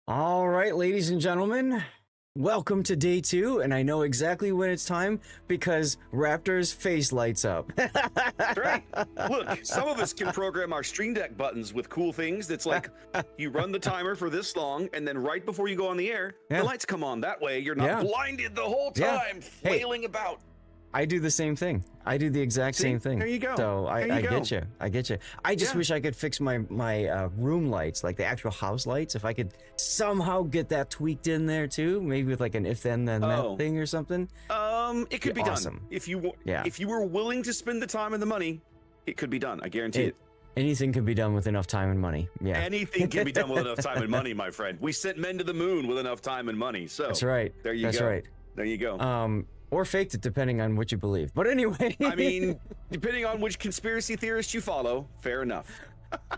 All right, ladies and gentlemen, welcome to day 2, and I know exactly when it's time because Raptor's face lights up. That's right. Look, some of us can program our Stream Deck buttons with cool things. That's like you run the timer for this long, and then right before you go on the air, the lights come on. That way, you're not blinded the whole time, flailing about. I do the same thing. I do the exact same thing. There you go. So I get you. I get you. I just wish I could fix my room lights, like the actual house lights. If I could somehow get that tweaked in there too, maybe with like an if then that thing or something. It could be done if you were willing to spend the time and the money. It could be done. I guarantee it. Anything can be done with enough time and money. Yeah. Anything can be done with enough time and money, my friend. We sent men to the moon with enough time and money. So that's right. There you go. That's right. There you go. Or faked it, depending on what you believe. But anyway. I mean, depending on which conspiracy theorist you follow, fair enough.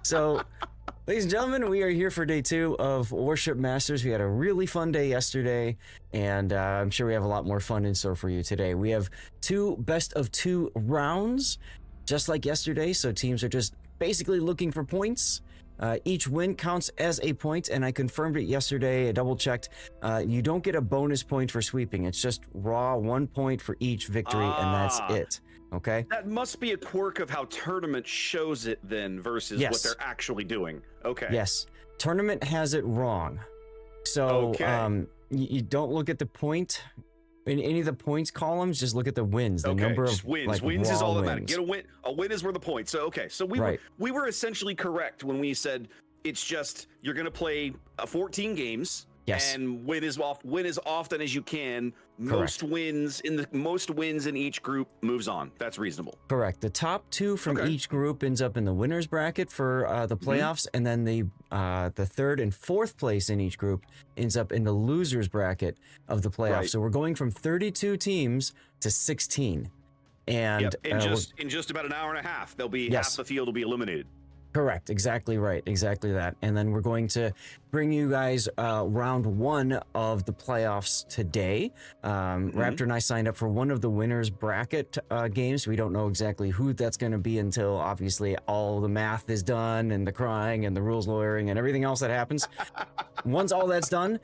So, ladies and gentlemen, we are here for day 2 of Warship Masters. We had a really fun day yesterday, and I'm sure we have a lot more fun in store for you today. We have 2 best of 2 rounds, just like yesterday, so teams are just basically looking for points. Each win counts as a point, and I confirmed it yesterday. I double-checked. You don't get a bonus point for sweeping. It's just raw 1 point for each victory, and that's it. Okay? That must be a quirk of how Tournament shows it then versus what they're actually doing. Okay. Yes. Tournament has it wrong. So you don't look at the point in any of the points columns, just look at the wins, the number of wins. Like, wins is all that matters. Wins. Get a win. A win is worth the points. So so we were essentially correct when we said it's just you're going to play 14 games. Yes. And win as often as you can. Most wins in each group moves on. That's reasonable. Correct. The top 2 from each group ends up in the winners bracket for the playoffs, and then the 3rd and 4th place in each group ends up in the losers bracket of the playoffs. So we're going from 32 teams to 16, and in just about an hour and a half, there'll be half the field will be eliminated. Correct. Exactly right. Exactly that. And then we're going to bring you guys round 1 of the playoffs today. Raptor and I signed up for one of the winners bracket games. We don't know exactly who that's going to be until obviously all the math is done and the crying and the rules lawyering and everything else that happens. Once all that's done,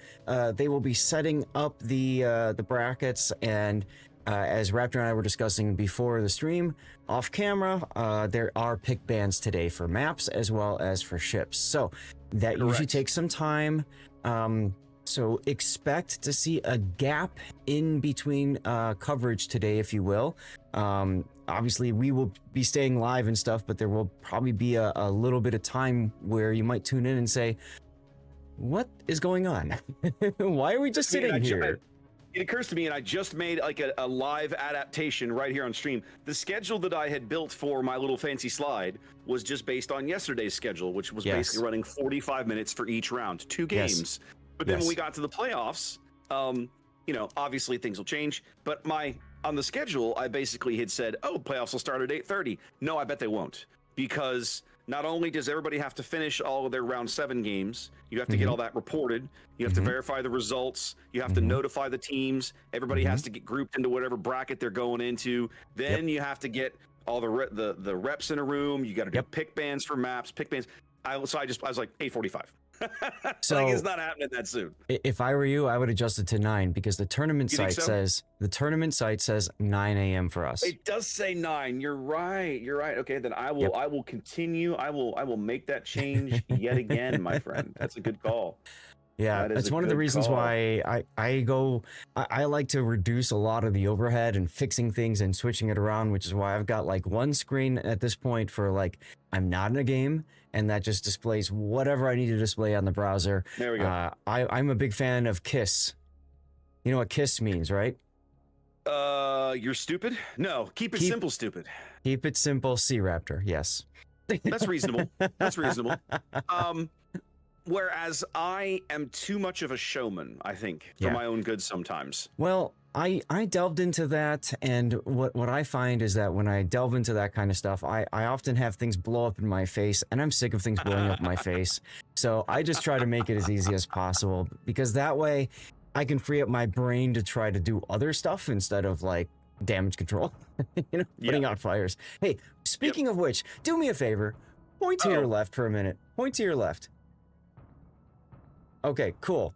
they will be setting up the brackets, and as Raptor and I were discussing before the stream, off camera, there are pick bans today for maps as well as for ships. So that usually takes some time. So expect to see a gap in between coverage today, if you will. Obviously, we will be staying live and stuff, but there will probably be a little bit of time where you might tune in and say, what is going on? Why are we just sitting here? It occurs to me, and I just made like a live adaptation right here on stream. The schedule that I had built for my little fancy slide was just based on yesterday's schedule, which was basically running 45 minutes for each round, 2 games. But then when we got to the playoffs, obviously things will change. But on the schedule, I basically had said, oh, playoffs will start at 8:30. No, I bet they won't, because not only does everybody have to finish all of their round 7 games, you have to get all that reported. You have to verify the results. You have to notify the teams. Everybody has to get grouped into whatever bracket they're going into. Then you have to get all the reps in a room. You got to do pick bans for maps, pick bans. I was like 8:45. So like, it's not happening that soon. If I were you, I would adjust it to 9, because the tournament site says 9 a.m. for us. It does say 9. You're right. Okay, then I will continue. I will make that change yet again, my friend. That's a good call. Yeah, that's one of the reasons why I like to reduce a lot of the overhead and fixing things and switching it around, which is why I've got like one screen at this point for like I'm not in a game, and that just displays whatever I need to display on the browser. There we go. I'm a big fan of KISS. You know what KISS means, right? You're stupid? No, keep it simple, stupid. Keep it simple, Sea Raptor. Yes. That's reasonable. That's reasonable. Whereas I am too much of a showman, I think, for my own good sometimes. Well, I delved into that, and what I find is that when I delve into that kind of stuff, I often have things blow up in my face, and I'm sick of things blowing up in my face. So I just try to make it as easy as possible, because that way I can free up my brain to try to do other stuff instead of like damage control, putting out fires. Hey, speaking of which, do me a favor, point to your left for a minute. Point to your left. Okay, cool.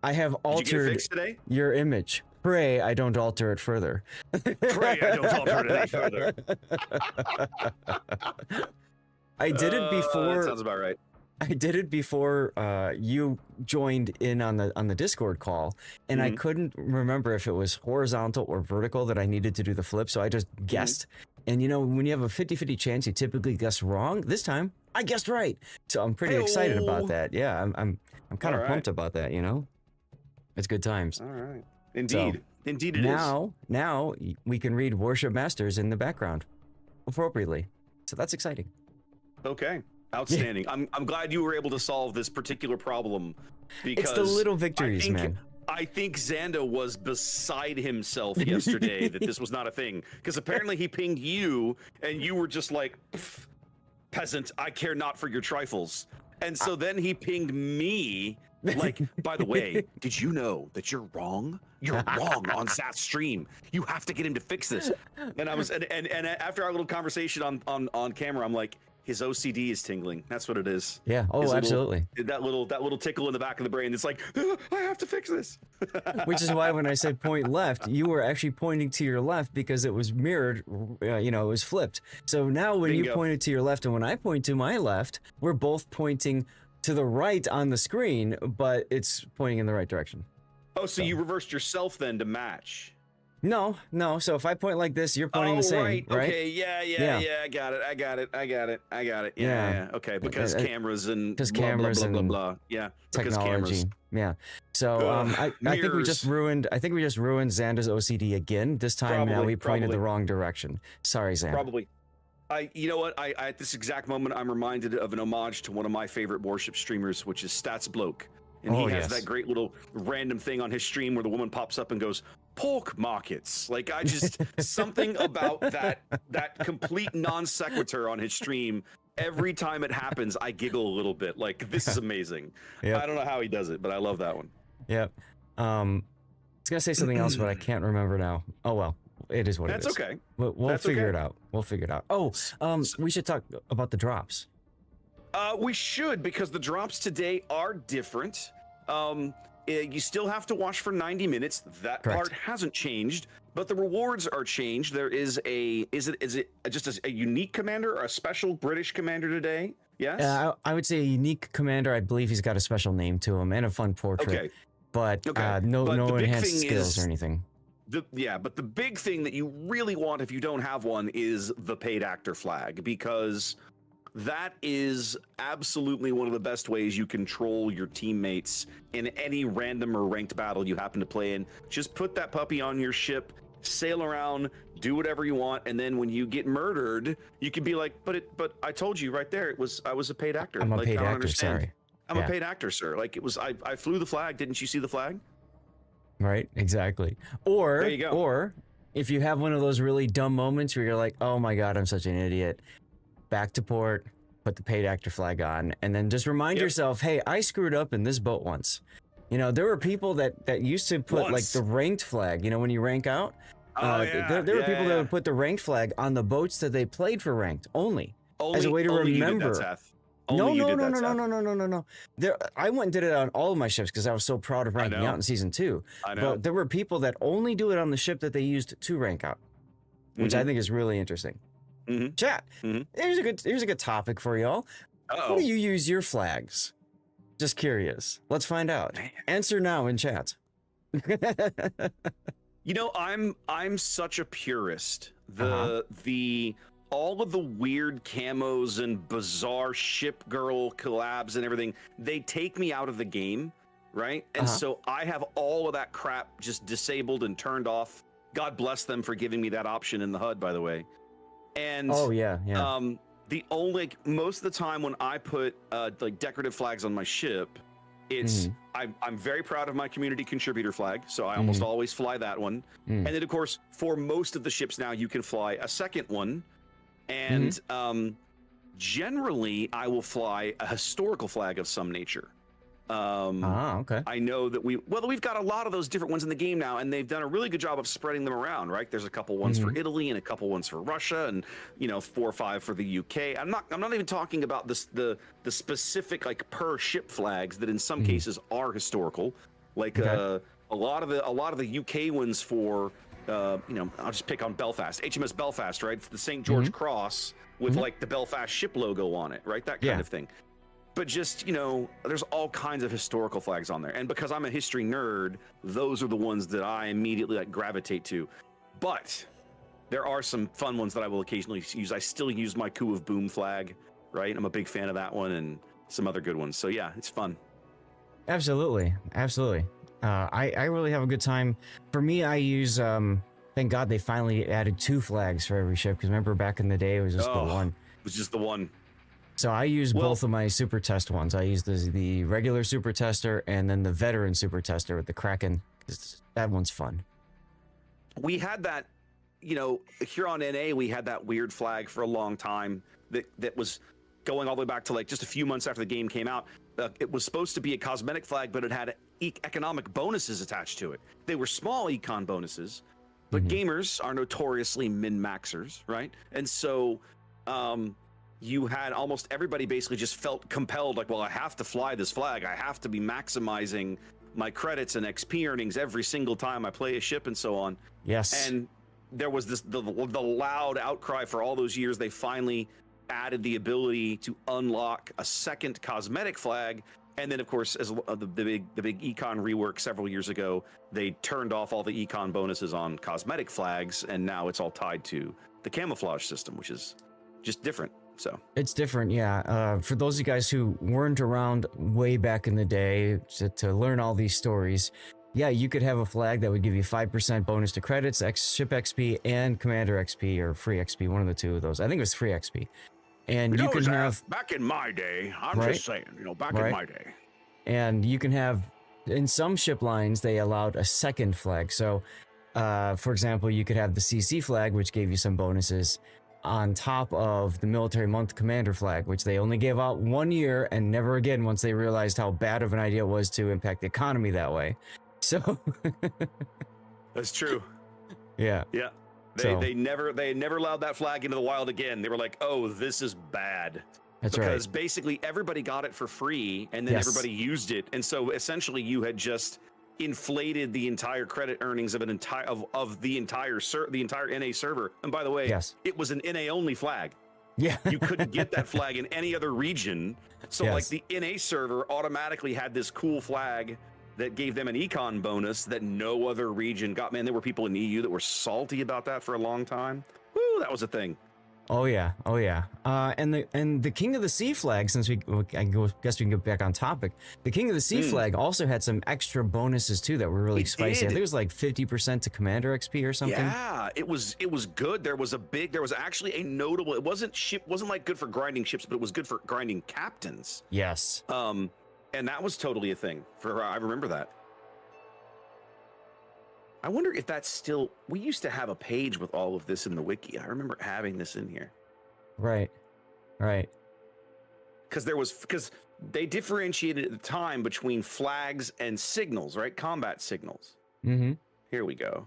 I have Did you get it altered fixed today? your image. Pray I don't alter it further. Pray I don't alter it any further. I did it before. That sounds about right. I did it before you joined in on the Discord call, and I couldn't remember if it was horizontal or vertical that I needed to do the flip, so I just guessed. And you know, when you have a 50-50 chance, you typically guess wrong. This time, I guessed right, so I'm pretty excited about that. Yeah, I'm kind of pumped about that. You know, it's good times. All right, indeed, So, indeed it is. Now we can read Warship Masters in the background appropriately, so that's exciting. Okay. Outstanding. I'm glad you were able to solve this particular problem, because It's the little victories, man. I think Xanda was beside himself yesterday that this was not a thing, because apparently he pinged you and you were just like, peasant, I care not for your trifles. And so then he pinged me like, by the way, did you know that you're wrong? You're wrong on Zat's stream. You have to get him to fix this. And I was and after our little conversation on camera, I'm like, his OCD is tingling. That's what it is. Yeah. Oh, absolutely. That little tickle in the back of the brain. It's like, I have to fix this. Which is why when I said point left, you were actually pointing to your left because it was mirrored, you know, it was flipped. So now when you pointed to your left and when I point to my left, we're both pointing to the right on the screen, but it's pointing in the right direction. Oh, so you reversed yourself then to match. No. So if I point like this, you're pointing the same, right? Okay, yeah. I got it. Yeah. Okay, because cameras and blah, blah. Yeah, technology. Yeah. So I think we just ruined. I think we just ruined Xanda's OCD again. This time now we pointed the wrong direction. Sorry, Xanda. Probably. You know what? I at this exact moment, I'm reminded of an homage to one of my favorite Warship streamers, which is Stats Bloke. And he has that great little random thing on his stream where the woman pops up and goes, pork markets. Like, I just, something about that complete non sequitur on his stream, every time it happens, I giggle a little bit. Like, this is amazing. I don't know how he does it, but I love that one. Yep. I was going to say something else, but I can't remember now. Oh, well, it is what it is. That's okay. We'll figure it out. We'll figure it out. Oh, we should talk about the drops. We should, because the drops today are different. You still have to watch for 90 minutes. That part hasn't changed, but the rewards are changed. There is is it just a unique commander or a special British commander today? Yes. I would say a unique commander. I believe he's got a special name to him and a fun portrait. Okay. But no enhanced skills or anything. But the big thing that you really want if you don't have one is the paid actor flag, because that is absolutely one of the best ways you control your teammates in any random or ranked battle you happen to play in. Just put that puppy on your ship, sail around, do whatever you want, and then when you get murdered, you can be like, but I told you right there, I was a paid actor. I'm a paid actor, understand. sorry. I'm a paid actor, sir. Like, it was, I flew the flag. Didn't you see the flag? Right, exactly. Or, there you go. Or if you have one of those really dumb moments where you're like, oh my God, I'm such an idiot. Back to port, put the paid actor flag on, and then just remind yourself, hey, I screwed up in this boat once. You know, there were people that used to put like the ranked flag, you know, when you rank out. There were people that would put the ranked flag on the boats that they played for ranked only as a way to remember. No. I went and did it on all of my ships because I was so proud of ranking out in season 2. I know. But there were people that only do it on the ship that they used to rank out, which I think is really interesting. Chat. Here's a good topic for y'all. How do you use your flags? Just curious. Let's find out. Answer now in chat. You know, I'm such a purist. All of the weird camos and bizarre ship girl collabs and everything, they take me out of the game, right? And so I have all of that crap just disabled and turned off. God bless them for giving me that option in the HUD, by the way. And the only, most of the time when I put like decorative flags on my ship, it's I'm very proud of my community contributor flag, so I almost always fly that one. And then of course, for most of the ships now, you can fly a second one. And generally, I will fly a historical flag of some nature. Okay. I know that we've got a lot of those different ones in the game now, and they've done a really good job of spreading them around, right? There's a couple ones for Italy and a couple ones for Russia, and 4 or 5 for the UK. I'm not even talking about the specific like per ship flags that in some cases are historical, like a lot of the UK ones for I'll just pick on Belfast, HMS Belfast, right? It's the St. George Cross with like the Belfast ship logo on it, right? That kind of thing. But just, there's all kinds of historical flags on there. And because I'm a history nerd, those are the ones that I immediately like gravitate to. But there are some fun ones that I will occasionally use. I still use my Coup of Boom flag, right? I'm a big fan of that one and some other good ones. So yeah, it's fun. Absolutely. I really have a good time. For me, I use, thank God they finally added 2 flags for every ship. Because remember back in the day, it was just the one. It was just the one. So I use both of my super test ones. I use the regular super tester and then the veteran super tester with the Kraken. That one's fun. We had that, here on NA, we had that weird flag for a long time that was going all the way back to like just a few months after the game came out. It was supposed to be a cosmetic flag, but it had economic bonuses attached to it. They were small econ bonuses, but gamers are notoriously min-maxers, right? And so, you had almost everybody basically just felt compelled, like, well, I have to fly this flag. I have to be maximizing my credits and XP earnings every single time I play a ship and so on. Yes. And there was the loud outcry for all those years. They finally added the ability to unlock a second cosmetic flag. And then, of course, as the big econ rework several years ago, they turned off all the econ bonuses on cosmetic flags, and now it's all tied to the camouflage system, which is just different. So it's different, yeah. For those of you guys who weren't around way back in the day to learn all these stories, yeah, you could have a flag that would give you 5% bonus to credits, ship XP, and commander XP, or free XP, one of the two of those. I think it was free XP. And you can have back in my day. I'm just saying, back in my day. And you can have, in some ship lines, they allowed a second flag. So, for example, you could have the CC flag, which gave you some bonuses, on top of the military month commander flag, which they only gave out 1 year and never again once they realized how bad of an idea it was to impact the economy that way. So that's true. Yeah. They never allowed that flag into the wild again. They were like, oh, this is bad. That's right. Because basically everybody got it for free and then everybody used it. And so essentially you had just inflated the entire credit earnings of the entire NA server. And by the way, it was an NA only flag. Yeah. You couldn't get that flag in any other region. So like the NA server automatically had this cool flag that gave them an econ bonus that no other region got. Man, there were people in the EU that were salty about that for a long time. Woo, that was a thing. Oh yeah. And the King of the Sea flag, since I guess we can get back on topic. The King of the Sea flag also had some extra bonuses too that were really spicy. I think it was like 50% to commander XP or something. Yeah, it was good. There was actually a notable. It wasn't like good for grinding ships, but it was good for grinding captains. Yes. And that was totally a thing for. I remember that. I wonder if that's still. We used to have a page with all of this in the wiki. I remember having this in here. Right. Because they differentiated at the time between flags and signals, right? Combat signals. Mm-hmm. Here we go.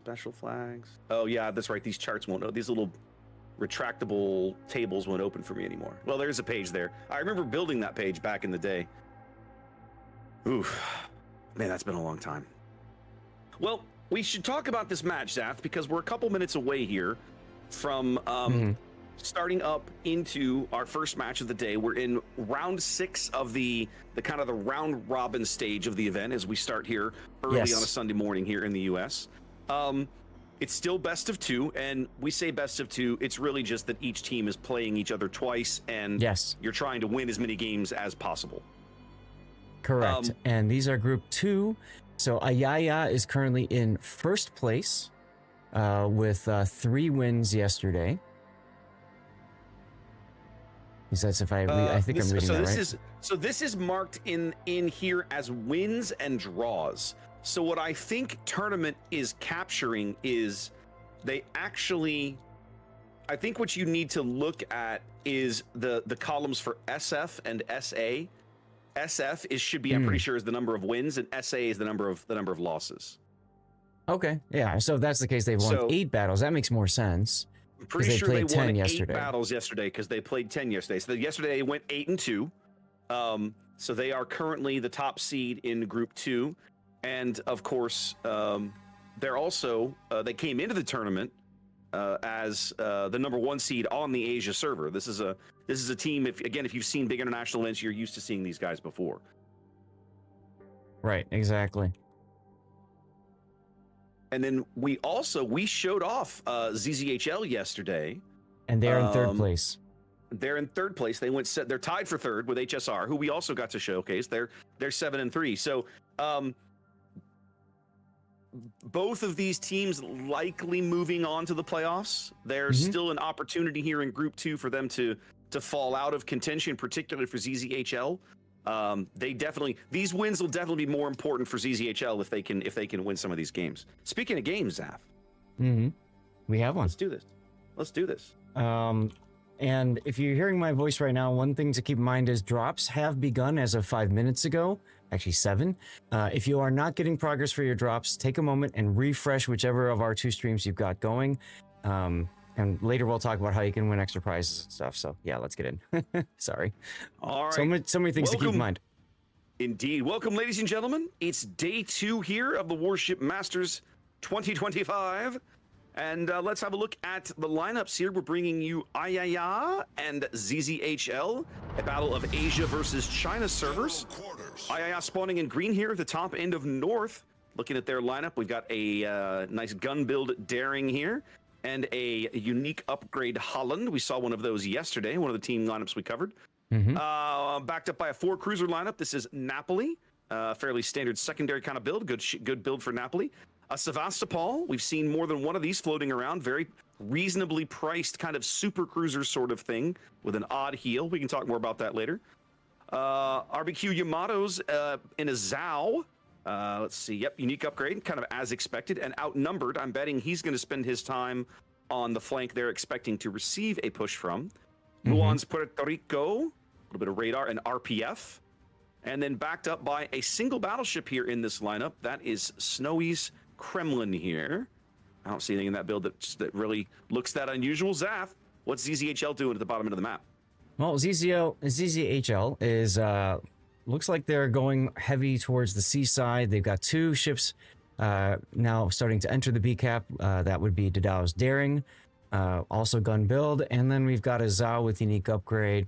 Special flags. Oh yeah, that's right. These charts won't. These little retractable tables won't open for me anymore. Well, there's a page there. I remember building that page back in the day. Oof, man, that's been a long time. Well, we should talk about this match, Zath, because we're a couple minutes away here from starting up into our first match of the day. We're in round 6 of the kind of the round robin stage of the event as we start here early on a Sunday morning here in the US. It's still best of 2, and we say best of 2. It's really just that each team is playing each other twice, and you're trying to win as many games as possible. Correct. And these are group 2. So Ayaya is currently in first place with 3 wins yesterday. That's if I think I'm reading that right. So this is marked in here as wins and draws. So what I think tournament is capturing is they actually. I think what you need to look at is the columns for SF and SA. SF should be, I'm pretty sure, is the number of wins, and SA is the number of losses. Okay, yeah. So if that's the case, they've won 8 battles. That makes more sense. I'm pretty sure they won 8 battles yesterday because they played 10 yesterday. So yesterday they went 8-2. So they are currently the top seed in Group 2, and of course, they're also they came into the tournament as the number 1 seed on the Asia server. This is a team. If you've seen big international events, you're used to seeing these guys before. Right. Exactly. And then we showed off ZZHL yesterday, and they're in 3rd place. They're in 3rd place. They're tied for 3rd with HSR, who we also got to showcase. They're 7-3. So both of these teams likely moving on to the playoffs. There's still an opportunity here in Group 2 for them to fall out of contention, particularly for ZZHL. These wins will definitely be more important for ZZHL if they can win some of these games. Speaking of games, Zaf. We have one. Let's do this. And if you're hearing my voice right now, one thing to keep in mind is drops have begun as of 5 minutes ago, actually 7. If you are not getting progress for your drops, take a moment and refresh whichever of our 2 streams you've got going. And later we'll talk about how you can win extra prizes and stuff. So yeah, let's get in. Sorry. All right. So many things to keep in mind. Indeed. Welcome, ladies and gentlemen. It's day 2 here of the Warship Masters 2025. And let's have a look at the lineups here. We're bringing you Ayaya and ZZHL, a battle of Asia versus China servers. Ayaya spawning in green here at the top end of North. Looking at their lineup, we've got a nice gun build Daring here, and a unique upgrade Holland. We saw one of those yesterday, one of the team lineups we covered. Backed up by a 4 cruiser lineup. This is Napoli, fairly standard secondary kind of build. Good build for Napoli. A Sevastopol. We've seen more than one of these floating around. Very reasonably priced kind of super cruiser sort of thing with an odd heel. We can talk more about that later. RBQ Yamato's in a Zhao. Let's see. Yep, unique upgrade, kind of as expected and outnumbered. I'm betting he's going to spend his time on the flank they're expecting to receive a push from. Luan's Puerto Rico, a little bit of radar and RPF. And then backed up by a single battleship here in this lineup. That is Snowy's Kremlin here. I don't see anything in that build that really looks that unusual. Zaf, what's ZZHL doing at the bottom end of the map? Well, ZZHL is looks like they're going heavy towards the seaside. They've got 2 ships now starting to enter the BCAP. That would be Daдаo's Daring, also gun build, and then we've got a Zhao with unique upgrade.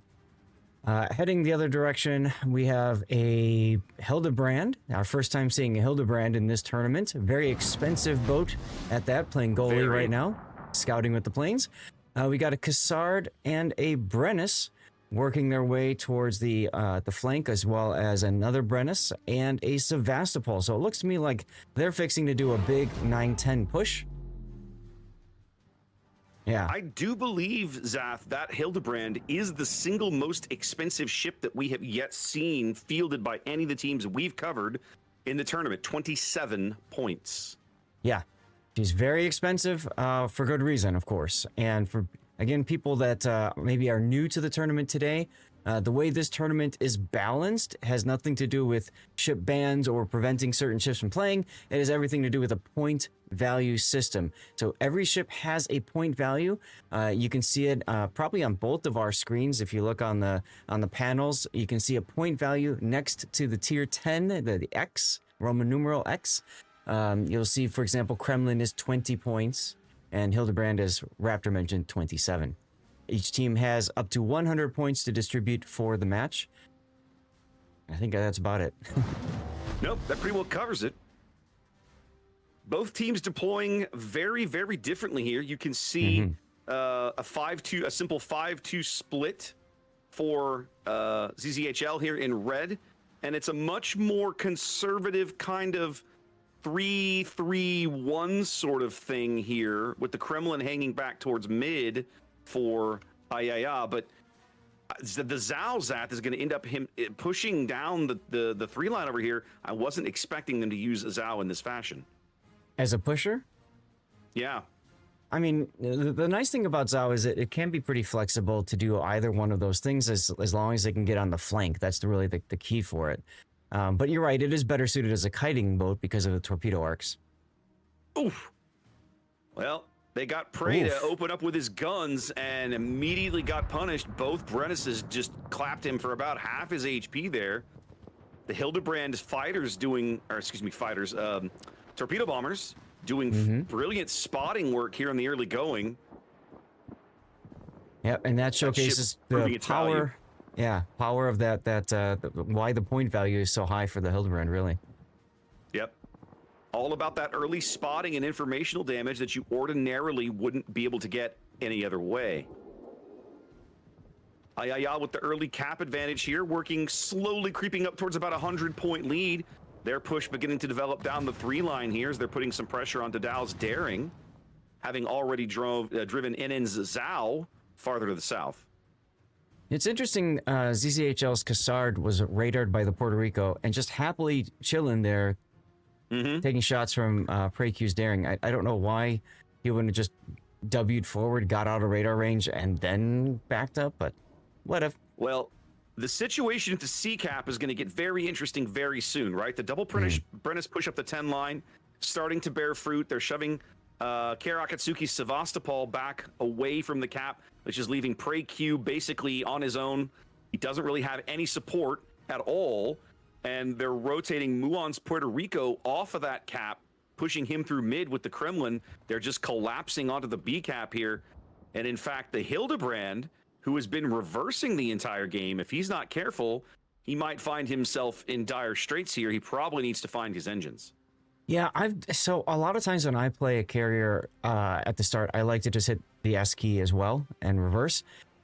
Heading the other direction, we have a Hildebrand. Our first time seeing a Hildebrand in this tournament. Very expensive boat at that, playing goalie right now, scouting with the planes. We got a Cassard and a Brennus working their way towards the flank, as well as another Brennus and a Sevastopol. So it looks to me like they're fixing to do a big 9-10 push. Yeah. I do believe, Zaf, that Hildebrand is the single most expensive ship that we have yet seen fielded by any of the teams we've covered in the tournament. 27 points. Yeah. She's very expensive for good reason, of course. And for, again, people that maybe are new to the tournament today, the way this tournament is balanced has nothing to do with ship bans or preventing certain ships from playing. It has everything to do with a point value system. So every ship has a point value. You can see it probably on both of our screens. If you look on the panels, you can see a point value next to the tier 10, the X, Roman numeral X. You'll see, for example, Kremlin is 20 points and Hildebrand, as Raptor mentioned, 27. Each team has up to 100 points to distribute for the match. I think that's about it. Nope, that pretty well covers it. Both teams deploying very, very differently here. You can see a simple 5-2 split for ZZHL here in red, and it's a much more conservative kind of 3-3-1 sort of thing here, with the Kremlin hanging back towards mid for Ayaya, but the Zhao Zath is going to end up him pushing down the 3 line over here. I wasn't expecting them to use Zhao in this fashion. As a pusher? Yeah. I mean, the nice thing about Zao is that it can be pretty flexible to do either one of those things as long as they can get on the flank. That's really the key for it. But you're right, it is better suited as a kiting boat because of the torpedo arcs. Oof. Well, they got Prey to open up with his guns and immediately got punished. Both Brennises just clapped him for about half his HP there. The Hildebrand fighters torpedo bombers doing brilliant spotting work here in the early going. Yep, and that showcases the power. Yeah, power of why the point value is so high for the Hildebrand, really. Yep. All about that early spotting and informational damage that you ordinarily wouldn't be able to get any other way. Ayaya with the early cap advantage here, working slowly creeping up towards about a 100-point lead. Their push beginning to develop down the 3 line here as they're putting some pressure onto Dow's Daring, having already driven NN's Zao farther to the south. It's interesting, ZCHL's Cassard was radared by the Puerto Rico and just happily chilling there, taking shots from Prey-Q's Daring. I don't know why he wouldn't have just W'd forward, got out of radar range, and then backed up, but what if? Well, the situation at the C cap is going to get very interesting very soon, right? The double Brennis push up the 10 line, starting to bear fruit. They're shoving Kara Akatsuki Sevastopol back away from the cap, which is leaving Prey-Q basically on his own. He doesn't really have any support at all, and they're rotating Muon's Puerto Rico off of that cap, pushing him through mid with the Kremlin. They're just collapsing onto the B cap here, and in fact, the Hildebrand, who has been reversing the entire game, if he's not careful, he might find himself in dire straits here. He probably needs to find his engines. Yeah, so a lot of times when I play a carrier at the start, I like to just hit the S key as well and reverse.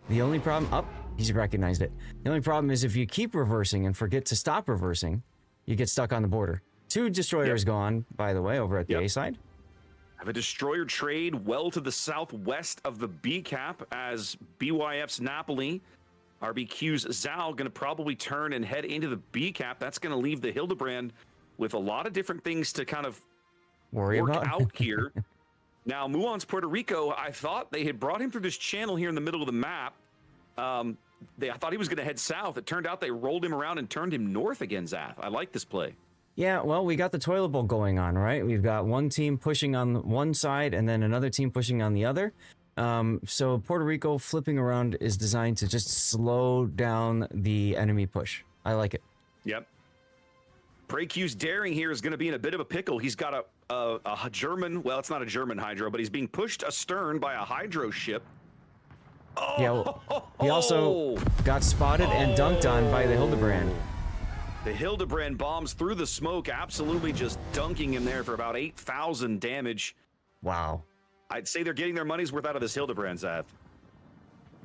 The only problem, he's recognized it. The only problem is if you keep reversing and forget to stop reversing, you get stuck on the border. 2 destroyers gone, by the way, over at the A side. Have a destroyer trade well to the southwest of the B cap as BYF's Napoli, RBQ's Zao going to probably turn and head into the B cap. That's going to leave the Hildebrand with a lot of different things to kind of work out here. Now, Muon's Puerto Rico, I thought they had brought him through this channel here in the middle of the map. I thought he was going to head south. It turned out they rolled him around and turned him north again, Zaf. I like this play. Yeah, well, we got the toilet bowl going on, right? We've got one team pushing on one side and then another team pushing on the other. So Puerto Rico flipping around is designed to just slow down the enemy push. I like it. Yep. Prey-Q's Daring here is going to be in a bit of a pickle. He's got a German, well, it's not a German Hydro, but he's being pushed astern by a Hydro ship. Oh, yeah, well, he also got spotted and dunked on by the Hildebrand. The Hildebrand bombs through the smoke, absolutely just dunking him there for about 8,000 damage. Wow. I'd say they're getting their money's worth out of this Hildebrand, Zav.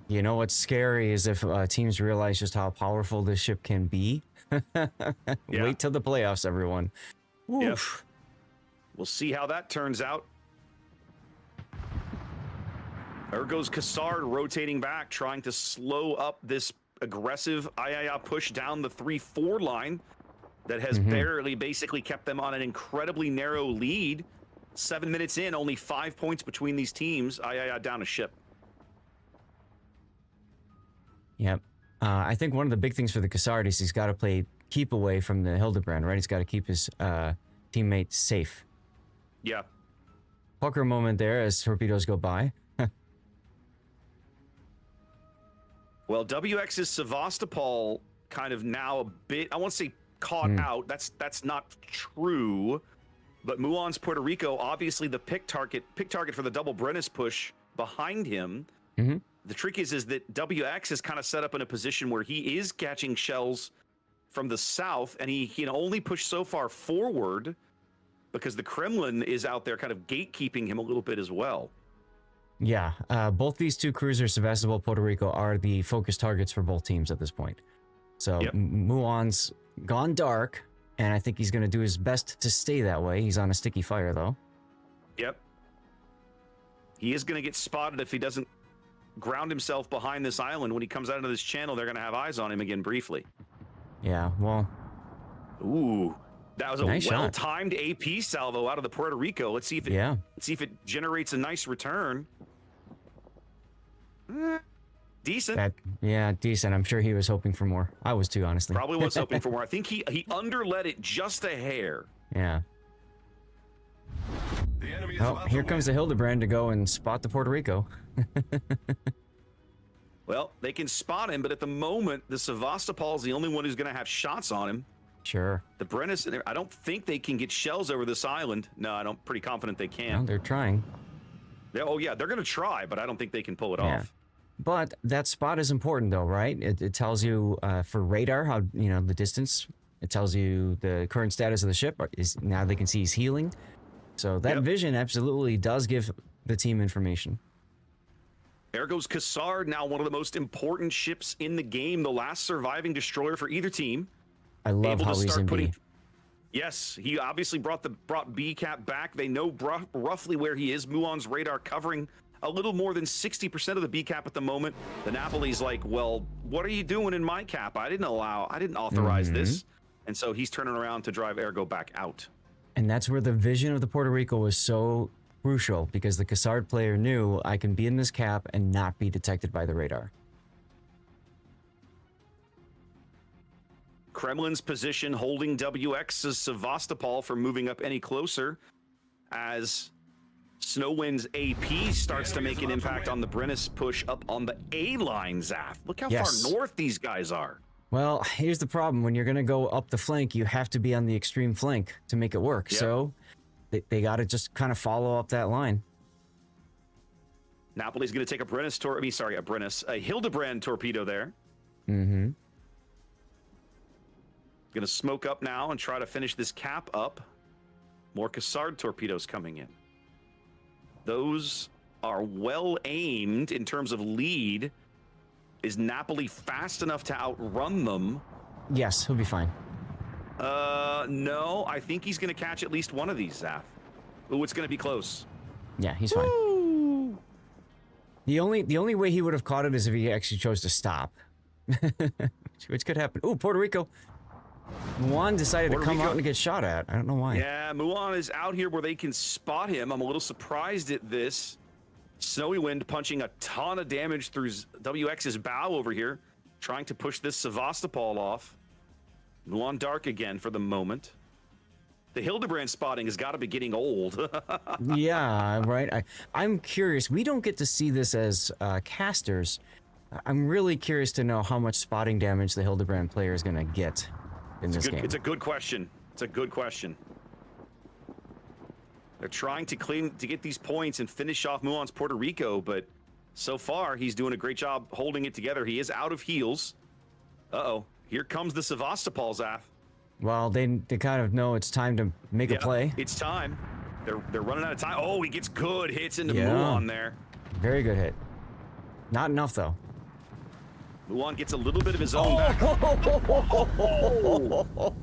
You know what's scary is if teams realize just how powerful this ship can be. Wait till the playoffs, everyone. Yep. We'll see how that turns out. There goes Cassard rotating back, trying to slow up this aggressive Ayaya push down the 3-4 line that has barely basically kept them on an incredibly narrow lead. 7 minutes in, only 5 points between these teams. Ayaya down a ship. Yep. I think one of the big things for the Cassard is he's got to keep away from the Hildebrand, right? He's got to keep his teammates safe. Yeah. Pucker moment there as torpedoes go by. Well, WX's Sevastopol kind of now a bit, I won't say caught out. That's not true. But Muon's Puerto Rico, obviously the pick target for the double Brennis push behind him. The trick is that WX is kind of set up in a position where he is catching shells from the south, and he can only push so far forward because the Kremlin is out there kind of gatekeeping him a little bit as well. Yeah, both these two cruisers, Sevastopol, Puerto Rico, are the focus targets for both teams at this point. So Muon's gone dark, and I think he's going to do his best to stay that way. He's on a sticky fire, though. Yep. He is going to get spotted if he doesn't ground himself behind this island. When he comes out into this channel, they're going to have eyes on him again briefly. Yeah, well... Ooh. That was a nice well-timed AP salvo out of the Puerto Rico. Let's see if it generates a nice return. Decent. Decent. I'm sure he was hoping for more. I was too, honestly. Probably was hoping for more. I think he underlet it just a hair. Yeah. Oh, here comes the Hildebrand to go and spot the Puerto Rico. Well, they can spot him, but at the moment, the Sevastopol is the only one who's going to have shots on him. Sure. The Brennus, I don't think they can get shells over this island. No, I'm pretty confident they can. Well, they're trying. Oh, yeah, they're going to try, but I don't think they can pull it off. But that spot is important, though, right? It tells you for radar how, the distance. It tells you the current status of the ship. Now they can see he's healing. So that vision absolutely does give the team information. There goes Cassard, now one of the most important ships in the game, the last surviving destroyer for either team. I love how he's in B. Yes, he obviously brought B-Cap back. They know roughly where he is. Muon's radar covering a little more than 60% of the B-Cap at the moment. The Napoli's like, well, what are you doing in my cap? I didn't authorize this. And so he's turning around to drive Ergo back out. And that's where the vision of the Puerto Rico was so crucial, because the Cassard player knew I can be in this cap and not be detected by the radar. Kremlin's position holding WX's Sevastopol from moving up any closer as Snowwind's AP starts to make an impact on the Brennus push up on the A line, Zaf. Look how far north these guys are. Well, here's the problem. When you're going to go up the flank, you have to be on the extreme flank to make it work. Yep. So they got to just kind of follow up that line. Napoli's going to take a Hildebrand torpedo there. Mm-hmm. Going to smoke up now and try to finish this cap up. More Cassard torpedoes coming in. Those are well aimed in terms of lead. Is Napoli fast enough to outrun them? Yes, he'll be fine. No, I think he's going to catch at least one of these, Zaf. Ooh, it's going to be close. Yeah, he's fine. Woo! The only way he would have caught it is if he actually chose to stop. Which could happen. Ooh, Puerto Rico. Muon decided to come out and get shot at. I don't know why. Yeah, Muon is out here where they can spot him. I'm a little surprised at this. Snowy Wind punching a ton of damage through WX's bow over here, trying to push this Sevastopol off. Muon dark again for the moment. The Hildebrand spotting has got to be getting old. Yeah, right. I'm curious. We don't get to see this as casters. I'm really curious to know how much spotting damage the Hildebrand player is going to get in this game. It's a good question. It's a good question. They're trying to get these points and finish off Muon's Puerto Rico, but so far he's doing a great job holding it together. He is out of heals. Uh-oh. Here comes the Sevastopol, Zaf. Well, they kind of know it's time to make a play. It's time. They're running out of time. Oh, he gets good hits into Muon there. Very good hit. Not enough, though. Muon gets a little bit of his own back.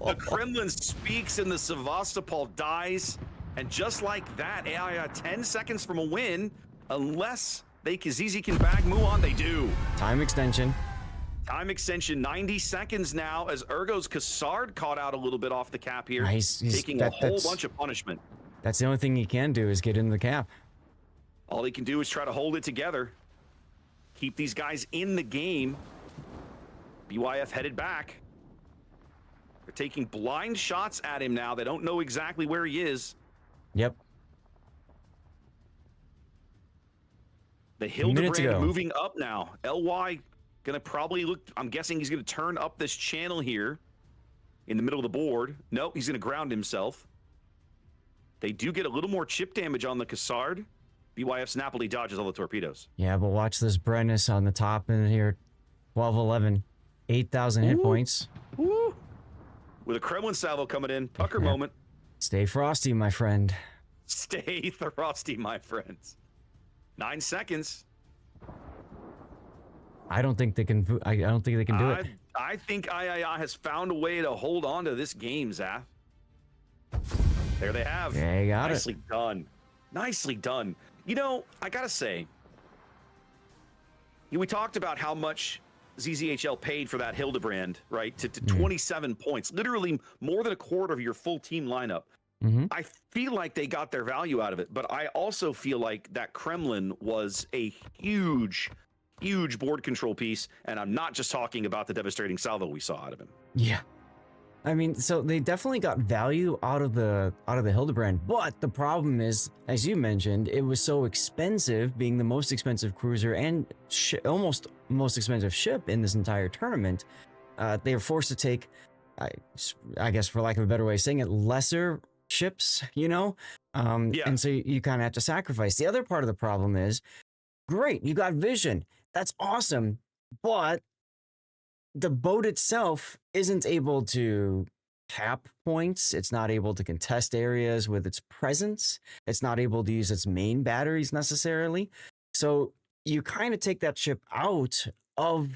The Kremlin speaks and the Sevastopol dies. And just like that, AI 10 seconds from a win, unless ZZ can bag Muon, they do. Time extension. Time extension, 90 seconds now as Ergo's Cassard caught out a little bit off the cap here, taking a whole bunch of punishment. That's the only thing he can do is get in the cap. All he can do is try to hold it together. Keep these guys in the game. BYF headed back. They're taking blind shots at him now. They don't know exactly where he is. Yep. The Hildebrand moving up now. LY gonna probably look, I'm guessing he's gonna turn up this channel here in the middle of the board. Nope, he's gonna ground himself. They do get a little more chip damage on the Cassard. BYF's Napoli dodges all the torpedoes. Yeah, but watch this Brennus on the top in here. 12-11. 8,000 hit points. Woo. With a Kremlin salvo coming in. Pucker moment. Stay frosty, my friend. Stay frosty, my friends. 9 seconds. I don't think they can. I don't think they can do it. I think III has found a way to hold on to this game, Zaf. There they have. Yeah, you got Nicely done. Nicely done. You know, I gotta say, we talked about how much ZZHL paid for that Hildebrand, right, to 27 points, literally more than a quarter of your full team lineup. I feel like they got their value out of it, but I also feel like that Kremlin was a huge board control piece, and I'm not just talking about the devastating salvo we saw out of him. Yeah. I mean, so they definitely got value out of the Hildebrand, but the problem is, as you mentioned, it was so expensive, being the most expensive cruiser and almost most expensive ship in this entire tournament. They were forced to take, I guess, for lack of a better way of saying it, lesser ships, you know? And so you kind of have to sacrifice. The other part of the problem is, great, you got vision. That's awesome, but the boat itself isn't able to tap points. It's not able to contest areas with its presence. It's not able to use its main batteries necessarily. So you kind of take that ship out of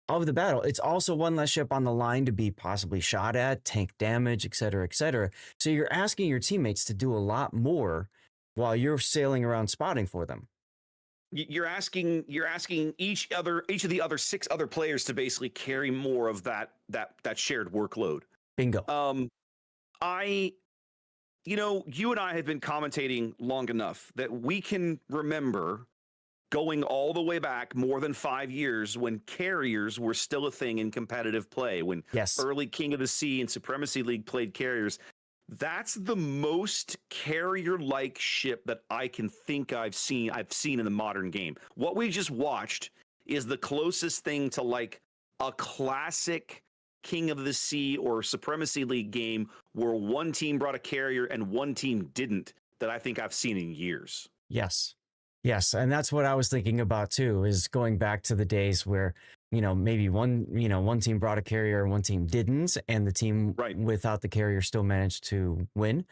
the battle. It's also one less ship on the line to be possibly shot at, tank damage, etc., etc. So you're asking your teammates to do a lot more while you're sailing around spotting for them. You're asking each of the other 6 other players to basically carry more of that shared workload. Bingo. You and I have been commentating long enough that we can remember going all the way back more than 5 years when carriers were still a thing in competitive play, when early King of the Sea and Supremacy League played carriers. That's the most carrier-like ship that I can think I've seen in the modern game. What we just watched is the closest thing to like a classic King of the Sea or Supremacy League game where one team brought a carrier and one team didn't, that I think I've seen in years. Yes. And that's what I was thinking about too, is going back to the days where, maybe one team brought a carrier and one team didn't, and the team without the carrier still managed to win.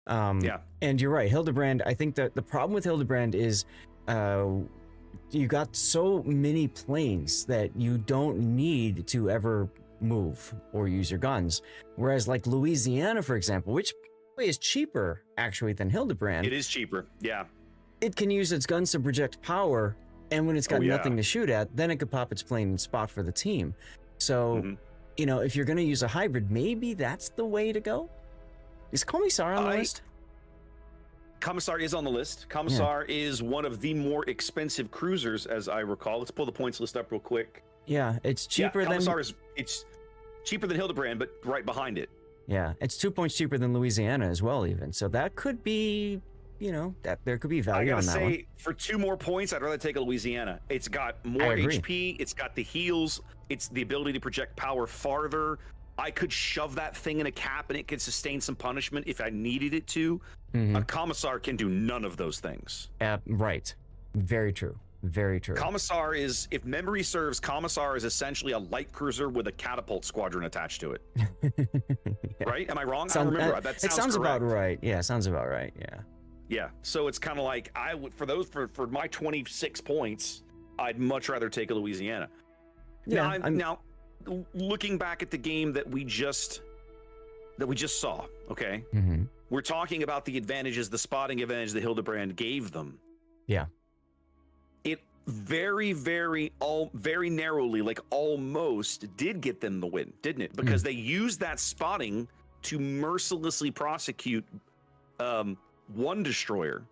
And you're right, Hildebrand, I think that the problem with Hildebrand is you got so many planes that you don't need to ever move or use your guns. Whereas like Louisiana, for example, which is cheaper actually than Hildebrand. It is cheaper, yeah. It can use its guns to project power, and when it's got nothing to shoot at, then it could pop its plane and spot for the team. So, if you're going to use a hybrid, maybe that's the way to go. Is Commissar on the list? Commissar is on the list. Commissar is one of the more expensive cruisers, as I recall. Let's pull the points list up real quick. Yeah, it's cheaper than... It's cheaper than Hildebrand, but right behind it. Yeah, it's 2 points cheaper than Louisiana as well, even. So that could be... that there could be value on that one. I gotta say, for 2 more points, I'd rather take a Louisiana. It's got more HP, it's got the heals, it's the ability to project power farther. I could shove that thing in a cap and it could sustain some punishment if I needed it to. A Commissar can do none of those things. Right. Very true. Very true. Commissar is, if memory serves, Commissar is essentially a light cruiser with a catapult squadron attached to it. Right? Am I wrong? I don't remember. That sounds about right. Yeah, sounds about right. Yeah, so it's kind of like I would for my 26 points, I'd much rather take a Louisiana. Yeah. Now, looking back at the game that we just saw, okay, we're talking about the advantages, the spotting advantage that Hildebrand gave them. Yeah, it very narrowly, like almost, did get them the win, didn't it? Because they used that spotting to mercilessly prosecute one destroyer.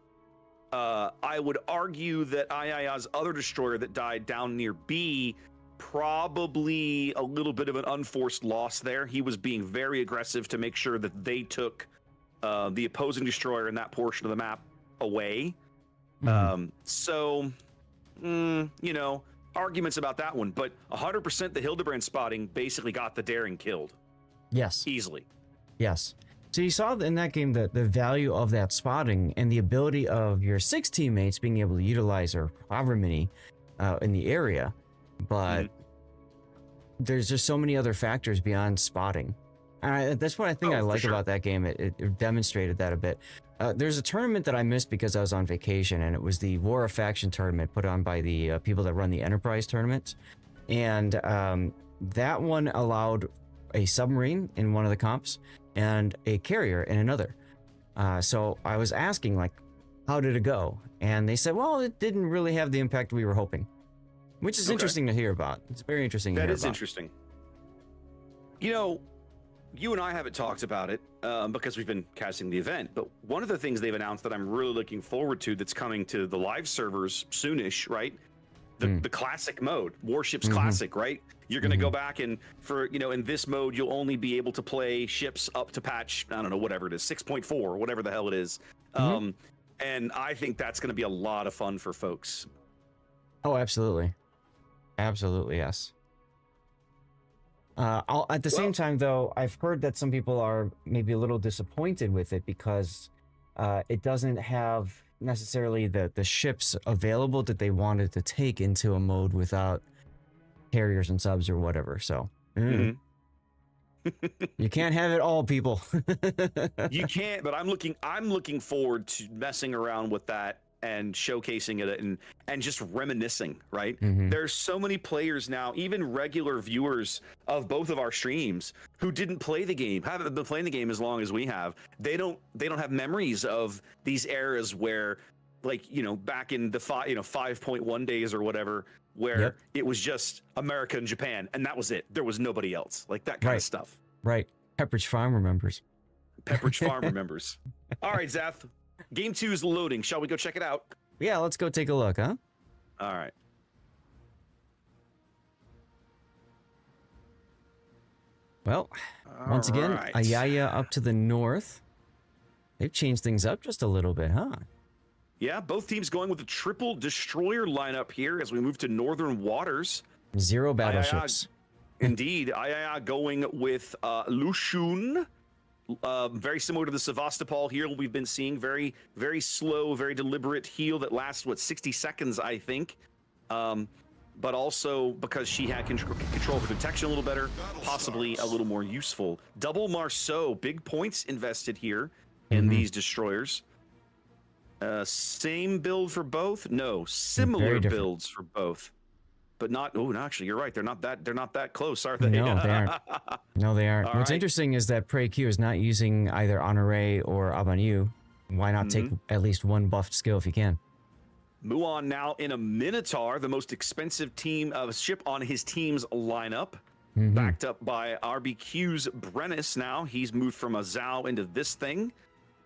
I would argue that IIA's other destroyer that died down near B, probably a little bit of an unforced loss there. He was being very aggressive to make sure that they took the opposing destroyer in that portion of the map away. Arguments about that one, but 100% the Hildebrand spotting basically got the daring killed. Yes. Easily. Yes. So you saw in that game the value of that spotting and the ability of your 6 teammates being able to utilize or however many in the area. But there's just so many other factors beyond spotting. And that's what I think I like about that game. It demonstrated that a bit. There's a tournament that I missed because I was on vacation, and it was the War of Faction tournament put on by the people that run the Enterprise tournament. And that one allowed a submarine in one of the comps and a carrier in another. So I was asking, like, how did it go? And they said, well, it didn't really have the impact we were hoping. which is interesting to hear about. It's very interesting. That is interesting. You know, you and I haven't talked about it because we've been casting the event, but one of the things they've announced that I'm really looking forward to that's coming to the live servers soonish, right? The classic mode, Warships Classic, right? You're going to go back and in this mode, you'll only be able to play ships up to patch, I don't know, whatever it is, 6.4 or whatever the hell it is. And I think that's going to be a lot of fun for folks. Oh, absolutely. Absolutely, yes. At the same time, though, I've heard that some people are maybe a little disappointed with it because it doesn't have necessarily the ships available that they wanted to take into a mode without carriers and subs or whatever. So you can't have it all, people. You can't, but I'm looking forward to messing around with that and showcasing it and just reminiscing, right? There's so many players now, even regular viewers of both of our streams who didn't play the game, haven't been playing the game as long as we have. They don't have memories of these eras where, like, back in the 5.1 days or whatever, where it was just America and Japan and that was it. There was nobody else, like that kind of stuff. Right. Pepperidge Farm remembers. Pepperidge Farm remembers. All right, Zath. Game 2 is loading. Shall we go check it out? Yeah, let's go take a look, huh? All right. Well, once again, Ayaya up to the north. They've changed things up just a little bit, huh? Yeah, both teams going with a triple destroyer lineup here as we move to northern waters. 0 battleships. Indeed. Ayaya going with Lushun. Very similar to the Sevastopol here we've been seeing. Very, very slow, very deliberate heal that lasts, 60 seconds, I think. But also because she had control for detection a little better, possibly a little more useful. Double Marceau, big points invested here in these destroyers. Same build for both? No, similar builds for both. But not. Oh, no, actually, you're right. They're not that close, are they? No, they aren't. No, they aren't. What's interesting is that Prey Q is not using either Honoré or Abanyu. Why not take at least one buffed skill if you can? Muon now in a Minotaur, the most expensive ship on his team's lineup. Backed up by RBQ's Brennus now. He's moved from a Zhao into this thing.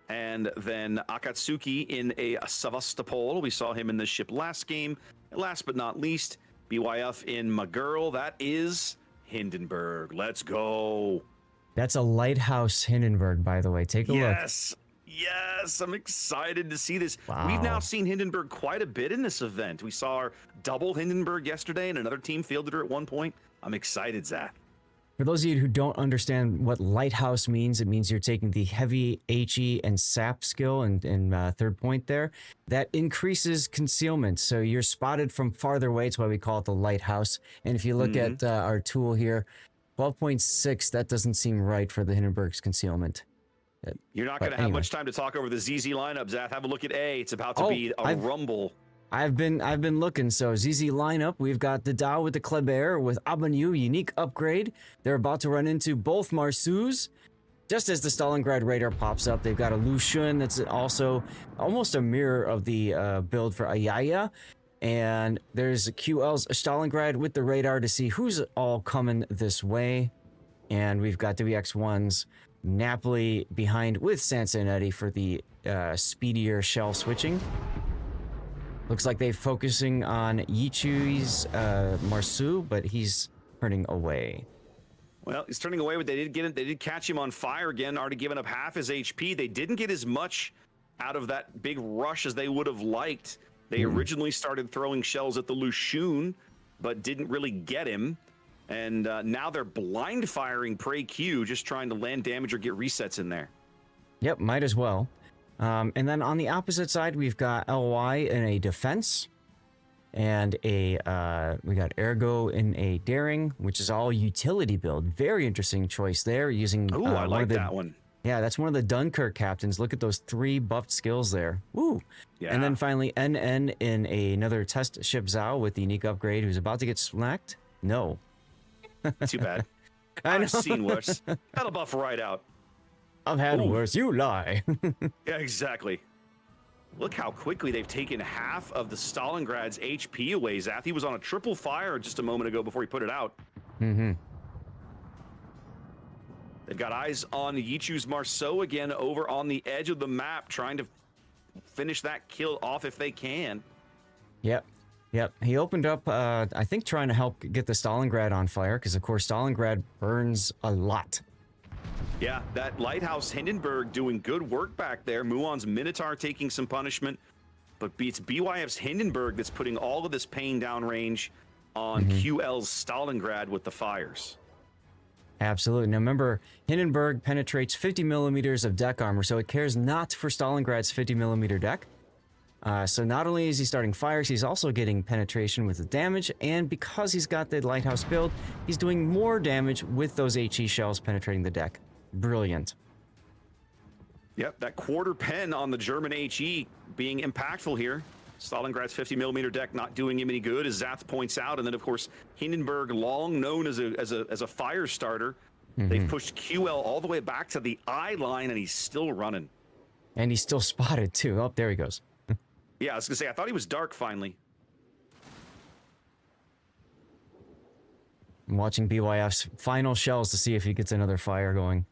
And then Akatsuki in a Sevastopol. We saw him in this ship last game. Last but not least, BYF in Magurl. That is Hindenburg. Let's go. That's a Lighthouse Hindenburg, by the way. Take a look. Yes, I'm excited to see this. Wow. We've now seen Hindenburg quite a bit in this event. We saw our double Hindenburg yesterday, and another team fielded her at one point. I'm excited, Zach. For those of you who don't understand what Lighthouse means, it means you're taking the heavy HE and SAP skill and third point there. That increases concealment, so you're spotted from farther away. That's why we call it the Lighthouse. And if you look at our tool here, 12.6, that doesn't seem right for the Hindenburg's concealment. You're not going to have much time to talk over the ZZ lineup, Zach. Have a look at A. It's about to be a rumble. I've been looking. So ZZ lineup, we've got the Dao with the Kleber with Abanyu, unique upgrade. They're about to run into both Marceaus. Just as the Stalingrad radar pops up, they've got a Lushun that's also almost a mirror of the build for Ayaya. And there's QL's Stalingrad with the radar to see who's all coming this way. And we've got WX1's Napoli behind with Sansonetti for the speedier shell switching. Looks like they're focusing on Yichui's Marceau, but he's turning away. Well, he's turning away, but they did catch him on fire again, already given up half his HP. They didn't get as much out of that big rush as they would have liked. They originally started throwing shells at the Lushun, but didn't really get him. And now they're blind firing Prey Q, just trying to land damage or get resets in there. Yep, might as well. And then on the opposite side, we've got LY in a defense, and we got Ergo in a daring, which is all utility build. Very interesting choice there, using. Oh, I like that one. Yeah, that's one of the Dunkirk captains. Look at those 3 buffed skills there. Woo! Yeah. And then finally, NN in another test ship Zhao with the unique upgrade, who's about to get smacked. No. Too bad. I've seen worse. That'll buff right out. I've had worse. You lie. Yeah, exactly. Look how quickly they've taken half of the Stalingrad's HP away, Zath. He was on a triple fire just a moment ago before he put it out. Mm-hmm. They've got eyes on Yichu's Marceau again over on the edge of the map, trying to finish that kill off if they can. Yep. Yep. He opened up, I think, trying to help get the Stalingrad on fire, because, of course, Stalingrad burns a lot. Yeah, that Lighthouse Hindenburg doing good work back there. Muon's Minotaur taking some punishment, but it's BYF's Hindenburg that's putting all of this pain downrange on QL's Stalingrad with the fires. Absolutely. Now remember, Hindenburg penetrates 50 millimeters of deck armor, so it cares not for Stalingrad's 50 millimeter deck. So not only is he starting fires, he's also getting penetration with the damage, and because he's got the Lighthouse build, he's doing more damage with those HE shells penetrating the deck. Brilliant. Yep, that quarter pen on the German HE being impactful here. Stalingrad's 50 millimeter deck not doing him any good, as Zath points out, and then of course Hindenburg, long known as a fire starter, they've pushed QL all the way back to the eye line, and he's still running. And he's still spotted too. Oh, there he goes. Yeah, I was gonna say, I thought he was dark finally. I'm watching BYF's final shells to see if he gets another fire going.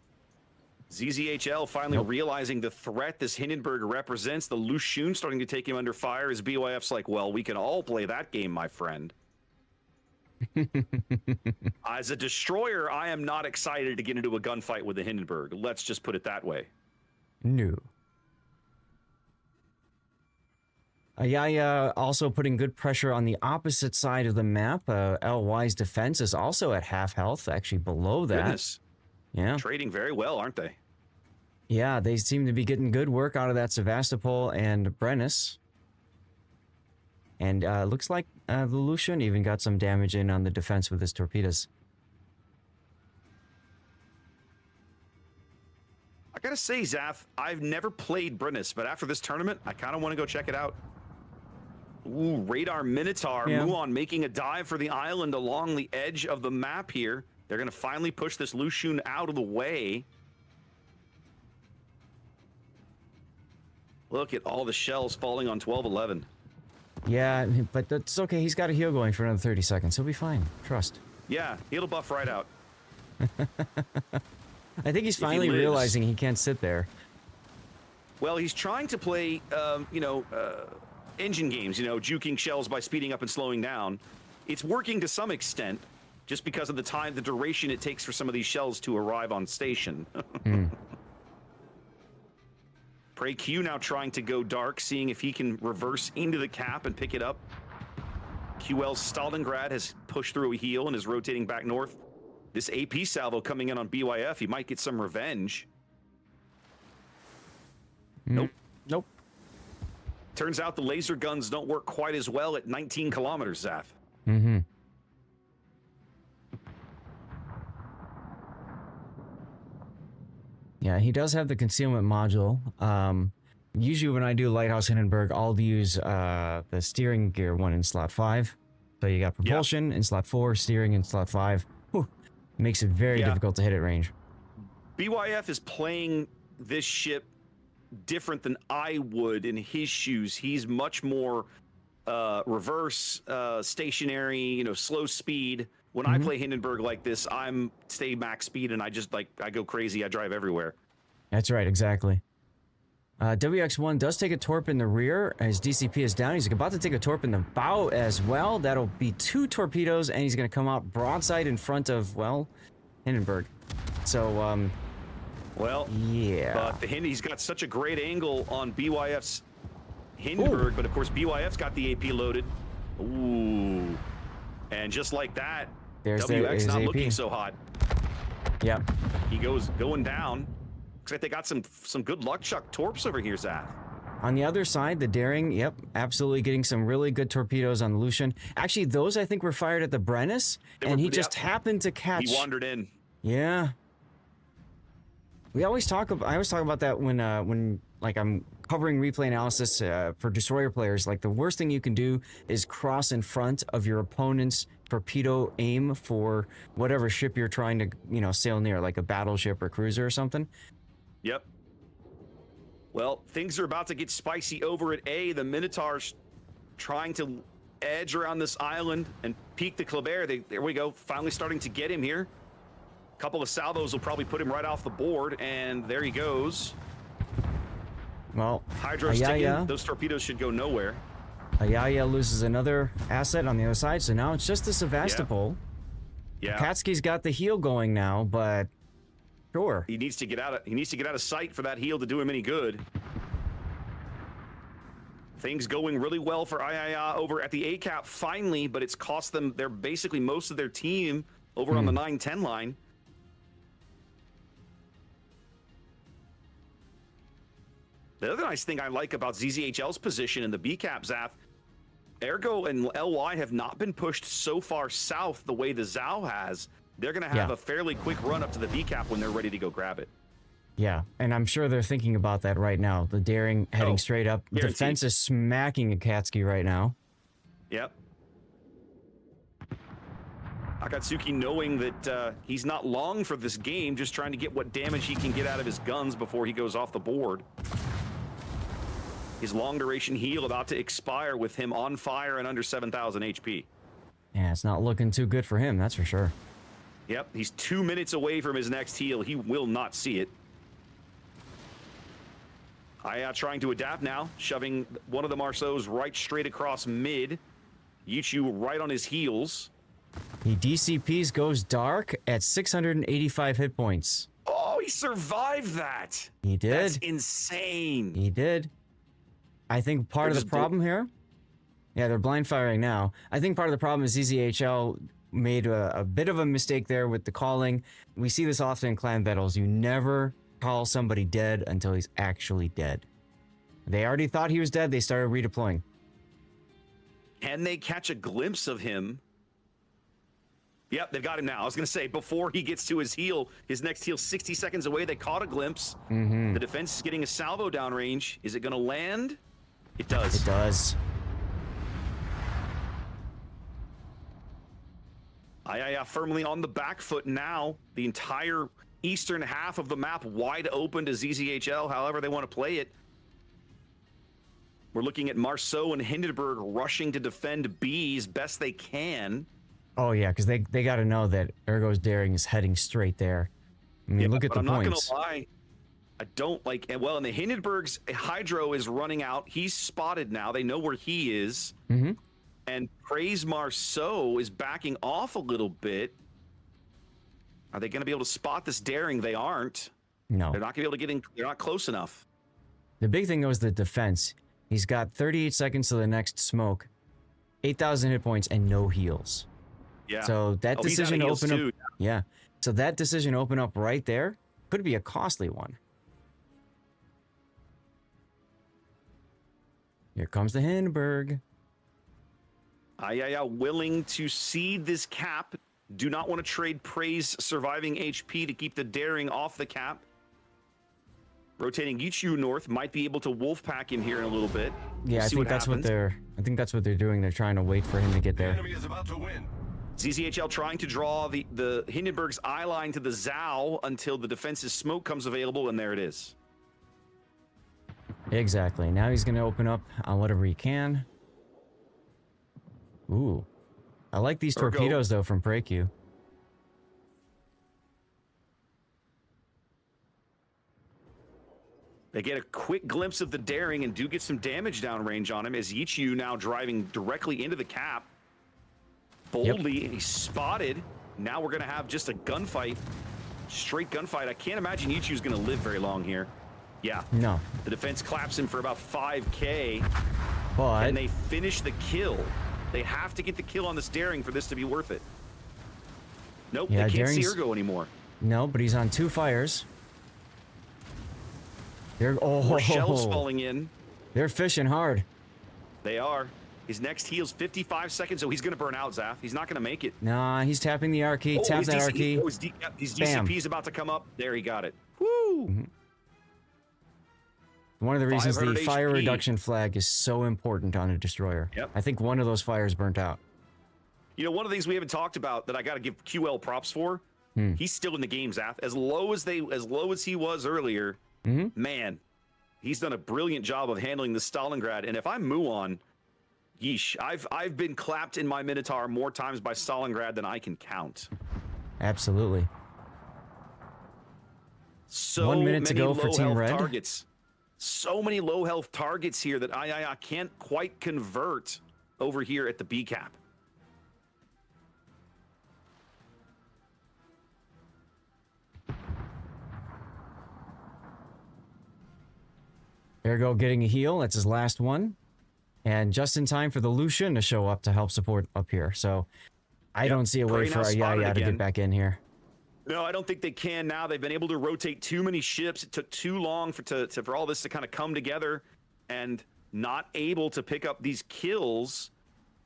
ZZHL finally realizing the threat this Hindenburg represents. The Lushun starting to take him under fire as BYF's like, well, we can all play that game, my friend. As a destroyer, I am not excited to get into a gunfight with the Hindenburg. Let's just put it that way. No. Yeah, also putting good pressure on the opposite side of the map. LY's defense is also at half health, actually below that. Goodness. Yeah. Trading very well, aren't they? Yeah, they seem to be getting good work out of that Sevastopol and Brennus. And looks like the Lucian even got some damage in on the defense with his torpedoes. I gotta say, Zath, I've never played Brennus, but after this tournament, I kind of want to go check it out. Ooh, Radar Minotaur, yeah. Muon making a dive for the island along the edge of the map here. They're going to finally push this Lushun out of the way. Look at all the shells falling on 12-11. Yeah, but that's okay. He's got a heal going for another 30 seconds. He'll be fine. Trust. Yeah, he'll buff right out. I think he's finally realizing he can't sit there. Well, he's trying to play, engine games, juking shells by speeding up and slowing down. It's working to some extent, just because of the duration it takes for some of these shells to arrive on station. Prey Q now trying to go dark, seeing if he can reverse into the cap and pick it up. QL's Stalingrad has pushed through a heal and is rotating back north. This AP salvo coming in on BYF, he might get some revenge. Nope. Nope. Turns out the laser guns don't work quite as well at 19 kilometers, Zath. Mm-hmm. Yeah, he does have the concealment module. Usually when I do Lighthouse Hindenburg, I'll use the steering gear one in slot 5. So you got propulsion in slot 4, steering in slot 5. Whew. Makes it very difficult to hit at range. BYF is playing this ship different than I would in his shoes. He's much more reverse, stationary, slow speed. When I play Hindenburg like this, I'm stay max speed and I go crazy. I drive everywhere. That's right, exactly. WX1 does take a torp in the rear as DCP is down. He's about to take a torp in the bow as well. That'll be 2 torpedoes, and he's going to come out broadside in front of, well, Hindenburg. So, yeah. But he's got such a great angle on BYF's Hindenburg, but of course BYF's got the AP loaded. Ooh. And just like that, WX not looking so hot. Yep. He going down. Looks like they got some good luck chuck torps over here, Zath. On the other side, the Daring, yep, absolutely getting some really good torpedoes on the Lucian. Actually, those I think were fired at the Brennus, and he just happened to catch. He wandered in. Yeah. I always talk about that when like I'm covering replay analysis for destroyer players. Like the worst thing you can do is cross in front of your opponent's torpedo aim for whatever ship you're trying to sail near, like a battleship or cruiser or something. Yep. Well, things are about to get spicy over at A. The Minotaurs trying to edge around this island and peek the Kleber. There we go. Finally starting to get him here. A couple of salvos will probably put him right off the board, and there he goes. Well, Hydro's ticking. Those torpedoes should go nowhere. Ayaya loses another asset on the other side, so now it's just the Sevastopol. Yeah. Katsky's got the heel going now, but sure. He needs to get out of sight for that heel to do him any good. Things going really well for Ayaya over at the A cap finally, but it's cost them they're basically most of their team over on the 9-10 line. The other nice thing I like about ZZHL's position in the B cap, Zath, Ergo and LY have not been pushed so far south the way the Zao has. They're going to have a fairly quick run up to the B cap when they're ready to go grab it. Yeah, and I'm sure they're thinking about that right now. The Daring heading straight up. Guaranteed. Defense is smacking Akatsky right now. Yep. Akatsuki knowing that he's not long for this game, just trying to get what damage he can get out of his guns before he goes off the board. His long duration heal about to expire with him on fire and under 7,000 HP. Yeah, it's not looking too good for him, that's for sure. Yep, he's 2 minutes away from his next heal. He will not see it. Aya trying to adapt now, shoving one of the Marceaus right straight across mid. Yichu right on his heels. He DCPs goes dark at 685 hit points. Oh, he survived that. He did. That's insane. He did. I think part of the problem here, they're blind firing now. I think part of the problem is ZZHL made a bit of a mistake there with the calling. We see this often in clan battles. You never call somebody dead until he's actually dead. They already thought he was dead. They started redeploying. Can they catch a glimpse of him? Yep, they've got him now. I was going to say, before he gets to his heel, his next heel 60 seconds away, they caught a glimpse. The defense is getting a salvo downrange. Is it going to land? It does. It does. Ayaya firmly on the back foot now. The entire eastern half of the map wide open to ZZHL, however they want to play it. We're looking at Marceau and Hindenburg rushing to defend B as best they can. Oh, yeah, because they got to know that Ergo's Daring is heading straight there. I mean, look at the points. I'm not going to lie. I don't like, well, and the Hindenburg's Hydro is running out. He's spotted now. They know where he is. And Praise Marceau is backing off a little bit. Are they going to be able to spot this Daring? They aren't. No. They're not going to be able to get in. They're not close enough. The big thing, though, is the defense. He's got 38 seconds to the next smoke, 8,000 hit points, and no heals. Yeah. So that decision to open up. Yeah. So that decision to open up right there could be a costly one. Here comes the Hindenburg. Ayaya willing to cede this cap. Do not want to trade Praise surviving HP to keep the Daring off the cap. Rotating Yichu north, might be able to wolf pack him here in a little bit. Yeah, I think that's what they're doing. They're trying to wait for him to get there. The enemy is about to win. ZZHL trying to draw the Hindenburg's eye line to the Zao until the defense's smoke comes available, and there it is. Exactly. Now he's going to open up on whatever he can. Ooh. I like these torpedoes, though, from PreQ. They get a quick glimpse of the Daring and do get some damage downrange on him as Yichu now driving directly into the cap. Boldly, he's spotted. Now we're going to have just a gunfight. Straight gunfight. I can't imagine Yichu's going to live very long here. Yeah. No. The defense claps him for about 5K. But and they finish the kill. They have to get the kill on this Daring for this to be worth it. Nope, they can't see Ergo anymore. No, but he's on 2 fires. More shells falling in. They're fishing hard. They are. His next heal's 55 seconds, so he's going to burn out, Zaf. He's not going to make it. Nah, he's tapping the R key. Tap that R key. His DCP's about to come up. There, he got it. Woo! One of the reasons the fire reduction flag is so important on a destroyer. Yep. I think one of those fires burnt out. You know, one of the things we haven't talked about that I got to give QL props for, he's still in the game, Zaf. As low as he was earlier, man, He's done a brilliant job of handling the Stalingrad. And if I'm Muon, yeesh, I've been clapped in my Minotaur more times by Stalingrad than I can count. Absolutely. So 1 minute to many go for Team Red. targets. So many low health targets here that I can't quite convert over here at the B cap. Ergo getting a heal. That's his last one. And just in time for the Lucian to show up to help support up here. So I don't see a way for Yaya to get back in here. No, I don't think they can now. They've been able to rotate too many ships. It took too long for all this to kind of come together, and not able to pick up these kills.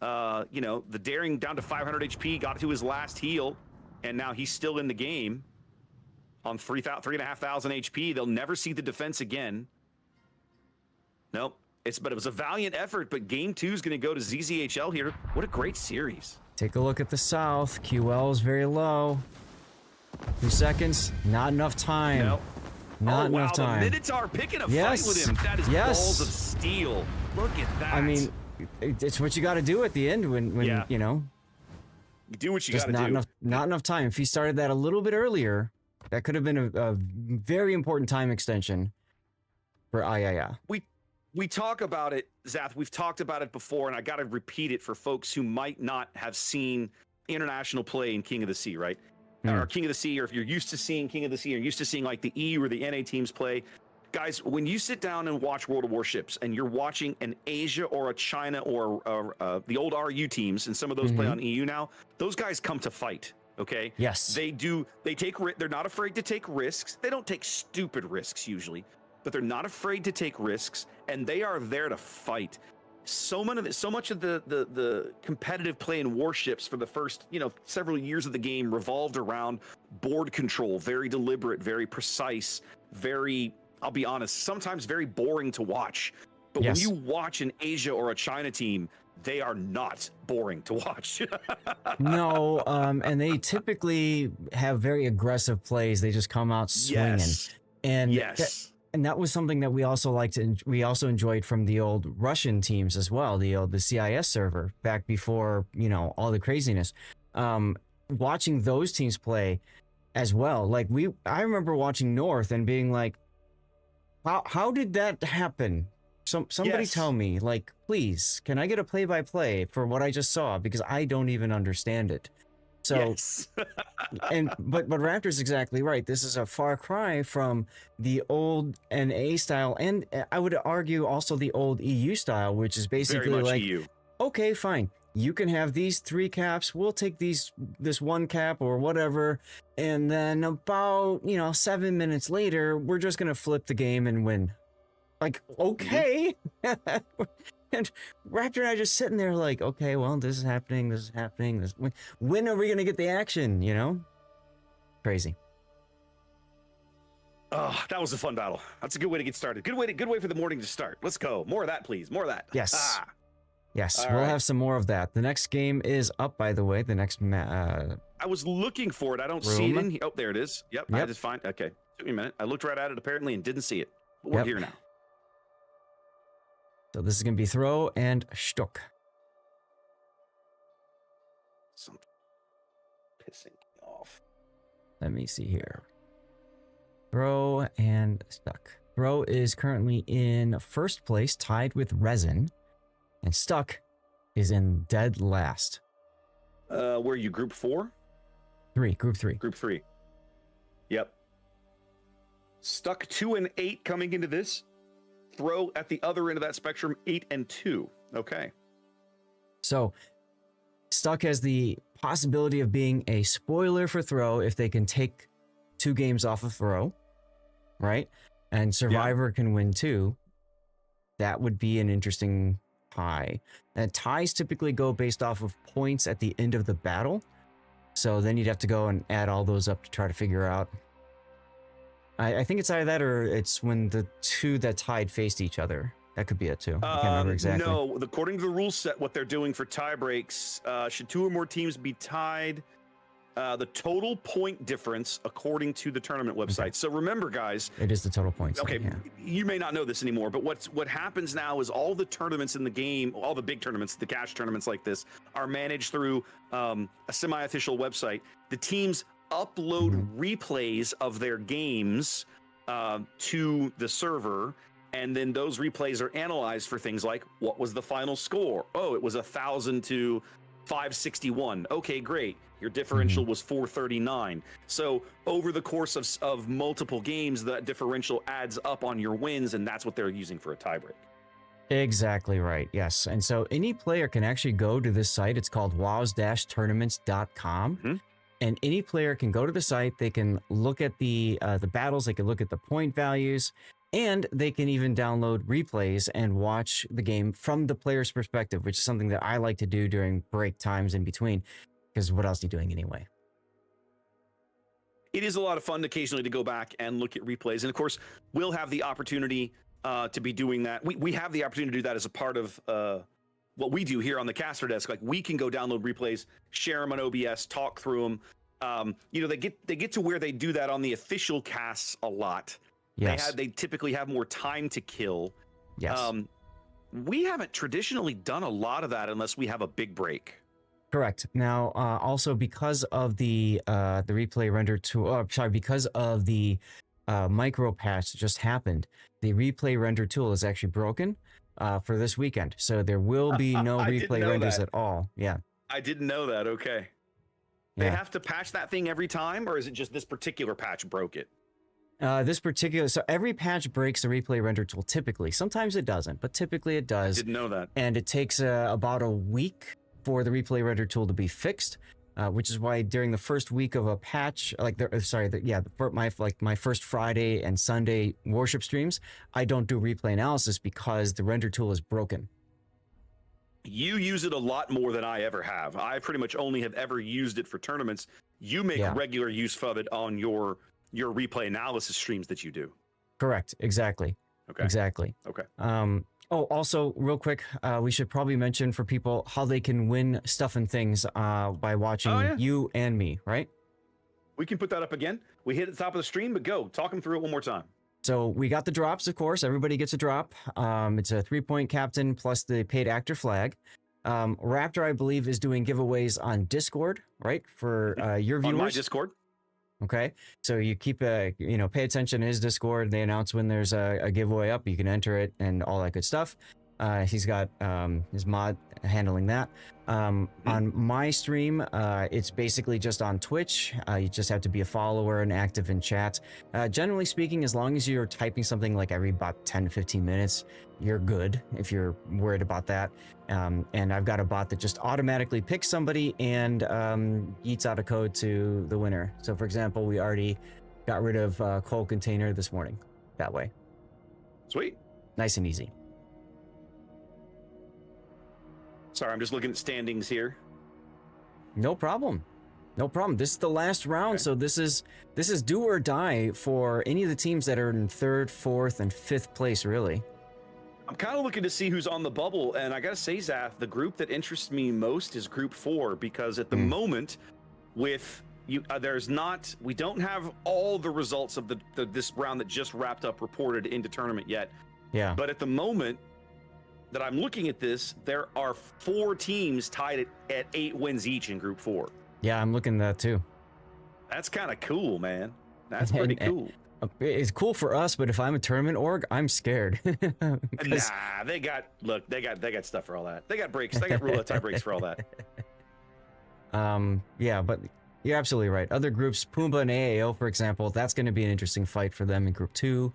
You know, the Daring down to 500 HP, got to his last heal, and now he's still in the game on 3,500 HP. They'll never see the defense again. Nope. But it was a valiant effort, but game 2 is going to go to ZZHL here. What a great series. Take a look at the south. QL is very low. 2 seconds. Not enough time. Nope. Not enough time. The Minotaur picking a fight with him. That is balls of steel. Look at that. I mean, it's what you got to do at the end when you know. You do what you got to do. Not enough time. If he started that a little bit earlier, that could have been a very important time extension for Ayaya. We talk about it, Zath. We've talked about it before, and I got to repeat it for folks who might not have seen international play in King of the Sea, right? Or King of the Sea, or if you're used to seeing King of the Sea, or used to seeing like the EU or the NA teams play. Guys, when you sit down and watch World of Warships, and you're watching an Asia or a China or the old RU teams, and some of those play on EU now, those guys come to fight. Okay. Yes. They do. They take. They're not afraid to take risks. They don't take stupid risks usually, but they're not afraid to take risks, and they are there to fight. So much of the competitive play in Warships for the first several years of the game revolved around board control, very deliberate, very precise, very, I'll be honest, sometimes very boring to watch. But when you watch an Asia or a China team, they are not boring to watch. No, and they typically have very aggressive plays. They just come out swinging. Yes. And yes. And that was something that we also liked. We also enjoyed from the old Russian teams as well, the CIS server back before all the craziness. Watching those teams play as well, like I remember watching North and being like, how did that happen? Somebody tell me, like, please, can I get a play-by-play for what I just saw, because I don't even understand it. So, yes. but Raptor's exactly right. This is a far cry from the old NA style, and I would argue also the old EU style, which is basically very much like, EU. Okay, fine, you can have these 3 caps. We'll take this 1 cap or whatever, and then about 7 minutes later, we're just gonna flip the game and win. Like, okay. And Raptor and I just sitting there like, okay, well, this is happening. When are we going to get the action, Crazy. Oh, that was a fun battle. That's a good way to get started. Good way for the morning to start. Let's go. More of that, please. More of that. Yes. Yes, All we'll right. have some more of that. The next game is up, by the way. The next I was looking for it. I don't see it in here. Oh, there it is. Yep. I just find. Okay. Took me a minute. I looked right at it apparently and didn't see it. But we're here now. So this is going to be Throw and Stuck. Something pissing me off. Let me see here. Throw and Stuck. Throw is currently in first place, tied with Resin. And Stuck is in dead last. Where are you? Group 4? Group 3. Group 3. Yep. Stuck 2 and 8 coming into this. Throw at the other end of that spectrum, 8 and 2. Okay. So Stuck has the possibility of being a spoiler for Throw if they can take 2 games off of Throw, right? And Survivor can win 2. That would be an interesting tie. And ties typically go based off of points at the end of the battle. So then you'd have to go and add all those up to try to figure out. I think it's either that or it's when the 2 that tied faced each other. That could be it too. I can't remember exactly. No, according to the rule set, what they're doing for tie breaks, should 2 or more teams be tied, the total point difference according to the tournament website. Okay. So remember, guys, it is the total points. Okay, yeah. You may not know this anymore, but what happens now is all the tournaments in the game, all the big tournaments, the cash tournaments like this, are managed through a semi-official website. The teams upload replays of their games to the server, and then those replays are analyzed for things like, what was the final score? Oh, it was 1,000 to 561. Okay, great. Your differential was 439. So over the course of multiple games, that differential adds up on your wins, and that's what they're using for a tiebreak. Exactly right. Yes. And so any player can actually go to this site. It's called wows-tournaments.com. And any player can go to the site. They can look at the battles. They can look at the point values, and they can even download replays and watch the game from the player's perspective, which is something that I like to do during break times in between. Because what else are you doing anyway? It is a lot of fun occasionally to go back and look at replays. And of course, we'll have the opportunity to be doing that. We have the opportunity to do that as a part of what we do here on the caster desk. Like, we can go download replays, share them on OBS, talk through them. You know, they get to where they do that on the official casts a lot. Yes. They typically have more time to kill. Yes. We haven't traditionally done a lot of that unless we have a big break. Correct. Now, also because of the replay render tool, because of the micro patch that just happened, the replay render tool is actually broken for this weekend. So there will be no replay renders at all. Yeah. I didn't know that. Okay. They have to patch that thing every time, or is it just this particular patch broke it? So every patch breaks the replay render tool typically. Sometimes it doesn't, but typically it does. I didn't know that. And it takes about a week for the replay render tool to be fixed, which is why during the first week of a patch, my first Friday and Sunday Warship streams, I don't do replay analysis because the render tool is broken. You use it a lot more than I ever have. I pretty much only have ever used it for tournaments. You make regular use of it on your replay analysis streams that you do. Correct. Exactly. Okay. Exactly. Okay. Oh, also, real quick, we should probably mention for people how they can win stuff and things by watching you and me, right? We can put that up again. We hit at the top of the stream, but go. Talk them through it one more time. So we got the drops, of course. Everybody gets a drop. It's a 3-point captain plus the paid actor flag. Raptor, I believe, is doing giveaways on Discord, right? For your viewers. On my Discord. Okay, so you keep pay attention to his Discord. They announce when there's a giveaway up. You can enter it and all that good stuff. He's got his mod handling that. On my stream, it's basically just on Twitch. You just have to be a follower and active in chat. Generally speaking, as long as you're typing something like every about 10 to 15 minutes, you're good if you're worried about that. And I've got a bot that just automatically picks somebody and eats out a code to the winner. So for example, we already got rid of Coal Container this morning that way. Sweet. Nice and easy. Sorry, I'm just looking at standings here. No problem. No problem. This is the last round, so this is do or die for any of the teams that are in 3rd, 4th, and 5th place, really. I'm kind of looking to see who's on the bubble, and I gotta say, Zath, the group that interests me most is Group 4, because at the moment, with you, we don't have all the results of this round that just wrapped up reported into tournament yet. Yeah. But at the moment that I'm looking at this, there are 4 teams tied at 8 wins each in Group 4. Yeah, I'm looking at that too. That's kind of cool, man. That's pretty cool. It's cool for us, but if I'm a tournament org, I'm scared. Nah, they got stuff for all that. They got breaks. They got roulette tie breaks for all that. Yeah, but you're absolutely right. Other groups, Pumbaa and AAO, for example, that's going to be an interesting fight for them in Group 2.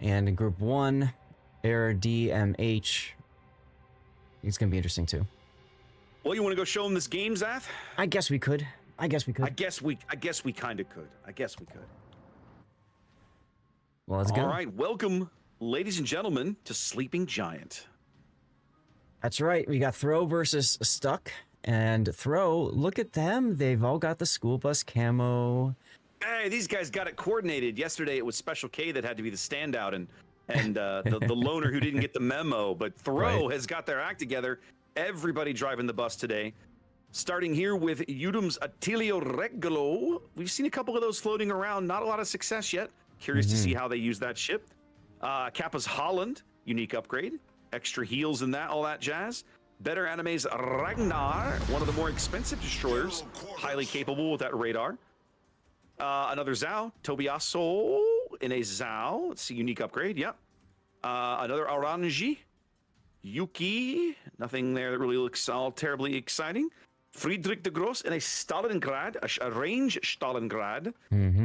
And in Group 1, Air DMH, it's going to be interesting too. Well, you want to go show them this game, Zath? I guess we could. I guess we kind of could. Well, let's go. All right, welcome, ladies and gentlemen, to Sleeping Giant. That's right. We got Throw versus Stuck. And Throw, look at them. They've all got the school bus camo. Hey, these guys got it coordinated. Yesterday, it was Special K that had to be the standout and the loner who didn't get the memo. But Throw has got their act together. Everybody driving the bus today. Starting here with Udum's Attilio Regolo. We've seen a couple of those floating around. Not a lot of success yet. Curious to see how they use that ship. Kappa's Holland, unique upgrade. Extra heals and that, all that jazz. Better Anime's Ragnar, one of the more expensive destroyers. Highly capable with that radar. Another Zhao, Tobiaso in a Zhao. Let's see, unique upgrade, yep. Another Oranji. Yuki, nothing there that really looks all terribly exciting. Friedrich de Gross in a Stalingrad, a range Stalingrad,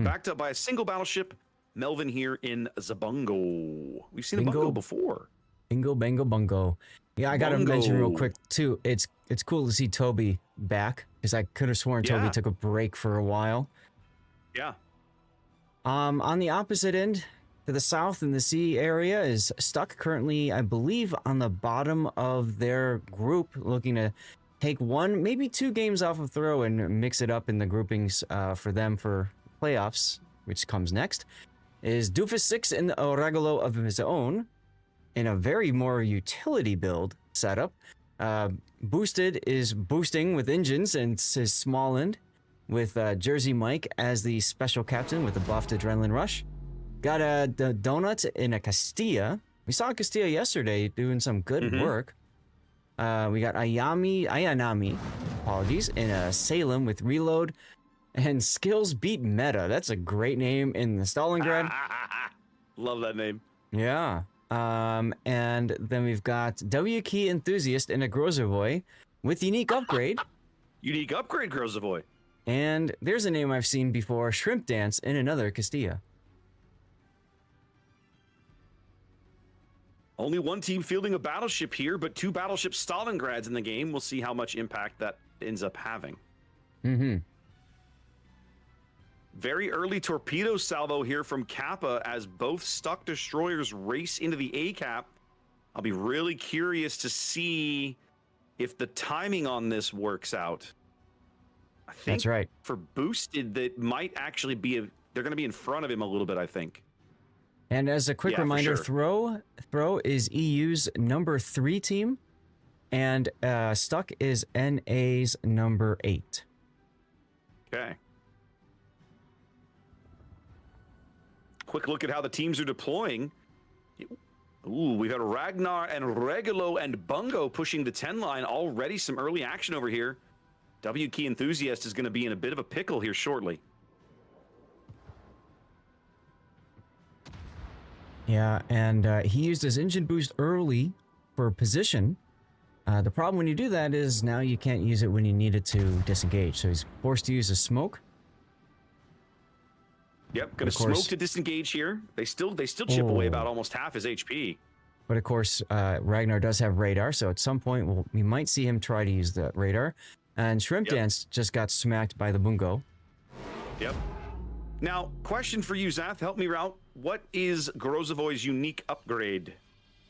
backed up by a single battleship. Melvin here in Zabungo. We've seen a Bungo before. Bingo, bango, bungo. Yeah, I gotta mention real quick too. It's cool to see Toby back because I could have sworn Toby took a break for a while. Yeah. On the opposite end, to the south in the sea area is stuck currently, I believe, on the bottom of their group, looking to take one, maybe 2 games off of throw and mix it up in the groupings for them for playoffs, which comes next. Is Doofus 6 in a Regalo of his own in a very more utility build setup. Boosted is boosting with engines and his small end with Jersey Mike as the special captain with the buffed Adrenaline Rush. Got the Donut in a Castilla. We saw Castilla yesterday doing some good work. We got Ayanami, apologies, in a Salem with Reload. And Skills Beat Meta. That's a great name in the Stalingrad. Love that name. Yeah. And then we've got W Key Enthusiast in a Grozovoy with unique upgrade. Unique upgrade, Grozovoy. And there's a name I've seen before, Shrimp Dance in another Castilla. Only one team fielding a battleship here, but 2 battleship Stalingrads in the game. We'll see how much impact that ends up having. Very early torpedo salvo here from Kappa as both stuck destroyers race into the A-cap. I'll be really curious to see if the timing on this works out. I think that's right. For boosted, that might actually be they're going to be in front of him a little bit, I think. And as a quick reminder, Throw is EU's number 3 team, and Stuck is NA's number 8. Okay. Quick look at how the teams are deploying. Ooh, we've got Ragnar and Regalo and Bungo pushing the 10 line. Already some early action over here. W Key Enthusiast is going to be in a bit of a pickle here shortly. Yeah, and he used his engine boost early for position. The problem when you do that is now you can't use it when you need it to disengage. So he's forced to use a smoke. Yep, gonna smoke to disengage here. They still chip away about almost half his HP. But of course, Ragnar does have radar, so at some point we might see him try to use the radar. And Shrimp Dance just got smacked by the Bungo. Yep. Now, question for you, Zath. Help me out. What is Grozovoy's unique upgrade?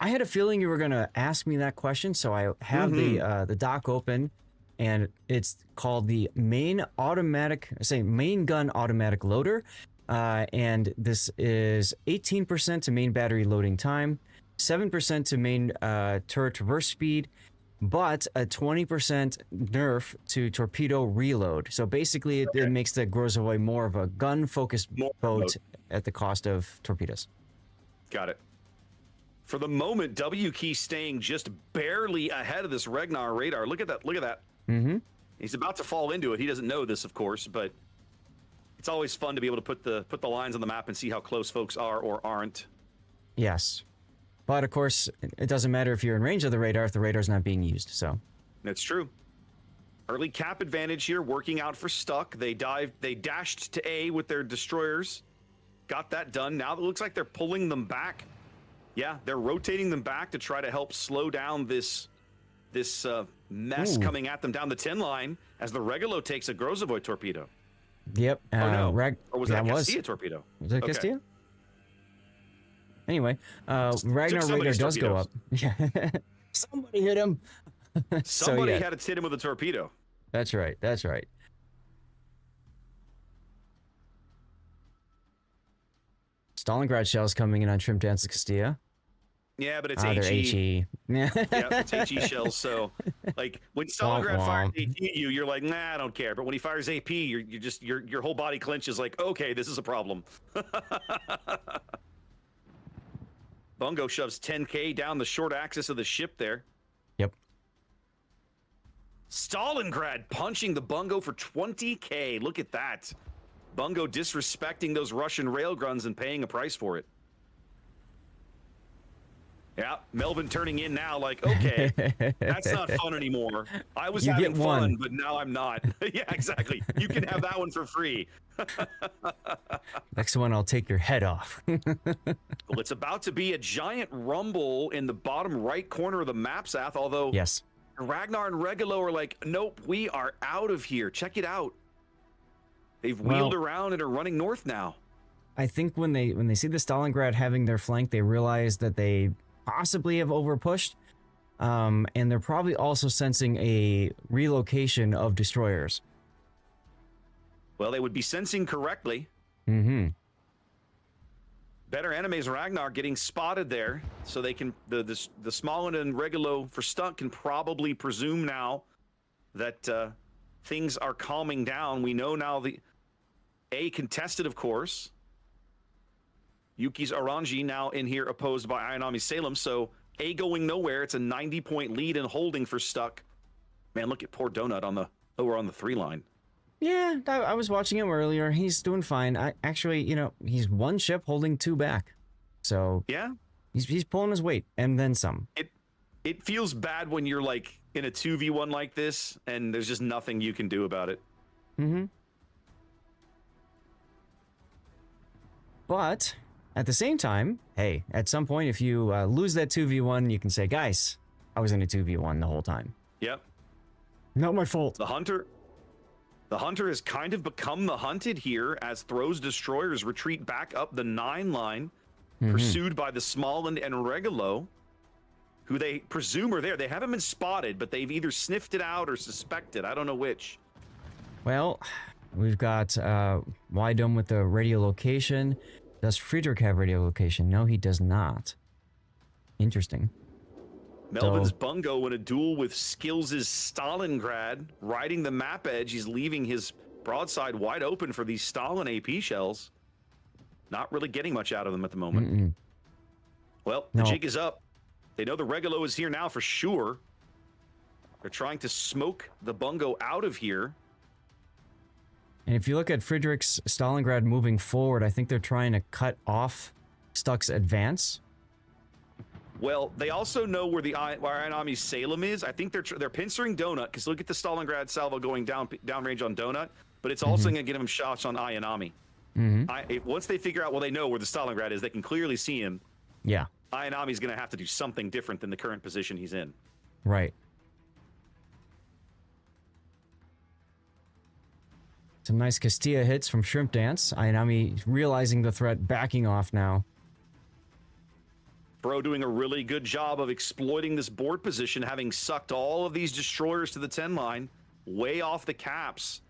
I had a feeling you were gonna ask me that question, so I have the dock open, and it's called the main gun automatic loader. And this is 18% to main battery loading time, 7% to main turret traverse speed, but a 20% nerf to torpedo reload. So basically, it makes the Grozovoy more of a gun-focused boat at the cost of torpedoes. Got it. For the moment, W Key staying just barely ahead of this Ragnar radar. Look at that. Look at that. He's about to fall into it. He doesn't know this, of course, but it's always fun to be able to put the lines on the map and see how close folks are or aren't. Yes. But of course, it doesn't matter if you're in range of the radar if the radar's not being used, so. That's true. Early cap advantage here, working out for Stuck. They dashed to A with their destroyers. Got that done. Now it looks like they're pulling them back. Yeah, they're rotating them back to try to help slow down this mess coming at them down the 10 line as the Regalo takes a Grozovoy torpedo. Yep. Oh no. Or was that a Castilla torpedo? Was that Castilla? Anyway, Ragnar radar does go up. Yeah. Somebody hit him. Somebody had to hit him with a torpedo. That's right. That's right. Stalingrad shells coming in on Shrimp Dance Castilla. Yeah, but it's They're HE. HE. Yeah, it's HE shells. So, like when Stalingrad fires AT at you, you're like, nah, I don't care. But when he fires AP, you're just your whole body clenches. Like, okay, this is a problem. Bungo shoves 10K down the short axis of the ship there. Yep. Stalingrad punching the Bungo for 20K. Look at that. Bungo disrespecting those Russian railguns and paying a price for it. Yeah, Melvin turning in now like, okay, that's not fun anymore. I was having fun, but now I'm not. Yeah, exactly. You can have that one for free. Next one, I'll take your head off. Well, it's about to be a giant rumble in the bottom right corner of the map, Sath, although yes, Ragnar and Regalo are like, nope, we are out of here. Check it out. They've wheeled around and are running north now. I think when they see the Stalingrad having their flank, they realize that they possibly have overpushed, and they're probably also sensing a relocation of destroyers. Well, they would be sensing correctly. Mm-hmm. Better enemies, Ragnar getting spotted there, so they can the Smollin and Regalo for Stunt can probably presume now that things are calming down. We know now the A contested, of course. Yuki's Oranji now in here opposed by Ayanami Salem, so A going nowhere. It's a 90-point lead and holding for Stuck. Man, look at poor Donut on the over on the 3 line. Yeah, I was watching him earlier. He's doing fine. Actually, you know, he's one ship holding 2 back. So yeah, he's pulling his weight and then some. It feels bad when you're like in a 2v1 like this and there's just nothing you can do about it. Mm-hmm. But at the same time, hey, at some point, if you lose that 2v1, you can say, guys, I was in a 2v1 the whole time. Yep. Not my fault. The Hunter has kind of become the hunted here as Throw's destroyers retreat back up the 9 line, pursued by the Smalland and Regalo, who they presume are there. They haven't been spotted, but they've either sniffed it out or suspected. I don't know which. Well, we've got Wydom with the radio location. Does Friedrich have radio location? No, he does not. Interesting. Melvin's Bungo in a duel with Skills' Stalingrad, riding the map edge. He's leaving his broadside wide open for these Stalin AP shells. Not really getting much out of them at the moment. Well, the jig is up. They know the Regalo is here now for sure. They're trying to smoke the Bungo out of here. And if you look at Friedrich's Stalingrad moving forward, I think they're trying to cut off Stuck's advance. Well, they also know where the Ayanami Salem is. I think they're pincering Donut, because look at the Stalingrad salvo going downrange on Donut, but it's also going to get him shots on Ayanami. Once they figure out, well, they know where the Stalingrad is, they can clearly see him. Yeah. Ayanami's going to have to do something different than the current position he's in. Right. Some nice Castilla hits from Shrimp Dance. Ayanami realizing the threat, backing off now. Bro doing a really good job of exploiting this board position, having sucked all of these destroyers to the 10 line, way off the caps.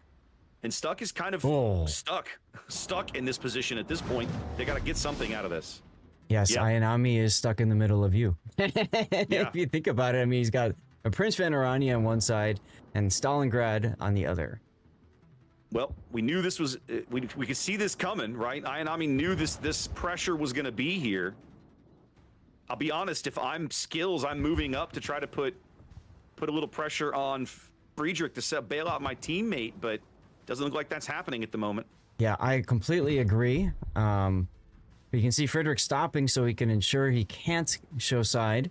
And Stuck is kind of stuck in this position at this point. They got to get something out of this. Yes, yep. Ayanami is stuck in the middle of you. Yeah. If you think about it, I mean, he's got a Prince Van Oranje on one side and Stalingrad on the other. Well, we knew this was, we could see this coming, right? Ayanami knew this pressure was going to be here. I'll be honest, if I'm Skills, I'm moving up to try to put a little pressure on Friedrich to bail out my teammate, but doesn't look like that's happening at the moment. Yeah, I completely agree. You can see Friedrich stopping so he can ensure he can't show side.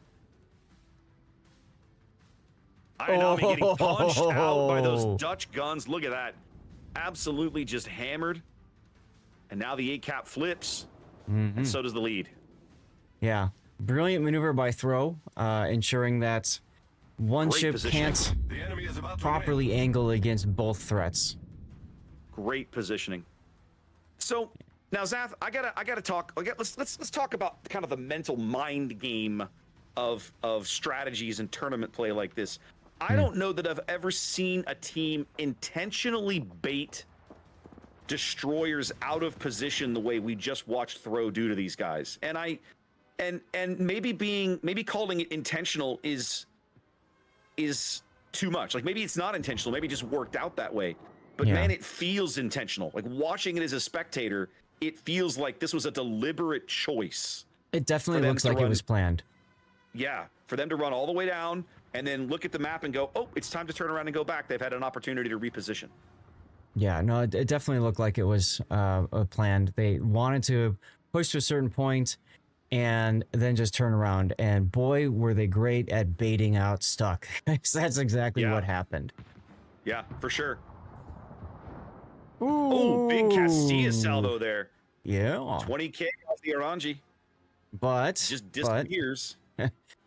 Ayanami getting punched out by those Dutch guns. Look at that. Absolutely just hammered. And now the 8-cap flips, and so does the lead. Yeah. Brilliant maneuver by Throw, ensuring that one ship can't properly angle against both threats. Great positioning. So now, Zath, I gotta talk. Let's talk about kind of the mental mind game of strategies and tournament play like this. I don't know that I've ever seen a team intentionally bait destroyers out of position the way we just watched Throw do to these guys. And and maybe calling it intentional is too much. Like maybe it's not intentional. Maybe it just worked out that way. But man, it feels intentional. Like watching it as a spectator, it feels like this was a deliberate choice. It definitely looks like it was planned. Yeah, for them to run all the way down and then look at the map and go, oh, it's time to turn around and go back. They've had an opportunity to reposition. Yeah, no, it definitely looked like it was planned. They wanted to push to a certain point and then just turn around. And boy, were they great at baiting out Stuck. That's exactly what happened. Yeah, for sure. Ooh. Oh, big Castilla salvo there. Yeah. 20K off the Oranji. But just disappears.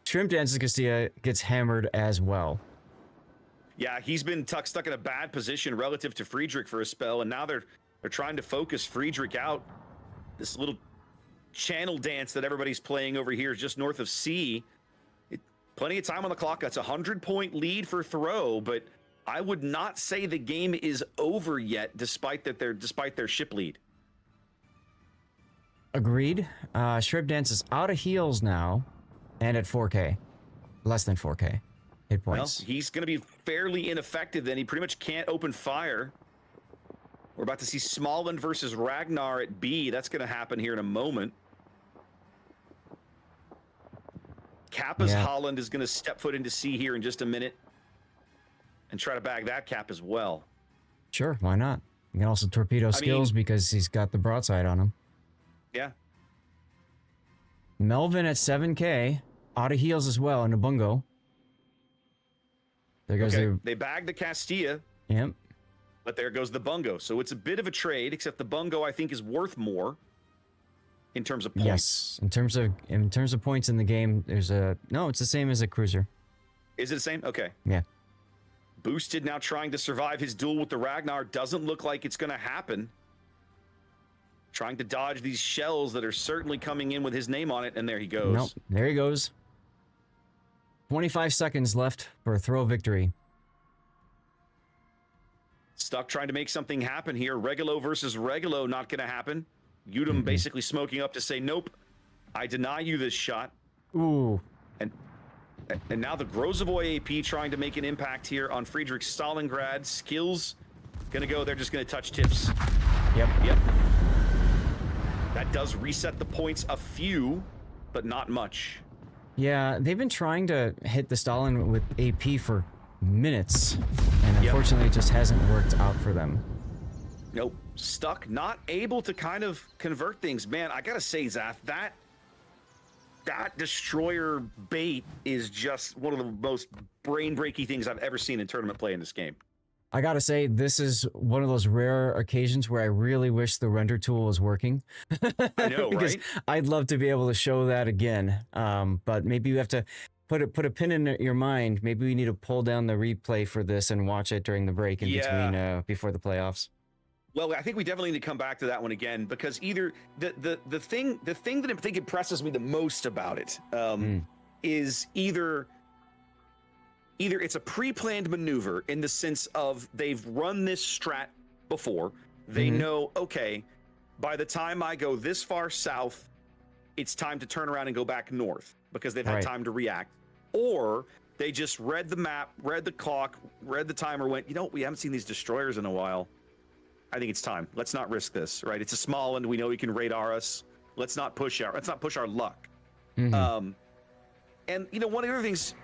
Shrimp Dances Castilla gets hammered as well. Yeah, he's been stuck in a bad position relative to Friedrich for a spell, and now they're trying to focus Friedrich out. This little channel dance that everybody's playing over here just north of C. Plenty of time on the clock. That's a 100-point lead for Throw, but I would not say the game is over yet, despite their ship lead. Agreed. Shrimp Dance is out of heals now, and at 4K, less than 4K hit points. Well, he's going to be fairly ineffective. Then he pretty much can't open fire. We're about to see Smolland versus Ragnar at B. That's going to happen here in a moment. Kappa's Holland is going to step foot into C here in just a minute and try to bag that cap as well. Sure, why not? You can also torpedo skills because he's got the broadside on him. Yeah. Melvin at 7K, out of heals as well, and a bungo. There goes they bagged the Castilla. Yep. But there goes the bungo. So it's a bit of a trade, except the bungo I think is worth more in terms of points. Yes, in terms of points in the game, there's it's the same as a cruiser. Is it the same? Okay. Yeah. Boosted now trying to survive his duel with the Ragnar. Doesn't look like it's going to happen. Trying to dodge these shells that are certainly coming in with his name on it, and there he goes. Nope, there he goes. 25 seconds left for a Throw victory. Stuck trying to make something happen here. Regulo versus Regulo, not going to happen. Udom basically smoking up to say, nope, I deny you this shot. Ooh. And now the Grozovoy AP trying to make an impact here on Friedrich Stalingrad. Skills going to go. They're just going to touch tips. Yep. That does reset the points a few, but not much. Yeah, they've been trying to hit the Stalin with AP for minutes, and unfortunately it just hasn't worked out for them. Nope. Stuck, not able to kind of convert things. Man, I gotta say, Zath, that destroyer bait is just one of the most brain-breaky things I've ever seen in tournament play in this game. I gotta say, this is one of those rare occasions where I really wish the render tool was working. I know, because right? I'd love to be able to show that again. But maybe you have to put a pin in your mind. Maybe we need to pull down the replay for this and watch it during the break in between before the playoffs. Well, I think we definitely need to come back to that one again, because either the thing that I think impresses me the most about it is either it's a pre-planned maneuver in the sense of they've run this strat before. They know, okay, by the time I go this far south, it's time to turn around and go back north because they've had time to react. Or they just read the map, read the clock, read the timer, went, you know, we haven't seen these destroyers in a while. I think it's time. Let's not risk this, right? It's a Smolland. We know he can radar us. Let's not push our luck. And you know, one of the other things,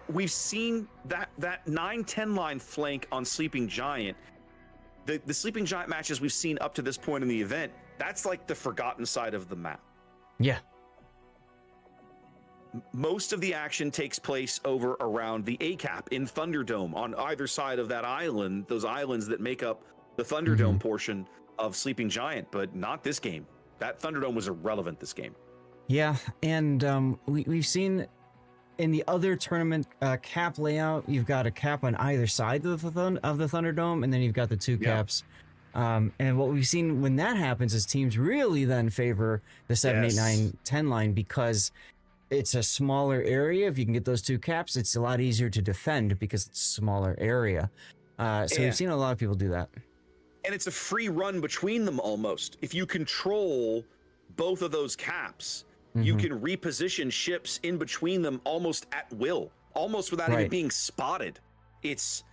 we've seen that 9-10 line flank on Sleeping Giant. The Sleeping Giant matches we've seen up to this point in the event, that's like the forgotten side of the map. Yeah. Most of the action takes place over around the A-cap in Thunderdome on either side of that island, those islands that make up the Thunderdome portion of Sleeping Giant, but not this game. That Thunderdome was irrelevant this game. Yeah, and we've seen in the other tournament cap layout, you've got a cap on either side of the Thunderdome, and then you've got the two caps. And what we've seen when that happens is teams really then favor the 7, 8, 9, 10 line because it's a smaller area. If you can get those two caps, it's a lot easier to defend because it's a smaller area. So we've seen a lot of people do that. And it's a free run between them almost. If you control both of those caps, you can reposition ships in between them almost at will, almost without even being spotted. It's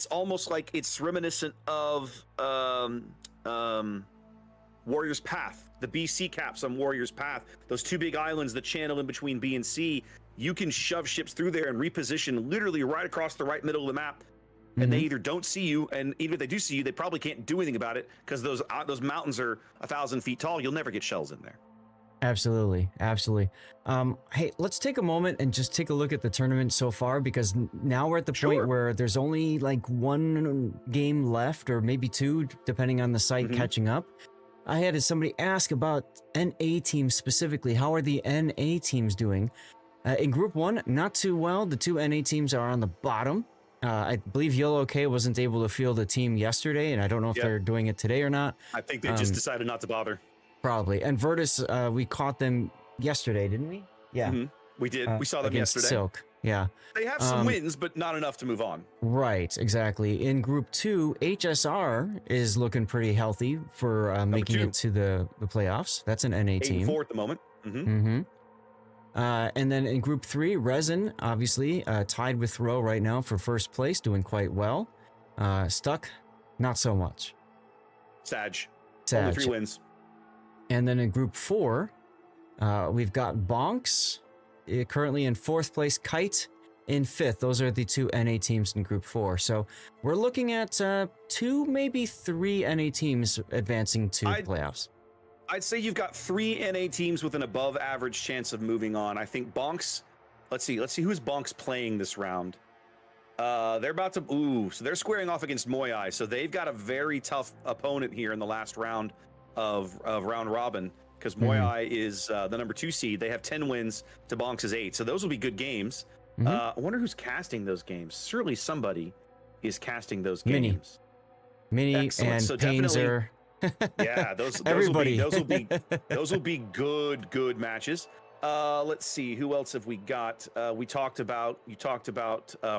almost like it's reminiscent of Warrior's Path, the BC caps on Warrior's Path, those two big islands that channel in between B and C. You can shove ships through there and reposition literally right across the right middle of the map, and they either don't see you, and even if they do see you, they probably can't do anything about it because those mountains are 1,000 feet tall. You'll never get shells in there. Absolutely. Hey, let's take a moment and just take a look at the tournament so far, because now we're at the point where there's only like one game left, or maybe two, depending on the site catching up. I had somebody ask about NA teams specifically. How are the NA teams doing? In Group 1, not too well. The two NA teams are on the bottom. I believe Yellow K wasn't able to field a team yesterday, and I don't know if they're doing it today or not. I think they just decided not to bother. Probably. And Virtus, we caught them yesterday, didn't we? Yeah. We did. We saw them yesterday. Silk. Yeah. They have some wins, but not enough to move on. Right, exactly. In Group 2, HSR is looking pretty healthy for making it to the playoffs. That's an NA team. 8-4 at the moment. And then in Group 3, Resin, obviously, tied with Throw right now for first place, doing quite well. Stuck, not so much. Sag. Only 3 wins. And then in Group 4, we've got Bonks, currently in 4th place, Kite in 5th. Those are the two NA teams in Group 4. So we're looking at 2, maybe 3 NA teams advancing to playoffs. I'd say you've got 3 NA teams with an above average chance of moving on. I think Bonks, let's see who's Bonks playing this round. They're about to, so they're squaring off against Moyai. So they've got a very tough opponent here in the last round of round robin, because Moyai is the number 2 seed. They have 10 wins to Bonks' 8. So those will be good games. I wonder who's casting those games. Certainly somebody is casting those games. Mini and so Painzer. Yeah, those will be good matches. Let's see, who else have we got? You talked about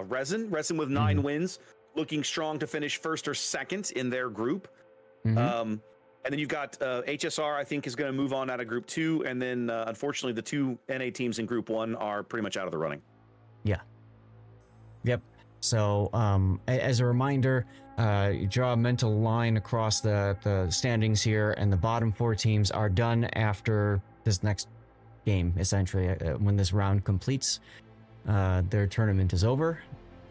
Resin with 9 wins, looking strong to finish 1st or 2nd in their group. And then you've got HSR, I think, is going to move on out of Group 2, and then unfortunately the 2 NA teams in Group 1 are pretty much out of the running. Yeah. Yep. So as a reminder, you draw a mental line across the standings here, and the bottom 4 teams are done after this next game, essentially. When this round completes, their tournament is over.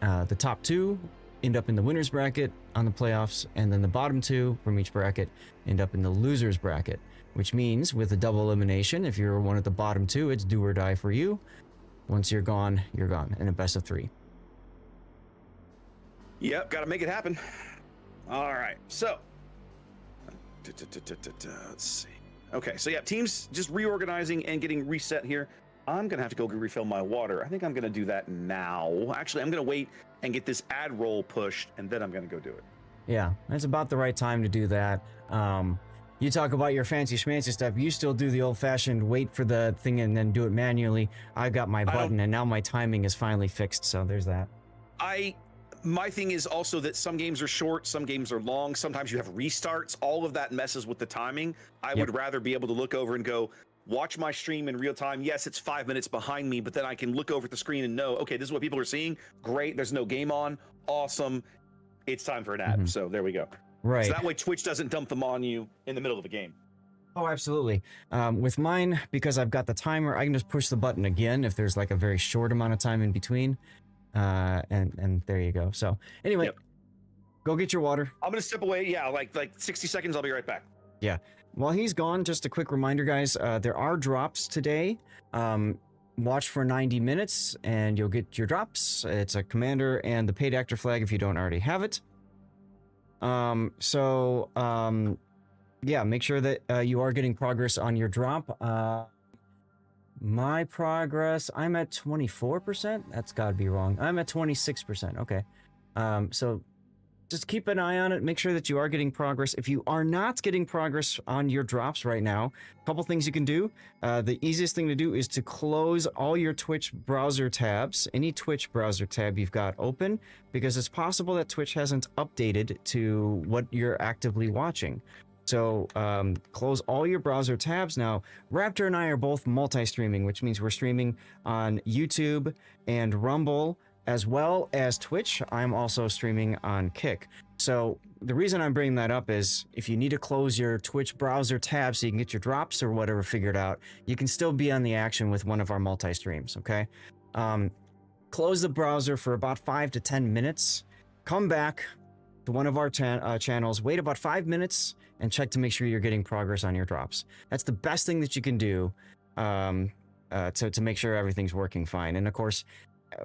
The top 2 end up in the winner's bracket on the playoffs, and then the bottom 2 from each bracket end up in the loser's bracket, which means with a double elimination, if you're one of the bottom 2, it's do or die for you. Once you're gone in a best of 3. Yep, got to make it happen. All right, so let's see. Okay, so yeah, teams just reorganizing and getting reset here. I'm gonna have to go refill my water. I think I'm gonna do that now. Actually, I'm gonna wait and get this ad roll pushed, and then I'm gonna go do it. Yeah, that's about the right time to do that. You talk about your fancy schmancy stuff. You still do the old-fashioned wait for the thing and then do it manually. I got my button, and now my timing is finally fixed, so there's that. My thing is also that some games are short, some games are long, sometimes you have restarts. All of that messes with the timing. I would rather be able to look over and go, watch my stream in real time. Yes, it's 5 minutes behind me, but then I can look over at the screen and know, okay, this is what people are seeing. Great, there's no game on. Awesome. It's time for an ad. So there we go. Right. So that way Twitch doesn't dump them on you in the middle of a game. Oh, absolutely. With mine, because I've got the timer, I can just push the button again if there's like a very short amount of time in between. And there you go. So anyway, go get your water. I'm gonna step away. Yeah, like 60 seconds. I'll be right back. Yeah. While he's gone, just a quick reminder, guys. There are drops today. Watch for 90 minutes, and you'll get your drops. It's a commander and the paid actor flag if you don't already have it. Yeah, make sure that you are getting progress on your drop. My progress, I'm at 24%. That's got to be wrong. I'm at 26%. Okay. So just keep an eye on it. Make sure that you are getting progress. If you are not getting progress on your drops right now, a couple things you can do. The easiest thing to do is to close all your Twitch browser tabs, any Twitch browser tab you've got open, because it's possible that Twitch hasn't updated to what you're actively watching. So close all your browser tabs. Now, Raptor and I are both multi-streaming, which means we're streaming on YouTube and Rumble, as well as Twitch. I'm also streaming on Kick. So the reason I'm bringing that up is if you need to close your Twitch browser tab so you can get your drops or whatever figured out, you can still be on the action with one of our multi-streams, okay? Close the browser for about 5 to 10 minutes. Come back to one of our channels, wait about 5 minutes, and check to make sure you're getting progress on your drops. That's the best thing that you can do to make sure everything's working fine. And of course,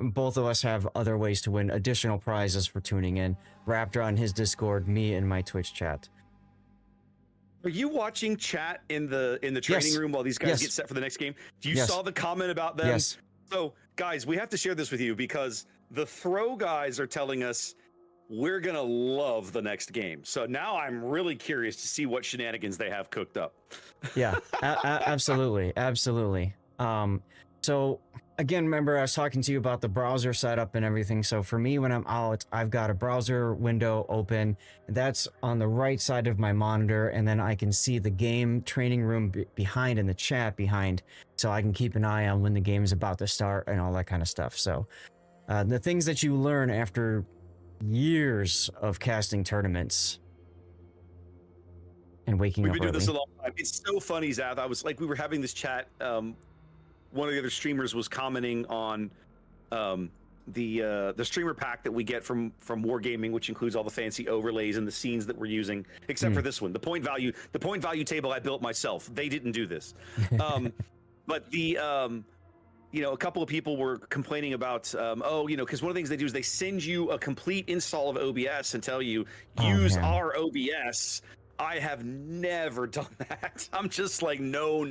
both of us have other ways to win additional prizes for tuning in. Raptor on his Discord, me in my Twitch chat. Are you watching chat in the training room while these guys get set for the next game? You saw the comment about them? Yes. So, guys, we have to share this with you because the throw guys are telling us we're going to love the next game. So now I'm really curious to see what shenanigans they have cooked up. Yeah, absolutely. Absolutely. So again, remember I was talking to you about the browser setup and everything. So for me, when I'm out, I've got a browser window open. That's on the right side of my monitor. And then I can see the game training room behind and the chat behind. So I can keep an eye on when the game is about to start and all that kind of stuff. So the things that you learn after years of casting tournaments and waking up We've been doing early. this a long time. It's so funny, Zath. I was like, we were having this chat. One of the other streamers was commenting on the streamer pack that we get from Wargaming, which includes all the fancy overlays and the scenes that we're using, except for this one. The point value table I built myself. They didn't do this. But the a couple of people were complaining about, because one of the things they do is they send you a complete install of OBS and tell you, use our OBS. I have never done that. I'm just like, no.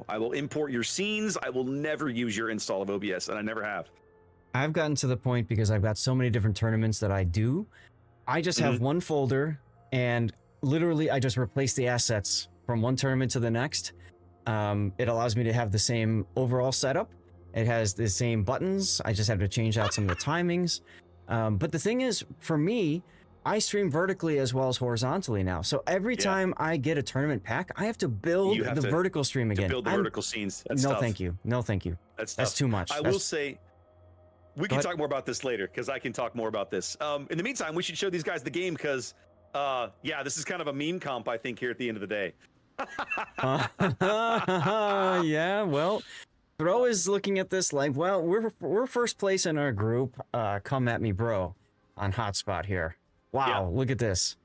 I will import your scenes. I will never use your install of OBS, and I never have. I've gotten to the point because I've got so many different tournaments that I do. I just have one folder, and literally I just replace the assets from one tournament to the next. It allows me to have the same overall setup. It has the same buttons. I just have to change out some of the timings. But the thing is, for me, I stream vertically as well as horizontally now. So every time I get a tournament pack, I have to build the vertical stream again. Build the vertical scenes. That's no, tough. thank you. No, thank you. That's too much. I will say, we can talk more about this later because I can talk more about this. In the meantime, we should show these guys the game because, this is kind of a meme comp, I think, here at the end of the day. Yeah, well, Throw is looking at this like, well, we're first place in our group. Come at me, bro, on Hotspot here. Wow, look at this.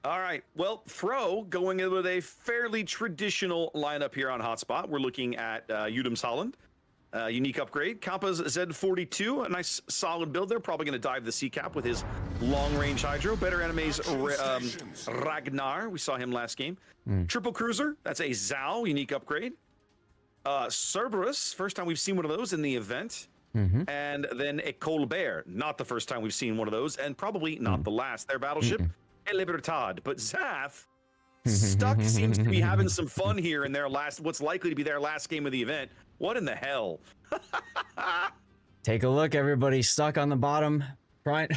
All right, well, Throw going in with a fairly traditional lineup here on Hotspot. We're looking at Udum's Holland, unique upgrade. Kappa's Z42, a nice solid build there. Probably going to dive the C-Cap with his long-range Hydro. Better enemies, Ragnar. We saw him last game. Triple Cruiser, that's a Zhao, unique upgrade. Cerberus, first time we've seen one of those in the event. And then a Colbert, not the first time we've seen one of those, and probably not the last. Their battleship, a Libertad. But Zath Stuck seems to be having some fun here in their what's likely to be their last game of the event. What in the hell? Take a look, everybody. Stuck on the bottom. Right?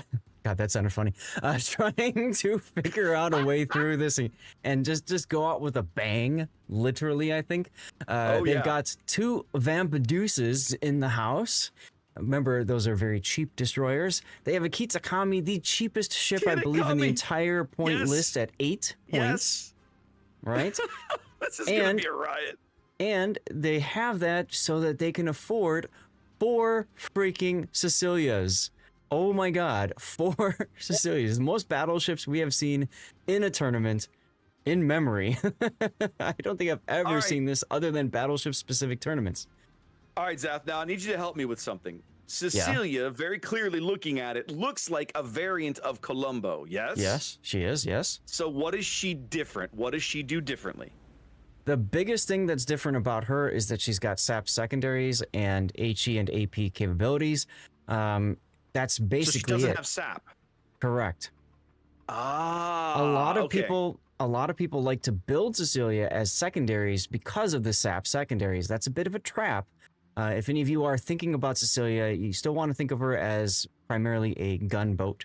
God, that sounded funny. Trying to figure out a way through this and just go out with a bang. Literally, I think. They've got 2 Vampadeuses in the house. Remember, those are very cheap destroyers. They have a Kitsukami, the cheapest ship, I believe, in the entire point list at 8 points. Right? This is going to be a riot. And they have that so that they can afford 4 freaking Cecilias. Oh my God, 4 Cecilias. Most battleships we have seen in a tournament in memory. I don't think I've ever seen this other than battleship-specific tournaments. All right, Zath, now I need you to help me with something. Cecilia, very clearly looking at it, looks like a variant of Colombo, yes? Yes, she is, yes. So what is she different? What does she do differently? The biggest thing that's different about her is that she's got SAP secondaries and HE and AP capabilities. That's basically so she doesn't have SAP. Correct. Ah, a lot of people like to build Cecilia as secondaries because of the SAP secondaries. That's a bit of a trap. If any of you are thinking about Cecilia, you still want to think of her as primarily a gunboat.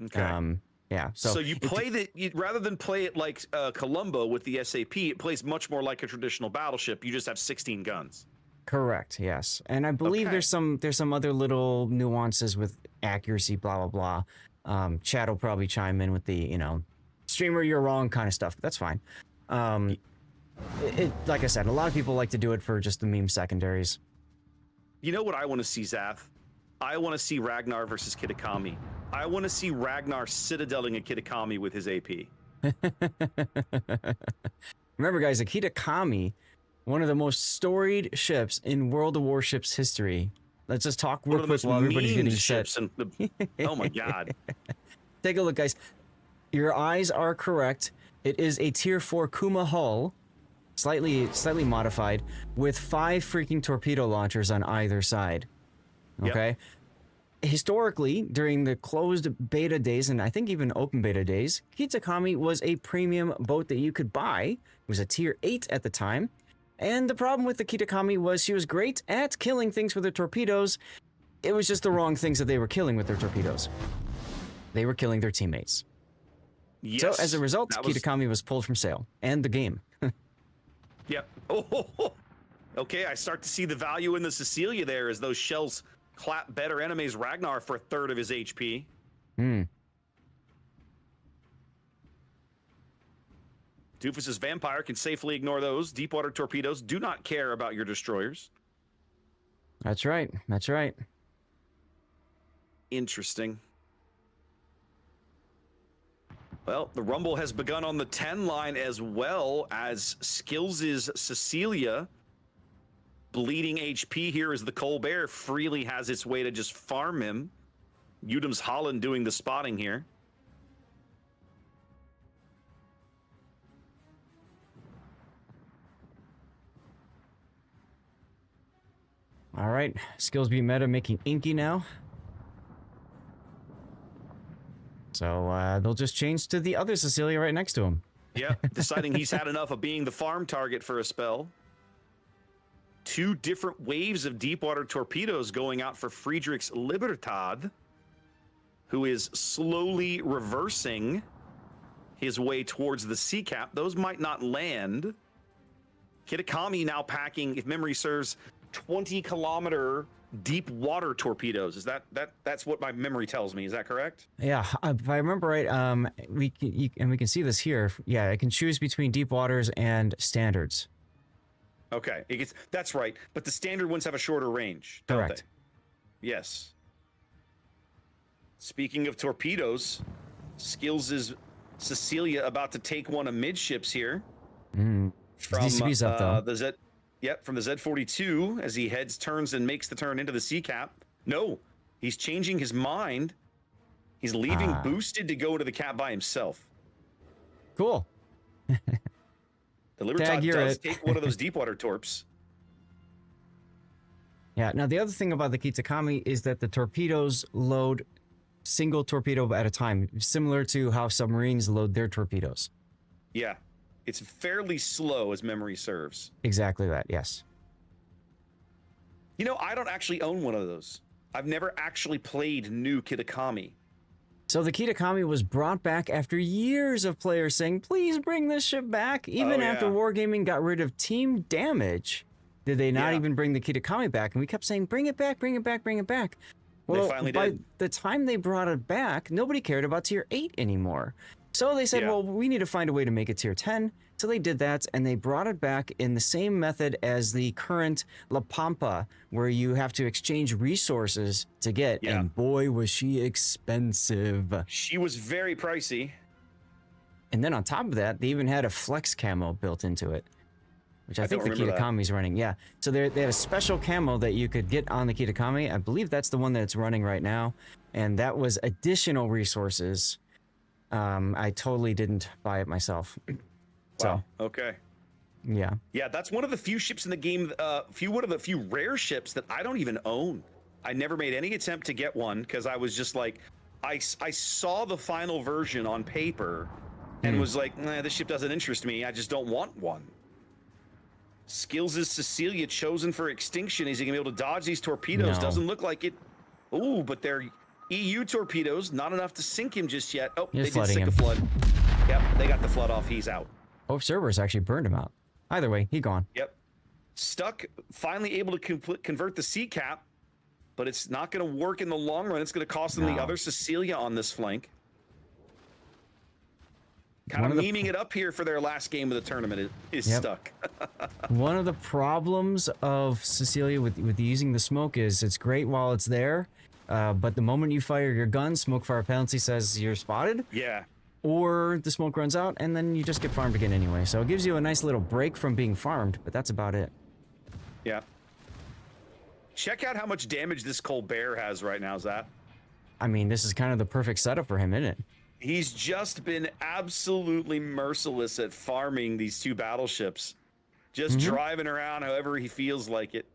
Okay. Yeah. So you play rather than play it like Columbo with the SAP, it plays much more like a traditional battleship. You just have 16 guns. Correct. Yes, and I believe there's some other little nuances with accuracy. Blah blah blah. Chad will probably chime in with the streamer you're wrong kind of stuff. That's fine. Like I said, a lot of people like to do it for just the meme secondaries. You know what I want to see, Zath? I want to see Ragnar versus Kitakami. I want to see Ragnar citadeling a Kitakami with his AP. Remember, guys, a Kitakami, one of the most storied ships in World of Warships history. Let's just talk real quick while everybody's getting set. Oh my God. Take a look, guys. Your eyes are correct. It is a Tier 4 Kuma hull, slightly modified, with 5 freaking torpedo launchers on either side. Okay? Yep. Historically, during the closed beta days, and I think even open beta days, Kitakami was a premium boat that you could buy. It was a Tier 8 at the time. And the problem with the Kitakami was she was great at killing things with her torpedoes. It was just the wrong things that they were killing with their torpedoes. They were killing their teammates. Yes, so as a result, Kitakami was pulled from sale and the game. Yep. Oh, okay. I start to see the value in the Cecilia there as those shells clap better enemies Ragnar for a third of his HP. Doofus's Vampire can safely ignore those. Deepwater torpedoes do not care about your destroyers. That's right. That's right. Interesting. Well, the rumble has begun on the 10 line as well as Skills' Cecilia. Bleeding HP here as the Colbert freely has its way to just farm him. Udum's Holland doing the spotting here. All right, Skills be meta making Inky now. So they'll just change to the other Cecilia right next to him. Yeah, deciding he's had enough of being the farm target for a spell. 2 different waves of deepwater torpedoes going out for Friedrich's Libertad, who is slowly reversing his way towards the sea cap. Those might not land. Kitakami now packing, if memory serves, 20-kilometer deep water torpedoes. Is that's what my memory tells me? Is that correct? Yeah, if I remember right, we can see this here. Yeah, I can choose between deep waters and standards. Okay, that's right. But the standard ones have a shorter range. Correct. Yes. Speaking of torpedoes, Skills is Cecilia about to take one of midships here. From DCB's up though. The Z. Yep, from the Z42 as he turns and makes the turn into the sea cap. No, he's changing his mind. He's leaving boosted to go into the cap by himself. Cool. The Libertad does take one of those deepwater torps. Yeah, now the other thing about the Kitakami is that the torpedoes load single torpedo at a time, similar to how submarines load their torpedoes. Yeah, it's fairly slow as memory serves. Exactly that, yes. You know, I don't actually own one of those. I've never actually played new Kitakami. So the Kitakami was brought back after years of players saying, please bring this ship back. Even after Wargaming got rid of team damage, did they not even bring the Kitakami back? And we kept saying, bring it back, bring it back, bring it back. Well, they finally by did. the time they brought it back, nobody cared about Tier 8 anymore. So they said, well, we need to find a way to make it Tier 10. So they did that, and they brought it back in the same method as the current La Pampa, where you have to exchange resources to get. Yeah. And boy, was she expensive. She was very pricey. And then on top of that, they even had a flex camo built into it, which I think the Kitakami's running. Yeah. So they had a special camo that you could get on the Kitakami. I believe that's the one that's running right now. And that was additional resources. I totally didn't buy it myself. Wow. So, okay. Yeah. Yeah, that's one of the few ships in the game, one of the few rare ships that I don't even own. I never made any attempt to get one because I was just like, I saw the final version on paper and was like, nah, this ship doesn't interest me. I just don't want one. Skills' Cecilia chosen for extinction. Is he going to be able to dodge these torpedoes? No. Doesn't look like it. Ooh, but they're EU torpedoes, not enough to sink him just yet. Oh, He's they did flooding sink him. the flood. Yep, they got the flood off. He's out. Oh, Cerberus actually burned him out. Either way, he gone. Yep. Stuck, finally able to convert the sea cap, but it's not going to work in the long run. It's going to cost them the other Cecilia on this flank. Kind of memeing it up here for their last game of the tournament is stuck. One of the problems of Cecilia with using the smoke is it's great while it's there, but the moment you fire your gun, smoke fire penalty says you're spotted. Yeah. Or the smoke runs out, and then you just get farmed again anyway. So it gives you a nice little break from being farmed, but that's about it. Yeah. Check out how much damage this Colbert has right now, Zap. I mean, this is kind of the perfect setup for him, isn't it? He's just been absolutely merciless at farming these two battleships. Just driving around however he feels like it.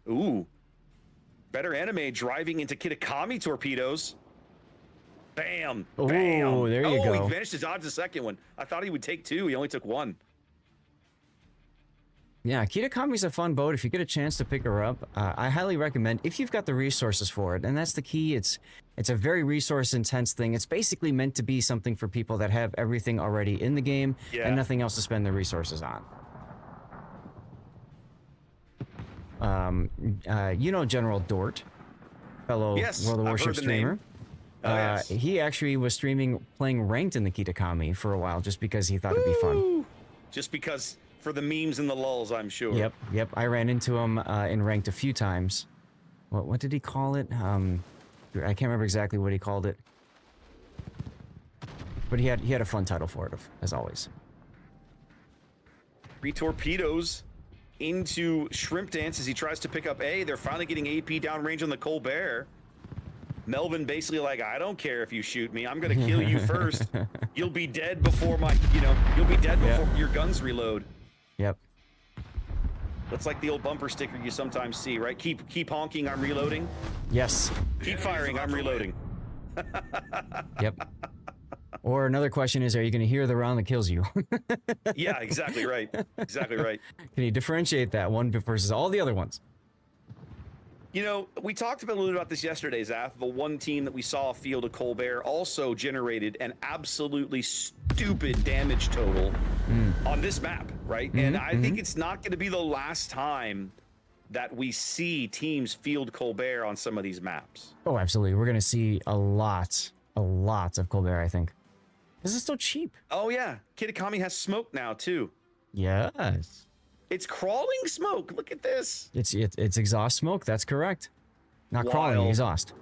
Ooh. Better anime driving into Kitakami torpedoes. Bam. Bam. Oh, there you go. He managed to dodge the second one. I thought he would take two. He only took one. Yeah, Kitakami's a fun boat. If you get a chance to pick her up, I highly recommend if you've got the resources for it. And that's the key. It's a very resource-intense thing. It's basically meant to be something for people that have everything already in the game and nothing else to spend their resources on. You know General Dort, fellow World of Warship streamer. He actually was playing ranked in the Kitakami for a while just because he thought it'd be fun. Just because... for the memes and the lulls, I'm sure. Yep. I ran into him in ranked a few times. What did he call it? I can't remember exactly what he called it. But he had a fun title for it, as always. 3 torpedoes into Shrimp Dance as he tries to pick up A. They're finally getting AP downrange on the Colbert. Melvin basically like, I don't care if you shoot me. I'm going to kill you first. You'll be dead before you'll be dead before your guns reload. Yep. That's like the old bumper sticker you sometimes see, right? Keep honking, I'm reloading. Yes. Keep firing, I'm reloading. Yep. Or another question is, are you going to hear the round that kills you? Yeah, exactly right. Exactly right. Can you differentiate that one versus all the other ones? You know, we talked a little bit about this yesterday, Zaf. The one team that we saw field a Colbert also generated an absolutely stupid damage total on this map, right? And I think it's not going to be the last time that we see teams field Colbert on some of these maps. Oh, absolutely. We're going to see a lot of Colbert, I think. This is so cheap. Oh, yeah. Kitakami has smoke now, too. Yes. It's crawling smoke. Look at this. It's exhaust smoke. That's correct. Not crawling, exhaust.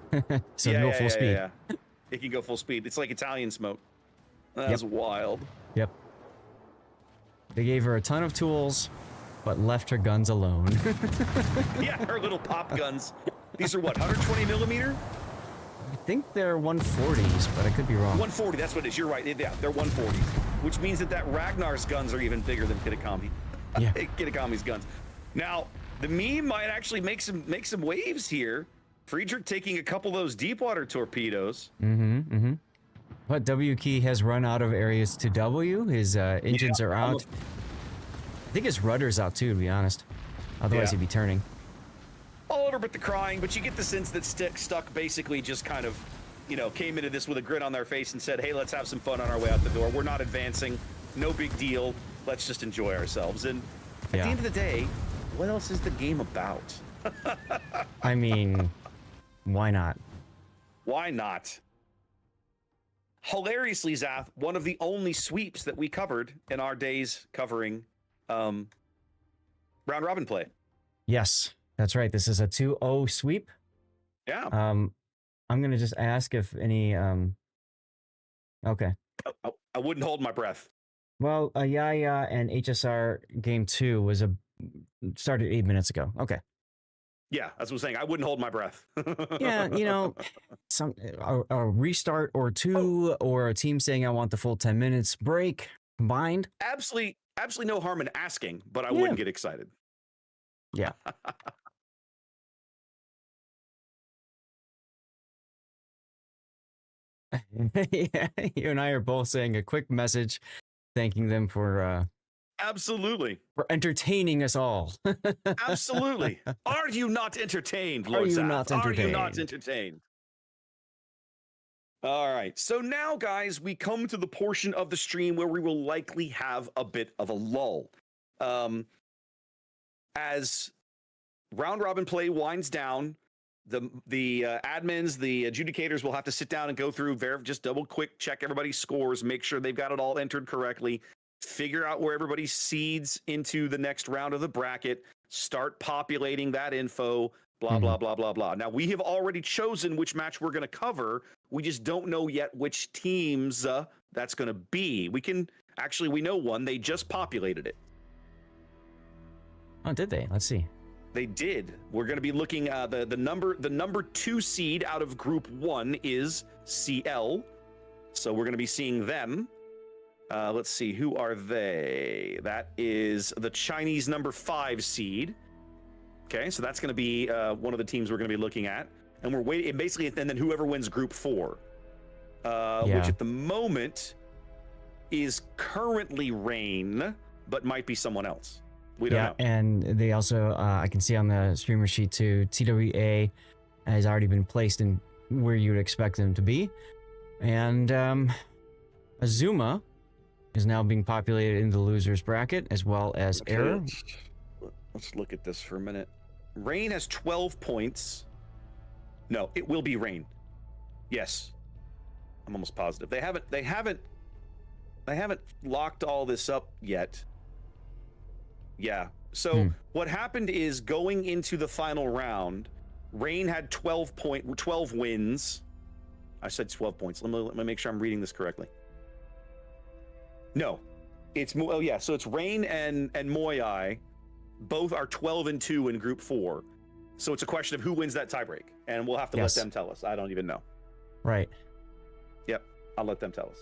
So it can go full speed. Yeah. It can go full speed. It's like Italian smoke. That's wild. Yep. They gave her a ton of tools, but left her guns alone. Yeah, her little pop guns. These are what, 120 millimeter? I think they're 140s, but I could be wrong. 140, that's what it is. You're right. Yeah, they're 140s, which means that Ragnar's guns are even bigger than Kitakami. Yeah. Kitakami's guns. Now, the meme might actually make some waves here. Friedrich taking a couple of those deep water torpedoes. But W Key has run out of areas to W. His engines are out. I think his rudder's out too, to be honest. Otherwise, he'd be turning. All over but the crying, but you get the sense that Stuck basically just kind of, came into this with a grin on their face and said, hey, let's have some fun on our way out the door. We're not advancing. No big deal. Let's just enjoy ourselves. And at the end of the day, what else is the game about? I mean, why not? Why not? Hilariously, Zath, one of the only sweeps that we covered in our days covering round robin play. Yes, that's right. This is a 2-0 sweep. Yeah. I'm going to just ask if any... Okay. I wouldn't hold my breath. Well, Yaya and HSR game 2 was started 8 minutes ago. Okay. Yeah, that's what I'm saying. I wouldn't hold my breath. Yeah, a restart or two, or a team saying I want the full 10 minutes break combined. Absolutely no harm in asking, but I wouldn't get excited. Yeah. Yeah, you and I are both saying a quick message, thanking them for absolutely for entertaining us all. Absolutely. Are you not entertained, Lord? Are you not entertained? Are you not entertained? All right. So now, guys, we come to the portion of the stream where we will likely have a bit of a lull. As round robin play winds down, the admins, the adjudicators will have to sit down and go through, just double quick check everybody's scores, make sure they've got it all entered correctly, figure out where everybody seeds into the next round of the bracket, start populating that info, blah, blah, blah, blah, blah. Now, we have already chosen which match we're going to cover. We just don't know yet which teams that's going to be. We know one. They just populated it. Oh, did they? Let's see. They did. We're going to be looking at the number 2 seed out of Group 1 is CL. So we're going to be seeing them. Let's see. Who are they? That is the Chinese number 5 seed. Okay, so that's going to be one of the teams we're going to be looking at. And we're waiting, basically, and then whoever wins Group 4, which at the moment is currently Rain, but might be someone else. We don't know. And they also, I can see on the streamer sheet too, TWA has already been placed in where you would expect them to be. And Azuma is now being populated in the losers bracket, as well as Error. Let's look at this for a minute. Rain has 12 points. No, it will be Rain. Yes. I'm almost positive. They haven't locked all this up yet. Yeah. So what happened is, going into the final round, Rain had 12 wins. I said 12 points. Let me make sure I'm reading this correctly. No, so it's Rain and Moyai. Both are 12-2 in Group 4. So it's a question of who wins that tiebreak, and we'll have to let them tell us. I don't even know. Right. Yep, I'll let them tell us.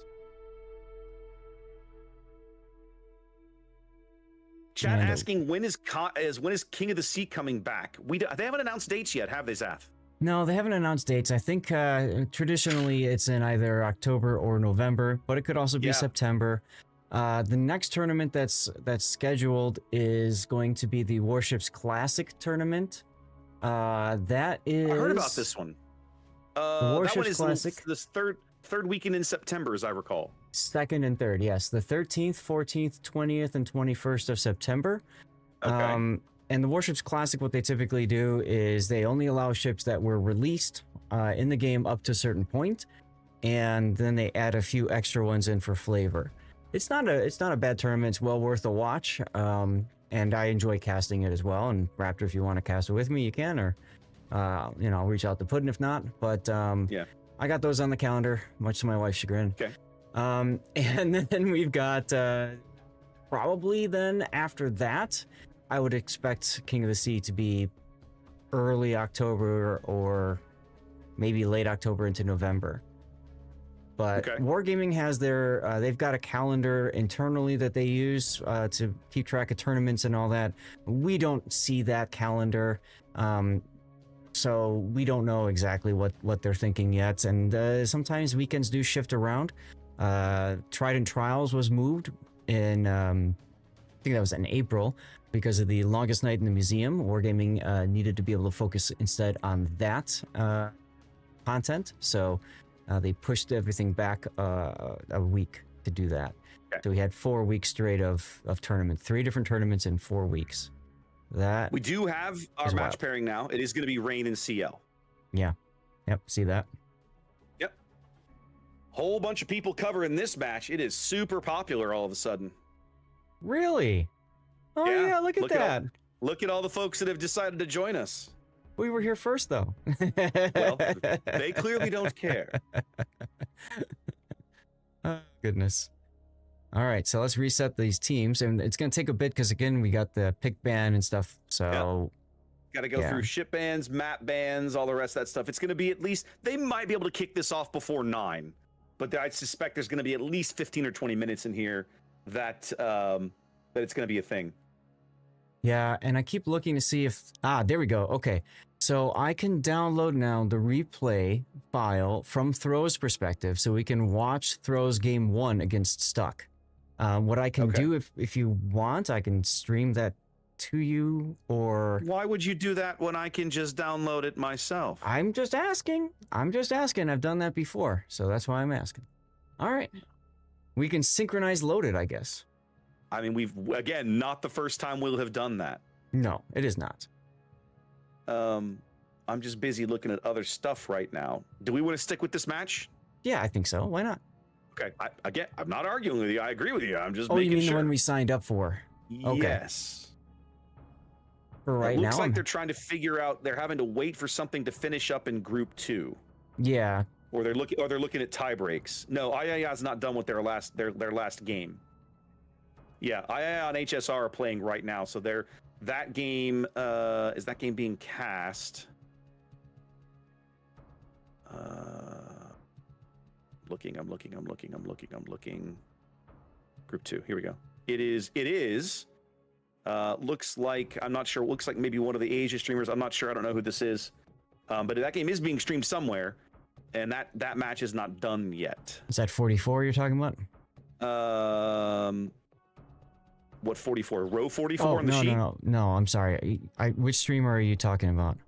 Chat asking when is King of the Sea coming back? They haven't announced dates yet, have they, Zaf? No, they haven't announced dates. I think traditionally it's in either October or November, but it could also be September. The next tournament that's scheduled is going to be the Warships Classic tournament. That is. I heard about this one. The Warships Classic. This third weekend in September, as I recall. 2nd and 3rd, yes. The 13th, 14th, 20th, and 21st of September. Okay. And the Warships Classic, what they typically do is they only allow ships that were released in the game up to a certain point, and then they add a few extra ones in for flavor. It's not a bad tournament. It's well worth a watch. And I enjoy casting it as well. And Raptor, if you want to cast it with me, you can, or I'll reach out to Puddin' if not. But I got those on the calendar, much to my wife's chagrin. Okay. And then we've got probably then after that, I would expect King of the Sea to be early October or maybe late October into November. But Wargaming has they've got a calendar internally that they use to keep track of tournaments and all that. We don't see that calendar, so we don't know exactly what they're thinking yet. And sometimes weekends do shift around. Trident Trials was moved in, I think that was in April, because of the longest night in the museum. Wargaming needed to be able to focus instead on that content, so they pushed everything back a week to do that. Okay. So we had 4 weeks straight of tournament, 3 different tournaments in 4 weeks. That we do have our match pairing now. It is going to be Rain and CL. Yeah. Yep. See that? Yep. Whole bunch of people covering this match. It is super popular all of a sudden. Really? Oh yeah, look at that. Look at all the folks that have decided to join us. We were here first, though. Well, they clearly don't care. Oh, goodness. All right, so let's reset these teams, and it's going to take a bit because, again, we got the pick ban and stuff, so... Got to go through ship bans, map bans, all the rest of that stuff. It's going to be at least... They might be able to kick this off before 9, but I suspect there's going to be at least 15 or 20 minutes in here that it's going to be a thing. Yeah, and I keep looking to see if... there we go. Okay. So I can download now the replay file from Throw's perspective, so we can watch Throw's game 1 against Stuck. What I can do, if you want, I can stream that to you, or why would you do that when I can just download it myself? I'm just asking. I've done that before, so that's why I'm asking. All right. We can synchronize load it, I guess. I mean, again, not the first time we'll have done that. No, it is not. I'm just busy looking at other stuff right now. Do we want to stick with this match? Yeah, I think so. Why not? Okay. I'm not arguing with you. I agree with you. I'm just making sure. Oh, you mean sure. the one we signed up for? Okay. Yes. For right now, it looks like they're trying to figure out. They're having to wait for something to finish up in Group 2. Yeah. Or they're looking at tie breaks. No, III is not done with their last game. Yeah, II on HSR are playing right now, so that game is that game being cast? I'm looking. Group 2. Here we go. It is. Looks like, I'm not sure. Looks like maybe one of the Asia streamers. I'm not sure. I don't know who this is. But that game is being streamed somewhere. And that match is not done yet. Is that 44 you're talking about? What 44? Row 44 on the sheet? No, I'm sorry. Which streamer are you talking about?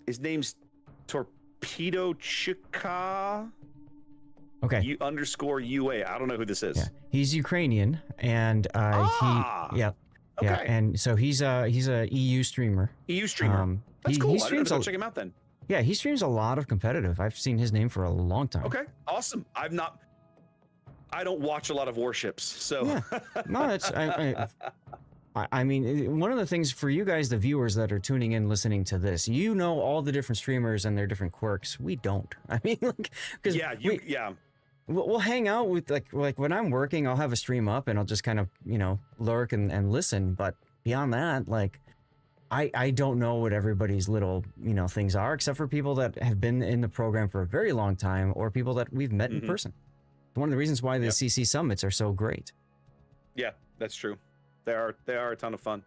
His name's Torpedo Chika. Okay. _UA. I don't know who this is. Yeah. He's Ukrainian, and yeah. Okay. And so he's a EU streamer. EU streamer. That's cool. He streams. I'll check him out then. Yeah, he streams a lot of competitive. I've seen his name for a long time. Okay, awesome. I don't watch a lot of warships, so yeah. No, that's I mean, one of the things for you guys, the viewers that are tuning in, listening to this, you know all the different streamers and their different quirks. We don't. I mean, because we'll hang out with like when I'm working, I'll have a stream up and I'll just kind of lurk and listen. But beyond that, like I don't know what everybody's little things are, except for people that have been in the program for a very long time or people that we've met in person. One of the reasons why the CC summits are so great. Yeah, that's true. They are a ton of fun.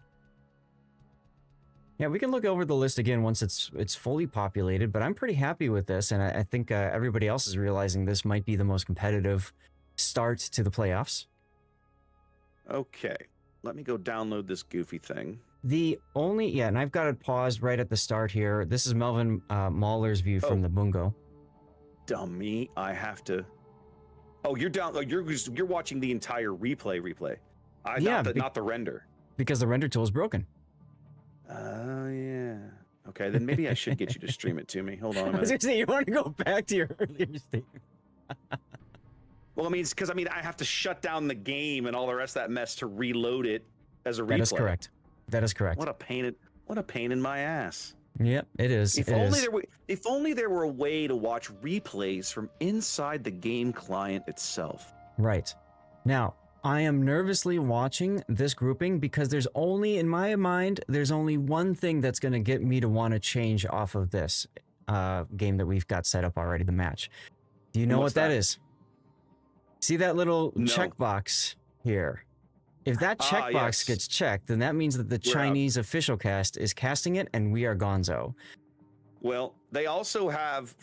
Yeah, we can look over the list again once it's fully populated, but I'm pretty happy with this, and I think everybody else is realizing this might be the most competitive start to the playoffs. Okay, let me go download this goofy thing. And I've got it paused right at the start here. This is Melvin Mahler's view from the Bungo. Dummy, I have to. Oh, you're down. You're watching the entire replay. Not the render. Because the render tool is broken. Oh, yeah. Okay, then maybe I should get you to stream it to me. Hold on a minute. I was going to say, you want to go back to your earlier statement. Well, I have to shut down the game and all the rest of that mess to reload it as a replay. That is correct. What a pain in my ass. Yep, it is. If only there were a way to watch replays from inside the game client itself. Right. Now, I am nervously watching this grouping because in my mind, there's only one thing that's going to get me to want to change off of this game that we've got set up already, the match. Do you know what that is? See that little checkbox here? If that checkbox gets checked, then that means that the Chinese official cast is casting it, and we are gonzo. Well, they also have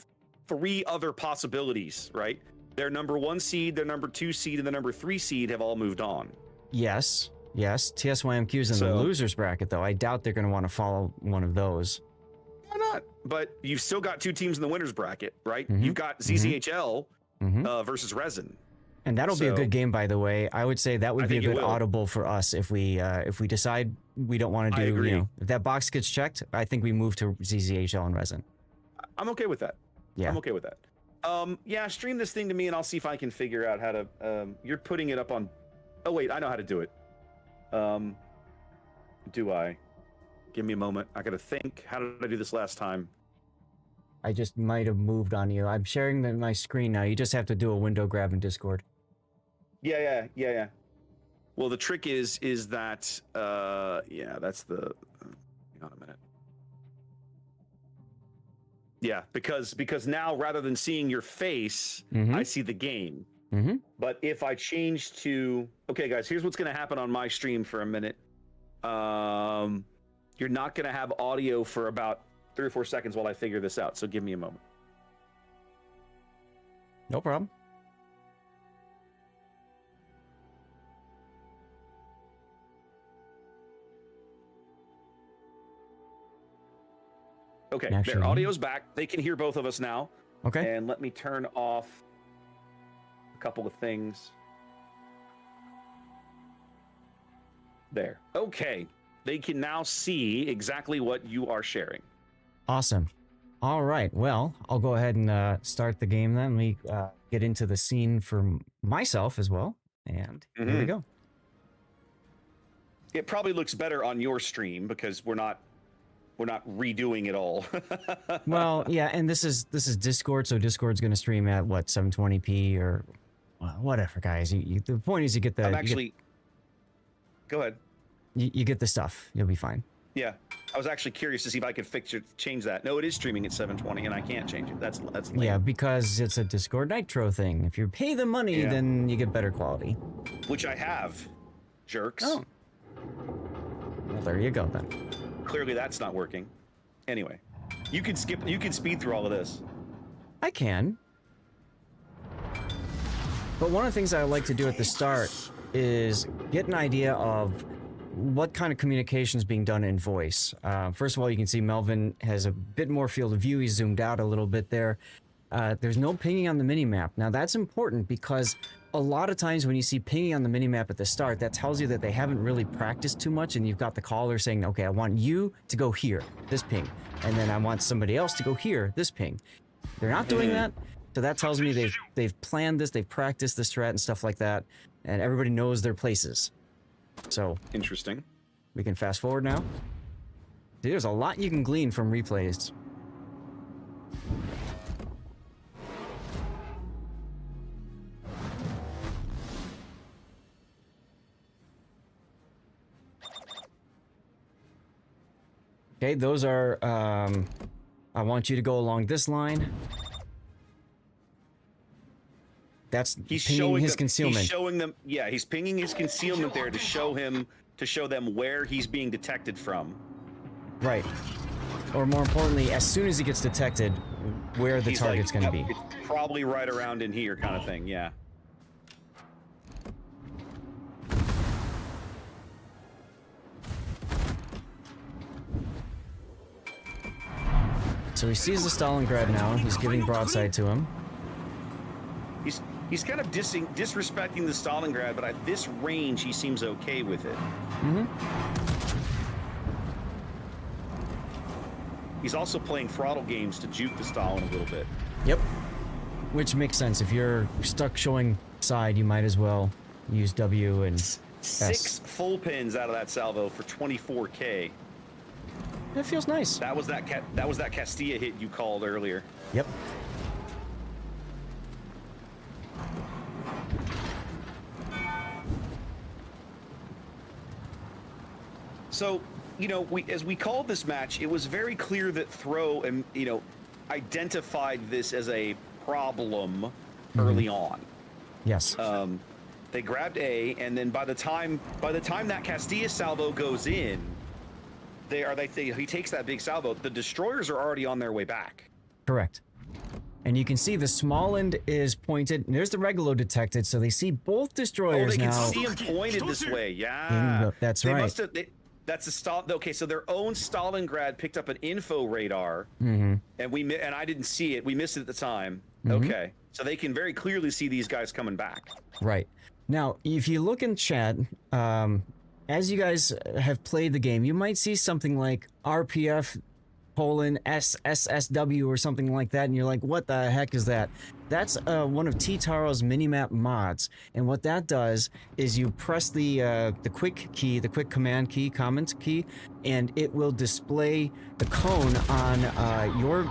3 other possibilities, right? Their number 1 seed, their number 2 seed, and the number 3 seed have all moved on. Yes. TSYMQ's in the losers bracket, though. I doubt they're going to want to follow one of those. Why not? But you've still got 2 teams in the winners bracket, right? You've got ZZHL versus Resin. And that'll be a good game, by the way. I would say that would be a good audible for us if we decide we don't want to do. If that box gets checked, I think we move to ZZHL and Resin. I'm okay with that. Yeah, I'm okay with that. Stream this thing to me, and I'll see if I can figure out how to. You're putting it up on. Oh wait, I know how to do it. Do I? Give me a moment. I gotta think. How did I do this last time? I just might have moved on you. I'm sharing my screen now. You just have to do a window grab in Discord. Yeah. Well, the trick is that that's the. Hang on a minute. Yeah, because now rather than seeing your face, I see the game. But if I change to guys, here's what's going to happen on my stream for a minute. You're not going to have audio for about 3 or 4 seconds while I figure this out. So give me a moment. No problem. Okay, Actually, their audio's back. They can hear both of us now. Okay. And let me turn off a couple of things. There. Okay. They can now see exactly what you are sharing. Awesome. All right. Well, I'll go ahead and start the game then. Let me get into the scene for myself as well. And here we go. It probably looks better on your stream because we're not redoing it all. Well, yeah, and this is Discord, so Discord's going to stream at what, 720p or whatever, guys. The point is you get the. I'm actually. Go ahead. You get the stuff. You'll be fine. Yeah, I was actually curious to see if I could change that. No, it is streaming at 720, and I can't change it. That's lame. Yeah, because it's a Discord Nitro thing. If you pay the money, then you get better quality. Which I have, jerks. Oh. Well, there you go then. Clearly, that's not working. Anyway, you can speed through all of this. I can. But one of the things I like to do at the start is get an idea of what kind of communication is being done in voice. First of all, you can see Melvin has a bit more field of view. He's zoomed out a little bit there. There's no pinging on the minimap. Now, that's important because a lot of times when you see pinging on the minimap at the start, that tells you that they haven't really practiced too much, and you've got the caller saying, okay, I want you to go here, this ping, and then I want somebody else to go here, this ping. They're not doing that, so that tells me they've planned this, they've practiced the strat and stuff like that, and everybody knows their places. So interesting. We can fast forward now. There's a lot you can glean from replays. Okay, those are, I want you to go along this line. That's pinging his concealment. He's showing them, yeah, he's pinging his concealment there to show them where he's being detected from. Right. Or more importantly, as soon as he gets detected, where the target's going to be. It's probably right around in here kind of thing, yeah. So he sees the Stalingrad now. He's giving broadside to him. He's kind of disrespecting the Stalingrad, but at this range, he seems okay with it. Mm-hmm. He's also playing throttle games to juke the Stalin a little bit. Yep. Which makes sense. If you're stuck showing side, you might as well use W and Six full pins out of that salvo for 24K. That feels nice. That was that Castilla hit you called earlier. Yep. So, as we called this match, it was very clear that Throw and identified this as a problem early on. Yes. They grabbed A, and then by the time that Castilla salvo goes in, he takes that big salvo. The destroyers are already on their way back. Correct. And you can see the small end is pointed. And there's the Regulo detected, so they see both destroyers now. Oh, they can see him pointed this way. Yeah. That's right. That's a Stalin. Okay, so their own Stalingrad picked up an info radar, and I didn't see it. We missed it at the time. Okay, so they can very clearly see these guys coming back. Right. Now, if you look in chat, as you guys have played the game, you might see something like RPF SSSW or something like that, and you're like, what the heck is that? That's one of T-Taro's minimap mods, and what that does is you press the quick key, the quick command key, comment key, and it will display the cone on your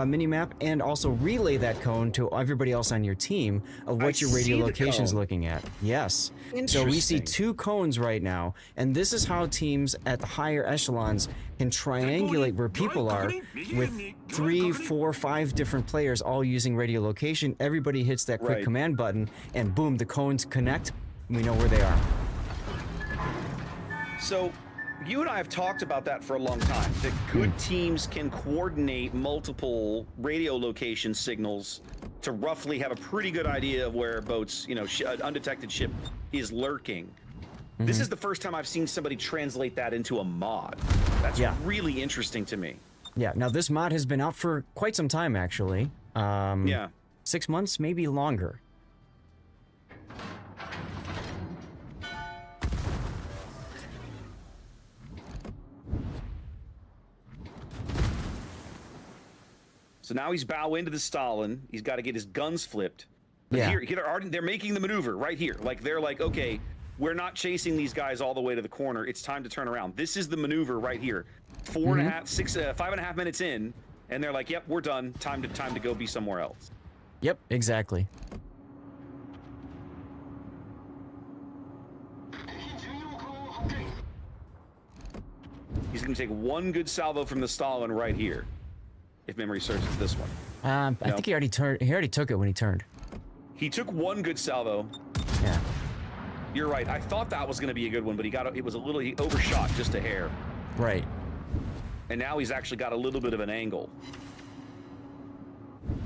minimap, and also relay that cone to everybody else on your team of what your radio location is looking at. Yes. So we see 2 cones right now, and this is how teams at the higher echelons can triangulate where people are with 3, 4, 5 different players all using radio location. Everybody hits that quick command button, and boom, the cones connect. We know where they are. So you and I have talked about that for a long time, that good teams can coordinate multiple radio location signals to roughly have a pretty good idea of where a boat's, an undetected ship is lurking. This is the first time I've seen somebody translate that into a mod. That's really interesting to me. Yeah, now this mod has been out for quite some time, actually. Yeah. 6 months, maybe longer. So now he's bow into the Stalin. He's got to get his guns flipped. But here they're making the maneuver right here. Like they're like, okay, we're not chasing these guys all the way to the corner. It's time to turn around. This is the maneuver right here. 5.5 minutes in, and they're like, yep, we're done. Time to go be somewhere else. Yep, exactly. He's going to take one good salvo from the Stalin right here. If memory serves, it's this one. I think he already turned. He already took it when he turned. He took one good salvo. Yeah. You're right. I thought that was going to be a good one, but he overshot just a hair. Right. And now he's actually got a little bit of an angle.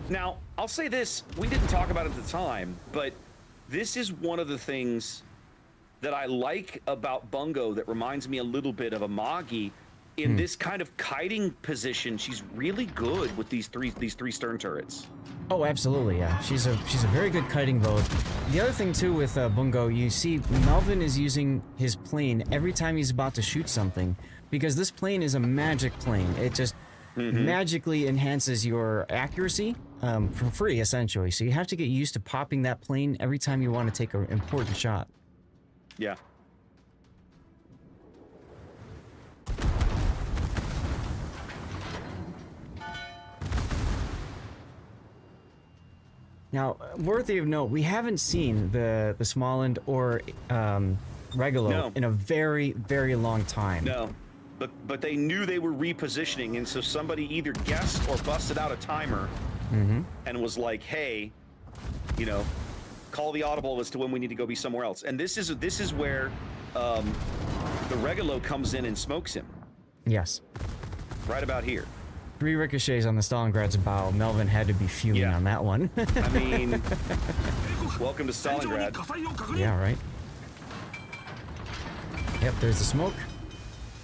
Now, I'll say this. We didn't talk about it at the time, but this is one of the things that I like about Bungo that reminds me a little bit of Amagi. In this kind of kiting position, she's really good with these three stern turrets. Oh, absolutely, yeah. She's a very good kiting boat. The other thing too with Bungo, you see Melvin is using his plane every time he's about to shoot something, because this plane is a magic plane. It just magically enhances your accuracy for free, essentially. So you have to get used to popping that plane every time you want to take an important shot. Yeah. Now, worthy of note, we haven't seen the Småland or Regalo in a very, very long time. No, but they knew they were repositioning, and so somebody either guessed or busted out a timer and was like, "Hey, you know, call the audible as to when we need to go be somewhere else." And this is where the Regalo comes in and smokes him. Yes. Right about here. 3 ricochets on the Stalingrad's bow. Melvin had to be fuming on that one. I mean, welcome to Stalingrad. Yeah, right. Yep, there's the smoke.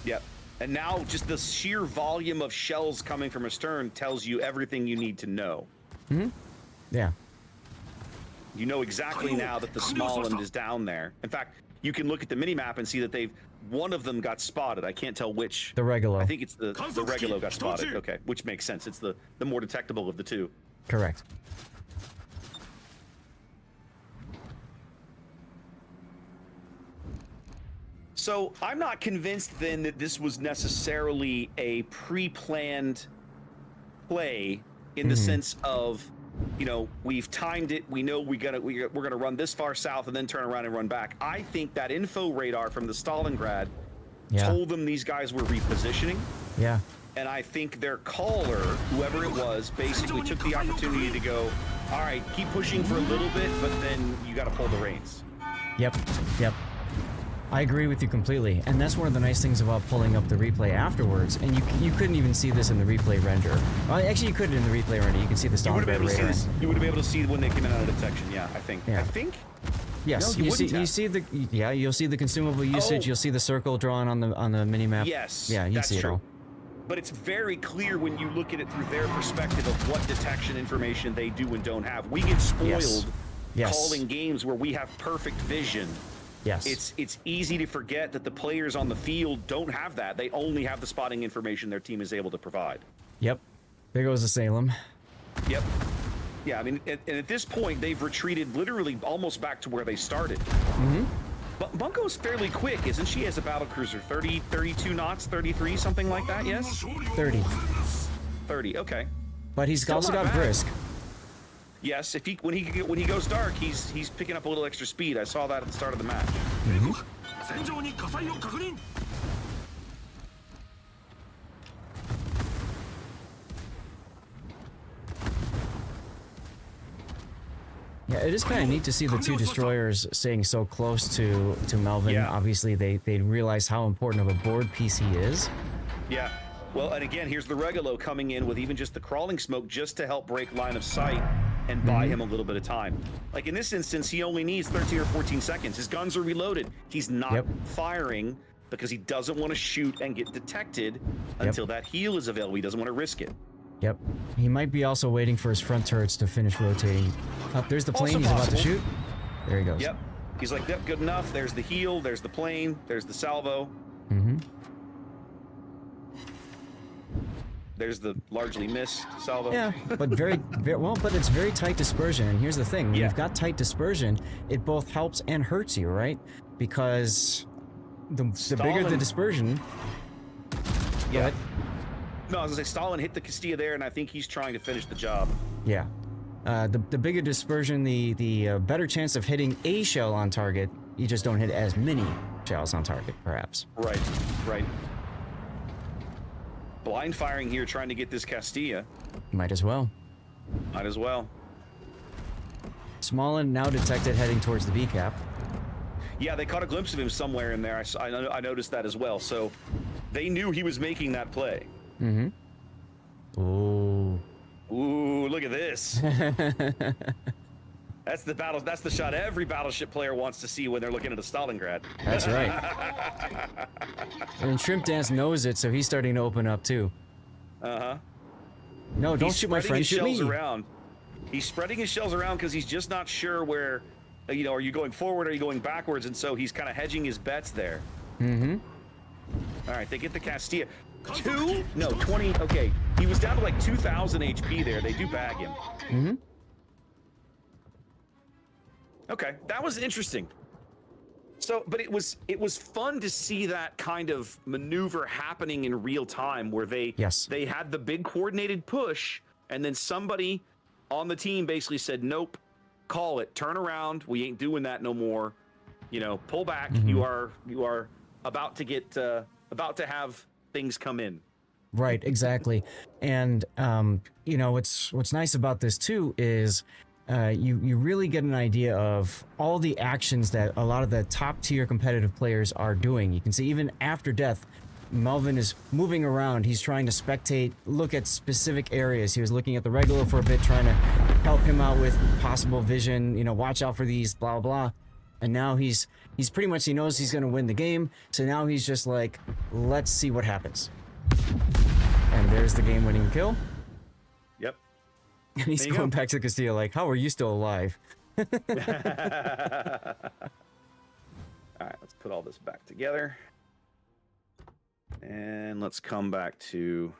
Yep. And now just the sheer volume of shells coming from astern tells you everything you need to know. Yeah. You know exactly now that the Småland is down there. In fact, you can look at the mini-map and see that one of them got spotted. I can't tell which. The Regalo. I think it's the Regalo got spotted. Okay, which makes sense. It's the more detectable of the two. Correct. So I'm not convinced then that this was necessarily a pre-planned play in the sense of, you know, we've timed it. We know we're gonna run this far south and then turn around and run back. I think that info radar from the Stalingrad told them these guys were repositioning. Yeah. And I think their caller, whoever it was, basically took the opportunity to go, all right, keep pushing for a little bit, but then you got to pull the reins. Yep. Yep. I agree with you completely, and that's one of the nice things about pulling up the replay afterwards. And you couldn't even see this in the replay render. Well, actually, you could in the replay render. You can see the Stalingrad radar. You would have been able to see when they came in out of detection. Yeah, I think. Yeah. I think. Yes, no, you'll see the consumable usage. You'll see the circle drawn on the mini map. Yes. Yeah, you see it all. But it's very clear when you look at it through their perspective of what detection information they do and don't have. We get spoiled calling games where we have perfect vision. Yes. It's easy to forget that the players on the field don't have that. They only have the spotting information their team is able to provide. Yep. There goes the Salem. Yep. Yeah, I mean, and at this point, they've retreated literally almost back to where they started. But Bungo's fairly quick, isn't she, as a battlecruiser? 30, 32 knots, 33, something like that, yes? 30. 30, okay. But he's also got brisk. Yes, when he goes dark, he's picking up a little extra speed. I saw that at the start of the match. Yeah, it is kind of neat to see the two destroyers staying so close to Melvin. Yeah. Obviously, they realize how important of a board piece he is. Yeah. Well, and again, here's the Regalo coming in with even just the crawling smoke just to help break line of sight and buy him a little bit of time. Like in this instance, he only needs 13 or 14 seconds. His guns are reloaded. He's not firing because he doesn't want to shoot and get detected until that heal is available. He doesn't want to risk it. Yep. He might be also waiting for his front turrets to finish rotating. Oh, there's the plane. He's about to shoot. There he goes. Yep. He's like, yep, good enough. There's the heal. There's the plane. There's the salvo. There's the largely missed salvo. Yeah, but very well, but it's very tight dispersion. And here's the thing: when you've got tight dispersion, it both helps and hurts you, right? Because the bigger the dispersion. Yeah. No, I was gonna say Stalin hit the Castilla there, and I think he's trying to finish the job. Yeah. The bigger dispersion, the better chance of hitting a shell on target. You just don't hit as many shells on target, perhaps. Right. Right. Blind firing here, trying to get this Castilla. Might as well. Might as well. Smolin now detected heading towards the B cap. Yeah, they caught a glimpse of him somewhere in there. I noticed that as well. So they knew he was making that play. Ooh. Ooh, look at this. That's the battle. That's the shot every battleship player wants to see when they're looking at a Stalingrad. That's right. And Shrimp Dance knows it, so he's starting to open up too. No, don't shoot my friend. Shoot me. Around. He's spreading his shells around because he's just not sure where. You know, are you going forward? Or are you going backwards? And so he's kind of hedging his bets there. All right, they get the Castilla. 20. Okay, he was down to like 2,000 HP there. They do bag him. Okay, that was interesting. So, but it was fun to see that kind of maneuver happening in real time, where they had the big coordinated push, and then somebody on the team basically said, "Nope, call it, turn around. We ain't doing that no more. You know, pull back. You are about to get about to have things come in." Right, exactly. And you know, what's nice about this too is you really get an idea of all the actions that a lot of the top tier competitive players are doing. You can see even after death, Melvin is moving around. He's trying to spectate, look at specific areas. He was looking at the regular for a bit, trying to help him out with possible vision, you know, watch out for these, blah, blah. And now he's pretty much, he knows he's going to win the game. So now he's just like, let's see what happens. And there's the game-winning kill. Yep. And he's going back to Castilla like, how are you still alive? All right, let's put all this back together. And let's come back to...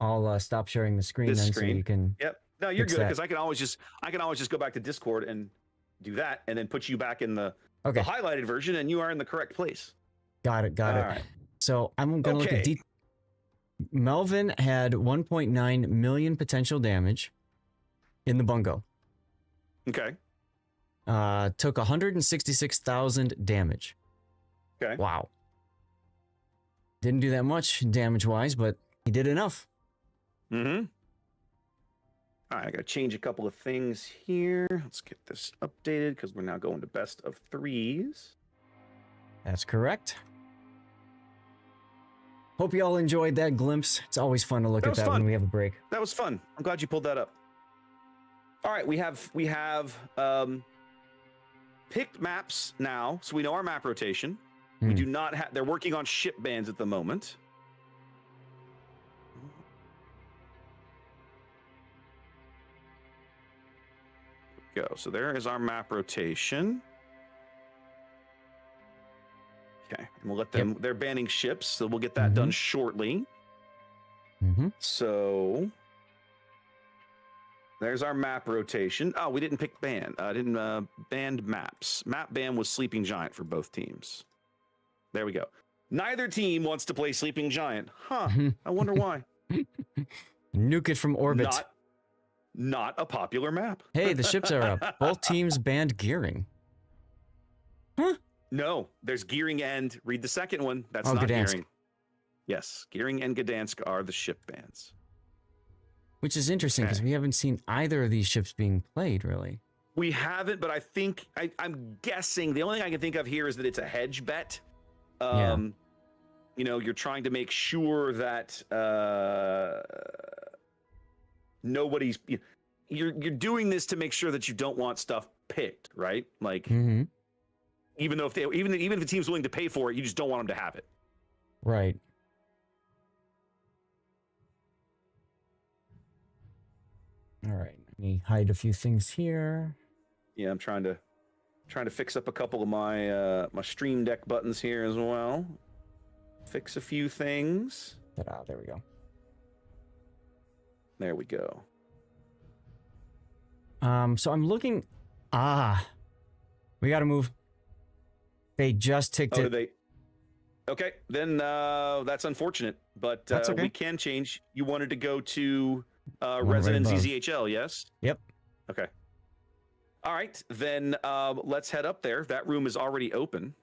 I'll stop sharing the screen then so you can... Yep. No, you're good, because I can always just go back to Discord and do that, and then put you back in the highlighted version, and you are in the correct place. Got it. All right. So I'm going to look at... Melvin had 1.9 million potential damage in the bungo. Okay. Took 166,000 damage. Okay. Wow. Didn't do that much damage-wise, but he did enough. All right, I got to change a couple of things here. Let's get this updated because we're now going to best of 3s. That's correct. Hope you all enjoyed that glimpse. It's always fun to look at that when we have a break. That was fun. I'm glad you pulled that up. All right, we have picked maps now, so we know our map rotation. We do not have... They're working on ship bans at the moment. Go. So there is our map rotation. Okay, and we'll let them... They're banning ships, so we'll get that done shortly. So... There's our map rotation. Oh, we didn't pick ban. Didn't banned maps. Map ban was Sleeping Giant for both teams. There we go. Neither team wants to play Sleeping Giant. Huh. I wonder why. Nuke it from orbit. Not a popular map. Hey, the ships are up. Both teams banned gearing. Huh? No, there's gearing and... Read the second one. That's not Gdansk. gearing. Yes, gearing and Gdansk are the ship bans. Which is interesting because we haven't seen either of these ships being played, really. We haven't, but I think... I'm guessing... The only thing I can think of here is that it's a hedge bet. You know, you're trying to make sure that nobody's... You're doing this to make sure that you don't want stuff picked, right? Like, even though even if the team's willing to pay for it, you just don't want them to have it. Right. All right. Let me hide a few things here. Yeah, I'm trying to fix up a couple of my my Stream Deck buttons here as well. Fix a few things. Ta-da, there we go. There we go. So I'm looking. We got to move. They just ticked it. Did they? Okay, then that's unfortunate, but That's okay. we can change. You wanted to go to Right Resident above. ZZHL, yes? Yep. Okay. All right, then let's head up there. That room is already open.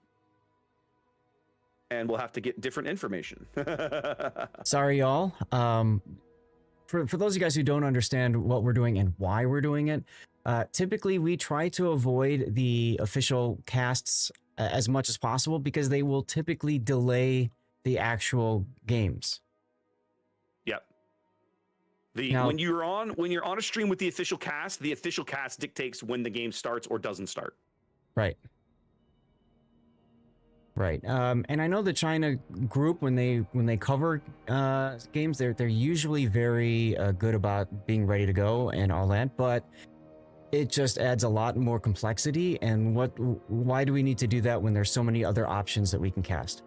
And we'll have to get different information. Sorry, y'all. For those of you guys who don't understand what we're doing and why we're doing it, typically we try to avoid the official casts as much as possible because they will typically delay the actual games. Yep. Now, when you're on a stream with the official cast dictates when the game starts or doesn't start. Right. Right. And I know the China group, when they cover games, they're usually very good about being ready to go and all that, but it just adds a lot more complexity. And why do we need to do that when there's so many other options that we can cast?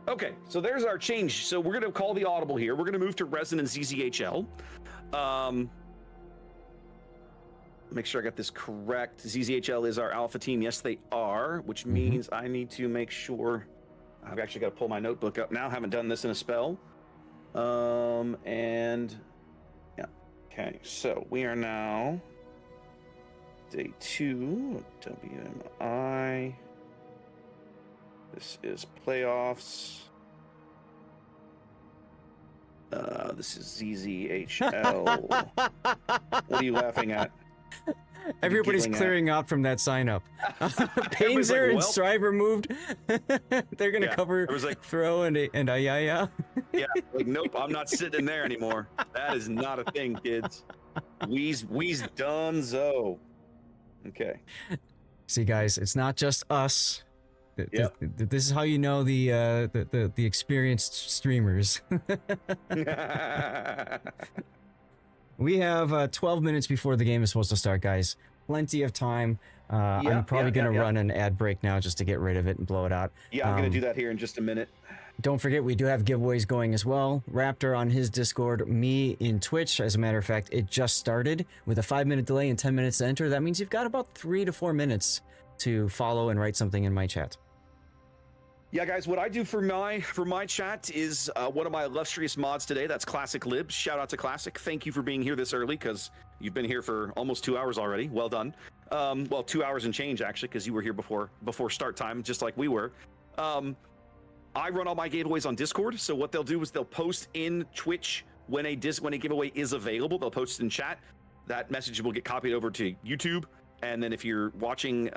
Okay, so there's our change. So we're going to call the audible here. We're going to move to Resident ZZHL. Make sure I got this correct. ZZHL is our alpha team. Yes, they are, which means I need to make sure. I've actually got to pull my notebook up now. Haven't done this in a spell. And yeah. Okay, so we are now day 2 WMI. This is playoffs. This is ZZHL. What are you laughing at? Everybody's clearing out from that sign up. Painzer and Strive removed. They're gonna cover throw and yeah. Yeah, like nope, I'm not sitting in there anymore. That is not a thing, kids. We's donezo. Okay. See, guys, it's not just us. This is how you know the experienced streamers. We have 12 minutes before the game is supposed to start, guys. Plenty of time. I'm probably going to run an ad break now just to get rid of it and blow it out. Yeah, I'm going to do that here in just a minute. Don't forget, we do have giveaways going as well. Raptor on his Discord, me in Twitch. As a matter of fact, it just started with a 5-minute delay and 10 minutes to enter. That means you've got about 3 to 4 minutes to follow and write something in my chat. Yeah, guys, what I do for my chat is one of my illustrious mods today. That's Classic Libs. Shout out to Classic. Thank you for being here this early because you've been here for almost 2 hours already. Well done. Well, 2 hours and change actually because you were here before start time, just like we were. I run all my giveaways on Discord. So what they'll do is they'll post in Twitch when a giveaway is available. They'll post it in chat. That message will get copied over to YouTube, and then if you're watching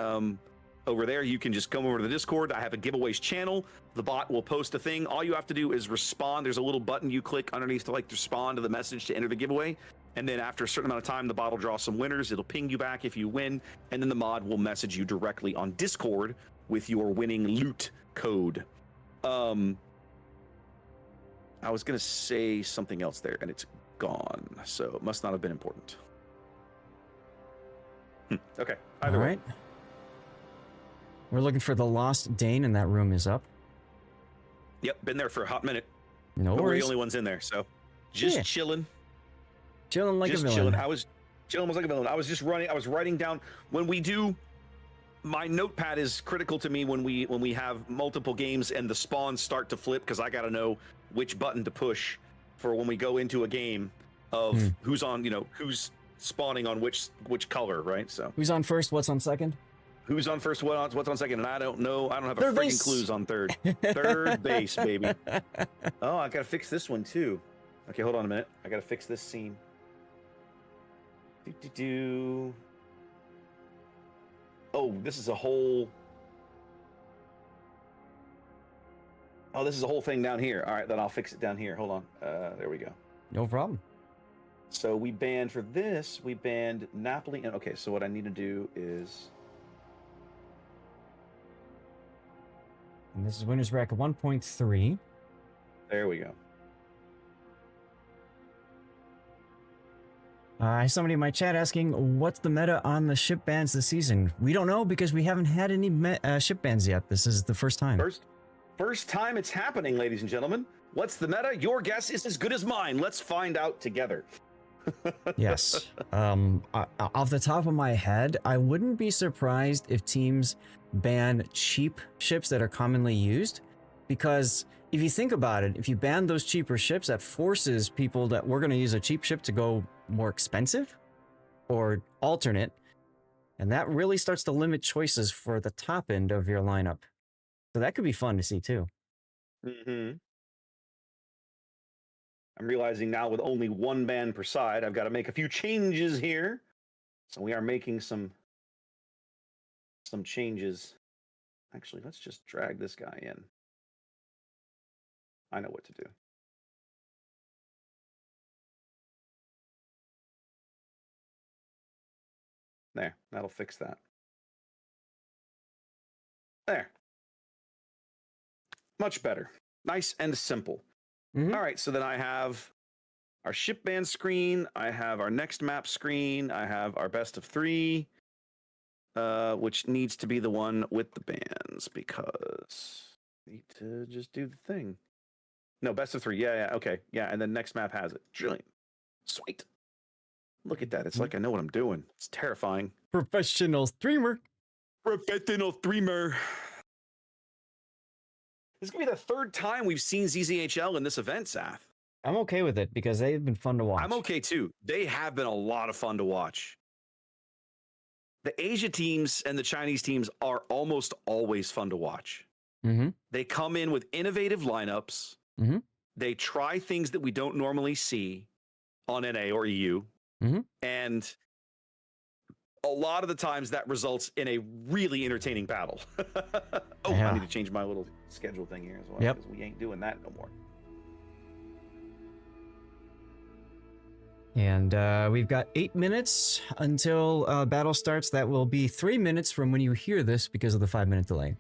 over there, you can just come over to the Discord. I have a giveaways channel. The bot will post a thing. All you have to do is respond. There's a little button you click underneath to respond to the message to enter the giveaway. And then after a certain amount of time, the bot will draw some winners. It'll ping you back if you win. And then the mod will message you directly on Discord with your winning loot code. I was going to say something else there and it's gone. So it must not have been important. Okay. Either way. We're looking for the Lost Dane, and that room is up. Yep, been there for a hot minute. No but worries. We're the only ones in there, so just chilling. Chilling like a villain. Chilling. I was chilling like a villain. I was just running. I was writing down when we do. My notepad is critical to me when we have multiple games and the spawns start to flip because I got to know which button to push for when we go into a game of who's on. Who's spawning on which color, right? So who's on first? What's on second? Who's on first? What's on second? And I don't know. I don't have a freaking clues on third. Third base, baby. Oh, I gotta fix this one too. Okay, hold on a minute. I gotta fix this scene. Oh, this is a whole. Oh, this is a whole thing down here. All right, then I'll fix it down here. Hold on. There we go. No problem. So we banned for this. We banned Napoli. And okay, so what I need to do is. And this is winners bracket 1.3. There we go. Somebody in my chat asking, what's the meta on the ship bans this season? We don't know because we haven't had any ship bans yet. This is the first time. First time it's happening, ladies and gentlemen. What's the meta? Your guess is as good as mine. Let's find out together. Yes. Off the top of my head, I wouldn't be surprised if teams ban cheap ships that are commonly used, because if you think about it, if you ban those cheaper ships, that forces people that we're going to use a cheap ship to go more expensive or alternate, and that really starts to limit choices for the top end of your lineup. So that could be fun to see too. Mm-hmm. I'm realizing now with only one ban per side, I've got to make a few changes here. So we are making some changes. Actually, let's just drag this guy in. I know what to do. There, that'll fix that. There. Much better. Nice and simple. Mm-hmm. All right, so then I have our ship ban screen. I have our next map screen. I have our best of 3, which needs to be the one with the bans because I need to just do the thing. No, best of 3. Yeah, okay. Yeah, and then next map has it. Brilliant. Sweet. Look at that. It's like I know what I'm doing. It's terrifying. Professional streamer. Professional streamer. This is going to be the third time we've seen ZZHL in this event, Seth. I'm okay with it because they've been fun to watch. I'm okay too. They have been a lot of fun to watch. The Asia teams and the Chinese teams are almost always fun to watch. Mm-hmm. They come in with innovative lineups. Mm-hmm. They try things that we don't normally see on NA or EU. Mm-hmm. And a lot of the times that results in a really entertaining battle. I need to change my little schedule thing here as well. Yep. Because we ain't doing that no more. And we've got 8 minutes until battle starts. That will be 3 minutes from when you hear this because of the 5-minute delay.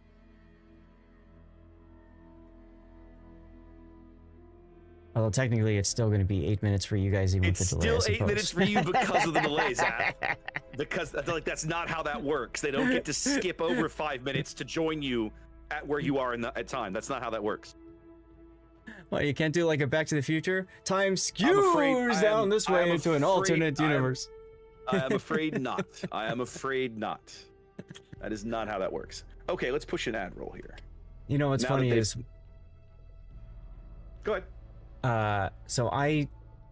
Although technically it's still going to be 8 minutes for you guys even with the delay. It's still 8 minutes for you because of the delay, Zach. Because I feel like that's not how that works. They don't get to skip over 5 minutes to join you at where you are at time. That's not how that works. Well, you can't do like a Back to the Future? Time skews down this way into an alternate universe. I am afraid not. I am afraid not. That is not how that works. Okay, let's push an ad roll here. You know what's funny is... Go ahead. So I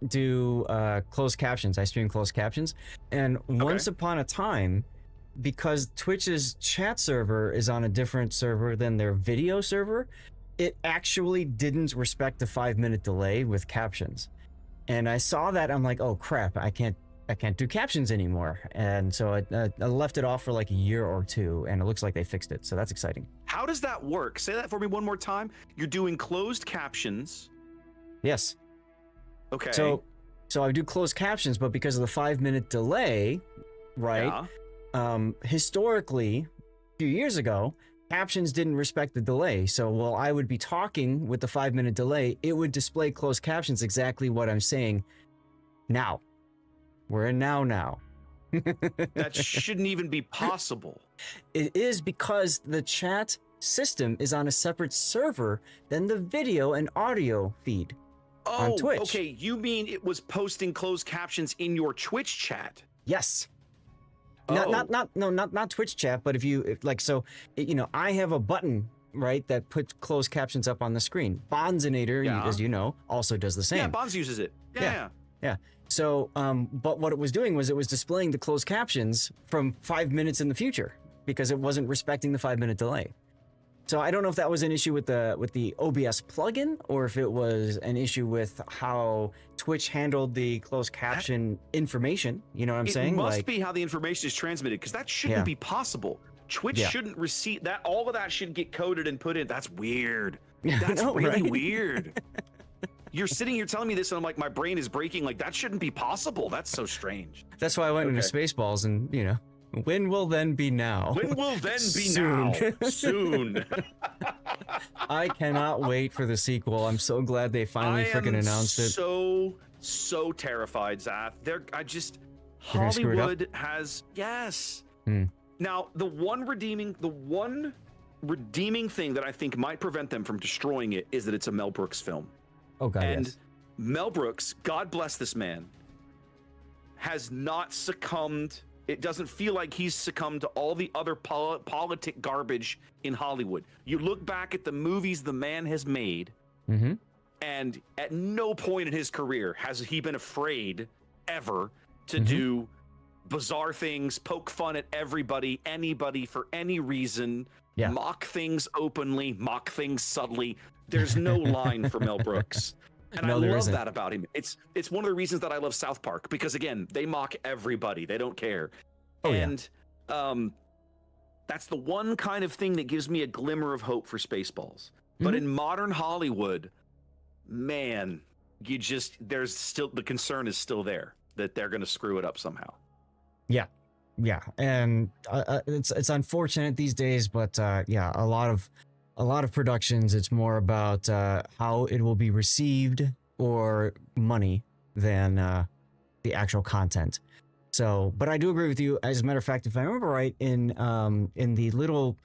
do closed captions. I stream closed captions. And once upon a time, because Twitch's chat server is on a different server than their video server, it actually didn't respect the 5-minute delay with captions. And I saw that, I'm like, oh crap, I can't do captions anymore. And so I left it off for like a year or two, and it looks like they fixed it. So that's exciting. How does that work? Say that for me one more time. You're doing closed captions. Yes. Okay. So I do closed captions, but because of the 5-minute delay, right? Yeah. Historically, a few years ago, captions didn't respect the delay. So while I would be talking with the 5-minute delay, it would display closed captions exactly what I'm saying now. We're in now. That shouldn't even be possible. It is because the chat system is on a separate server than the video and audio feed. On Twitch. Okay. You mean it was posting closed captions in your Twitch chat? Yes. Not Twitch chat, but I have a button, right, that puts closed captions up on the screen. Bonzinator, as you know, also does the same. Yeah, Bonz uses it. Yeah. So, but what it was doing was it was displaying the closed captions from 5 minutes in the future because it wasn't respecting the 5-minute delay. So I don't know if that was an issue with the OBS plugin or if it was an issue with how Twitch handled the closed caption information. You know what I'm saying? It must be how the information is transmitted, because that shouldn't be possible. Twitch shouldn't receive that. All of that should get coded and put in. That's weird. That's really weird. You're sitting here telling me this, and I'm like, my brain is breaking. Like, that shouldn't be possible. That's so strange. That's why I went into Spaceballs, and when will then be now? When will then be now? Soon. I cannot wait for the sequel. I'm so glad they finally freaking announced it. So terrified, Zath. They're gonna screw it up? Hollywood has Now the one redeeming thing that I think might prevent them from destroying it is that it's a Mel Brooks film. Oh god, and yes. Mel Brooks, God bless this man, has not succumbed. It doesn't feel like he's succumbed to all the other politic garbage in Hollywood. You look back at the movies the man has made, and at no point in his career has he been afraid ever to do bizarre things, poke fun at everybody, anybody for any reason, mock things openly, mock things subtly. There's no line for Mel Brooks. And No, I there love isn't. that about him. It's one of the reasons that I love South Park, because again, they mock everybody. They don't care. That's the one kind of thing that gives me a glimmer of hope for Spaceballs. But in modern Hollywood, man, there's still, the concern is still there that they're going to screw it up somehow. Yeah. And it's unfortunate these days, but a lot of productions, it's more about how it will be received or money than the actual content. So, but I do agree with you. As a matter of fact, if I remember right, in the little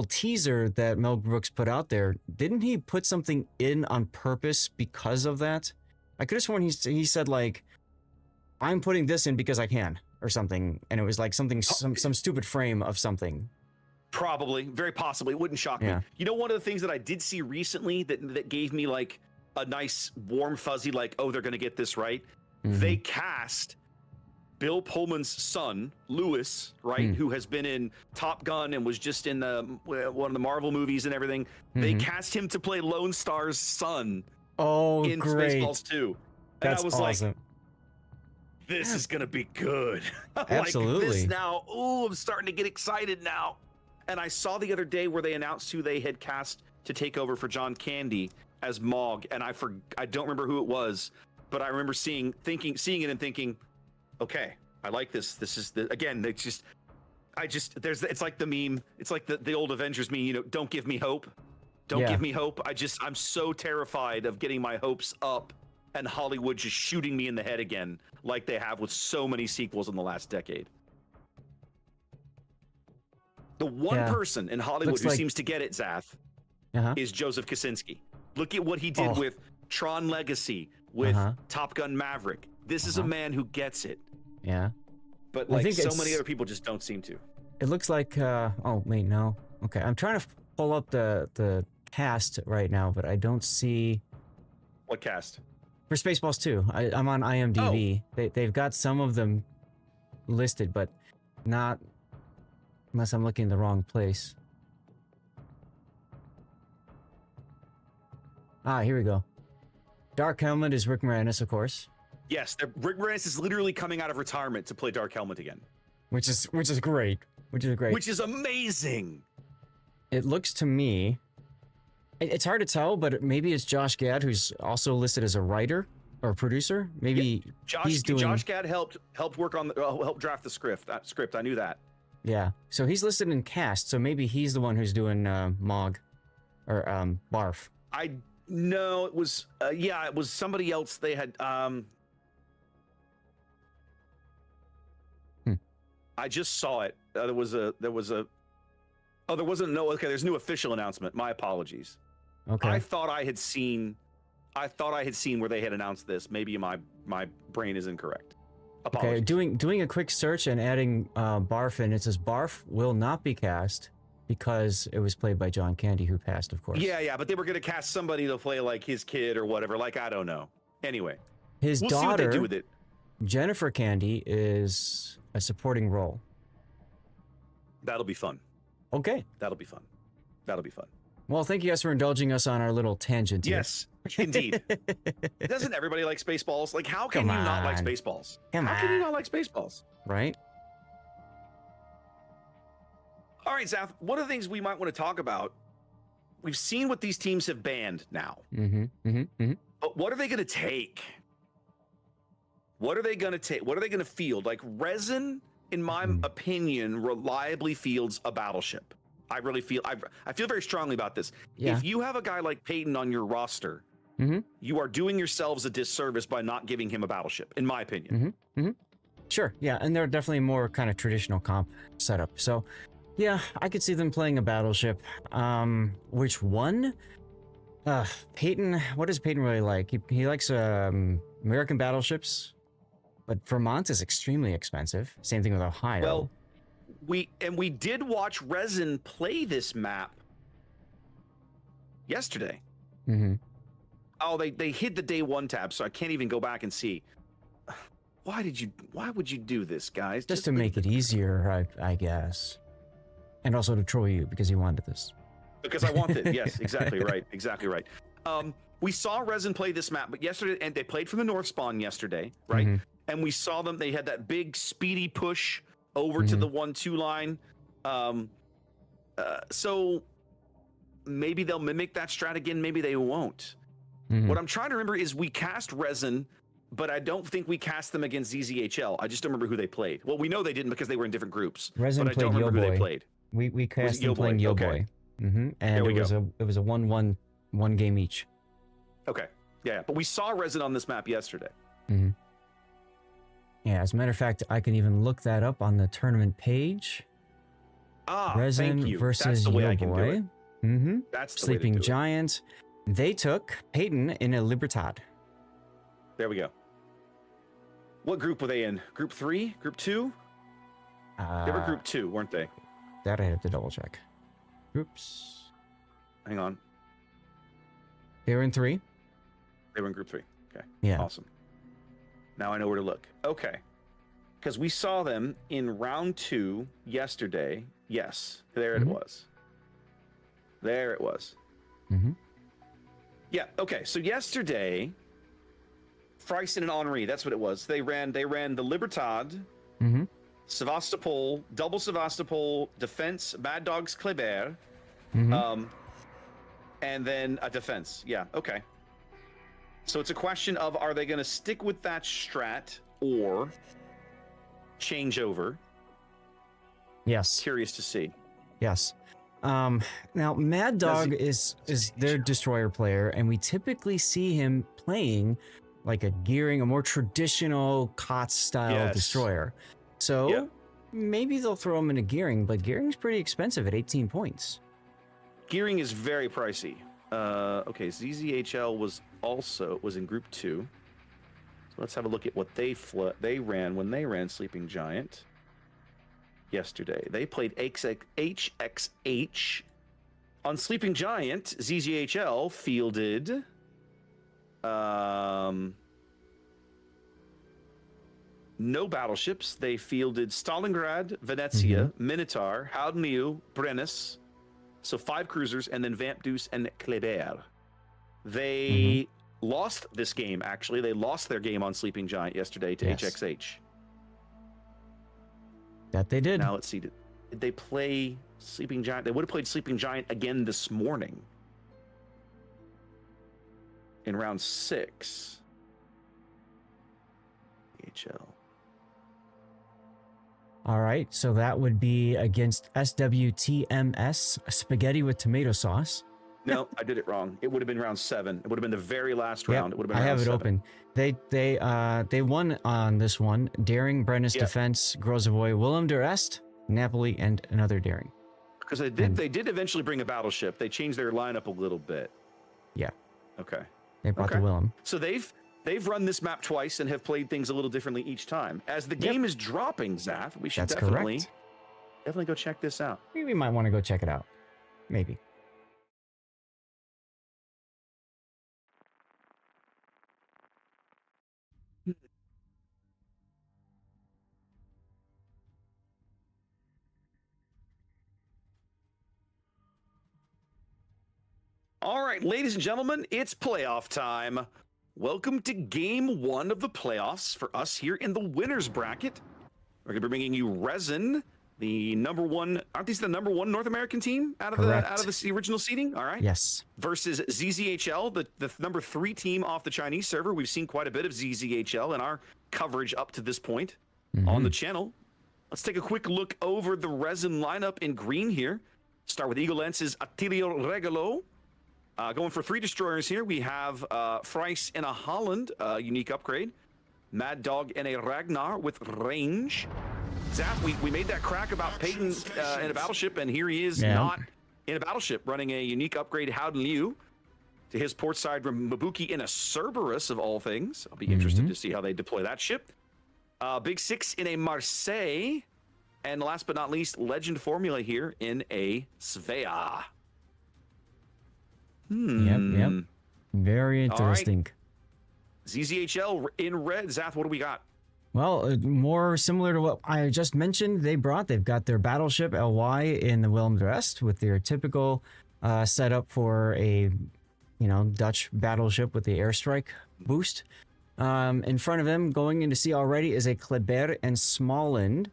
teaser that Mel Brooks put out there, didn't he put something in on purpose because of that? I could have sworn he said like, "I'm putting this in because I can," or something, and it was like some stupid frame of something. Probably, very possibly. It wouldn't shock me. You know, one of the things that I did see recently that gave me like a nice warm fuzzy, like, oh, they're going to get this right. They cast Bill Pullman's son, Lewis, right, who has been in Top Gun and was just in one of the Marvel movies and everything. They cast him to play Lone Star's son. In great. Spaceballs 2. And That's I was awesome. like, this is going to be good. Absolutely. Like this now. Oh, I'm starting to get excited now. And I saw the other day where they announced who they had cast to take over for John Candy as Mog, and I don't remember who it was, but I remember seeing it and thinking, okay, I like this. This is it's like the meme. It's like the old Avengers meme. You know, don't give me hope. Don't give me hope. I'm so terrified of getting my hopes up and Hollywood just shooting me in the head again, like they have with so many sequels in the last decade. The one person in Hollywood who seems to get it, Zath, is Joseph Kosinski. Look at what he did with Tron Legacy, with Top Gun Maverick. This is a man who gets it. Yeah. But like so many other people just don't seem to. It looks like, oh, wait, no. Okay, I'm trying to pull up the cast right now, but I don't see... What cast? For Spaceballs 2. I'm on IMDb. They've got some of them listed, but not... Unless I'm looking in the wrong place. Ah, here we go. Dark Helmet is Rick Moranis, of course. Yes, Rick Moranis is literally coming out of retirement to play Dark Helmet again. Which is great. Which is amazing. It looks to me... It's hard to tell, but maybe it's Josh Gad, who's also listed as a writer or producer. Maybe he's doing... Josh Gad helped work on help draft the script. I knew that. Yeah, so he's listed in cast, so maybe he's the one who's doing Mog or Barf. No, it was it was somebody else. They had I just saw it. There wasn't there's no official announcement. My apologies. Okay. I thought I had seen where they had announced this. Maybe my brain is incorrect. Apologies. Okay, doing a quick search and adding Barf in, it says Barf will not be cast because it was played by John Candy, who passed, of course. Yeah, but they were going to cast somebody to play like his kid or whatever. Like, I don't know. Anyway, his we'll daughter, see what they do with it. Jennifer Candy, is a supporting role. That'll be fun. Okay. That'll be fun. Well, thank you guys for indulging us on our little tangent here. Yes, indeed. Doesn't everybody like Spaceballs? Like, how can you not like Spaceballs? How can you not like Spaceballs? Right? All right, Zath, one of the things we might want to talk about, we've seen what these teams have banned now. But what are they going to take? What are they going to take? What are they going to field? Like, Resin, in my opinion, reliably fields a battleship. I really feel I feel very strongly about this. Yeah. If you have a guy like Peyton on your roster, you are doing yourselves a disservice by not giving him a battleship, in my opinion. Sure, yeah, and they're definitely more kind of traditional comp setup. So, yeah, I could see them playing a battleship. Which one? Peyton. What does Peyton really like? He likes American battleships, but Vermont is extremely expensive. Same thing with Ohio. Well, we did watch Resin play this map yesterday. Oh, they hid the day one tab, so I can't even go back and see. Why would you do this, guys? Just to make it easier, I guess. And also to troll you because you wanted this. Because I want it. Yes, exactly right. Exactly right. We saw Resin play this map, but yesterday, and they played from the north spawn yesterday, right? And we saw them. They had that big speedy push over to the 1-2 line. So maybe they'll mimic that strat again. Maybe they won't. What I'm trying to remember is we cast Resin, but I don't think we cast them against ZZHL. I just don't remember who they played. Well, we know they didn't because they were in different groups. Resin but I don't remember who they played. We cast them playing Yo Boy. And it was a 1-1 one game each. Okay. Yeah, but we saw Resin on this map yesterday. Yeah, as a matter of fact, I can even look that up on the tournament page. Resin thank you. versus That's the way Yo I can Boy. do it. That's the Sleeping way to do Giant. They took Peyton in a Libertad. There we go. What group were they in? Group 3? Group 2? They were group 2, weren't they? That I have to double check. Oops. Hang on. They were in 3. They were in group 3. Okay. Yeah. Awesome. Now I know where to look. Okay. Because we saw them in round 2 yesterday. Yes. There it was. There it was. Yeah. Okay. So yesterday, Freisen and Henri, that's what it was. They ran the Libertad, Sevastopol, double Sevastopol, defense, Mad Dogs Kleber, and then a defense. Yeah. Okay. So it's a question of, are they going to stick with that strat or change over? Yes. Curious to see. Yes. Now Mad Dog is their destroyer player, and we typically see him playing like a gearing, a more traditional COTS style destroyer. So maybe they'll throw him in a gearing, but gearing's pretty expensive at 18 points. Gearing is very pricey. Okay, ZZHL was in group 2. So let's have a look at what they ran when they ran Sleeping Giant yesterday. They played HXH. On Sleeping Giant, ZZHL fielded no battleships. They fielded Stalingrad, Venezia, Minotaur, Haudemiu, Brennus. So 5 cruisers, and then Vamp Deuce and Kleber. They lost this game, actually. They lost their game on Sleeping Giant yesterday to HXH. That they did. Now let's see. Did they play Sleeping Giant? They would have played Sleeping Giant again this morning in round 6. HL. All right, so that would be against SWTMS, spaghetti with tomato sauce. No, I did it wrong. It would have been round 7. It would have been the very last round. It would have been. I have round it 7. open. They won on this one. Daring, Brennus Defense, Grozavoy, Willem der Est, Napoli, and another Daring. Because they did eventually bring a battleship. They changed their lineup a little bit. Yeah. Okay. They brought the Willem. So they've run this map twice and have played things a little differently each time. As the game is dropping, Zath, we should definitely go check this out. We might want to go check it out. Maybe. All right, ladies and gentlemen, it's playoff time. Welcome to game 1 of the playoffs for us here in the winners bracket. We're going to be bringing you Resin, the number 1. Aren't these the number 1 North American team out of the original seeding? All right. Yes. Versus ZZHL, the number 3 team off the Chinese server. We've seen quite a bit of ZZHL in our coverage up to this point on the channel. Let's take a quick look over the Resin lineup in green here. Start with Eagle Lance's Attilio Regalo. Going for 3 destroyers here. We have Fries in a Holland, unique upgrade. Mad Dog and a Ragnar with range. Zap, we made that crack about Peyton in a battleship, and here he is not in a battleship, running a unique upgrade Howden Liu to his port side Mabuki in a Cerberus of all things. I'll be interested to see how they deploy that ship. Big 6 in a Marseille. And last but not least, Legend Formula here in a Svea. Yep. Very interesting. Right. ZZHL in red. Zath, what do we got? Well, more similar to what I just mentioned, they've got their battleship LY in the Willem de Rest with their typical setup for a, Dutch battleship with the airstrike boost. In front of him, going in to see already, is a Kleber and Smalland.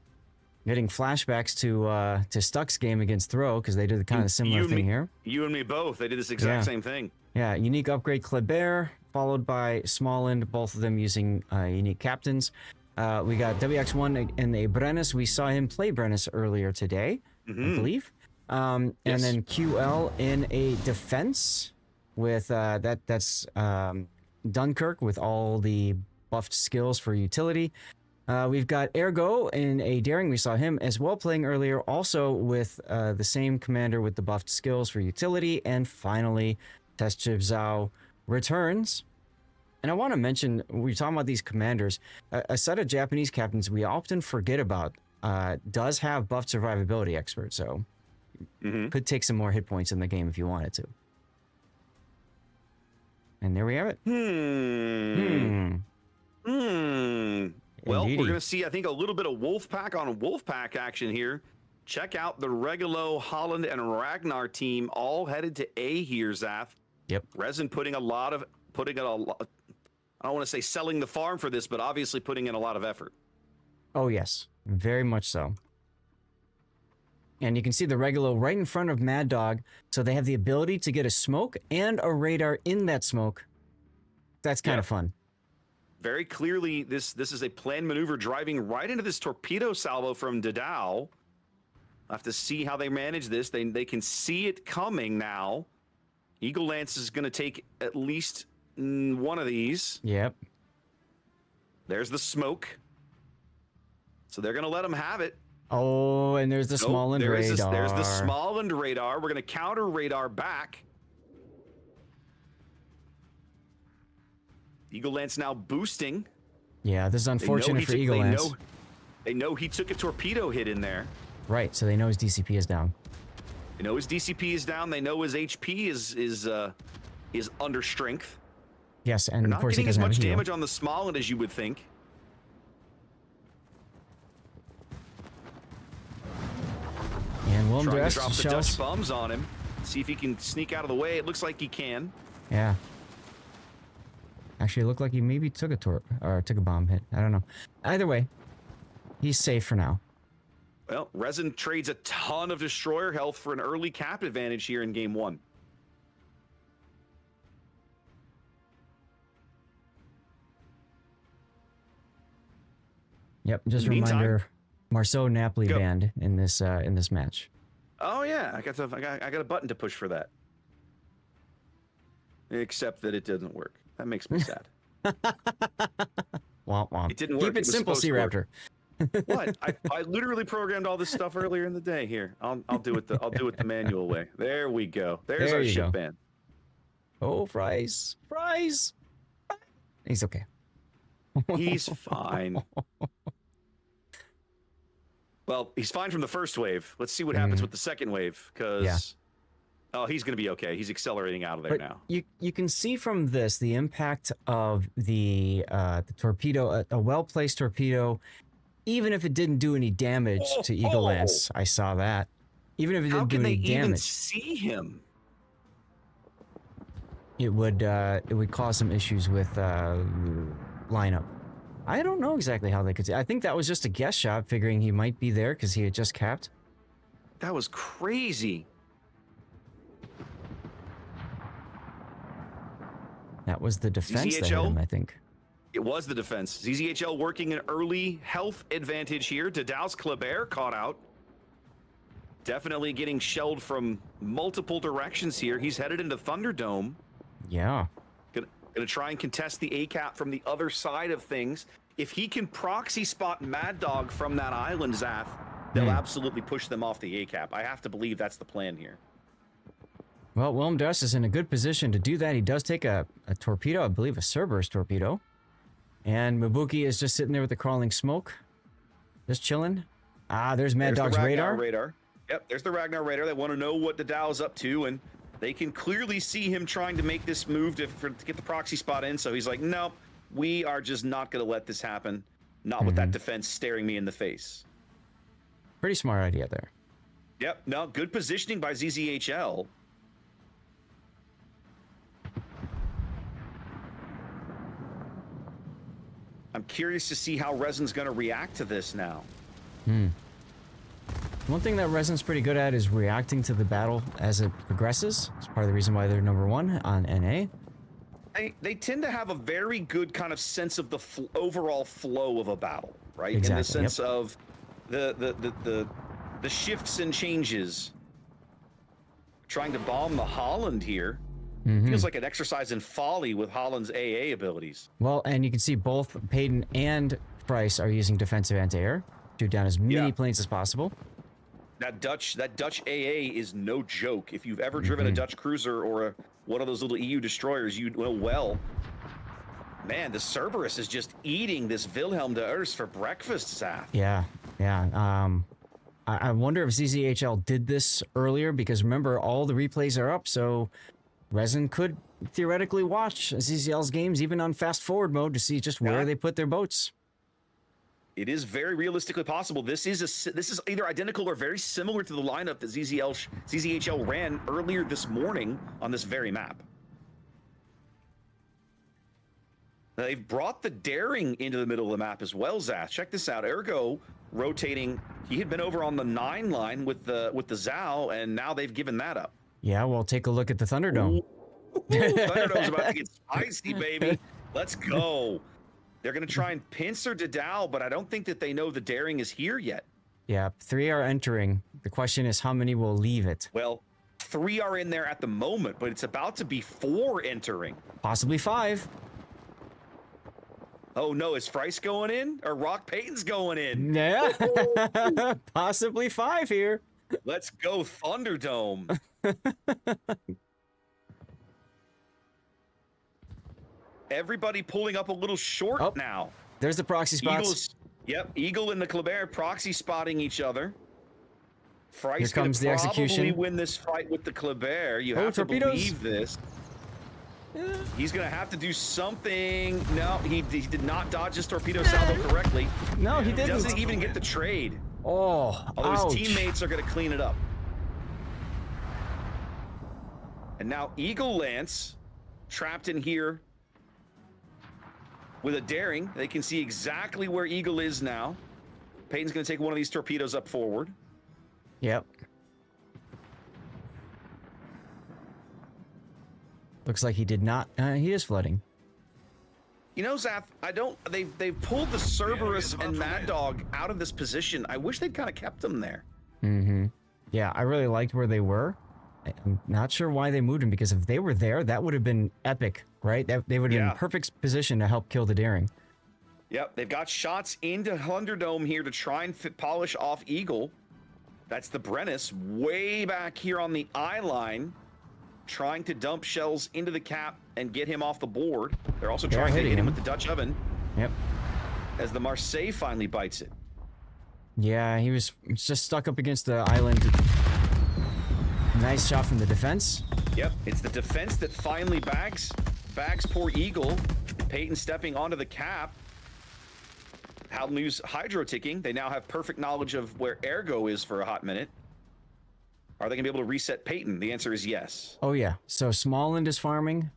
Getting flashbacks to Stuck's game against Throw, because they did the kind of similar thing here. You and me both. They did this exact same thing. Yeah, unique upgrade Kleber, followed by Smalland, both of them using unique captains. We got WX1 and a Brennus. We saw him play Brennus earlier today, I believe. And then QL in a defense with that's Dunkirk with all the buffed skills for utility. We've got Ergo in a Daring. We saw him as well playing earlier, also with the same commander with the buffed skills for utility. And finally, Testchip Zhao returns. And I want to mention, we're talking about these commanders, a set of Japanese captains we often forget about does have buffed survivability expert, so could take some more hit points in the game if you wanted to. And there we have it. Well, we're going to see, I think, a little bit of Wolfpack on Wolfpack action here. Check out the Regalo, Holland, and Ragnar team all headed to A here, Zath. Yep. Resin putting in a lot, I don't want to say selling the farm for this, but obviously putting in a lot of effort. Oh, yes. Very much so. And you can see the Regalo right in front of Mad Dog, so they have the ability to get a smoke and a radar in that smoke. That's kind of fun. Very clearly, this is a planned maneuver driving right into this torpedo salvo from Dadao. I'll have to see how they manage this. They can see it coming now. Eagle Lance is going to take at least one of these. Yep. There's the smoke. So they're going to let them have it. Oh, and there's the Smalland radar. There's the Smalland radar. We're going to counter radar back. Eagle Lance now boosting. Yeah, this is unfortunate for Eagle Lance. They know he took a torpedo hit in there. Right, so they know his DCP is down. They know his DCP is down. They know his HP is under strength. Yes, and They're of course not he getting as doesn't much have a heal. damage on the Smalland as you would think. And Willem Trying Drest to drop the shells. Dutch bombs on him. See if he can sneak out of the way. It looks like he can. Yeah. Actually, it looked like he maybe took a bomb hit. I don't know. Either way, he's safe for now. Well, Resin trades a ton of destroyer health for an early cap advantage here in game 1. Yep, just a reminder, Marceau Napoli banned in this match. Oh yeah, I got a button to push for that. Except that it doesn't work. That makes me sad. Womp womp. It didn't work. Keep it simple, Sea Raptor. What? I literally programmed all this stuff earlier in the day. Here, I'll do it the manual way. There we go. There's our ship ban. Oh, Fries. He's okay. He's fine. Well, he's fine from the first wave. Let's see what happens with the second wave, because oh, he's going to be okay. He's accelerating out of there now. You can see from this the impact of the torpedo, a well-placed torpedo, even if it didn't do any damage to Eagle Lance. I saw that. Even if it didn't do any damage. How can they even see him? It would cause some issues with lineup. I don't know exactly how they could see. I think that was just a guess shot, figuring he might be there because he had just capped. That was crazy. That was the defense that hit him, I think. It was the defense. ZZHL working an early health advantage here. Dadao's Kleber caught out. Definitely getting shelled from multiple directions here. He's headed into Thunderdome. Yeah. Gonna try and contest the A-cap from the other side of things. If he can proxy spot Mad Dog from that island, Zath, they'll absolutely push them off the A-cap. I have to believe that's the plan here. Well, Willem Dust is in a good position to do that. He does take a torpedo, I believe a Cerberus torpedo. And Mabuki is just sitting there with the crawling smoke. Just chilling. Ah, there's Mad Dog's radar. Yep, there's the Ragnar radar. They want to know what the Dow's up to, and they can clearly see him trying to make this move to get the proxy spot in. So he's like, no, we are just not going to let this happen. Not with that defense staring me in the face. Pretty smart idea there. Yep, no, good positioning by ZZHL. I'm curious to see how Resin's going to react to this now. One thing that Resin's pretty good at is reacting to the battle as it progresses. It's part of the reason why they're #1 on NA. They tend to have a very good kind of sense of the overall flow of a battle, right? Exactly, in the sense of the shifts and changes. Trying to bomb the Holland here feels like an exercise in folly with Holland's AA abilities. Well, and you can see both Payton and Price are using defensive anti-air. Shoot down as many planes as possible. That Dutch AA is no joke. If you've ever driven a Dutch cruiser or one of those little EU destroyers, you know well. Man, the Cerberus is just eating this Wilhelm de Urs for breakfast, Zath. Yeah. I wonder if ZZHL did this earlier, because remember, all the replays are up, so Resin could theoretically watch ZZL's games even on fast forward mode to see just where they put their boats. It is very realistically possible. This is either identical or very similar to the lineup that ZZHL ran earlier this morning on this very map. Now, they've brought the Daring into the middle of the map as well, Zath. Check this out. Ergo rotating. He had been over on the 9 line with the Zhao, and now they've given that up. Yeah, well, take a look at the Thunderdome. Thunderdome's about to get spicy, baby. Let's go. They're going to try and pincer Didao, but I don't think that they know the Daring is here yet. Yeah, 3 are entering. The question is how many will leave it? Well, 3 are in there at the moment, but it's about to be 4 entering. Possibly 5. Oh, no, is Price going in? Or Rock Payton's going in? Yeah, possibly 5 here. Let's go Thunderdome. Everybody pulling up a little short now. There's the proxy spots. Eagle and the Kleber proxy spotting each other. Here comes the execution. Probably win this fight with the Kleber. You have to believe this. He's going to have to do something. No, he did not dodge his torpedo salvo correctly. No, he didn't. Doesn't even get the trade. Oh, although his teammates are going to clean it up. And now Eagle Lance trapped in here with a Daring. They can see exactly where Eagle is now. Payton's going to take one of these torpedoes up forward. Yep. Looks like he did not. He is flooding. You know, Zath, they've pulled the Cerberus and Mad Dog out of this position. I wish they'd kind of kept them there. Yeah, I really liked where they were. I'm not sure why they moved him, because if they were there, that would have been epic, right? They would have been in perfect position to help kill the Daring. Yep, they've got shots into Thunderdome here to try and polish off Eagle. That's the Brennus way back here on the eye line, trying to dump shells into the cap and get him off the board. They're also trying to hit him with the Dutch oven. Yep. As the Marseille finally bites it. Yeah, he was just stuck up against the island. Nice shot from the defense. Yep, it's the defense that finally bags poor Eagle. Payton stepping onto the cap. Howden use hydro ticking. They now have perfect knowledge of where Ergo is for a hot minute. Are they going to be able to reset Payton? The answer is yes. Oh, yeah. So Smallland is farming.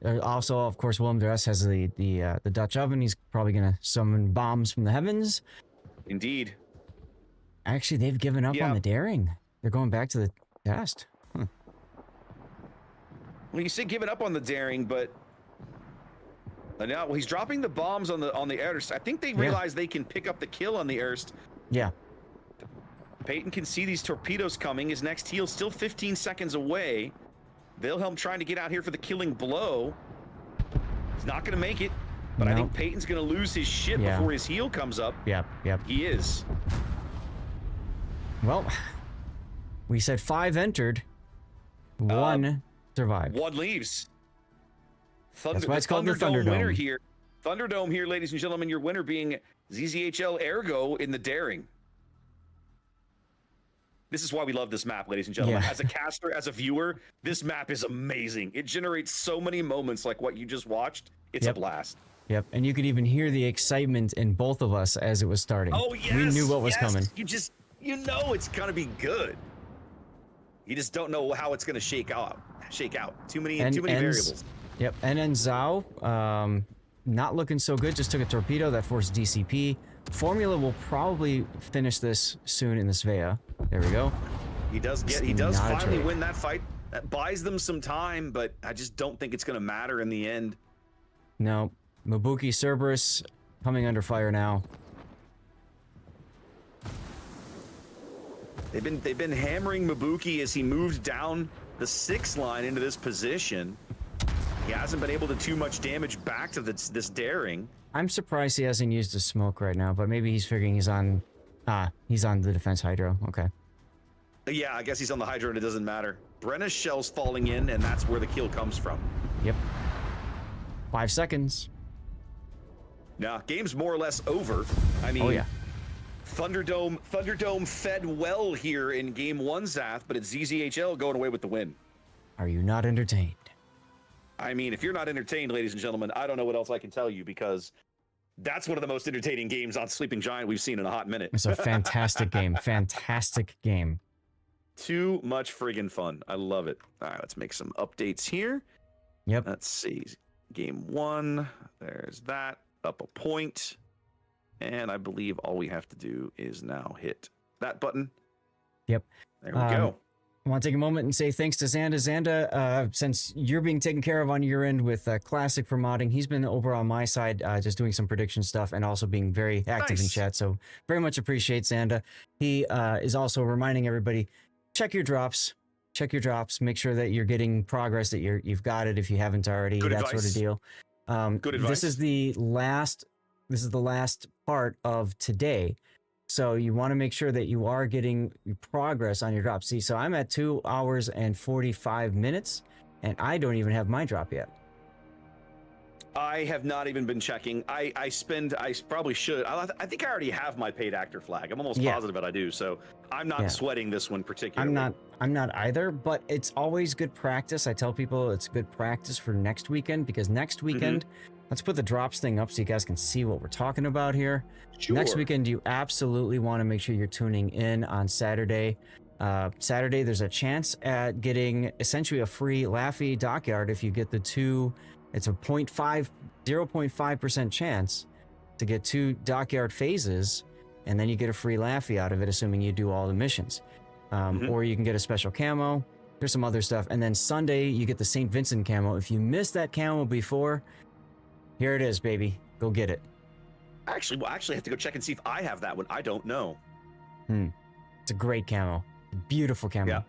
Also, of course, Willem de Urs has the Dutch oven. He's probably going to summon bombs from the heavens. Indeed. Actually, they've given up on the Daring. They're going back to the test. Well, you say giving up on the Daring, but now he's dropping the bombs on the Erst. I think they realize they can pick up the kill on the Erst. Yeah. Peyton can see these torpedoes coming. His next heal still 15 seconds away. Wilhelm trying to get out here for the killing blow. He's not going to make it, but I think Peyton's going to lose his ship before his heal comes up. Yep. He is. Well, we said 5 entered. 1 survived. 1 leaves. That's why it's called the Thunderdome. Winner here. Thunderdome here, ladies and gentlemen. Your winner being ZZHL Ergo in the Daring. This is why we love this map, ladies and gentlemen. As a caster, as a viewer, this map is amazing. It generates so many moments like what you just watched. It's a blast. Yep, and you could even hear the excitement in both of us as it was starting. Oh, yes. We knew what was coming. You know it's going to be good. You just don't know how it's going to shake out. Too many variables. Yep, and then Zhao, not looking so good. Just took a torpedo that forced DCP. Formula will probably finish this soon in the Svea. There we go. He does finally win that fight. That buys them some time, but I just don't think it's going to matter in the end. No, Mabuki Cerberus coming under fire now. They've been hammering Mabuki as he moved down the 6 line into this position. He hasn't been able to do much damage back to this Daring. I'm surprised he hasn't used a smoke right now, but maybe he's figuring he's on the defense hydro. Okay. Yeah, I guess he's on the hydro and it doesn't matter. Brenna's shell's falling in, and that's where the kill comes from. Yep. 5 seconds. Now, game's more or less over. I mean, Thunderdome fed well here in game 1, Zath, but it's ZZHL going away with the win. Are you not entertained? I mean, if you're not entertained, ladies and gentlemen, I don't know what else I can tell you, because that's one of the most entertaining games on Sleeping Giant we've seen in a hot minute. It's a fantastic game. Fantastic game. Too much friggin' fun. I love it. All right, let's make some updates here. Yep. Let's see. Game 1. There's that. Up a point. And I believe all we have to do is now hit that button. Yep. There we go. I want to take a moment and say thanks to Xanda. Xanda, since you're being taken care of on your end with Classic for modding, he's been over on my side just doing some prediction stuff and also being very active in chat. So very much appreciate Xanda. He is also reminding everybody, check your drops. Check your drops. Make sure that you're getting progress, that you've got it if you haven't already. Good that advice. Sort of deal. Good advice. This is the last part of today. So you want to make sure that you are getting progress on your drop. See, so I'm at 2 hours and 45 minutes, and I don't even have my drop yet. I have not even been checking. I probably should. I think I already have my paid actor flag. I'm almost positive that I do. So I'm not sweating this one particularly. I'm not either, but it's always good practice. I tell people it's good practice for next weekend, because next weekend, let's put the drops thing up so you guys can see what we're talking about here. Sure. Next weekend, you absolutely want to make sure you're tuning in on Saturday. Saturday, there's a chance at getting essentially a free Laffy dockyard if you get the 2. It's a 0.5% chance to get 2 dockyard phases, and then you get a free Laffy out of it, assuming you do all the missions. Or you can get a special camo. There's some other stuff. And then Sunday, you get the St. Vincent camo. If you missed that camo before, here it is, baby. Go get it. Actually, I have to go check and see if I have that one. I don't know. It's a great camo. Beautiful camo. Yeah.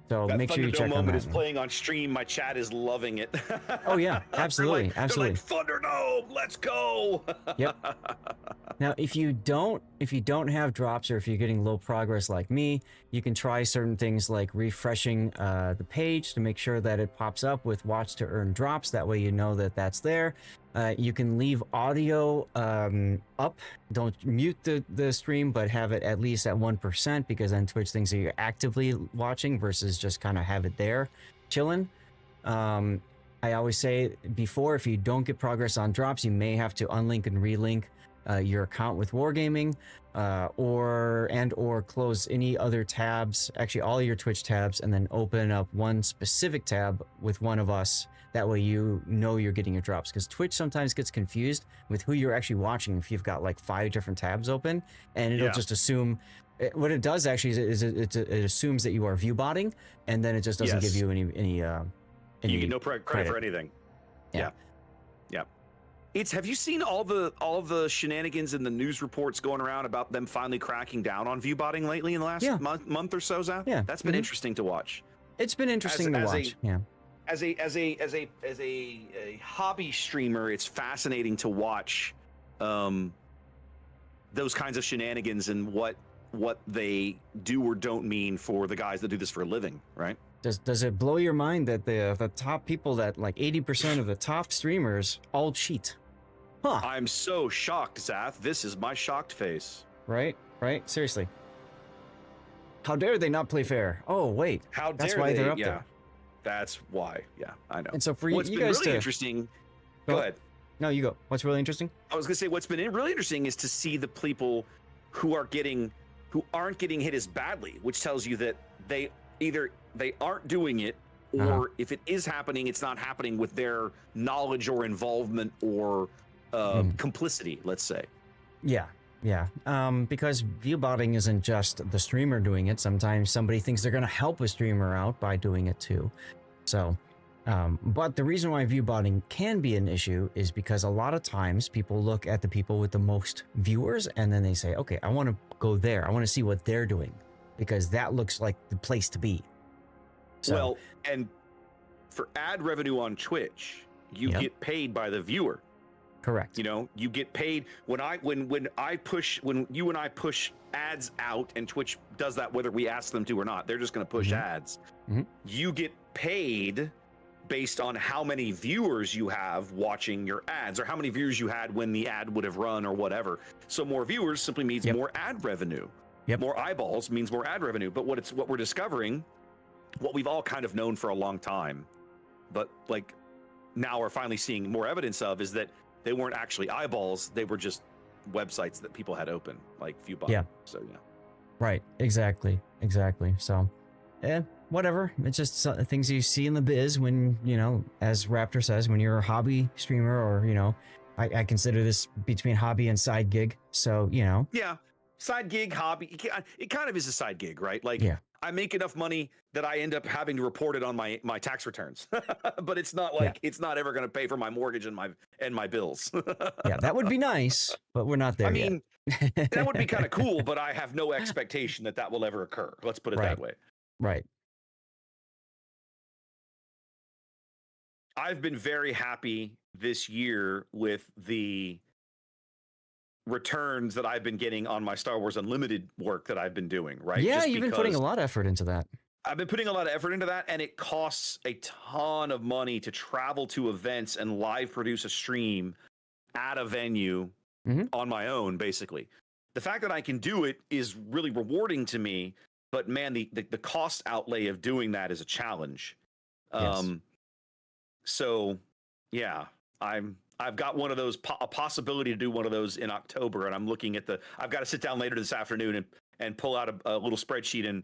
So that make sure you check on that. Moment is playing on stream. My chat is loving it. Oh yeah, absolutely, absolutely. They're like, Thunderdome, let's go. Yep. Now, if you don't have drops, or if you're getting low progress like me, you can try certain things like refreshing the page to make sure that it pops up with watch to earn drops. That way you know that that's there. You can leave audio up. Don't mute the stream, but have it at least at 1%, because then Twitch thinks that you're actively watching versus just kind of have it there chilling. I always say before, if you don't get progress on drops, you may have to unlink and relink your account with Wargaming, or close any other tabs, actually all your Twitch tabs, and then open up one specific tab with one of us. That way you know you're getting your drops, because Twitch sometimes gets confused with who you're actually watching if you've got like 5 different tabs open, and it'll just assume. What it does actually is it assumes that you are view botting, and then it just doesn't give you any you get no credit for anything. Yeah. Have you seen all the shenanigans in the news reports going around about them finally cracking down on view botting lately in the last month or so, Zach? Yeah. That's been interesting to watch. It's been interesting to watch. As a hobby streamer, it's fascinating to watch those kinds of shenanigans and what they do or don't mean for the guys that do this for a living, right? Does it blow your mind that the top people, that like 80% of the top streamers all cheat? Huh. I'm so shocked, Zath. This is my shocked face. Right? Seriously. How dare they not play fair? Oh, wait. That's why they're up there. That's why. Yeah, I know. And so for what's you been guys really interesting. Go ahead. No, you go. What's really interesting? I was gonna say what's been really interesting is to see the people who aren't getting hit as badly, which tells you that they aren't doing it, or if it is happening, it's not happening with their knowledge or involvement or complicity, let's say. Yeah. Because view botting isn't just the streamer doing it. Sometimes somebody thinks they're going to help a streamer out by doing it too. So, but the reason why view botting can be an issue is because a lot of times people look at the people with the most viewers and then they say, okay, I want to go there. I want to see what they're doing because that looks like the place to be. So, well, and for ad revenue on Twitch, you get paid by the viewer. Correct. You know, you get paid when you and I push ads out, and Twitch does that whether we ask them to or not. They're just going to push ads. You get paid based on how many viewers you have watching your ads, or how many viewers you had when the ad would have run, or whatever. So more viewers simply means more ad revenue. More eyeballs means more ad revenue. But what we're discovering, what we've all kind of known for a long time, but like now we're finally seeing more evidence of, is that they weren't actually eyeballs. They were just websites that people had open, like Viewbot. Yeah. So, yeah. Right. Exactly. So, whatever. It's just things you see in the biz when, as Raptor says, when you're a hobby streamer, or, I consider this between hobby and side gig. So, Yeah. Side gig, hobby. It kind of is a side gig, right? Like, I make enough money that I end up having to report it on my tax returns, but it's not like it's not ever going to pay for my mortgage and my bills. Yeah, that would be nice, but we're not there. I mean, that would be kind of cool, but I have no expectation that will ever occur. Let's put it that way. Right. I've been very happy this year with the returns that I've been getting on my Star Wars Unlimited work that I've been doing, right? Yeah, you've been putting a lot of effort into that. I've been putting a lot of effort into that, and it costs a ton of money to travel to events and live produce a stream at a venue on my own, basically. The fact that I can do it is really rewarding to me, but man, the cost outlay of doing that is a challenge. So yeah, I've got one of those, a possibility to do one of those in October, and I'm looking at I've got to sit down later this afternoon and pull out a little spreadsheet and,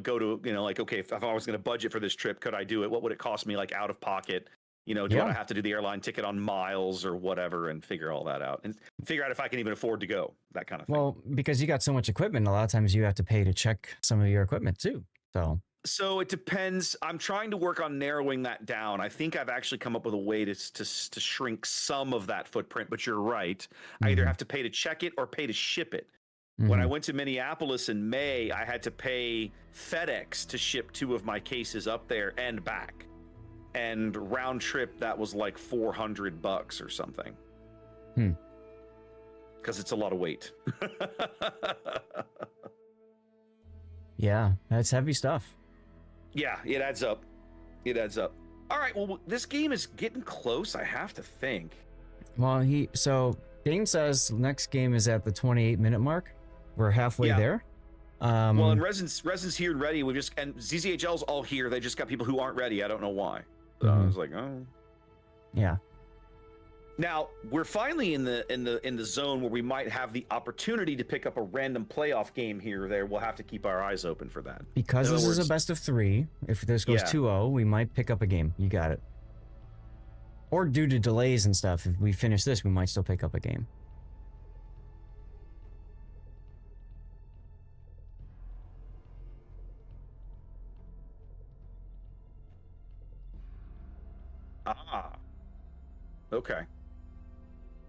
go to, like, okay, if I was going to budget for this trip, could I do it? What would it cost me, like, out of pocket? Do I have to do the airline ticket on miles or whatever, and figure all that out and figure out if I can even afford to go, that kind of thing. Well, because you got so much equipment, a lot of times you have to pay to check some of your equipment too. So it depends. I'm trying to work on narrowing that down. I think I've actually come up with a way to shrink some of that footprint, but you're right. I either have to pay to check it or pay to ship it. When I went to Minneapolis in May, I had to pay FedEx to ship 2 of my cases up there and back. And round trip, that was like $400 or something. Because it's a lot of weight. Yeah, that's heavy stuff. Yeah, it adds up. All right, well, this game is getting close, I have to think. Well, Dane says next game is at the 28-minute mark. We're halfway there. Well, and Resin's here and ready. And ZZHL's all here. They just got people who aren't ready. I don't know why. So I was like, oh. Yeah. Now we're finally in the zone where we might have the opportunity to pick up a random playoff game here or there. We'll have to keep our eyes open for that. Because this is a best of 3. If this goes 2-0, we might pick up a game. You got it. Or due to delays and stuff, if we finish this, we might still pick up a game. Okay.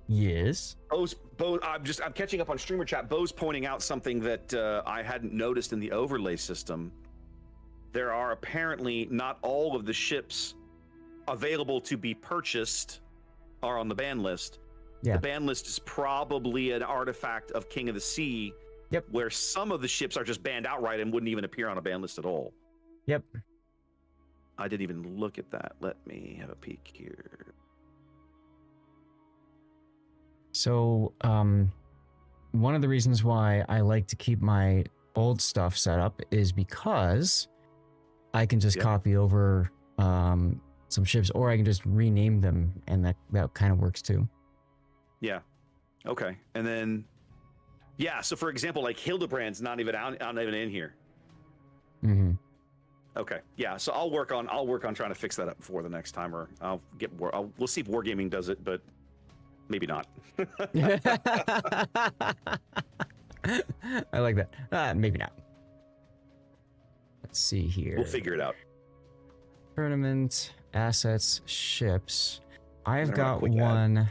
Yes. I'm catching up on streamer chat. Bo's pointing out something that I hadn't noticed in the overlay system. There are apparently not all of the ships available to be purchased are on the ban list. Yeah. The ban list is probably an artifact of King of the Sea. Yep. Where some of the ships are just banned outright and wouldn't even appear on a ban list at all. Yep. I didn't even look at that. Let me have a peek here. So, one of the reasons why I like to keep my old stuff set up is because I can just copy over some ships, or I can just rename them, and that kind of works too. Yeah. Okay. And then, yeah. So, for example, like Hildebrand's not even in here. Mm-hmm. Okay. Yeah. So I'll work on trying to fix that up before the next time, or we'll see if Wargaming does it, but maybe not. I like that. Maybe not. Let's see here. We'll figure it out. Tournament, assets, ships. I've got one.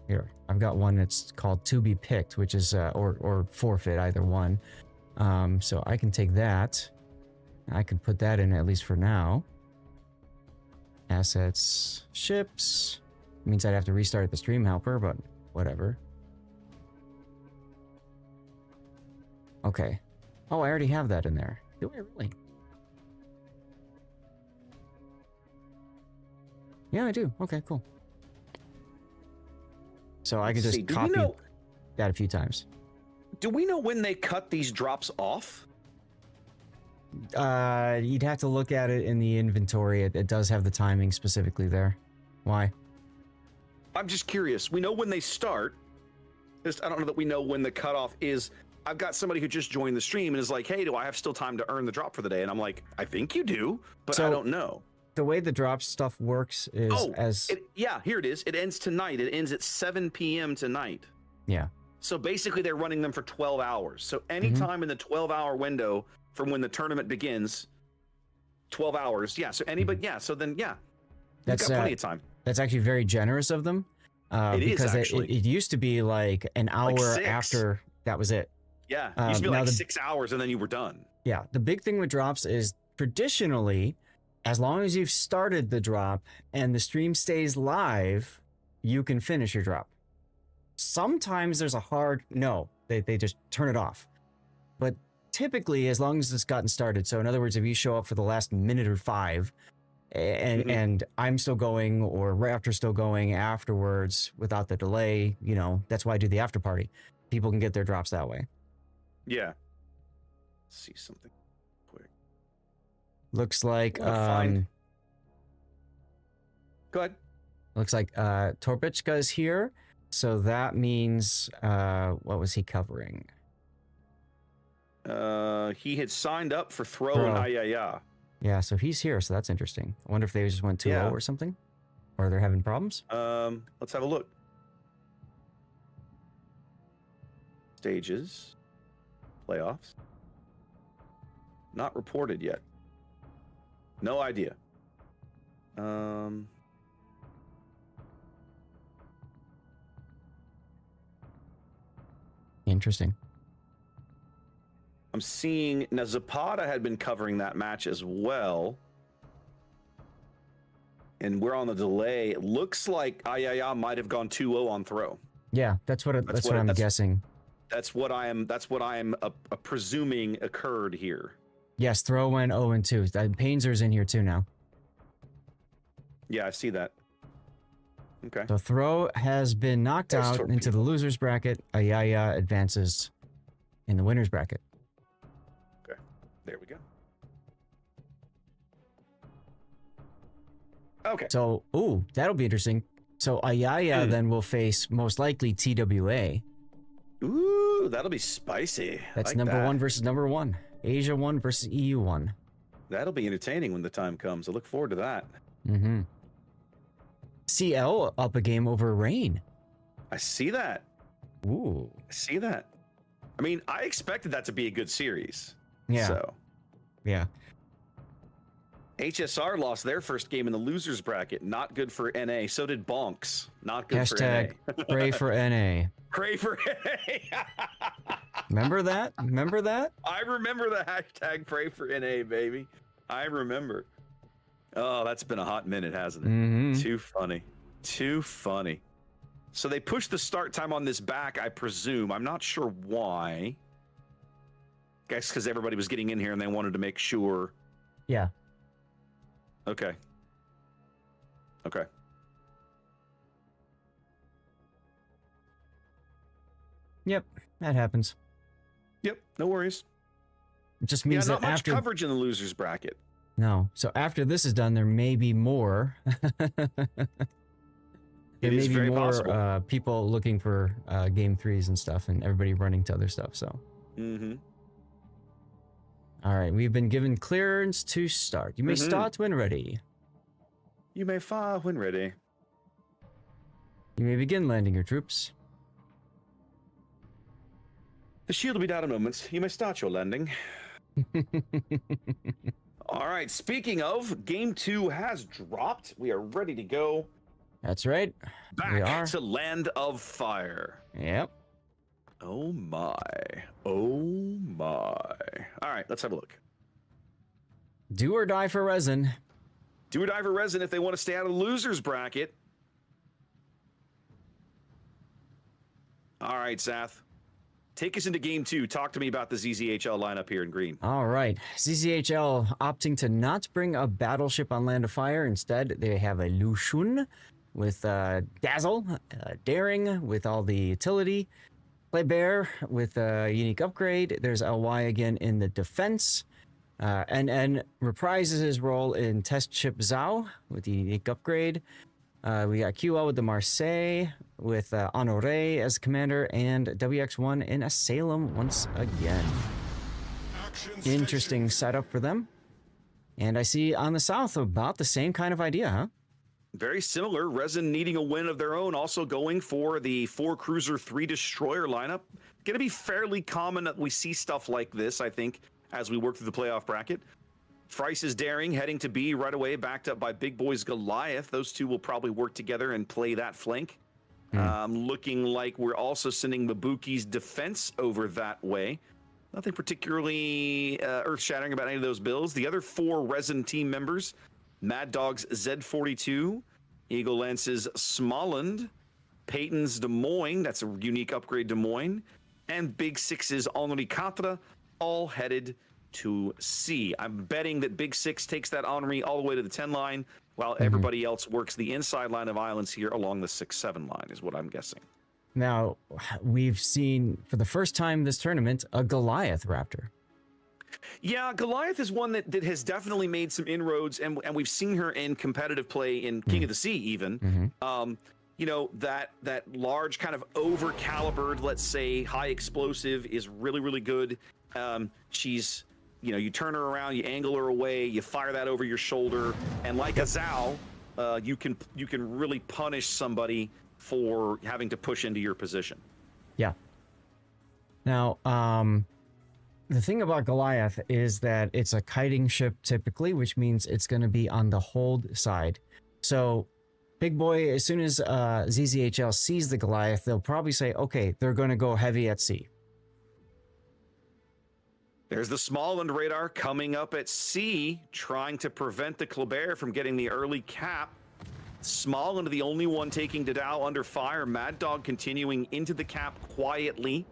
Here. I've got one that's called To Be Picked, which is or forfeit, either one. So I can take that. I can put that in at least for now. Assets, ships. Means I'd have to restart the stream helper, but whatever. Okay. Oh, I already have that in there. Do I really? Yeah, I do. Okay, cool. So I can just copy that a few times. Do we know when they cut these drops off? You'd have to look at it in the inventory. It does have the timing specifically there. Why? I'm just curious. We know when they start. I don't know that we know when the cutoff is. I've got somebody who just joined the stream and is like, hey, do I have still time to earn the drop for the day? And I'm like, I think you do, but I don't know. The way the drop stuff works is here it is. It ends tonight. It ends at 7 p.m. tonight. Yeah. So basically they're running them for 12 hours. So anytime in the 12-hour window from when the tournament begins, 12 hours. Yeah. So anybody, so then, that's got plenty of time. That's actually very generous of them. It is actually. It used to be like an hour after that was it. Yeah. It used to be like 6 hours and then you were done. Yeah. The big thing with drops is traditionally, as long as you've started the drop and the stream stays live, you can finish your drop. Sometimes there's a hard no. They just turn it off. But typically, as long as it's gotten started, so in other words, if you show up for the last minute or 5 and I'm still going or Raptor's still going afterwards without the delay, that's why I do the after party. People can get their drops that way. Yeah. Let's see something quick. Looks like Go ahead. Looks like Torbichka is here. So that means what was he covering? He had signed up for Throw and Ayaya. Yeah, so he's here, so that's interesting. I wonder if they just went 2-0 or something? Or they're having problems? Let's have a look. Stages. Playoffs. Not reported yet. No idea. Interesting. I'm seeing now Zapata had been covering that match as well. And we're on the delay. It looks like Ayaya might have gone 2-0 on Throw. Yeah, that's what I'm guessing. That's what I am presuming occurred here. Yes, Throw went 0-2. Painzer's in here too now. Yeah, I see that. Okay. So Throw has been knocked out into the losers bracket. Ayaya advances in the winners bracket. Okay. There we go. Okay. So, that'll be interesting. So Ayaya then will face most likely TWA. Ooh, that'll be spicy. That's number 1 versus number 1. Asia 1 versus EU 1. That'll be entertaining when the time comes. I look forward to that. Mm-hmm. CL up a game over Rain. I see that. Ooh. I see that. I mean, I expected that to be a good series. Yeah. So. Yeah. HSR lost their first game in the losers bracket. Not good for NA. So did Bonks. Not good Hashtag for NA. pray for NA. Pray for NA. Remember that? Remember that? I remember the hashtag pray for NA, baby. I remember. Oh, that's been a hot minute, hasn't it? Mm-hmm. Too funny. Too funny. So they pushed the start time on this back, I presume. I'm not sure why. Guess because everybody was getting in here and they wanted to make sure. Yeah. Okay. Okay. Yep, that happens. Yep, no worries. It just means not that much after coverage in the losers bracket. No. So after this is done, there may be more. There may be more people looking for game 3s and stuff, and everybody running to other stuff. So. Mm-hmm. All right, we've been given clearance to start. You may start when ready. You may fire when ready. You may begin landing your troops. The shield will be down in moments. You may start your landing. All right, speaking of, game 2 has dropped. We are ready to go. That's right. Back to Land of Fire. Yep. Oh my. Oh my. All right, let's have a look. Do or die for resin. Do or die for resin if they want to stay out of the losers bracket. All right, Zath. Take us into game 2. Talk to me about the ZZHL lineup here in green. All right. ZZHL opting to not bring a battleship on Land of Fire. Instead, they have a Lushun with Dazzle, Daring with all the utility, Kleber with a unique upgrade. There's LY again in the defense. NN reprises his role in Test Ship Zhao with the unique upgrade. We got QL with the Marseille, with Honoré as commander, and WX1 in a Salem once again. Interesting setup for them. And I see on the south about the same kind of idea, huh? Very similar. Resin needing a win of their own, also going for the 4 cruiser, 3 destroyer lineup. Going to be fairly common that we see stuff like this, I think, as we work through the playoff bracket. Frice is Daring, heading to B right away, backed up by Big Boy's Goliath. Those two will probably work together and play that flank. Looking like we're also sending Mabuki's Defense over that way. Nothing particularly earth-shattering about any of those builds. The other 4 Resin team members, Mad Dog's Z42, Eagle Lance's Smoland, Peyton's Des Moines, that's a unique upgrade Des Moines, and Big Six's Henri Quatre, all headed to C. I'm betting that Big Six takes that Henri all the way to the 10 line, while everybody else works the inside line of islands here along the 6-7 line, is what I'm guessing. Now, we've seen, for the first time this tournament, a Goliath Raptor. Yeah, Goliath is one that has definitely made some inroads, and we've seen her in competitive play in King of the Sea, even. You know, that large kind of over-calibered, let's say, high explosive is really, really good. She's... You know, you turn her around, you angle her away, you fire that over your shoulder, and like a Zhao, you can really punish somebody for having to push into your position. Yeah. Now, the thing about Goliath is that it's a kiting ship typically, which means it's going to be on the hold side. So, Big Boy, as soon as ZZHL sees the Goliath, they'll probably say, okay, they're going to go heavy at sea. There's the Smalland radar coming up at C, trying to prevent the Kleber from getting the early cap. Smalland, the only one taking Didao under fire. Mad Dog continuing into the cap quietly.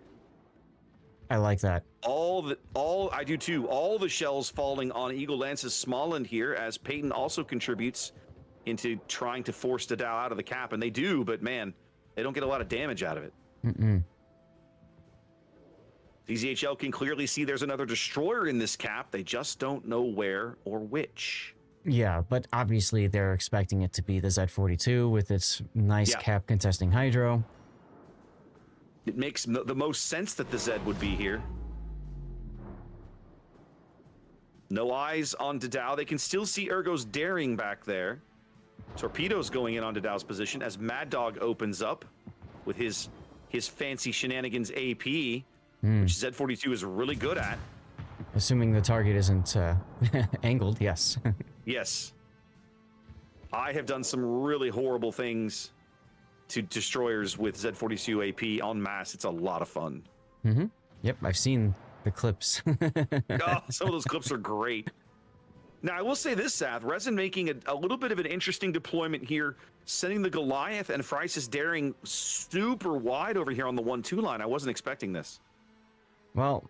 I like that. I do too. All the shells falling on Eagle Lance's Smalland here, as Peyton also contributes into trying to force Didao out of the cap, and they do, but man, they don't get a lot of damage out of it. ZZHL can clearly see there's another destroyer in this cap. They just don't know where or which. Yeah, but obviously they're expecting it to be the Z42 with its nice cap contesting hydro. It makes the most sense that the Z would be here. No eyes on Didao. They can still see Ergo's Daring back there. Torpedoes going in on Didao's position as Mad Dog opens up with his fancy shenanigans AP. Which Z42 is really good at. Assuming the target isn't angled, yes. Yes. I have done some really horrible things to destroyers with Z42 AP en masse. It's a lot of fun. Mm-hmm. Yep, I've seen the clips. Oh, some of those clips are great. Now, I will say this, Sath. Resin making a little bit of an interesting deployment here, sending the Goliath and Phrysis Daring super wide over here on the 1-2 line. I wasn't expecting this. Well,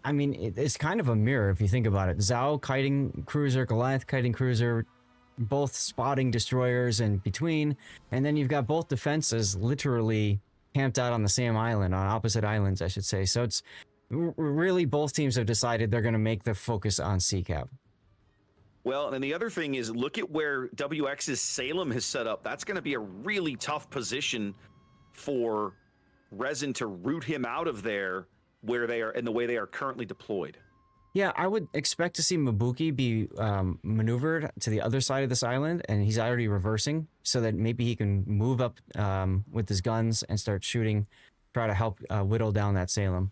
I mean, it's kind of a mirror if you think about it. Zhao kiting cruiser, Goliath kiting cruiser, both spotting destroyers in between, and then you've got both defenses literally camped out on the same island, on opposite islands, I should say. So it's really both teams have decided they're going to make the focus on CCAP. Well, and the other thing is, look at where WX's Salem has set up. That's going to be a really tough position for Resin to root him out of there, where they are in the way they are currently deployed. Yeah, I would expect to see Mabuki be maneuvered to the other side of this island, and he's already reversing, so that maybe he can move up with his guns and start shooting, try to help whittle down that Salem.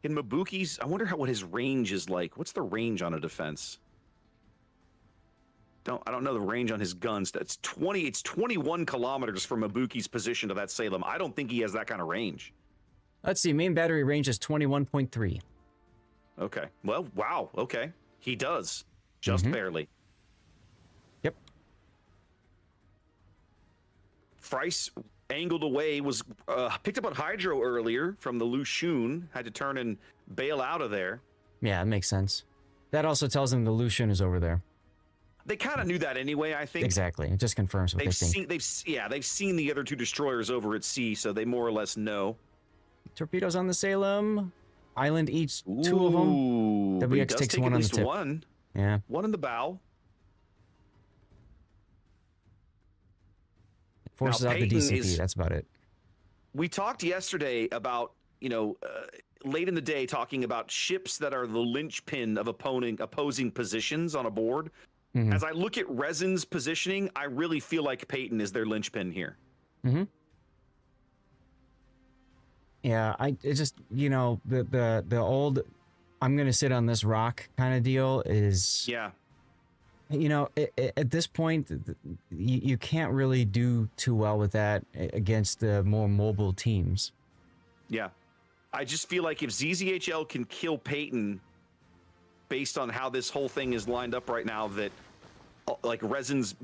In Mabuki's, I wonder what his range is like. What's the range on a defense? I don't know the range on his guns. It's 21 kilometers from Mabuki's position to that Salem. I don't think he has that kind of range. Let's see, main battery range is 21.3. Okay. Well, wow. Okay. He does. Just barely. Yep. Phryce angled away, was picked up on Hydro earlier from the Lushun, had to turn and bail out of there. Yeah, it makes sense. That also tells them the Lucian is over there. They kind of knew that anyway, I think. Exactly. It just confirms what they think. They've seen the other two destroyers over at sea, so they more or less know. Torpedoes on the Salem. Island eats two of them. WX takes one on the tip. One. Yeah. One in the bow. Forces out the DCP. That's about it. We talked yesterday about, late in the day, talking about ships that are the linchpin of opposing positions on a board. As I look at Resin's positioning, I really feel like Peyton is their linchpin here. Yeah, it just, the old I'm going to sit on this rock kind of deal is... Yeah. At this point, you can't really do too well with that against the more mobile teams. Yeah. I just feel like if ZZHL can kill Peyton based on how this whole thing is lined up right now, that like Resin's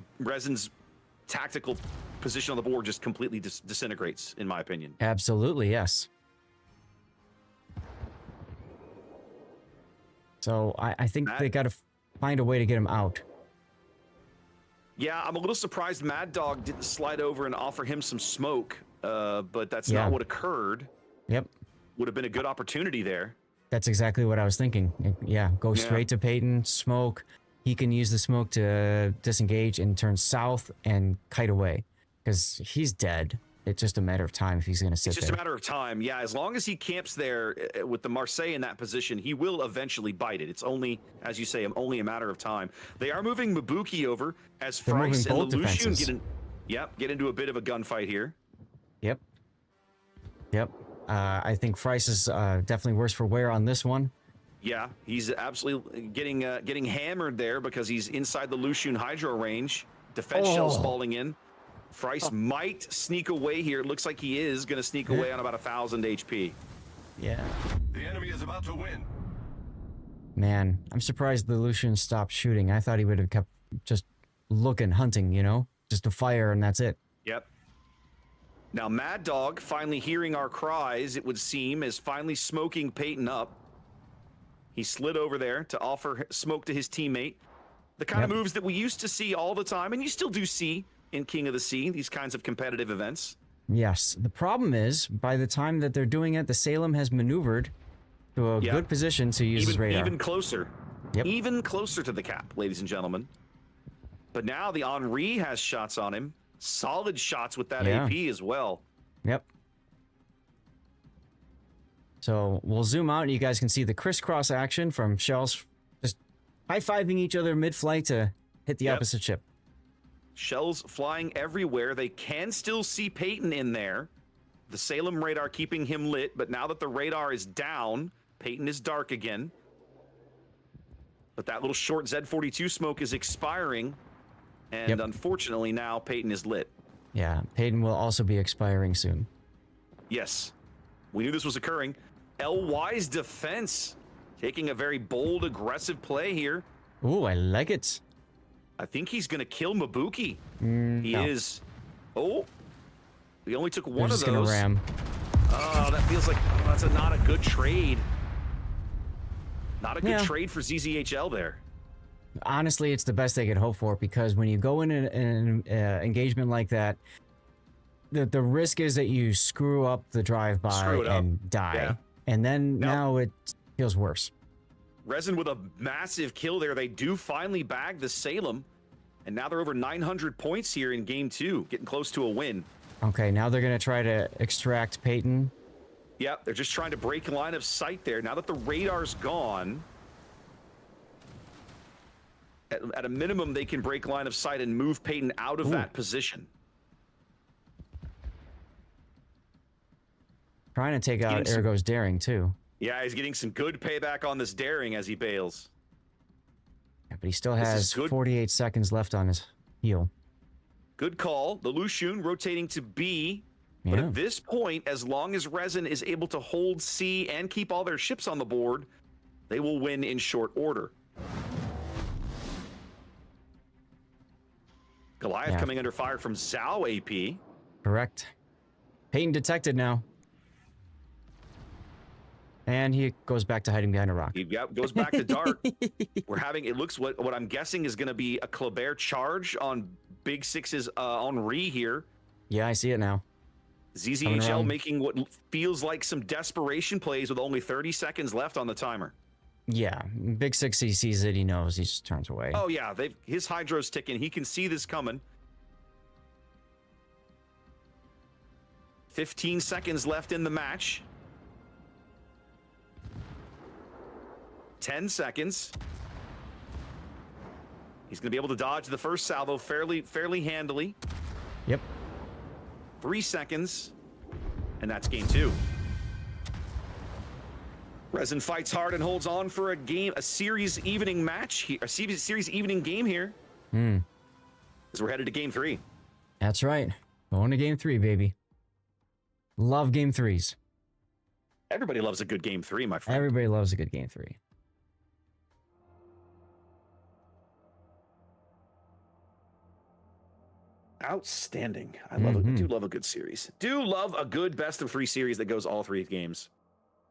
tactical position on the board just completely disintegrates, in my opinion. Absolutely, yes. So I think they got to find a way to get him out. Yeah, I'm a little surprised Mad Dog didn't slide over and offer him some smoke, but that's not what occurred. Yep. Would have been a good opportunity there. That's exactly what I was thinking. Yeah, go straight to Peyton, smoke. He can use the smoke to disengage and turn south and kite away because he's dead. It's just a matter of time if he's going to sit there. It's just a matter of time. Yeah, as long as he camps there with the Marseille in that position, he will eventually bite it. It's only, as you say, only a matter of time. They are moving Mabuki over as Phryce and Lelouch get into a bit of a gunfight here. Yep. I think Phryce is definitely worse for wear on this one. Yeah, he's absolutely getting hammered there because he's inside the Lucian Hydro range. Defense shells falling in. Phryce might sneak away here. It looks like he is going to sneak away on about 1,000 HP. Yeah. The enemy is about to win. Man, I'm surprised the Lucian stopped shooting. I thought he would have kept just looking, hunting, just to fire and that's it. Yep. Now, Mad Dog, finally hearing our cries, it would seem, is finally smoking Peyton up. He slid over there to offer smoke to his teammate. The kind of moves that we used to see all the time, and you still do see in King of the Sea, these kinds of competitive events. Yes. The problem is, by the time that they're doing it, the Salem has maneuvered to a good position to use his radar. Even closer. Yep. Even closer to the cap, ladies and gentlemen. But now the Henri has shots on him. Solid shots with that AP as well. Yep. So we'll zoom out and you guys can see the crisscross action from shells just high-fiving each other mid-flight to hit the opposite ship. Shells flying everywhere. They can still see Peyton in there. The Salem radar keeping him lit, but now that the radar is down, Peyton is dark again. But that little short Z42 smoke is expiring. And unfortunately now Peyton is lit. Yeah, Peyton will also be expiring soon. Yes. We knew this was occurring. LY's defense taking a very bold, aggressive play here. Ooh, I like it. I think he's going to kill Mabuki. He is. Oh, we only took one of those. Gonna ram. Oh, that feels like that's not a good trade. Not a good trade for ZZHL there. Honestly, it's the best they could hope for, because when you go in an engagement like that, the risk is that you screw up the drive-by and die. Yeah. And then now it feels worse. Resin with a massive kill there. They do finally bag the Salem. And now they're over 900 points here in game 2, getting close to a win. Okay, now they're going to try to extract Peyton. Yep, they're just trying to break line of sight there. Now that the radar's gone, at a minimum, they can break line of sight and move Peyton out of that position. Trying to take out Ergo's daring, too. Yeah, he's getting some good payback on this daring as he bails. Yeah, but he still has 48 seconds left on his heel. Good call. The Lushun rotating to B. But at this point, as long as Resin is able to hold C and keep all their ships on the board, they will win in short order. Goliath coming under fire from Zhao AP. Correct. Peyton detected now. And he goes back to hiding behind a rock. He goes back to dark. We're having, it looks what I'm guessing is going to be a Kleber charge on Big Six's Henri here. Yeah, I see it now. ZZHL making what feels like some desperation plays with only 30 seconds left on the timer. Yeah, Big Six, he sees it, he knows, he just turns away. Oh yeah, his hydro's ticking. He can see this coming. 15 seconds left in the match. 10 seconds. He's going to be able to dodge the first salvo fairly handily. Yep. 3 seconds, and that's game 2. Resin fights hard and holds on for a series evening match here, a series evening game here. As we're headed to game 3. That's right. Going to game 3, baby. Love game 3s. Everybody loves a good game 3, my friend. Everybody loves a good game 3. Outstanding. I love do love a good series. Do love a good best of 3 series that goes all 3 games.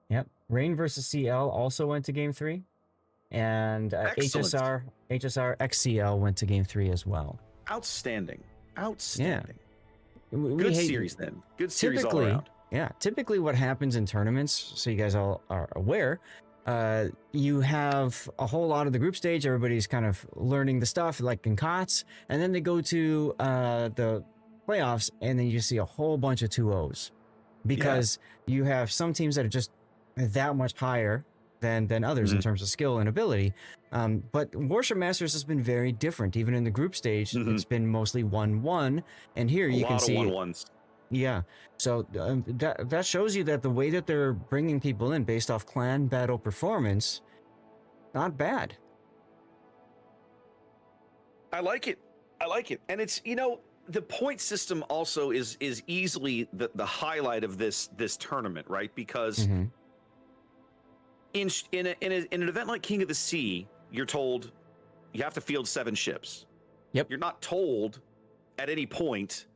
Yep. Rain versus CL also went to game 3. And HSR XCL went to game 3 as well. Outstanding. Outstanding. Yeah. Good series then. Good series all around. Yeah. Typically what happens in tournaments, so you guys all are aware, you have a whole lot of the group stage. Everybody's kind of learning the stuff like in COTS, and then they go to the playoffs, and then you see a whole bunch of 2-0s because you have some teams that are just that much higher than others in terms of skill and ability. But Warship Masters has been very different. Even in the group stage, it's been mostly 1-1, and here you can see a lot of 1-1s. Yeah, so that shows you that the way that they're bringing people in based off clan battle performance, not bad. I like it. I like it. And it's, the point system also is easily the highlight of this tournament, right? Because in an event like King of the Sea, you're told you have to field 7 ships. Yep. You're not told at any point.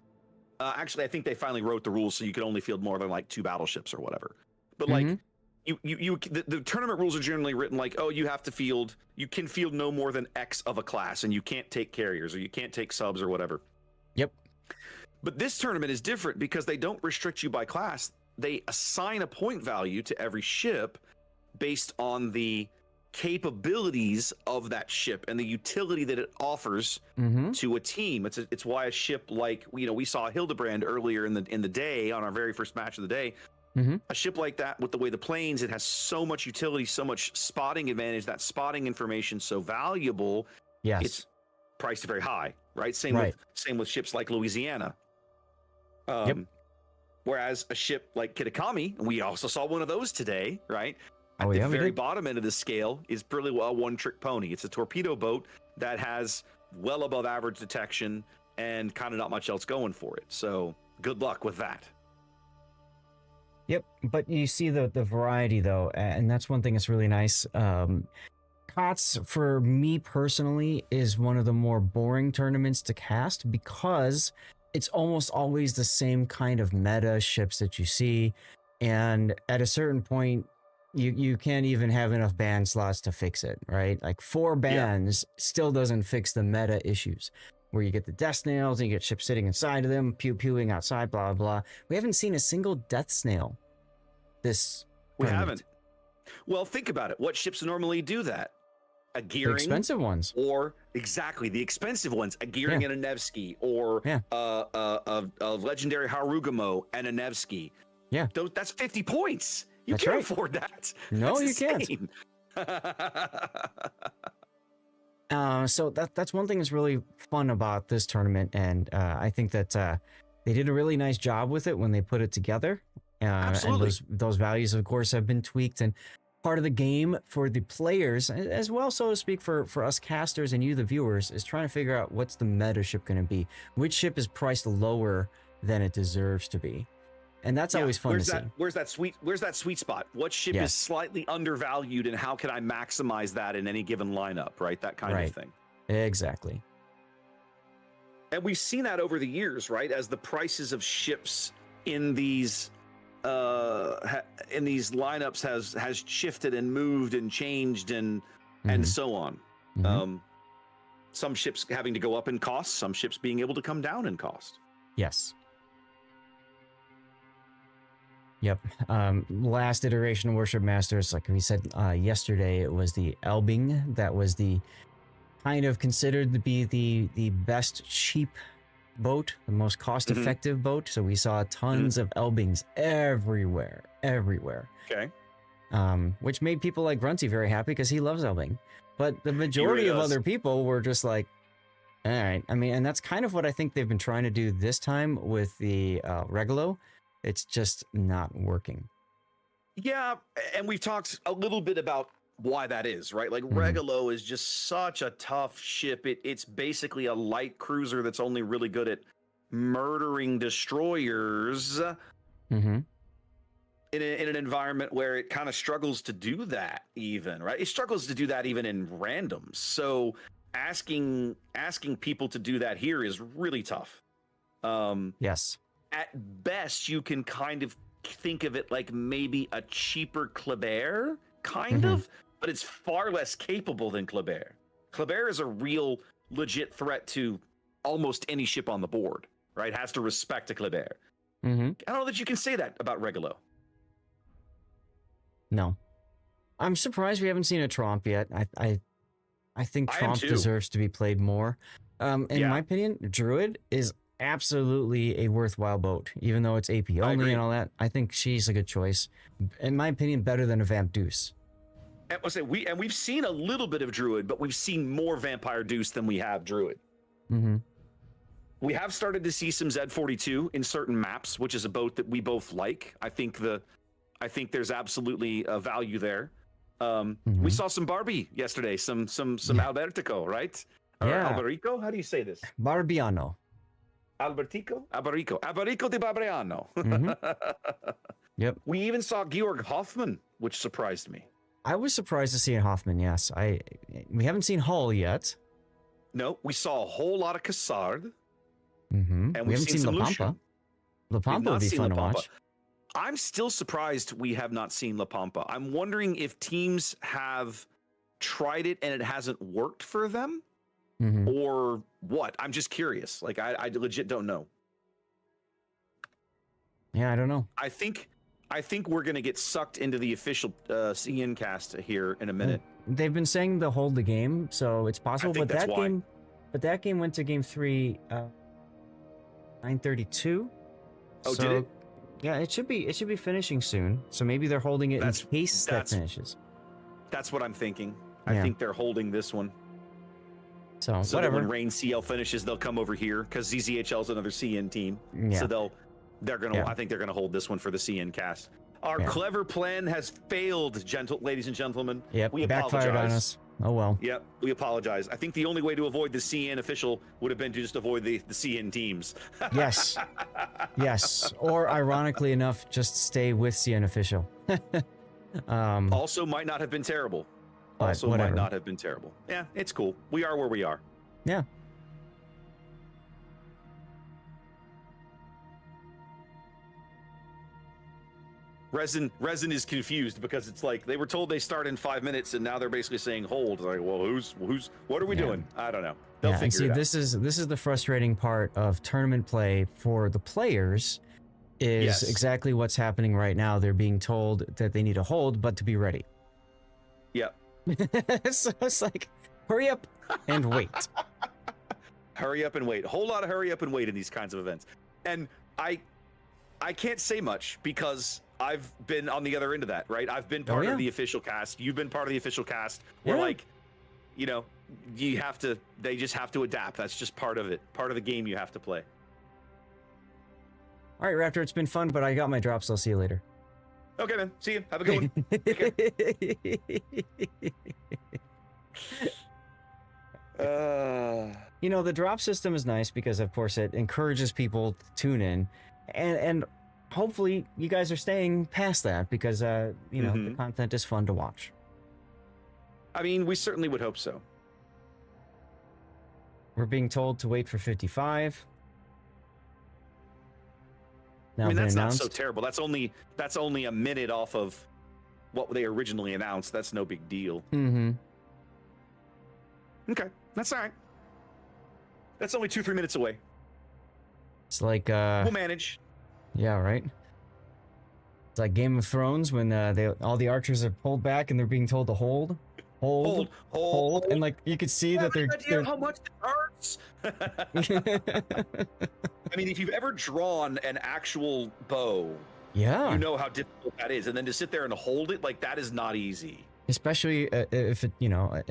Actually, I think they finally wrote the rules so you could only field more than like 2 battleships or whatever. But like the tournament rules are generally written like, oh, you can field no more than X of a class, and you can't take carriers or you can't take subs or whatever. Yep. But this tournament is different because they don't restrict you by class. They assign a point value to every ship based on the capabilities of that ship and the utility that it offers to a team. It's why a ship like, we saw Hildebrand earlier in the day on our very first match of the day. A ship like that, with the way the planes, it has so much utility, so much spotting advantage. That spotting information so valuable. Yes, it's priced very high, right? Same with ships like Louisiana. Whereas a ship like Kitakami, and we also saw one of those today, right? At the very bottom end of the scale is pretty well a one-trick pony. It's a torpedo boat that has well above average detection and kind of not much else going for it. So good luck with that. Yep, but you see the variety though, and that's one thing that's really nice. COTS, for me personally, is one of the more boring tournaments to cast because it's almost always the same kind of meta ships that you see, and at a certain point, you can't even have enough ban slots to fix it, right? Like 4 bans still doesn't fix the meta issues, where you get the death snails and you get ships sitting inside of them, pew-pewing outside, blah, blah. We haven't seen a single death snail this tournament. Haven't. Well, think about it. What ships normally do that? A Gearing. The expensive ones. Or, exactly, the expensive ones. A Gearing and a Nevsky. Or a legendary Harugamo and a Nevsky. Yeah. That's 50 points. You can't afford that. No, that's you insane. Can't. So that's one thing that's really fun about this tournament, and I think that they did a really nice job with it when they put it together. Absolutely. And those values, of course, have been tweaked, and part of the game for the players, as well, so to speak, for us casters and you, the viewers, is trying to figure out what's the meta ship going to be. Which ship is priced lower than it deserves to be. And that's always fun to see. Where's that sweet spot? What ship is slightly undervalued, and how can I maximize that in any given lineup, right? That kind of thing. Exactly. And we've seen that over the years, right? As the prices of ships in these lineups has shifted and moved and changed and so on. Some ships having to go up in cost, some ships being able to come down in cost. Yes. Yep. Last iteration of Warship Masters, like we said yesterday, it was the Elbing that was the kind of considered to be the best cheap boat, the most cost-effective boat. So we saw tons of Elbings everywhere. Okay. Which made people like Grunty very happy because he loves Elbing. But the majority of other people were just like, all right. I mean, and that's kind of what I think they've been trying to do this time with the Regolo. It's just not working. Yeah, and we've talked a little bit about why that is, right? Like Regolo is just such a tough ship. It's basically a light cruiser that's only really good at murdering destroyers in an environment where it kind of struggles to do that even, right? It struggles to do that even in randoms. So asking people to do that here is really tough. Yes. At best, you can kind of think of it like maybe a cheaper Kleber, kind of, but it's far less capable than Kleber. Kleber is a real legit threat to almost any ship on the board, right? Has to respect a Kleber. I don't know that you can say that about Regolo. No. I'm surprised we haven't seen a Tromp yet. I think Tromp deserves to be played more. In my opinion, Druid is absolutely a worthwhile boat, even though it's AP only and all that. I think she's a good choice. In my opinion, better than a Vamp Deuce. And we've seen a little bit of Druid, but we've seen more Vampire Deuce than we have Druid. We have started to see some Z42 in certain maps, which is a boat that we both like. I think there's absolutely a value there. We saw some Barbie yesterday, some Albertico, right? Yeah. Alberico? How do you say this? Barbiano. Alberico de Barbiano. Yep. We even saw Georg Hoffman, which surprised me. I was surprised to see Hoffman, yes. We haven't seen Hull yet. No, we saw a whole lot of Cassard. And we haven't seen La Pampa. La Pampa would be fun to watch. I'm still surprised we have not seen La Pampa. I'm wondering if teams have tried it and it hasn't worked for them. Or what? I'm just curious. Like, I legit don't know. Yeah, I don't know. I think we're going to get sucked into the official CN cast here in a minute. They've been saying they'll hold the game, so it's possible. But that game went to game 3, 9:32. Oh, did it? Yeah, it should be finishing soon. So maybe they're holding it in case that finishes. That's what I'm thinking. I think they're holding this one. So whatever. When Rain CL finishes, they'll come over here because ZZHL is another CN team. Yeah. So they're gonna. Yeah. I think they're gonna hold this one for the CN cast. Our clever plan has failed, ladies and gentlemen. Yep, we backfired apologize. on us. Oh well. Yep, we apologize. I think the only way to avoid the CN official would have been to just avoid the CN teams. Yes. Yes. Or ironically enough, just stay with CN official. Also might not have been terrible. Also might not have been terrible. Yeah, it's cool. We are where we are. Yeah. Resin is confused because it's like they were told they start in 5 minutes and now they're basically saying hold. Like, well, what are we doing? I don't know. They'll figure it out. This is the frustrating part of tournament play for the players is exactly what's happening right now. They're being told that they need to hold, but to be ready. Yep. So it's like, hurry up and wait. Hurry up and wait. A whole lot of hurry up and wait in these kinds of events. And I can't say much because I've been on the other end of that, right? I've been part of the official cast. You've been part of the official cast. Where like, you know, they just have to adapt. That's just part of it. Part of the game you have to play. All right, Raptor, it's been fun, but I got my drops. I'll see you later. Okay, man. See you. Have a good one. You know, the drop system is nice because, of course, it encourages people to tune in, and hopefully you guys are staying past that because, you know, the content is fun to watch. I mean, we certainly would hope so. We're being told to wait for 55. Now I mean, that's not so terrible. That's only a minute off of what they originally announced. That's no big deal. Mm-hmm. Okay, that's all right. That's only 2-3 minutes away. It's like we'll manage. Yeah, right. It's like Game of Thrones when all the archers are pulled back and they're being told to hold, and like you could see that they're how much it hurts. I mean, if you've ever drawn an actual bow, you know how difficult that is, and then to sit there and hold it, like that is not easy. Especially if it, you know,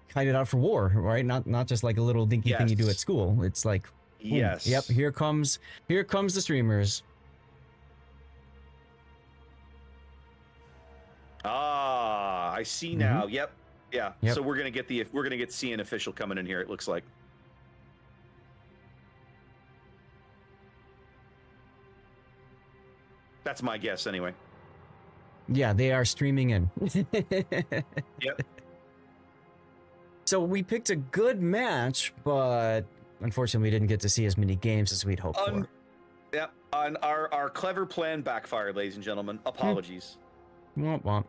kite it out for war, right? Not just like a little dinky thing you do at school. It's like, boom, yep, here comes the streamers. Ah, I see now. Yep. Yeah. So we're gonna get CN official coming in here. It looks like. That's my guess, anyway. Yeah, they are streaming in. Yep. So we picked a good match, but unfortunately, we didn't get to see as many games as we'd hoped for. Yep. On our clever plan backfired, ladies and gentlemen. Apologies. Womp womp.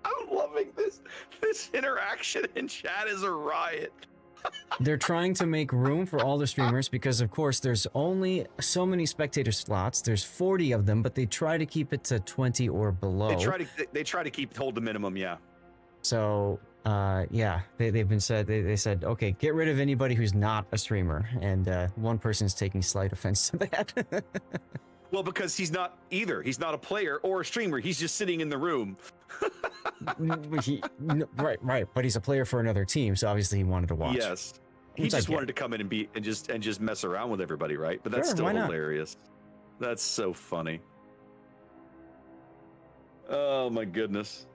I'm loving this. This interaction in chat is a riot. They're trying to make room for all the streamers because, of course, there's only so many spectator slots. There's 40 of them, but they try to keep it to 20 or below. They try to hold the minimum, yeah. So, yeah, they said, okay, get rid of anybody who's not a streamer, and one person's taking slight offense to that. Well, because he's not either. He's not a player or a streamer. He's just sitting in the room. Right. But he's a player for another team, so obviously he wanted to watch. Yes, he just wanted to come in and just mess around with everybody, right? But that's still hilarious. That's so funny. Oh my goodness.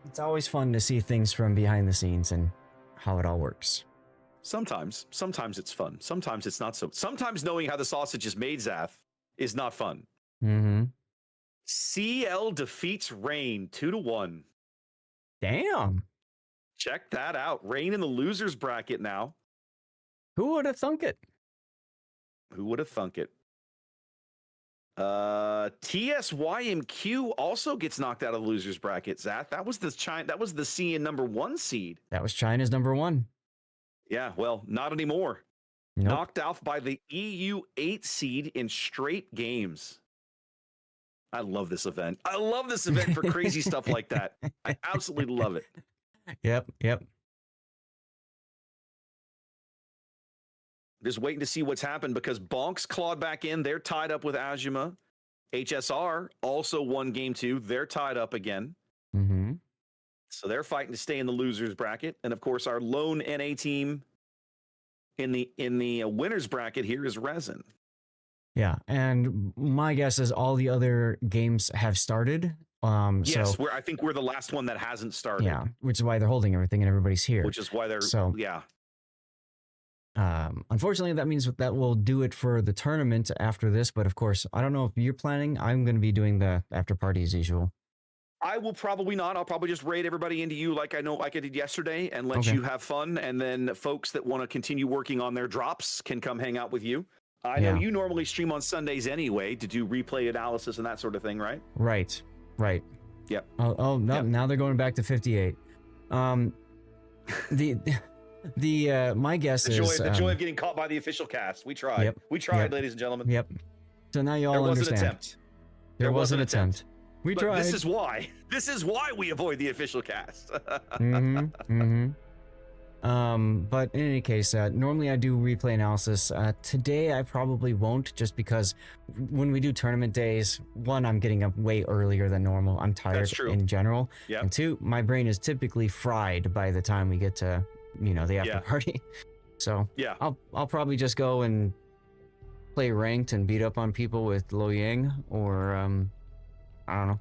It's always fun to see things from behind the scenes and how it all works. Sometimes it's fun. Sometimes it's not so. Sometimes knowing how the sausage is made, Zath, is not fun. Mm-hmm. CL defeats Rain 2-1. Damn. Check that out. Rain in the losers bracket now. Who would have thunk it? Who would have thunk it? TSYMQ also gets knocked out of the losers bracket, Zath. That was the CN #1 seed. That was China's #1. Yeah, well, not anymore. Nope. Knocked out by the EU 8 seed in straight games. I love this event. I love this event for crazy stuff like that. I absolutely love it. Yep. Just waiting to see what's happened because Bonks clawed back in. They're tied up with Azuma. HSR also won game 2. They're tied up again. Mm-hmm. So they're fighting to stay in the losers bracket. And of course, our lone NA team in the winners bracket here is Resin. Yeah, and my guess is all the other games have started. Yes, so I think we're the last one that hasn't started. yeah, which is why they're holding everything and everybody's here. Which is why they're yeah. Unfortunately, that means that we'll do it for the tournament after this. But of course, I don't know if you're planning. I'm going to be doing the after party as usual. I will probably not. I'll probably just raid everybody into you like I did yesterday and let you have fun. And then folks that want to continue working on their drops can come hang out with you. I know you normally stream on Sundays anyway to do replay analysis and that sort of thing, right? Right. Yep. Oh no! Yep. Now they're going back to 58. My guess is the joy of getting caught by the official cast. We tried. Yep. We tried, ladies and gentlemen. Yep. So now you all understand. An attempt. There was an attempt. We tried. This is why. This is why we avoid the official cast. But in any case, normally I do replay analysis. Today I probably won't, just because when we do tournament days, one, I'm getting up way earlier than normal. I'm tired in general. Yep. And two, my brain is typically fried by the time we get to, the after party. So I'll probably just go and play ranked and beat up on people with Lo Yang, or I don't know.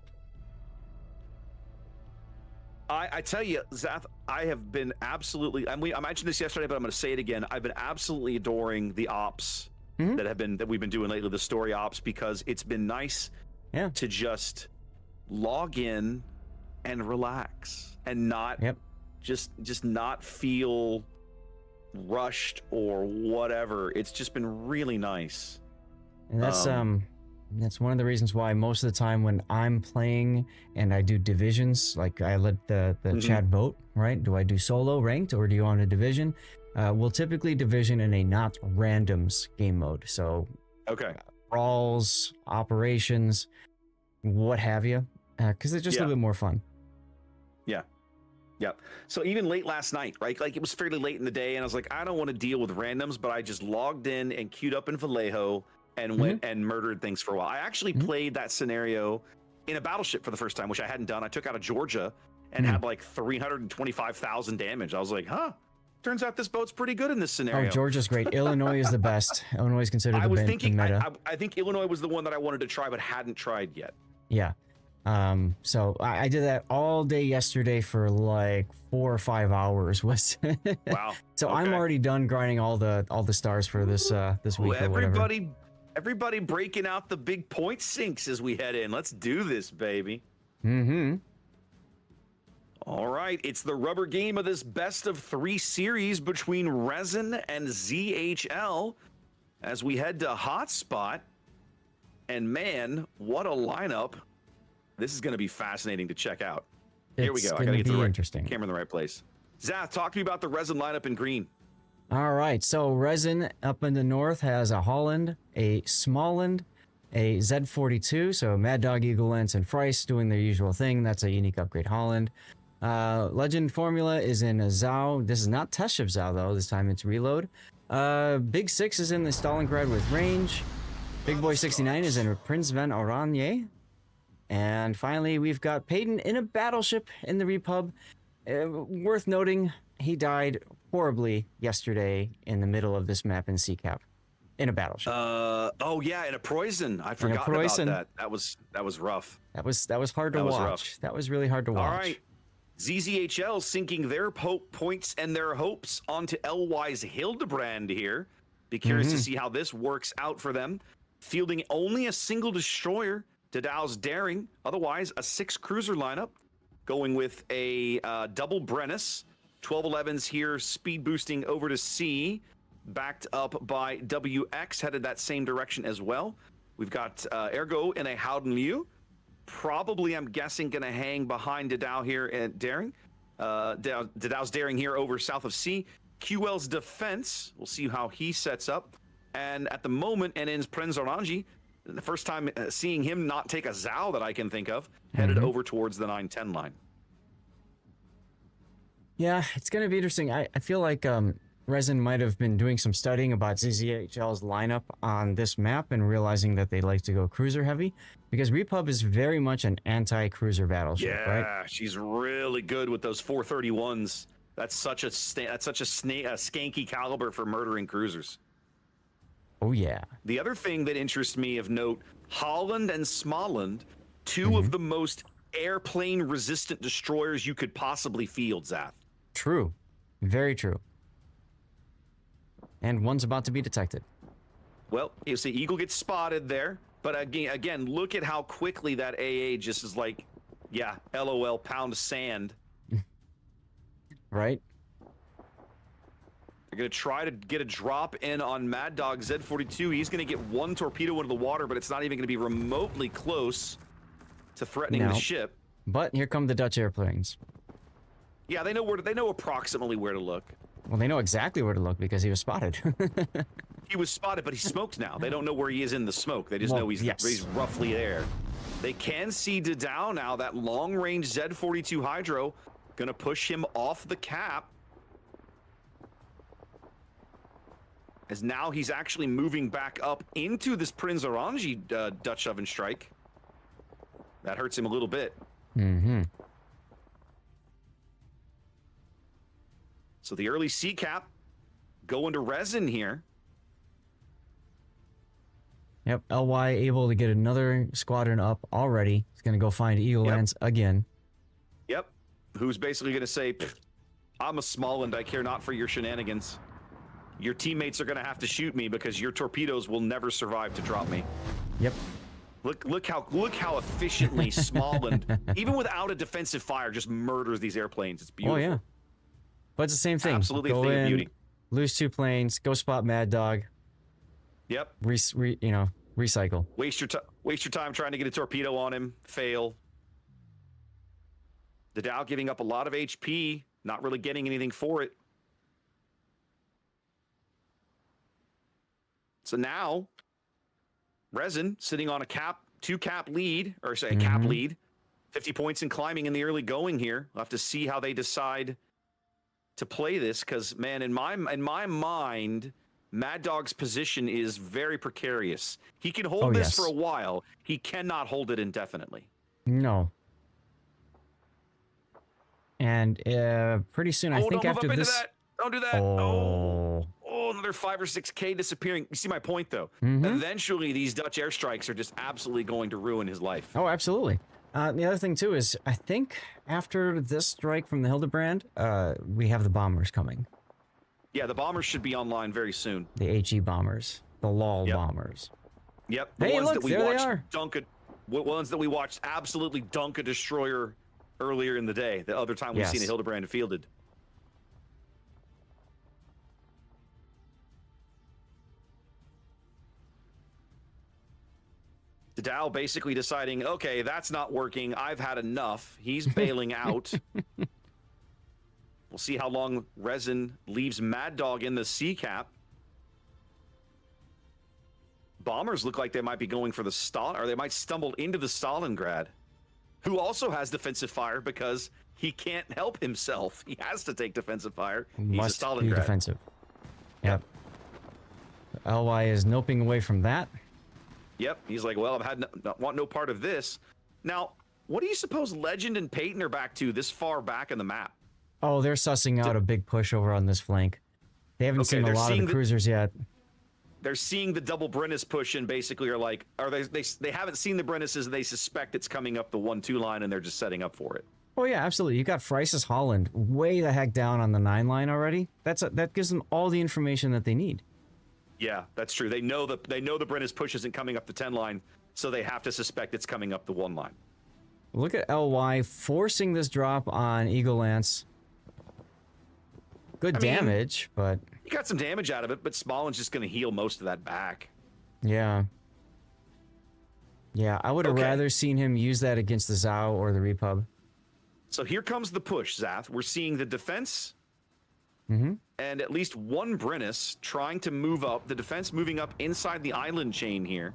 I tell you, Zath, I have been absolutely, I mentioned this yesterday, but I'm going to say it again. I've been absolutely adoring the ops that we've been doing lately, the story ops, because it's been nice to just log in and relax and not just not feel rushed or whatever. It's just been really nice. And that's one of the reasons why most of the time when I'm playing and I do divisions, like I let the chat vote, right? Do I do solo ranked or do you want a division? We'll typically division in a not randoms game mode. So brawls, operations, what have you, because it's just a little bit more fun. Yeah. So even late last night, right? Like it was fairly late in the day and I was like, I don't want to deal with randoms, but I just logged in and queued up in Vallejo and went and murdered things for a while. I actually played that scenario in a battleship for the first time, which I hadn't done. I took out a Georgia and had like 325,000 damage. I was like, turns out this boat's pretty good in this scenario. Oh, Georgia's great. Illinois is the best. Illinois is considered the meta. I think Illinois was the one that I wanted to try, but hadn't tried yet. Yeah. So I did that all day yesterday for like 4 or 5 hours. Wow. So I'm already done grinding all the stars for this week or whatever. Everybody breaking out the big point sinks as we head in. Let's do this, baby. All right, it's the rubber game of this best of 3 series between Resin and ZHL as we head to Hotspot. And man, what a lineup. This is going to be fascinating to check out. Here we go. I got to get the camera in the right place. Zath, talk to me about the Resin lineup in green. All right, so Resin up in the north has a Holland, a Smallland, a Z42, so Mad Dog, Eagle Lance, and Frice doing their usual thing. That's a unique upgrade Holland. Legend Formula is in a Zhao. This is not Test Ship Zhao, though. This time it's Reload. Big Six is in the Stalingrad with range. Big Boy 69 is in Prince Van Oranje. And finally, we've got Payton in a battleship in the Repub. Worth noting, he died horribly yesterday in the middle of this map in CCAP in a battleship. Oh yeah, in a Poison. I forgot about that. That was rough. That was hard to watch. That was really hard to watch. All right. ZZHL sinking their points and their hopes onto LY's Hildebrand here. Be curious to see how this works out for them. Fielding only a single destroyer, Dadao's Daring. Otherwise, a 6 cruiser lineup. Going with a double Brennus. 1211s here, speed boosting over to C. Backed up by WX, headed that same direction as well. We've got Ergo in a Howden Liu. Probably, I'm guessing, going to hang behind Dadao here at Daring. Dadao's Daring here over south of C. QL's Defense. We'll see how he sets up. And at the moment, NN's Prince Oranji, the first time seeing him not take a Zhao that I can think of, headed over towards the 910 line. Yeah, it's going to be interesting. I feel like Resin might have been doing some studying about ZZHL's lineup on this map and realizing that they like to go cruiser heavy, because Repub is very much an anti-cruiser battleship, right? Yeah, she's really good with those 431s. That's such a skanky caliber for murdering cruisers. Oh, yeah. The other thing that interests me of note, Holland and Småland, two of the most airplane-resistant destroyers you could possibly field, Zath. True. Very true. And one's about to be detected. Well, you see, Eagle gets spotted there, but again, look at how quickly that AA just is like, yeah, LOL, pound sand. Right? They're going to try to get a drop in on Mad Dog Z42. He's going to get one torpedo into the water, but it's not even going to be remotely close to threatening the ship. But here come the Dutch airplanes. Yeah, they know approximately where to look. Well, they know exactly where to look because he was spotted. He was spotted, but he's smoked now. They don't know where he is in the smoke. They just know he's roughly there. They can see Didao now, that long-range Z42 Hydro, gonna push him off the cap. As now he's actually moving back up into this Prinz Oranji Dutch oven strike. That hurts him a little bit. Mm-hmm. So the early C cap going to Resin here. Yep, LY able to get another squadron up already. He's going to go find Eagle Lance again. Yep. Who's basically going to say, I'm a Småland, I care not for your shenanigans. Your teammates are going to have to shoot me because your torpedoes will never survive to drop me. Yep. Look how efficiently Småland, even without a defensive fire, just murders these airplanes. It's beautiful. Oh, yeah. But it's the same thing. Absolutely go a thing in, of beauty. Lose 2 planes, go spot Mad Dog. Yep. Recycle. Waste your time trying to get a torpedo on him. Fail. The Dow giving up a lot of HP, not really getting anything for it. So now, Resin sitting on a two cap lead, or say a cap lead, 50 points and climbing in the early going here. We'll have to see how they decide to play this, because man, in my mind, Mad Dog's position is very precarious. He can hold this for a while. He cannot hold it indefinitely. No. And pretty soon, I think after this. Don't do that. Oh, another 5 or 6K disappearing. You see my point, though. Eventually, these Dutch airstrikes are just absolutely going to ruin his life. Oh, absolutely. The other thing, too, is I think after this strike from the Hildebrand, we have the bombers coming. Yeah, the bombers should be online very soon. The HE bombers. The LOL bombers. Yep. The ones that we watched ones that we watched absolutely dunk a destroyer earlier in the day. The other time we've seen a Hildebrand fielded. The Dow basically deciding, okay, that's not working. I've had enough. He's bailing out. We'll see how long Resin leaves Mad Dog in the C cap. Bombers look like they might be going for the Stalin, or they might stumble into the Stalingrad, who also has defensive fire because he can't help himself. He has to take defensive fire. He's a Stalingrad. Be defensive. Yep. LY is noping away from that. Yep, he's like, well, want no part of this. Now, what do you suppose Legend and Peyton are back to this far back in the map? Oh, they're sussing out a big push over on this flank. They haven't seen a lot of the cruisers yet. They're seeing the double Brennis push and basically are like, they haven't seen the Brennises and they suspect it's coming up the 1-2 line and they're just setting up for it. Oh yeah, absolutely. You got Frice's Holland way the heck down on the 9 line already. That gives them all the information that they need. Yeah, that's true. They know the Brennis push isn't coming up the 10 line, so they have to suspect it's coming up the 1 line. Look at LY forcing this drop on Eagle Lance. Good damage, but he got some damage out of it, but Småland's just going to heal most of that back. Yeah. Yeah, I would have rather seen him use that against the Zao or the Repub. So here comes the push, Zath. We're seeing the defense and at least one Brennis trying to move up. The defense moving up inside the island chain here.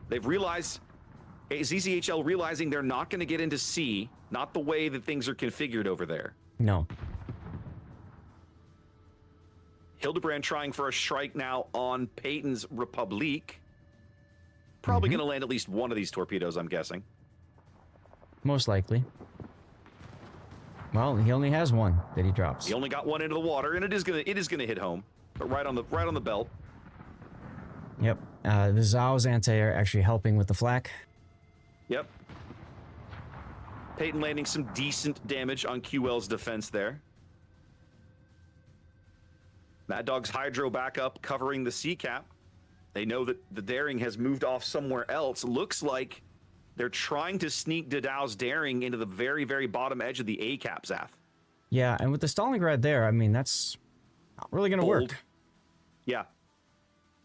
They've realized, ZCHL realizing they're not going to get into C, not the way that things are configured over there. No. Hildebrand trying for a strike now on Peyton's Republique. Probably going to land at least one of these torpedoes, I'm guessing. Most likely. Well, he only has one that he drops. He only got one into the water, and it is gonna hit home, but right on the belt. Yep. The Zhao's anti-air actually helping with the flak. Yep. Peyton landing some decent damage on QL's defense there. Mad Dog's Hydro back up, covering the C-cap. They know that the Daring has moved off somewhere else. Looks like they're trying to sneak Dadao's Daring into the very, very bottom edge of the A-cap, Zath. Yeah, and with the Stalingrad there, I mean, that's not really going to work. Yeah.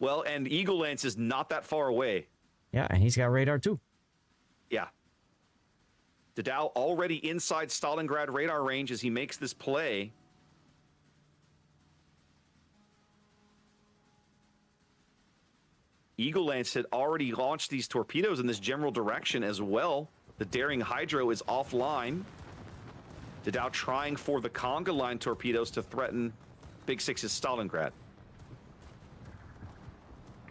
Well, and Eagle Lance is not that far away. Yeah, and he's got radar too. Yeah. Dadao already inside Stalingrad radar range as he makes this play. Eagle Lance had already launched these torpedoes in this general direction as well. The Daring Hydro is offline. Dadao trying for the conga line torpedoes to threaten Big Six's Stalingrad.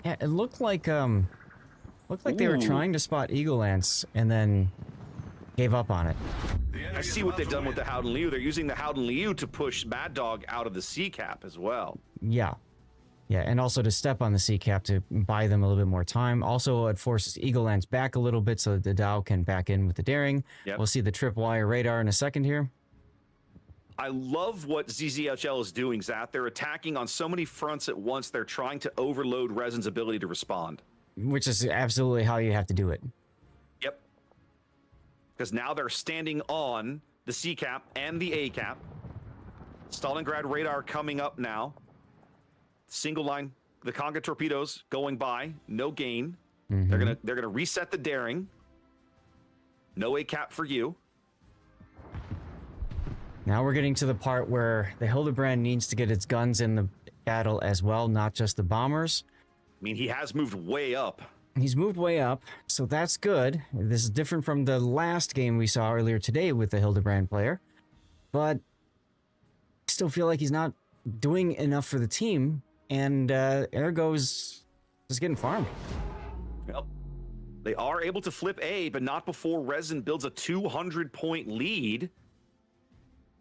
Yeah, it looked like they were trying to spot Eagle Lance and then gave up on it. I see what they've done with the Howden Liu. They're using the Howden Liu to push Mad Dog out of the C-cap as well. Yeah. Yeah, and also to step on the C-cap to buy them a little bit more time. Also, it forces Eagle Lance back a little bit so that the Dow can back in with the Daring. Yep. We'll see the tripwire radar in a second here. I love what ZZHL is doing, Zat. They're attacking on so many fronts at once. They're trying to overload Resin's ability to respond. Which is absolutely how you have to do it. Yep. Because now they're standing on the C-cap and the A-cap. Stalingrad radar coming up now. Single line, the conga torpedoes going by, no gain. Mm-hmm. They're gonna reset the Daring. No A-cap for you. Now we're getting to the part where the Hildebrand needs to get its guns in the battle as well, not just the bombers. I mean, he has moved way up. He's moved way up, so that's good. This is different from the last game we saw earlier today with the Hildebrand player. But I still feel like he's not doing enough for the team, and Ergo's just getting farmed. Well, they are able to flip A, but not before Resin builds a 200-point lead.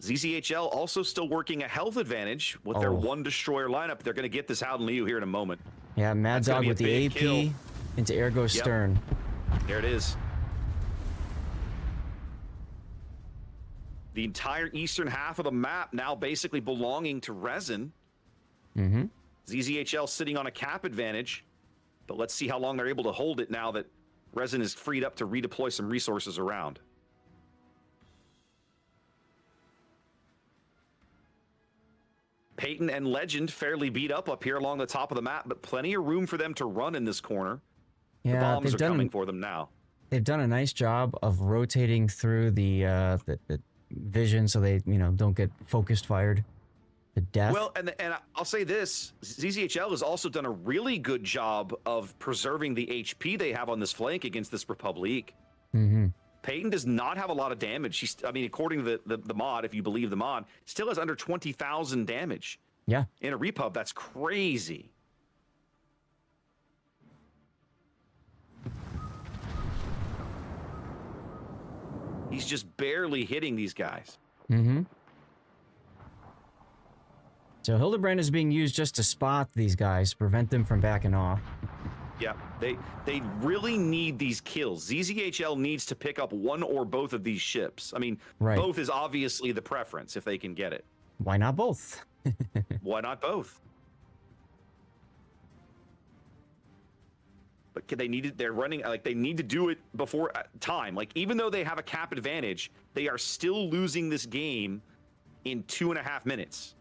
ZZHL also still working a health advantage with their one destroyer lineup. They're going to get this Howden Liu here in a moment. Yeah, Mad Dog with the AP kill into Ergo's stern. There it is. The entire eastern half of the map now basically belonging to Resin. Mm-hmm. ZZHL sitting on a cap advantage, but let's see how long they're able to hold it now that Resin is freed up to redeploy some resources around. Peyton and Legend fairly beat up here along the top of the map, but plenty of room for them to run in this corner. Yeah, the bombs are coming for them now. They've done a nice job of rotating through the vision so they don't get focused fired to death. Well, and I'll say this, ZZHL has also done a really good job of preserving the HP they have on this flank against this Republic. Mm-hmm. Peyton does not have a lot of damage. I mean, according to the mod, if you believe the mod, still has under 20,000 damage. Yeah. In a repub, that's crazy. He's just barely hitting these guys. Mm-hmm. So Hildebrand is being used just to spot these guys, prevent them from backing off. Yeah, they really need these kills. ZZHL needs to pick up one or both of these ships. I mean, both is obviously the preference if they can get it. Why not both? Why not both? But they're running, like, they need to do it before time. Like, even though they have a cap advantage, they are still losing this game in 2.5 minutes.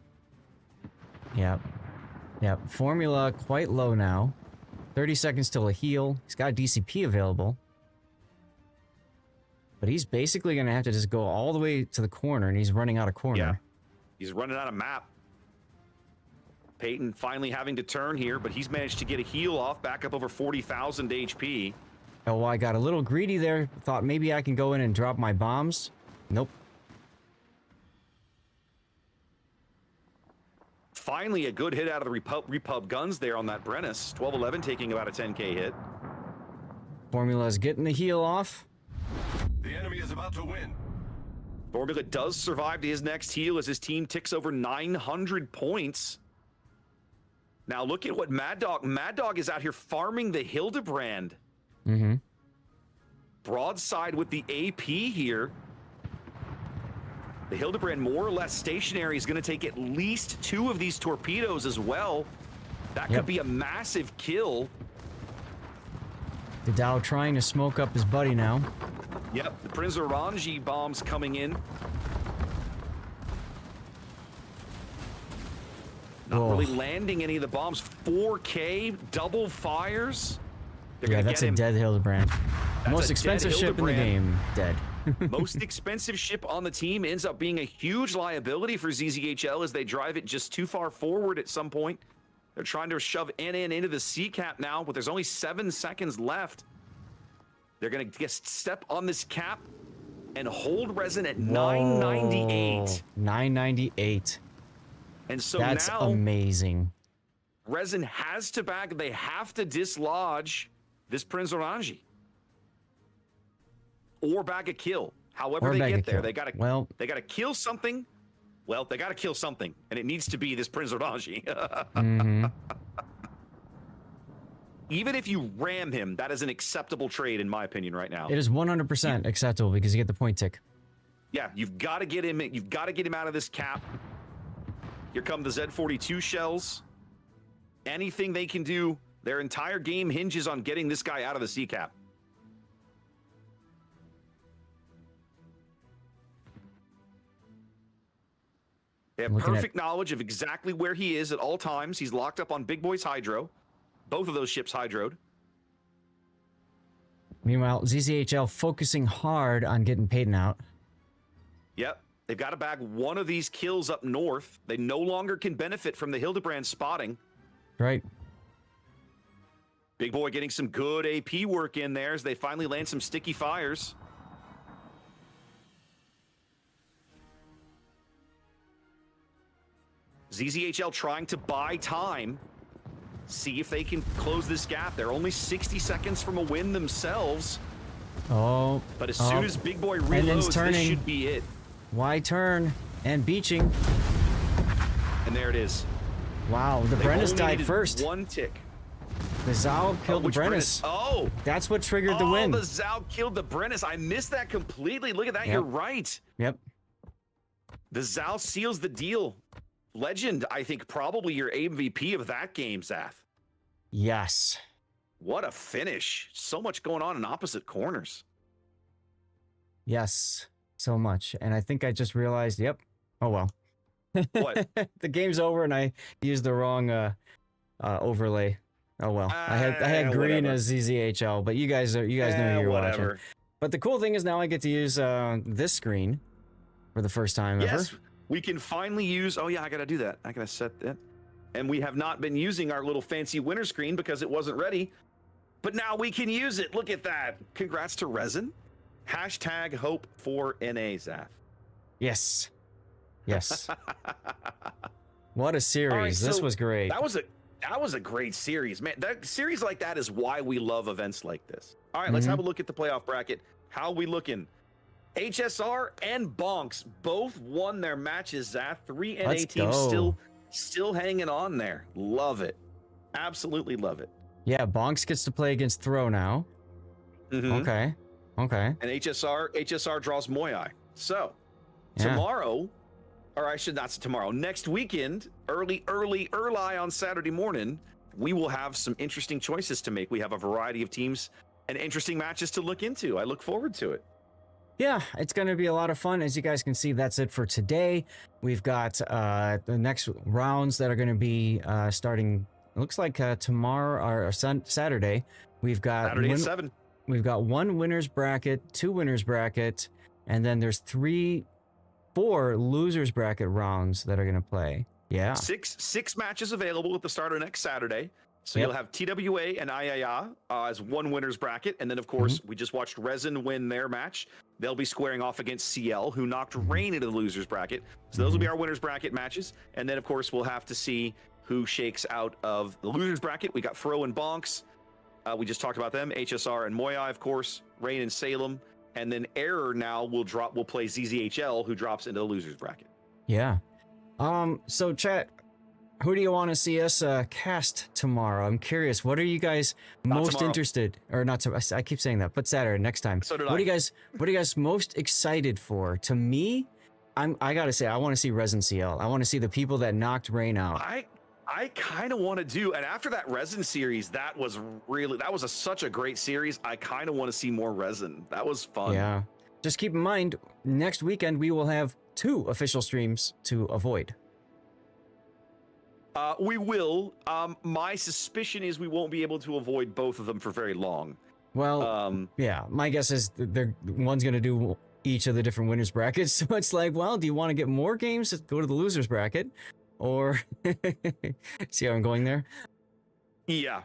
Yep. Yep. Formula quite low now. 30 seconds till a heal. He's got DCP available. But he's basically going to have to just go all the way to the corner, and he's running out of corner. Yeah. He's running out of map. Peyton finally having to turn here, but he's managed to get a heal off, back up over 40,000 HP. Oh, well, I got a little greedy there. Thought maybe I can go in and drop my bombs. Nope. Finally, a good hit out of the repub guns there on that Brennus. 12-11 taking about a 10k hit. Formula's getting the heal off. The enemy is about to win. Formula does survive to his next heal as his team ticks over 900 points. Now look at what Mad Dog is out here farming the Hildebrand. Mm-hmm. Broadside with the AP here. The Hildebrand more or less stationary is going to take at least 2 of these torpedoes as well. That could be a massive kill. The Dow trying to smoke up his buddy now. Yep, the Prince Orange bombs coming in. Not really landing any of the bombs. 4K, double fires. Yeah, that's a dead Hildebrand. Most expensive ship in the game, dead. Most expensive ship on the team ends up being a huge liability for ZZHL as they drive it just too far forward at some point. They're trying to shove NN into the C cap now, but there's only 7 seconds left. They're going to just step on this cap and hold Resin at 998. 998. And so that's now amazing. Resin has to back. They have to dislodge this Prince Orange. Or bag a kill. However they get there, they gotta kill something. Well, they gotta kill something, and it needs to be this Prince Orange. Mm-hmm. Even if you ram him, that is an acceptable trade in my opinion right now. It is 100% acceptable because you get the point tick. Yeah, you've got to get him. You've got to get him out of this cap. Here come the Z42 shells. Anything they can do, their entire game hinges on getting this guy out of the C cap. They have perfect knowledge of exactly where he is at all times. He's locked up on Big Boy's Hydro. Both of those ships hydroed. Meanwhile, ZZHL focusing hard on getting Peyton out. Yep. They've got to bag one of these kills up north. They no longer can benefit from the Hildebrand spotting. Right. Big Boy getting some good AP work in there as they finally land some sticky fires. ZZHL trying to buy time. See if they can close this gap. They're only 60 seconds from a win themselves. Oh. But as soon as Big Boy reloads, this should be it. Why turn? And beaching. And there it is. Wow, the Brennus died first. 1 tick. The Zao killed the Brennus. Oh! That's what triggered the win. Oh, the Zao killed the Brennus. I missed that completely. Look at that. Yep. You're right. Yep. The Zao seals the deal. Legend, I think, probably your MVP of that game, Zath. Yes. What a finish. So much going on in opposite corners. Yes, so much. And I think I just realized, yep. Oh, well. What? The game's over and I used the wrong overlay. Oh, well. I had green as ZZHL, but you guys know you were watching. But the cool thing is now I get to use this screen for the first time ever. Yes. We can finally use, oh yeah, I gotta do that. I gotta set that. And we have not been using our little fancy winter screen because it wasn't ready. But now we can use it. Look at that. Congrats to Resin. Hashtag hope for NA, Zath. Yes. Yes. What a series. Right, this was great. That was a great series, man. That series like that is why we love events like this. All right, let's have a look at the playoff bracket. How are we looking? HSR and Bonks both won their matches, Zath. 3 NA teams still hanging on there. Love it. Absolutely love it. Yeah, Bonks gets to play against Throw now. Okay. Okay. And HSR draws Moyai. So tomorrow, or I should not say tomorrow, next weekend, early on Saturday morning, we will have some interesting choices to make. We have a variety of teams and interesting matches to look into. I look forward to it. Yeah, it's going to be a lot of fun. As you guys can see, that's it for today. We've got the next rounds that are going to be starting, it looks like tomorrow or Saturday. We've got Saturday at 7. We've got 1 winner's bracket, 2 winner's bracket, and then there's 4 losers bracket rounds that are going to play. Yeah. 6 matches available at the start of next Saturday. So you'll have TWA and IAA as 1 winner's bracket. And then, of course, we just watched Resin win their match. They'll be squaring off against CL, who knocked Rain into the loser's bracket. So those will be our winner's bracket matches. And then, of course, we'll have to see who shakes out of the loser's bracket. We got Fro and Bonks. We just talked about them. HSR and Moyai, of course. Rain and Salem. And then Error now will play ZZHL, who drops into the loser's bracket. Yeah. So, chat, Who do you want to see us cast tomorrow? I'm curious. What are you guys Not most tomorrow. interested, or not? I keep saying that, but Saturday next time. So did What I. are you guys most excited for? To me, I gotta say, I want to see Resin CL. I want to see the people that knocked Rain out. I kind of want to do, and after that Resin series, that was such a great series. I kind of want to see more Resin. That was fun. Yeah. Just keep in mind, next weekend we will have 2 official streams to avoid. We will. My suspicion is we won't be able to avoid both of them for very long. Well, yeah, my guess is one's going to do each of the different winners brackets. So it's like, well, do you want to get more games? Go to the losers bracket, or see how I'm going there? Yeah.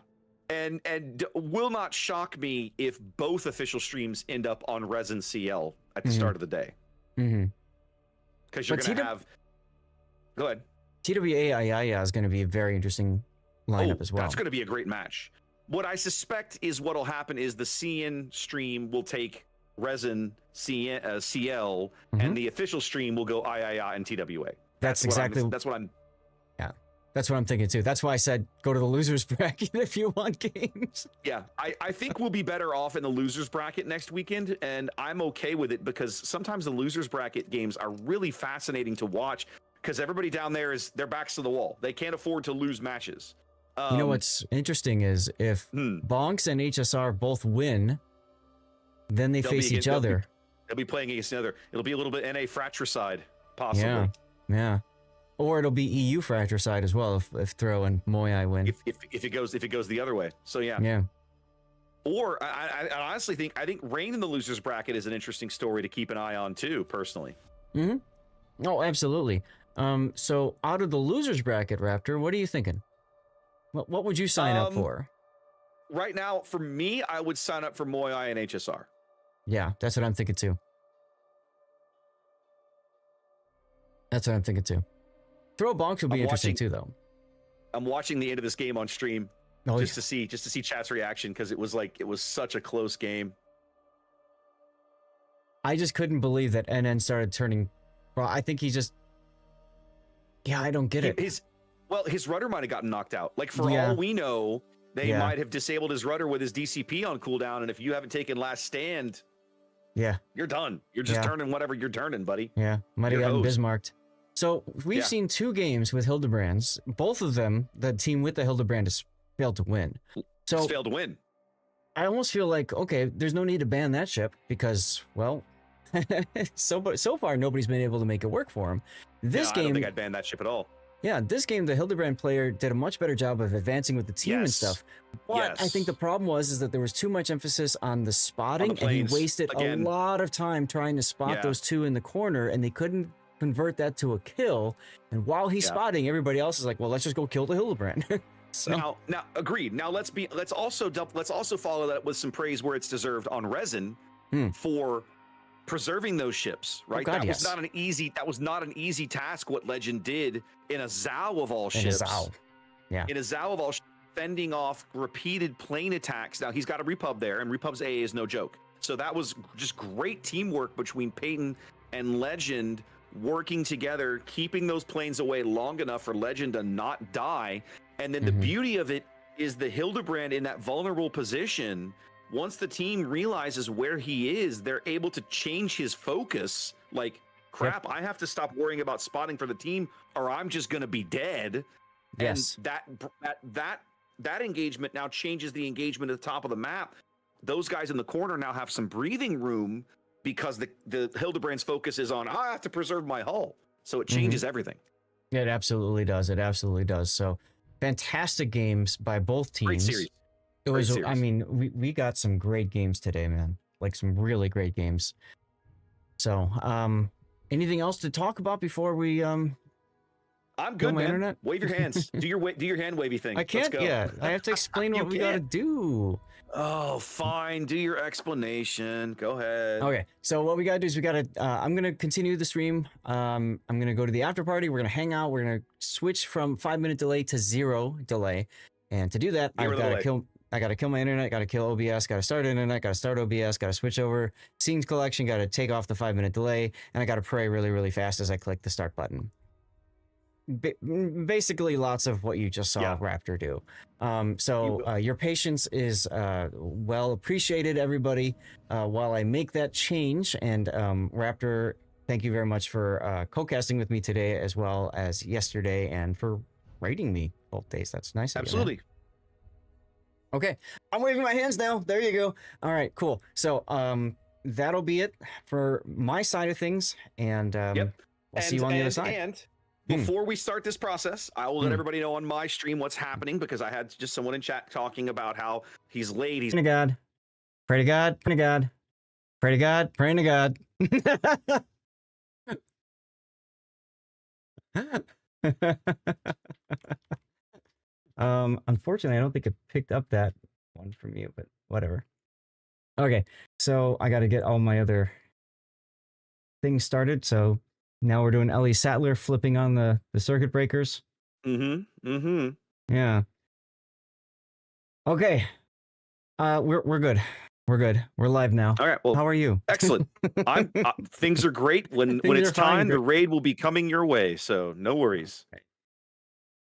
And will not shock me if both official streams end up on Resin CL at the start of the day. Mm-hmm. Because you're going to have... Go ahead. TWA is going to be a very interesting lineup as well. That's going to be a great match. What I suspect is what will happen is the CN stream will take Resin CL, and the official stream will go III and TWA. That's what I'm thinking too. That's why I said go to the losers bracket if you want games. Yeah, I think we'll be better off in the losers bracket next weekend, and I'm okay with it because sometimes the losers bracket games are really fascinating to watch because everybody down there their backs to the wall. They can't afford to lose matches. You know what's interesting is if Bonks and HSR both win, then they face each other. They'll be playing against each other. It'll be a little bit NA fratricide, possibly. Yeah. Or it'll be EU fratricide as well if Throw and Moyai win. If it goes the other way. So yeah. Or I honestly think Rain in the losers bracket is an interesting story to keep an eye on too, personally. Oh, absolutely. So out of the losers bracket, Raptor, what are you thinking? What would you sign up for? Right now, for me, I would sign up for Moyai and HSR. Yeah, that's what I'm thinking too. Throw Bonks would be interesting too, though. I'm watching the end of this game on stream just to see chat's reaction because it was such a close game. I just couldn't believe that NN started turning. Well, I think he just. Yeah, I don't get it. His rudder might have gotten knocked out. Like for all we know, they might have disabled his rudder with his DCP on cooldown, and if you haven't taken last stand, you're done. You're just turning whatever you're turning, buddy. Yeah, might have gotten Bismarcked. So we've seen 2 games with Hildebrands. Both of them, the team with the Hildebrand has failed to win. So failed to win. I almost feel like, okay, there's no need to ban that ship because, well, so far nobody's been able to make it work for him. This game, I don't think I'd ban that ship at all. Yeah, this game, the Hildebrand player did a much better job of advancing with the team and stuff. But I think the problem was that there was too much emphasis on the spotting, and he wasted a lot of time trying to spot those 2 in the corner, and they couldn't convert that to a kill. And while he's spotting, everybody else is like, well, let's just go kill the Hildebrand. So. Now, agreed. Now let's also follow that with some praise where it's deserved on Resin for preserving those ships, right? Oh God, that was not an easy task what Legend did in a Zao of all ships. In a Zao of all ships, fending off repeated plane attacks. Now he's got a Repub there, and Repub's AA is no joke. So that was just great teamwork between Peyton and Legend working together, keeping those planes away long enough for Legend to not die. And then the beauty of it is the Hildebrand in that vulnerable position. Once the team realizes where he is, they're able to change his focus. Like, crap, I have to stop worrying about spotting for the team or I'm just going to be dead. Yes. And that engagement now changes the engagement at the top of the map. Those guys in the corner now have some breathing room because the Hildebrand's focus is on, I have to preserve my hull. So it changes everything. It absolutely does. It absolutely does. So fantastic games by both teams. Great series. It was, I mean, we got some great games today, man. Like some really great games. So, anything else to talk about before we I'm good, man. Internet? Wave your hands. do your hand wavy thing. I can't. Yeah, I have to explain what we got to do. Oh, fine. Do your explanation. Go ahead. Okay. So what we got to do is I'm going to continue the stream. I'm going to go to the after party. We're going to hang out. We're going to switch from 5-minute delay to 0 delay. And to do that, I got to kill my internet, got to kill OBS, got to start internet, got to start OBS, got to switch over scenes collection, got to take off the 5-minute delay, and I got to pray really, really fast as I click the start button. basically lots of what you just saw Raptor do. So your patience is well appreciated, everybody, while I make that change. And Raptor, thank you very much for co-casting with me today as well as yesterday, and for rating me both days. That's nice of you, man. Absolutely. Okay, I'm waving my hands now. There you go. All right, cool. So that'll be it for my side of things, and we'll see you on the other side. And before we start this process, I will let everybody know on my stream what's happening, because I had just someone in chat talking about how he's late. He's Pray to God. Pray to God. Pray to God. Pray to God. Pray to God. Unfortunately, I don't think it picked up that one from you, but whatever. Okay, so I got to get all my other things started. So now we're doing Ellie Sattler flipping on the circuit breakers. Yeah. Okay. We're good. We're good. We're live now. All right. Well, how are you? Excellent. I'm things are great. When it's time, the raid will be coming your way. So no worries. Okay.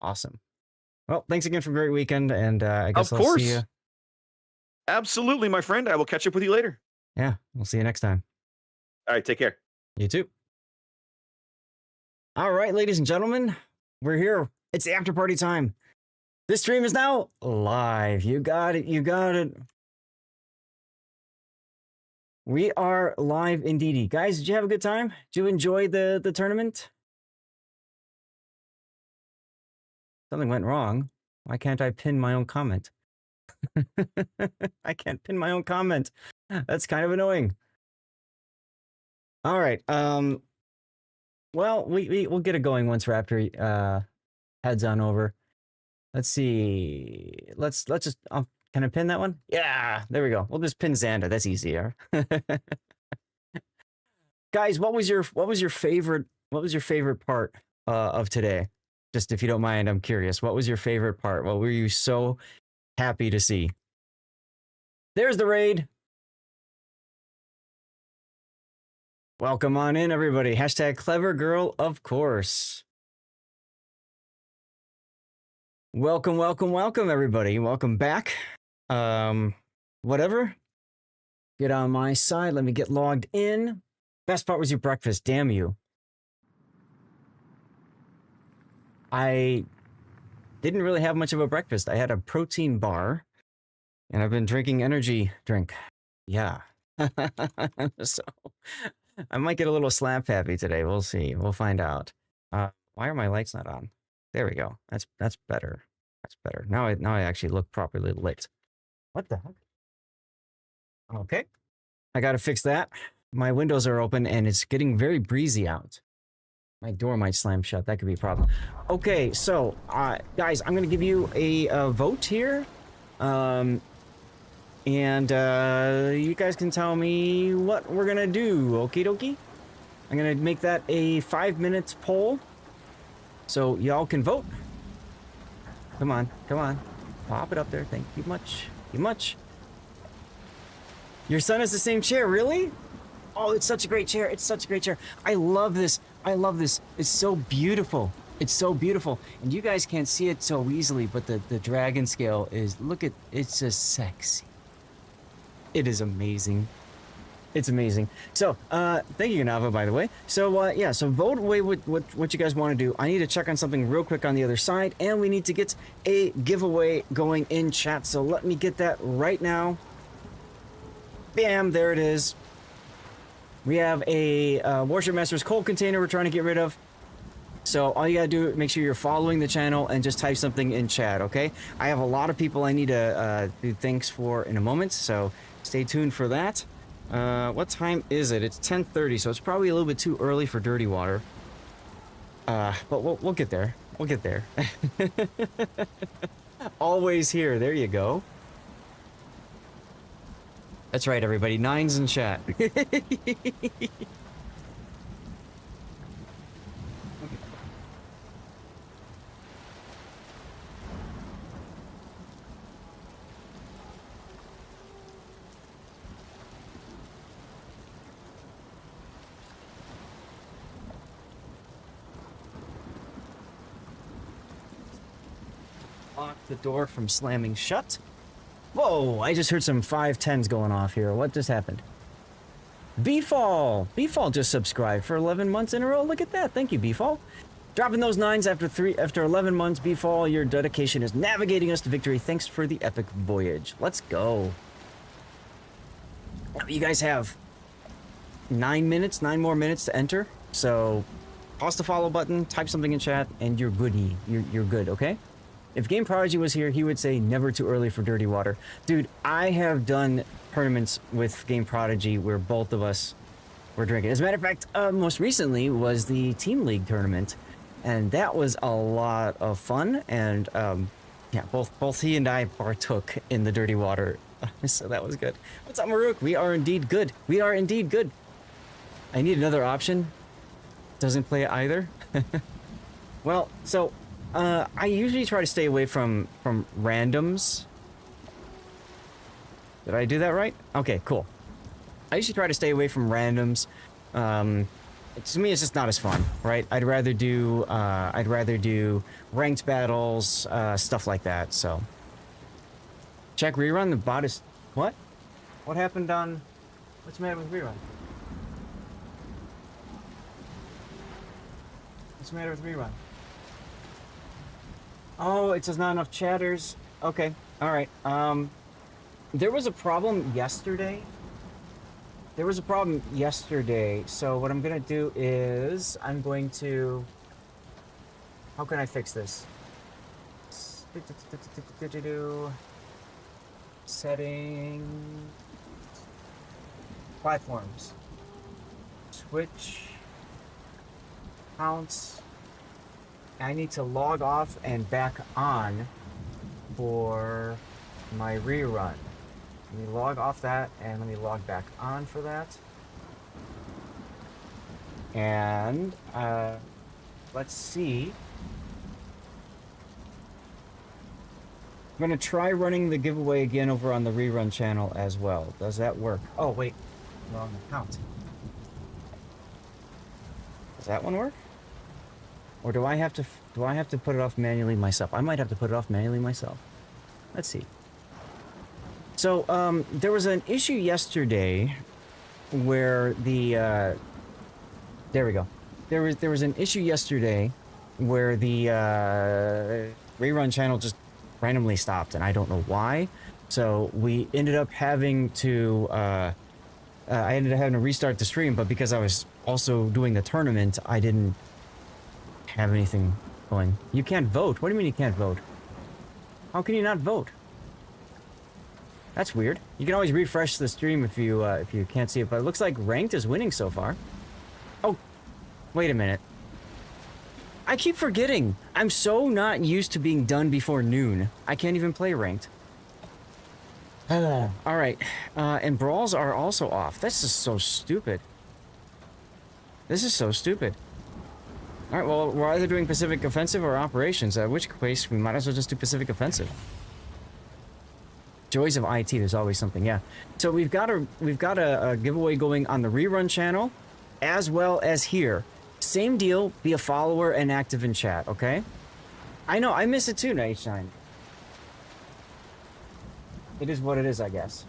Awesome. Well, thanks again for a great weekend, and I guess of I'll course. see you. Absolutely, my friend. I will catch up with you later. Yeah, we'll see you next time. All right, take care. You too. All right, ladies and gentlemen, we're here. It's the after party time. This stream is now live. You got it. You got it. We are live indeedy. Guys, did you have a good time? Did you enjoy the tournament? Something went wrong. Why can't I pin my own comment? I can't pin my own comment. That's kind of annoying. All right. Well, we'll get it going once Raptor heads on over. Let's see. Let's just can I pin that one? Yeah, there we go. We'll just pin Xander. That's easier. Guys, what was your favorite part of today? Just if you don't mind, I'm curious. What was your favorite part? What were you so happy to see? There's the raid. Welcome on in, everybody. Hashtag clever girl, of course. Welcome, welcome, welcome, everybody. Welcome back. Whatever. Get on my side. Let me get logged in. Best part was your breakfast. Damn you. I didn't really have much of a breakfast. I had a protein bar, and I've been drinking energy drink. Yeah. So I might get a little slap happy today. We'll see. We'll find out. Why are my lights not on? There we go. That's better. That's better. Now I actually look properly lit. What the heck? Okay. I got to fix that. My windows are open and it's getting very breezy out. My door might slam shut. That could be a problem. Okay, so guys, I'm gonna give you a vote here, and you guys can tell me what we're gonna do. Okie dokie. I'm gonna make that a 5-minute poll, so y'all can vote. Come on, come on, pop it up there. Thank you much. Thank you much. Your son has the same chair, really? Oh, it's such a great chair. It's such a great chair. I love this. I love this. It's so beautiful. It's so beautiful. And you guys can't see it so easily, but the dragon scale is, look at, it's just sexy. It is amazing. It's amazing. So, thank you, Nava, by the way. So, yeah, so vote away what you guys want to do. I need to check on something real quick on the other side, and we need to get a giveaway going in chat. So let me get that right now. Bam, there it is. We have a Warship Masters coal container we're trying to get rid of. So all you gotta do, make sure you're following the channel and just type something in chat, okay? I have a lot of people I need to do thanks for in a moment, so stay tuned for that. What time is it? It's 10:30, so it's probably a little bit too early for dirty water. But we'll get there. We'll get there. Always here. There you go. That's right, everybody. 9's in chat. lock the door from slamming shut. Whoa, I just heard some 510s going off here. What just happened? Beefall just subscribed for 11 months in a row. Look at that. Thank you, Beefall. Dropping those 9s after 11 months. Beefall, your dedication is navigating us to victory. Thanks for the epic voyage. Let's go. You guys have 9 more minutes to enter. So, toss the follow button, type something in chat, and you're goody. You're good, okay? If Game Prodigy was here, he would say never too early for dirty water. Dude, I have done tournaments with Game Prodigy where both of us were drinking. As a matter of fact, most recently was the Team League tournament, and that was a lot of fun. And yeah, both he and I partook in the dirty water, so that was good. What's up, Maruk? We are indeed good. We are indeed good. I need another option. Doesn't play either. Well, so I usually try to stay away from randoms. Did I do that right? Okay, cool. I usually try to stay away from randoms. To me, it's just not as fun, right? I'd rather do ranked battles, stuff like that. So, check rerun. The bot is what? What happened on? What's the matter with rerun? What's the matter with rerun? Oh, it says not enough chatters. Okay, all right. There was a problem yesterday. So what I'm gonna do is I'm going to. How can I fix this? Setting platforms. Switch counts. I need to log off and back on for my rerun. Let me log off that and let me log back on for that. And let's see. I'm gonna try running the giveaway again over on the rerun channel as well. Does that work? Oh wait, wrong account. Does that one work? Or do I have to put it off manually myself? I might have to put it off manually myself. Let's see. So there was an issue yesterday where the there we go. There was an issue yesterday where the rerun channel just randomly stopped, and I don't know why. So we ended up having to I ended up having to restart the stream, but because I was also doing the tournament, I didn't have anything going. You can't vote? What do you mean you can't vote? How can you not vote? That's weird. You can always refresh the stream if you can't see it, but it looks like ranked is winning so far. Oh, wait a minute. I keep forgetting. I'm so not used to being done before noon. I can't even play ranked. All right, and brawls are also off. That's just so stupid. This is so stupid. All right, well, we're either doing Pacific Offensive or Operations, in which case we might as well just do Pacific Offensive. Joys of IT, there's always something, yeah. So we've got a giveaway going on the rerun channel, as well as here. Same deal, be a follower and active in chat, okay? I know, I miss it too, H9. It is what it is, I guess.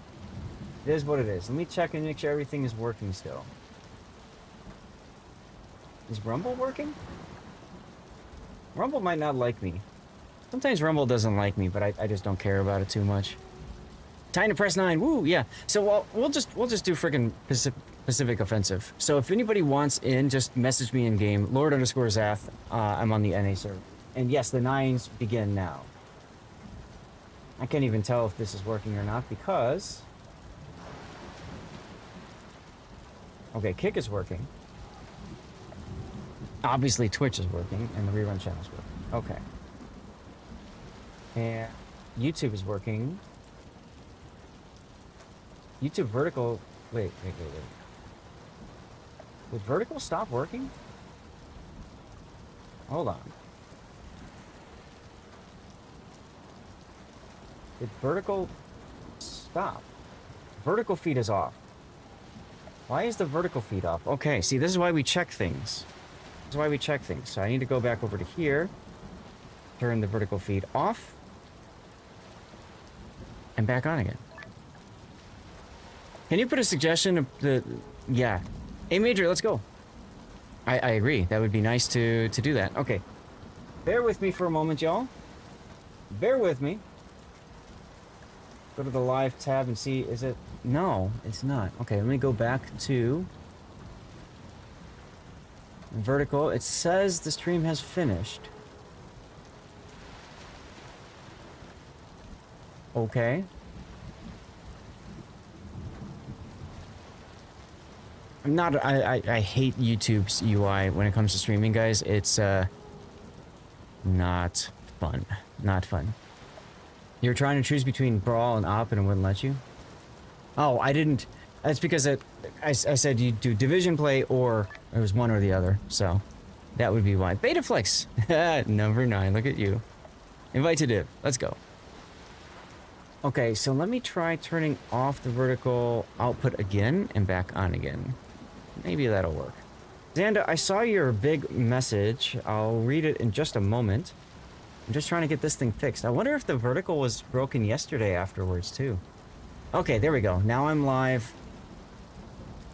It is what it is. Let me check and make sure everything is working still. Is Rumble working? Rumble might not like me. Sometimes Rumble doesn't like me, but I just don't care about it too much. Time to press 9. Woo, yeah. So we'll just do freaking Pacific Offensive. So if anybody wants in, just message me in game. Lord_Zath. I'm on the NA server. And yes, the 9s begin now. I can't even tell if this is working or not because. Okay, Kick is working. Obviously, Twitch is working, and the rerun channel is working. Okay. And YouTube is working. YouTube vertical. Wait. Did vertical stop working? Hold on. Did vertical stop? Vertical feed is off. Why is the vertical feed off? Okay, see, this is why we check things. This is why we check things. So I need to go back over to here, turn the vertical feed off, And back on again. Can you put a suggestion of the... Yeah. Hey, Major, let's go. I agree. That would be nice to do that. Okay. Bear with me for a moment, y'all. Bear with me. Go to the live tab and see, is it... No, it's not. Okay, let me go back to... vertical. It says the stream has finished. Okay. I'm not... I hate YouTube's UI when it comes to streaming, guys. It's, not fun. Not fun. You were trying to choose between Brawl and Op and it wouldn't let you? Oh, I didn't... That's because I said you do Division play or it was one or the other, so that would be why. Betaflex! Number 9, look at you. Invite to Div. Let's go. Okay, so let me try turning off the vertical output again and back on again. Maybe that'll work. Xanda, I saw your big message. I'll read it in just a moment. I'm just trying to get this thing fixed. I wonder if the vertical was broken yesterday afterwards, too. Okay, there we go. Now I'm live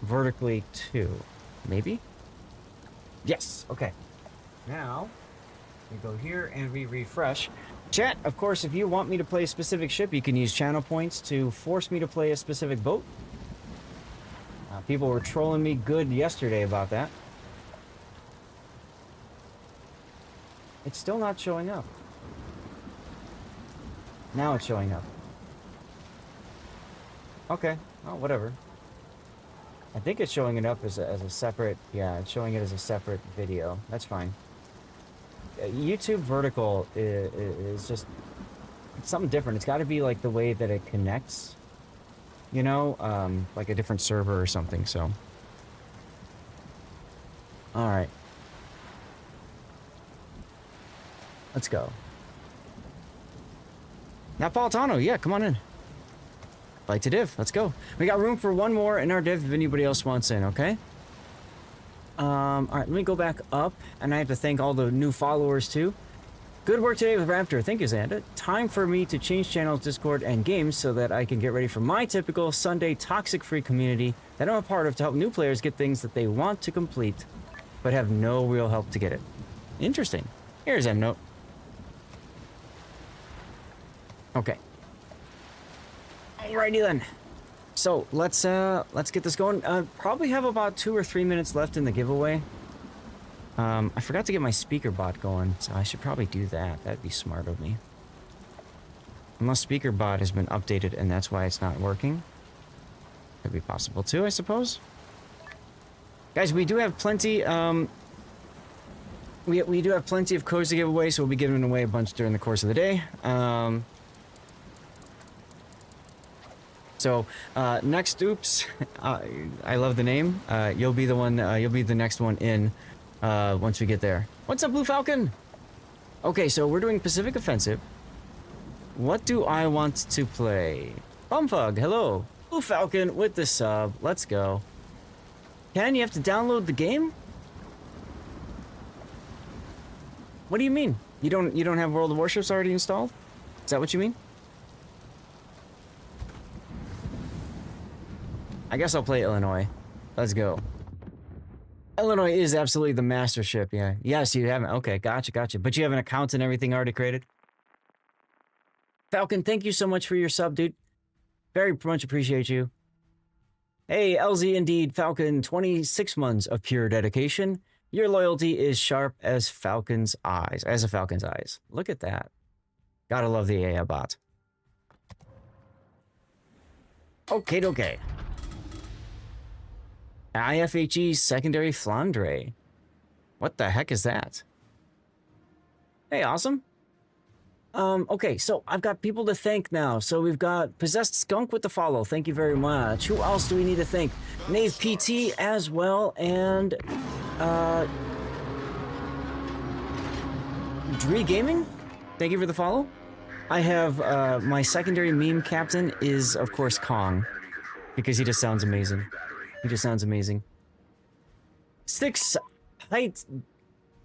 vertically, too. Maybe? Yes, okay. Now, we go here and we refresh. Chat, of course, if you want me to play a specific ship, you can use channel points to force me to play a specific boat. People were trolling me good yesterday about that. It's still not showing up. Now it's showing up. Okay, well, whatever. I think it's showing it up as a separate... Yeah, it's showing it as a separate video. That's fine. YouTube vertical is just... It's something different. It's got to be like the way that it connects. You know? Like a different server or something, so... Alright. Let's go. Napolitano, yeah, come on in. Like to div, let's go. We got room for one more in our div if anybody else wants in, okay? Alright, let me go back up, and I have to thank all the new followers too. Good work today with Raptor, thank you, Xanda. Time for me to change channels, Discord, and games so that I can get ready for my typical Sunday toxic-free community that I'm a part of to help new players get things that they want to complete, but have no real help to get it. Interesting. Here's EndNote. Okay. Alrighty then. So let's get this going. Probably have about 2 or 3 minutes left in the giveaway. I forgot to get my speaker bot going, so I should probably do that. That'd be smart of me. Unless speaker bot has been updated and that's why it's not working. Could be possible too, I suppose. Guys, we do have plenty. We do have plenty of codes to give away, so we'll be giving away a bunch during the course of the day. So, next, oops, I love the name. You'll be the one, you'll be the next one in, once we get there. What's up, Blue Falcon? Okay, so we're doing Pacific Offensive. What do I want to play? Bumfug, hello. Blue Falcon with the sub, let's go. Ken, you have to download the game? What do you mean? You don't have World of Warships already installed? Is that what you mean? I guess I'll play Illinois. Let's go. Illinois is absolutely the master ship, yeah. Yes, you haven't. Okay, gotcha. But you have an account and everything already created? Falcon, thank you so much for your sub, dude. Very much appreciate you. Hey, LZ indeed, Falcon, 26 months of pure dedication. Your loyalty is sharp as Falcon's eyes. As a Falcon's eyes. Look at that. Gotta love the AI bot. Okay. IFHE Secondary Flandre. What the heck is that? Hey, awesome. Okay, so I've got people to thank now. So we've got Possessed Skunk with the follow. Thank you very much. Who else do we need to thank? Nave PT as well, and Dree Gaming. Thank you for the follow. I have my secondary meme captain is of course Kong, because he just sounds amazing. He just sounds amazing. Six Height,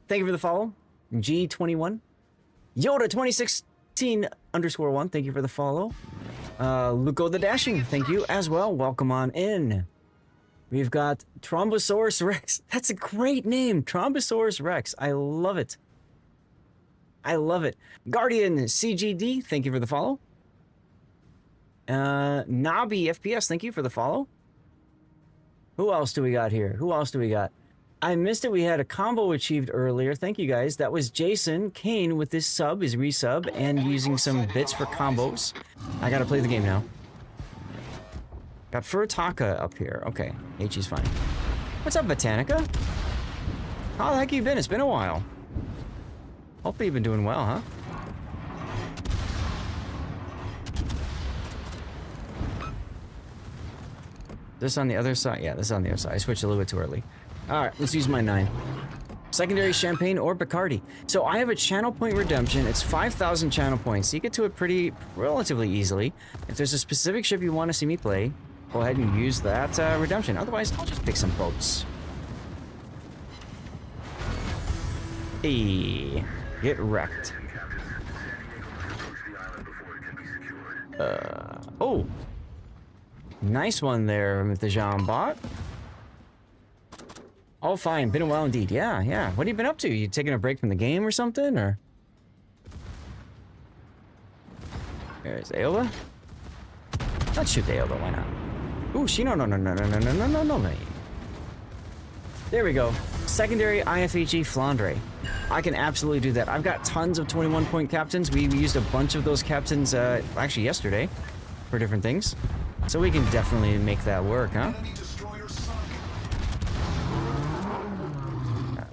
thank you for the follow. G21. Yoda2016_1, thank you for the follow. Luco the Dashing, thank you as well. Welcome on in. We've got Trombosaurus Rex. That's a great name, Trombosaurus Rex. I love it. I love it. Guardian CGD, thank you for the follow. Nabi FPS, thank you for the follow. Who else do we got here? Who else do we got? I missed it. We had a combo achieved earlier. Thank you guys. That was Jason Kane with his sub, his resub, and using some bits for combos. I gotta play the game now. Got Furtaka up here. Okay, H's fine. What's up, Botanica? How the heck you been? It's been a while. Hope you've been doing well, huh? This on the other side? Yeah, this is on the other side. I switched a little bit too early. Alright, let's use my 9. Secondary Champagne or Bacardi. So I have a channel point redemption. It's 5,000 channel points. You get to it relatively easily. If there's a specific ship you want to see me play, go ahead and use that redemption. Otherwise, I'll just pick some boats. Hey, get wrecked. Oh. Nice one there with the Jean bot. Oh, fine. Been a while indeed. Yeah, yeah. What have you been up to? You taking a break from the game or something, or? There's Aola. Let's shoot the Aola. Why not? Ooh, no. There we go. Secondary IFHE Flandre. I can absolutely do that. I've got tons of 21-point captains. We used a bunch of those captains actually yesterday for different things. So we can definitely make that work, huh?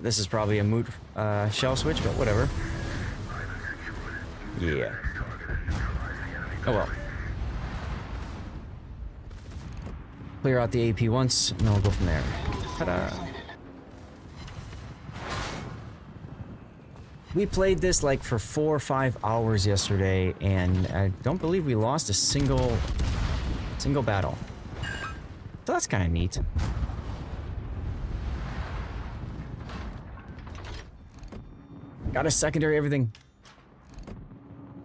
This is probably a moot shell switch, but whatever. Yeah. Oh well. Clear out the AP once, and then we'll go from there. Ta-da! We played this like for 4 or 5 hours yesterday, and I don't believe we lost a single battle. So that's kind of neat. Got a secondary everything.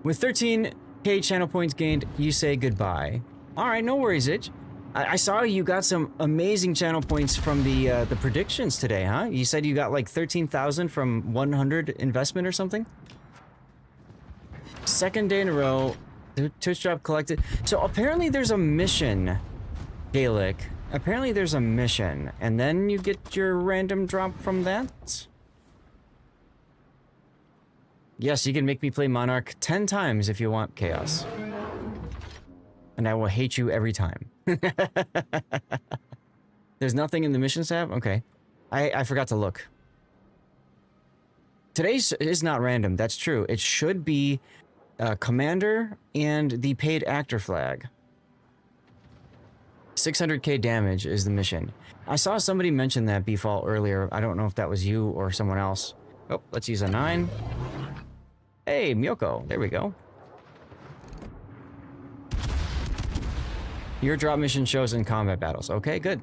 With 13k channel points gained, you say goodbye. Alright, no worries, Itch. I saw you got some amazing channel points from the predictions today, huh? You said you got like 13,000 from 100 investment or something? Second day in a row, the Twitch drop collected. So apparently there's a mission, Gaelic. Apparently there's a mission, and then you get your random drop from that? Yes, you can make me play Monarch 10 times if you want Chaos. And I will hate you every time. There's nothing in the missions tab? Okay. I forgot to look. Today's is not random, that's true. It should be Commander and the paid actor flag. 600k damage is the mission. I saw somebody mention that default earlier. I don't know if that was you or someone else. Oh, let's use a 9. Hey, Miyoko. There we go. Your drop mission shows in combat battles. Okay, good.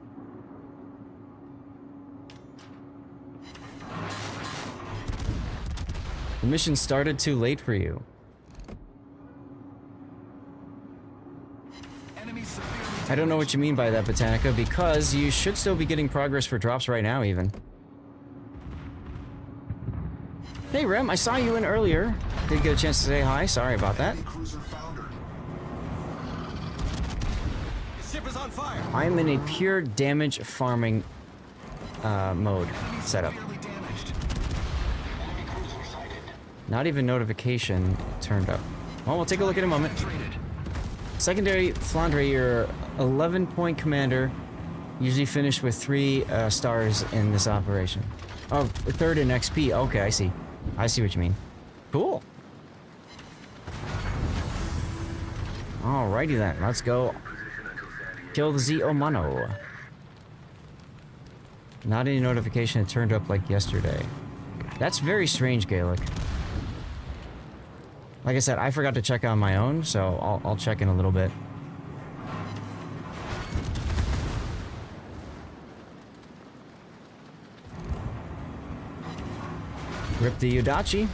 The mission started too late for you. I don't know what you mean by that, Botanica, because you should still be getting progress for drops right now, even. Hey, Rem, I saw you in earlier. Didn't get a chance to say hi. Sorry about that. Ship is on fire. I'm in a pure damage farming mode setup. Not even notification turned up. Well, we'll take a look in a moment. Secondary Flandre, your 11-point commander, usually finished with 3 stars in this operation. Oh, 3rd in XP. Okay, I see. I see what you mean. Cool. Alrighty then, let's go. Kill the Z Omano. Not any notification that turned up like yesterday. That's very strange, Gaelic. Like I said, I forgot to check on my own, so I'll check in a little bit. Rip the Yudachi.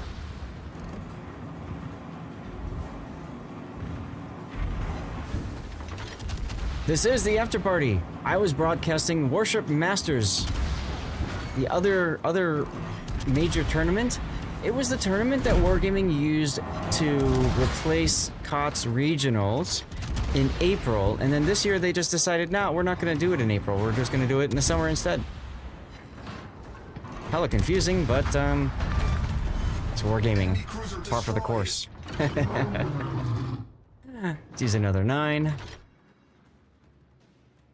This is the after party. I was broadcasting Warship Masters. The other major tournament. It was the tournament that Wargaming used to replace COTS regionals in April, and then this year they just decided, no, we're not going to do it in April. We're just going to do it in the summer instead. Hella confusing, but it's Wargaming. Par for the course. Let's use another 9. I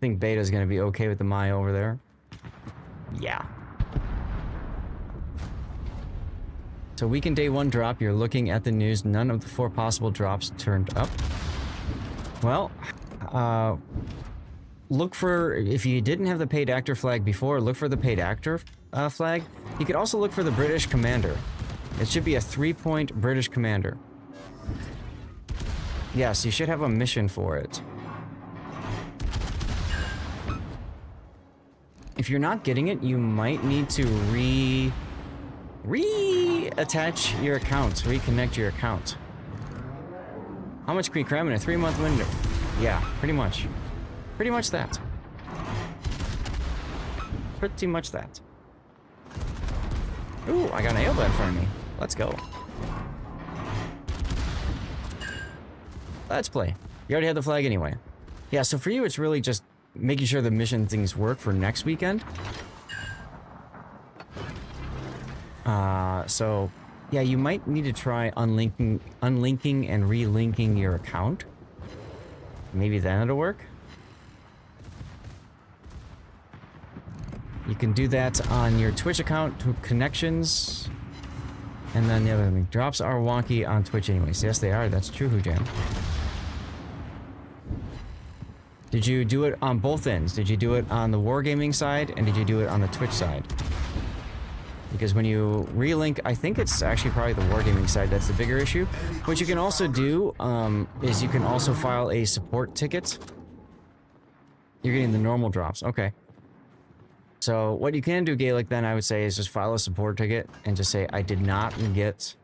think Beta's going to be okay with the Maya over there. Yeah. So weekend day 1 drop, you're looking at the news, none of the 4 possible drops turned up. Well, look for, if you didn't have the paid actor flag before, look for the paid actor flag. You could also look for the British commander. It should be a 3-point British commander. Yes, you should have a mission for it. If you're not getting it, you might need to reattach your account, reconnect your account. How much can we cram in a 3-month window? Yeah, pretty much. Pretty much that. Pretty much that. Ooh, I got an Aoba in front of me. Let's go. Let's play. You already had the flag anyway. Yeah, so for you, it's really just making sure the mission things work for next weekend. So yeah, you might need to try unlinking and relinking your account. Maybe then it'll work. You can do that on your Twitch account to connections. And then the other thing, drops are wonky on Twitch anyways. Yes, they are. That's true, Hujam. Did you do it on both ends? Did you do it on the Wargaming side, and did you do it on the Twitch side? Because when you relink, I think it's actually probably the Wargaming side that's the bigger issue. What you can also do is you can also file a support ticket. You're getting the normal drops. Okay. So what you can do, Gaelic, then I would say is just file a support ticket and just say, I did not get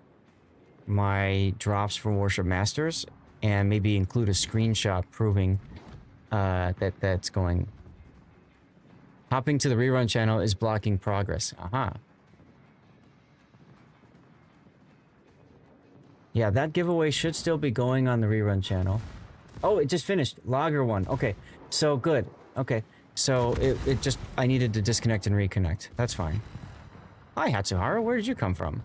my drops from Warship Masters, and maybe include a screenshot proving that's going. Hopping to the rerun channel is blocking progress. Aha. Yeah, that giveaway should still be going on the rerun channel. Oh, it just finished. Logger 1. Okay, so good. Okay, so it just, I needed to disconnect and reconnect. That's fine. Hi, Hatsuhara. Where did you come from?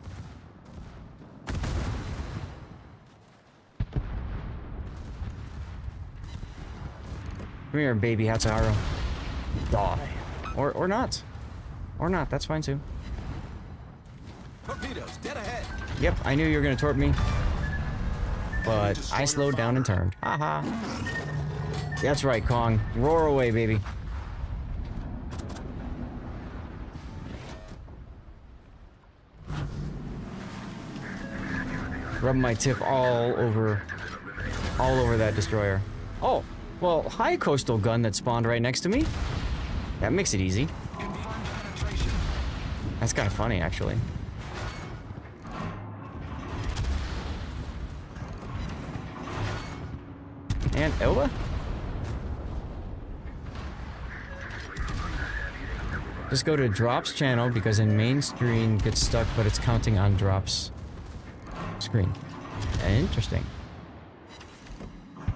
Come here, baby Hatsuhara. Die. Or not. Or not. That's fine, too. Torpedoes, dead ahead. Yep, I knew you were going to torp me. But I slowed down and turned. Haha. That's right, Kong. Roar away, baby. Rubbing my tip all over that destroyer. Oh, well, hi, coastal gun that spawned right next to me. That makes it easy. That's kind of funny, actually. And Elba? Just go to Drops channel because in main screen gets stuck, but it's counting on Drops screen. Interesting.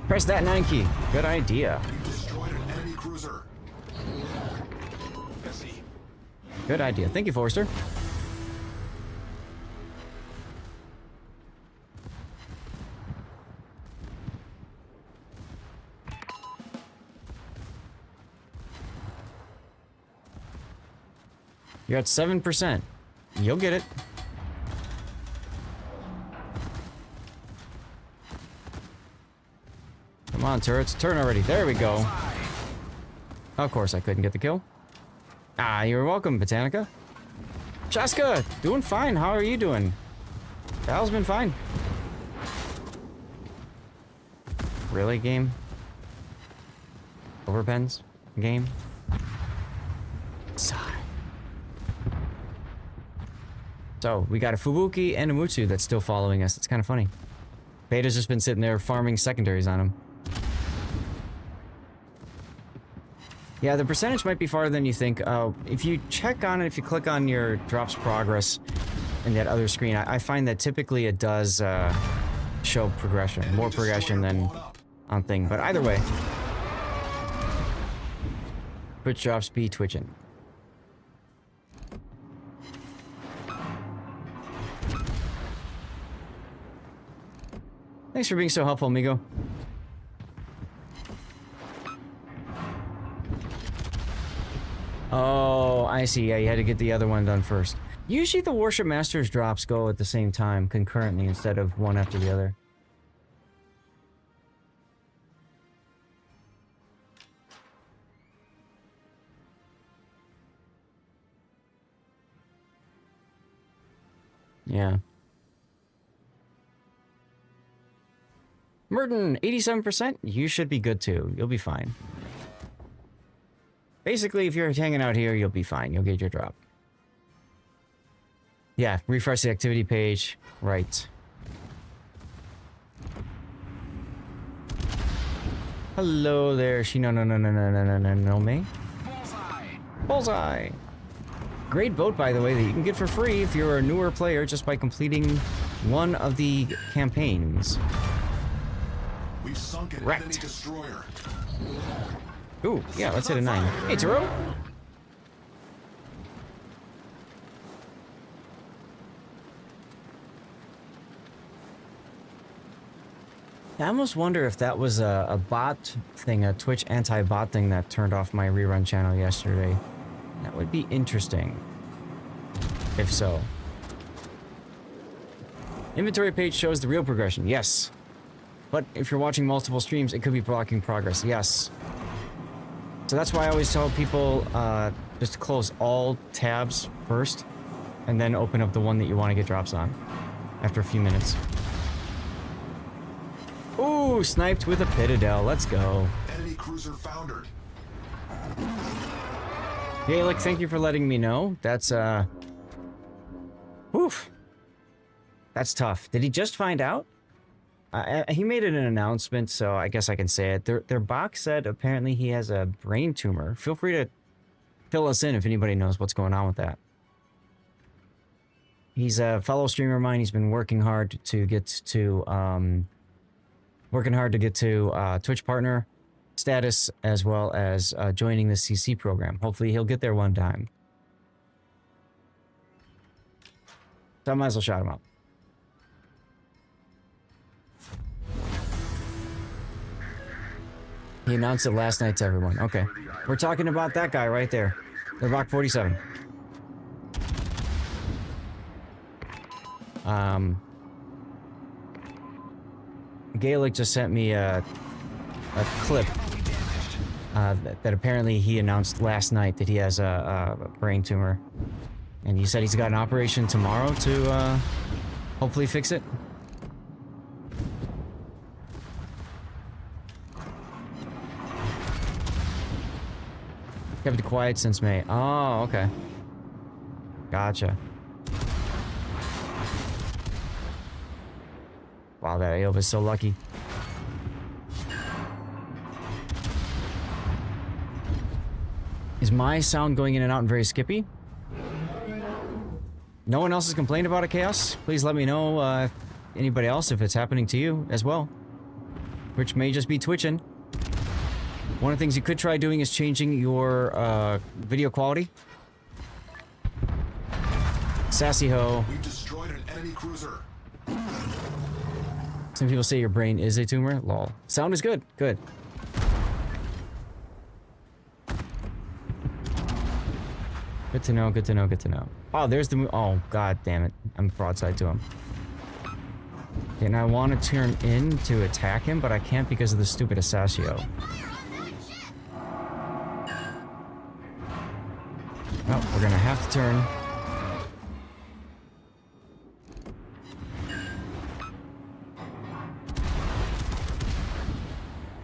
Press that 9 key. Good idea. Destroyed an enemy cruiser. Good idea. Thank you, Forrester. You're at 7%. You'll get it. Come on, turrets. Turn already. There we go. Of course, I couldn't get the kill. Ah, you're welcome, Botanica. Chaska, doing fine. How are you doing? Val's been fine. Really, game? Overpens? Game? Sigh. So, we got a Fubuki and a Mutsu that's still following us. It's kind of funny. Beta's just been sitting there farming secondaries on him. Yeah, the percentage might be farther than you think. If you check on it, if you click on your drops progress in that other screen, I find that typically it does show progression, more progression than on thing. But either way, Twitch drops be twitching. Thanks for being so helpful, amigo. Oh, I see. Yeah, you had to get the other one done first. Usually the Warship Masters drops go at the same time, concurrently, instead of one after the other. Yeah. Merton, 87%? You should be good too. You'll be fine. Basically, if you're hanging out here, you'll be fine. You'll get your drop. Yeah, refresh the activity page. Right. Hello there, no me. Bullseye. Bullseye! Great boat, by the way, that you can get for free if you're a newer player just by completing one of the campaigns. We've sunk an Wrecked. enemy destroyer. Ooh, yeah, let's hit a 9. Hey, Taro! I almost wonder if that was a bot thing, a Twitch anti-bot thing that turned off my rerun channel yesterday. That would be interesting. If so. Inventory page shows the real progression. Yes. But if you're watching multiple streams, it could be blocking progress. Yes. So that's why I always tell people just to close all tabs first and then open up the one that you want to get drops on after a few minutes. Ooh, sniped with a Pitadel. Let's go. Enemy cruiser foundered. Gaelic, thank you for letting me know. That's, oof. That's tough. Did he just find out? He made an announcement, so I guess I can say it. Their box said apparently he has a brain tumor. Feel free to fill us in if anybody knows what's going on with that. He's a fellow streamer of mine. He's been working hard to get to, Twitch partner status as well as joining the CC program. Hopefully he'll get there one time. So I might as well shout him out. He announced it last night to everyone. Okay. We're talking about that guy right there. The Rock 47. Gaelic just sent me a clip that apparently he announced last night that he has a brain tumor. And he said he's got an operation tomorrow to hopefully fix it. Kept it quiet since May. Oh, okay. Gotcha. Wow, that Aob is so lucky. Is my sound going in and out and very skippy? No one else has complained about it, Chaos? Please let me know, anybody else, if it's happening to you as well. Which may just be twitching. One of the things you could try doing is changing your video quality. Sassy ho. We've destroyed an enemy cruiser. Some people say your brain is a tumor. Lol. Sound is good. Good. Good to know. Good to know. Good to know. Oh, there's the. Oh, god damn it! I'm broadside to him. And I want to turn in to attack him, but I can't because of the stupid Assassio. Oh, we're gonna have to turn.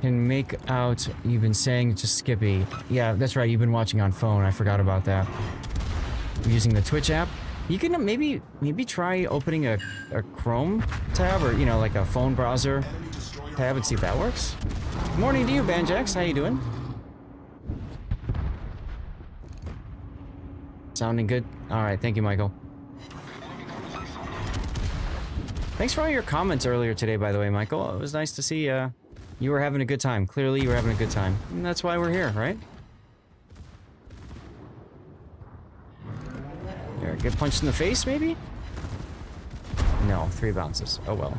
Can make out you've been saying to Skippy. Yeah, that's right, you've been watching on phone. I forgot about that. Using the Twitch app. You can maybe try opening a Chrome tab or, you know, like a phone browser tab and see if that works. Morning to you, Banjax. How you doing? Sounding good? Alright, thank you, Michael. Thanks for all your comments earlier today, by the way, Michael. It was nice to see you were having a good time. Clearly, you were having a good time. And that's why we're here, right? There, get punched in the face, maybe? No, 3 bounces. Oh well.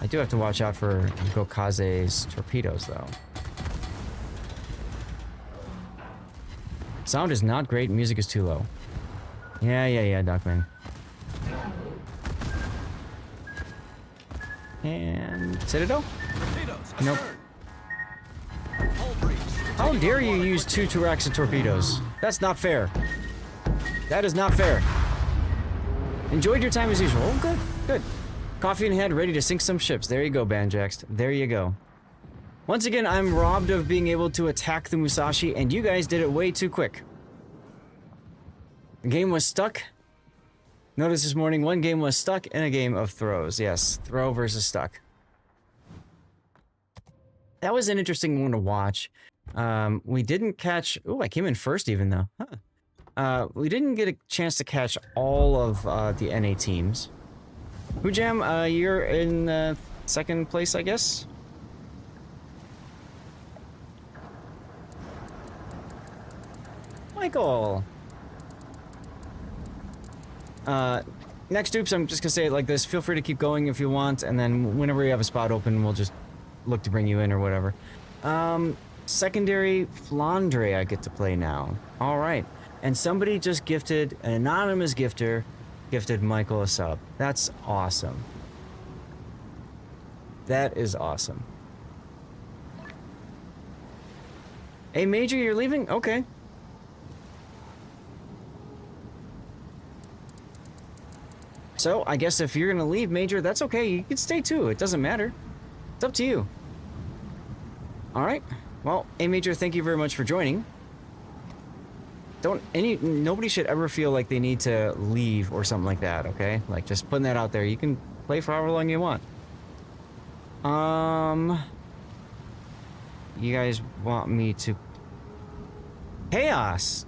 I do have to watch out for Gokaze's torpedoes, though. Sound is not great, music is too low. Yeah, Duckman. And Citadel? Nope. How dare you use 2 Turaxa torpedoes? That's not fair. That is not fair. Enjoyed your time as usual. Oh, good, good. Coffee in hand, ready to sink some ships. There you go, Banjaxed. There you go. Once again, I'm robbed of being able to attack the Musashi, and you guys did it way too quick. The game was stuck. Notice this morning, one game was stuck in a game of throws. Yes, throw versus stuck. That was an interesting one to watch. We didn't catch... Ooh, I came in first even, though. Huh. We didn't get a chance to catch all of the NA teams. Hujam, you're in second place, I guess? Michael! Next oops, I'm just gonna say it like this. Feel free to keep going if you want, and then whenever you have a spot open, we'll just look to bring you in or whatever. Secondary Flandre I get to play now. Alright. And somebody just gifted, an anonymous gifter, gifted Michael a sub. That's awesome. That is awesome. Hey, Major, you're leaving? Okay. So, I guess if you're gonna leave, Major, that's okay. You can stay too. It doesn't matter. It's up to you. Alright. Well, hey, Major, thank you very much for joining. Nobody should ever feel like they need to leave or something like that, okay? Like, just putting that out there. You can play for however long you want. You guys want me to... Chaos!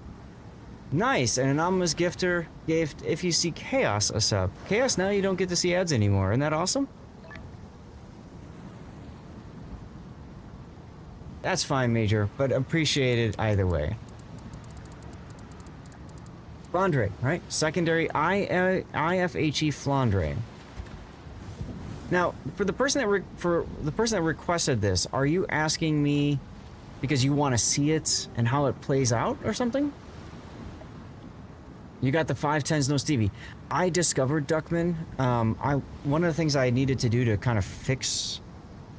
Nice, an anonymous gifter gave If You See Chaos a sub. Chaos, now you don't get to see ads anymore. Isn't that awesome? That's fine, Major, but appreciated either way. Flandre, right? Secondary IFHE Flandre. Now, for the person that requested this, are you asking me because you want to see it and how it plays out or something? You got the 510s, no Stevie. I discovered, Duckman, one of the things I needed to do to kind of fix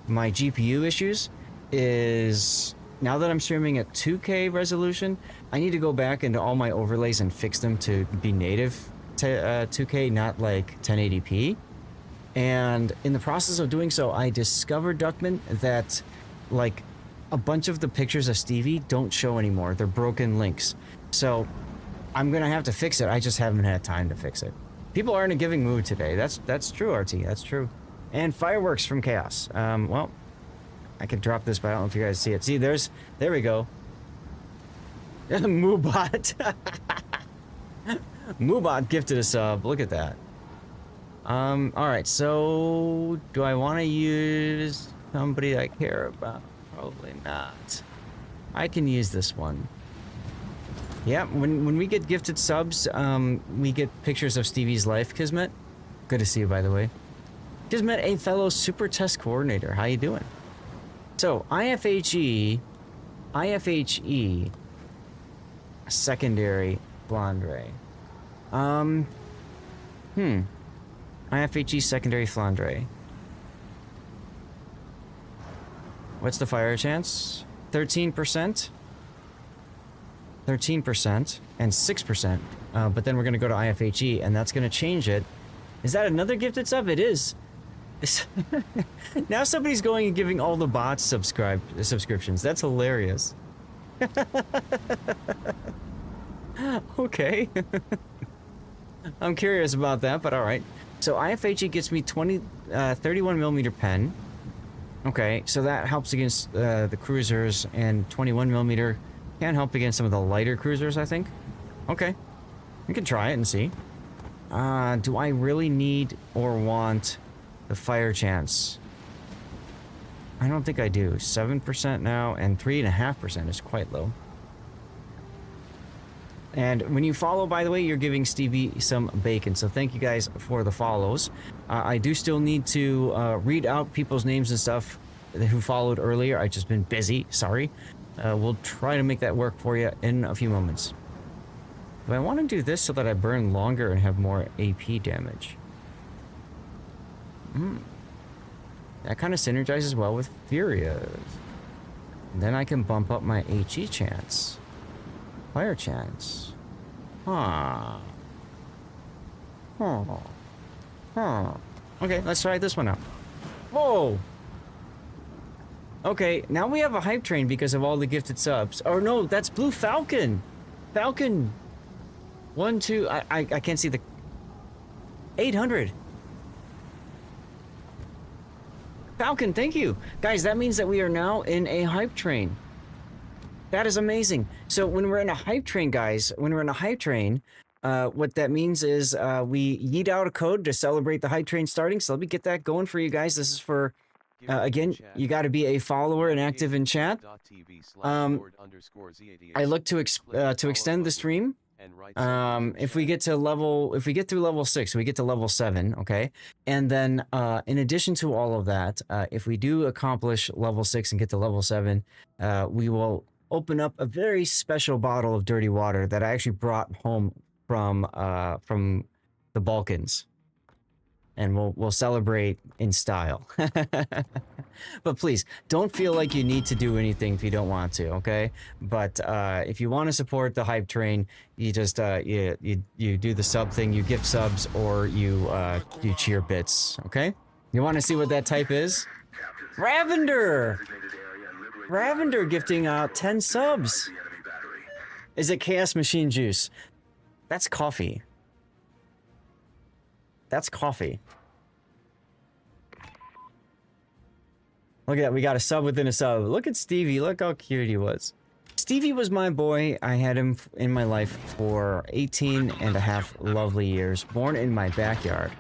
my GPU issues is, now that I'm streaming at 2K resolution, I need to go back into all my overlays and fix them to be native to 2K, not like 1080p. And in the process of doing so, I discovered, Duckman, that like a bunch of the pictures of Stevie don't show anymore. They're broken links. So I'm gonna have to fix it. I just haven't had time to fix it. People are in a giving mood today. That's true, RT. That's true. And fireworks from Chaos. Well, I could drop this, but I don't know if you guys see it. See, there we go. Moobot. Moobot gifted a sub. Look at that. Alright, so do I want to use somebody I care about? Probably not. I can use this one. Yeah, when we get gifted subs, we get pictures of Stevie's life. Kismet, good to see you, by the way. Kismet, a fellow super test coordinator. How you doing? So, IFHE, secondary Flandre. IFHE secondary Flandre. What's the fire chance? 13%? 13% and 6%. But then we're going to go to IFHE, and that's going to change it. Is that another gifted sub? It is. Now somebody's going and giving all the bots subscriptions. That's hilarious. Okay. I'm curious about that, but alright. So IFHE gets me 31mm pen. Okay, so that helps against the cruisers, and 21mm Can't help against some of the lighter cruisers, I think. Okay. We can try it and see. Do I really need or want the fire chance? I don't think I do. 7% now, and 3.5% is quite low. And when you follow, by the way, you're giving Stevie some bacon. So thank you guys for the follows. I do still need to read out people's names and stuff who followed earlier. I've just been busy. Sorry. We'll try to make that work for you in a few moments. But I want to do this so that I burn longer and have more AP damage. That kind of synergizes well with Furious. And then I can bump up my HE chance. Fire chance. Huh. Okay, let's try this one out. Whoa! Okay, now we have a hype train because of all the gifted subs. Oh no, that's Blue Falcon! Falcon! 1, 2, I can't see the... 800! Falcon, thank you! Guys, that means that we are now in a hype train. That is amazing. So when we're in a hype train, guys, what that means is we yeet out a code to celebrate the hype train starting. So let me get that going for you guys. This is for, again, you got to be a follower and active in chat. I look to extend the stream. If we get through level 6, we get to level 7, okay? And then, in addition to all of that, if we do accomplish level 6 and get to level 7, we will open up a very special bottle of dirty water that I actually brought home from the Balkans, and we'll celebrate in style. But please don't feel like you need to do anything if you don't want to, okay? But if you want to support the hype train, you just you do the sub thing, you gift subs, or you cheer bits, okay? You want to see what that type is? Ravender gifting out 10 subs. Is it Chaos Machine Juice? That's coffee. That's coffee. Look at that, we got a sub within a sub. Look at Stevie, look how cute he was. Stevie was my boy. I had him in my life for 18 and a half lovely years, born in my backyard.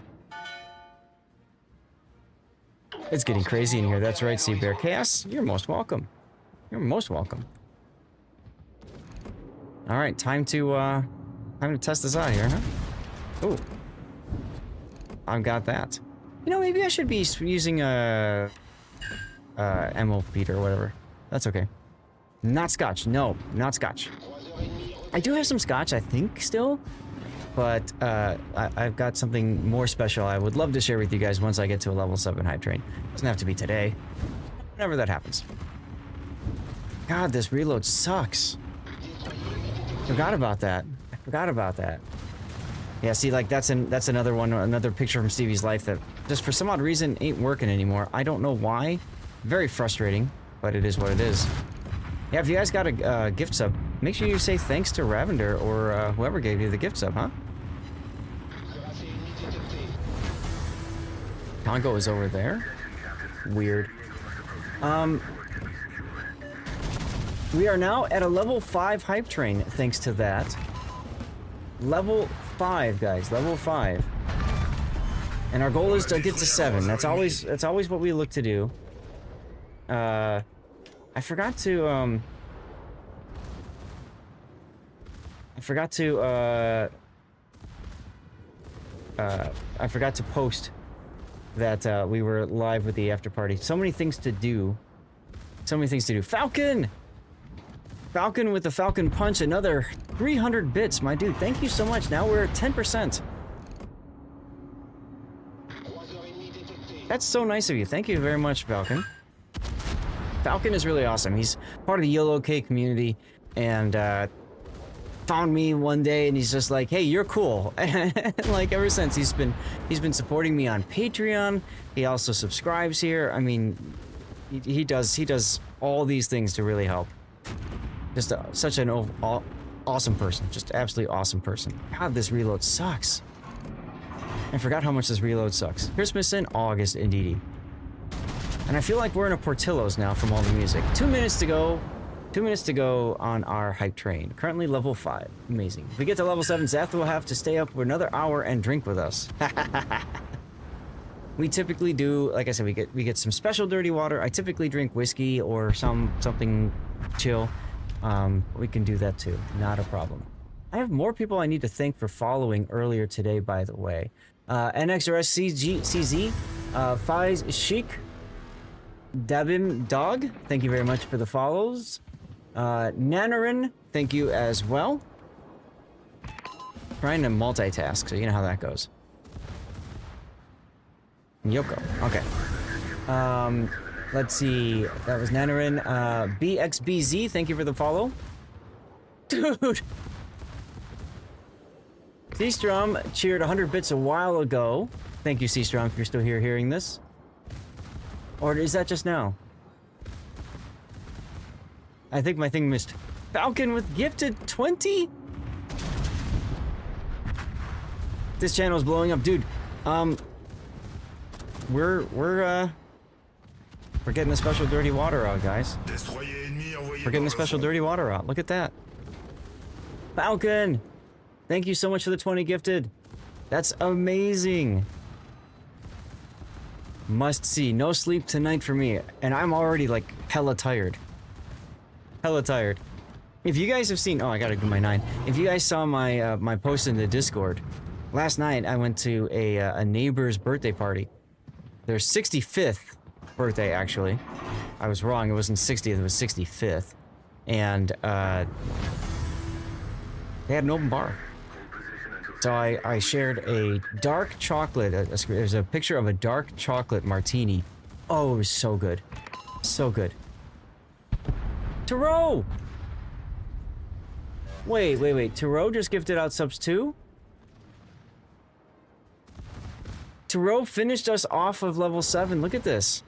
It's getting crazy in here. That's right, Sea Bear. Chaos, you're most welcome. You're most welcome. All right, time to test this out here, huh? Oh, I've got that. You know, maybe I should be using a MO feed or whatever. That's okay. Not scotch. No, not scotch. I do have some scotch, I think, still. But I've got something more special I would love to share with you guys once I get to a level 7 hype train. Doesn't have to be today. Whenever that happens. God, this reload sucks. Forgot about that. I forgot about that. Yeah, see, like, that's another one, another picture from Stevie's life that just for some odd reason ain't working anymore. I don't know why. Very frustrating, but it is what it is. Yeah, if you guys got a gift sub, make sure you say thanks to Ravender or whoever gave you the gift sub, huh? Congo is over there. Weird. We are now at a level 5 hype train, thanks to that. Level 5, guys. Level 5. And our goal is to get to 7. That's always what we look to do. I forgot to post that we were live with the after party. So many things to do. So many things to do. Falcon! Falcon with the Falcon Punch, another 300 bits, my dude. Thank you so much. Now we're at 10%. That's so nice of you. Thank you very much, Falcon. Falcon is really awesome. He's part of the Yellow K community, and found me one day, and he's just like, "Hey, you're cool." And like ever since, he's been supporting me on Patreon. He also subscribes here. I mean, he does all these things to really help. Just such an awesome person. Just absolutely awesome person. God, this reload sucks. I forgot how much this reload sucks. Christmas in August, indeedy. And I feel like we're in a Portillo's now from all the music. 2 minutes to go. 2 minutes to go on our hype train. Currently level 5. Amazing. If we get to level 7, Zath will have to stay up for another hour and drink with us. We typically do, like I said, we get some special dirty water. I typically drink whiskey or something chill. We can do that too. Not a problem. I have more people I need to thank for following earlier today, by the way. NXRSCZ, Faiz Sheik, Dabim Dog, thank you very much for the follows. Nanarin, thank you as well. Trying to multitask, so you know how that goes. Yoko, okay. Let's see, that was Nanarin. BXBZ, thank you for the follow. Dude! Seastrom cheered 100 bits a while ago. Thank you, Seastrom, if you're still here hearing this. Or is that just now? I think my thing missed. Falcon with gifted 20? This channel is blowing up. Dude, we're getting the special dirty water out, guys. We're getting the special dirty water out. Look at that. Falcon! Thank you so much for the 20 gifted. That's amazing. Must see. No sleep tonight for me. And I'm already, like, hella tired. Hella tired. If you guys have seen... Oh, I gotta do my 9. If you guys saw my my post in the Discord, last night I went to a neighbor's birthday party. Their 65th birthday, actually. I was wrong. It wasn't 60th. It was 65th. And, they had an open bar. So I shared a dark chocolate, there's a picture of a dark chocolate martini. Oh, it was so good. So good. Taro! Wait. Taro just gifted out subs too? Taro finished us off of level 7. Look at this.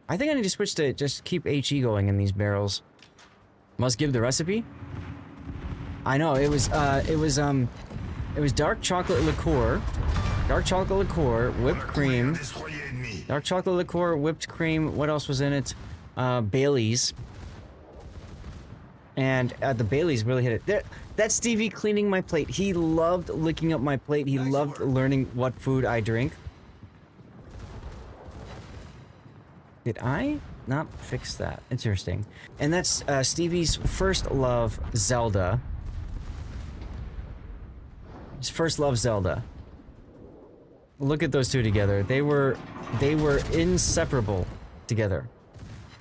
I think I need to switch to just keep HE going in these barrels. Must give the recipe? I know, it was dark chocolate liqueur, whipped cream, dark chocolate liqueur, whipped cream, what else was in it? Bailey's. And the Bailey's really hit it. That's Stevie cleaning my plate. He loved licking up my plate. He loved learning what food I drink. Did I not fix that? Interesting. And that's Stevie's first love, Zelda. His first love, Zelda. Look at those two together. They were inseparable together.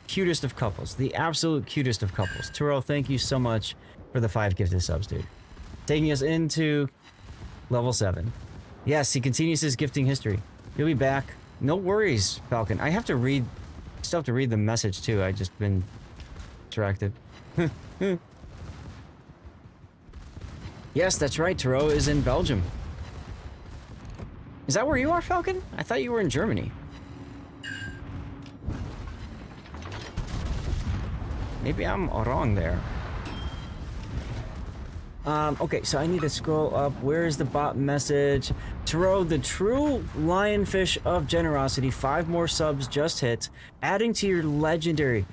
Cutest of couples. The absolute cutest of couples. Turo, thank you so much for the 5 gifted subs, dude. Taking us into level 7. Yes, he continues his gifting history. He'll be back. No worries, Falcon. I still have to read the message too. I just been distracted. Yes, that's right. Taro is in Belgium. Is that where you are, Falcon? I thought you were in Germany. Maybe I'm wrong there. Okay, so I need to scroll up. Where is the bot message? Taro, the true lionfish of generosity. 5 more subs just hit. Adding to your legendary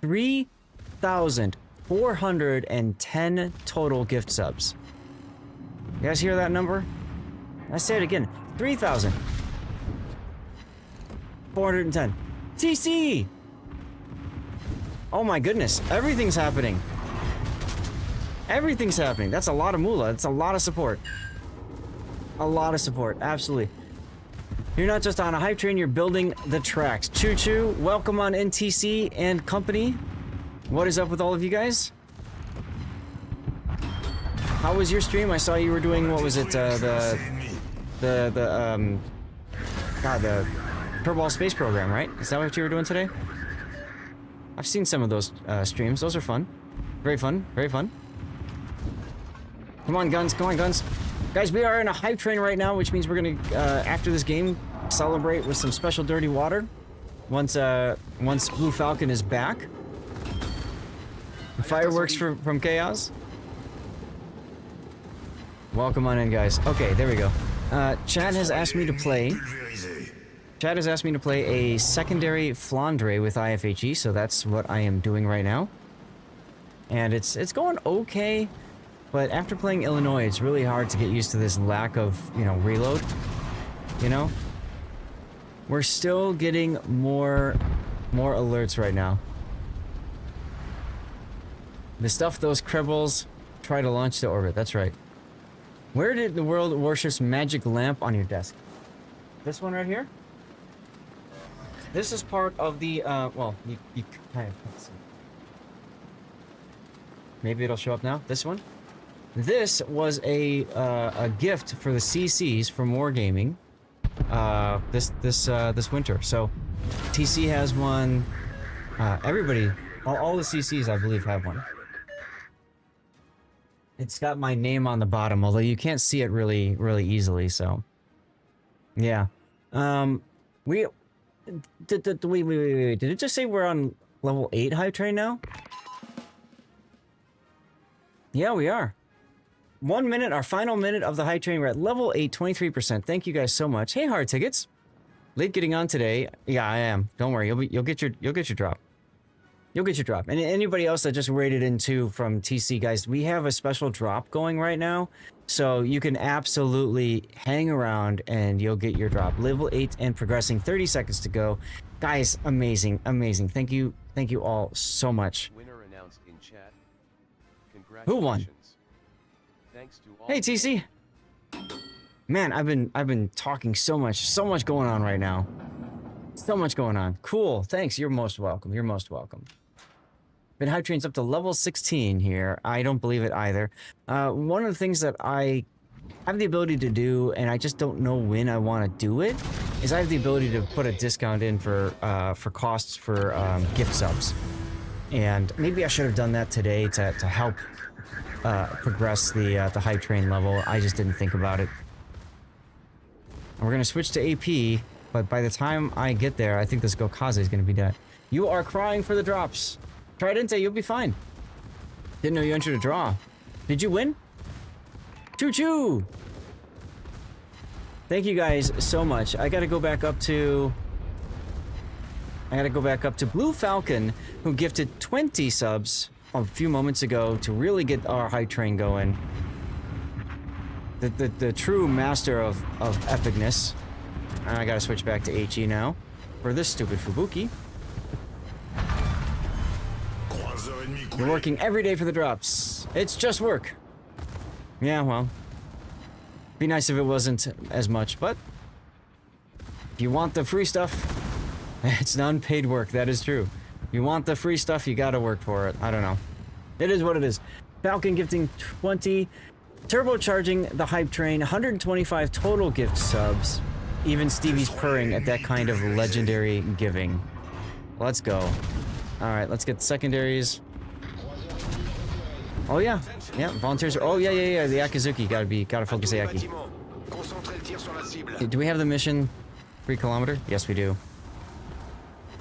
3,410 total gift subs. You guys hear that number? I say it again. 3,410. TC! Oh my goodness. Everything's happening. Everything's happening. That's a lot of moolah. That's a lot of support. A lot of support. Absolutely. You're not just on a hype train, you're building the tracks. Choo choo. Welcome on NTC and company. What is up with all of you guys? How was your stream? I saw you were doing, what was it, the Kerbal Space Program, right? Is that what you were doing today? I've seen some of those streams. Those are fun. Very fun. Very fun. Come on, guns. Come on, guns. Guys, we are in a hype train right now, which means we're gonna, after this game, celebrate with some special dirty water. Once Blue Falcon is back. Fireworks from Chaos. Welcome on in, guys. Okay, there we go. Chad has asked me to play a secondary Flandre with IFHE, so that's what I am doing right now. and it's going okay. But after playing Illinois, it's really hard to get used to this lack of, you know, reload. You know? We're still getting more alerts right now. The stuff those cribbles try to launch to orbit, that's right. Where did the world warship's magic lamp on your desk? This one right here? This is part of the, well, you kind of can't see. Maybe it'll show up now. This one? This was a gift for the CCs from Wargaming, this winter. So, TC has one. Everybody, all the CCs, I believe, have one. It's got my name on the bottom, although you can't see it really easily. So, yeah. Wait. Did it just say we're on level 8 hype train now? Yeah, we are. 1 minute, our final minute of the hype train. We're at level 8, 23%. Thank you guys so much. Hey, hard tickets. Late getting on today. Yeah, I am. Don't worry. You'll get your drop. You'll get your drop. And anybody else that just raided into from TC, guys, we have a special drop going right now. So you can absolutely hang around and you'll get your drop. Level 8 and progressing. 30 seconds to go. Guys, amazing, amazing. Thank you all so much. Winner announced in chat. Who won? Thanks to all. Hey, TC. Man, I've been talking so much going on right now. So much going on. Cool. Thanks. You're most welcome. You're most welcome. Been hype trains up to level 16 here. I don't believe it either. One of the things that I have the ability to do, and I just don't know when I want to do it, is I have the ability to put a discount in for costs for gift subs. And maybe I should have done that today to help progress the hype train level. I just didn't think about it. And we're gonna switch to AP, but by the time I get there, I think this Gokaze is gonna be dead. You are crying for the drops. Tridente, you'll be fine. Didn't know you entered a draw. Did you win? Choo-choo! Thank you guys so much. I gotta go back up to Blue Falcon, who gifted 20 subs a few moments ago to really get our hype train going. The true master of epicness. And I gotta switch back to HE now for this stupid Fubuki. You're working every day for the drops. It's just work. Yeah, well. Be nice if it wasn't as much, but if you want the free stuff, it's non-paid work, that is true. If you want the free stuff, you gotta work for it. I don't know. It is what it is. Falcon gifting 20, turbocharging the hype train, 125 total gift subs. Even Stevie's purring at that kind of legendary giving. Let's go. Alright, let's get the secondaries. Oh yeah, volunteers are, oh yeah, the Akizuki, gotta focus the Aki. Do we have the mission 3 kilometer? Yes, we do.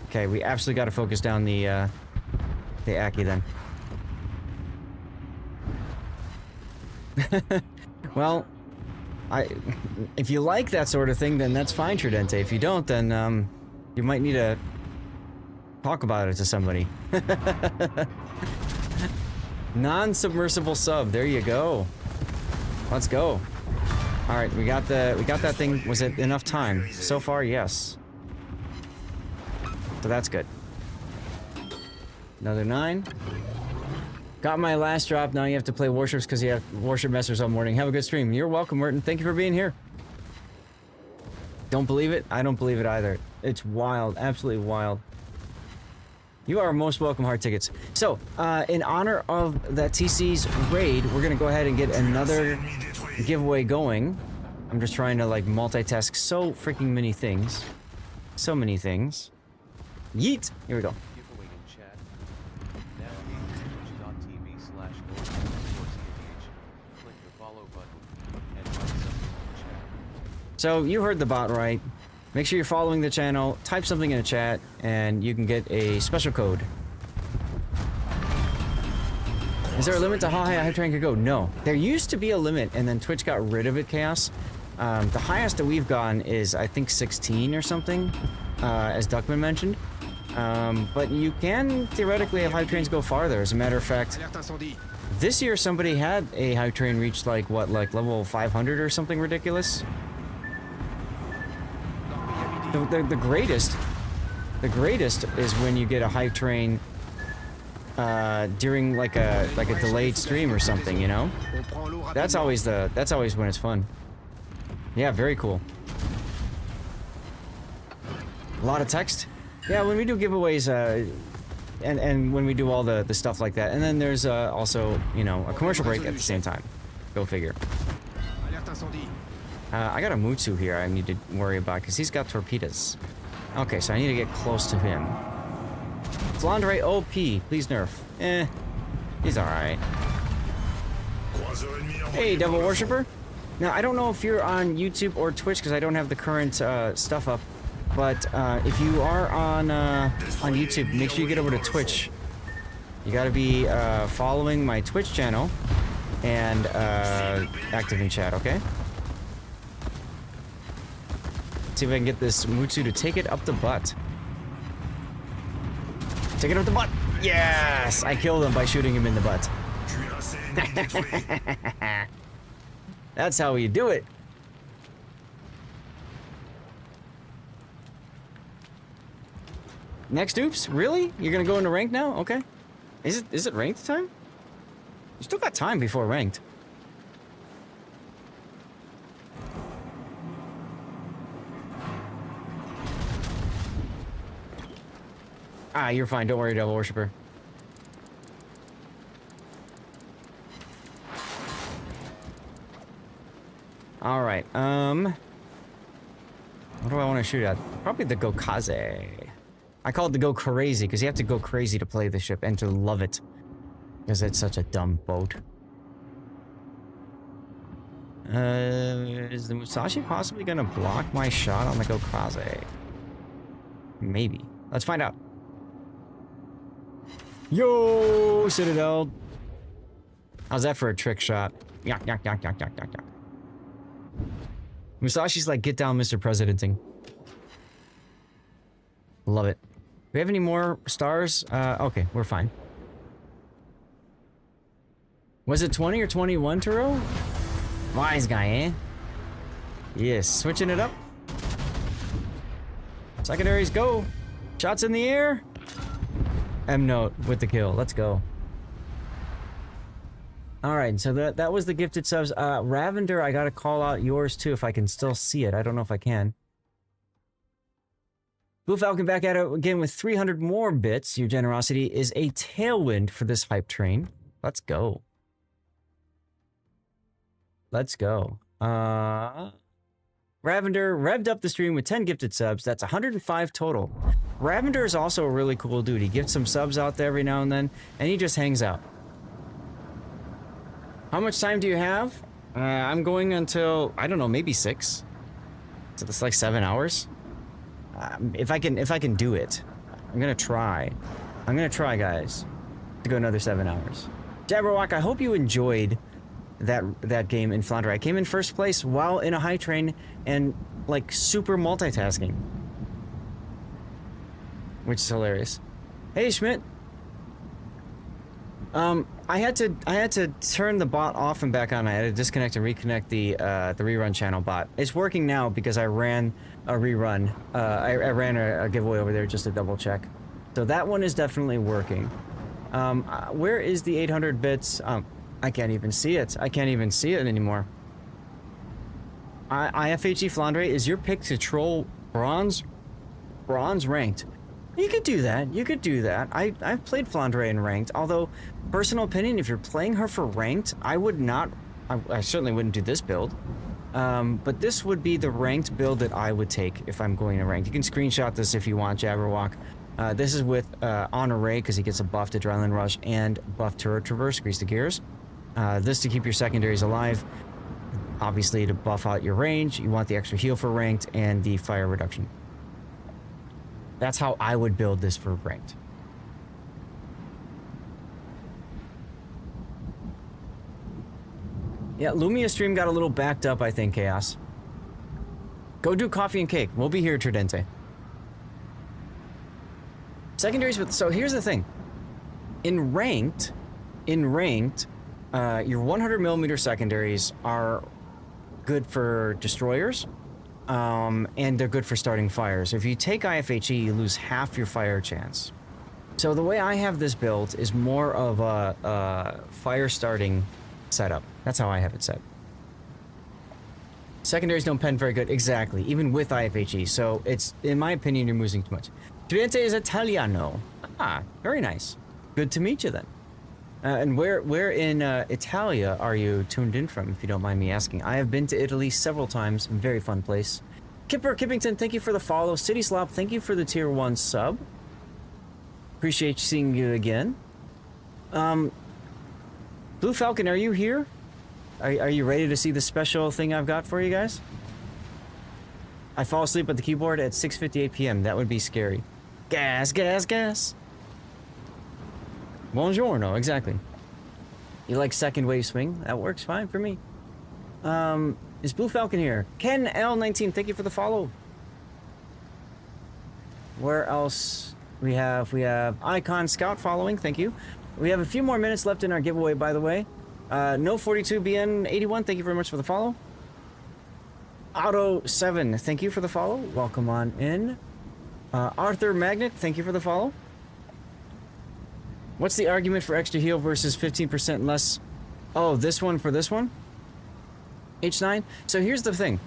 Okay, we absolutely gotta focus down the Aki then. Well, if you like that sort of thing, then that's fine, Tridente. If you don't, then you might need to talk about it to somebody. Non-submersible sub. There you go. Let's go. All right, we got that thing. Was it enough time? So far, yes. So that's good. Another 9. Got my last drop. Now you have to play Warships because you have Warship Masters all morning. Have a good stream. You're welcome, Merton. Thank you for being here. Don't believe it? I don't believe it either. It's wild. Absolutely wild. You are most welcome, hard tickets. So, in honor of that TC's raid, we're gonna go ahead and get another giveaway going. I'm just trying to, like, multitask so freaking many things. So many things. Yeet! Here we go. Giveaway in chat. Navigate to twitch.tv/GoSportsKTH. Click the follow button and write something in the chat. So, you heard the bot right. Make sure you're following the channel, type something in the chat, and you can get a special code. Is there a limit to how high a hype train could go? No. There used to be a limit, and then Twitch got rid of it, Chaos. The highest that we've gone is, I think, 16 or something, as Duckman mentioned. But you can theoretically have hype trains go farther. As a matter of fact, this year somebody had a hype train reach like what, like level 500 or something ridiculous. The greatest is when you get a hype train during like a delayed stream or something, you know? That's always when it's fun. Yeah, very cool. A lot of text. Yeah, when we do giveaways, and when we do all the stuff like that, and then there's also, you know, a commercial break at the same time. Go figure. I got a Mutsu here I need to worry about because he's got torpedoes. Okay, so I need to get close to him. Flandre OP, please nerf. He's alright. Hey, Devil Worshipper. Now, I don't know if you're on YouTube or Twitch because I don't have the current stuff up. But if you are on YouTube, make sure you get over to Twitch. You gotta be following my Twitch channel and active in chat, okay? Let's see if I can get this Mutsu to take it up the butt. Take it up the butt! Yes! I killed him by shooting him in the butt. That's how you do it. Next oops? Really? You're gonna go into ranked now? Okay. Is it ranked time? You still got time before ranked. Ah, you're fine. Don't worry, Devil Worshipper. Alright, what do I want to shoot at? Probably the Gokaze. I call it the Go Crazy, because you have to go crazy to play the ship and to love it. Because it's such a dumb boat. Is the Musashi possibly gonna block my shot on the Gokaze? Maybe. Let's find out. Yo, Citadel! How's that for a trick shot? Yak, yak, yak, yak, yak, yak, yak. Musashi's like, get down, Mr. Presidenting. Love it. Do we have any more stars? Okay, we're fine. Was it 20 or 21, Turo? Wise guy, eh? Yes, switching it up. Secondaries, go! Shots in the air! M-Note with the kill. Let's go. Alright, so that was the gifted subs. Ravender, I gotta call out yours too if I can still see it. I don't know if I can. Blue Falcon back at it again with 300 more bits. Your generosity is a tailwind for this hype train. Let's go. Let's go. Ravender revved up the stream with 10 gifted subs. That's 105 total. Ravender is also a really cool dude. He gets some subs out there every now and then, and he just hangs out. How much time do you have? I'm going until, I don't know, maybe 6. So that's like 7 hours. If I can do it, I'm gonna try. I'm gonna try, guys, to go another 7 hours. Jabberwock, I hope you enjoyed that game in Flandre. I came in first place while in a high train and like super multitasking, which is hilarious. Hey Schmidt. I had to turn the bot off and back on. I had to disconnect and reconnect the rerun channel bot. It's working now because I ran a rerun. I ran a giveaway over there just to double check. So that one is definitely working. Where is the 800 bits? I can't even see it. I can't even see it anymore. IFHE Flandre, is your pick to troll bronze ranked? You could do that. You could do that. I've played Flandre in ranked, although, personal opinion, if you're playing her for ranked, I would not... I certainly wouldn't do this build. But this would be the ranked build that I would take if I'm going to ranked. You can screenshot this if you want, Jabberwock. This is with Honor Ray, because he gets a buffed Adrenaline Rush and buffed Turret Traverse, Grease the Gears. This to keep your secondaries alive. Obviously, to buff out your range, you want the extra heal for ranked and the fire reduction. That's how I would build this for ranked. Yeah, Lumia stream got a little backed up, I think, Chaos. Go do coffee and cake. We'll be here, Tridente. Secondaries, so here's the thing. In ranked, your 100mm secondaries are good for destroyers, and they're good for starting fires. If you take IFHE, you lose half your fire chance. So the way I have this built is more of a fire starting setup. That's how I have it set. Secondaries don't pen very good, exactly, even with IFHE. So it's, in my opinion, you're losing too much. Studente is Italiano. Ah, very nice. Good to meet you then. And where in Italia are you tuned in from, if you don't mind me asking? I have been to Italy several times. Very fun place. Kipper Kippington, thank you for the follow. City Slop, thank you for the tier 1 sub. Appreciate seeing you again. Blue Falcon, are you here? Are you ready to see the special thing I've got for you guys? I fall asleep at the keyboard at 6:58 p.m. That would be scary. Gas, gas, gas. Buongiorno, exactly. You like second wave swing? That works fine for me. Is Blue Falcon here? Ken L19, thank you for the follow. Where else? We have Icon Scout following, thank you. We have a few more minutes left in our giveaway, by the way. No 42BN81, thank you very much for the follow. Auto7, thank you for the follow. Welcome on in. Arthur Magnet, thank you for the follow. What's the argument for extra heal versus 15% less? Oh, this one for this one? H9? So here's the thing.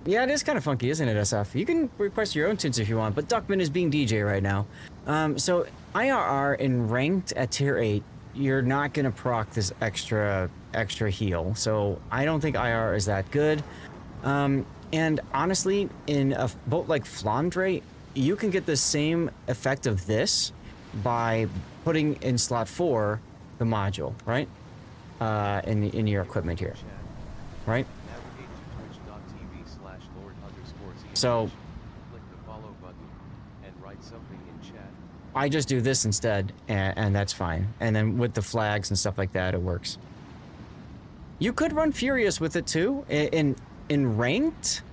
Yeah, it is kind of funky, isn't it, SF? You can request your own tints if you want, but Duckman is being DJ right now. So IRR in ranked at tier 8, you're not gonna proc this extra heal. So I don't think IR is that good. And honestly, in a boat like Flandre, you can get the same effect of this by putting in slot 4 the module, right? In your equipment here, right? So I just do this instead, and that's fine. And then with the flags and stuff like that, it works. You could run Furious with it too. In ranked,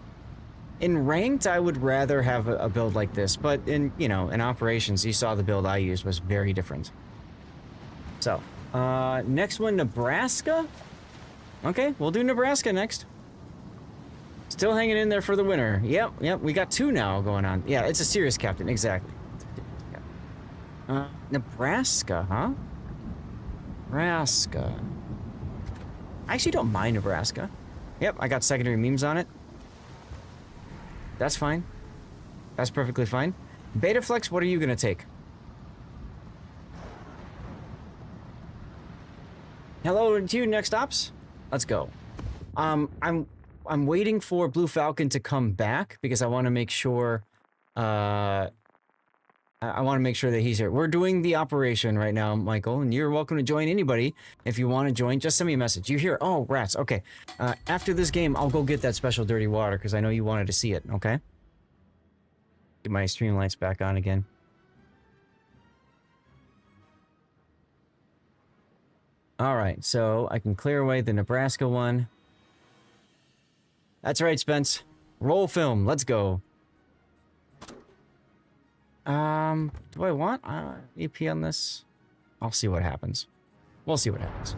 I would rather have a build like this. But in operations, you saw the build I used was very different. So next one, Nebraska. Okay, we'll do Nebraska next. Still hanging in there for the winner. Yep, we got 2 now going on. Yeah, it's a serious captain, exactly. Nebraska, huh? Nebraska. I actually don't mind Nebraska. Yep, I got secondary memes on it. That's fine. That's perfectly fine. Betaflex, what are you gonna take? Hello to you, next ops. Let's go. I'm waiting for Blue Falcon to come back because I want to make sure that he's here. We're doing the operation right now, Michael, and you're welcome to join. Anybody, if you want to join, just send me a message. You're here. Oh, rats. Okay. After this game, I'll go get that special dirty water because I know you wanted to see it. Okay. Get my stream lights back on again. All right. So I can clear away the Nebraska one. That's right, Spence. Roll film. Let's go. Do I want EP on this? I'll see what happens. We'll see what happens.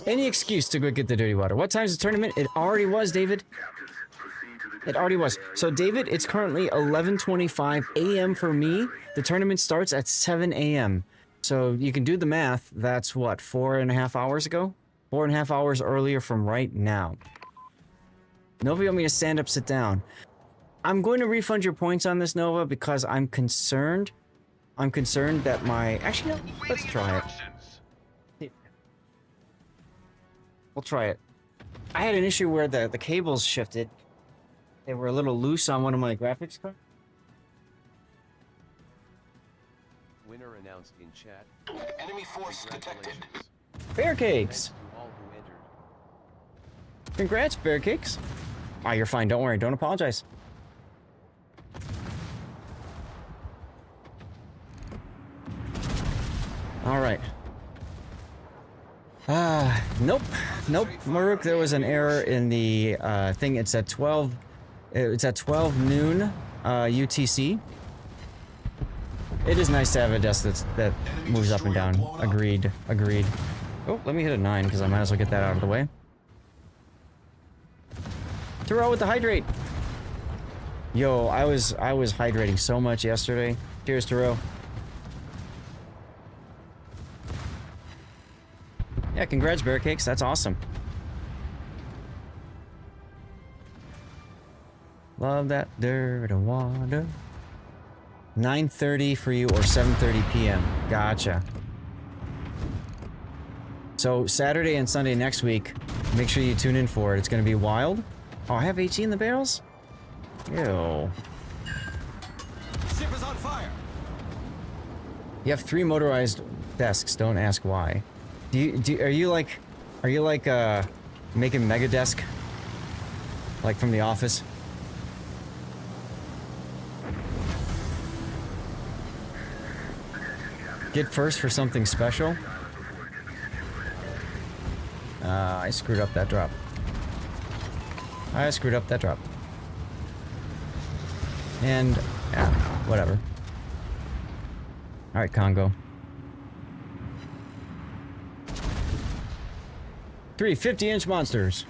Any excuse to go get the dirty water. What time's the tournament? It already was, David. It already was. So, David, it's currently 11:25 a.m. for me. The tournament starts at 7 a.m. So you can do the math. That's what, 4.5 hours ago? 4.5 hours earlier from right now. Nova, you want me to stand up, sit down? I'm going to refund your points on this, Nova, because I'm concerned. I'm concerned that my... Actually, no, let's try it. We'll try it. I had an issue where the cables shifted. They were a little loose on one of my graphics cards. Winner announced in chat. Enemy force detected. Bear cakes. Congrats, bear cakes. Oh, you're fine. Don't worry. Don't apologize. All right. Nope. Maruk, there was an error in the thing. It said 12 It's at 12 noon UTC. It is nice to have a desk that moves up and down. Agreed. Agreed. Oh, let me hit a 9 because I might as well get that out of the way. Terrell with the hydrate. Yo, I was hydrating so much yesterday. Cheers, Terrell. Yeah, congrats, Bear Cakes. That's awesome. Love that dirt and water. 9:30 for you or 7:30 p.m. Gotcha. So Saturday and Sunday next week, make sure you tune in for it. It's going to be wild. Oh, I have HE in the barrels? Ew. Ship is on fire. You have 3 motorized desks. Don't ask why. Are you like making Mega Desk? Like from The Office? Get first for something special? I screwed up that drop. And, yeah, whatever. Alright, Congo. 3 50-inch monsters.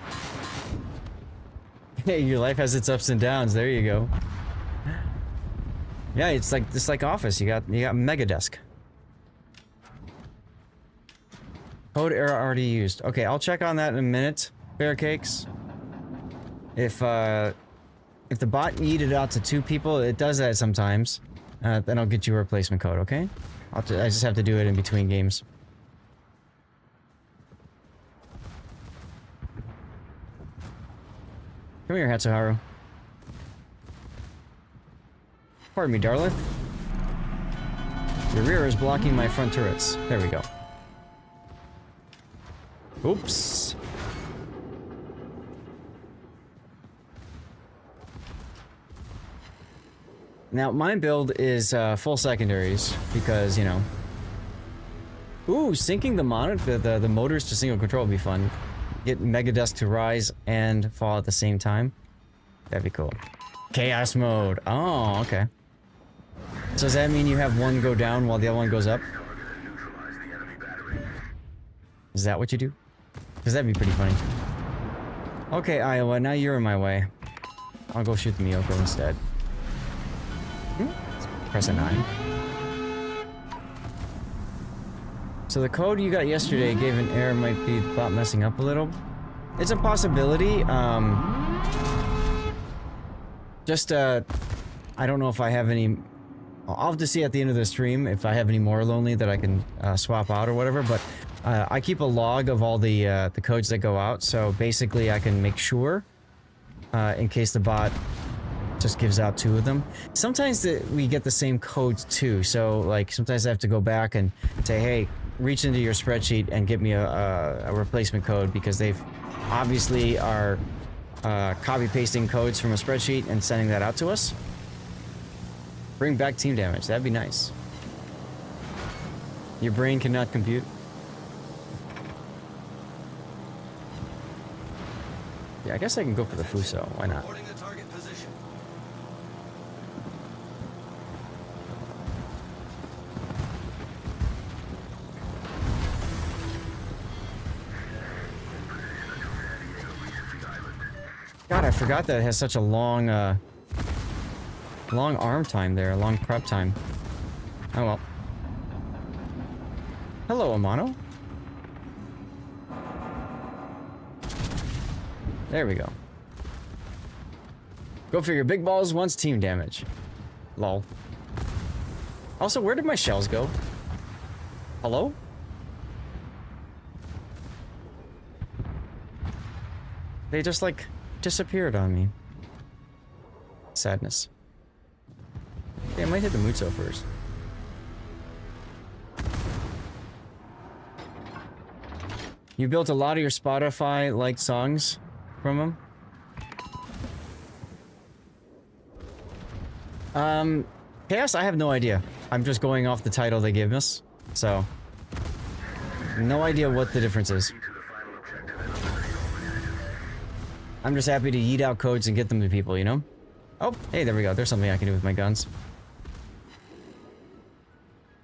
Hey, your life has its ups and downs. There you go. Yeah, it's like Office. You got Mega Desk. Code error already used. Okay, I'll check on that in a minute. Bear Cakes. If the bot needed out to 2 people, it does that sometimes. Then I'll get you a replacement code. Okay? I just have to do it in between games. Come here, Hatsuharu. Pardon me, darling. Your rear is blocking my front turrets. There we go. Oops. Now, my build is full secondaries because, you know. Ooh, syncing the motors to single control would be fun. Get Mega Desk to rise and fall at the same time. That'd be cool. Chaos mode. Oh, okay. So does that mean you have one go down while the other one goes up? Is that what you do? Because that'd be pretty funny. Okay, Iowa, now you're in my way. I'll go shoot the Miyoko instead. Let's press a 9. So the code you got yesterday gave an error, might be the bot messing up a little. It's a possibility. I don't know if I have any... I'll have to see at the end of the stream if I have any more lonely that I can swap out or whatever, but I keep a log of all the codes that go out, so basically I can make sure in case the bot just gives out 2 of them. Sometimes we get the same codes too, so like sometimes I have to go back and say, hey, reach into your spreadsheet and get me a replacement code, because they've obviously are copy pasting codes from a spreadsheet and sending that out to us. Bring back team damage, that'd be nice. Your brain cannot compute. Yeah, I guess I can go for the Fuso, why not? God, I forgot that it has such a long, long arm time there, long prep time. Oh well. Hello, Amano. There we go. Go figure, big balls wants team damage. Lol. Also, where did my shells go? Hello? They just, like, disappeared on me. Sadness. Okay, I might hit the Mutsu first. You built a lot of your Spotify-liked songs from them? Chaos, I have no idea. I'm just going off the title they gave us, so... No idea what the difference is. I'm just happy to yeet out codes and get them to people, you know? Oh, hey, there we go. There's something I can do with my guns.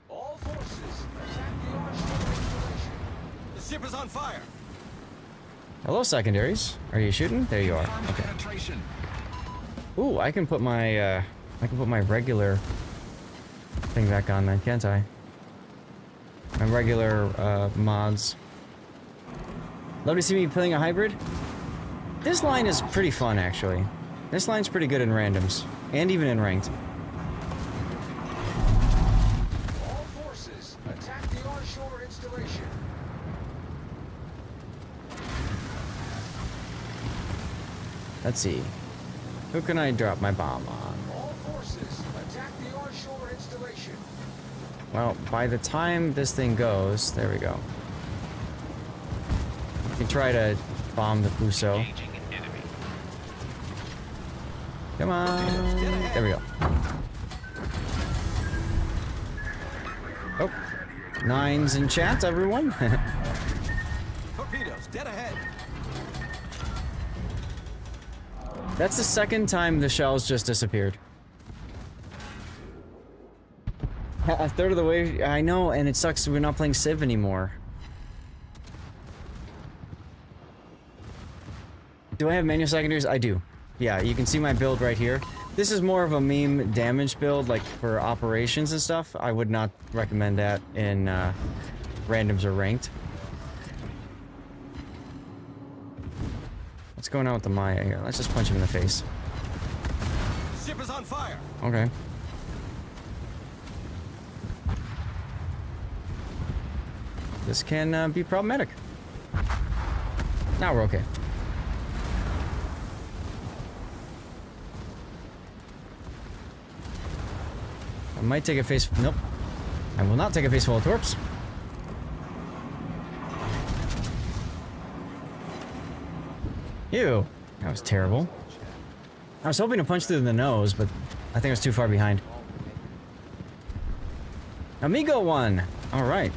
All forces, attack the onshore installation. The ship is on fire. Hello, secondaries. Are you shooting? There you are. Okay. Penetration. Ooh, I can put my regular thing back on then, can't I? My regular mods. Love to see me playing a hybrid. This line is pretty fun, actually. This line's pretty good in randoms, and even in ranked. All forces, attack the onshore installation. Let's see. Who can I drop my bomb on? All forces, attack the onshore installation. Well, by the time this thing goes, there we go. You can try to bomb the Fuso. Engaging an enemy. Come on. There we go. Oh. 9s in chat, everyone. Torpedoes, dead ahead. That's the second time the shells just disappeared. A third of the way, I know, and it sucks we're not playing Civ anymore. Do I have manual secondaries? I do. Yeah, you can see my build right here. This is more of a meme damage build, like for operations and stuff. I would not recommend that in randoms or ranked. What's going on with the Maya here? Let's just punch him in the face. Ship is on fire. Okay. This can be problematic. Now we're okay. I might take a face. Nope. I will not take a face full of torps. Ew. That was terrible. I was hoping to punch through the nose, but I think I was too far behind. Amigo won! Alright.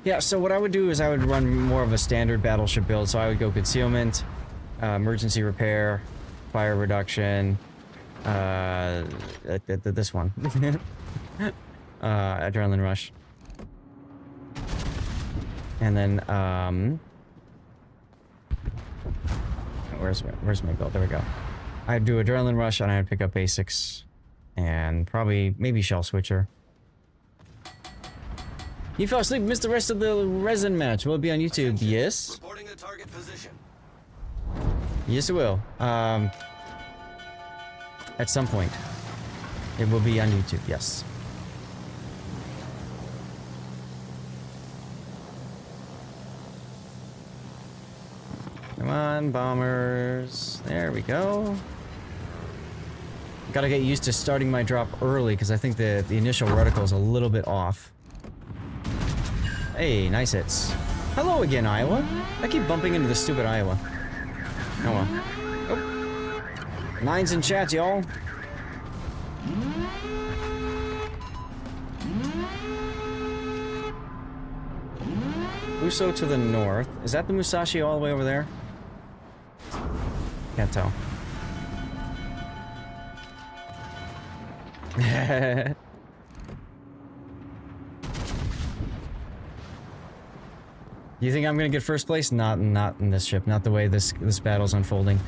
Yeah, so what I would do is I would run more of a standard battleship build. So I would go concealment, emergency repair, fire reduction, this one. Adrenaline rush. And then, where's my build? There we go. I'd do adrenaline rush and I'd pick up basics and probably maybe shell switcher. You fell asleep, missed the rest of the resin match. Will it be on YouTube? Yes. Reporting the target position. Yes, it will. At some point. It will be on YouTube, yes. Come on, bombers. There we go. Gotta get used to starting my drop early because I think the initial reticle is a little bit off. Hey, nice hits. Hello again, Iowa. I keep bumping into the stupid Iowa. Oh well. Oh. 9s in chat, y'all. Uso to the north. Is that the Musashi all the way over there? Can't tell. You think I'm gonna get first place? Not in this ship. Not the way this battle's unfolding.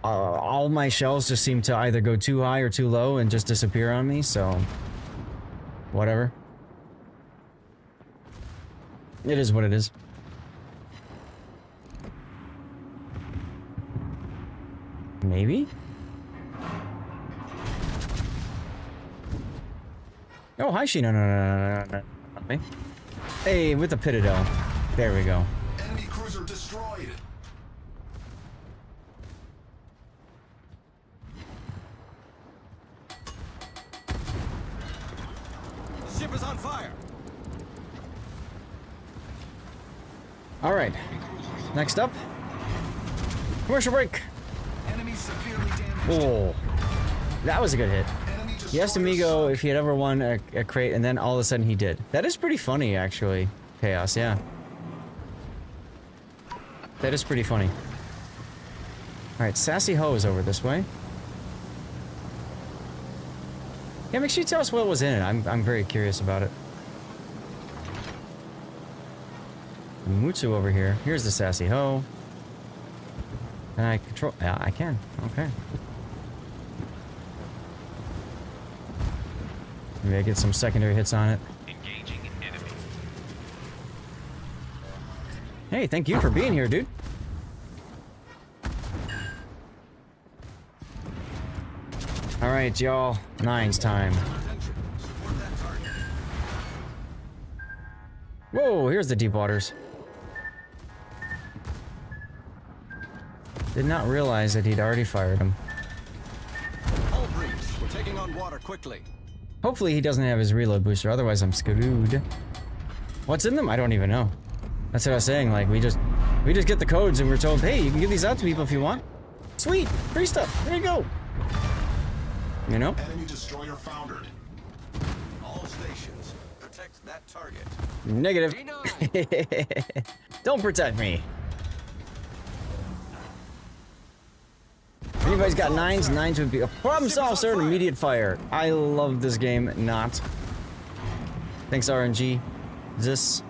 All my shells just seem to either go too high or too low and just disappear on me. So, whatever. It is what it is. Maybe? Oh, hi, Sheena. No. Not me. Hey, with the Pitadel. There we go. Enemy cruiser destroyed. The ship is on fire. All right. Next up. Commercial break. Enemy severely damaged. Oh, that was a good hit. Enemy He asked Amigo if he had ever won a crate, and then all of a sudden he did. That is pretty funny, actually. Chaos, yeah. That is pretty funny. Alright, Sassy Ho is over this way. Yeah, make sure you tell us what was in it. I'm very curious about it. Mutsu over here. Here's the Sassy Ho. Can I control? Yeah, I can. Okay. Maybe I get some secondary hits on it. Engaging enemy. Hey, thank you for being here, dude. Alright, y'all. Nines time. Whoa, here's the deep waters. Did not realize that he'd already fired him. All briefs. We're taking on water quickly. Hopefully he doesn't have his reload booster, otherwise I'm screwed. What's in them? I don't even know. That's what I was saying, like, we just get the codes and we're told, hey, you can give these out to people if you want. Sweet! Free stuff! There you go! You know? Enemy destroyer foundered. All stations. Protect that target. Negative. Don't protect me. If anybody's got nines, nines would be a problem solved, sir, and immediate fire. I love this game, not. Thanks, RNG. This.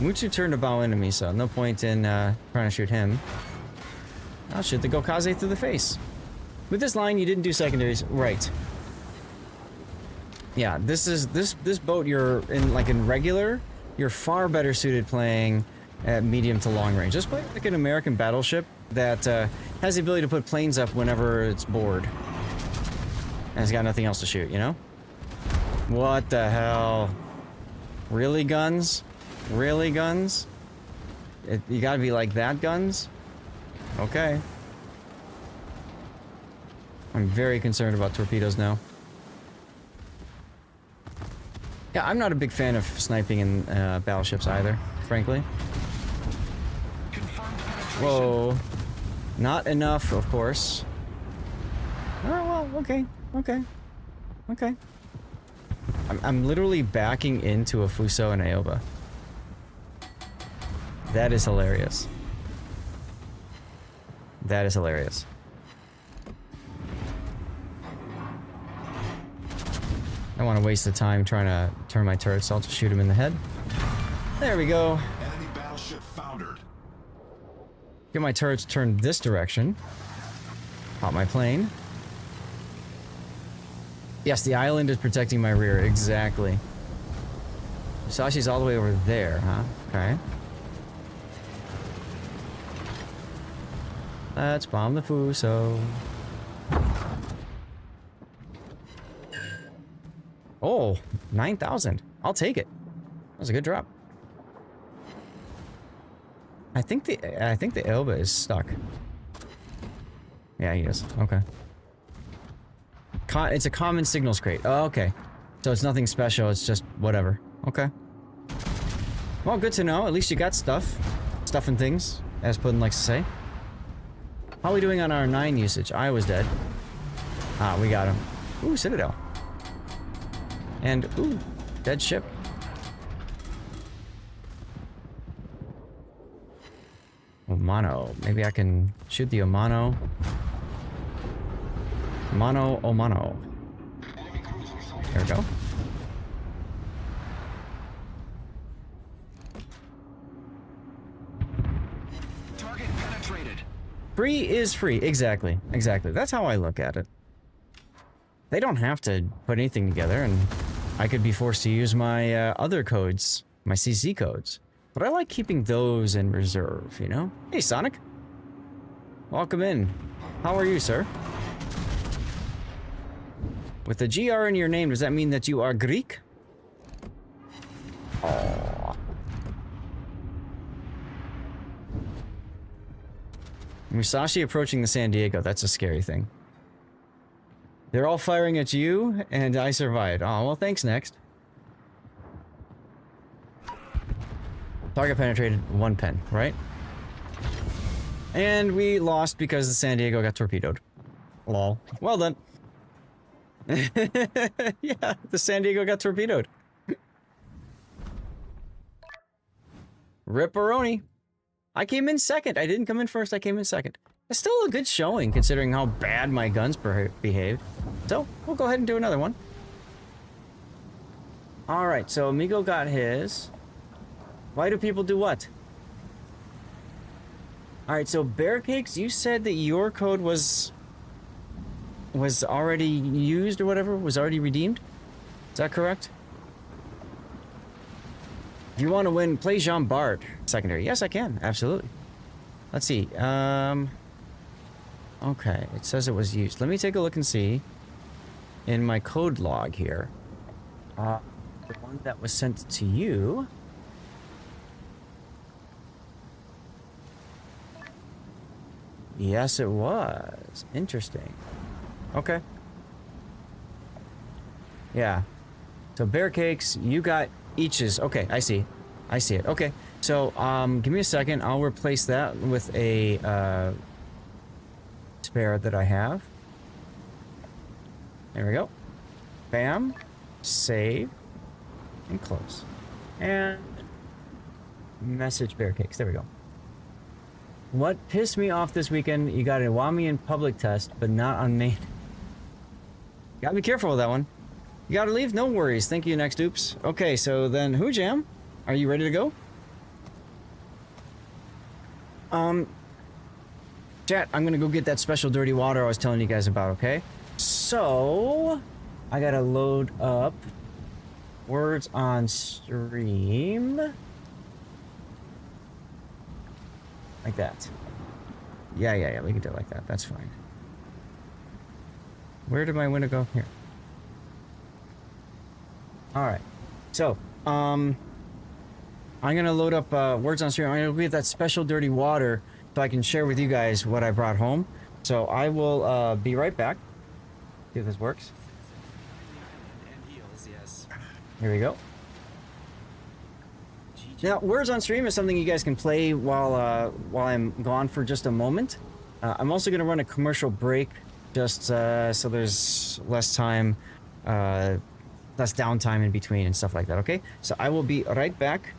Mutsu turned to bow into me, so no point in trying to shoot him. I'll shoot the Gokaze through the face. With this line, you didn't do secondaries. Right. Yeah, this boat you're in, like in regular, you're far better suited playing at medium to long range. Just play like an American battleship that has the ability to put planes up whenever it's bored. And it's got nothing else to shoot, you know? What the hell? Really, guns? Really, guns? You gotta be like that, guns? Okay. I'm very concerned about torpedoes now. Yeah, I'm not a big fan of sniping in battleships either, frankly. Whoa. Not enough, of course. Oh, well, okay. Okay. Okay. I'm literally backing into a Fuso and Aoba. That is hilarious. That is hilarious. I don't want to waste the time trying to turn my turrets, so I'll just shoot him in the head. There we go. Enemy battleship foundered. Get my turrets turned this direction. Pop my plane. Yes, the island is protecting my rear, exactly. Sashi's all the way over there, huh? Okay. Let's bomb the Fuso. Oh, 9,000. I'll take it. That was a good drop. I think the Elba is stuck. Yeah, he is. Okay. It's a common signals crate. Oh, okay. So it's nothing special. It's just whatever. Okay. Well, good to know. At least you got stuff. Stuff and things, as Puddin likes to say. How are we doing on our 9 usage? I was dead. Ah, we got him. Ooh, Citadel. And, ooh, dead ship. Omano. Maybe I can shoot the Omano. Omano. There we go. Target penetrated. Free is free. Exactly. Exactly. That's how I look at it. They don't have to put anything together, and I could be forced to use my other codes, my CC codes. But I like keeping those in reserve, you know? Hey, Sonic. Welcome in. How are you, sir? With the GR in your name, does that mean that you are Greek? Aww. Musashi approaching the San Diego. That's a scary thing. They're all firing at you, and I survived. Oh, well, thanks, next. Target penetrated 1 pen, right? And we lost because the San Diego got torpedoed. Lol. Well done. Yeah, the San Diego got torpedoed. Ripperoni. I came in second. I didn't come in first. I came in second. It's still a good showing considering how bad my guns behaved. So we'll go ahead and do another one. All right. So Amigo got his. Why do people do what? All right. So Bear Cakes, you said that your code was already used or whatever, was already redeemed. Is that correct? If you want to win, play Jean Bart secondary. Yes, I can. Absolutely. Let's see. Okay, it says it was used. Let me take a look and see in my code log here. The one that was sent to you. Yes, it was. Interesting. Okay. Yeah. So Bear Cakes, you got each's. Okay, I see. I see it. Okay. So, give me a second. I'll replace that with a spare that I have. There we go. Bam. Save. And close. And message Bear Cakes. There we go. What pissed me off this weekend, you got a Wamian public test, but not on main. Gotta be careful with that one. You gotta leave? No worries. Thank you, Next Oops. Okay, so then Jam, are you ready to go? Chat, I'm gonna go get that special dirty water I was telling you guys about, okay? So, I gotta load up words on stream. Like that. Yeah, we can do it like that. That's fine. Where did my window go? Here. Alright. So, I'm gonna load up words on stream. I'm gonna get that special dirty water so I can share with you guys what I brought home. So I will be right back. See if this works. And heals, yes. Here we go. Now, words on stream is something you guys can play while I'm gone for just a moment. I'm also going to run a commercial break, just so there's less time, less downtime in between and stuff like that. Okay, so I will be right back.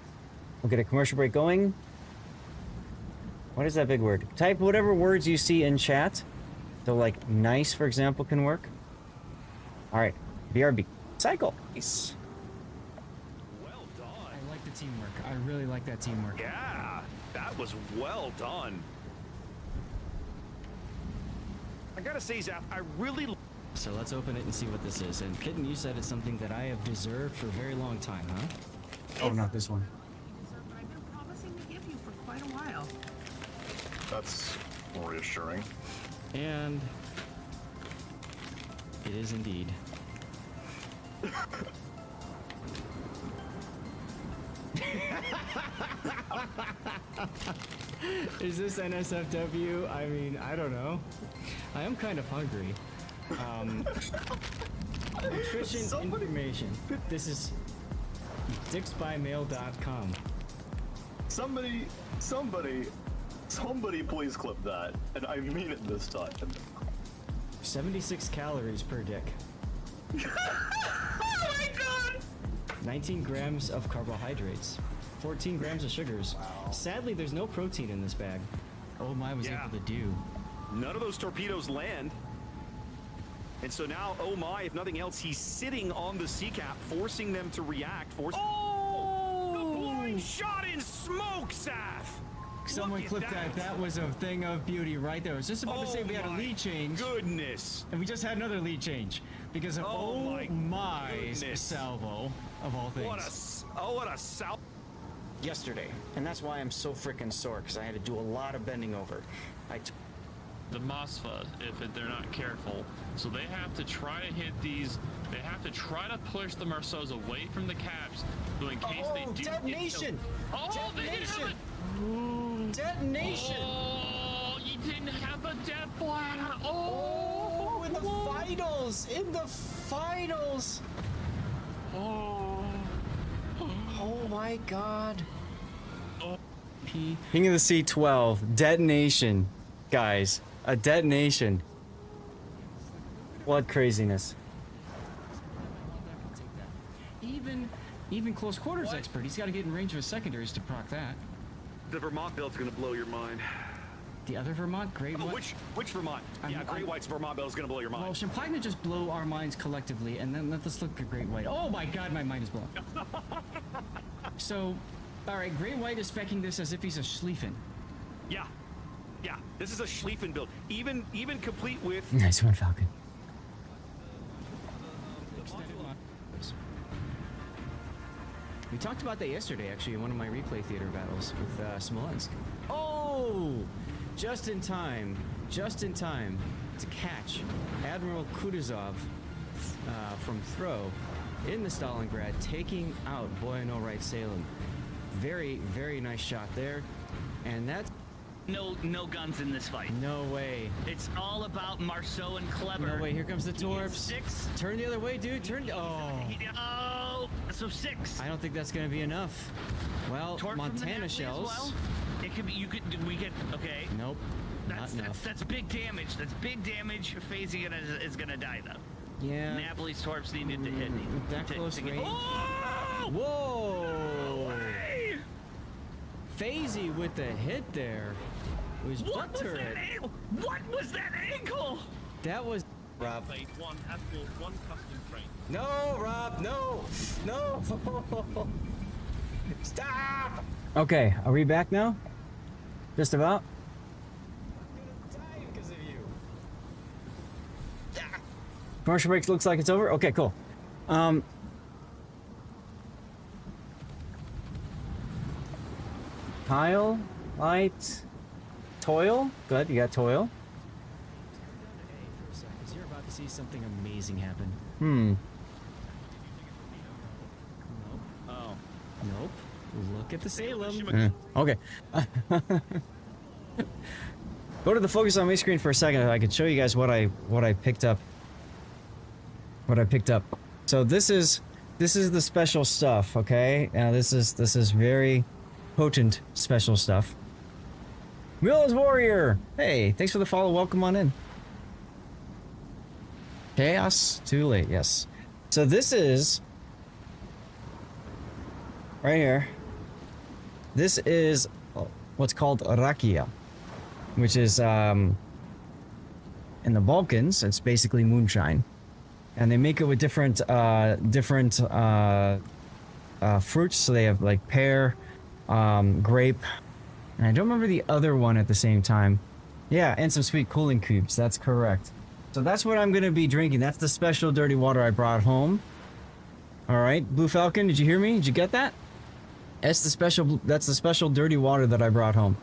We'll get a commercial break going. What is that big word? Type whatever words you see in chat. So, like nice, for example, can work. All right, BRB. Cycle. Nice. Teamwork. I really like that teamwork. Yeah, that was well done. I gotta say, Zaf, I really... So let's open it and see what this is. And Kitten, you said it's something that I have deserved for a very long time, huh? Oh, not this one. I've been promising to give you for quite a while. That's reassuring. And it is indeed. Is this NSFW? I mean, I don't know. I am kind of hungry. Nutrition information. This is dicksbymail.com. Somebody please clip that. And I mean it this time. 76 calories per dick. Oh my god! 19 grams of carbohydrates. 14 grams of sugars. Wow. Sadly, there's no protein in this bag. Oh my was able to do. None of those torpedoes land. And so now, oh my, if nothing else, he's sitting on the sea cap, forcing them to react. Oh! The blind shot in smoke, Saf! Someone clipped that. That was a thing of beauty right there. I was just about to say we had a lead change. Goodness. And we just had another lead change. Because of oh my salvo, of all things. What a salvo. Yesterday, and that's why I'm so freaking sore, because I had to do a lot of bending over. The Mosfa, if they're not careful, so they have to try to hit these. They have to try to push the Marceaus away from the caps, so in case they do. Detonation! Detonation! Detonation! Oh, you didn't have a death flag. Oh, in the finals! In the finals! Oh my god. King of the Sea 12. Detonation. Guys. A detonation. What craziness. Even close quarters expert, he's got to get in range of his secondaries to proc that. The Vermont build's gonna blow your mind. The other Vermont, Great Oh, White. which Vermont? Yeah, Great White's Vermont build is gonna blow your mind. Well, Champagne just blow our minds collectively, and then let's look at Great White. Oh my God, my mind is blown. So, all right, Great White is specking this as if he's a Schlieffen. Yeah, yeah. This is a Schlieffen build, even complete with. Nice one, Falcon. We talked about that yesterday, actually, in one of my replay theater battles with Smolensk. Oh! Just in time to catch Admiral Kutuzov from throw in the Stalingrad, taking out Boyano Right Salem. Very, very nice shot there. And that's No guns in this fight. no way. It's all about Marceau and Clever. No way, here comes the He gets Torps. 6. Turn the other way, dude. Turn. Oh! So 6. I don't think that's gonna be enough. Well, Torp from the Montana Napoli as shells. well? It could be. We could. Okay. Nope. Not enough. That's big damage. That's big damage. FaZe is gonna die though. Yeah. Napoli's Torps needed to hit. That close range. Oh! Whoa! No way! FaZe with the hit there. It was What butt was that turret. angle? What was that angle? That was Rob. One custom train. No, Rob, no! No! Stop! Okay, are we back now? Just about? Because of you. Commercial breaks looks like it's over. Okay, cool. Tile, light, toil. Good, you got toil. For a sec, because you're about to see something amazing happen. Hmm. Nope. Oh. Nope. Look at the Salem. Okay. Go to the focus on my screen for a second. I could show you guys what I picked up. What I picked up. So this is the special stuff. Okay. Now this is very potent special stuff. Will's Warrior. Hey, thanks for the follow. Welcome on in. Chaos. Too late. Yes. So this is right here. This is what's called rakia, which is in the Balkans. It's basically moonshine, and they make it with different fruits. So they have like pear, grape, and I don't remember the other one at the same time. Yeah, and some sweet cooling cubes. That's correct. So that's what I'm gonna be drinking. That's the special dirty water I brought home. All right, Blue Falcon, did you hear me? Did you get that? That's the special dirty water that I brought home.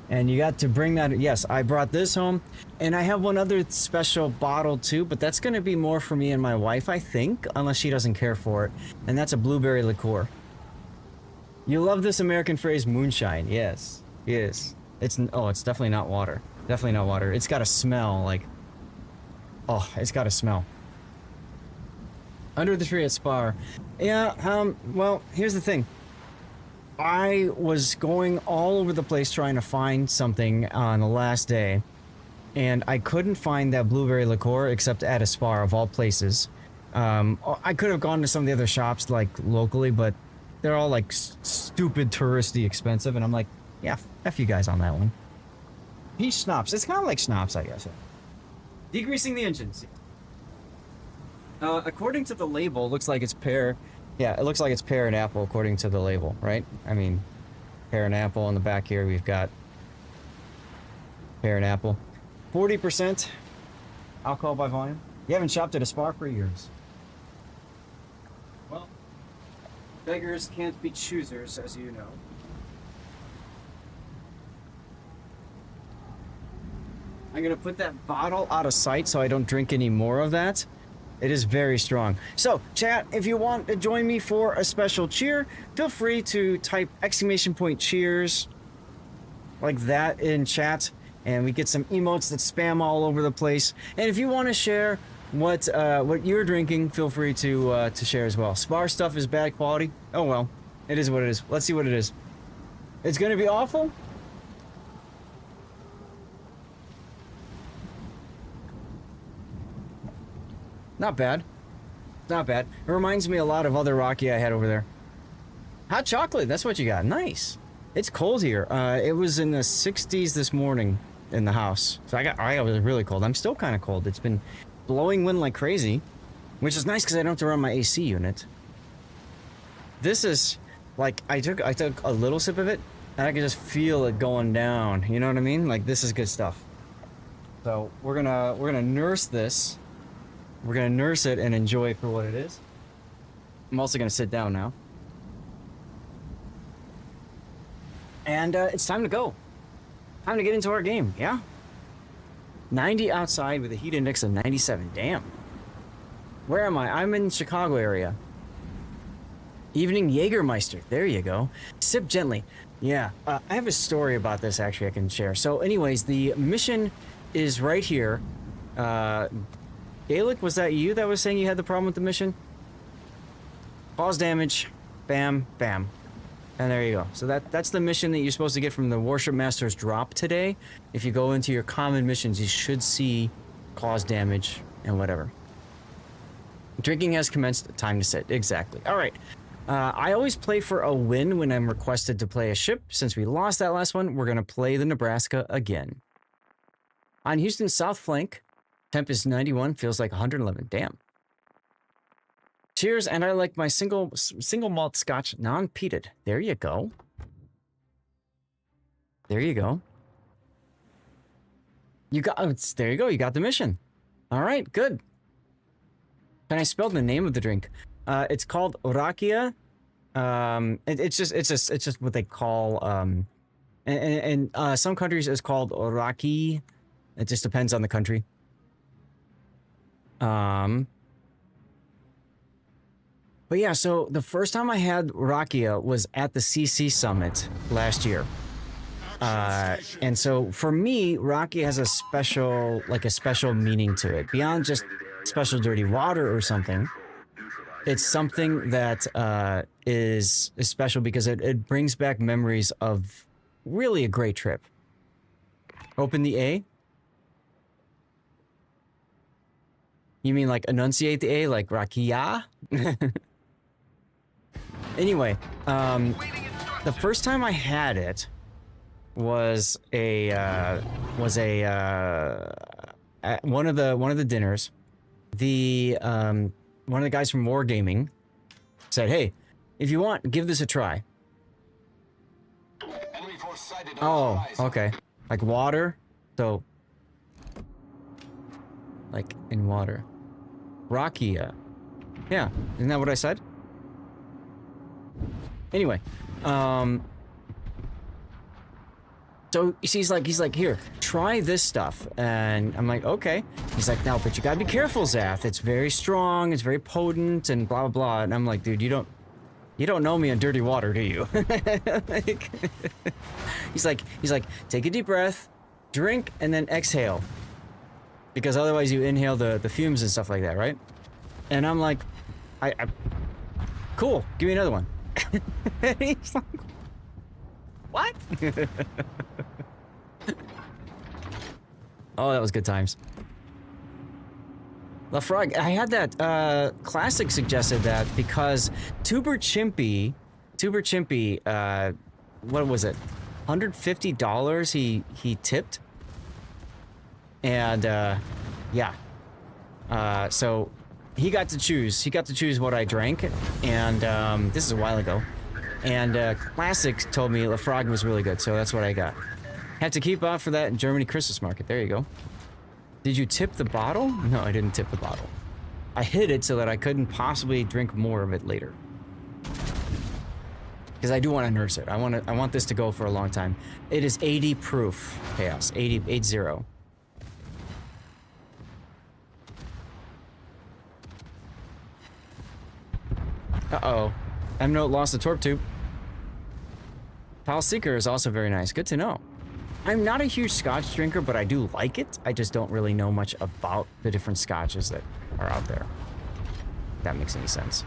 And you got to bring that. Yes, I brought this home, and I have one other special bottle too, but that's going to be more for me and my wife, I think, unless she doesn't care for it. And that's a blueberry liqueur. You love this American phrase, moonshine. Yes, yes. It's definitely not water. Definitely not water. It's got a smell like. Oh, it's got a smell. Under the tree at Spar. Yeah, well, here's the thing. I was going all over the place trying to find something on the last day, and I couldn't find that blueberry liqueur except at a Spar of all places. I could have gone to some of the other shops, like, locally, but they're all, like, stupid touristy expensive, and I'm like, yeah, F you guys on that one. Peach schnapps. It's kind of like schnapps, I guess. Degreasing the engines. According to the label, it looks like it's pear. Yeah, it looks like it's pear and apple according to the label, right? I mean, pear and apple. On the back here, we've got pear and apple. 40% alcohol by volume. You haven't shopped at a Spar for years. Well, beggars can't be choosers, as you know. I'm gonna put that bottle out of sight so I don't drink any more of that. It is very strong. So, chat, if you want to join me for a special cheer, feel free to type !cheers like that in chat, and we get some emotes that spam all over the place. And if you want to share what you're drinking, feel free to share as well. Spar stuff is bad quality. Oh well, it is what it is. Let's see what it is. It's gonna be awful. Not bad. Not bad. It reminds me a lot of other Rocky I had over there. Hot chocolate, that's what you got. Nice. It's cold here. It was in the 60s this morning in the house. So I was really cold. I'm still kind of cold. It's been blowing wind like crazy, which is nice because I don't have to run my AC unit. This is like I took a little sip of it and I could just feel it going down. You know what I mean? Like this is good stuff. So we're gonna nurse this. We're gonna nurse it and enjoy it for what it is. I'm also gonna sit down now. And it's time to go. Time to get into our game, yeah? 90 outside with a heat index of 97. Damn. Where am I? I'm in Chicago area. Evening Jägermeister. There you go. Sip gently. Yeah, I have a story about this actually I can share. So anyways, the mission is right here. Gaelic, was that you that was saying you had the problem with the mission? Cause damage. Bam, bam. And there you go. So that's the mission that you're supposed to get from the Warship Masters drop today. If you go into your common missions, you should see cause damage and whatever. Drinking has commenced. Time to sit. Exactly. All right. I always play for a win when I'm requested to play a ship. Since we lost that last one, we're going to play the Nebraska again. On Houston's south flank, temp is 91, feels like 111. Damn. Cheers, and I like my single malt scotch non-peated. There you go. There you go. There you go. You got the mission. All right, good. Can I spell the name of the drink? It's called Rakia. It's just what they call in some countries it's called Raki. It just depends on the country. But yeah, so the first time I had Rakia was at the CC Summit last year. And so for me, Rakia has a special meaning to it. Beyond just special dirty water or something, it's something that is special because it brings back memories of really a great trip. Open the A? You mean like enunciate the A, like Rakia? Anyway, the first time I had it was at one of the dinners. One of the guys from Wargaming said, "Hey, if you want, give this a try." Oh, okay. Like water, so like in water. Rakia. Yeah, isn't that what I said? Anyway, so he's like, here, try this stuff, and I'm like, okay. He's like, no, but you gotta be careful, Zath. It's very strong, it's very potent, and blah blah blah. And I'm like, dude, you don't know me on dirty water, do you? Like, he's like, take a deep breath, drink, and then exhale, because otherwise you inhale the fumes and stuff like that, right? And I'm like, I cool, give me another one. And he's like, what? Oh, that was good times. LaFrog, I had that, Classic suggested that because Tuber Chimpy, what was it? $150 he tipped. And, yeah. So he got to choose what I drank, and this is a while ago. And Classic told me LaFrog was really good, so that's what I got. Had to keep out for that in Germany Christmas market. There you go. Did you tip the bottle? No, I didn't tip the bottle. I hid it so that I couldn't possibly drink more of it later. Because I do want to nurse it. I want this to go for a long time. It is 80 proof, Chaos. 80. Uh-oh. M-Note lost the torp tube. Pal Seeker is also very nice. Good to know. I'm not a huge scotch drinker, but I do like it. I just don't really know much about the different scotches that are out there. If that makes any sense.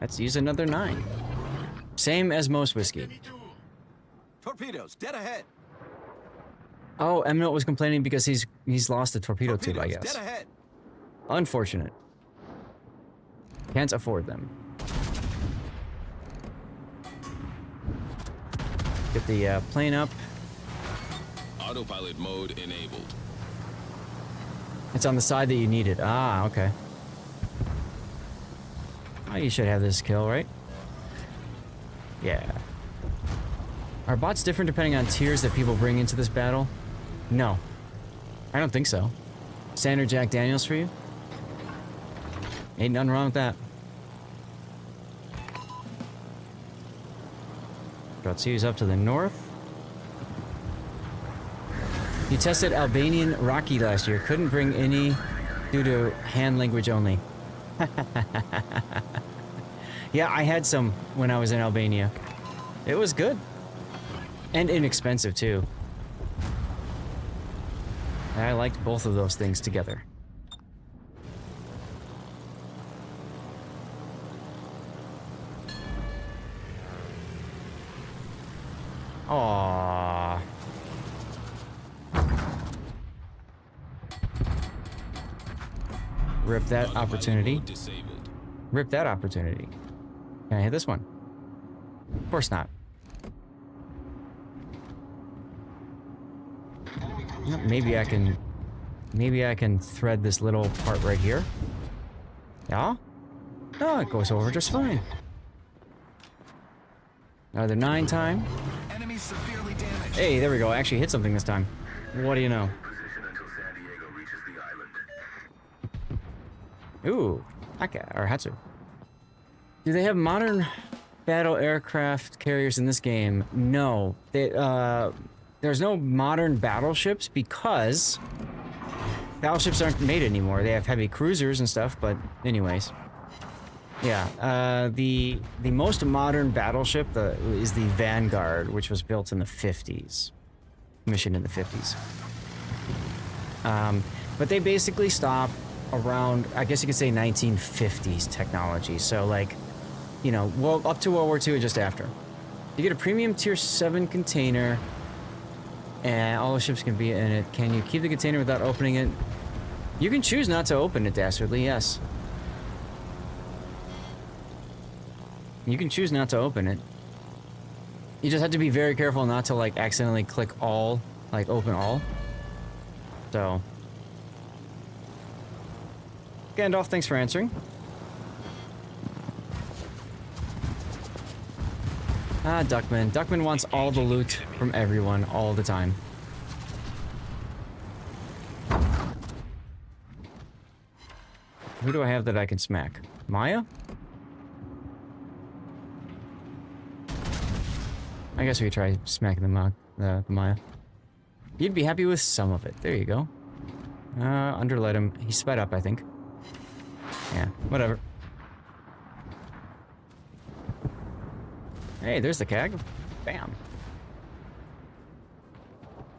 Let's use another 9. Same as most whiskey. Torpedoes, dead ahead. Oh, M-Note was complaining because he's lost the torpedo tube, I guess. Dead ahead. Unfortunate. Can't afford them. the plane up. Autopilot mode enabled. It's on the side that you need it. Ah, okay. Oh, you should have this kill, right? Yeah. Are bots different depending on tiers that people bring into this battle? No. I don't think so. Standard Jack Daniels for you? Ain't nothing wrong with that. Drotsu's up to the north. You tested Albanian Rocky last year. Couldn't bring any due to hand language only. Yeah, I had some when I was in Albania. It was good. And inexpensive, too. I liked both of those things together. Aww. Rip that opportunity. Rip that opportunity. Can I hit this one? Of course not. Maybe I can thread this little part right here. Yeah? No, it goes over just fine. Another 9 time. Enemy severely damaged. Hey, there we go. I actually hit something this time. What do you know? Ooh, Aka, or Hatsu. Do they have modern battle aircraft carriers in this game? No. There's no modern battleships because battleships aren't made anymore. They have heavy cruisers and stuff, but anyways. Yeah, the most modern battleship is the Vanguard, which was built in the 50s. Commissioned in the 50s. But they basically stop around, I guess you could say 1950s technology. So like, you know, well, up to World War II and just after. You get a premium tier 7 container and all the ships can be in it. Can you keep the container without opening it? You can choose not to open it, dastardly, yes. You can choose not to open it. You just have to be very careful not to like accidentally click all, like open all. So. Gandalf, thanks for answering. Ah, Duckman. Duckman wants all the loot from everyone all the time. Who do I have that I can smack? Maya? I guess we could try smacking the Maya. You'd be happy with some of it. There you go. Underlet him. He sped up, I think. Yeah, whatever. Hey, there's the CAG. Bam.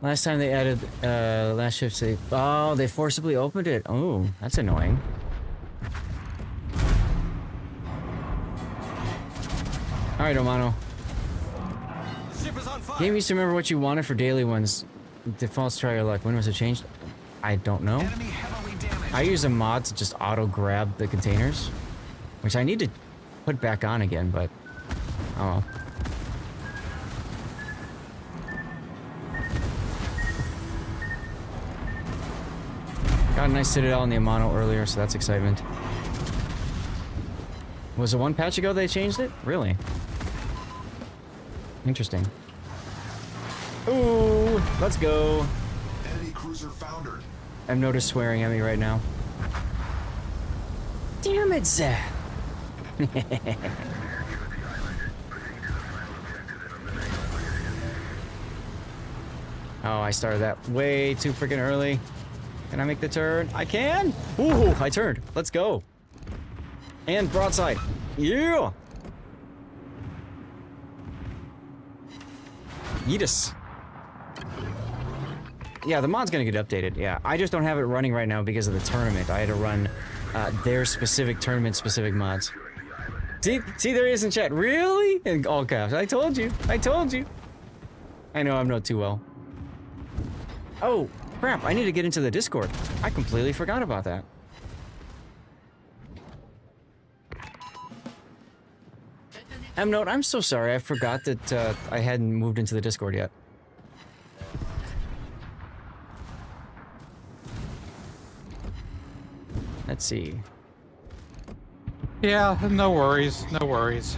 Last time they added, last shift they... Oh, they forcibly opened it. Oh, that's annoying. Alright, Omano. Game used to remember what you wanted for daily ones. Defaults, try your luck. When was it changed? I don't know. I use a mod to just auto-grab the containers. Which I need to put back on again, but... Oh. Got a nice Citadel in the Amano earlier, so that's excitement. Was it one patch ago they changed it? Really? Interesting. Ooh, let's go. Enemy cruiser foundered. I've noticed swearing at me right now. Damn it, Zach. Oh, I started that way too freaking early. Can I make the turn? I can! Ooh, I turned. Let's go. And broadside. Yeah! Yeetus. Yeah, the mod's gonna get updated. Yeah, I just don't have it running right now because of the tournament. I had to run their specific tournament-specific mods. See, there he is in chat. Really? In all caps. I told you. I told you. I know I'm not too well. Oh, crap. I need to get into the Discord. I completely forgot about that. Note, I'm so sorry. I forgot that I hadn't moved into the Discord yet. Let's see. Yeah, no worries, no worries.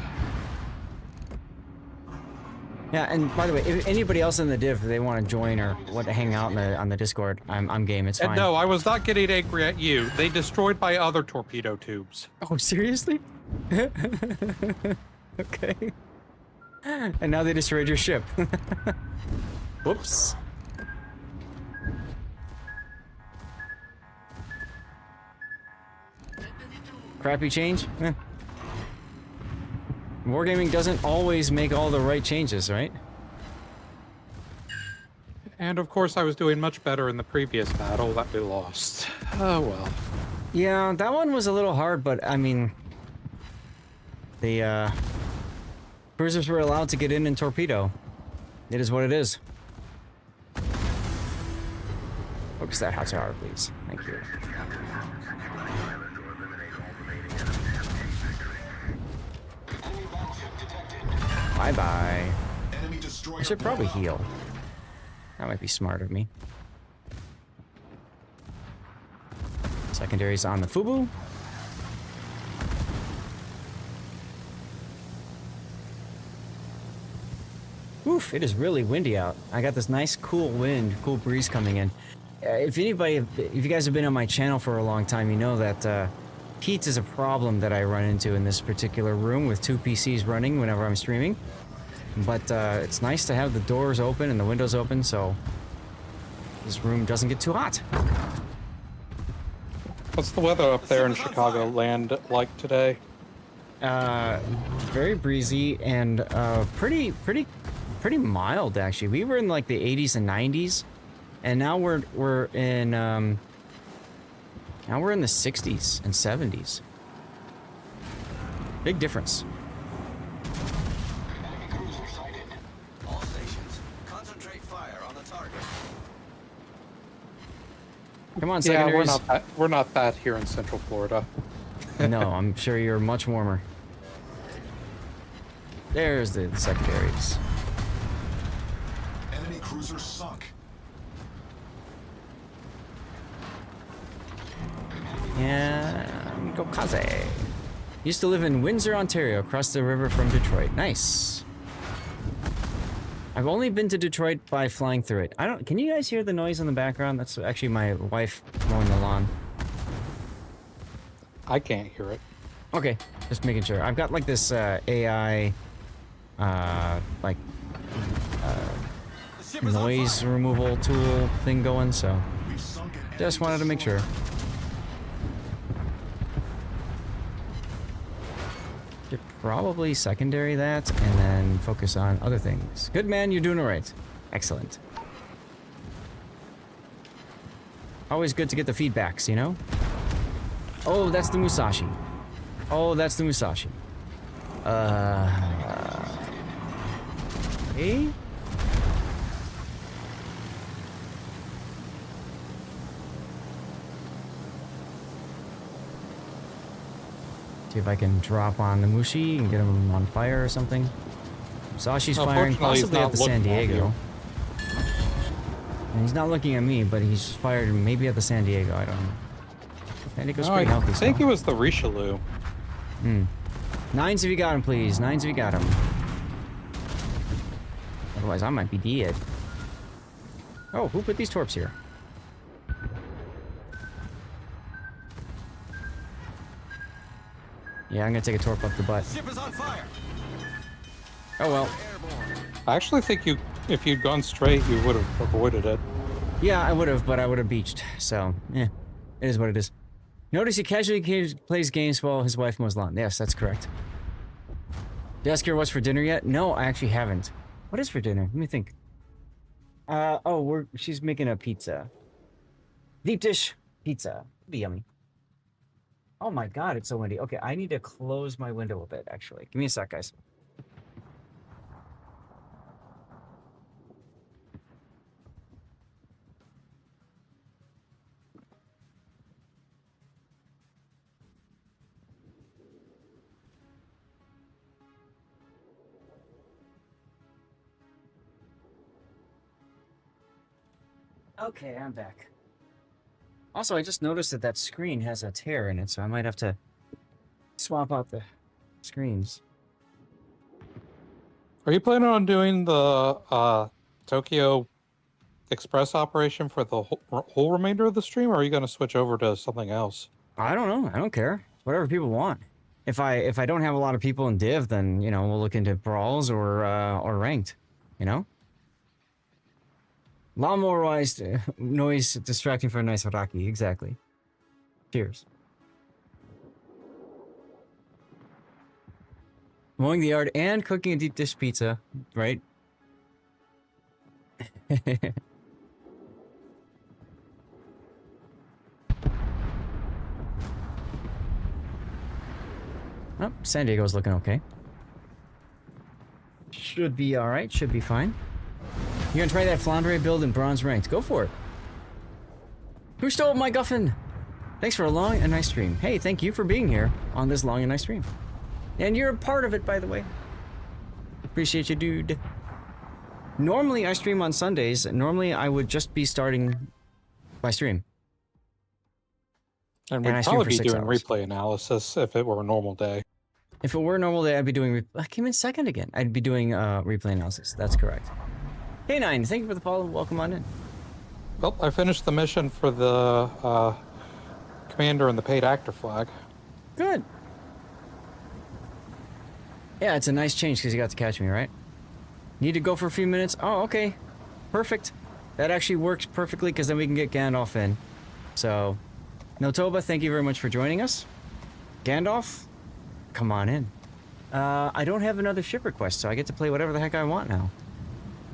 Yeah, and by the way, if anybody else in the div, if they want to join or want to hang out on the Discord, I'm game. It's fine. And no, I was not getting angry at you. They destroyed my other torpedo tubes. Oh, seriously? Okay. And now they destroyed your ship. Whoops. Crappy change? Eh. Wargaming doesn't always make all the right changes, right? And of course I was doing much better in the previous battle that we lost. Oh well. Yeah, that one was a little hard, but I mean... The, cruisers were allowed to get in and torpedo. It is what it is. Focus that hot tower, please. Thank you. Bye-bye. I should probably heal. That might be smart of me. Secondaries on the Fubu. Oof, it is really windy out. I got this nice cool wind, cool breeze coming in. If you guys have been on my channel for a long time, you know that heat is a problem that I run into in this particular room with 2 PCs running whenever I'm streaming. But it's nice to have the doors open and the windows open so this room doesn't get too hot. What's the weather up there in Chicagoland like today? Very breezy and pretty mild actually. We were in like the 80s and 90s, and now we're in the 60s and 70s. Big difference. Enemy cruiser sighted. All stations, concentrate fire on the target. Come on, Yeah, secondaries. we're not that here in Central Florida. No, I'm sure you're much warmer. There's the secondaries. Enemy cruiser sunk. And go Kaze. Used to live in Windsor, Ontario, across the river from Detroit. Nice. I've only been to Detroit by flying through it. Can you guys hear the noise in the background? That's actually my wife mowing the lawn. I can't hear it. Okay, just making sure. I've got like this AI, noise removal tool thing going, so just wanted to make sure. Should probably secondary that and then focus on other things. Good man, you're doing it right. Excellent. Always good to get the feedbacks, you know? Oh, that's the Musashi. Oh, that's the Musashi. Hey? See if I can drop on the Mushi and get him on fire or something. Musashi's firing possibly at the San Diego. And he's not looking at me, but he's fired maybe at the San Diego. I don't know. San Diego's pretty healthy. I think it was the Richelieu. Nines if you got him, please. Nines if you got him. Otherwise, I might be dead. Oh, who put these torps here? Yeah, I'm gonna take a torp up the butt. Ship is on fire. Oh well. I actually think if you'd gone straight, you would have avoided it. Yeah, I would have, but I would have beached. So, yeah, it is what it is. Notice he casually plays games while his wife mows lawn. Yes, that's correct. Did you ask her what's for dinner yet? No, I actually haven't. What is for dinner? Let me think. She's making a pizza. Deep dish pizza. Be yummy. Oh my god, it's so windy. Okay, I need to close my window a bit, actually. Give me a sec, guys. Okay, I'm back. Also, I just noticed that that screen has a tear in it, so I might have to swap out the screens. Are you planning on doing the Tokyo Express operation for the whole remainder of the stream, or are you going to switch over to something else? I don't know. I don't care. Whatever people want. If I don't have a lot of people in Div, then, you know, we'll look into brawls or ranked, you know? Lawnmower wise, noise distracting for a nice Haraki. Exactly. Cheers. Mowing the yard and cooking a deep dish pizza, right? Oh, San Diego's looking okay. Should be alright, should be fine. You gonna try that Flandre build in bronze ranked? Go for it. Who stole my guffin? Thanks for a long and nice stream. Hey, thank you for being here on this long and nice stream. And you're a part of it, by the way. Appreciate you, dude. Normally, I stream on Sundays. Normally, I would just be starting my stream. And we'd probably be doing replay analysis if it were a normal day. If it were a normal day, I'd be doing... I came in second again. I'd be doing replay analysis. That's correct. Hey, Nine, thank you for the follow. Welcome on in. Well, I finished the mission for the commander and the paid actor flag. Good. Yeah, it's a nice change because you got to catch me, right? Need to go for a few minutes? Oh, okay. Perfect. That actually works perfectly because then we can get Gandalf in. So, Notoba, thank you very much for joining us. Gandalf, come on in. I don't have another ship request, so I get to play whatever the heck I want now.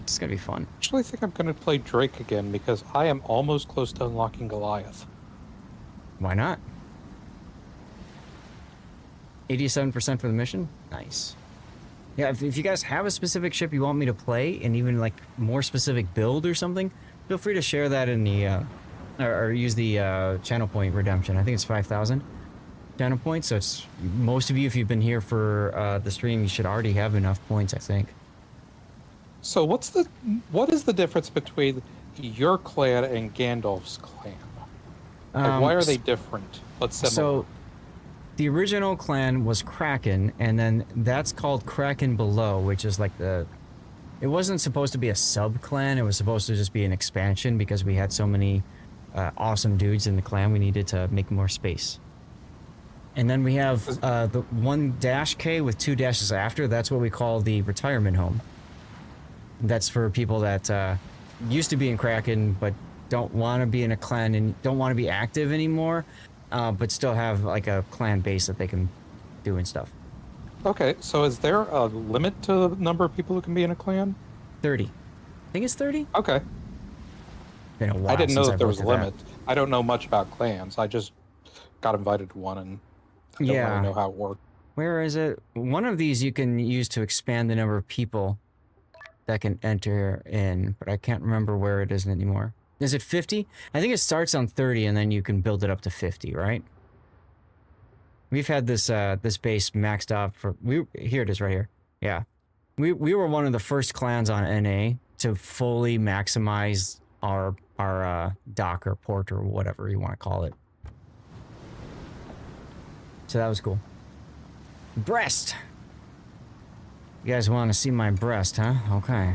It's gonna be fun. Actually, I think I'm gonna play Drake again because I am almost close to unlocking Goliath. Why not? 87% for the mission? Nice. Yeah, if you guys have a specific ship you want me to play, and even like more specific build or something, feel free to share that in the, or use the channel point redemption. I think it's 5,000 channel points, so it's, most of you, if you've been here for the stream, you should already have enough points, I think. So what is the difference between your clan and Gandalf's clan? Like, why are they different? So, the original clan was Kraken, and then that's called Kraken Below, which is like the... It wasn't supposed to be a sub-clan, it was supposed to just be an expansion because we had so many awesome dudes in the clan, we needed to make more space. And then we have the 1-K with 2 dashes after, that's what we call the retirement home. That's for people that used to be in Kraken, but don't want to be in a clan and don't want to be active anymore. But still have like a clan base that they can do and stuff. Okay, so is there a limit to the number of people who can be in a clan? 30. I think it's 30? Okay. Been a while I didn't know since that there was a looked at limit. I don't know much about clans. I just got invited to one and I don't really know how it worked. Where is it? One of these you can use to expand the number of people that can enter in, but I can't remember where it is anymore. Is it 50? I think it starts on 30 and then you can build it up to 50, right? We've had this this base maxed out for... Here it is right here. Yeah. We were one of the first clans on NA to fully maximize our dock or port or whatever you want to call it. So that was cool. Breast! You guys want to see my breast, huh? Okay.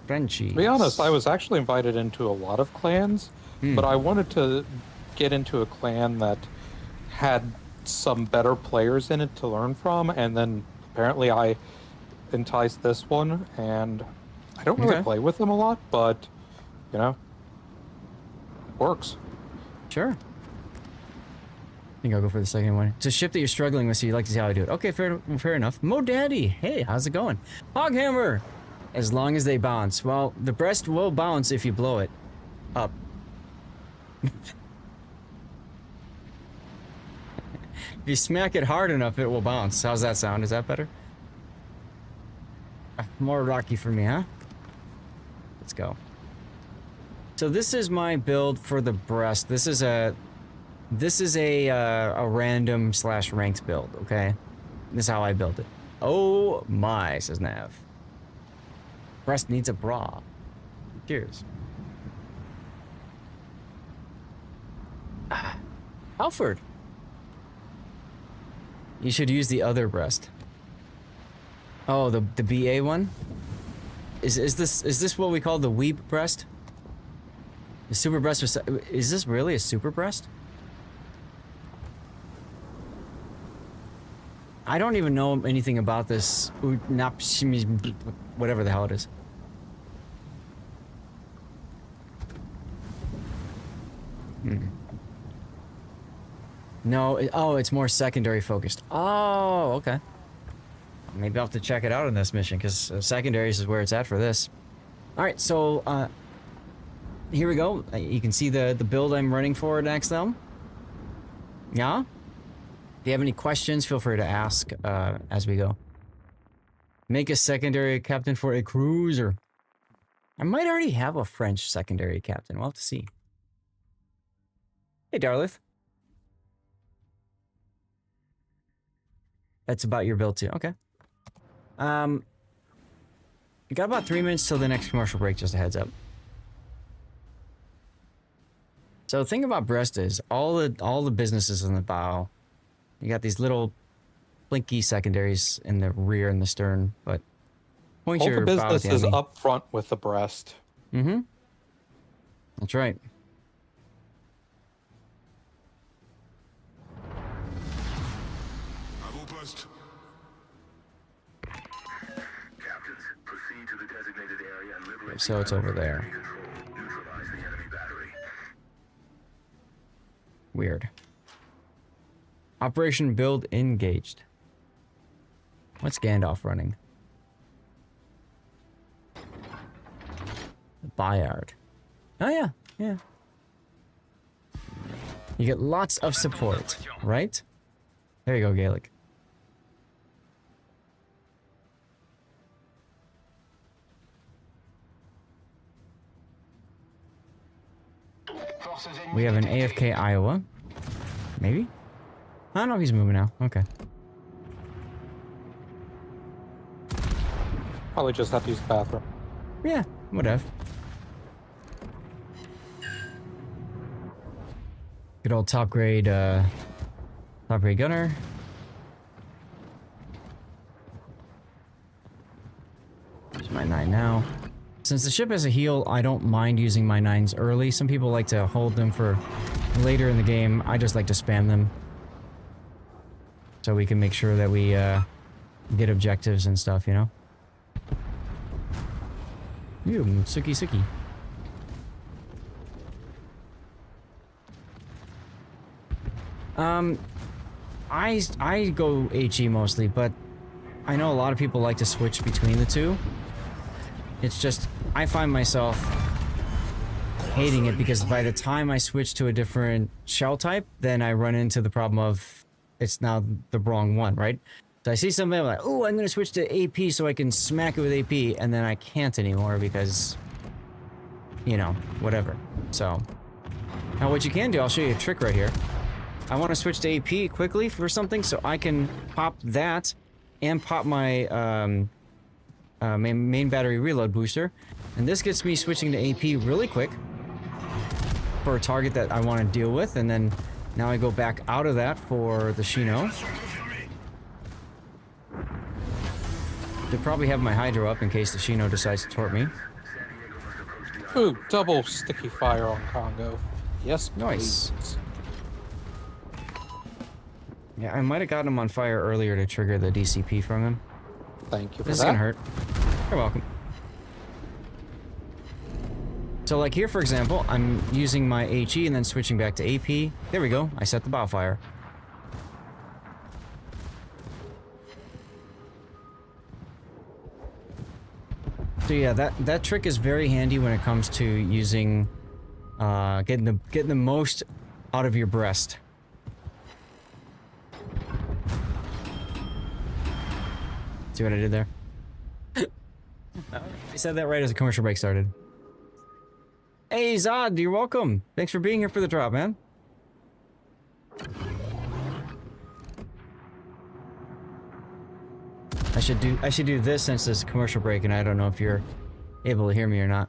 Frenchies. To be honest, I was actually invited into a lot of clans, but I wanted to get into a clan that had some better players in it to learn from, and then apparently I enticed this one, and I don't really play with them a lot, but, you know, it works. Sure. I think I'll go for the second one. It's a ship that you're struggling with, so you'd like to see how I do it. Okay, fair enough. Mo Daddy, hey, how's it going? Hoghammer! As long as they bounce. Well, the breast will bounce if you blow it up. If you smack it hard enough, it will bounce. How's that sound? Is that better? More rocky for me, huh? Let's go. So this is my build for the breast. This is a random / ranked build, okay? This is how I build it. Oh my, says Nav. Breast needs a bra. Cheers. Alfred. You should use the other breast. Oh, the BA one? Is this what we call the weeb breast? The super breast was, is this really a super breast? I don't even know anything about this whatever the hell it is. No, oh, it's more secondary focused. Oh, okay. Maybe I'll have to check it out in this mission, because secondaries is where it's at for this. Alright, so, here we go. You can see the build I'm running for at XL. Yeah? If you have any questions, feel free to ask as we go. Make a secondary captain for a cruiser. I might already have a French secondary captain. We'll have to see. Hey, Darlith. That's about your build too. Okay. You got about 3 minutes till the next commercial break, just a heads up. So the thing about breast is all the businesses in the bow, you got these little blinky secondaries in the rear and the stern, but point all your the bow at business the is enemy. up front with the breast. Mm-hmm. That's right. So it's over there. Weird. Operation build engaged. What's Gandalf running? The Bayard. Oh yeah, yeah. You get lots of support, right? There you go, Gaelic. We have an AFK Iowa. Maybe? I don't know if he's moving now. Okay. Probably just have to use the bathroom. Yeah, whatever. Good old top grade gunner. Use my 9 now. Since the ship has a heal, I don't mind using my 9s early. Some people like to hold them for later in the game. I just like to spam them. So we can make sure that we get objectives and stuff, you know? Ew, Suki Suki. I go HE mostly, but I know a lot of people like to switch between the two. It's just, I find myself hating it because by the time I switch to a different shell type, then I run into the problem of it's now the wrong one, right? So I see something, I'm like, oh, I'm going to switch to AP so I can smack it with AP, and then I can't anymore because, you know, whatever. So, now what you can do, I'll show you a trick right here. I want to switch to AP quickly for something so I can pop that and pop my main battery reload booster, and this gets me switching to AP really quick for a target that I want to deal with, and then now I go back out of that for the Shino. They probably have my Hydro up in case the Shino decides to tort me. Ooh, double sticky fire on Congo. Yes, nice. Please. Yeah, I might have gotten him on fire earlier to trigger the DCP from him. Thank you for this that. This is gonna hurt. You're welcome. So like here, for example, I'm using my HE and then switching back to AP. There we go. I set the bow fire. So yeah, that trick is very handy when it comes to using, getting the most out of your breast. See what I did there? I said that right as the commercial break started. Hey Zod, you're welcome. Thanks for being here for the drop, man. I should do this since it's commercial break, and I don't know if you're able to hear me or not.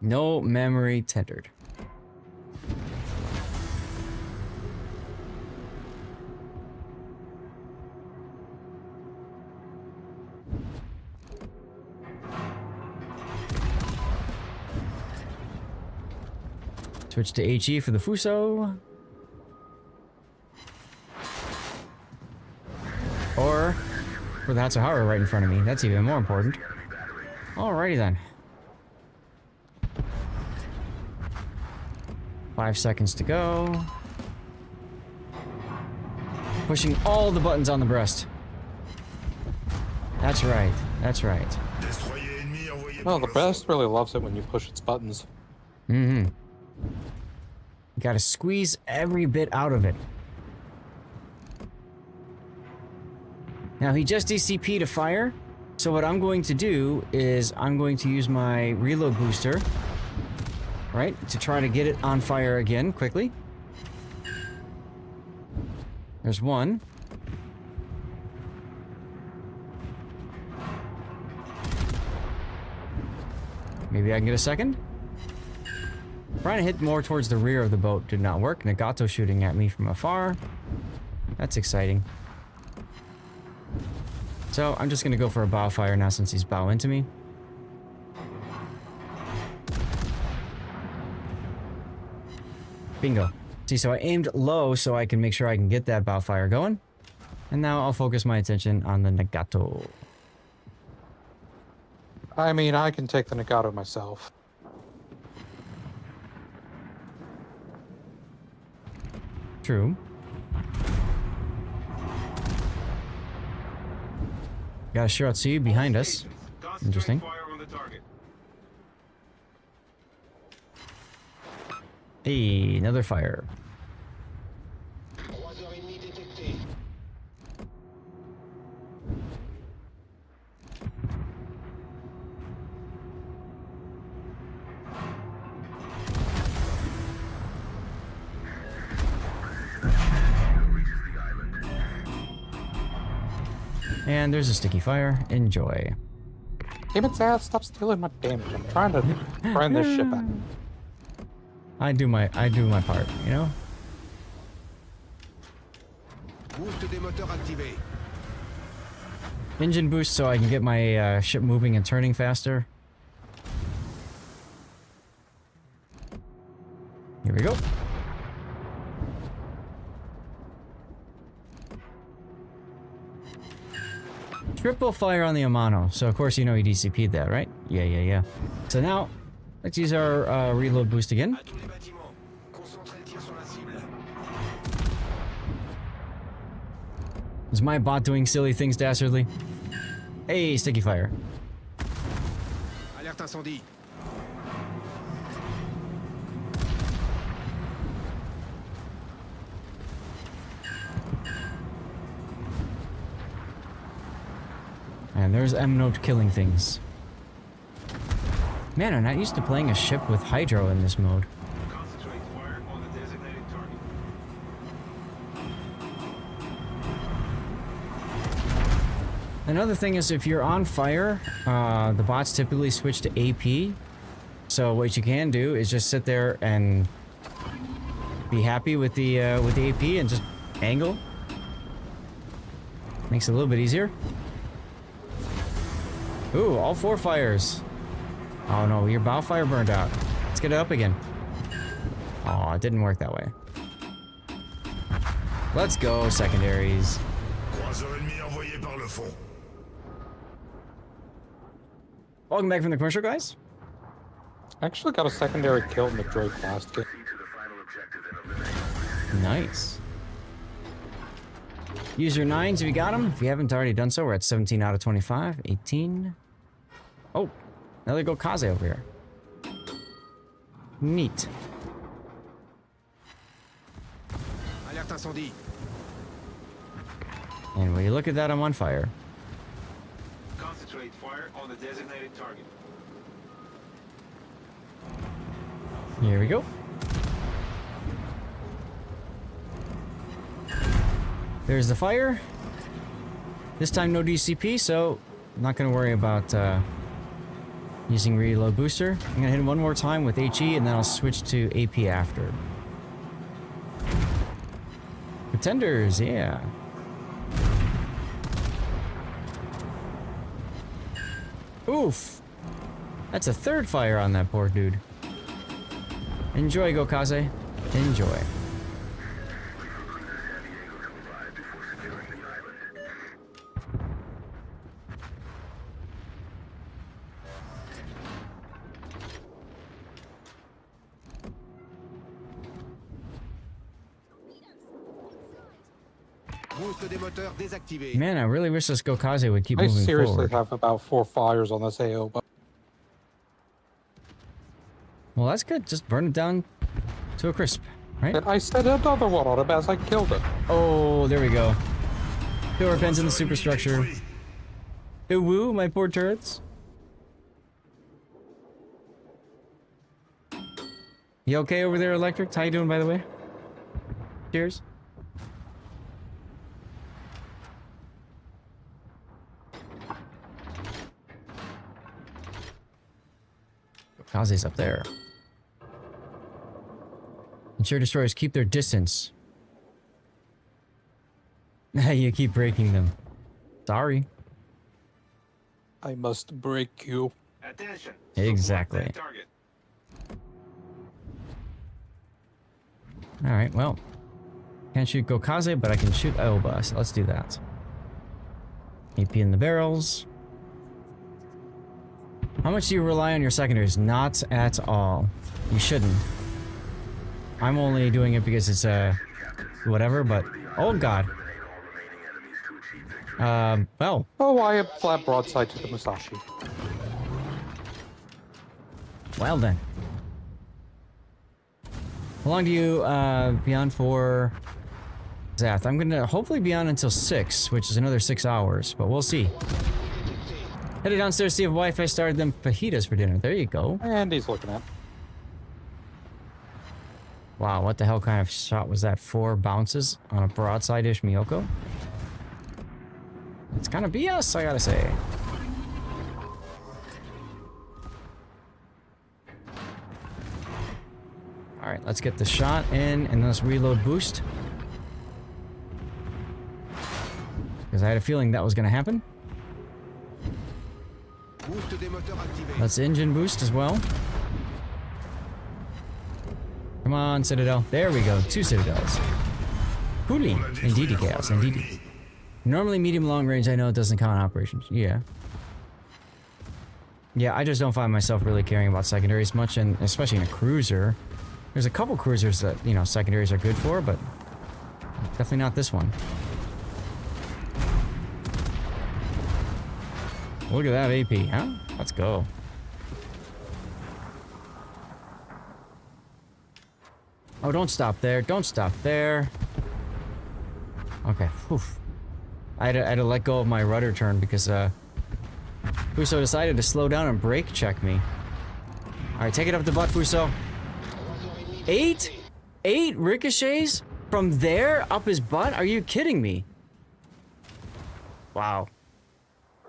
No memory tendered. Switch to HE for the Fuso. Or for the Hatsahara right in front of me. That's even more important. Alrighty then. 5 seconds to go. Pushing all the buttons on the breast. That's right. That's right. Well, the breast really loves it when you push its buttons. Mm-hmm. You gotta squeeze every bit out of it. Now, he just DCP'd a fire, so what I'm going to do is I'm going to use my reload booster, right, to try to get it on fire again quickly. There's one. Maybe I can get a second. Trying to hit more towards the rear of the boat did not work. Nagato shooting at me from afar. That's exciting. So I'm just gonna go for a bow fire now since he's bow into me. Bingo. See, so I aimed low so I can make sure I can get that bow fire going. And now I'll focus my attention on the Nagato. I mean, I can take the Nagato myself. True. Got a Shiratsu behind us. Interesting. Hey, another fire. And there's a sticky fire. Enjoy. Damn it, Zaz, stop stealing my damage. I'm trying to grind this ship out. I do my part, you know? Boost des moteurs activé. Engine boost so I can get my ship moving and turning faster. Here we go. Triple fire on the Amano. So of course you know he DCP'd that, right? Yeah. So now, let's use our reload boost again. Is my bot doing silly things dastardly? Hey, sticky fire. Alerte incendie. And there's M-Note killing things. Man, I'm not used to playing a ship with Hydro in this mode. Concentrate fire on the designated target. Another thing is if you're on fire, the bots typically switch to AP. So what you can do is just sit there and be happy with the AP and just angle. Makes it a little bit easier. Ooh, all 4 fires. Oh no, your bow fire burned out. Let's get it up again. Oh, it didn't work that way. Let's go, secondaries. Welcome back from the commercial, guys. I actually got a secondary kill in the Drake last game. Nice. Use your 9s if you got them. If you haven't already done so, we're at 17 out of 25. 18. Oh, now they go Kaze over here. Neat. Alerte incendie. And when you look at that, I'm on fire. Concentrate fire on the designated target. Here we go. There's the fire. This time no DCP, so I'm not going to worry about using reload booster. I'm going to hit him one more time with HE, and then I'll switch to AP after. Pretenders, yeah. Oof. That's a third fire on that poor dude. Enjoy, Gokaze. Enjoy. Man, I really wish this Gokaze would keep moving forward. I seriously have about 4 fires on this AO, but... Well, that's good. Just burn it down to a crisp, right? And I set another one on him as I killed it. Oh, there we go. Killer pens in the superstructure. Ooh, woo, my poor turrets. You okay over there, Electric? How you doing, by the way? Cheers. Kaze's up there. Ensure destroyers keep their distance. You keep breaking them. Sorry. I must break you. Attention. Exactly. Alright, well. Can't shoot Gokaze, but I can shoot Aoba, so let's do that. AP in the barrels. How much do you rely on your secondaries? Not at all. You shouldn't. I'm only doing it because it's whatever, but oh god. Well. Oh, I am flat broadside to the Musashi. Well then. How long do you be on for Zath? I'm gonna hopefully be on until 6, which is another 6 hours, but we'll see. Headed downstairs to see if Wi-Fi started them fajitas for dinner. There you go. And he's looking at. Wow, what the hell kind of shot was that? 4 bounces on a broadside-ish Miyoko? It's kind of BS, I gotta say. Alright, let's get the shot in and let's reload boost. Because I had a feeling that was gonna happen. Let's engine boost as well. Come on, Citadel. There we go. 2 Citadels. Coolly. Indeedy, Chaos. Indeedy. Normally medium long range, I know it doesn't count operations. Yeah. Yeah, I just don't find myself really caring about secondaries much, and especially in a cruiser. There's a couple cruisers that, you know, secondaries are good for, but definitely not this one. Look at that AP, huh? Let's go. Oh, don't stop there. Don't stop there. Okay. Whew. I had to let go of my rudder turn because, Fuso decided to slow down and brake check me. Alright, take it up the butt, Fuso. 8 ricochets from there up his butt? Are you kidding me? Wow.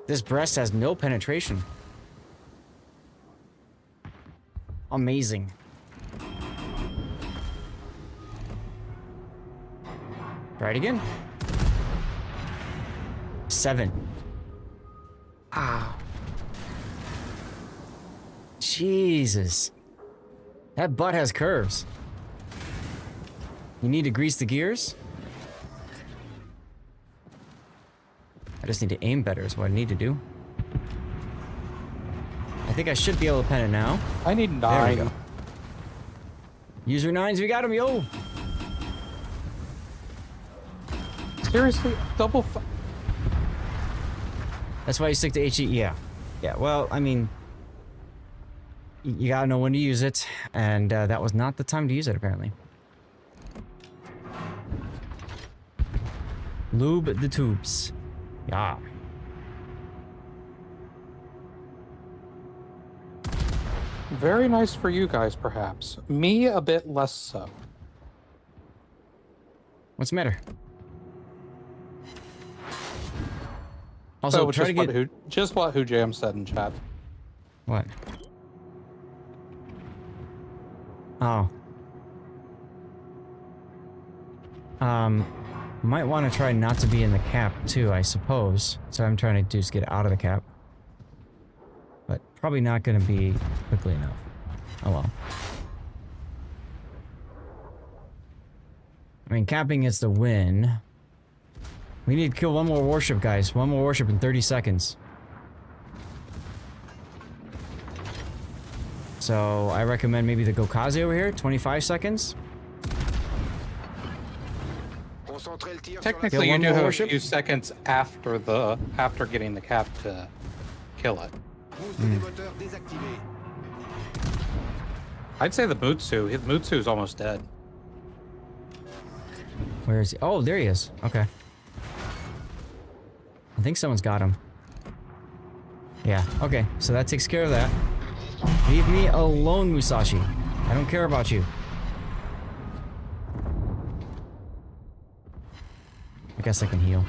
This breast has no penetration. Amazing. Try it again. 7. Ah. Jesus. That butt has curves. You need to grease the gears? I just need to aim better is what I need to do. I think I should be able to pen it now. I need 9. There we go. User 9s, we got him, yo! Seriously? Double That's why you stick to HE? Yeah. Yeah, well, I mean... You gotta know when to use it, and that was not the time to use it, apparently. Lube the tubes. Yeah. Very nice for you guys, perhaps. Me, a bit less so. What's the matter? Also, So try just to get just what Who Jam said in chat. what? Oh. Might want to try not to be in the cap too, I suppose. So I'm trying to do is get out of the cap. But probably not going to be quickly enough. Oh well. I mean, capping is the win. We need to kill one more warship, guys. One more warship in 30 seconds. So I recommend maybe the Gokaze over here, 25 seconds. Technically, you do have a few seconds after getting the cap to kill it. I'd say the Mutsu's almost dead. Where is he? Oh, there he is. Okay. I think someone's got him. Yeah, okay. So that takes care of that. Leave me alone, Musashi. I don't care about you. I guess I can heal.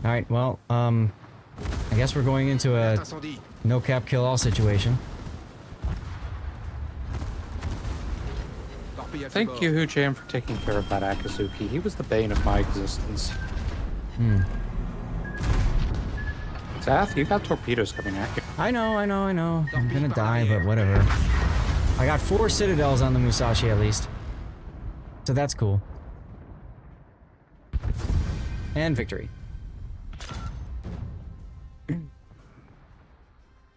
Alright, well, I guess we're going into a no cap kill all situation. Thank you, Hu-Jam, for taking care of that Akazuki. He was the bane of my existence. Zath, you got torpedoes coming at you. I know. I'm gonna die, but whatever. I got 4 citadels on the Musashi at least. So that's cool. And victory.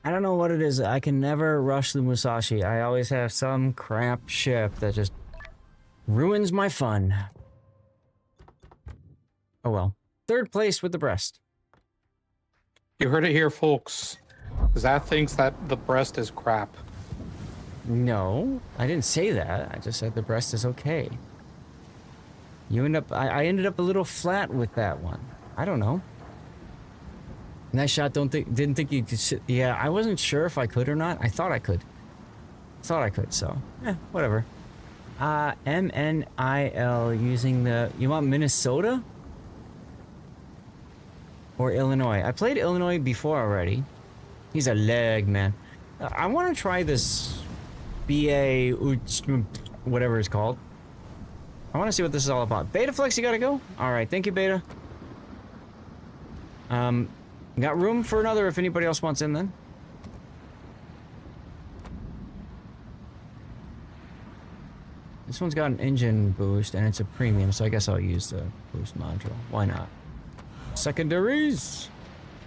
I don't know what it is. I can never rush the Musashi. I always have some crap ship that just ruins my fun. Oh well. 3rd place with the breast. You heard it here, folks. Zath thinks that the breast is crap. No, I didn't say that. I just said the breast is okay. You end up... I ended up a little flat with that one. I don't know. Nice shot. Didn't think you could sit. Yeah, I wasn't sure if I could or not. I thought I could. So, whatever. MNIL using the... You want Minnesota? Or Illinois? I played Illinois before already. He's a leg, man. I want to try this BA... whatever it's called. I want to see what this is all about. Beta Flex, you gotta go? Alright, thank you, Beta. Got room for another if anybody else wants in then. This one's got an engine boost and it's a premium, so I guess I'll use the boost module. Why not? Secondaries!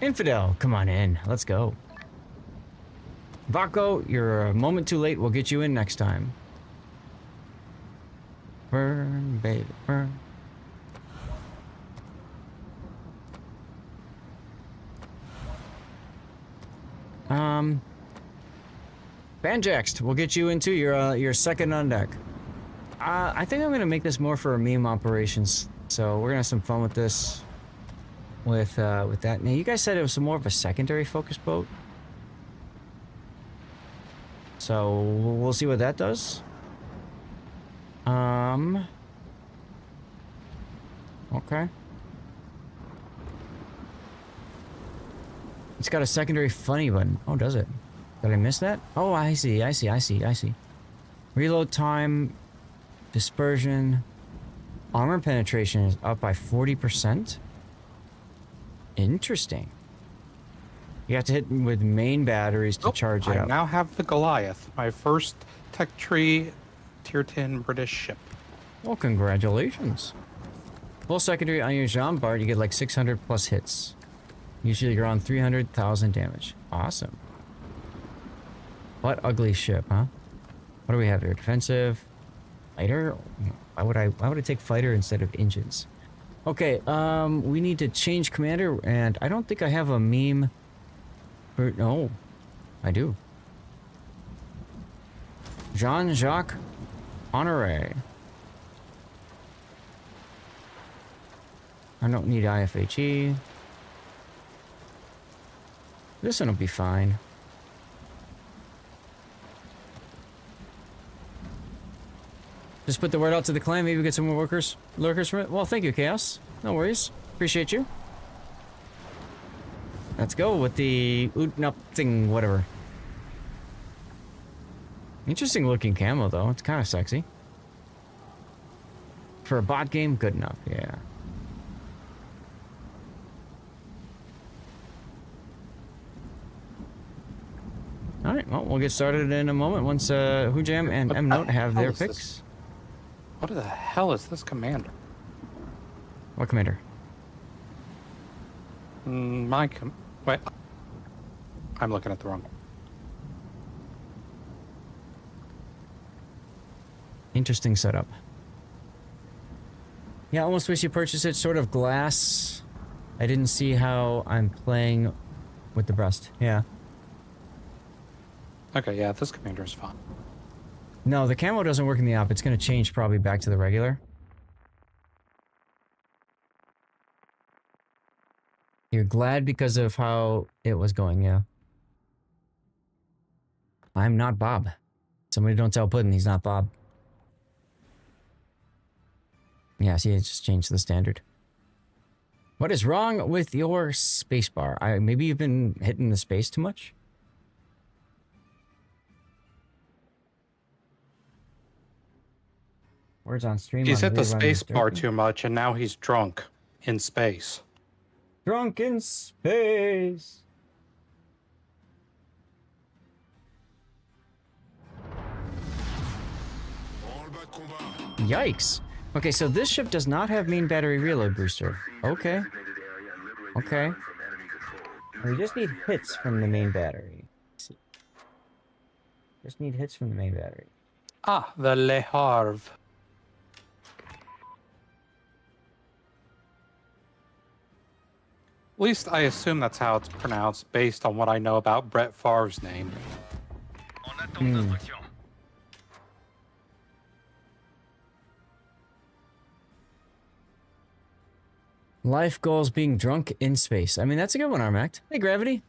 Infidel, come on in. Let's go. Vaco, you're a moment too late. We'll get you in next time. Burn, baby, burn. Banjaxed, we'll get you into your second on deck. I think I'm gonna make this more for meme operations, so we're gonna have some fun with this. With that. Now, you guys said it was more of a secondary focus boat, so we'll see what that does. Okay. It's got a secondary funny button. Oh, does it? Did I miss that? Oh, I see. Reload time, dispersion, armor penetration is up by 40%. Interesting. You have to hit with main batteries to charge it up. I now have the Goliath, my first Tech Tree Tier 10 British ship. Well, congratulations. Full secondary on your Jean Bart, you get like 600 plus hits. Usually you're on 300,000 damage. Awesome. What ugly ship, huh? What do we have here? Defensive? Fighter? Why would I take fighter instead of engines? Okay, we need to change commander, and I don't think I have a meme. No, I do. Jean-Jacques Honoré. I don't need IFHE. This one will be fine. Just put the word out to the clan. Maybe get some more lurkers from it. Well, thank you, Chaos. No worries. Appreciate you. Let's go with the Ootnup thing, whatever. Interesting looking camo, though. It's kind of sexy. For a bot game, good enough, yeah. Alright, well, we'll get started in a moment once Hujam and M-Note have their picks. What the hell is this commander? What commander? Wait. I'm looking at the wrong one. Interesting setup. Yeah, I almost wish you purchased it. Sort of glass. I didn't see how I'm playing with the breast. Yeah. Okay, yeah, this commander is fine. No, the camo doesn't work in the op. It's going to change probably back to the regular. You're glad because of how it was going, yeah. I'm not Bob. Somebody don't tell Puddin' he's not Bob. Yeah, see, it just changed the standard. What is wrong with your spacebar? Maybe you've been hitting the space too much? Words on stream. He's hit the space bar too much, and now he's drunk in space. Drunk in space. Yikes. Okay, so this ship does not have main battery reload booster. Okay. Okay. We just need hits from the main battery. Just need hits from the main battery. Ah, the Le Havre. At least I assume that's how it's pronounced based on what I know about Brett Favre's name. Life goals being drunk in space. I mean, that's a good one, Armact. Hey, Gravity.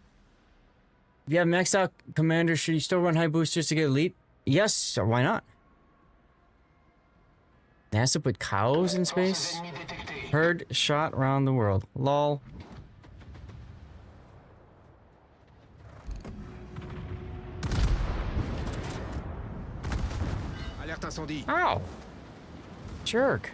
If you have maxed out commander, should you still run high boosters to get elite? Yes, why not? NASA put cows in space? Heard shot around the world. Lol. Ow! Jerk.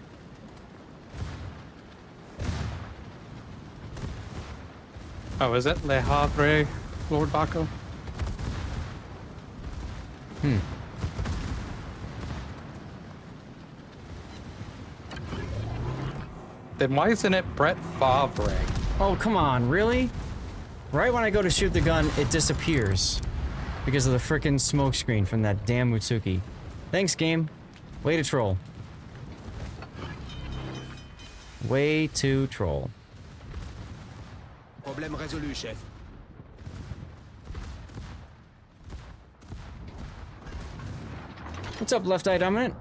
Oh, is it Le Havre, Lord Baco? Then why isn't it Brett Favre? Oh, come on, really? Right when I go to shoot the gun, it disappears. Because of the frickin' smoke screen from that damn Mutsuki. Thanks, game. Way to troll. Way to troll. Problème résolu, chef. What's up, Left Eye Dominant?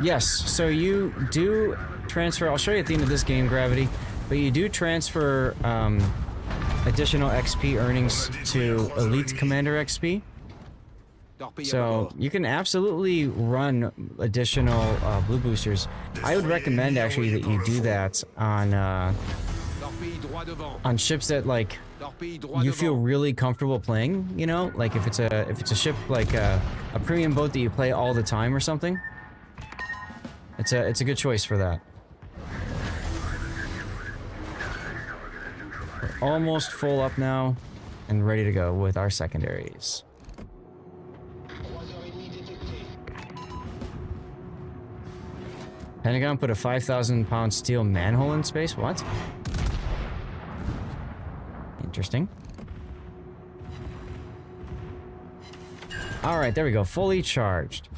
Yes, so you do transfer, I'll show you at the end of this game, Gravity, but you do transfer additional XP earnings to Elite Commander XP. So you can absolutely run additional blue boosters. I would recommend actually that you do that on ships that like you feel really comfortable playing. You know, like if it's a ship like a premium boat that you play all the time or something. It's a good choice for that. We're almost full up now and ready to go with our secondaries. Pentagon put a 5,000-pound steel manhole in space? What? Interesting. Alright, there we go. Fully charged.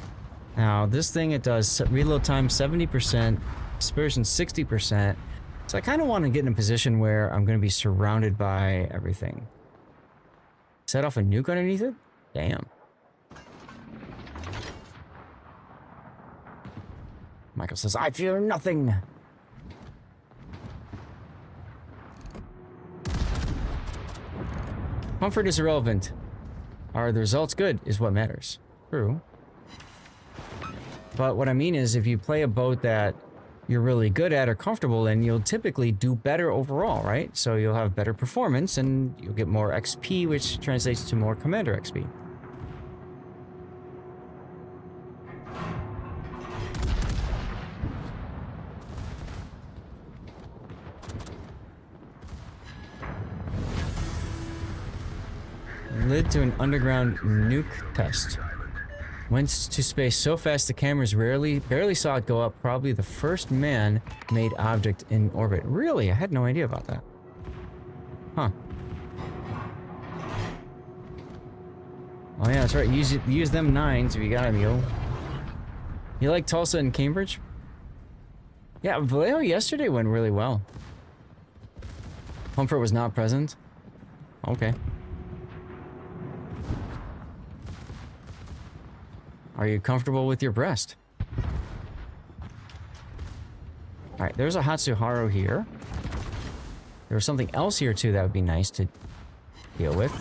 Now, this thing, it does reload time 70%, dispersion 60%. So I kind of want to get in a position where I'm going to be surrounded by everything. Set off a nuke underneath it? Damn. Michael says, I fear nothing. Comfort is irrelevant. Are the results good is what matters. True. But what I mean is, if you play a boat that you're really good at or comfortable in, you'll typically do better overall, right? So you'll have better performance and you'll get more XP, which translates to more Commander XP. Led to an underground nuke test. Went to space so fast the cameras barely saw it go up. Probably the first man-made object in orbit. Really? I had no idea about that. Huh. Oh yeah, that's right. Use them 9s if you got them, yo. You like Tulsa and Cambridge? Yeah, Vallejo yesterday went really well. Comfort was not present. Okay. Are you comfortable with your breast? Alright, there's a Hatsuharu here. There was something else here too that would be nice to deal with.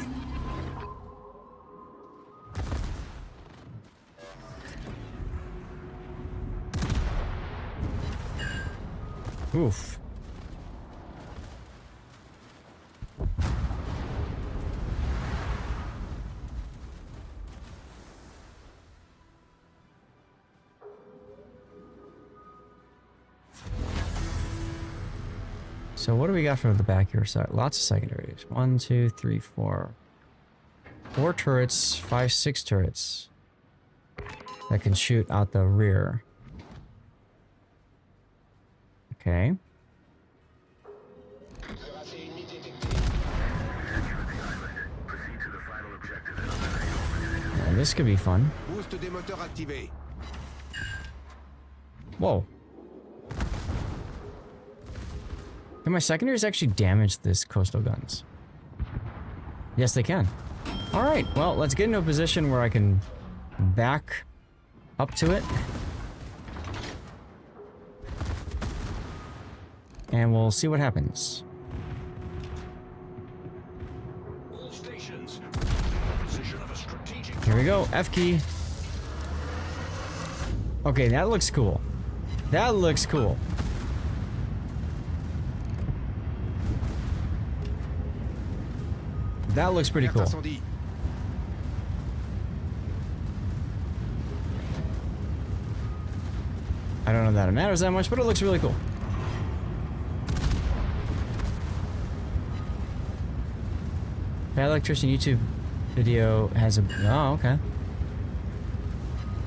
Oof. So what do we got from the back here? So lots of secondaries. 1, 2, 3, 4. 4 turrets, 5, 6 turrets that can shoot out the rear. Okay. And this could be fun. Whoa. Can my secondaries actually damage this coastal guns? Yes, they can. Alright, well, let's get into a position where I can back up to it. And we'll see what happens. All stations. Position of a strategic. Here we go, F key. Okay, that looks cool. That looks cool. That looks pretty cool. I don't know that it matters that much, but it looks really cool. Bad Electrician YouTube video has a... Oh, okay.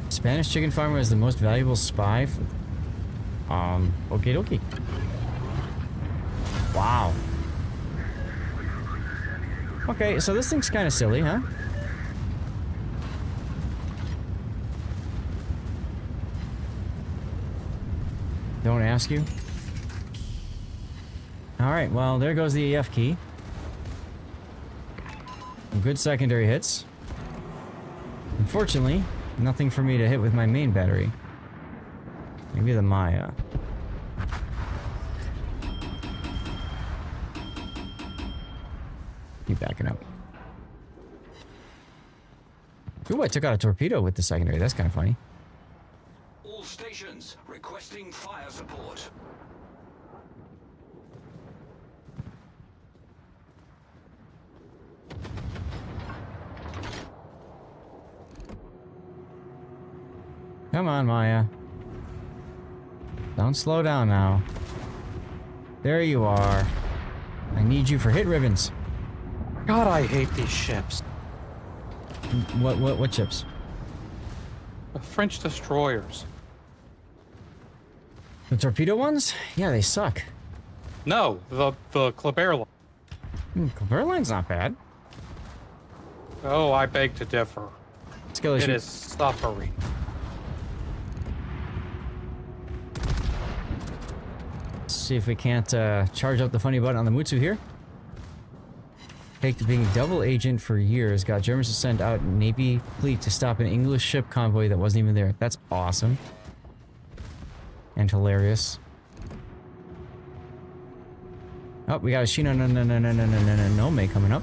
Spanish chicken farmer is the most valuable spy. Okay, dokie. Wow. Okay, so this thing's kind of silly, huh? Don't ask you. Alright, well, there goes the EF key. Good secondary hits. Unfortunately, nothing for me to hit with my main battery. Maybe the Maya. Keep backing up. Ooh, I took out a torpedo with the secondary. That's kind of funny. All stations requesting fire support. Come on, Maya. Don't slow down now. There you are. I need you for hit ribbons. God, I hate these ships. What ships? The French destroyers. The torpedo ones? Yeah, they suck. No, the Kleber line. Kleber line's not bad. Oh, I beg to differ. Skeleton. It is suffering. Let's see if we can't charge up the funny button on the Mutsu here. Faked being double agent for years, got Germans to send out Navy fleet to stop an English ship convoy that wasn't even there. That's awesome. And hilarious. Oh, we got a Shino no coming up.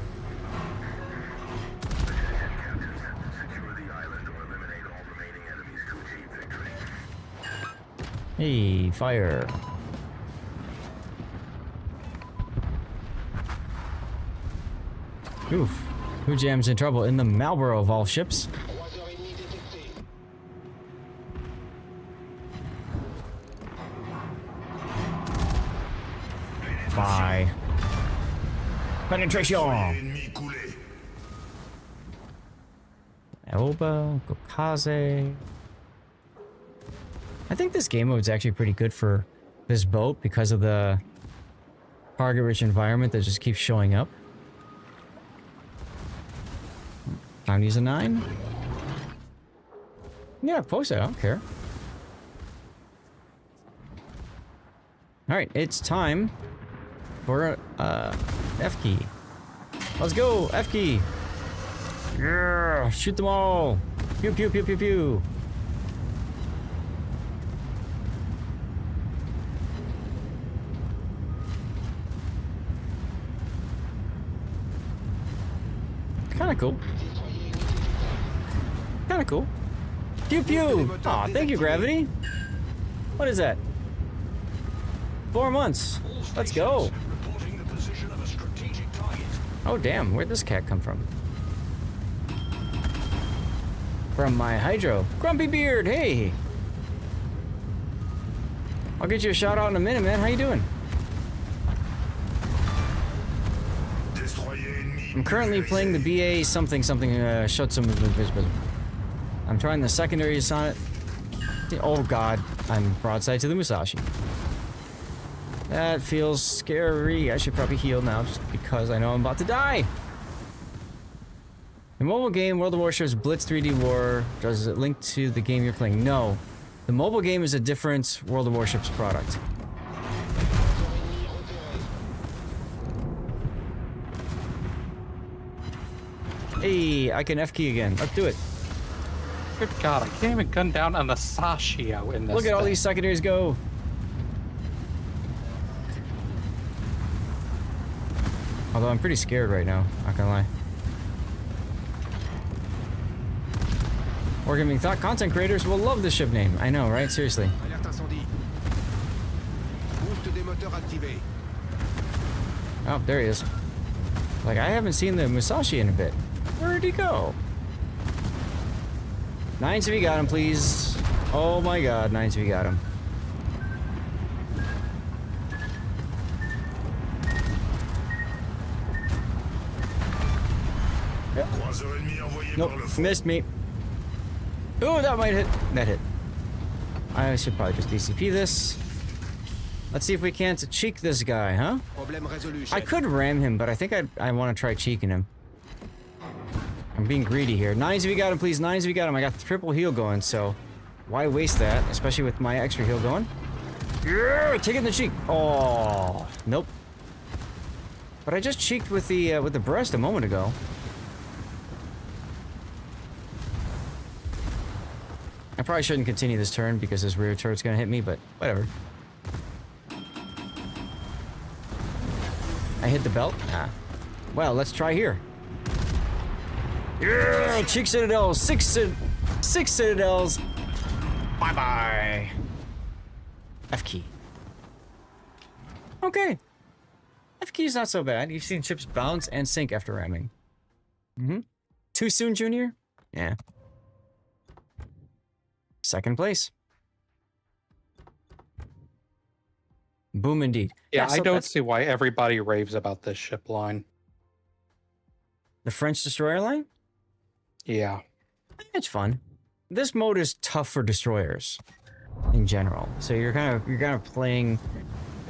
Hey, fire. Oof. Who jams in trouble in the Marlboro of all ships? Bye. Penetration! Elba, Gokaze. I think this game mode's actually pretty good for this boat because of the target-rich environment that just keeps showing up. Time to use a 9? Yeah, post it. I don't care. Alright, it's time for F key. Let's go, F key. Yeah, shoot them all. Pew pew pew pew pew. Kinda cool. Kinda cool. Pew pew! Aw, thank you, Gravity. What is that? 4 months. Let's go. Oh damn, where'd this cat come from? From my Hydro. Grumpy Beard, hey! I'll get you a shout out in a minute, man. How you doing? I'm currently playing the BA something shut some invisible. I'm trying the secondary sonnet. Oh god, I'm broadside to the Musashi. That feels scary. I should probably heal now just because I know I'm about to die. The mobile game World of Warships Blitz 3D War, does it link to the game you're playing? No. The mobile game is a different World of Warships product. Hey, I can F key again. Let's do it. Good God, I can't even gun down on the Sashio in this. Look at all these secondaries go. Although I'm pretty scared right now, not gonna lie. Organic Thought content creators will love this ship name. I know, right? Seriously. Oh, there he is. Like, I haven't seen the Musashi in a bit. Where'd he go? 9CV got him, please. Oh my god, 9CV got him. Yep. Nope, missed me. Ooh, that might hit. That hit. I should probably just DCP this. Let's see if we can't cheek this guy, huh? I could ram him, but I think I want to try cheeking him. I'm being greedy here. 9CV got him, please. 9CV got him. I got the triple heal going, so why waste that? Especially with my extra heal going. Yeah, take it in the cheek. Oh, nope. But I just cheeked with the breast a moment ago. I probably shouldn't continue this turn because his rear turret's gonna hit me, but whatever. I hit the belt? Ah. Well, let's try here. Yeah! Cheek Citadels! Six Citadels! Bye-bye! F key. Okay. F key is not so bad. You've seen ships bounce and sink after ramming. Mm-hmm. Too soon, Junior? Yeah. Second place. Boom indeed. Yeah, so I don't see why everybody raves about this ship line. The French destroyer line? Yeah. It's fun. This mode is tough for destroyers in general. So you're kind of playing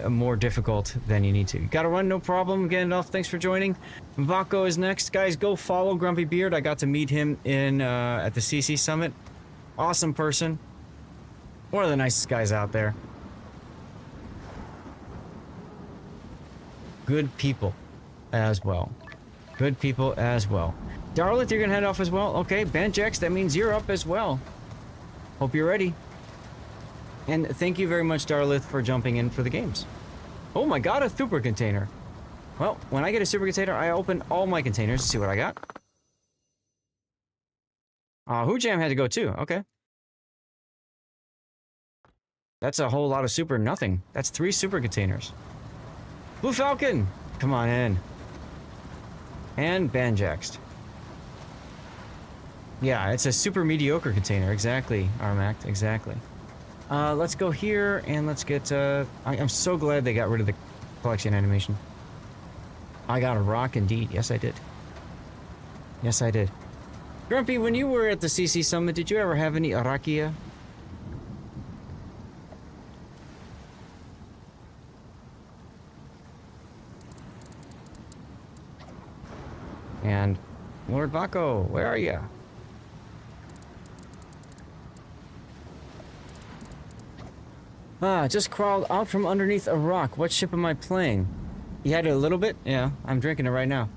more difficult than you need to. You gotta run, no problem. Gandalf, thanks for joining. Vako is next. Guys, go follow Grumpy Beard. I got to meet him in at the CC Summit. Awesome person. One of the nicest guys out there. Good people as well. Good people as well. Darlith, you're gonna head off as well? Okay, Banjax, that means you're up as well. Hope you're ready. And thank you very much, Darlith, for jumping in for the games. Oh my god, a super container. Well, when I get a super container, I open all my containers to see what I got. Who Jam had to go too, okay. That's a whole lot of super nothing. That's 3 super containers. Blue Falcon! Come on in. And Banjaxed. Yeah, it's a super mediocre container. Exactly, Armact. Exactly. Let's go here and let's get... I'm so glad they got rid of the collection animation. I got a rock indeed. Yes, I did. Yes, I did. Grumpy, when you were at the CC Summit, did you ever have any Arakia? And Lord Baco, where are you? Just crawled out from underneath a rock. What ship am I playing? You had it a little bit? Yeah, I'm drinking it right now.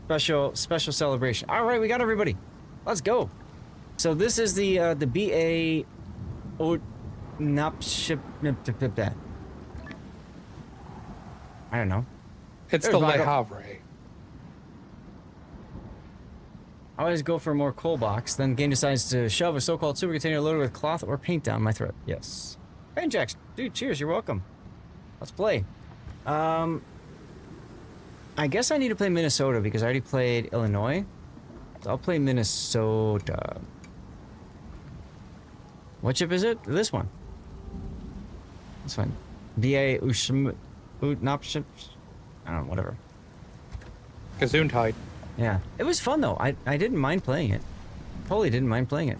Special celebration. All right, we got everybody. Let's go. So this is the BA ship. I don't know. It's the Le Havre. I always go for a more coal box, then the game decides to shove a so-called super container loaded with cloth or paint down my throat. Yes. Banjax, dude, cheers, you're welcome. Let's play. I guess I need to play Minnesota because I already played Illinois. So I'll play Minnesota. What ship is it? This one. This one. BA Nopship. I don't know, whatever. Gesundheit. Yeah. It was fun though. I didn't mind playing it. Totally didn't mind playing it.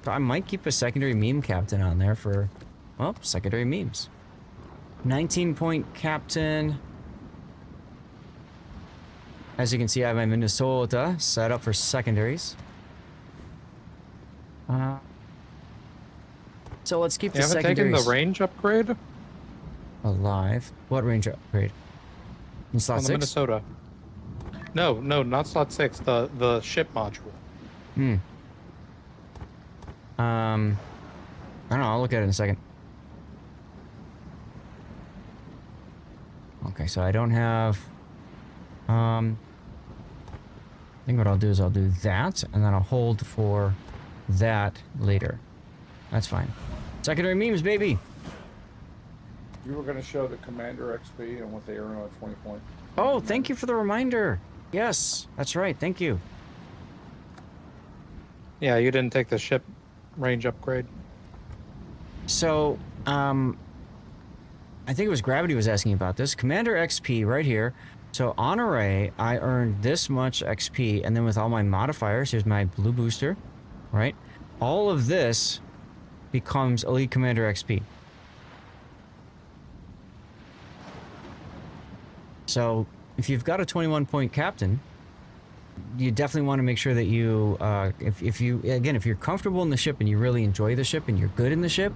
So I might keep a secondary meme captain on there for, well, secondary memes. 19-point captain. As you can see, I have my Minnesota set up for secondaries. So let's keep the secondaries. You haven't taken the range upgrade? Alive. What range upgrade? In slot 6? Minnesota. No, not slot 6. The ship module. I don't know. I'll look at it in a second. Okay, so I don't have. I think what I'll do is I'll do that, and then I'll hold for that later. That's fine. Secondary memes, baby. You were going to show the Commander XP and what they earn on a 20-point. Oh, thank you for the reminder. Yes, that's right. Thank you. Yeah, you didn't take the ship range upgrade. So, I think it was Gravity was asking about this. Commander XP right here. So on array, I earned this much XP, and then with all my modifiers, here's my blue booster, right? All of this becomes Elite Commander XP. So if you've got a 21-point captain, you definitely want to make sure that you, if you're comfortable in the ship and you really enjoy the ship and you're good in the ship,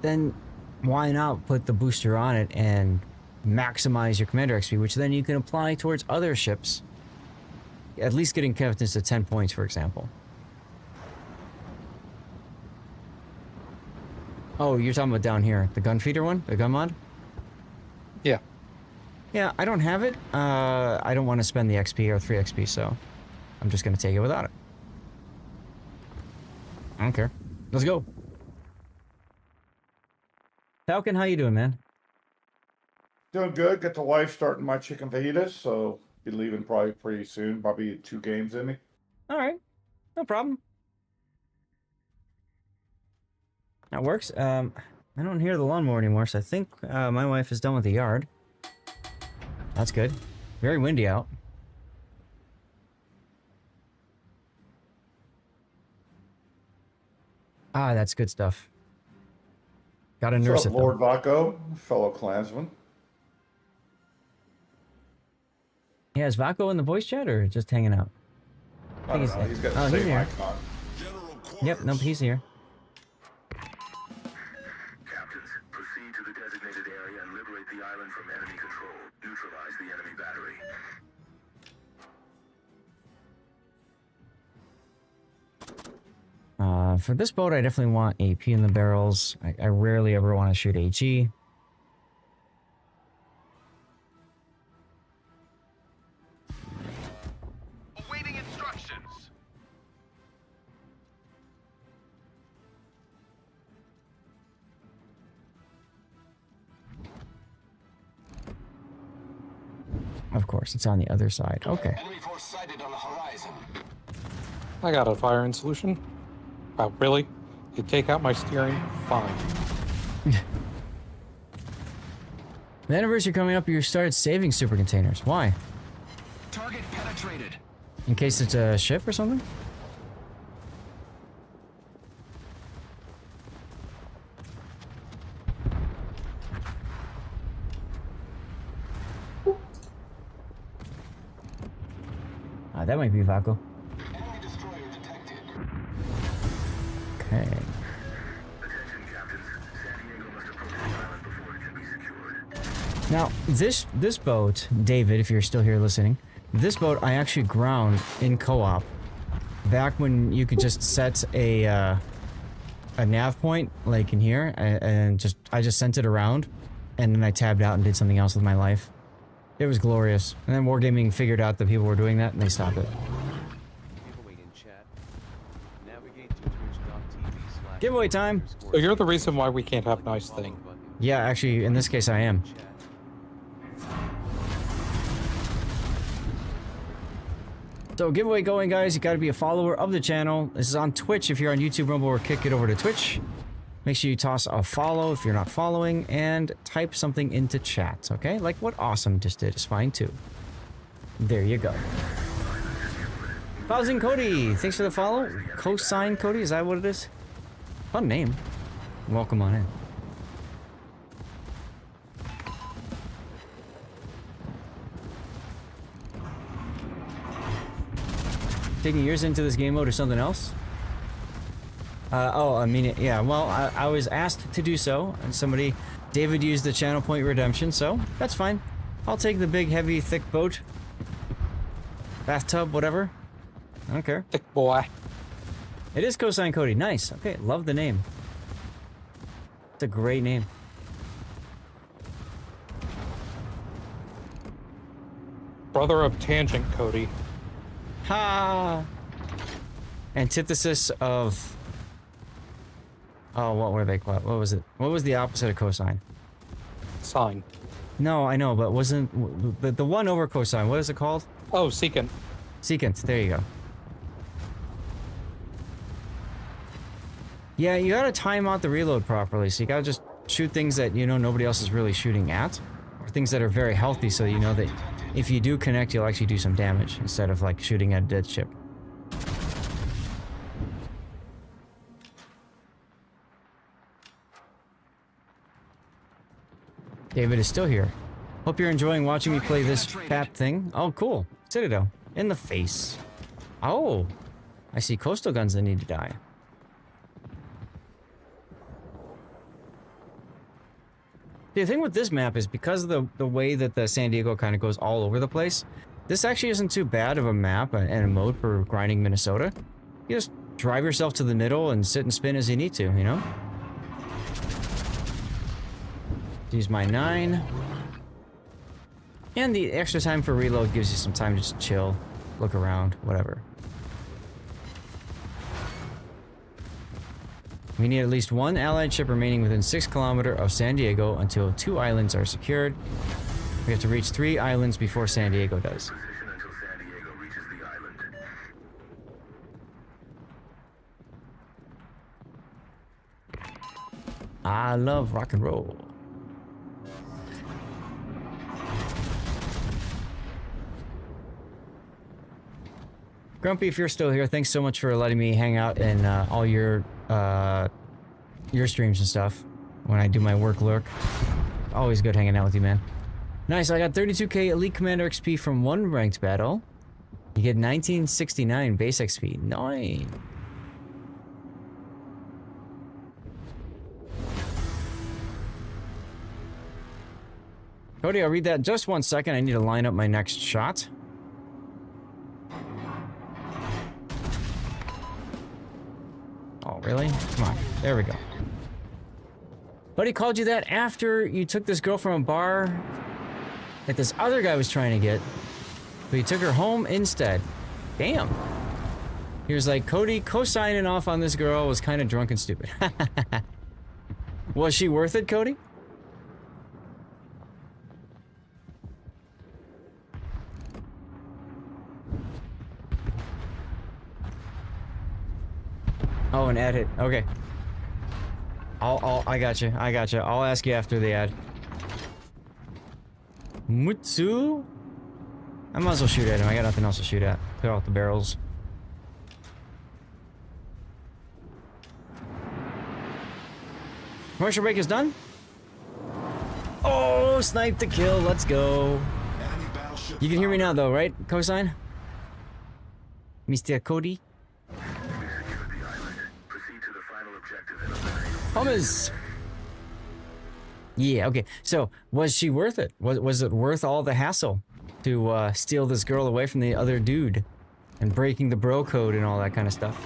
then why not put the booster on it and maximize your commander XP, which then you can apply towards other ships. At least getting captains to 10 points, for example. Oh, you're talking about down here, the gun feeder one, the gun mod? Yeah. Yeah, I don't have it. I don't want to spend the XP or 3 XP, so I'm just going to take it without it. I don't care. Let's go. Falcon, how you doing, man? Doing good. Got the wife starting my chicken fajitas, so be leaving probably pretty soon. Probably 2 games in me. All right, no problem. That works. I don't hear the lawnmower anymore, so I think my wife is done with the yard. That's good. Very windy out. Ah, that's good stuff. Gotta nurse What's up, it, though. Lord Vaco, fellow clansman. Yeah, is Vaco in the voice chat or just hanging out? I don't know. He's got the same here. icon. Yep, nope, he's here. Captains, proceed to the designated area and liberate the island from enemy control. Neutralize the enemy battery. For this boat, I definitely want AP in the barrels. I rarely ever want to shoot HE. Awaiting instructions. Of course, it's on the other side. Okay. Enemy force sighted on the horizon. I got a firing solution. Wow, really? You take out my steering? Fine. The anniversary coming up, you started saving super containers. Why? Target penetrated. In case it's a ship or something? That might be Vaco. Enemy destroyer detected. Okay. Attention, captains. San Diego must approach the island before it can be secured. Now, this boat, David, if you're still here listening, this boat I actually ground in co-op back when you could just set a nav point like in here and I just sent it around and then I tabbed out and did something else with my life. It was glorious. And then Wargaming figured out that people were doing that and they stopped it. Giveaway in chat. Navigate to twitch.tv/. Giveaway time. So you're the reason why we can't have nice thing. Yeah, actually, in this case, I am. So giveaway going, guys. You got to be a follower of the channel. This is on Twitch. If you're on YouTube, Rumble, or kick it over to Twitch. Make sure you toss a follow if you're not following, and type something into chat, okay? Like what Awesome just did is fine too. There you go. Thousand Cody, thanks for the follow. Cosine Cody, is that what it is? Fun name. Welcome on in. Taking yours into this game mode or something else? Oh, I mean, yeah, well, I was asked to do so, and David used the channel point redemption, so that's fine. I'll take the big, heavy, thick boat. Bathtub, whatever. I don't care. Thick boy. It is Cosine Cody. Nice. Okay, love the name. It's a great name. Brother of Tangent Cody. Ha! Antithesis of... Oh, what were they called? What was it? What was the opposite of cosine? Sine. No, I know, but wasn't... The one over cosine, what is it called? Oh, secant. Secant, there you go. Yeah, you gotta time out the reload properly, so you gotta just shoot things that you know nobody else is really shooting at. Or things that are very healthy, so you know that if you do connect, you'll actually do some damage, instead of like shooting at a dead ship. David is still here. Hope you're enjoying watching me play this fat thing. Oh, cool. Citadel. In the face. Oh. I see coastal guns that need to die. The thing with this map is because of the way that the San Diego kind of goes all over the place, this actually isn't too bad of a map and a mode for grinding Minnesota. You just drive yourself to the middle and sit and spin as you need to, you know? Use my 9. And the extra time for reload gives you some time to just chill, look around, whatever. We need at least one allied ship remaining within 6 kilometers of San Diego until 2 islands are secured. We have to reach 3 islands before San Diego does. Position until San Diego reaches the island. I love rock and roll. Grumpy, if you're still here, thanks so much for letting me hang out in all your streams and stuff when I do my work lurk. Always good hanging out with you, man. Nice, I got 32k Elite Commander XP from one ranked battle. You get 1969 base XP. Nice. Cody, I'll read that in just 1 second. I need to line up my next shot. Oh, really? Come on. There we go. Buddy called you that after you took this girl from a bar that this other guy was trying to get, but you took her home instead. Damn. He was like, Cody, co-signing off on this girl was kind of drunk and stupid. Was she worth it, Cody? Oh, an ad hit. Okay. I got you. I got you. I'll ask you after the ad. Mutsu? I might as well shoot at him. I got nothing else to shoot at. Clear out the barrels. Commercial break is done. Oh, snipe the kill. Let's go. You can hear me now, though, right? Cosine? Mr. Cody? Hummus! Yeah, okay. So, was she worth it? Was it worth all the hassle to steal this girl away from the other dude and breaking the bro code and all that kind of stuff?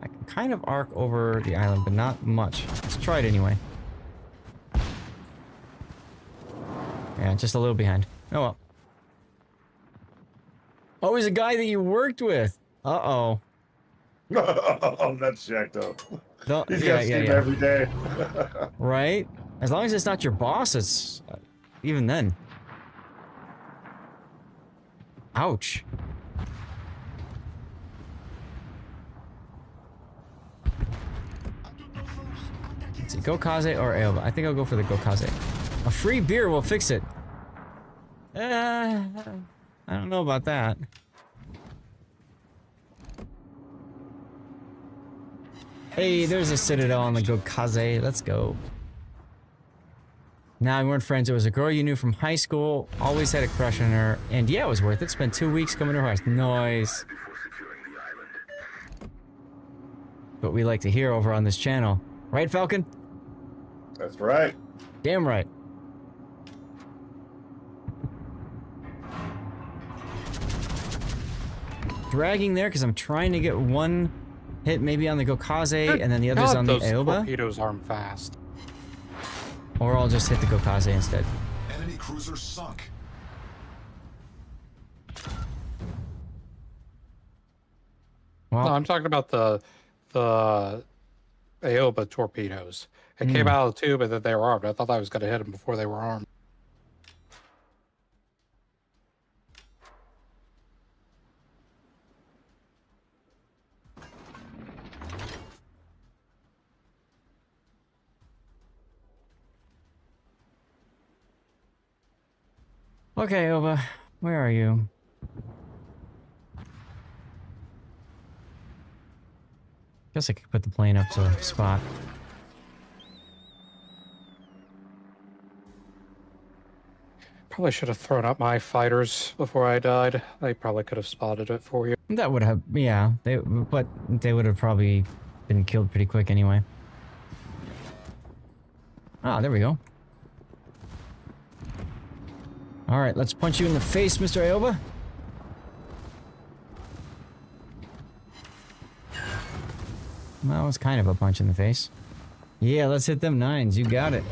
I can kind of arc over the island, but not much. Let's try it anyway. Yeah, just a little behind. Oh well. Oh, he's a guy that you worked with. Uh-oh. Oh, that's jacked up. He's got to see him every day. Right? As long as it's not your boss, it's... even then. Ouch. Let's see, Gokaze or Aoba? I think I'll go for the Gokaze. A free beer will fix it. I don't know about that. Hey, there's a Citadel on the Gokaze. Let's go. Nah, we weren't friends. It was a girl you knew from high school. Always had a crush on her. And yeah, it was worth it. Spent 2 weeks coming to her house. Nice. What we like to hear over on this channel. Right, Falcon? That's right. Damn right. Dragging there because I'm trying to get one hit maybe on the Gokaze and then the others on the Aoba. Torpedoes aren't fast. Or I'll just hit the Gokaze instead. Enemy cruiser sunk. Well, no, I'm talking about the Aoba torpedoes. It came out of the tube and that they were armed. I thought I was going to hit them before they were armed. Okay, Aoba, where are you? Guess I could put the plane up to a spot. Probably should have thrown up my fighters before I died. They probably could have spotted it for you. That would have, yeah, but they would have probably been killed pretty quick anyway. Ah, there we go. Alright, let's punch you in the face, Mr. Aoba. Well, it's kind of a punch in the face. Yeah, let's hit them nines. You got it.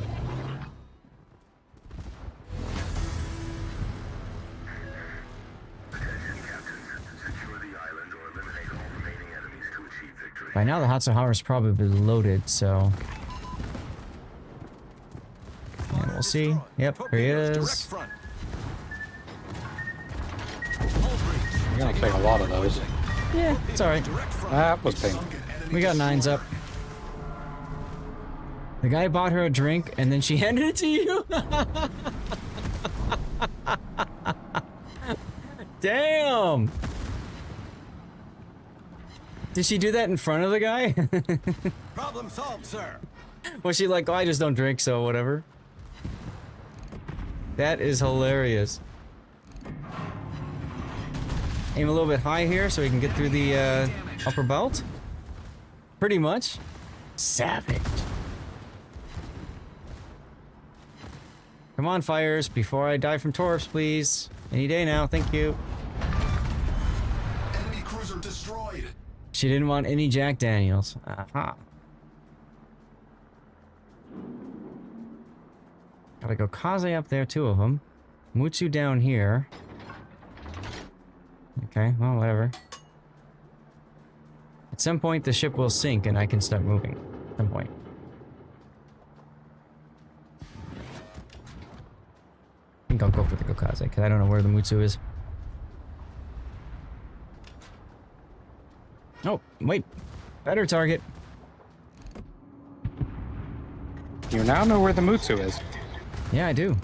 By now, the Hatsuhara's probably loaded, so... yeah, we'll see. Yep, here he is. You're gonna take a lot of those. Yeah, it's alright. That was painful. We got nines up. The guy bought her a drink, and then she handed it to you? Damn! Did she do that in front of the guy? Problem solved, sir. Was she like, oh, I just don't drink, so whatever? That is hilarious. Aim a little bit high here so we can get through the upper belt. Pretty much. Savage. Come on, fires, before I die from torps, please. Any day now, thank you. Enemy cruiser destroyed. She didn't want any Jack Daniels. Aha. Gotta go Kaze up there, two of them. Mutsu down here. Okay, well, whatever. At some point, the ship will sink and I can start moving. At some point. I think I'll go for the Gokaze, because I don't know where the Mutsu is. Oh, wait. Better target. You now know where the Mutsu is. Yeah, I do.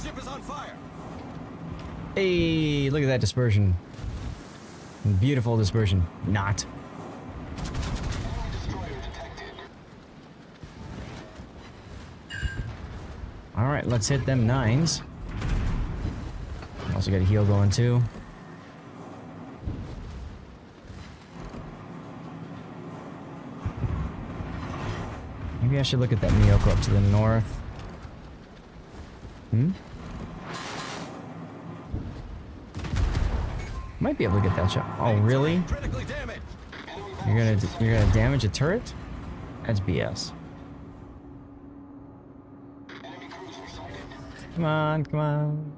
Ship is on fire. Hey, look at that dispersion. Beautiful dispersion. Not. Alright, let's hit them 9s. Also got a heal going too. Maybe I should look at that Miyoko up to the north. Might be able to get that shot. Oh, really? You're gonna damage a turret? That's BS. Come on, come on.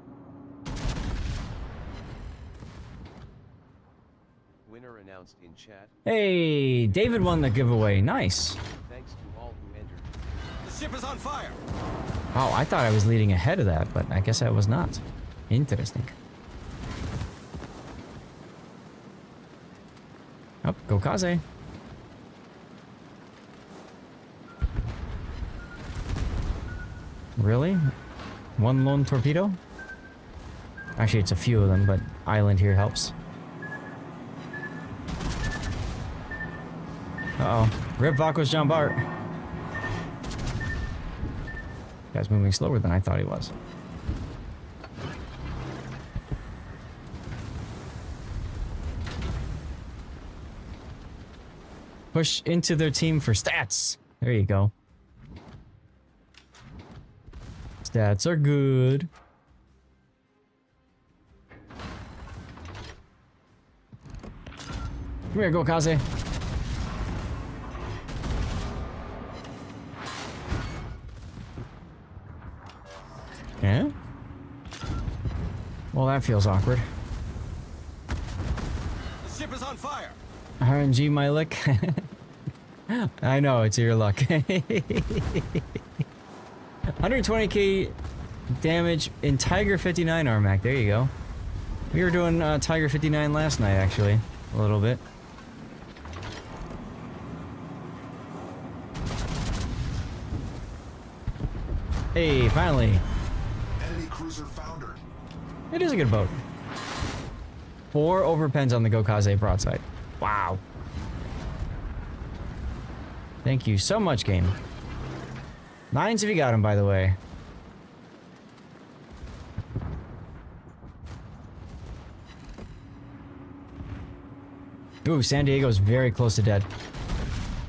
Winner announced in chat. Hey, David won the giveaway. Nice. Thanks to all who entered. The ship is on fire. Oh, I thought I was leading ahead of that, but I guess I was not. Interesting. Oh, go Kaze. Really? One lone torpedo? Actually, it's a few of them, but island here helps. Uh-oh. Rip Vakos Jean Bart. Guy's moving slower than I thought he was. Push into their team for stats. There you go. Stats are good. Come here, go Kaze. Yeah? Well, that feels awkward. The ship is on fire. RNG my lick. I know, it's your luck. 120k damage in Tiger 59 Armac. There you go. We were doing Tiger 59 last night, actually. A little bit. Hey, finally. Enemy cruiser foundered. It is a good boat. 4 overpens on the Gokaze broadside. Wow. Thank you so much, game. 9s if you got him, by the way. Ooh, San Diego's very close to dead.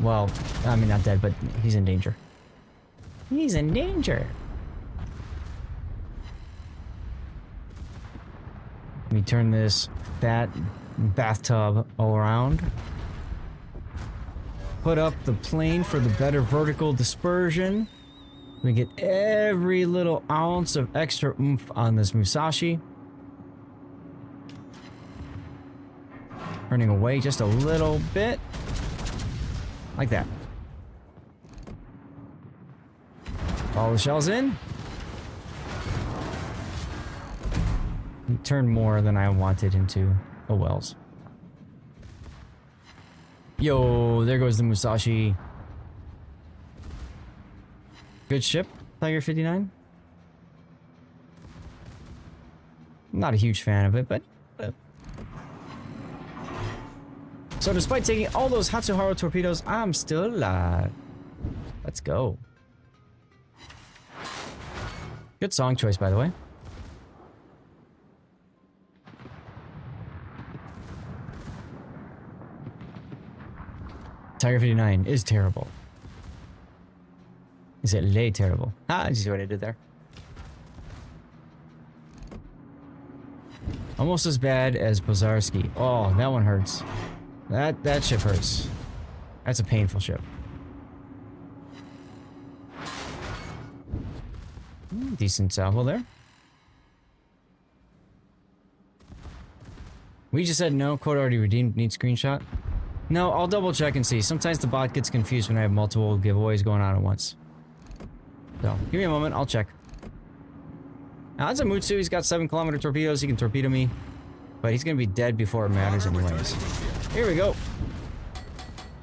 Well, I mean, not dead, but he's in danger. He's in danger. Let me turn this fat bathtub all around. Put up the plane for the better vertical dispersion. We get every little ounce of extra oomph on this Musashi. Turning away just a little bit. Like that. All the shells in. Turn more than I wanted into a Wells. Yo, there goes the Musashi. Good ship, Tiger 59. Not a huge fan of it, but... So despite taking all those Hatsuharu torpedoes, I'm still alive. Let's go. Good song choice, by the way. Tiger 59 is terrible. Is it lay terrible? Ah, you see what I did there? Almost as bad as Bozarski. Oh, that one hurts. That ship hurts. That's a painful ship. Decent salvo there. We just said no. Quote already redeemed. Need screenshot. No, I'll double check and see. Sometimes the bot gets confused when I have multiple giveaways going on at once. So, give me a moment. I'll check. Now, that's a Mutsu. He's got 7-kilometer torpedoes. He can torpedo me. But he's going to be dead before it matters anyways. Here we go.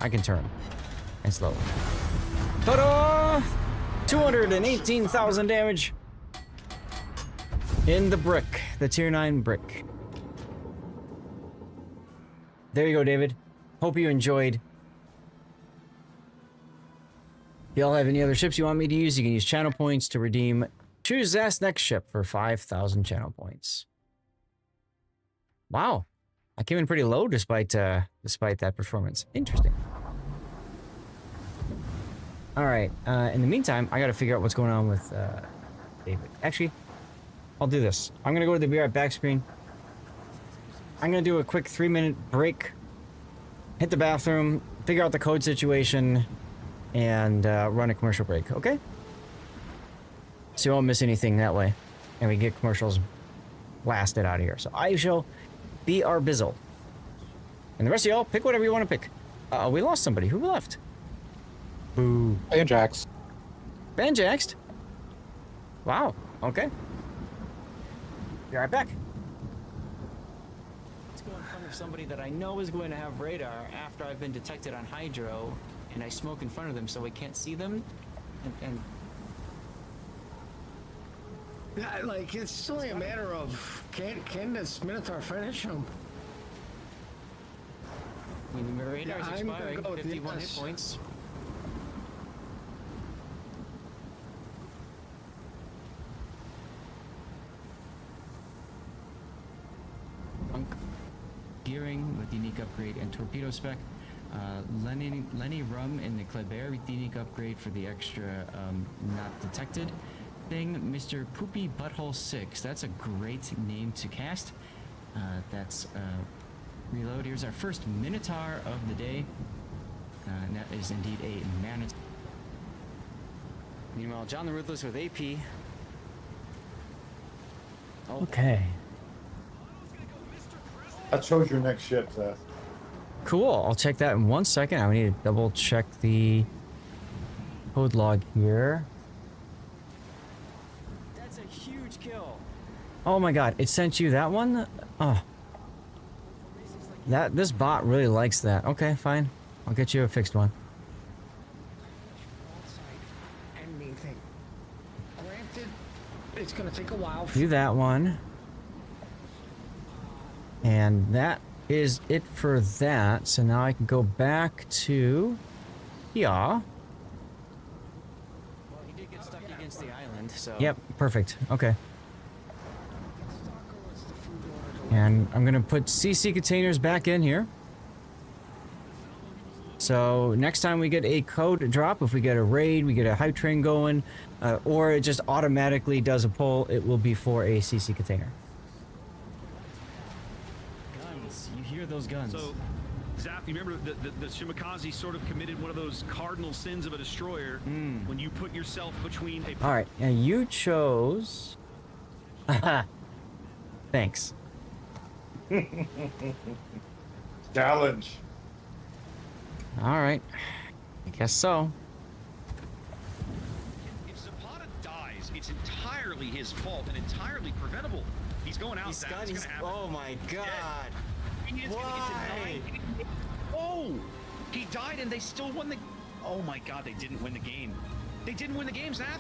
I can turn. And slow. Ta-da! 218,000 damage. In the brick. The tier 9 brick. There you go, David. Hope you enjoyed. If y'all have any other ships you want me to use, you can use channel points to redeem. Choose Zast's next ship for 5,000 channel points. Wow. I came in pretty low despite that performance. Interesting. All right. In the meantime, I got to figure out what's going on with David. Actually, I'll do this. I'm going to go to the Be Right Back screen. I'm going to do a quick 3-minute break. Hit the bathroom. Figure out the code situation. And run a commercial break. Okay? So you won't miss anything that way. And we get commercials blasted out of here. So I shall be our bizzle. And the rest of y'all, pick whatever you want to pick. We lost somebody. Who left? Boo. Banjaxed. Banjaxed? Wow. Okay. Be right back. Let's go in front of somebody that I know is going to have radar after I've been detected on Hydro, and I smoke in front of them so I can't see them, and Yeah, like, it's only a matter of, can this Minotaur finish him? I mean, the radar's Yeah, I'm gonna expiring, go with 51 yes. hit points. Punk. Gearing with unique upgrade and torpedo spec. Lenny Rum in the Kleber with unique upgrade for the extra not detected thing. Mr. Poopy Butthole 6. That's a great name to cast. That's reload. Here's our first Minotaur of the day. And that is indeed a Manotaur. Meanwhile, John the Ruthless with AP. Oh. Okay. That shows your next ship, Seth. Cool. I'll check that in 1 second. I need to double check the code log here. That's a huge kill. Oh my god, it sent you that one? Oh. This bot really likes that. Okay, fine. I'll get you a fixed one. Anything. Granted, it's gonna take a while. Do that one. And that is it for that. So now I can go back to... Yeah. Well, he did get stuck against the island, so... Yep, perfect. Okay. And I'm going to put CC containers back in here. So next time we get a code drop, if we get a raid, we get a hype train going, or it just automatically does a pull, it will be for a CC container. Guns. You hear those guns. So, Zap, you remember the Shimakaze sort of committed one of those cardinal sins of a destroyer when you put yourself between a... All right, and you chose... Thanks. Challenge. All right. I guess so. If Zapata dies, it's entirely his fault and entirely preventable. He's going out. He's That's gonna happen. oh my god. Why? Oh! He died and they still won the... Oh my god, they didn't win the game. They didn't win the game, Zaf.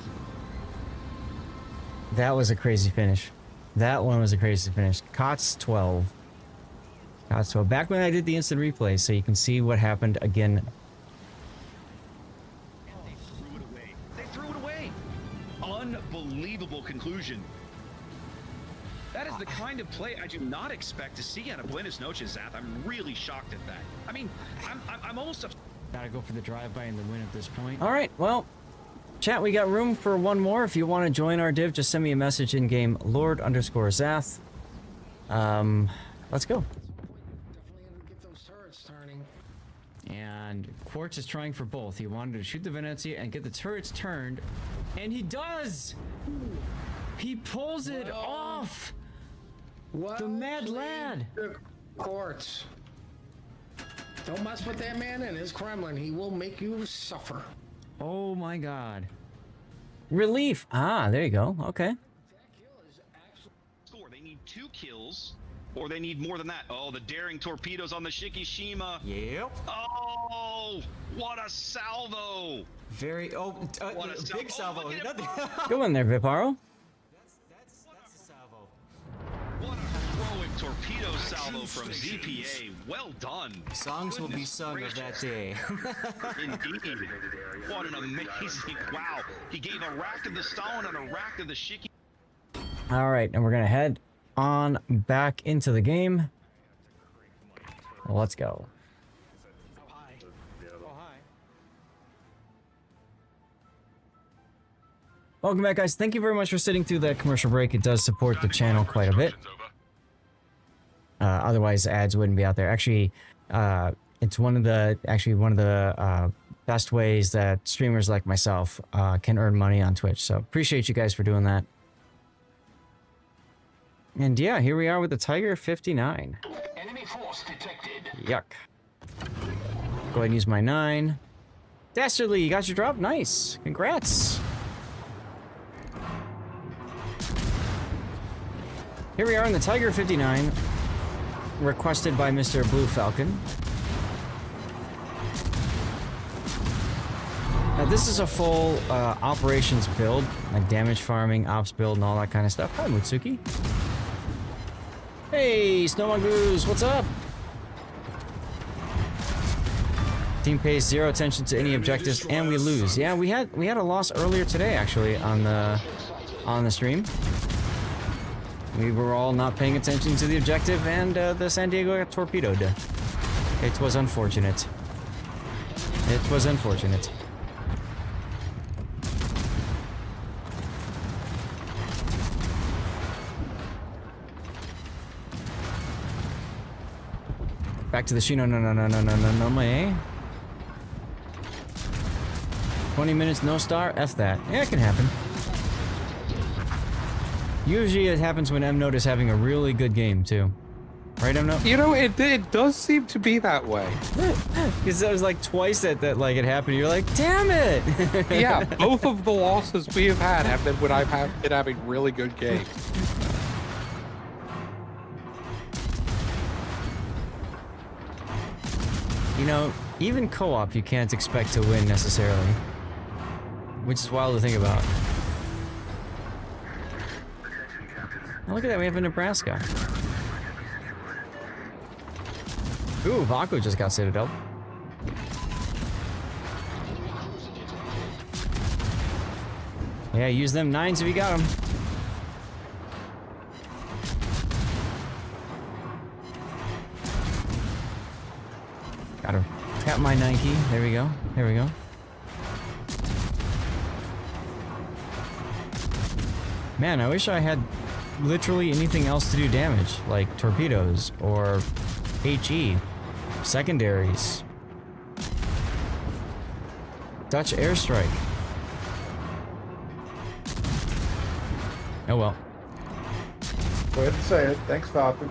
That was a crazy finish. That one was a crazy finish. COTS 12. COTS 12. Back when I did the instant replay, so you can see what happened again. And they threw it away. They threw it away. Unbelievable conclusion. That is the kind of play I do not expect to see out of Buenos Noches, Zaf. I'm really shocked at that. I mean, I'm almost... Gotta go for the drive-by and the win at this point. All right, well, chat, we got room for one more. If you want to join our div, just send me a message in game, Lord_Zath. Let's go. Definitely get those turrets turning. And Quartz is trying for both. He wanted to shoot the Venezia and get the turrets turned, and he does. He pulls it off. Well, The mad lad. Quartz. Don't mess with that man and his Kremlin. He will make you suffer. Oh my god. Relief. Ah, there you go. Okay. Score. They need 2 kills Or they need more than that. Oh, the daring torpedoes on the Shikishima. Yep. Oh, what a salvo! Very. Oh, big salvo. Go in there, Viparo. That's a salvo. What a heroic torpedo salvo from ZPA. Well done. Songs will be sung of that day. Indeed. What an amazing. Wow. He gave a rack of the Stalin and a rack of the Shiki. All right, and we're gonna head on back into the game. Let's go. Welcome back, guys. Thank you very much for sitting through that commercial break. It does support the channel quite a bit. Otherwise, ads wouldn't be out there. Actually, it's one of the best ways that streamers like myself can earn money on Twitch. So appreciate you guys for doing that. And yeah, here we are with the Tiger 59. Enemy force detected. Yuck. Go ahead and use my 9. Dastardly, you got your drop? Nice. Congrats. Here we are in the Tiger 59, requested by Mr. Blue Falcon. Now this is a full operations build, like damage farming, ops build, and all that kind of stuff. Hi, Mutsuki. Hey, Snow Mongoose, what's up? Team pays 0 attention to any objectives, and we lose. Yeah, we had a loss earlier today, actually, on the stream. We were all not paying attention to the objective, and the San Diego got torpedoed. It was unfortunate. It was unfortunate. Back to the Shino, no, my 20 minutes, no star? F that. Yeah, it can happen. Usually it happens when M-Note is having a really good game, too. Right, M-Note? You know, it does seem to be that way. Because that was like twice that like it happened. You're like, damn it! Yeah, both of the losses we have had have been when I've been having really good games. You know, even co-op you can't expect to win necessarily. Which is wild to think about. Oh, look at that, we have a Nebraska. Ooh, Vaco just got Citadel. Yeah, use them 9s if you got them. Gotta tap my 9 key. There we go. There we go. Man, I wish I had literally anything else to do damage, like torpedoes or HE, secondaries, Dutch airstrike. Oh well. Go ahead and say it. Thanks, Falcon.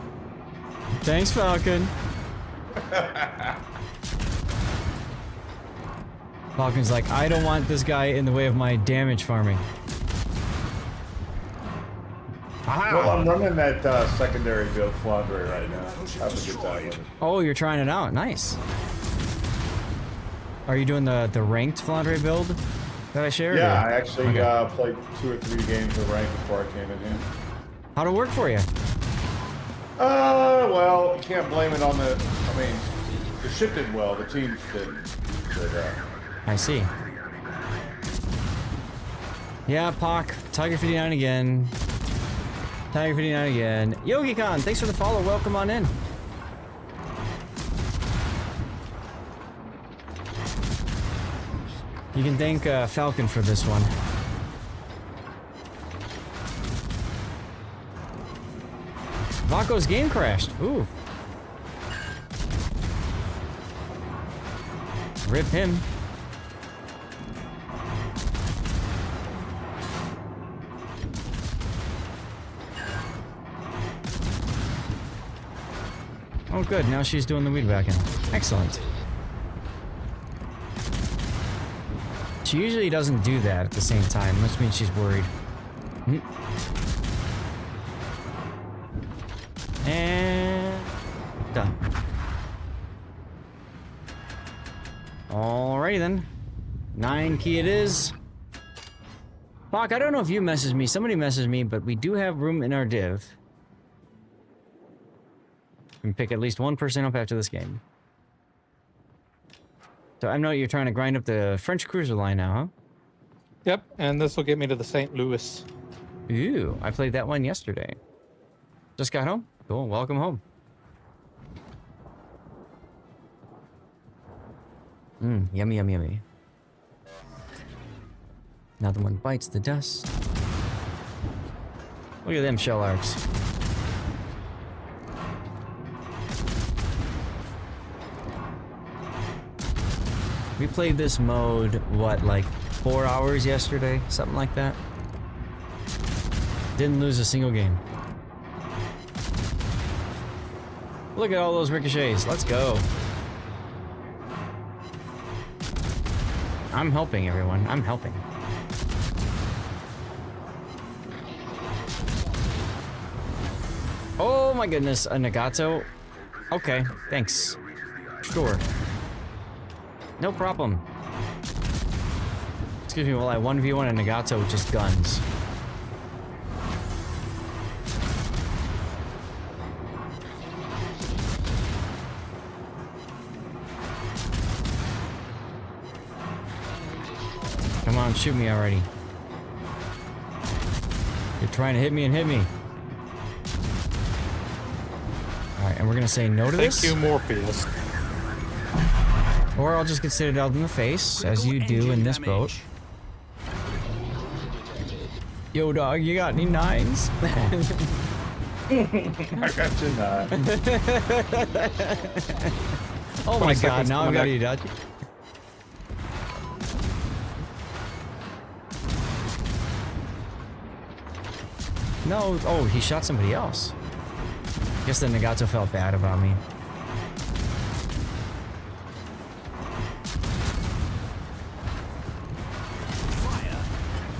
Thanks, Falcon. Falcon's like, I don't want this guy in the way of my damage farming. Well, I'm running that secondary build Flandre right now. Have a good time with it. Oh, you're trying it out. Nice. Are you doing the ranked Flandre build that I shared? Yeah, I actually played 2 or 3 games of ranked before I came in here. How'd it work for you? Well, you can't blame it on the... I mean, the ship did well, the teams didn't. But, I see. Yeah, Pac. Tiger 59 again. Tiger 59 again. Yogi-Con, thanks for the follow. Welcome on in. You can thank Falcon for this one. Vaco's game crashed. Ooh. Rip him. Oh good, now she's doing the weed whacking. Excellent. She usually doesn't do that at the same time, which means she's worried. And Done. Alrighty then. 9 key it is. Fuck, I don't know if you messaged me. Somebody messaged me, but we do have room in our div. We can pick at least one person up after this game. So I know you're trying to grind up the French cruiser line now, huh? Yep, and this will get me to the St. Louis. Ooh, I played that one yesterday. Just got home? Cool, welcome home. Yummy, yummy, yummy. Another one bites the dust. Look at them shell arcs. We played this mode, what, like 4 hours yesterday? Something like that. Didn't lose a single game. Look at all those ricochets. Let's go. I'm helping everyone. I'm helping. Oh my goodness, a Nagato. Okay, thanks. Sure. No problem. Excuse me while I 1v1 a Nagato with just guns. Come on, shoot me already. You're trying to hit me and hit me. Alright, and we're gonna say no to this? Thank you, Morpheus. Or I'll just get citadeled in the face, as you do in this boat. Yo, dog, you got any 9s? I got you 9. Oh my god, now I've got you, Dutch. No, oh, he shot somebody else. Guess the Nagato felt bad about me.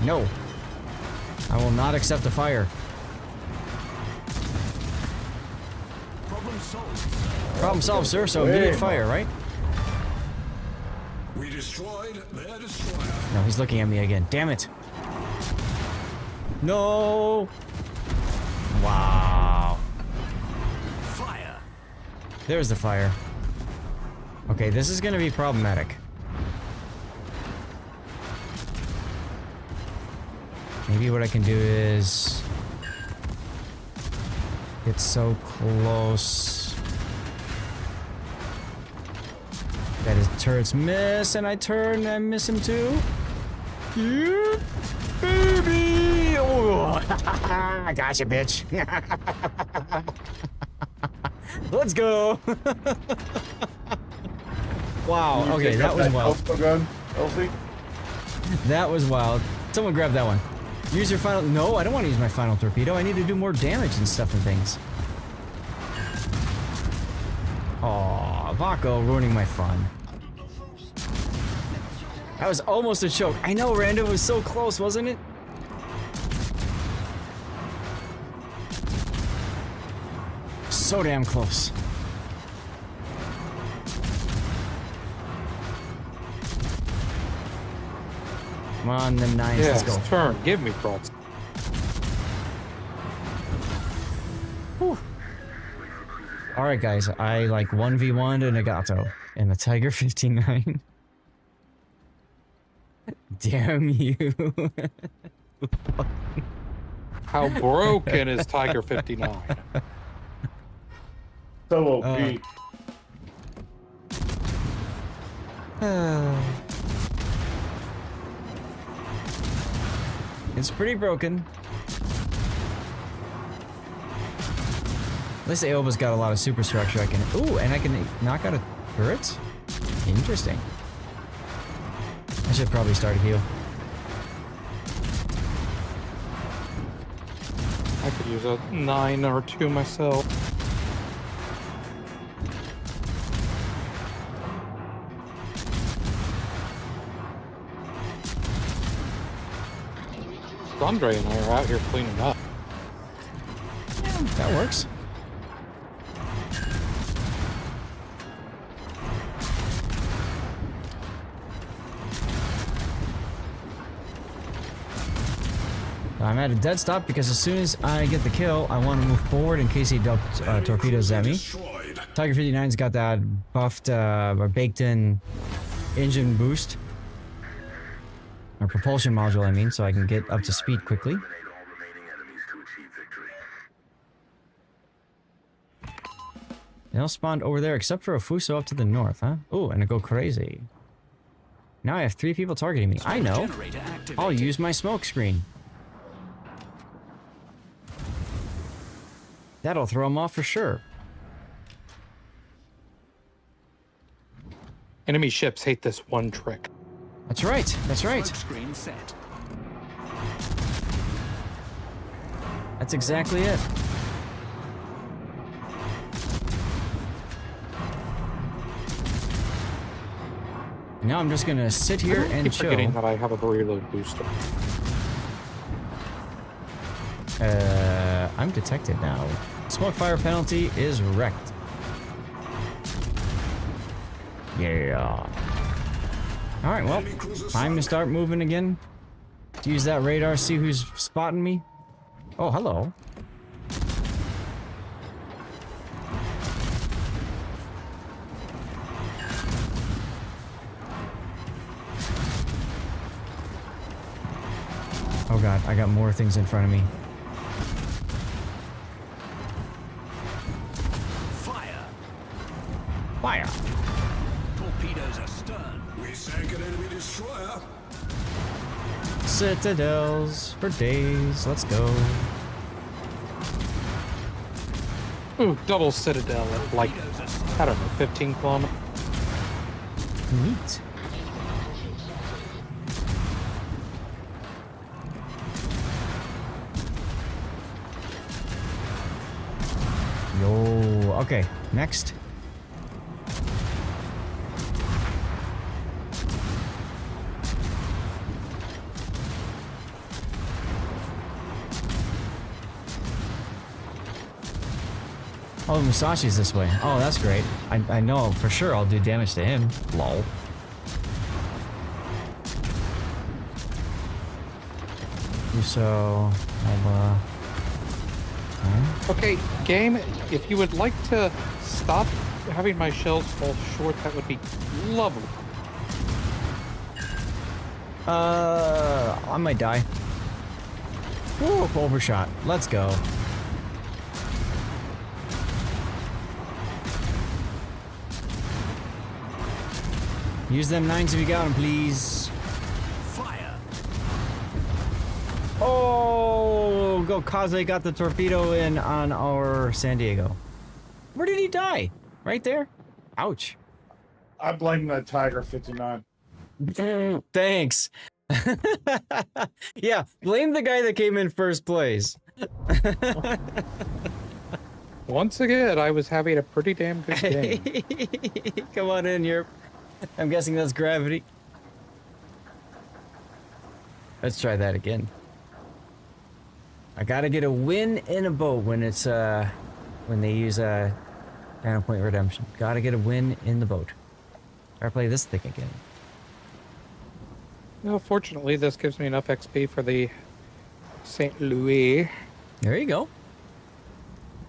No. I will not accept the fire. Problem solved, sir, so immediate fire, right? We destroyed their destroyer. No, he's looking at me again. Damn it. No. Wow. Fire. There's the fire. Okay, this is gonna be problematic. Maybe what I can do is... It's so close. That his turrets miss, and I turn and I miss him too. Yeah, baby! Oh, I got you, bitch. Let's go. Wow. Okay, that was wild. Gun, Elsie? That was wild. Someone grab that one. Use your final... No, I don't want to use my final torpedo. I need to do more damage and stuff and things. Aw, Vaco ruining my fun. That was almost a choke. I know, Rando, was so close, wasn't it? So damn close. Come on, the 9s, Yeah, let's go. turn. Give me props. Alright, guys, I like 1v1 to Nagato and the Tiger 59. Damn you. How broken is Tiger 59? So OP. It's pretty broken. At least Aoba's got a lot of superstructure I can... Ooh, and I can knock out a turret? Interesting. I should probably start a heal. I could use a 9 or 2 myself. Andre and I are out here cleaning up. Yeah, that works. I'm at a dead stop because as soon as I get the kill, I want to move forward in case he dumped torpedoes at me. Tiger 59's got that buffed or baked in engine boost. Or propulsion module, I mean, so I can get up to speed quickly. They all spawned over there except for a Fuso up to the north, huh? Oh, and I go crazy. Now I have 3 people targeting me. I know. I'll use my smoke screen. That'll throw them off for sure. Enemy ships hate this one trick. That's right. That's right. Screen set. That's exactly it. Now I'm just gonna sit here and chill. Forgetting that I have a reload booster. I'm detected now. Smoke fire penalty is wrecked. Yeah. Alright, well, time to start moving again. To use that radar, see who's spotting me. Oh, hello. Oh god, I got more things in front of me. Fire. Fire! Torpedoes astern. We sank an enemy destroyer. Citadels for days. Let's go. Ooh, double citadel at like, I don't know, 15 kilometers. Neat. Yo, okay, next. Oh, Musashi's this way. Oh, that's great. I know for sure I'll do damage to him. Lol. So, Okay, game, if you would like to stop having my shells fall short, that would be lovely. I might die. Whoa, overshot. Let's go. Use them 9s if you got them, please. Fire. Oh, go Kaze got the torpedo in on our San Diego. Where did he die? Right there? Ouch. I blame the Tiger 59. Thanks. Yeah, blame the guy that came in first place. Once again, I was having a pretty damn good game. Come on in here. I'm guessing that's gravity. Let's try that again. I gotta get a win in a boat when it's when they use Final Point Redemption. Gotta get a win in the boat. Gotta play this thing again. Well, fortunately, this gives me enough XP for the St. Louis. There you go.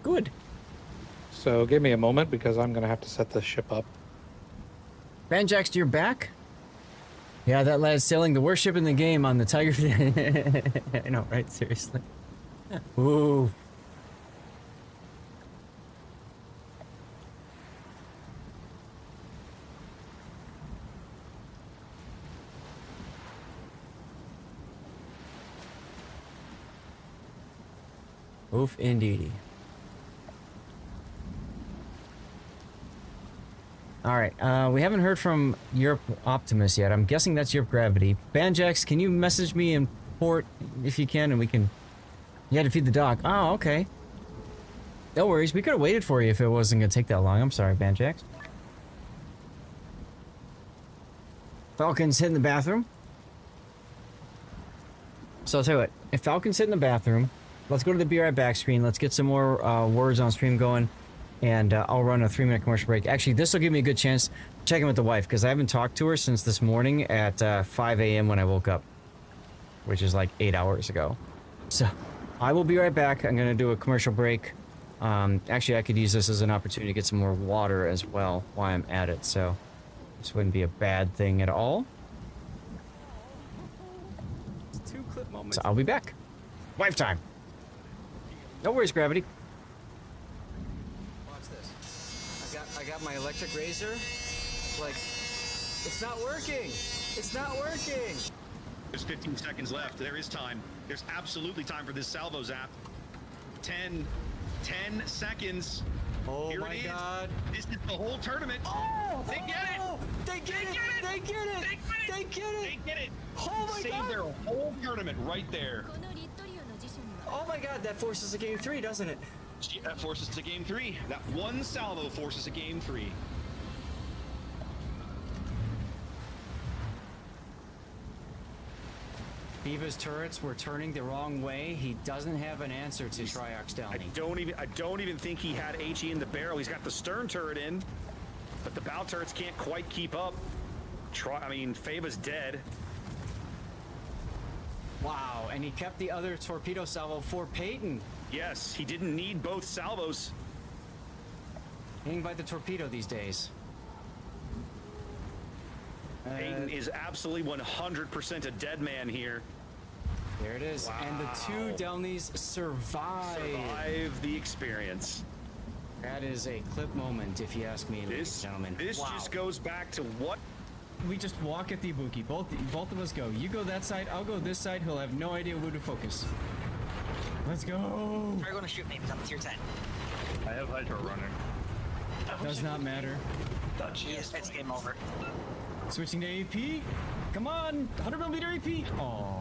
Good. So give me a moment because I'm gonna have to set this ship up. Banjax to your back? Yeah, that lad's sailing the worst ship in the game on the Tiger. I know, right? Seriously. Ooh. Oof, indeedy. All right, we haven't heard from Europe Optimus yet. I'm guessing that's Europe Gravity. Banjax, can you message me in port if you can, and we can... You had to feed the dog. Oh, okay. No worries. We could have waited for you if it wasn't going to take that long. I'm sorry, Banjax. Falcon's hitting the bathroom. So I'll tell you what. If Falcon's hitting the bathroom, let's go to the Be Right Back screen. Let's get some more words on stream going. And I'll run a 3-minute commercial break. Actually, this will give me a good chance to check in with the wife, because I haven't talked to her since this morning at 5 a.m. when I woke up, which is like 8 hours ago. So, I will be right back. I'm gonna do a commercial break. Actually, I could use this as an opportunity to get some more water as well while I'm at it, so this wouldn't be a bad thing at all. It's 2 clip moments. So I'll be back. Wife time. No worries, Gravity. Watch this. I got my electric razor. Like, it's not working. It's not working. There's 15 seconds left. There is time. There's absolutely time for this salvo zap. 10 seconds. Oh Here my it is. God. This is the whole tournament. Oh, they get it. They get it. They get it. They get it. They get it. Oh my Save God. their whole tournament right there. Oh my God, that forces a game 3, doesn't it? Yeah, that forces to game 3. That one salvo forces a game 3. Beava's turrets were turning the wrong way. He doesn't have an answer to Triox Downey. I don't even think he had HE in the barrel. He's got the stern turret in, but the bow turrets can't quite keep up. Fava's dead. Wow, and he kept the other torpedo salvo for Peyton. Yes, he didn't need both salvos. Hanging by the torpedo these days. Peyton is absolutely 100% a dead man here. There it is. Wow. And the 2 Delneys survive the experience. That is a clip moment, if you ask me, ladies and gentlemen. This just goes back to what? We just walk at the Ibuki. Both of us go. You go that side, I'll go this side. He'll have no idea who to focus. Let's go. Try going to shoot me because I'm tier 10. I have Hydro running. Does not matter. Yes, it's game over. Switching to AP. Come on, 100mm AP. Aww.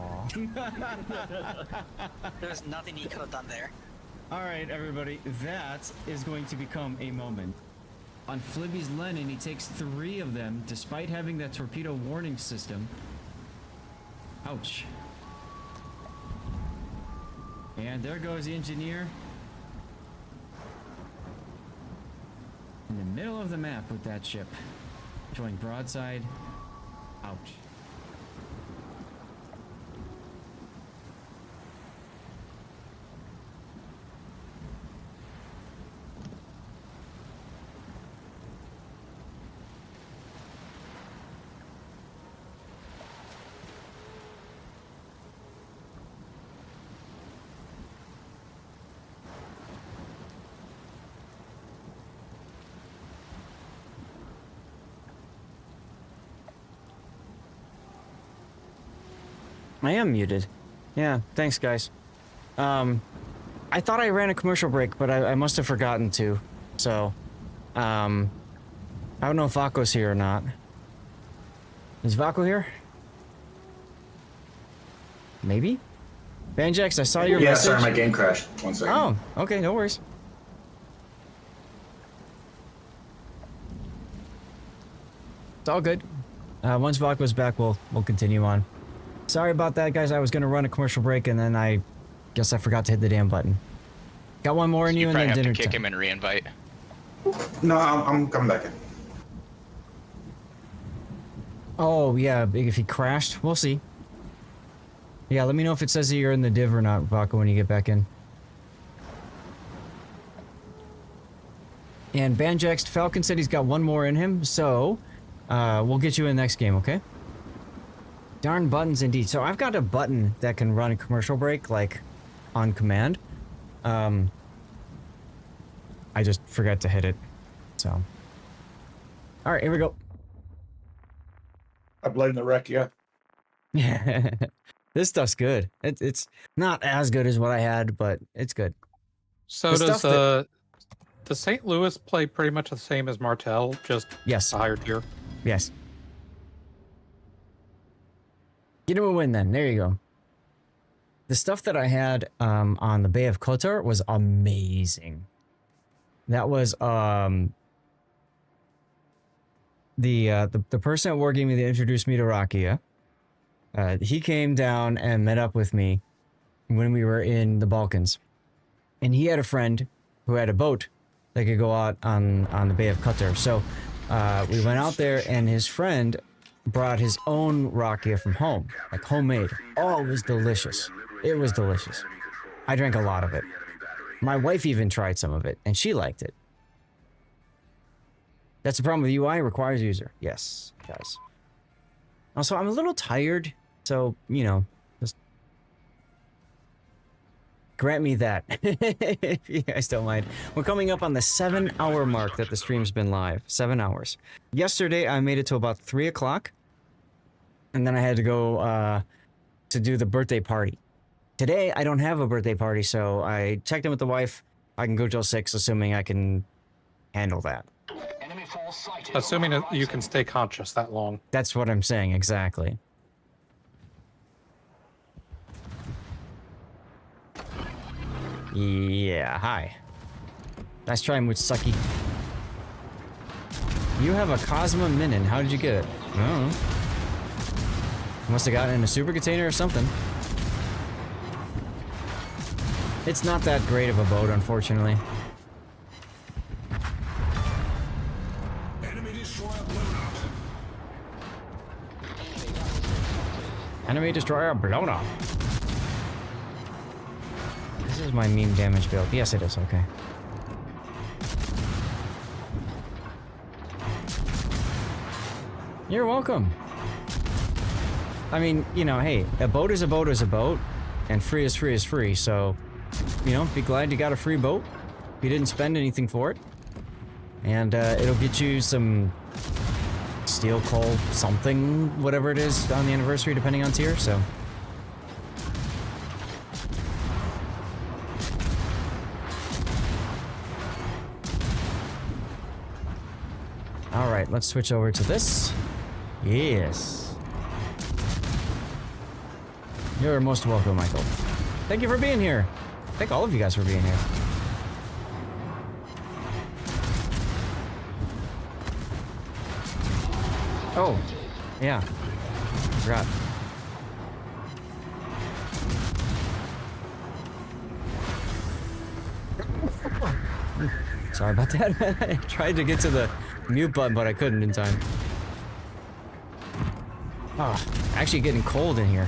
There's nothing he could have done there. All right, everybody, that is going to become a moment. On Flibby's Lenin, he takes 3 of them, despite having that torpedo warning system. Ouch. And there goes the engineer. In the middle of the map with that ship. Showing broadside. Ouch. I am muted. Yeah, thanks, guys. I thought I ran a commercial break, but I must have forgotten to. So, I don't know if Vaco's here or not. Is Vaco here? Maybe? Banjax, I saw your message. Yeah, sorry, my game crashed. 1 second. Oh, okay, no worries. It's all good. Once Vaco's back, we'll continue on. Sorry about that, guys. I was gonna run a commercial break, and then I guess I forgot to hit the damn button. Got one more in you, and then dinner have to kick time. him and re-invite. No, I'm coming back in. Oh, yeah, if he crashed, we'll see. Yeah, let me know if it says that you're in the div or not, Vaco, when you get back in. And Banjax Falcon said he's got one more in him, so we'll get you in the next game, okay? Darn buttons indeed. So I've got a button that can run a commercial break, like, on command. I just forgot to hit it, so. Alright, here we go. I blame the wreck, yeah. This stuff's good. It's not as good as what I had, but it's good. So does the St. Louis play pretty much the same as Martel, just yes, a higher tier? Yes. Get him a win then. There you go. The stuff that I had on the Bay of Kotor was amazing. That was the person at Wargaming that introduced me to Rakia. He came down and met up with me when we were in the Balkans, and he had a friend who had a boat that could go out on the Bay of Kotor. So we went out there, and his friend brought his own rakia from home, like homemade. Oh, it was delicious. It was delicious. I drank a lot of it. My wife even tried some of it, and she liked it. That's the problem with UI, requires user. Yes, it does. Also, I'm a little tired, so, you know, just grant me that, if you guys don't mind. We're coming up on the 7-hour mark that the stream's been live. 7 hours. Yesterday, I made it to about 3 o'clock, and then I had to go to do the birthday party. Today, I don't have a birthday party, so I checked in with the wife. I can go till 6, assuming I can handle that. Assuming that you can stay conscious that long. That's what I'm saying, exactly. Yeah, hi. Nice try, Mutsuki. You have a Cosma Minin. How did you get it? I don't know. Must have gotten it in a super container or something. It's not that great of a boat, unfortunately. Enemy destroyer blown up. This is my meme damage build. Yes, it is. Okay. You're welcome. I mean, you know, hey, a boat is a boat is a boat, and free is free is free, so, you know, be glad you got a free boat. You didn't spend anything for it. And it'll get you some steel coal something, whatever it is on the anniversary, depending on tier, so. Alright, let's switch over to this. Yes. You're most welcome, Michael. Thank you for being here. Thank all of you guys for being here. Oh, yeah. Forgot. Sorry about that. I tried to get to the mute button, but I couldn't in time. Oh, actually getting cold in here.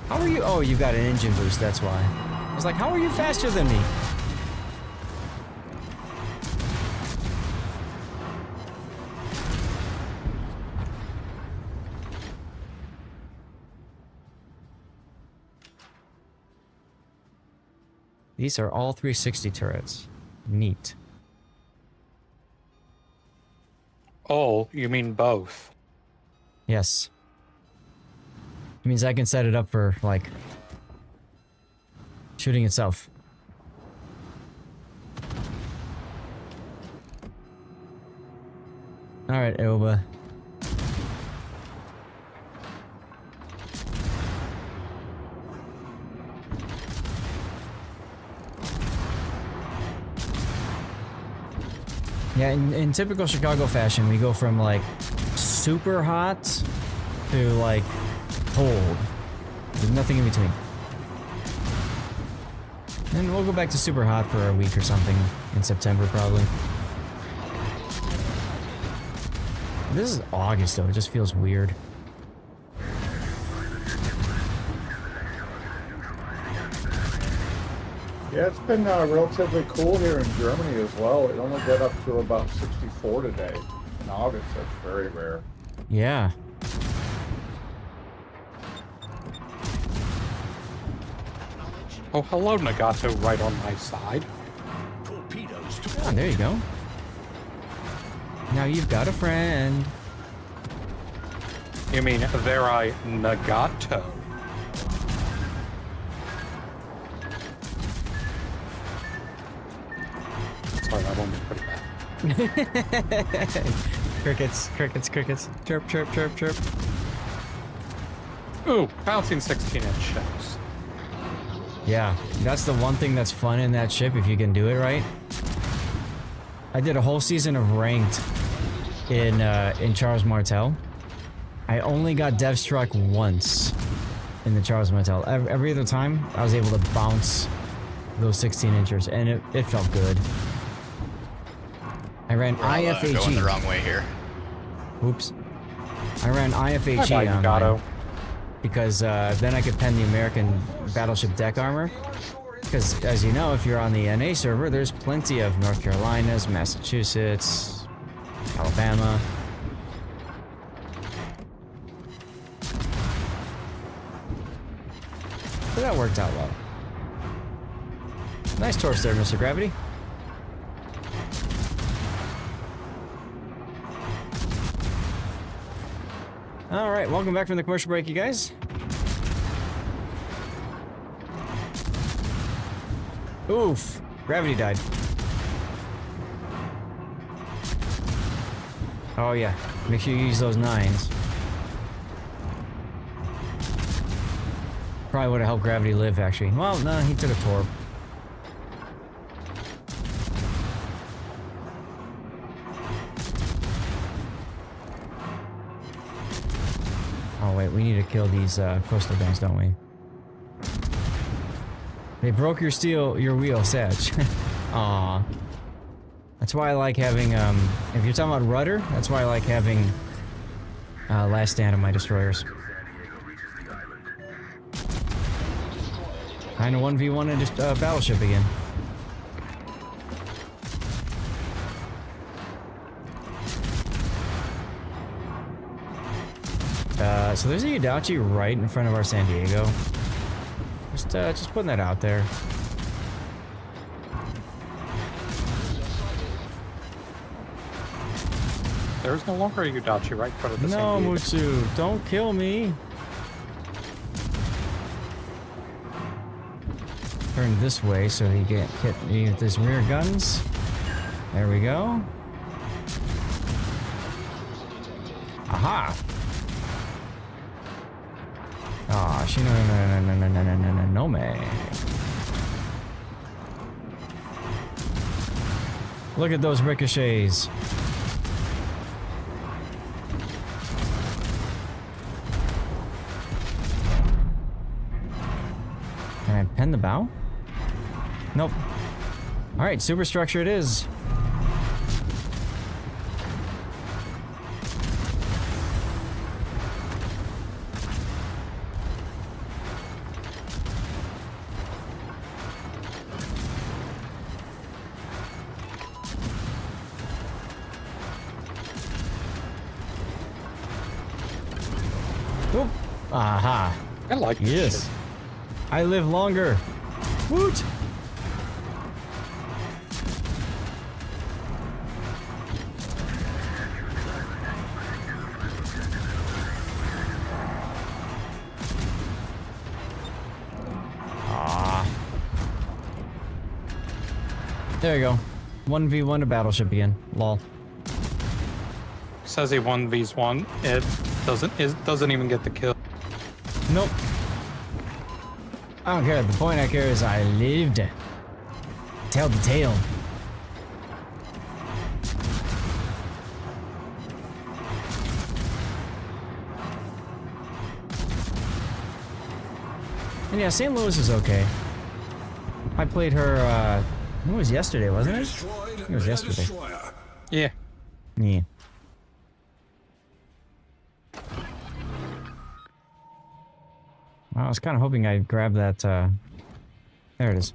How are you? Oh, you got an engine boost, that's why. I was like, how are you faster than me? These are all 360 turrets. Neat. Oh, you mean both? Yes. It means I can set it up for, like, shooting itself. Alright, Elba. Yeah, in typical Chicago fashion, we go from, like, super hot to, like, cold. There's nothing in between. And we'll go back to super hot for a week or something in September, probably. This is August, though. It just feels weird. Yeah, it's been relatively cool here in Germany as well. It only got up to about 64 today. In August, that's very rare. Yeah. Oh, hello, Nagato, right on my side. Oh, there you go. Now you've got a friend. You mean there I Nagato? Sorry, that one was pretty bad. Crickets, crickets, crickets. Chirp, chirp, chirp, chirp. Ooh, bouncing 16-inch shells. Yeah, that's the one thing that's fun in that ship if you can do it right. I did a whole season of ranked in Charles Martel. I only got dev struck once in the Charles Martel. Every other time, I was able to bounce those 16-inchers, and it felt good. I ran IFHE. Going the wrong way here. Oops. I ran IFHE Bye, on Nagato. mine. because then I could pen the American battleship deck armor. Because, as you know, if you're on the NA server, there's plenty of North Carolinas, Massachusetts, Alabama. So that worked out well. Nice torps there, Mr. Gravity. Alright, welcome back from the commercial break, you guys. Oof. Gravity died. Oh yeah. Make sure you use those 9s. Probably would have helped Gravity live, actually. Well, no, he took a torp. Oh wait, we need to kill these coastal banks, don't we? They broke your wheel, Satch. Aw. That's why I like having, if you're talking about rudder, that's why I like having last stand on my destroyers. Kinda 1v1 and just battleship again. So there's a Yudachi right in front of our San Diego. Just putting that out there. There's no longer a Yudachi right in front of the No, San Diego. Mutsu, don't kill me. Turn this way so he get hit with his rear guns. There we go. Aha! Aw, she no me. Look at those ricochets. Can I pen the bow? Nope. Alright, superstructure it is. Oop. Aha. I like this yes. shit. I live longer. Woot! Ah. There you go. 1v1 a battleship again. Lol. Says he 1v1. It doesn't even get the kill. Nope. I don't care. The point I care is I lived. Tell the tale. And yeah, St. Louis is okay. I played her, it was yesterday, wasn't it? It was yesterday. Yeah. Yeah. Well, I was kind of hoping I'd grab that, there it is.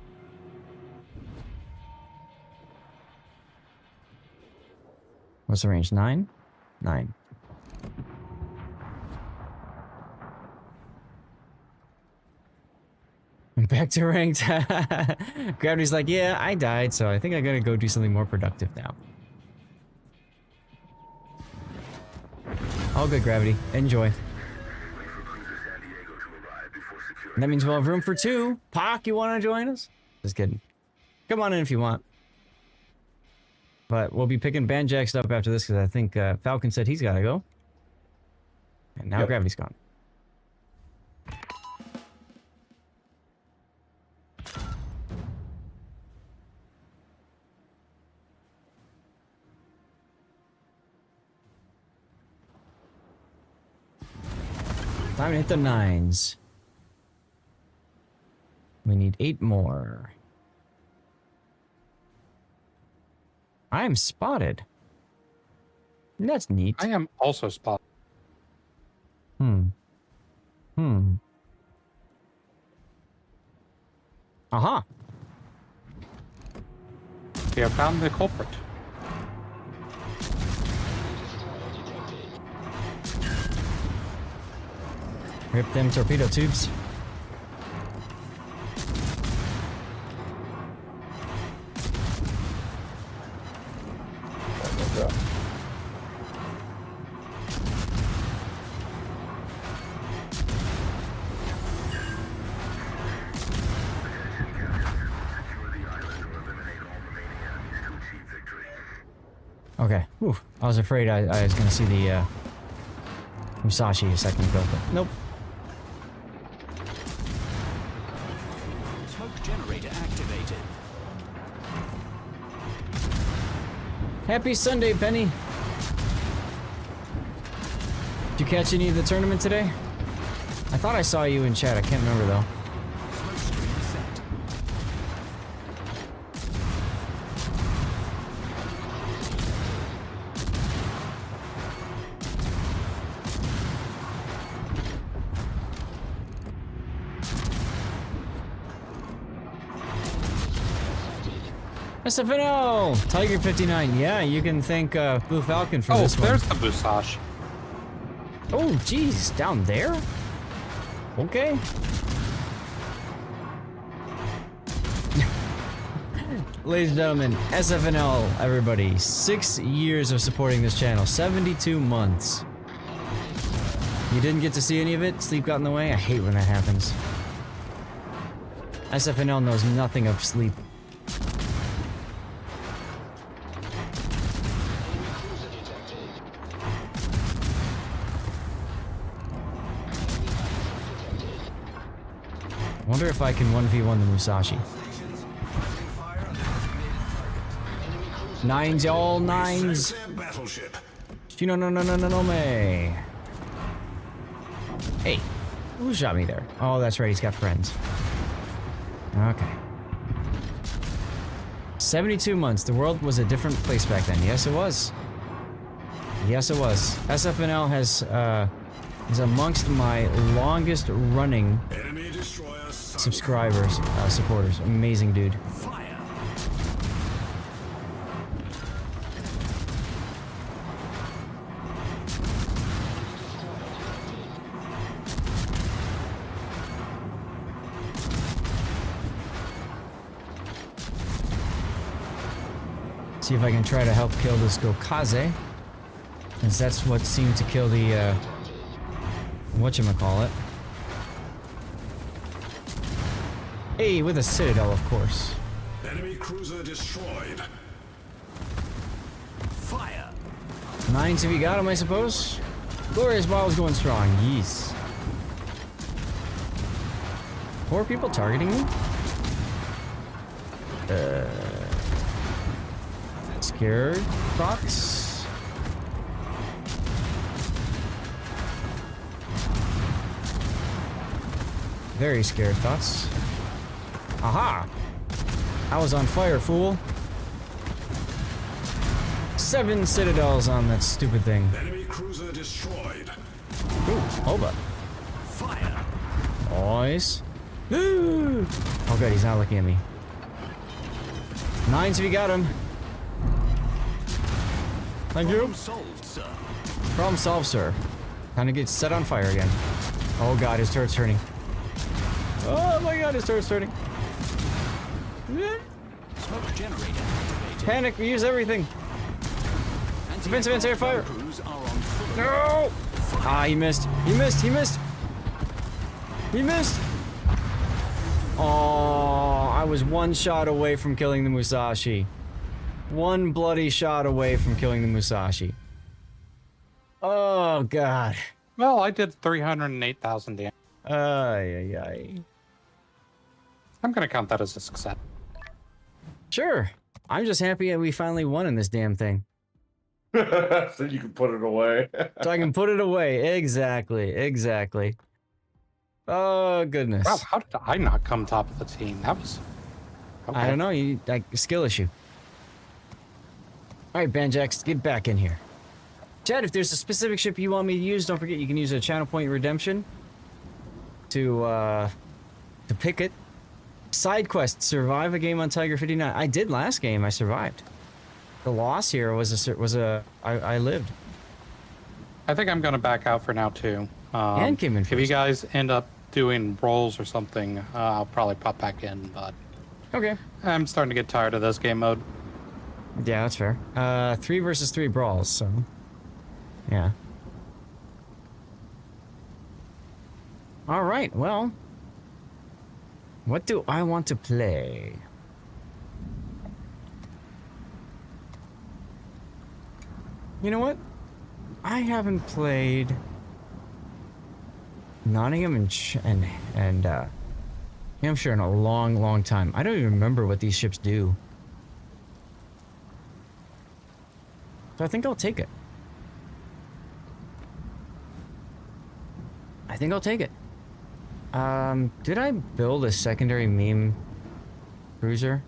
What's the range? 9? 9. Back to ranked. Gravity's like, yeah, I died, so I think I gotta go do something more productive now. All good, Gravity. Enjoy. And that means we'll have room for 2. Pac, you want to join us? Just kidding. Come on in if you want. But we'll be picking Banjax up after this because I think Falcon said he's got to go. And now Gravity's gone. Time to hit the 9s. We need 8 more. I am spotted. That's neat. I am also spotted. Hmm. Uh-huh. We have found the culprit. Rip them torpedo tubes. Okay. Whew. I was afraid I was going to see the Musashi a second ago, but nope. Smoke generator activated. Happy Sunday, Penny. Did you catch any of the tournament today? I thought I saw you in chat. I can't remember though. Smoke screen set. SFNL! Tiger 59. Yeah, you can thank Blue Falcon for this one. Oh, there's the Musashi. Oh, geez. Down there? Okay. Ladies and gentlemen, SFNL, everybody. 6 years of supporting this channel. 72 months. You didn't get to see any of it? Sleep got in the way? I hate when that happens. SFNL knows nothing of sleep. Wonder if I can 1v1 the Musashi. Nines, y'all, nines. No, me. Hey, who shot me there? Oh, that's right, he's got friends. Okay. 72 months. The world was a different place back then. Yes, it was. Yes, it was. SFNL has, is amongst my longest running subscribers, supporters. Amazing dude. See if I can try to help kill this Gokaze, since that's what seemed to kill the whatchamacallit. Hey, with a Citadel, of course. Enemy cruiser destroyed. Fire. Nines if you got him, I suppose. Glorious Ball's going strong. Yees. 4 people targeting me? Scared thoughts? Very scared thoughts. Aha! I was on fire, fool. 7 citadels on that stupid thing. Enemy cruiser destroyed. Ooh, hold up. Fire. Nice. Oh good, he's not looking at me. Nines if you got him. Thank you. Problem solved, sir. Problem solved, sir. Time to get set on fire again. Oh god, his turret's turning. Oh my god, his turret's turning. Smoke generator activated. Panic, we use everything. Defensive air fire. No! Ah, he missed. He missed. He missed. He missed. Oh, I was 1 shot away from killing the Musashi. 1 bloody shot away from killing the Musashi. Oh god. Well, I did 308,000 damage. Ay. I'm gonna count that as a success. Sure. I'm just happy that we finally won in this damn thing. So you can put it away. So I can put it away. Exactly. Oh, goodness. Wow, how did I not come top of the team? That was... Okay. I don't know. You like skill issue. All right, Banjax, get back in here. Chad, if there's a specific ship you want me to use, don't forget you can use a channel point redemption. to pick it. Side quest: survive a game on Tiger 59. I did last game. I survived. The loss here was I lived. I think I'm gonna back out for now too. And came in if you guys end up doing rolls or something, I'll probably pop back in. But okay, I'm starting to get tired of this game mode. Yeah, that's fair. 3 versus 3 brawls. So, yeah. All right. Well, what do I want to play? You know what? I haven't played Nottingham and Hampshire in a long time. I don't even remember what these ships do. So I think I'll take it. I think I'll take it. Did I build a secondary meme cruiser?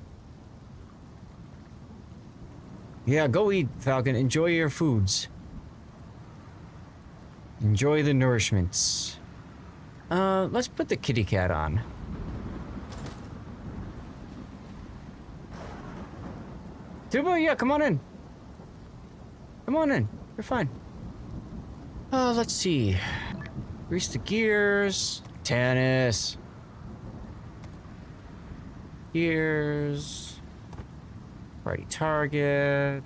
Yeah, go eat, Falcon. Enjoy your foods. Enjoy the nourishments. Let's put the kitty cat on. Tubo, yeah, come on in. Come on in. You're fine. Let's see. Grease the gears. Tennis. Gears. Righty target.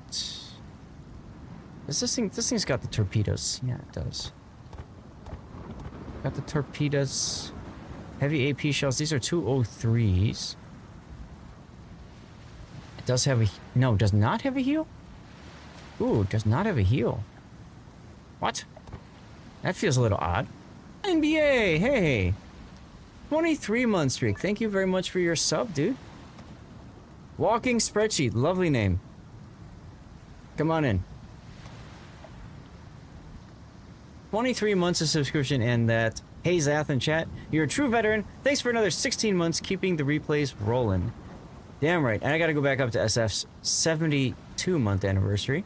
Is this thing's got the torpedoes. Yeah, it does. Got the torpedoes. Heavy AP shells. These are 203s. It does have a... No, does not have a heel? Ooh, does not have a heel. What? That feels a little odd. NBA, hey! 23-month streak. Thank you very much for your sub, dude. Walking Spreadsheet. Lovely name. Come on in. 23 months of subscription and that. Hey, Zath in chat. You're a true veteran. Thanks for another 16 months keeping the replays rolling. Damn right. And I gotta go back up to SF's 72-month anniversary.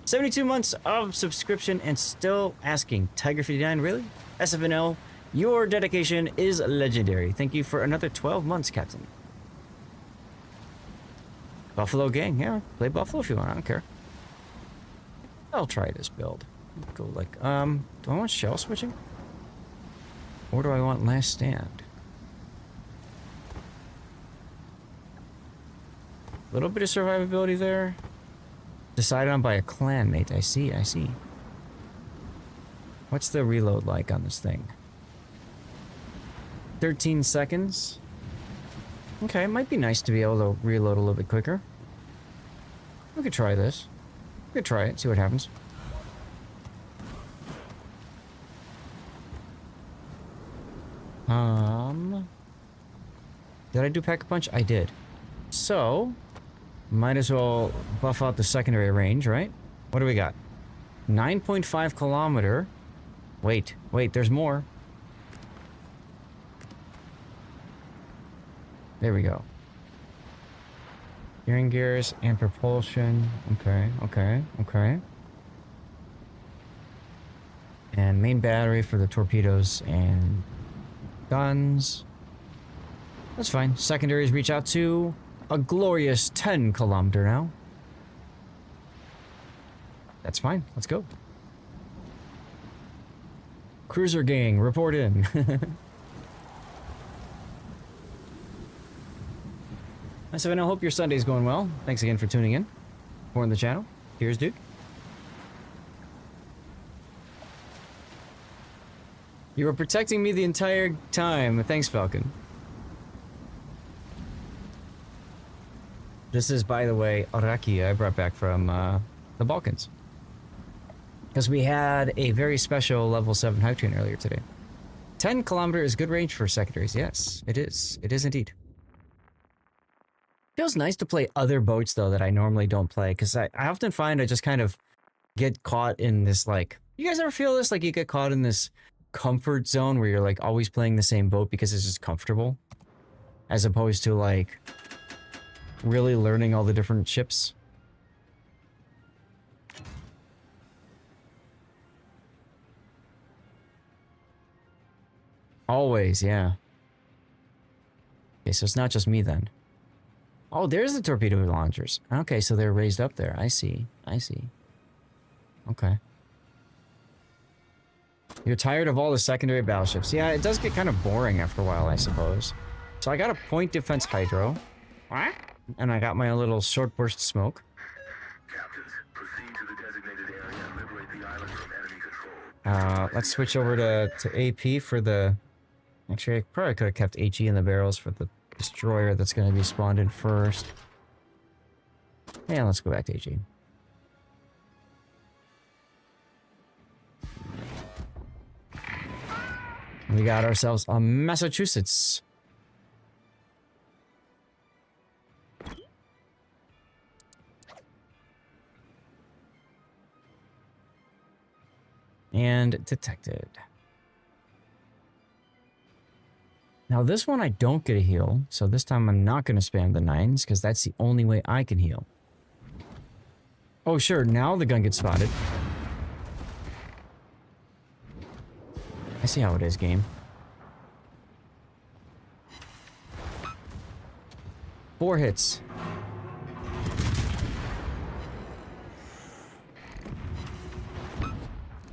72 months of subscription and still asking. Tiger59, really? SFNL, your dedication is legendary. Thank you for another 12 months, Captain. Buffalo Gang, yeah. Play Buffalo if you want, I don't care. I'll try this build. Go like, do I want shell switching? Or do I want last stand? A little bit of survivability there. Decided on by a clanmate. I see, I see. What's the reload like on this thing? 13 seconds. Okay, it might be nice to be able to reload a little bit quicker. We could try this. We could try it, see what happens. Did I do Pack-a-Punch? I did. So, might as well buff out the secondary range, right? What do we got? 9.5 kilometer. Wait, there's more. There we go. Steering gears and propulsion. Okay. And main battery for the torpedoes and guns. That's fine. Secondaries reach out to a glorious 10 kilometer now. That's fine. Let's go. Cruiser gang, report in. So I hope your Sunday's going well. Thanks again for tuning in. More on the channel. Here's Duke. You were protecting me the entire time. Thanks, Falcon. This is, by the way, Araki I brought back from the Balkans. Because we had a very special level 7 hype train earlier today. 10 kilometer is good range for secondaries. Yes, it is. It is indeed. Feels nice to play other boats, though, that I normally don't play. Because I often find I just kind of get caught in this, like... You guys ever feel this? Like you get caught in this comfort zone where you're, like, always playing the same boat because it's just comfortable? As opposed to, like... really learning all the different ships. Always, yeah. Okay, so it's not just me then. Oh, there's the torpedo launchers. Okay, so they're raised up there. I see. I see. Okay. You're tired of all the secondary battleships. Yeah, it does get kind of boring after a while, I suppose. So I got a point defense hydro. And I got my little short burst smoke. Captains, proceed to the designated area and liberate the island from enemy control. Let's switch over to AP for the... Actually, I probably could have kept HE in the barrels for the destroyer that's going to be spawned in first. Yeah, let's go back to HE. We got ourselves a Massachusetts. And detected. Now this one I don't get a heal, so this time I'm not going to spam the 9s, because that's the only way I can heal. Oh sure, now the gun gets spotted. I see how it is, game. 4 hits.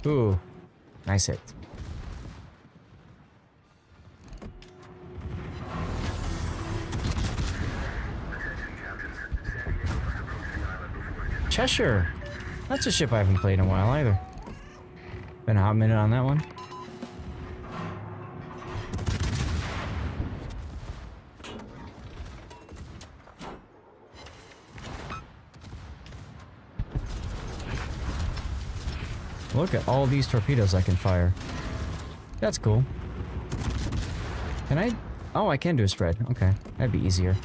Ooh, nice hit. Cheshire. That's a ship I haven't played in a while either. Been a hot minute on that one. Look at all these torpedoes I can fire. That's cool. Can I? Oh, I can do a spread. Okay, that'd be easier.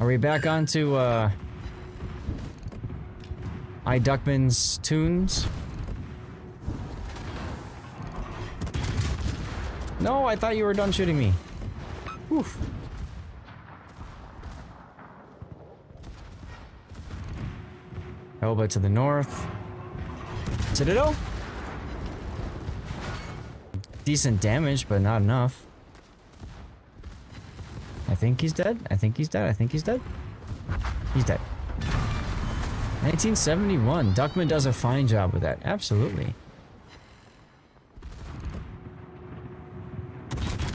Are we back onto, I. Duckman's tunes? No, I thought you were done shooting me. Oof. Elba to the north. Citadel? Decent damage, but not enough. I think he's dead. I think he's dead. I think he's dead. He's dead. 1971. Duckman does a fine job with that. Absolutely.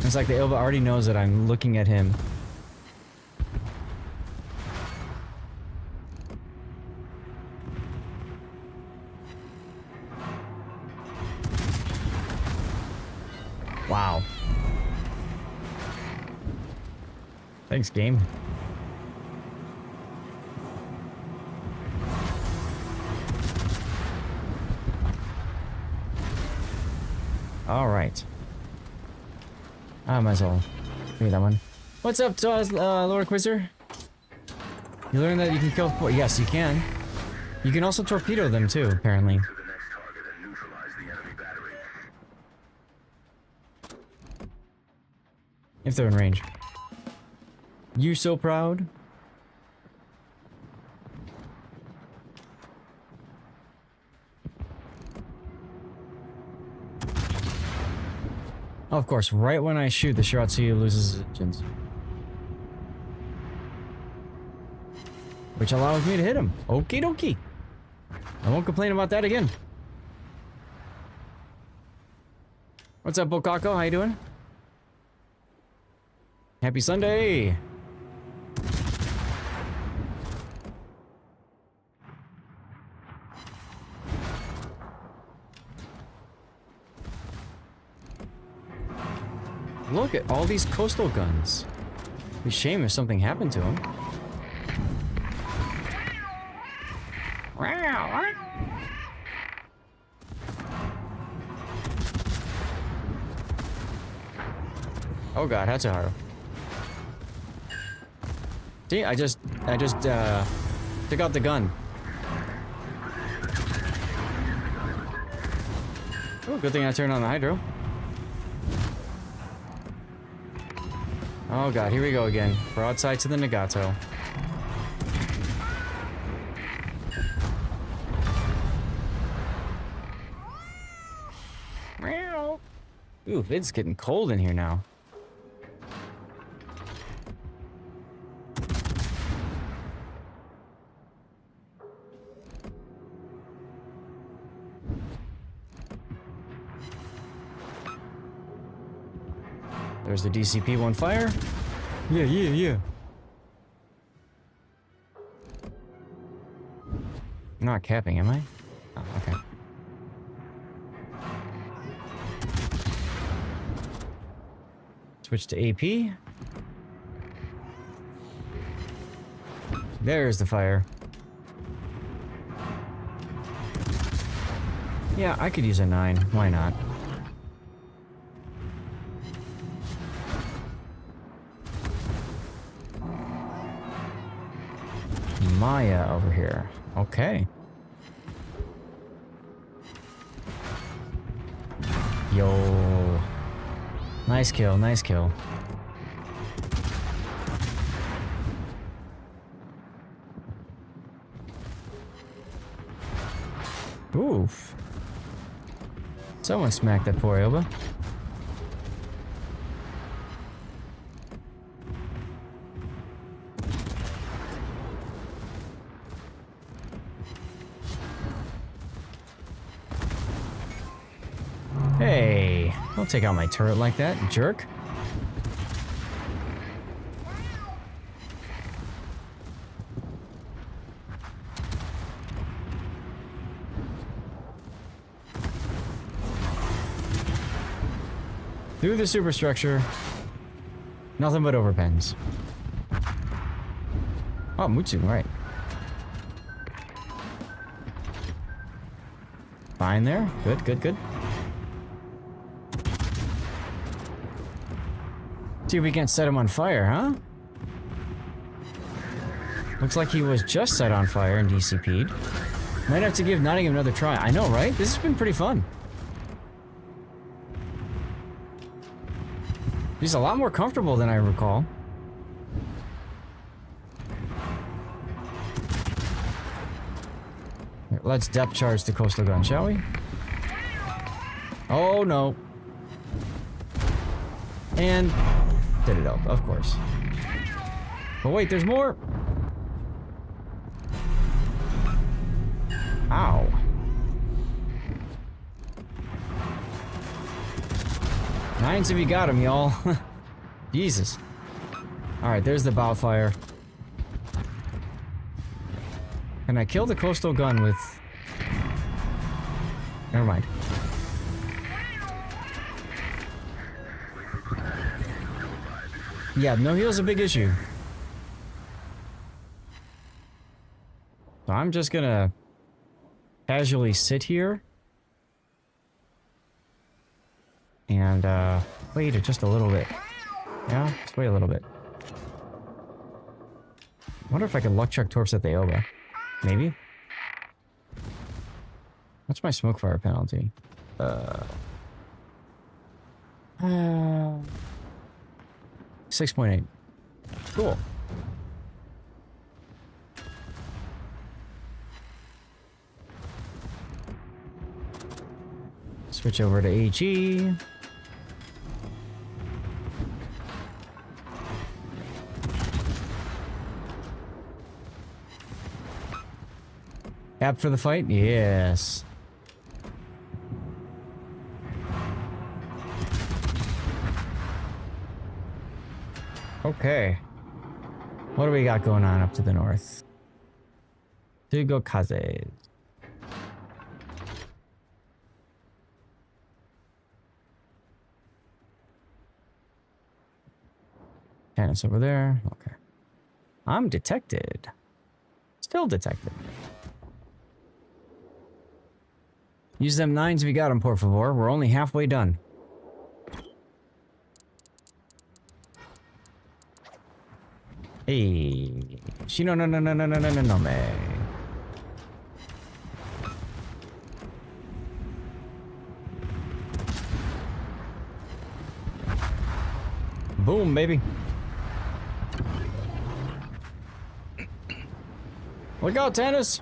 It's like the Ilva already knows that I'm looking at him. Wow. Thanks, game. All right. I might as well give me that one. What's up, Lord Quizzer? You learned that you can kill... Yes, you can. You can also torpedo them too, apparently. If they're in range. You so proud? Oh, of course, right when I shoot, the Shiratsuyu loses his engines. Which allows me to hit him. Okie dokie. I won't complain about that again. What's up, Bokako? How you doing? Happy Sunday! Look at all these coastal guns. It'd be a shame if something happened to them. Oh god, Hatsuharu. See, I just took out the gun. Oh, good thing I turned on the hydro. Oh god, here we go again. Broadside to the Nagato. Meow. Ooh, it's getting cold in here now. There's the DCP one fire. Yeah, yeah, yeah. I'm not capping, am I? Oh, okay. Switch to AP. There's the fire. Yeah, I could use a 9. Why not? Maya over here. Okay. Yo. Nice kill, nice kill. Oof. Someone smacked that poor Elba. Hey, don't take out my turret like that, jerk. Through the superstructure. Nothing but overpens. Oh, Mutsu, right. Fine there. Good, good, good. See if we can't set him on fire, huh? Looks like he was just set on fire and DCP'd. Might have to give Nottingham another try. I know, right? This has been pretty fun. He's a lot more comfortable than I recall. Here, let's depth charge the coastal gun, shall we? Oh no. And did it up, of course. But wait, there's more. Ow. Nines if you got him, y'all. Jesus. Alright, there's the bow fire. Can I kill the coastal gun with... Never mind. Yeah, no heal's a big issue. So I'm just gonna casually sit here and wait just a little bit. Yeah, just wait a little bit. I wonder if I can luck chuck torps at the Oba. Maybe. What's my smoke fire penalty? 6.8. Cool. Switch over to HE. App for the fight? Yes. Okay. What do we got going on up to the north? Tsugokaze. Cannons over there. Okay. I'm detected. Still detected. Use them 9s if you got them, por favor. We're only halfway done. Hey. Shino no no no no no no no no me. Boom, baby. Look out, Tannis.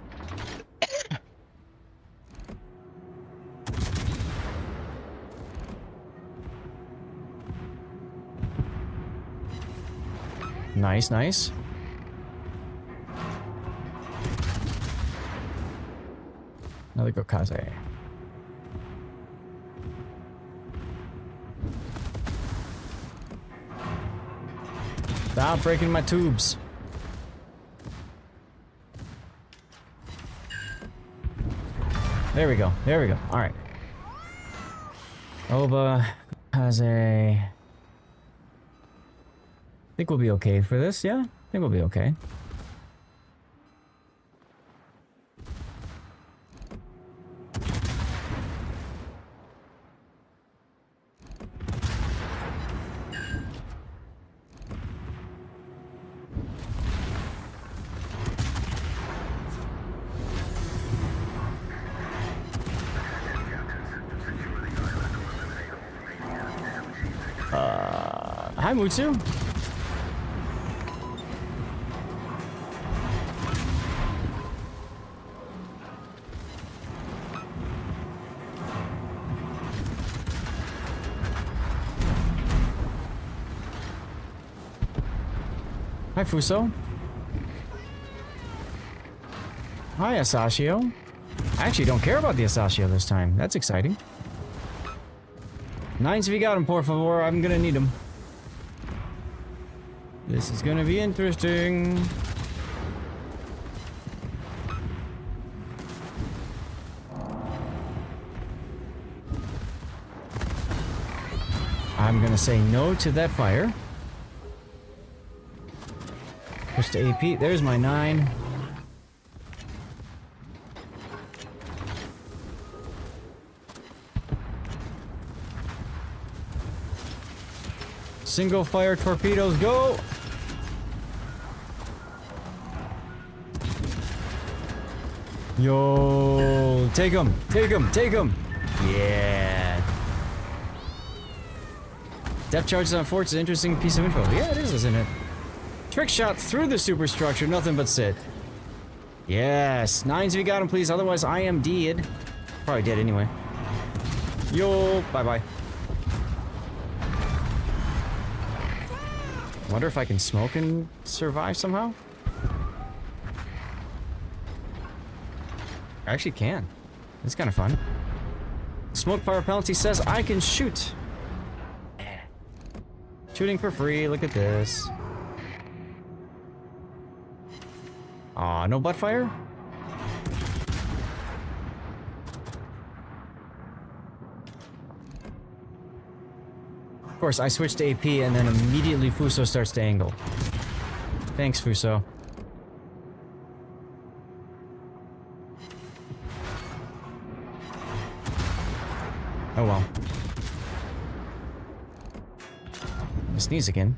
Nice, nice. Another Gokaze. Stop breaking my tubes. There we go. There we go. All right. Oba, Kaze. I think we'll be okay for this. Yeah, I think we'll be okay. Hi, Mutsu. Hi, Fuso. Hi, Asashio. I actually don't care about the Asashio this time. That's exciting. Nines, if you got him, por favor. I'm gonna need him. This is gonna be interesting. I'm gonna say no to that fire. Push to AP. There's my 9. Single fire torpedoes, go! Yo, take him, take him, take him! Yeah. Depth charges on forts is an interesting piece of info. Yeah, it is, isn't it? Trick shot through the superstructure, nothing but sit. Yes, 9s if you got him, please. Otherwise, I am dead. Probably dead anyway. Yo, bye-bye. Wonder if I can smoke and survive somehow? I actually can. It's kind of fun. Smoke fire penalty says I can shoot. Shooting for free, look at this. Aw, no butt fire? Of course, I switched to AP and then immediately Fuso starts to angle. Thanks, Fuso. Oh well. I sneeze again.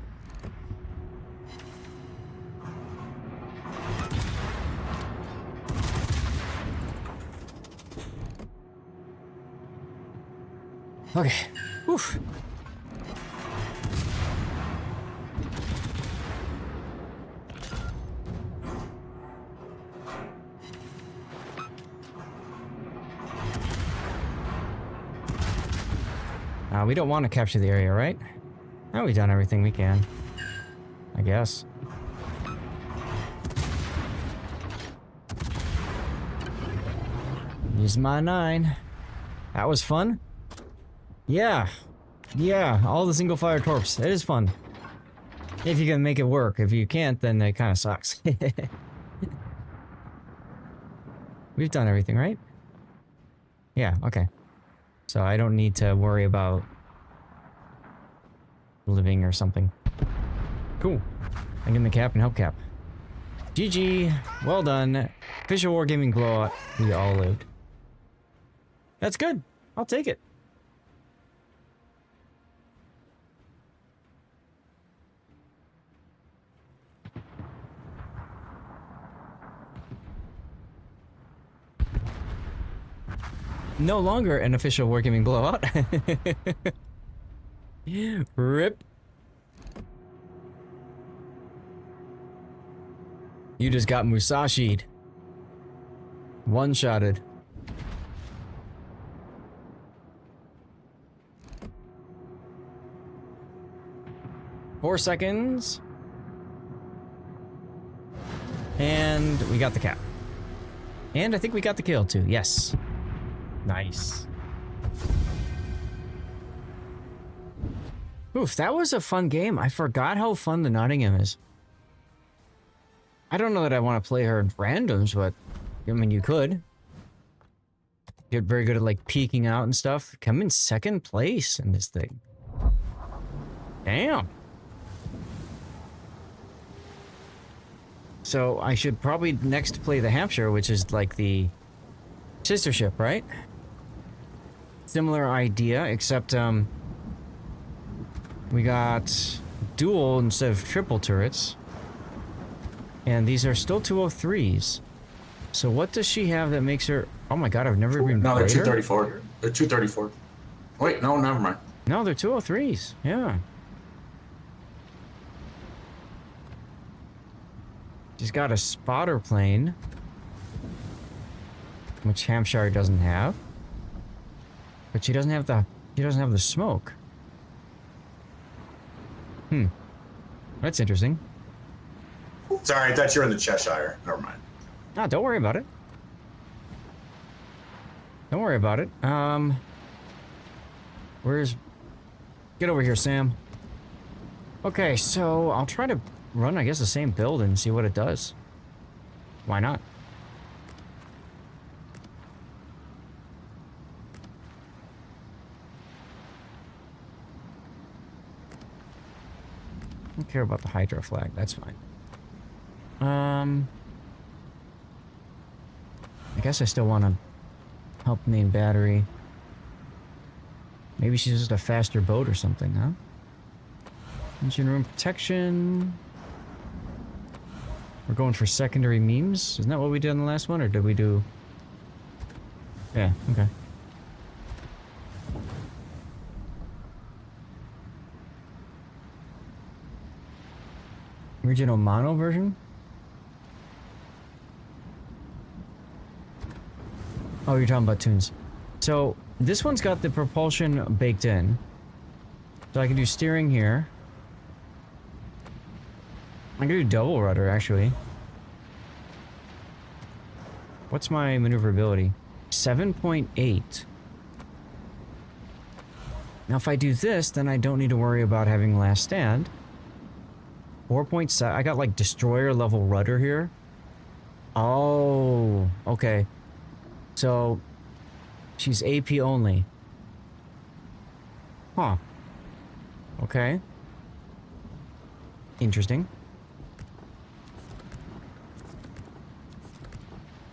Okay. Oof. We don't want to capture the area, right? Now we've done everything we can. I guess. Use my 9. That was fun. Yeah. Yeah, all the single fire torps. It is fun. If you can make it work. If you can't, then it kind of sucks. We've done everything, right? Yeah, okay. So I don't need to worry about living or something. Cool. I'm getting the cap and help cap. GG. Well done. Official Wargaming blowout. We all lived. That's good. I'll take it. No longer an official Wargaming blowout. RIP. You just got Musashi'd. One-shotted. Four seconds. And we got the cap. And I think we got the kill too. Yes. Nice. Oof, that was a fun game. I forgot how fun the Nottingham is. I don't know that I want to play her in randoms, but I mean, you could. Get very good at like peeking out and stuff. Come in second place in this thing. Damn. So I should probably next play the Hampshire, which is like the sister ship, right? Similar idea, except we got dual instead of triple turrets. And these are still 203s. So what does she have that makes her... Oh my god, I've never even No, they're played her? 234. They're 234. Wait, no, never mind. No, they're 203s. Yeah. She's got a spotter plane, which Hampshire doesn't have. But she doesn't have the smoke. Hmm. That's interesting. Sorry, I thought you were in the Cheshire. Never mind. Ah, don't worry about it. Don't worry about it. Where's... Get over here, Sam. Okay, so I'll try to run, I guess, the same build and see what it does. Why not? I don't care about the Hydra flag, that's fine. I guess I still want to help main battery. Maybe she's just a faster boat or something, huh? Engine room protection. We're going for secondary memes. Isn't that what we did on the last one, or did we do... Yeah, okay. Original mono version? Oh, you're talking about tunes. So, this one's got the propulsion baked in. So I can do steering here. I can do double rudder, actually. What's my maneuverability? 7.8. Now, if I do this, then I don't need to worry about having last stand. 4.7. I got, like, destroyer level rudder here. Oh, okay. So, she's AP only. Huh. Okay. Interesting.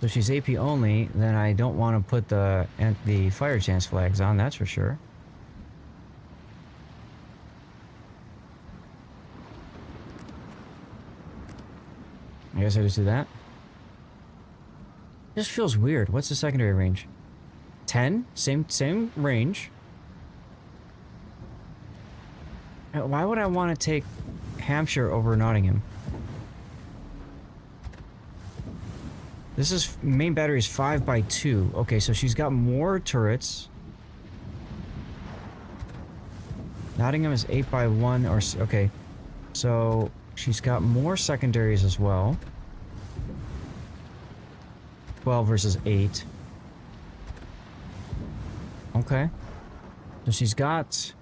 So she's AP only, then I don't want to put the fire chance flags on, that's for sure. I guess I just do that. This feels weird. What's the secondary range? 10? Same range. Why would I want to take Hampshire over Nottingham? This is main battery is 5x2. Okay, so she's got more turrets. Nottingham is 8x1 or okay. So she's got more secondaries as well. 12 versus 8. Okay. So she's got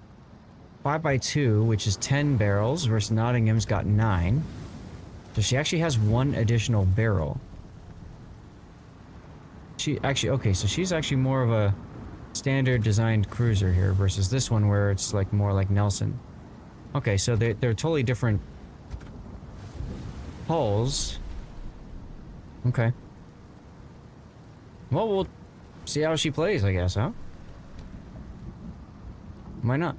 5x2, which is 10 barrels, versus Nottingham's got 9. So she actually has 1 additional barrel. She actually, okay, so she's actually more of a standard designed cruiser here versus this one where it's like more like Nelson. Okay, so they're totally different hulls. Okay. Well, we'll see how she plays, I guess, huh? Why not?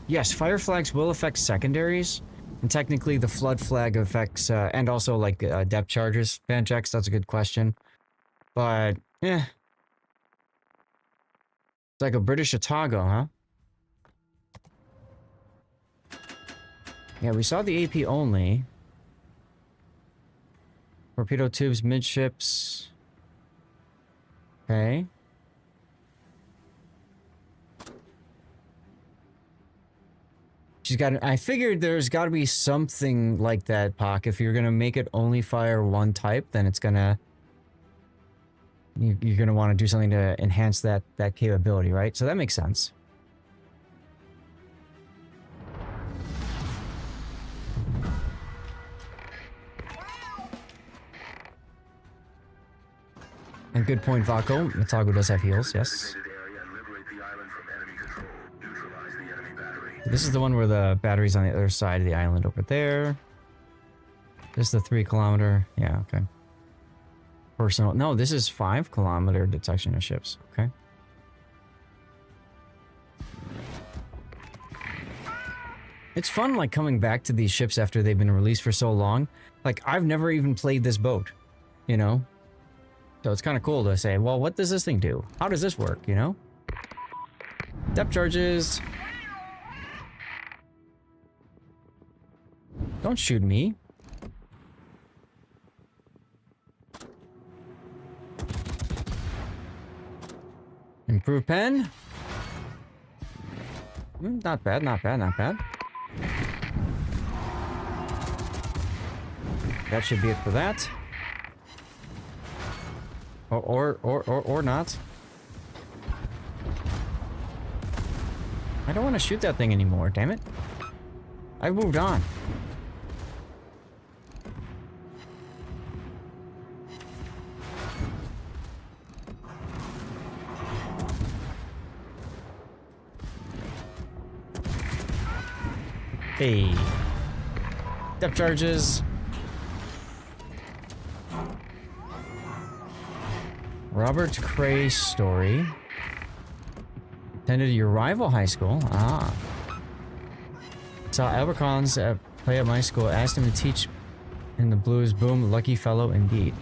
Yes, fire flags will affect secondaries. And technically, the flood flag affects, and also like depth charges. Vanjax, that's a good question. But, eh. It's like a British Otago, huh? Yeah, we saw the AP only. Torpedo tubes, midships. Okay. She's got. I figured there's got to be something like that, Pac. If you're gonna make it only fire one type, then it's gonna. You're gonna want to do something to enhance that capability, right? So that makes sense. And good point, Vaco. Matago does have heals, yes. This is the one where the battery's on the other side of the island over there. This is the 3 kilometer. Yeah, okay. Personal. No, this is 5 kilometer detection of ships. Okay. It's fun, like, coming back to these ships after they've been released for so long. Like, I've never even played this boat, you know? So it's kind of cool to say, well, what does this thing do? How does this work, you know? Depth charges. Don't shoot me. Improved pen. Not bad, not bad, not bad. That should be it for that. Or not. I don't want to shoot that thing anymore, damn it. I've moved on. Hey. Depth charges. Robert Cray story. Attended your rival high school. Ah. Saw Albert Collins play at my school. Asked him to teach in the blues. Boom. Lucky fellow indeed.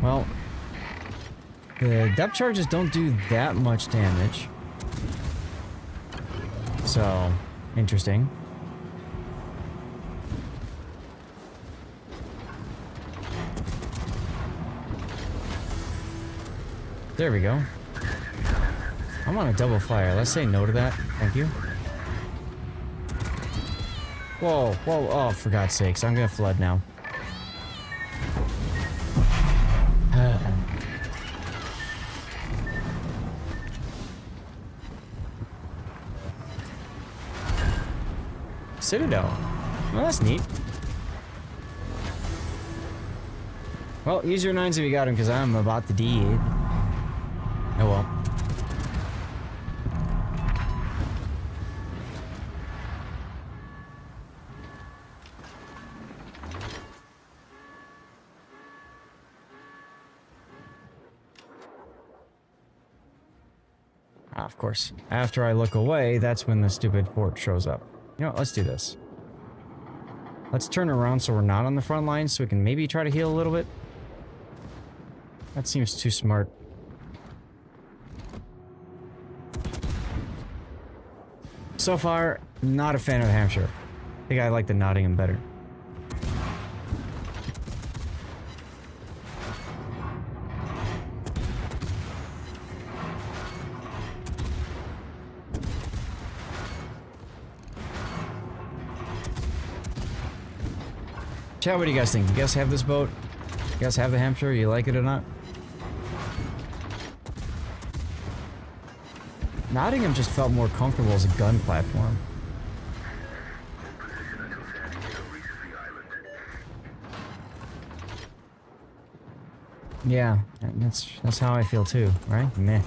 Well, the depth charges don't do that much damage. So, interesting. There we go. I'm on a double fire. Let's say no to that. Thank you. Whoa, whoa, oh, for God's sakes. I'm gonna flood now. Citadel. Well, that's neat. Well, use your 9s if you got him, because I'm about to dead. Oh well. Ah, of course. After I look away, that's when the stupid fort shows up. You know what, let's do this. Let's turn around so we're not on the front line, so we can maybe try to heal a little bit. That seems too smart. So far, not a fan of Hampshire. I think I like the Nottingham better. Chat, what do you guys think? You guys have this boat? You guys have the Hampshire? You like it or not? Nottingham just felt more comfortable as a gun platform. Yeah, that's how I feel too, right? Meh.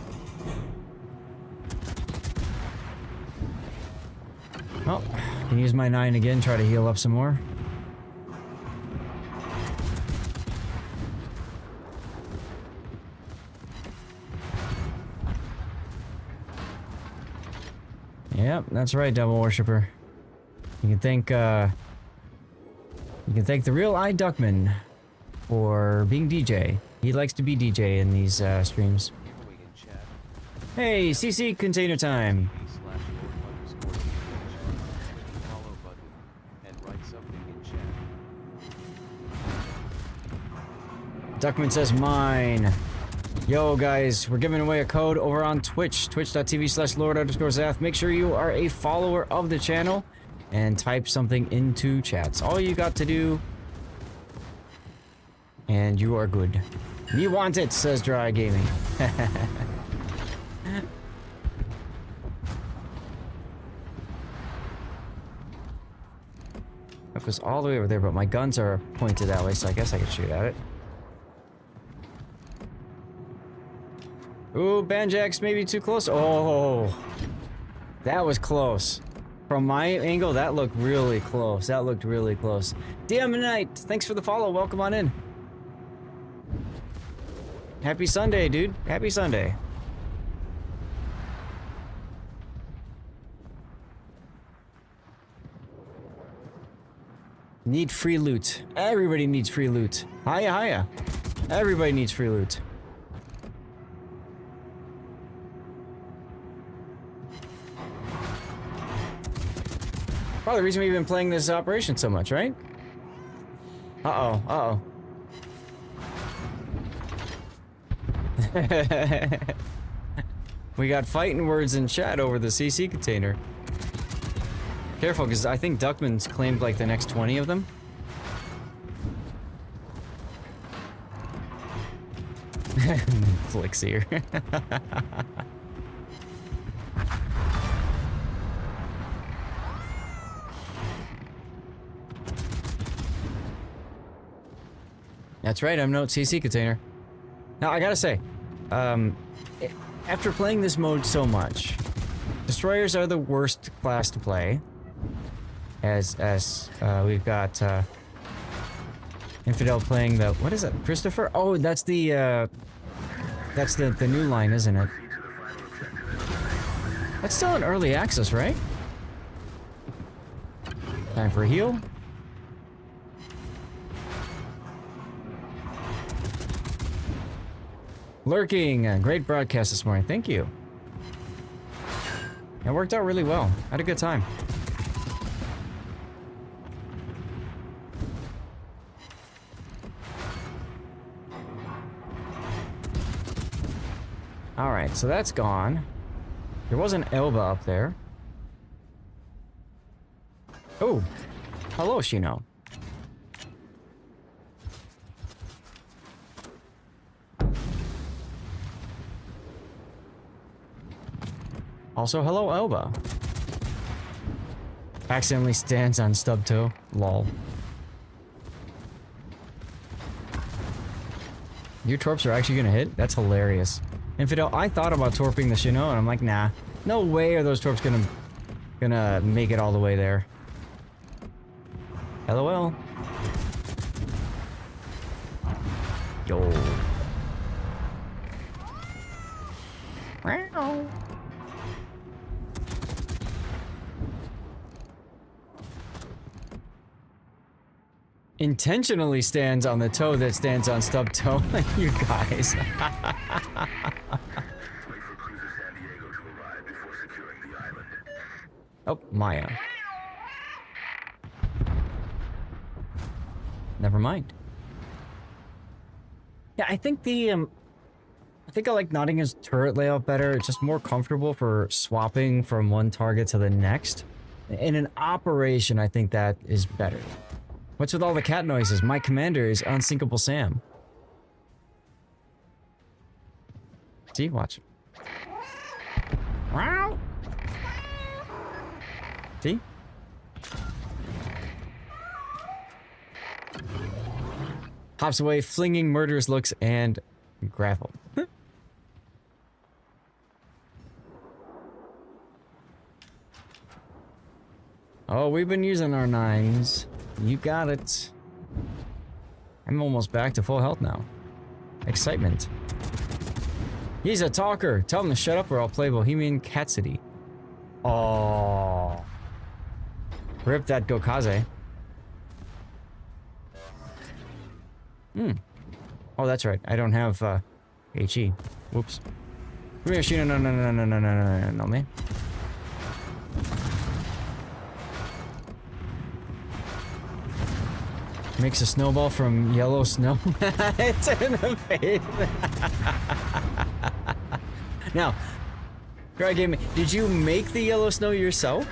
Well, can use my 9 again, try to heal up some more. Yep, that's right, Devil Worshipper. You can thank the real I Duckman for being DJ. He likes to be DJ in these streams. Hey, CC container time. Duckman says mine. Yo, guys, we're giving away a code over on Twitch, twitch.tv/Lord_Zath. Make sure you are a follower of the channel and type something into chats. All you got to do, and you are good. Me want it, says Dry Gaming. That goes all the way over there, but my guns are pointed that way, so I guess I could shoot at it. Ooh, Banjax maybe too close. Oh, that was close. From my angle, that looked really close. That looked really close. DM Knight, thanks for the follow. Welcome on in. Happy Sunday, dude. Happy Sunday. Need free loot. Everybody needs free loot. Hiya, hiya. Everybody needs free loot. Probably the reason we've been playing this operation so much, right? Uh-oh, uh-oh. We got fighting words in chat over the CC container. Careful, because I think Duckman's claimed like the next 20 of them. Flicks here. That's right, I'm no CC container. Now, I gotta say, after playing this mode so much, destroyers are the worst class to play. As we've got Infidel playing the, what is that, Christopher? Oh, that's the new line, isn't it? That's still in early access, right? Time for a heal. Lurking, great broadcast this morning. Thank you. It worked out really well. Had a good time. Alright, so that's gone. There was an Elba up there. Oh, hello, Shino. Also, hello, Elba. Accidentally stands on stub toe. Lol. Your torps are actually gonna hit? That's hilarious. Infidel, I thought about torping the Shino, and I'm like, nah. No way are those torps gonna make it all the way there. LOL. Yo. Wow. Intentionally stands on the toe that stands on stub toe. You guys. Oh, Maya. Never mind. Yeah, I think I like Nottingham's turret layout better. It's just more comfortable for swapping from one target to the next. In an operation, I think that is better. What's with all the cat noises? My commander is Unsinkable Sam. See? Watch. Wow. See? Hops away, flinging murderous looks and grapple. Oh, we've been using our 9s. You got it. I'm almost back to full health now. Excitement. He's a talker. Tell him to shut up or I'll play Bohemian Capsicum. Oh. Rip that Gokaze. Oh, that's right. I don't have HE. Whoops. Come here, Shino. No, man. Makes a snowball from yellow snow. It's in the face. Now, try game. Did you make the yellow snow yourself?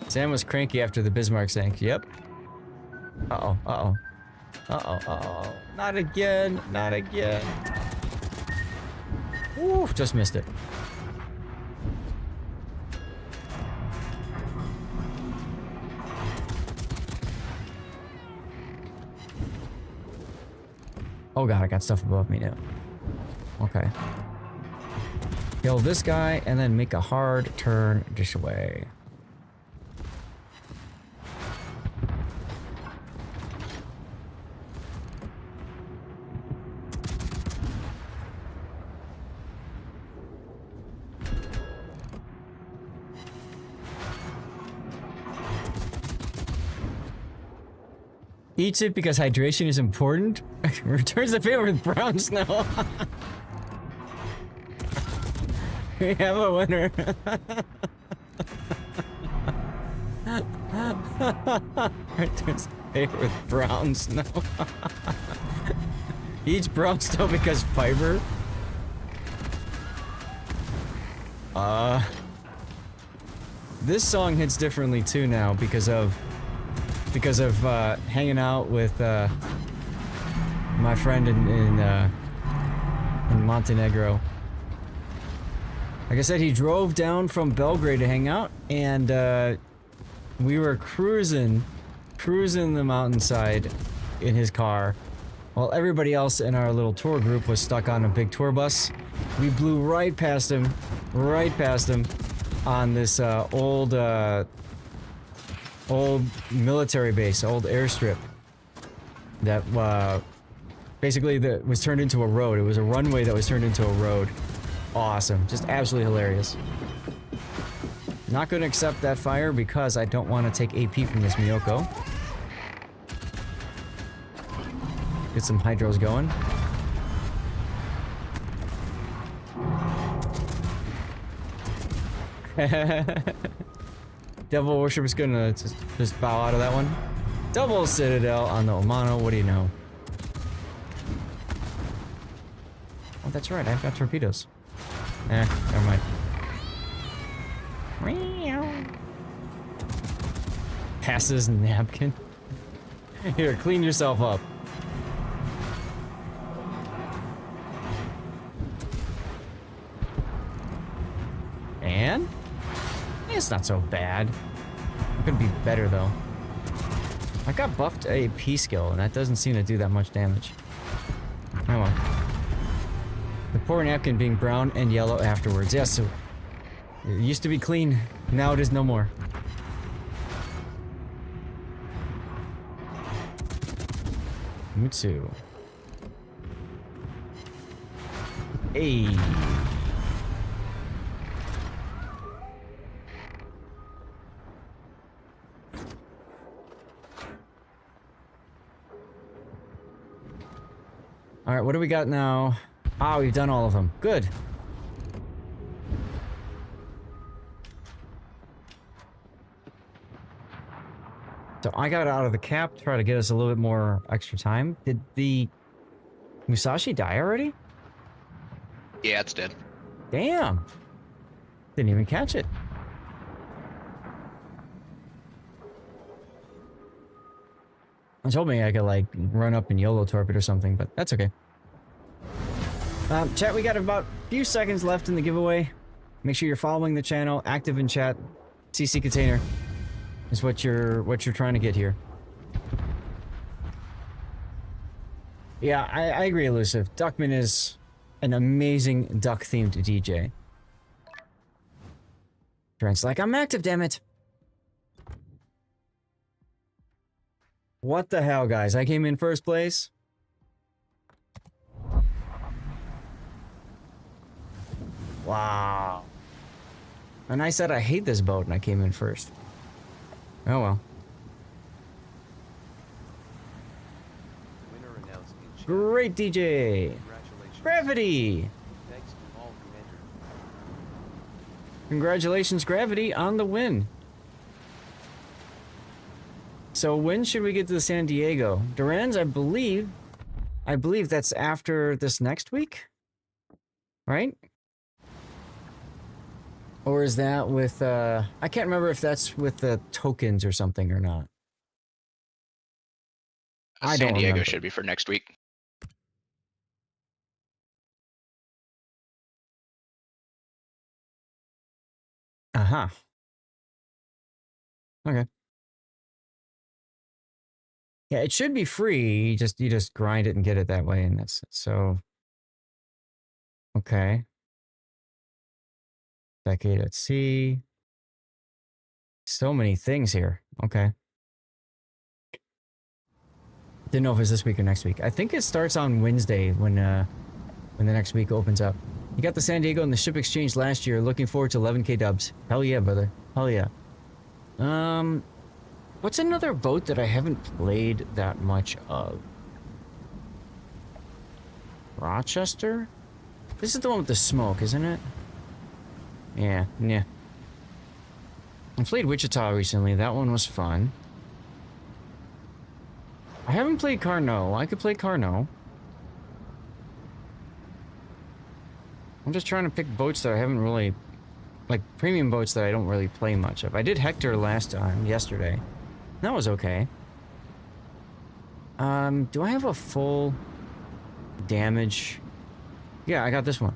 Sam was cranky after the Bismarck sank. Yep. Uh-oh, uh-oh. Uh-oh, uh-oh. Not again, not again. Ooh, just missed it. Oh god, I got stuff above me now. Okay. Kill this guy and then make a hard turn this way. Eats it because hydration is important. Returns the favor with brown snow. We have a winner. Returns the favor with brown snow. Eats brown snow because fiber. This song hits differently too now because of hanging out with my friend in Montenegro. Like I said, he drove down from Belgrade to hang out, and we were cruising the mountainside in his car, while everybody else in our little tour group was stuck on a big tour bus. We blew right past him on this old military base, old airstrip that basically was turned into a road. It was a runway that was turned into a road. Awesome. Just absolutely hilarious. Not going to accept that fire because I don't want to take AP from this Miyoko. Get some hydros going. Devil Worship is gonna just bow out of that one. Double Citadel on the Omano, what do you know? Oh, that's right, I've got torpedoes. Never mind. Passes napkin. Here, clean yourself up. And? It's not so bad. It could be better though. I got buffed a P skill and that doesn't seem to do that much damage. Oh well. The poor napkin being brown and yellow afterwards. Yes, so it used to be clean. Now it is no more. Mutsu. Hey. Alright, what do we got now? Ah, we've done all of them. Good. So I got out of the cap to try to get us a little bit more extra time. Did the Musashi die already? Yeah, it's dead. Damn. Didn't even catch it. I was hoping I could, like, run up and YOLO torpedo or something, but that's okay. Chat, we got about a few seconds left in the giveaway. Make sure you're following the channel, active in chat. CC container is what you're trying to get here. Yeah, I agree, Elusive. Duckman is an amazing duck-themed DJ. Trent's like, I'm active, damn it. What the hell, guys? I came in first place. Wow. And I said I hate this boat and I came in first. Oh well. Winner announced in chat. Great DJ. Congratulations. Gravity. Thanks to all who entered. Congratulations, Gravity, on the win. So when should we get to the San Diego? Duran's, I believe that's after this next week, right? Or is that with, I can't remember if that's with the tokens or something or not. I San don't Diego remember. should be for next week. Uh-huh. Okay. Yeah, it should be free. You just grind it and get it that way, and that's so. Okay. Decade at sea. So many things here. Okay. Didn't know if it was this week or next week. I think it starts on Wednesday when the next week opens up. You got the San Diego and the ship exchange last year. Looking forward to 11K dubs. Hell yeah, brother. Hell yeah. What's another boat that I haven't played that much of? Rochester? This is the one with the smoke, isn't it? Yeah, yeah. I played Wichita recently. That one was fun. I haven't played Carnot. I could play Carnot. I'm just trying to pick boats that I haven't really... Like, premium boats that I don't really play much of. I did Hector last time, yesterday. That was okay. Do I have a full damage? Yeah, I got this one.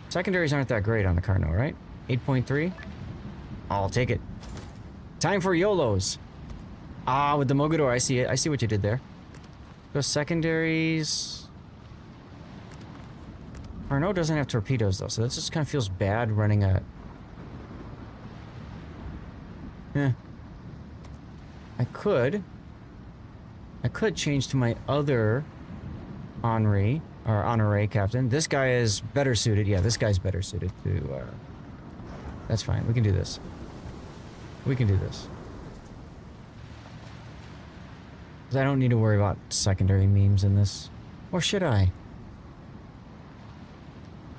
Secondaries aren't that great on the Carnot, right? 8.3? I'll take it. Time for YOLOs. Ah, with the Mogador, I see it. I see what you did there. Those secondaries... Carnot doesn't have torpedoes, though, so that just kind of feels bad running a... Eh. I could change to my other Henri, or Honoré captain. This guy is better suited. Yeah, this guy's better suited to, that's fine. We can do this. We can do this. 'Cause I don't need to worry about secondary memes in this. Or should I?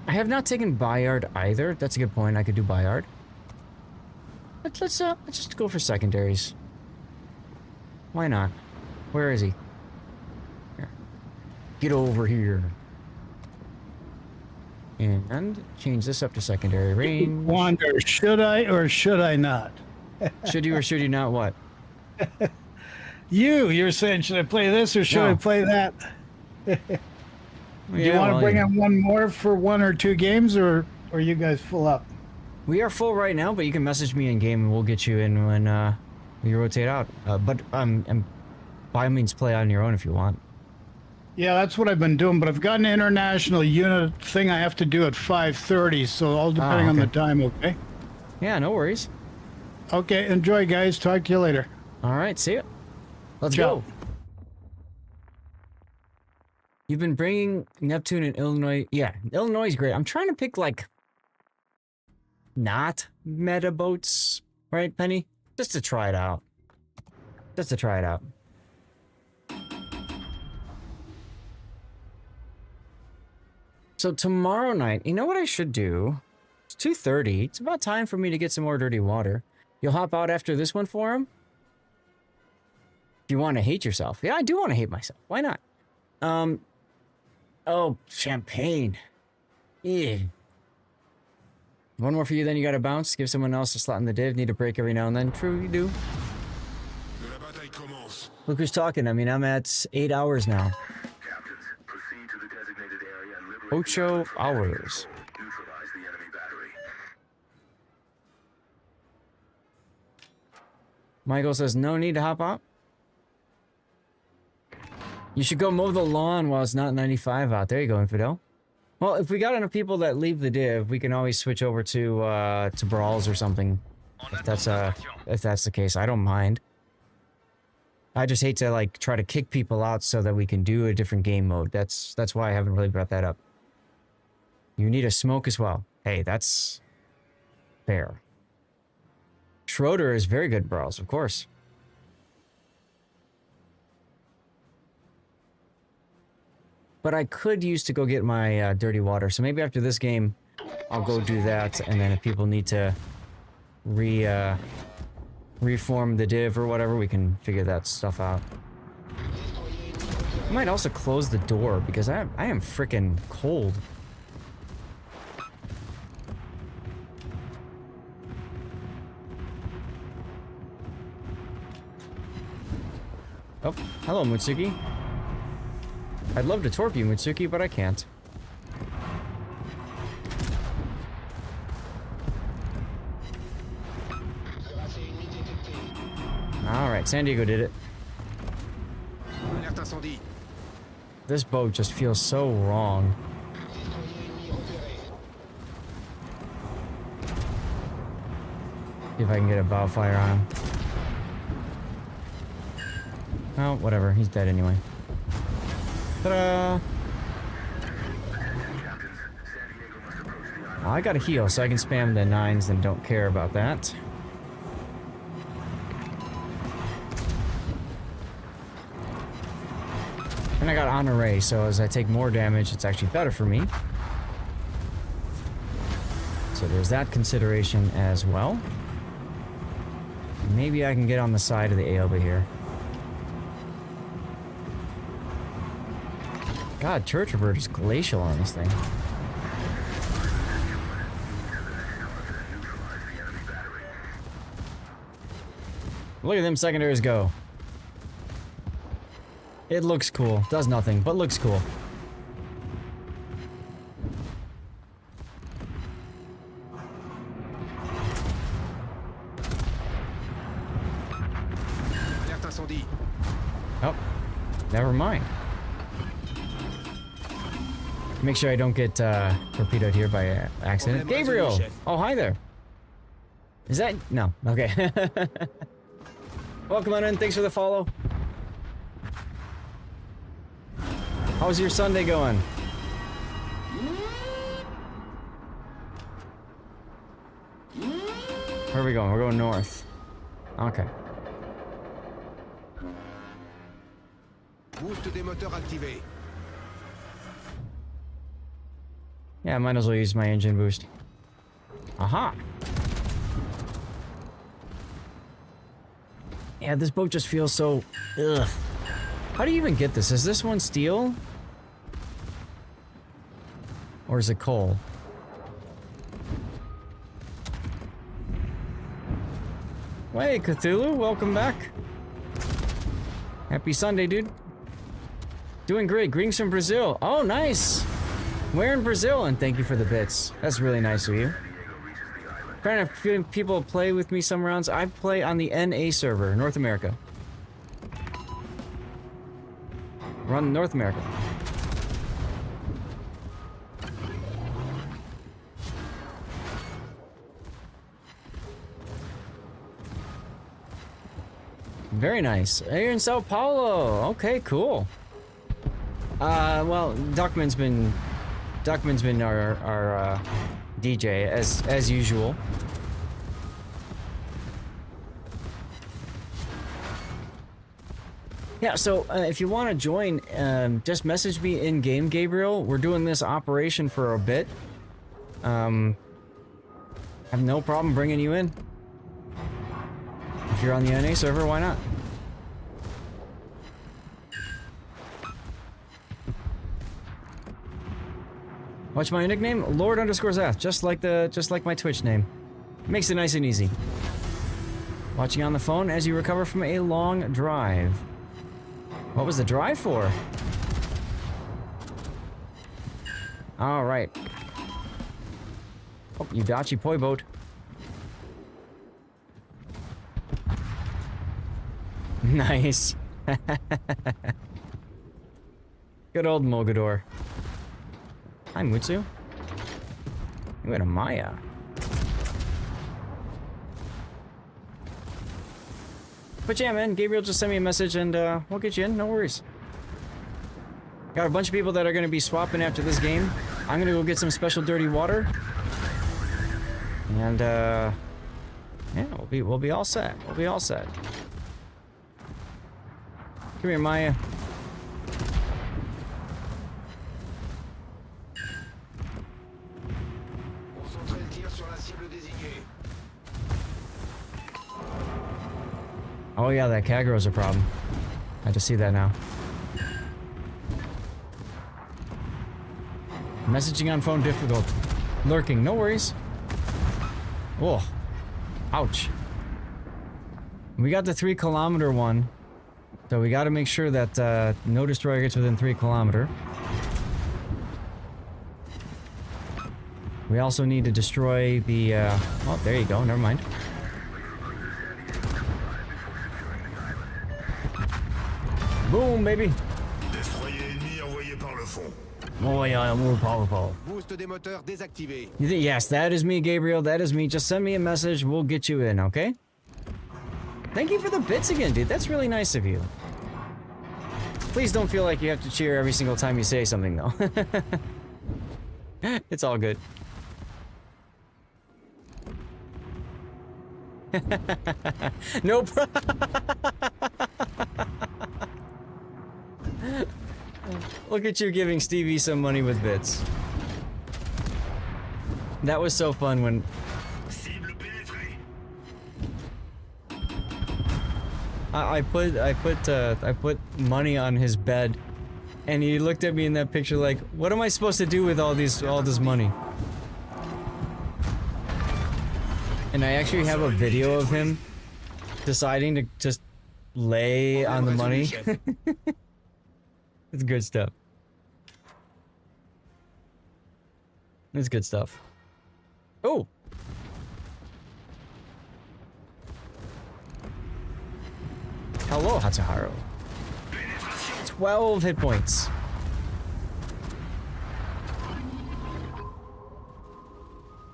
I have not taken Bayard either. That's a good point. I could do Bayard. Let's just go for secondaries. Why not? Where is he? Here. Get over here. And change this up to secondary range. Wonder, should I or should I not? Should you or should you not what? You're saying, should I play this or should I play that? Do you want to bring in one more for 1 or 2 games, or are you guys full up? We are full right now, but you can message me in game and we'll get you in when we rotate out. But by all means, play on your own if you want. Yeah, that's what I've been doing, but I've got an international unit thing I have to do at 5:30, so all depending on the time, okay? Yeah, no worries. Okay, enjoy, guys. Talk to you later. All right, see ya. Let's Ciao. go. You've been bringing Neptune and Illinois. Yeah, Illinois is great. I'm trying to pick, like, not meta boats, right, Penny? Just to try it out. Just to try it out. So tomorrow night, you know what I should do? It's 2:30. It's about time for me to get some more dirty water. You'll hop out after this one for him? Do you want to hate yourself? Yeah, I do want to hate myself. Why not? Oh, champagne. Yeah. One more for you, then you gotta bounce. Give someone else a slot in the div. Need a break every now and then. True, you do. Look who's talking. I mean, I'm at 8 hours now. 8 hours. Michael says, no need to hop out. You should go mow the lawn while it's not 95 out. There you go, Infidel. Well, if we got enough people that leave the div, we can always switch over to brawls or something. If that's the case, I don't mind. I just hate to like try to kick people out so that we can do a different game mode. That's why I haven't really brought that up. You need a smoke as well. Hey, that's fair. Schroeder is very good at brawls, of course. But I could use to go get my dirty water. So maybe after this game, I'll go do that, and then if people need to reform the div or whatever, we can figure that stuff out. I might also close the door because I am freaking cold. Oh, hello, Mutsuki. I'd love to torp you, Mutsuki, but I can't. Alright, San Diego did it. This boat just feels so wrong. See if I can get a bow fire on him. Oh, whatever. He's dead anyway. Ta-da! Well, I got a heal, so I can spam the 9s and don't care about that. And I got Honore, so as I take more damage, it's actually better for me. So there's that consideration as well. Maybe I can get on the side of the Aoba here. God, Church of Bird is glacial on this thing. Look at them secondaries go. It looks cool. Does nothing, but looks cool. Oh, never mind. Make sure I don't get torpedoed here by accident. Gabriel! Oh, hi there. Is that... No. Okay. Welcome on in. Thanks for the follow. How's your Sunday going? Where are we going? We're going north. Okay. Boost des moteurs activé. Yeah, I might as well use my engine boost. Aha! Yeah, this boat just feels so... Ugh. How do you even get this? Is this one steel? Or is it coal? Hey, Cthulhu, welcome back. Happy Sunday, dude. Doing great. Greetings from Brazil. Oh, nice. Where in Brazil? And thank you for the bits. That's really nice of you. Trying to get people to play with me some rounds. I play on the NA server, North America. Run North America. Very nice. You're in Sao Paulo. Okay, cool. Well, Duckman's been our DJ as usual. Yeah, so if you want to join, just message me in game, Gabriel. We're doing this operation for a bit. I have no problem bringing you in. If you're on the NA server, why not? What's my nickname? Lord_Zath, just like my Twitch name. Makes it nice and easy. Watching on the phone as you recover from a long drive. What was the drive for? All right. Oh, Yudachi Poi boat. Nice. Good old Mogador. Hi, Mutsu. You went to Maya. But yeah, man, Gabriel just sent me a message and we'll get you in, no worries. Got a bunch of people that are going to be swapping after this game. I'm going to go get some special dirty water. And yeah, we'll be all set. We'll be all set. Come here, Maya. Oh yeah, that Kagro's a problem. I just see that now. Messaging on phone difficult. Lurking, no worries. Whoa. Ouch. We got the 3 kilometer one. So we gotta make sure that no destroyer gets within 3 kilometer. We also need to destroy the, oh, there you go, never mind. Boom, baby. Oh yeah, I'm more powerful. Yes, that is me, Gabriel. That is me. Just send me a message. We'll get you in, okay? Thank you for the bits again, dude. That's really nice of you. Please don't feel like you have to cheer every single time you say something, though. It's all good. No problem. Look at you giving Stevie some money with bits. That was so fun when... I put money on his bed, and he looked at me in that picture like, what am I supposed to do with all this money? And I actually have a video of him deciding to just lay on the money. It's good stuff. It's good stuff. Oh! Hello, Hatsuharu. 12 hit points.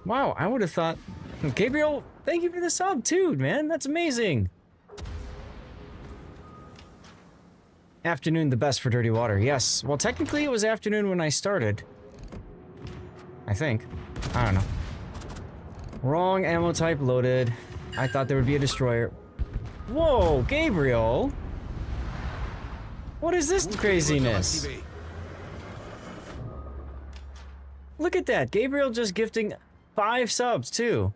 Wow, I would have thought... Gabriel, thank you for the sub too, man. That's amazing. Afternoon, the best for dirty water. Yes. Well, technically it was afternoon when I started. I think. I don't know. Wrong ammo type loaded. I thought there would be a destroyer. Whoa, Gabriel! What is this craziness? Look at that. Gabriel just gifting 5 subs too.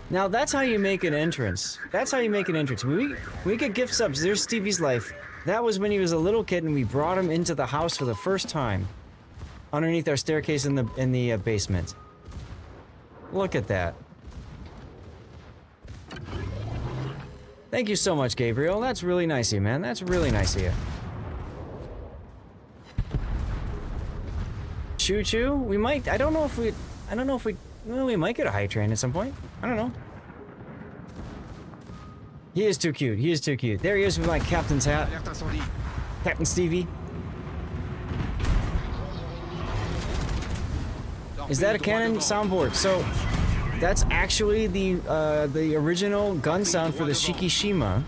Now that's how you make an entrance. That's how you make an entrance. We get gift subs. There's Stevie's life. That was when he was a little kid and we brought him into the house for the first time. Underneath our staircase in the basement. Look at that. Thank you so much, Gabriel. That's really nice of you, man. That's really nice of you. Choo choo? We might, I don't know if we, well, we might get a high train at some point. I don't know. He is too cute. He is too cute. There he is with my captain's hat. Captain Stevie. Is that a cannon soundboard? So, that's actually the original gun sound for the Shikishima.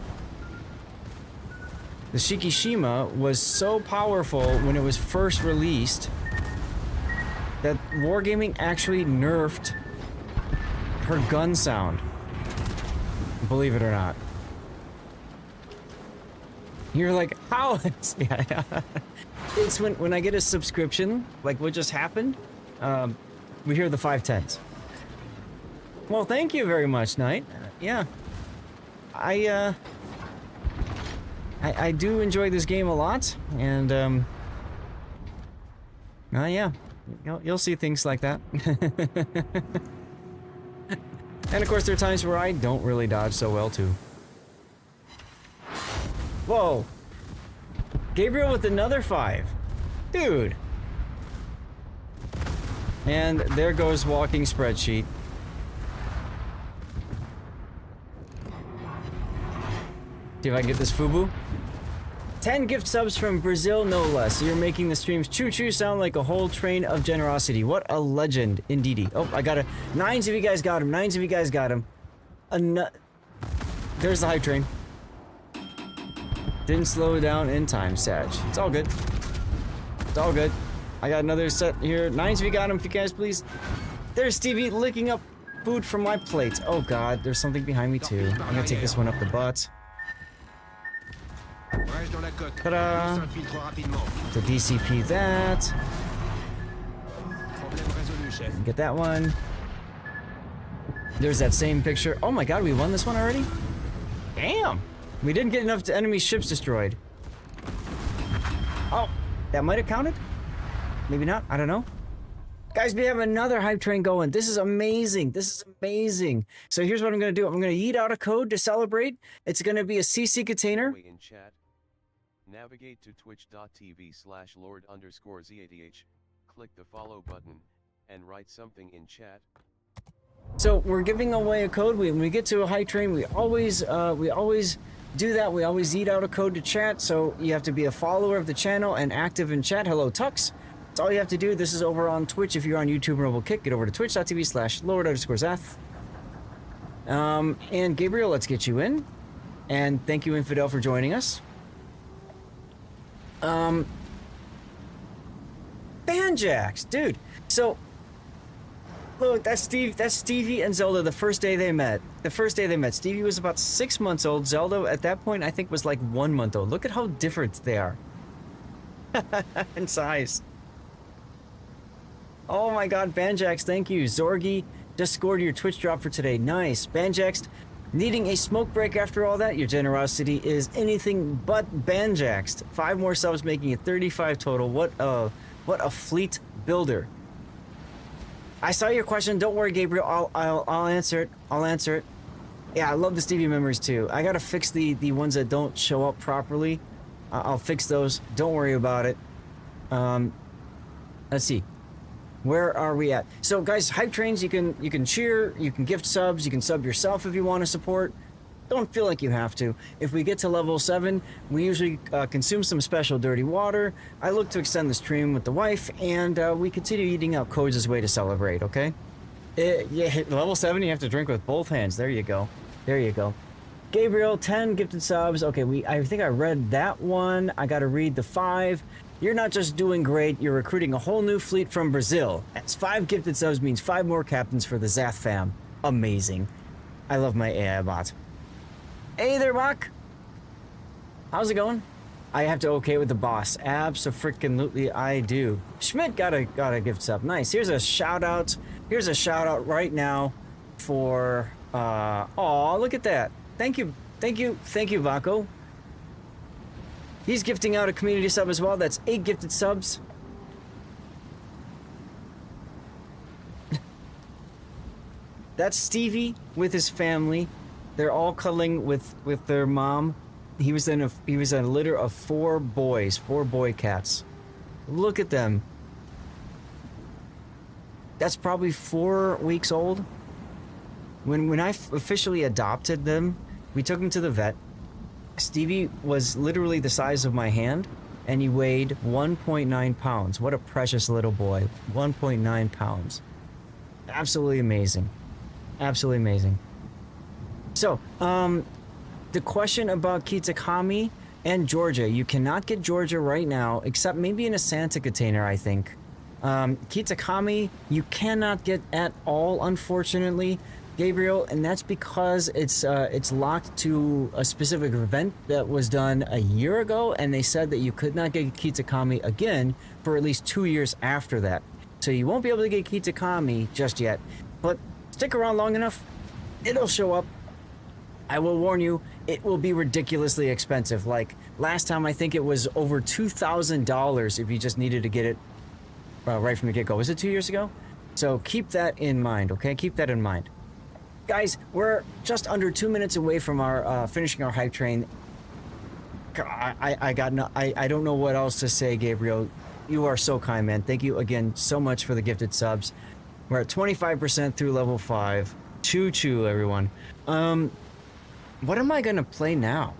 The Shikishima was so powerful when it was first released that Wargaming actually nerfed her gun sound. Believe it or not. You're like, how? It's when I get a subscription, like what just happened, we hear the 510s. Well, thank you very much, Knight. Yeah. I do enjoy this game a lot, and, yeah. You'll see things like that. And of course, there are times where I don't really dodge so well, too. Whoa! Gabriel with another 5. Dude! And there goes walking spreadsheet. See if I can get this FUBU. 10 gift subs from Brazil, no less. You're making the streams choo-choo sound like a whole train of generosity. What a legend, indeedy. Oh, I got a... 9s of you guys got him. 9s of you guys got him. There's the hype train. Didn't slow down in time, Sag. It's all good. It's all good. I got another set here. 9s of you got him, if you guys please. There's Stevie licking up food from my plate. Oh god, there's something behind me too. I'm gonna take this one up the butt. Ta-da! To DCP that. Get that one. There's that same picture. Oh my god, we won this one already? Damn! We didn't get enough enemy ships destroyed. Oh, that might have counted? Maybe not, I don't know. Guys, we have another hype train going. This is amazing. This is amazing. So here's what I'm going to do. I'm going to yeet out a code to celebrate. It's going to be a CC container. In chat, navigate to twitch.tv/lord_ZADH, click the follow button, and write something in chat. So we're giving away a code. When we get to a hype train, we always do that. We always yeet out a code to chat. So you have to be a follower of the channel and active in chat. Hello, Tux. That's all you have to do. This is over on Twitch. If you're on YouTube or Mobile Kick, get over to twitch.tv/lord_zath. And Gabriel, let's get you in. And thank you, Infidel, for joining us. Banjax, dude. So, look, that's Stevie and Zelda the first day they met. Stevie was about 6 months old. Zelda, at that point, I think was like 1 month old. Look at how different they are. In size. Oh my god, Banjax, thank you. Zorgi just scored your Twitch drop for today. Nice. Banjax, needing a smoke break after all that? Your generosity is anything but Banjaxed. 5 more subs, making it 35 total. What a fleet builder. I saw your question. Don't worry, Gabriel. I'll answer it. I'll answer it. Yeah, I love the Stevie memories too. I gotta fix the ones that don't show up properly. I'll fix those. Don't worry about it. Let's see. Where are we at? So guys, hype trains, you can cheer, you can gift subs, you can sub yourself if you want to support. Don't feel like you have to. If we get to level 7, we usually consume some special dirty water. I look to extend the stream with the wife, and we continue eating out codes as a way to celebrate, okay? Yeah, level 7, you have to drink with both hands. There you go. There you go. Gabriel, 10 gifted subs. Okay, I think I read that one. I gotta read the 5. You're not just doing great, you're recruiting a whole new fleet from Brazil. That's 5 gifted subs means 5 more captains for the Zath fam. Amazing. I love my AI bot. Hey there, Bach. How's it going? I have to okay with the boss. Abso-freaking-lutely I do. Schmidt got a gift sub. Nice. Here's a shout out. Here's a shout out right now for aw, look at that. Thank you, Vaco. He's gifting out a community sub as well. That's 8 gifted subs. That's Stevie with his family. They're all cuddling with their mom. He was in a litter of 4 boys, 4 boy cats. Look at them. That's probably 4 weeks old. When I officially adopted them, we took them to the vet. Stevie was literally the size of my hand, and he weighed 1.9 pounds. What a precious little boy. 1.9 pounds. Absolutely amazing. Absolutely amazing. So, the question about Kitakami and Georgia. You cannot get Georgia right now, except maybe in a Santa container, I think. Kitakami, you cannot get at all, unfortunately, Gabriel, and that's because it's locked to a specific event that was done a year ago, and they said that you could not get Kitakami again for at least 2 years after that. So you won't be able to get Kitakami just yet, but stick around long enough, it'll show up. I will warn you, it will be ridiculously expensive. Like last time, I think it was over $2,000 if you just needed to get it right from the get-go. Was it 2 years ago? So keep that in mind, okay? Keep that in mind. Guys, we're just under 2 minutes away from our finishing our hype train. I don't know what else to say, Gabriel. You are so kind, man. Thank you again so much for the gifted subs. We're at 25% through level 5. Choo-choo, everyone. What am I gonna play now?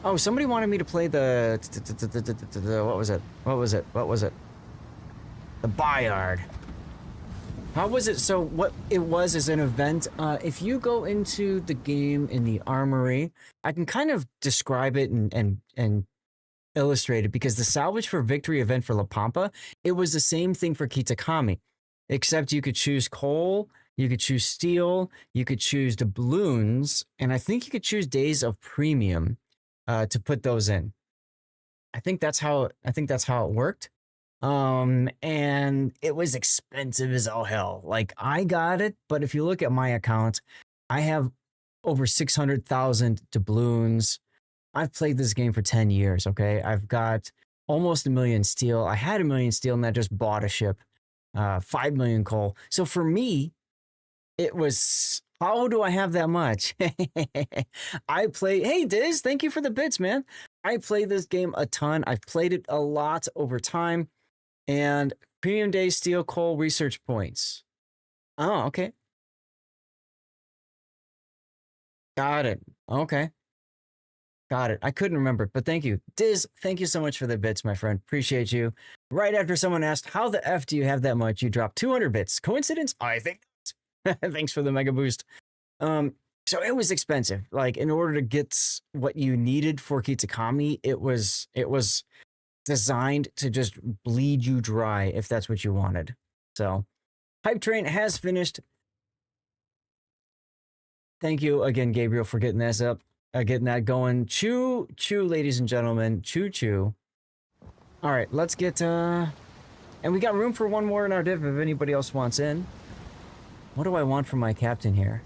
Oh, somebody wanted me to play the what was it? The Bayard. How was it? So what it was is an event. If you go into the game in the armory, I can kind of describe it and illustrate it, because the Salvage for Victory event for La Pampa, it was the same thing for Kitakami, except you could choose coal, you could choose steel, you could choose doubloons, and I think you could choose days of premium to put those in. I think that's how it worked. And it was expensive as all hell. Like, I got it, but if you look at my account, I have over 600,000 doubloons. I've played this game for 10 years, okay? I've got almost 1 million steel. I had 1 million steel and I just bought a ship. 5 million coal. So for me, it was, how do I have that much? I play, hey Diz, thank you for the bits, man. I play this game a ton. I've played it a lot over time. And premium day steel coal research points. Oh, okay. Got it. Okay. Got it. I couldn't remember, but thank you. Diz, thank you so much for the bits, my friend. Appreciate you. Right after someone asked, how the F do you have that much? You dropped 200 bits. Coincidence? I think not. Thanks for the mega boost. So it was expensive. Like, in order to get what you needed for Kitakami, it was designed to just bleed you dry if that's what you wanted. So, Hype Train has finished. Thank you again, Gabriel, for getting this up. Getting that going. Choo, choo, ladies and gentlemen. Choo, choo. All right, let's get, and we got room for one more in our div if anybody else wants in. What do I want from my captain here?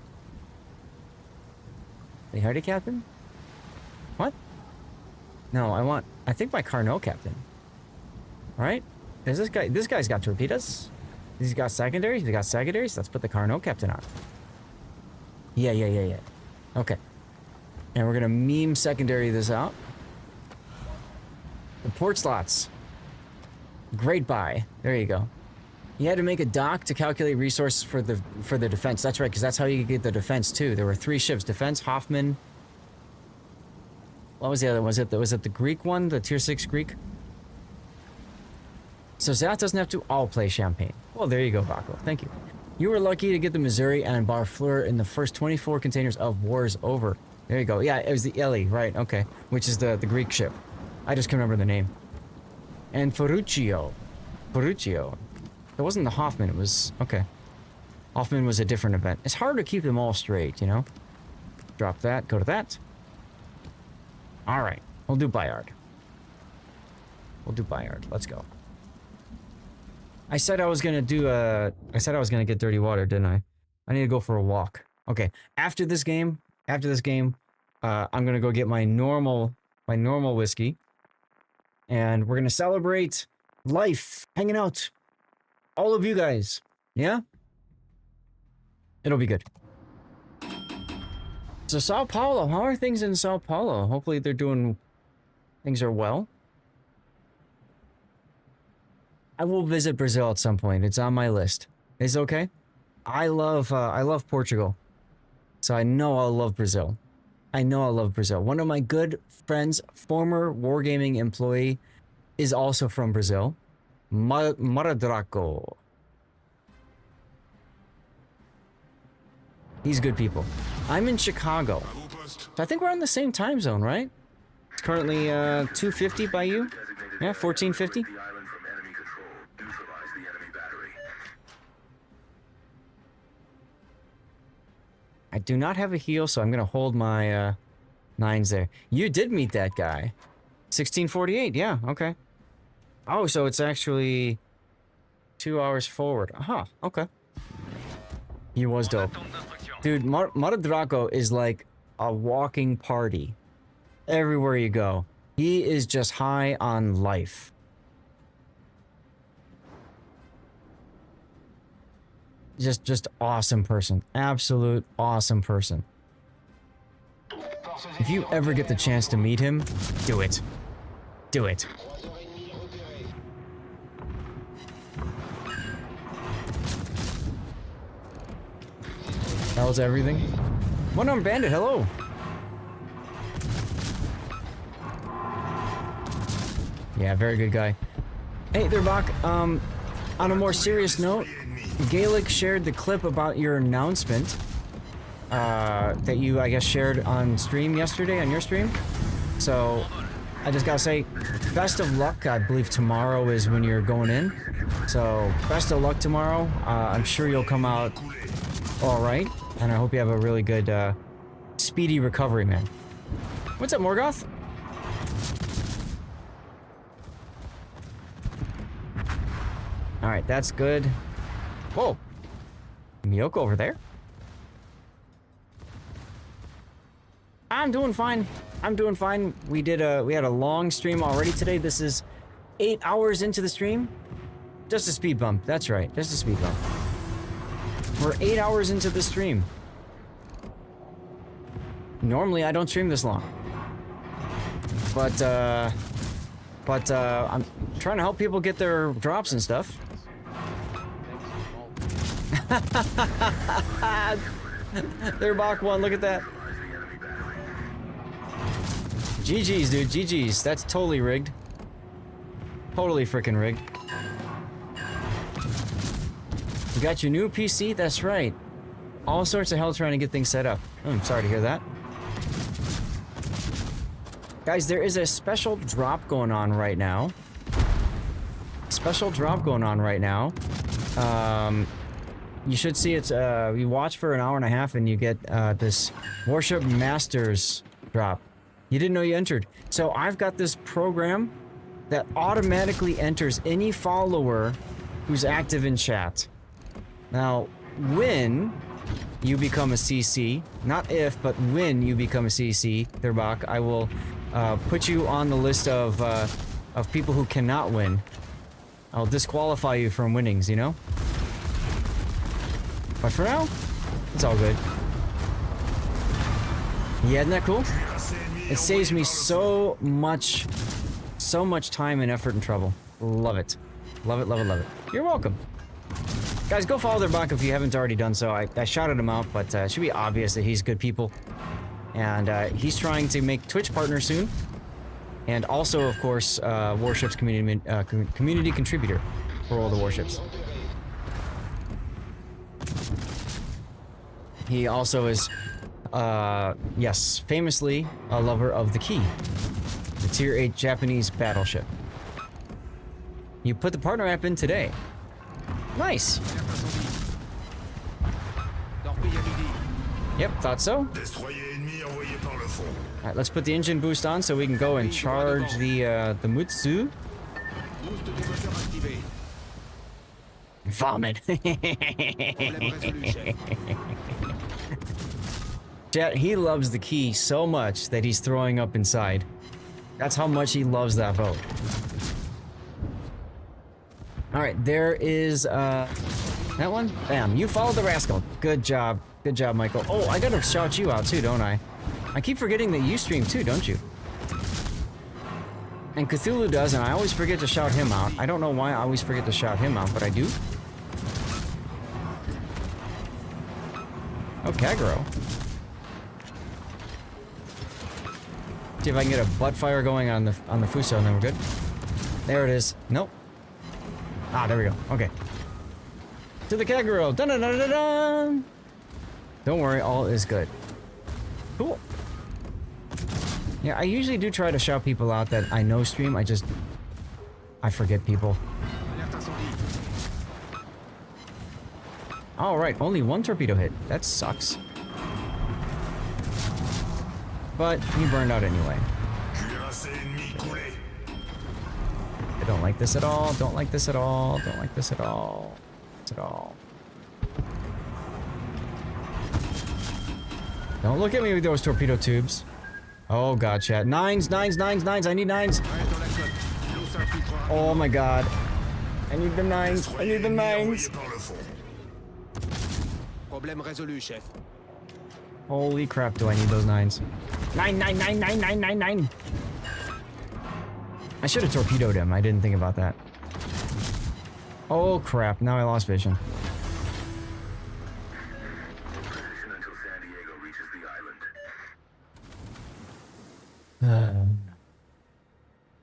They hired a captain? What? No, I think my Carnot captain. Right? Is this guy's got torpedoes? He's got secondaries? He got secondaries? Let's put the Carnot captain on. Yeah. Okay. And we're gonna meme secondary this out. The port slots. Great buy. There you go. You had to make a dock to calculate resources for the defense. That's right, because that's how you get the defense too. There were 3 ships: defense, Hoffman. What was the other one? Was it the Greek one? The tier 6 Greek? So Zat doesn't have to all play Champagne. Well, there you go, Baco. Thank you. You were lucky to get the Missouri and Barfleur in the first 24 containers of Wars Over. There you go. Yeah, it was the Eli, right? Okay, which is the Greek ship. I just can't remember the name. And Ferruccio. It wasn't the Hoffman. It was okay. Hoffman was a different event. It's hard to keep them all straight, you know. Drop that. Go to that. All right, we'll do Bayard. Let's go. I said I was gonna get dirty water, didn't I? I need to go for a walk. Okay. After this game, I'm gonna go get my normal whiskey, and we're gonna celebrate life, hanging out, all of you guys. Yeah. It'll be good. So Sao Paulo, how are things in Sao Paulo? Hopefully things are well. I will visit Brazil at some point. It's on my list. It's okay. I love Portugal. So I know I'll love Brazil. One of my good friends, former Wargaming employee, is also from Brazil. Maradraco. He's good people. I'm in Chicago. So I think we're on the same time zone, right? It's currently 2:50 by you? Yeah, 14:50. I do not have a heal, so I'm gonna hold my 9s there. You did meet that guy. 1648, yeah, okay. Oh, so it's actually 2 hours forward. Aha, okay. He was dope. Dude, Maradraco is like a walking party. Everywhere you go. He is just high on life. Just awesome person. Absolute awesome person. If you ever get the chance to meet him, do it. Do it. That was everything. One-armed bandit, hello. Yeah, very good guy. Hey there, Bach. On a more serious note, Gaelic shared the clip about your announcement that you, I guess, shared on stream yesterday, on your stream. So, I just gotta say, best of luck. I believe tomorrow is when you're going in. So, best of luck tomorrow. I'm sure you'll come out all right. And I hope you have a really good, speedy recovery, man. What's up, Morgoth? All right, that's good. Whoa. Miyoko over there? I'm doing fine. I'm doing fine. We had a long stream already today. This is 8 hours into the stream. Just a speed bump. That's right. Just a speed bump. We're 8 hours into the stream. Normally, I don't stream this long. But I'm trying to help people get their drops and stuff. They're Bach 1, look at that. GG's, dude, GG's. That's totally rigged. Totally freaking rigged. You got your new PC? That's right. All sorts of hell trying to get things set up. I'm sorry to hear that. Guys, there is a special drop going on right now. Special drop going on right now. You should see it. You watch for an hour and a half and you get this Warship Masters drop. You didn't know you entered. So I've got this program that automatically enters any follower who's active in chat. Now, when you become a CC, not if, but when you become a CC, Therbach, I will put you on the list of people who cannot win. I'll disqualify you from winnings, you know? But for now, it's all good. Yeah, isn't that cool? It saves me so much time and effort and trouble. Love it. Love it, love it, love it. You're welcome. Guys, go follow their bot if you haven't already done so. I shouted him out, but it should be obvious that he's good people. And he's trying to make Twitch partner soon. And also, of course, Warship's community contributor for all the Warships. He also is, yes, famously a lover of the Key, the Tier 8 Japanese battleship. You put the partner app in today. Nice. Yep, thought so. Alright, let's put the engine boost on so we can go and charge the Mutsu. Vomit. Chat, he loves the Key so much that he's throwing up inside. That's how much he loves that boat. Alright, there is, that one? Bam, you followed the rascal. Good job. Good job, Michael. Oh, I gotta shout you out too, don't I? I keep forgetting that you stream too, don't you? And Cthulhu does, and I always forget to shout him out. I don't know why I always forget to shout him out, but I do. Oh, Kagero. See if I can get a butt fire going on the Fuso, and then we're good. There it is. Nope. Ah, there we go. Okay. To the Kagero. Dun dun dun dun dun. Don't worry, all is good. Cool. Yeah, I usually do try to shout people out that I know stream. I forget people. All right, only one torpedo hit. That sucks. But you burned out anyway. I don't like this at all. Don't like this at all. Don't like this at all. At all. Don't look at me with those torpedo tubes. Oh god, chat. Nines, nines, nines, nines. I need nines. Oh my god. I need the nines. I need the nines. Holy crap, do I need those nines. Nine, nine, nine, nine, nine, nine, nine. I should have torpedoed him. I didn't think about that. Oh crap, now I lost vision.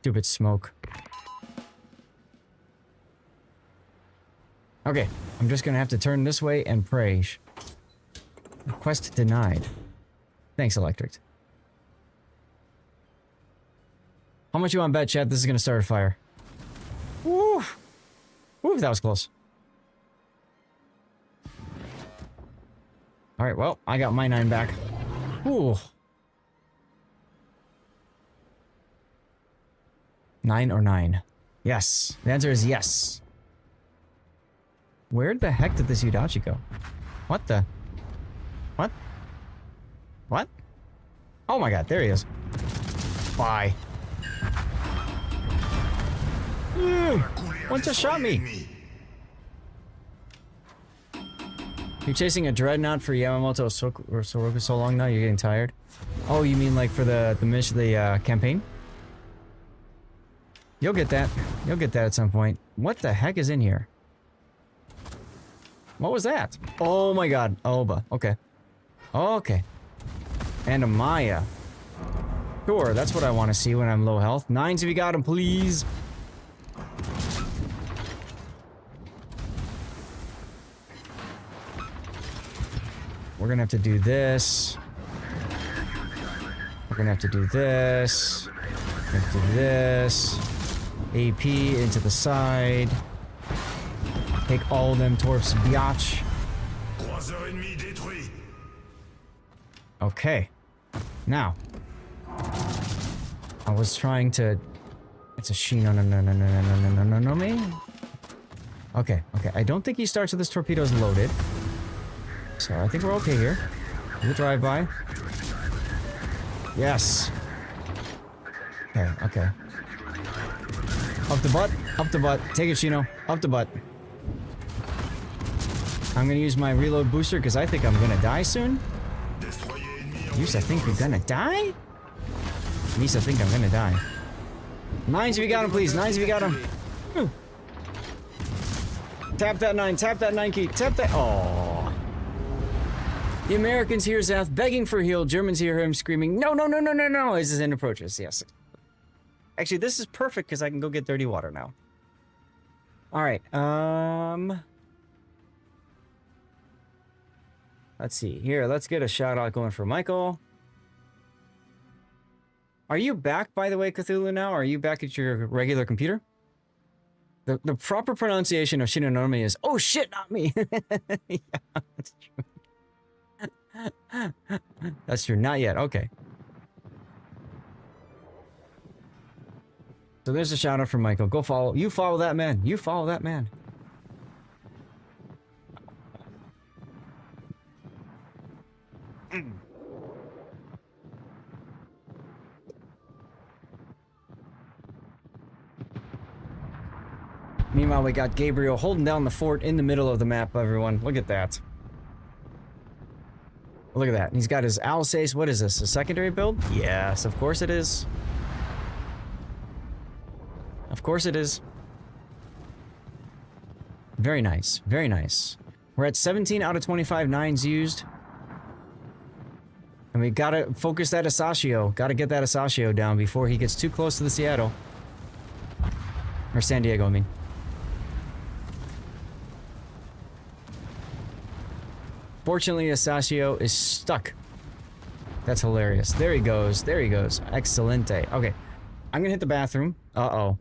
Stupid smoke. Okay, I'm just gonna have to turn this way and pray. Request denied. Thanks, Electric. How much you want to bet, Chad? This is gonna start a fire. Woo! Woo, that was close. Alright, well, I got my 9 back. Ooh. 9 or 9? Yes. The answer is yes. Where the heck did this Udachi go? What the? What? What? Oh my god, there he is. Bye. One just shot me. You're chasing a dreadnought for Yamamoto or Soroku so long now, you're getting tired? Oh, you mean like for the mission, the campaign? You'll get that. You'll get that at some point. What the heck is in here? What was that? Oh my god. Oba. Okay. Okay. And a Maya. Sure, that's what I want to see when I'm low health. 9s if you got him, please. We're gonna have to do this. We're gonna have to do this. We're gonna have to do this. AP into the side. Take all of them towards Biatch. Okay. Now. I was trying to... It's a Shino, no, me. Okay, okay. I don't think he starts with his torpedoes loaded. So I think we're okay here. Do the drive-by. Yes. Okay, okay. Up the butt, up the butt. Take it, Shino. Up the butt. I'm gonna use my reload booster because I think I'm gonna die soon. Use, I think you're gonna die? Nisa, I think I'm gonna die. 9s if you got him, please. 9s if you got him. Tap that 9. Tap that 9 key. Tap that. Oh. The Americans hear Zath begging for heal. Germans hear him screaming, no, no, no, no, no, no, as his end approaches. Yes. Actually, this is perfect because I can go get dirty water now. Alright, let's see. Here, let's get a shout out going for Michael. Are you back, by the way, Cthulhu, now? Are you back at your regular computer? The proper pronunciation of Shinonome is, oh shit, not me! Yeah, that's true. That's true, not yet, okay. So there's a shout out from Michael. Go follow, you follow that man, you follow that man. Meanwhile, we got Gabriel holding down the fort in the middle of the map, everyone. Look at that. Look at that. He's got his Alsace. What is this? A secondary build? Yes, of course it is. Of course it is. Very nice. Very nice. We're at 17 out of 25 9s used. And we gotta focus that Asashio. Gotta get that Asashio down before he gets too close to the Seattle. Or San Diego, I mean. Fortunately, Asashio is stuck. That's hilarious. There he goes. There he goes. Excelente. Okay. I'm gonna hit the bathroom. Uh-oh.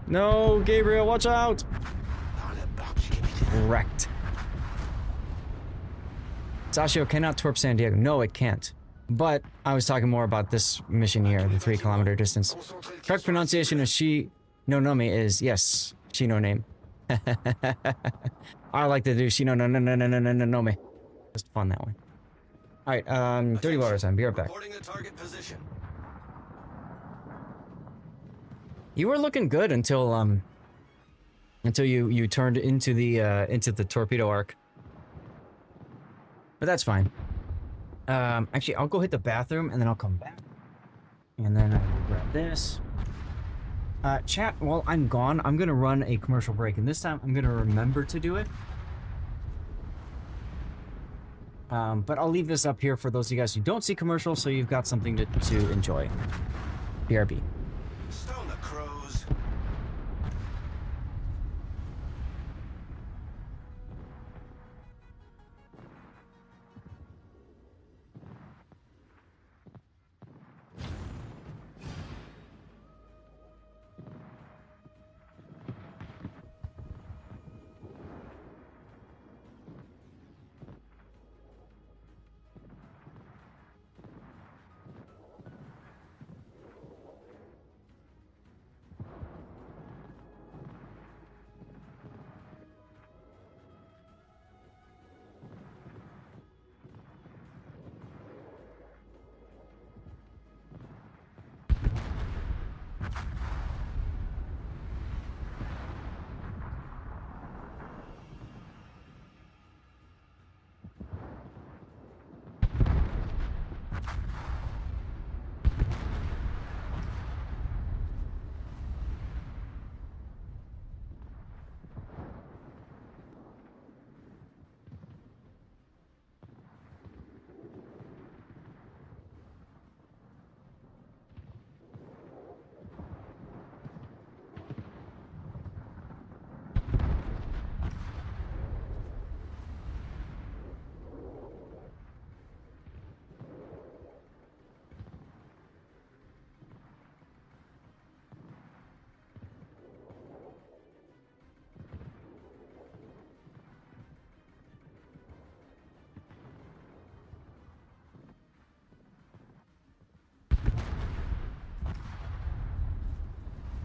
No, Gabriel, watch out! Wrecked. Asashio cannot torp San Diego. No, it can't. But I was talking more about this mission here, the 3-kilometer distance. Correct pronunciation of Shinonome is, yes, Shinoname. I like to do Shinonome. Just fun that way. Alright, dirty water time. Be right back. You were looking good until you turned into the torpedo arc. But that's fine. Actually, I'll go hit the bathroom and then I'll come back. And then I'll grab this. Chat, while I'm gone, I'm gonna run a commercial break, and this time I'm gonna remember to do it. But I'll leave this up here for those of you guys who don't see commercials, so you've got something to enjoy. BRB. Stone the crows.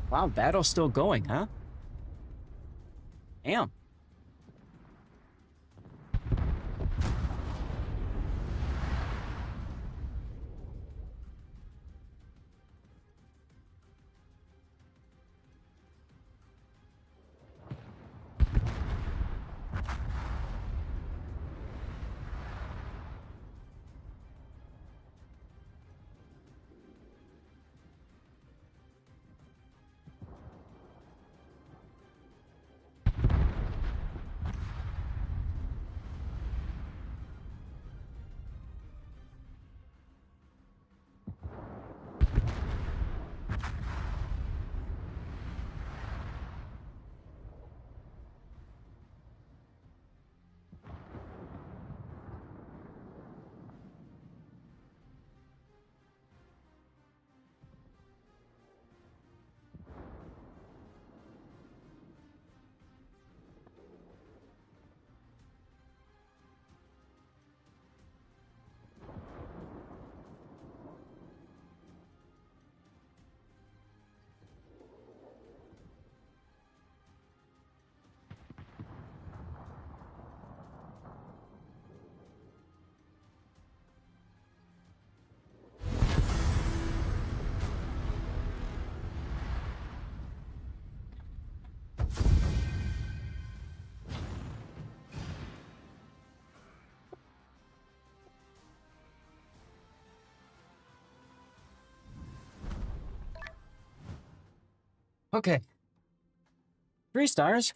Wow, battle's still going, huh? Damn. Okay. 3 stars.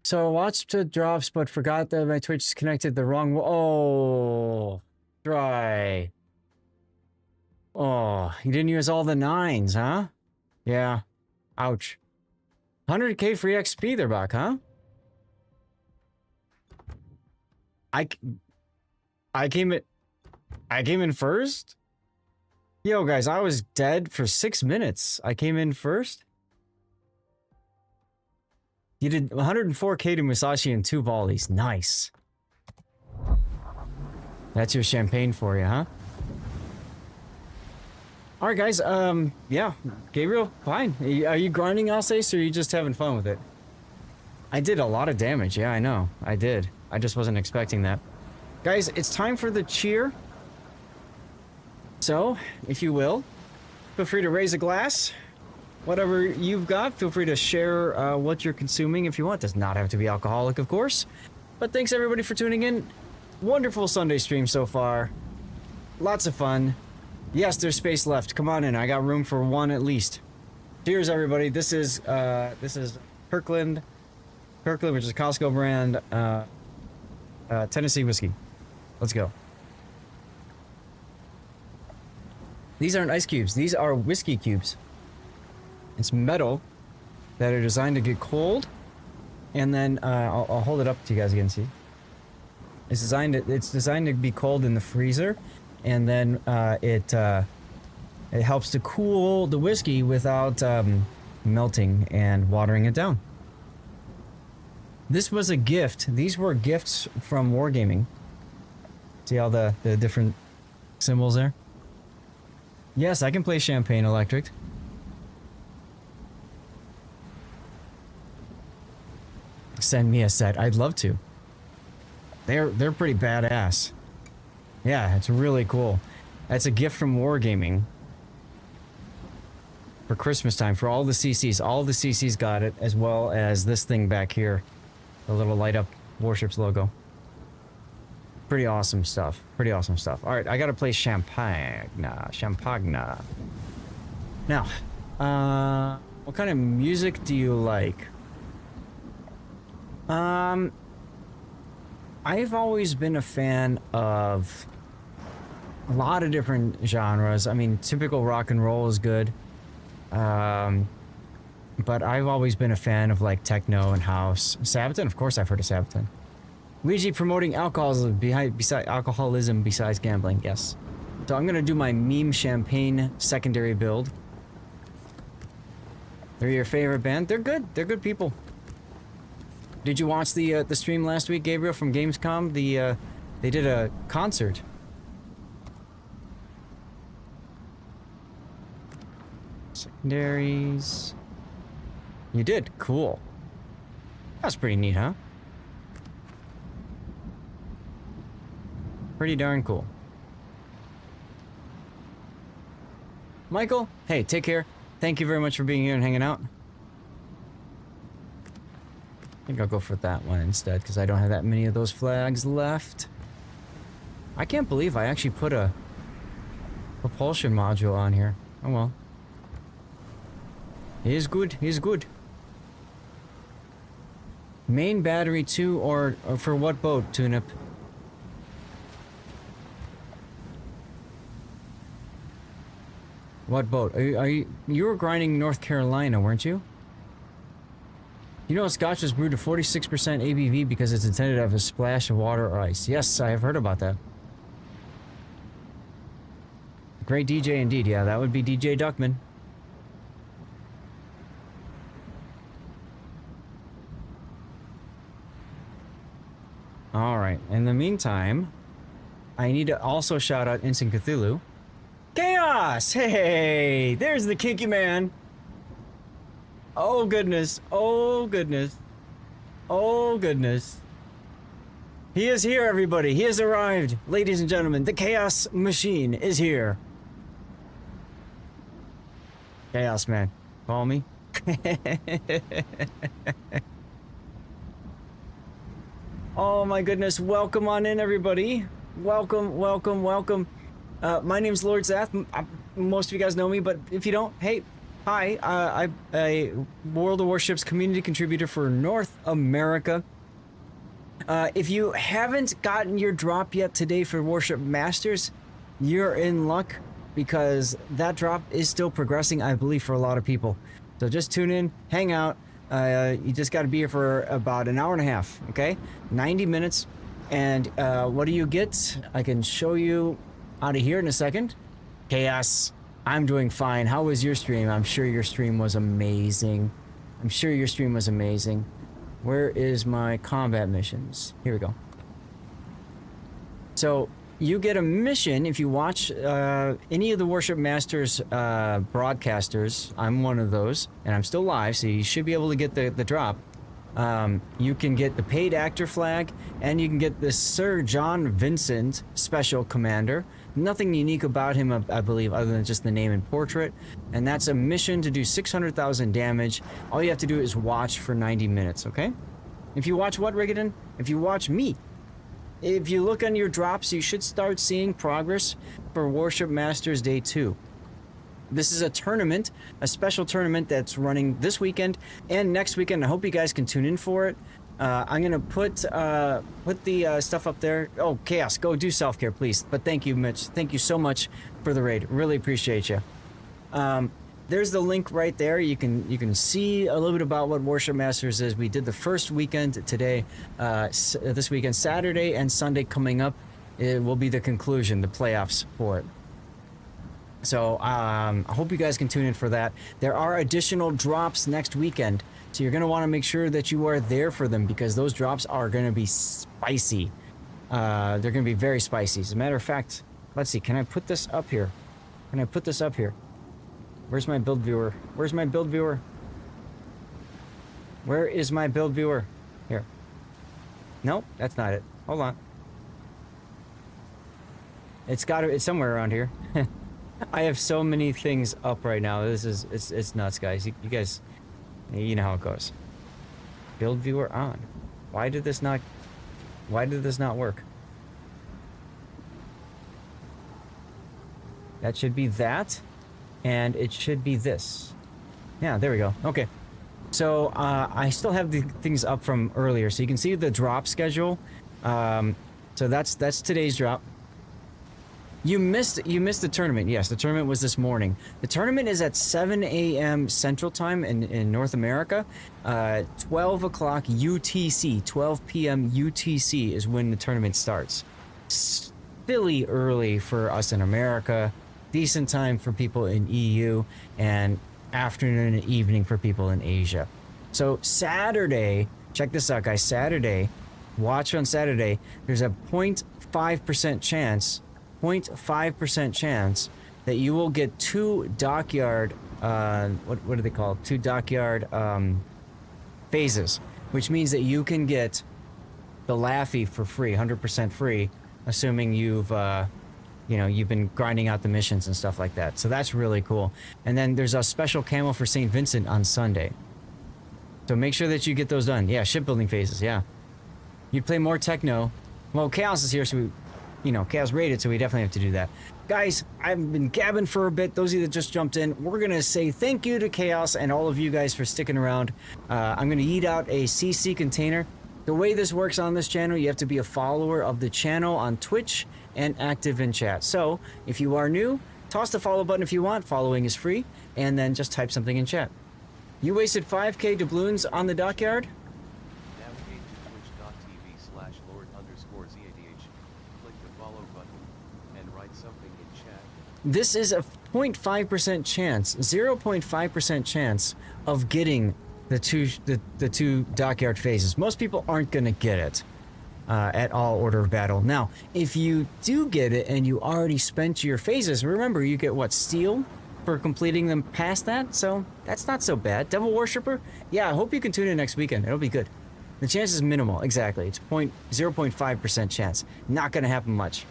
So I watched the drops, but forgot that my Twitch is connected the wrong. Oh, dry. Oh, you didn't use all the 9s, huh? Yeah. Ouch. 100k free XP there, Buck, huh? I came in first? Yo, guys, I was dead for 6 minutes. I came in first? You did 104k to Musashi and 2 volleys. Nice. That's your champagne for you, huh? Alright, guys, yeah. Gabriel, fine. Are you grinding Alsace, or are you just having fun with it? I did a lot of damage, yeah, I know. I did. I just wasn't expecting that. Guys, it's time for the cheer. So, if you will, feel free to raise a glass. Whatever you've got, feel free to share what you're consuming if you want. Does not have to be alcoholic, of course. But thanks everybody for tuning in. Wonderful Sunday stream so far. Lots of fun. Yes, there's space left. Come on in. I got room for 1 at least. Cheers, everybody. This is Kirkland, which is a Costco brand, Tennessee whiskey. Let's go. These aren't ice cubes. These are whiskey cubes. It's metal that are designed to get cold, and then I'll hold it up to you guys again. See, it's designed to be cold in the freezer, and then it helps to cool the whiskey without melting and watering it down. This was a gift. These were gifts from Wargaming. See all the different symbols there? Yes, I can play Champagne Electric. Send me a set. I'd love to. They're pretty badass. Yeah, it's really cool. That's a gift from Wargaming. For Christmas time, for all the CCs. All the CCs got it, as well as this thing back here. The little light up Warships logo. Pretty awesome stuff. Pretty awesome stuff. Alright, I gotta play Champagne. Now, what kind of music do you like? I've always been a fan of a lot of different genres. I mean, typical rock and roll is good. But I've always been a fan of like techno and house. Sabaton, of course I've heard of Sabaton. Luigi promoting alcoholism besides gambling, yes. So I'm gonna do my meme champagne secondary build. They're your favorite band? They're good. They're good people. Did you watch the stream last week, Gabriel, from Gamescom? They did a concert. Secondaries. You did? Cool. That's pretty neat, huh? Pretty darn cool. Michael, hey, take care. Thank you very much for being here and hanging out. I think I'll go for that one instead, because I don't have that many of those flags left. I can't believe I actually put a propulsion module on here. Oh well. He is good, he is good. Main battery 2 or for what boat, Tunip? What boat? You were grinding North Carolina, weren't you? You know, Scotch is brewed to 46% ABV because it's intended to have a splash of water or ice. Yes, I have heard about that. Great DJ indeed. Yeah, that would be DJ Duckman. Alright, in the meantime, I need to also shout out Instant Cthulhu. Chaos! Hey, there's the kinky man. Oh goodness, oh goodness, oh goodness. He is here, everybody. He has arrived. Ladies and gentlemen, the Chaos Machine is here. Chaos man, call me. Oh my goodness, welcome on in, everybody. Welcome, welcome, welcome. My name's Lord Zath. Most of you guys know me, but if you don't, hey, hi. I'm a World of Warships community contributor for North America. If you haven't gotten your drop yet today for Warship Masters, you're in luck because that drop is still progressing, I believe, for a lot of people. So just tune in, hang out. You just got to be here for about an hour and a half, okay? 90 minutes. And what do you get? I can show you out of here in a second. Chaos, I'm doing fine. How was your stream? I'm sure your stream was amazing. I'm sure your stream was amazing. Where is my combat missions? Here we go. So you get a mission if you watch any of the Warship Masters broadcasters. I'm one of those, and I'm still live, so you should be able to get the drop. You can get the paid actor flag, and you can get the Sir John Vincent Special Commander. Nothing unique about him, I believe, other than just the name and portrait. And that's a mission to do 600,000 damage. All you have to do is watch for 90 minutes, okay? If you watch what, Rigadon? If you watch me. If you look on your drops, you should start seeing progress for Warship Masters Day 2. This is a tournament, a special tournament that's running this weekend and next weekend. I hope you guys can tune in for it. I'm gonna put the stuff up there. Oh, Chaos, go do self-care, please. But thank you, Mitch. Thank you so much for the raid. Really appreciate you. There's the link right there. You can see a little bit about what Warship Masters is. We did the first weekend today, this weekend, Saturday and Sunday coming up. It will be the conclusion, the playoffs for it. So I hope you guys can tune in for that. There are additional drops next weekend, so you're going to want to make sure that you are there for them because those drops are going to be spicy. They're going to be very spicy. As a matter of fact, let's see. Can I put this up here? Can I put this up here? Where's my build viewer? Where's my build viewer? Where is my build viewer? Here. Nope, that's not it. Hold on. It's somewhere around here. I have so many things up right now. It's nuts, guys. You guys, you know how it goes. Build viewer on. Why did this not work? That should be that, and it should be this. Yeah, there we go. Okay. So I still have the things up from earlier, so you can see the drop schedule. So that's today's drop. You missed the tournament. Yes, the tournament was this morning. The tournament is at 7 a.m. Central Time in North America. 12 o'clock UTC, 12 p.m. UTC is when the tournament starts. Silly early for us in America. Decent time for people in EU, and afternoon and evening for people in Asia. So Saturday, check this out, guys. Saturday, watch on Saturday. There's a 0.5% chance. 0.5% chance that you will get 2 dockyard what do they call it? 2 dockyard phases, which means that you can get the Laffy for free, 100% free, assuming you've you've been grinding out the missions and stuff like that. So that's really cool. And then there's a special camo for St. Vincent on Sunday. So make sure that you get those done. Yeah, shipbuilding phases, yeah. You'd play more techno. Well, Chaos is here, so Chaos rated, so we definitely have to do that. Guys, I've been gabbing for a bit. Those of you that just jumped in, we're going to say thank you to Chaos and all of you guys for sticking around. I'm going to eat out a CC container. The way this works on this channel, you have to be a follower of the channel on Twitch and active in chat. So, if you are new, toss the follow button if you want. Following is free. And then just type something in chat. You wasted 5k doubloons on the dockyard? Navigate to twitch.tv/Lord_ZADH. Click the follow button and write something in chat. This is a 0.5% chance, 0.5% chance of getting the two dockyard phases. Most people aren't going to get it at all order of battle. Now, if you do get it and you already spent your phases, remember you get what, steel for completing them past that, so that's not so bad. Devil Worshipper, yeah, I hope you can tune in next weekend. It'll be good. The chance is minimal, exactly. It's 0.5% chance. Not going to happen much.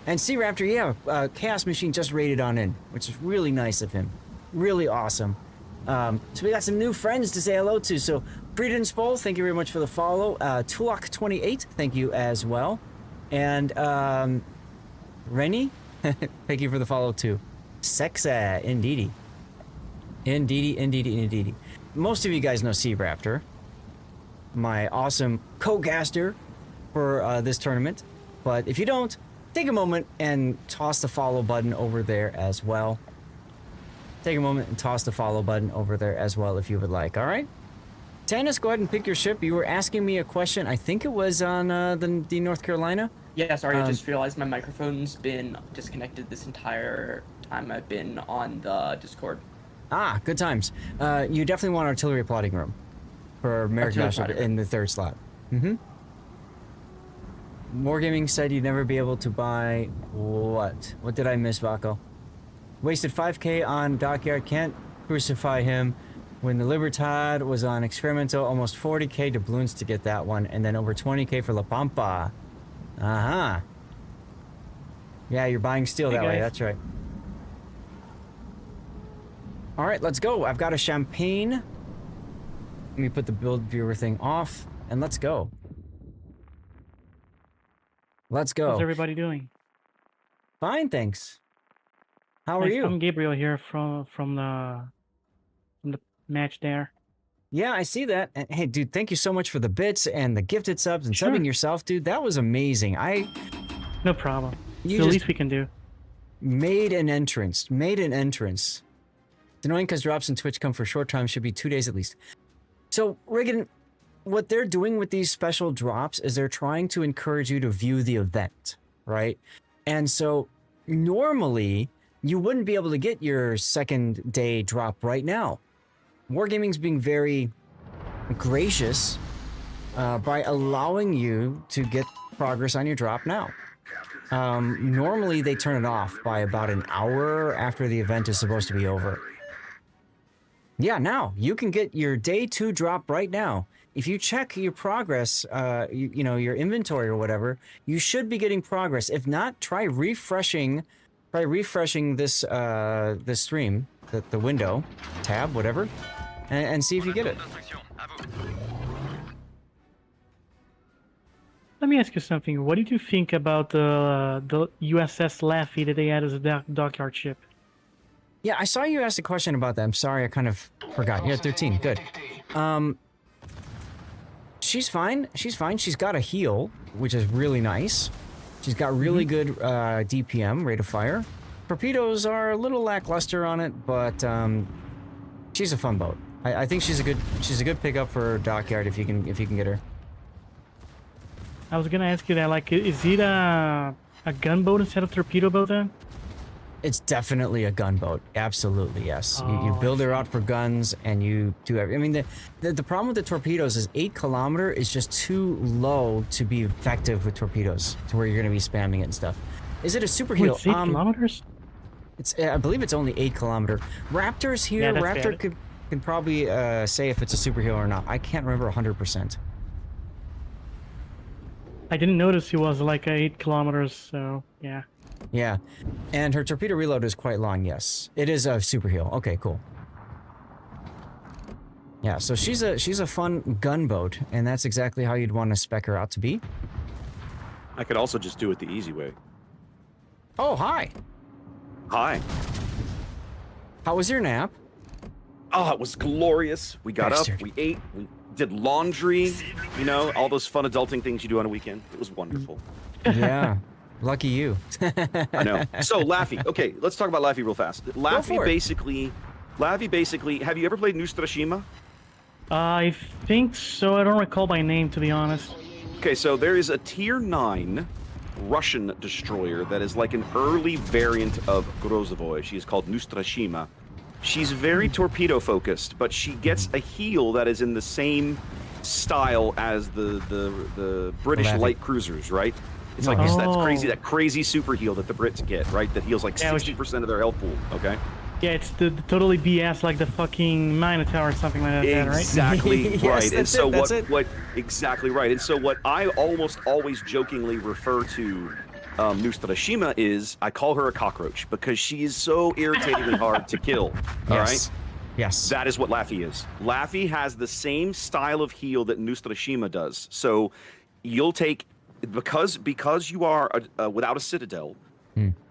And Sea Raptor, yeah, Chaos Machine just raided on in, which is really nice of him. Really awesome. So we got some new friends to say hello to. So Breeden Spol, thank you very much for the follow. Tulok28, thank you as well. And Rennie, thank you for the follow too. Sexa, indeedy. Indeedy. Most of you guys know Sea Raptor, my awesome co-caster for this tournament. But if you don't, take a moment and toss the follow button over there as well. Take a moment and toss the follow button over there as well if you would like, all right? Tannis, go ahead and pick your ship. You were asking me a question. I think it was on the North Carolina. Yeah, sorry, I just realized my microphone's been disconnected this entire time I've been on the Discord. Ah, good times. You definitely want artillery plotting room for American National in the 3rd slot. Wargaming said you'd never be able to buy what? What did I miss, Vaco? Wasted 5k on Dockyard, can't crucify him. When the Libertad was on Experimental, almost 40k doubloons to get that one, and then over 20k for La Pampa. Uh-huh. Yeah, you're buying steel that way, that's right. Alright, let's go. I've got a champagne. Let me put the build viewer thing off, and let's go. Let's go. How's everybody doing? Fine, thanks. How are you? I'm Gabriel here from the match there. Yeah, I see that. And hey, dude, thank you so much for the bits and the gifted subs and subbing yourself, dude. That was amazing. No problem. You it's the least we can do. Made an entrance. It's annoying because drops in Twitch come for a short time. Should be 2 days at least. So, Regan, what they're doing with these special drops is they're trying to encourage you to view the event, right? And so, normally, you wouldn't be able to get your second day drop right now. Wargaming's being very gracious by allowing you to get progress on your drop now. Normally, they turn it off by about an hour after the event is supposed to be over. Yeah, now, you can get your day 2 drop right now. If you check your progress, you know, your inventory or whatever, you should be getting progress. If not, try refreshing this this stream, the window, tab, whatever, and see if you get it. Let me ask you something. What did you think about the USS Laffy that they had as a dockyard ship? Yeah, I saw you ask a question about that. I'm sorry, I kind of forgot. Yeah, 13. Good. She's fine. She's got a heal, which is really nice. She's got really good DPM, rate of fire. Torpedoes are a little lackluster on it, but she's a fun boat. I think she's a good pickup for dockyard if you can get her. I was gonna ask you that. Like, is it a gunboat instead of torpedo boat then? It's definitely a gunboat. Absolutely, yes. You build her out for guns, and you do everything. I mean, the problem with the torpedoes is 8 kilometer is just too low to be effective with torpedoes, to where you're going to be spamming it and stuff. Is it a super heal? Wait, 8 kilometers? I believe it's only 8 kilometer. Raptor's here. Yeah, that's Raptor bad. can probably say if it's a superhero or not. I can't remember 100%. I didn't notice he was like 8 kilometers, so yeah. Yeah, and her torpedo reload is quite long. Yes, it is a superhero. Okay, cool. Yeah, so she's a fun gunboat, and that's exactly how you'd want to spec her out to be. I could also just do it the easy way. Oh, hi. Hi. How was your nap? Oh, it was glorious. We got up, we ate, we did laundry, you know, all those fun adulting things you do on a weekend. It was wonderful. Yeah. Lucky you. I know. So, Laffy. Okay, let's talk about Laffy real fast. Laffy basically, have you ever played Nustrashima? I think so. I don't recall by name, to be honest. Okay, so there is a tier 9 Russian destroyer that is like an early variant of Grozovoy. She is called Nustrashima. She's very torpedo focused, but she gets a heel that is in the same style as the British Laffy. light cruisers, right? It's like that crazy super heal that the Brits get, right? That heals like 60% of their health pool. Okay. Yeah, it's the totally BS, like the fucking Minotaur or something like that, right? Exactly Yes, right. And that's so it. what exactly right. And so what I almost always jokingly refer to Nustrashima is, I call her a cockroach because she is so irritatingly hard to kill. All right. Yes. That is what Laffy is. Laffy has the same style of heal that Nustrashima does. So you'll take, because you are without a citadel,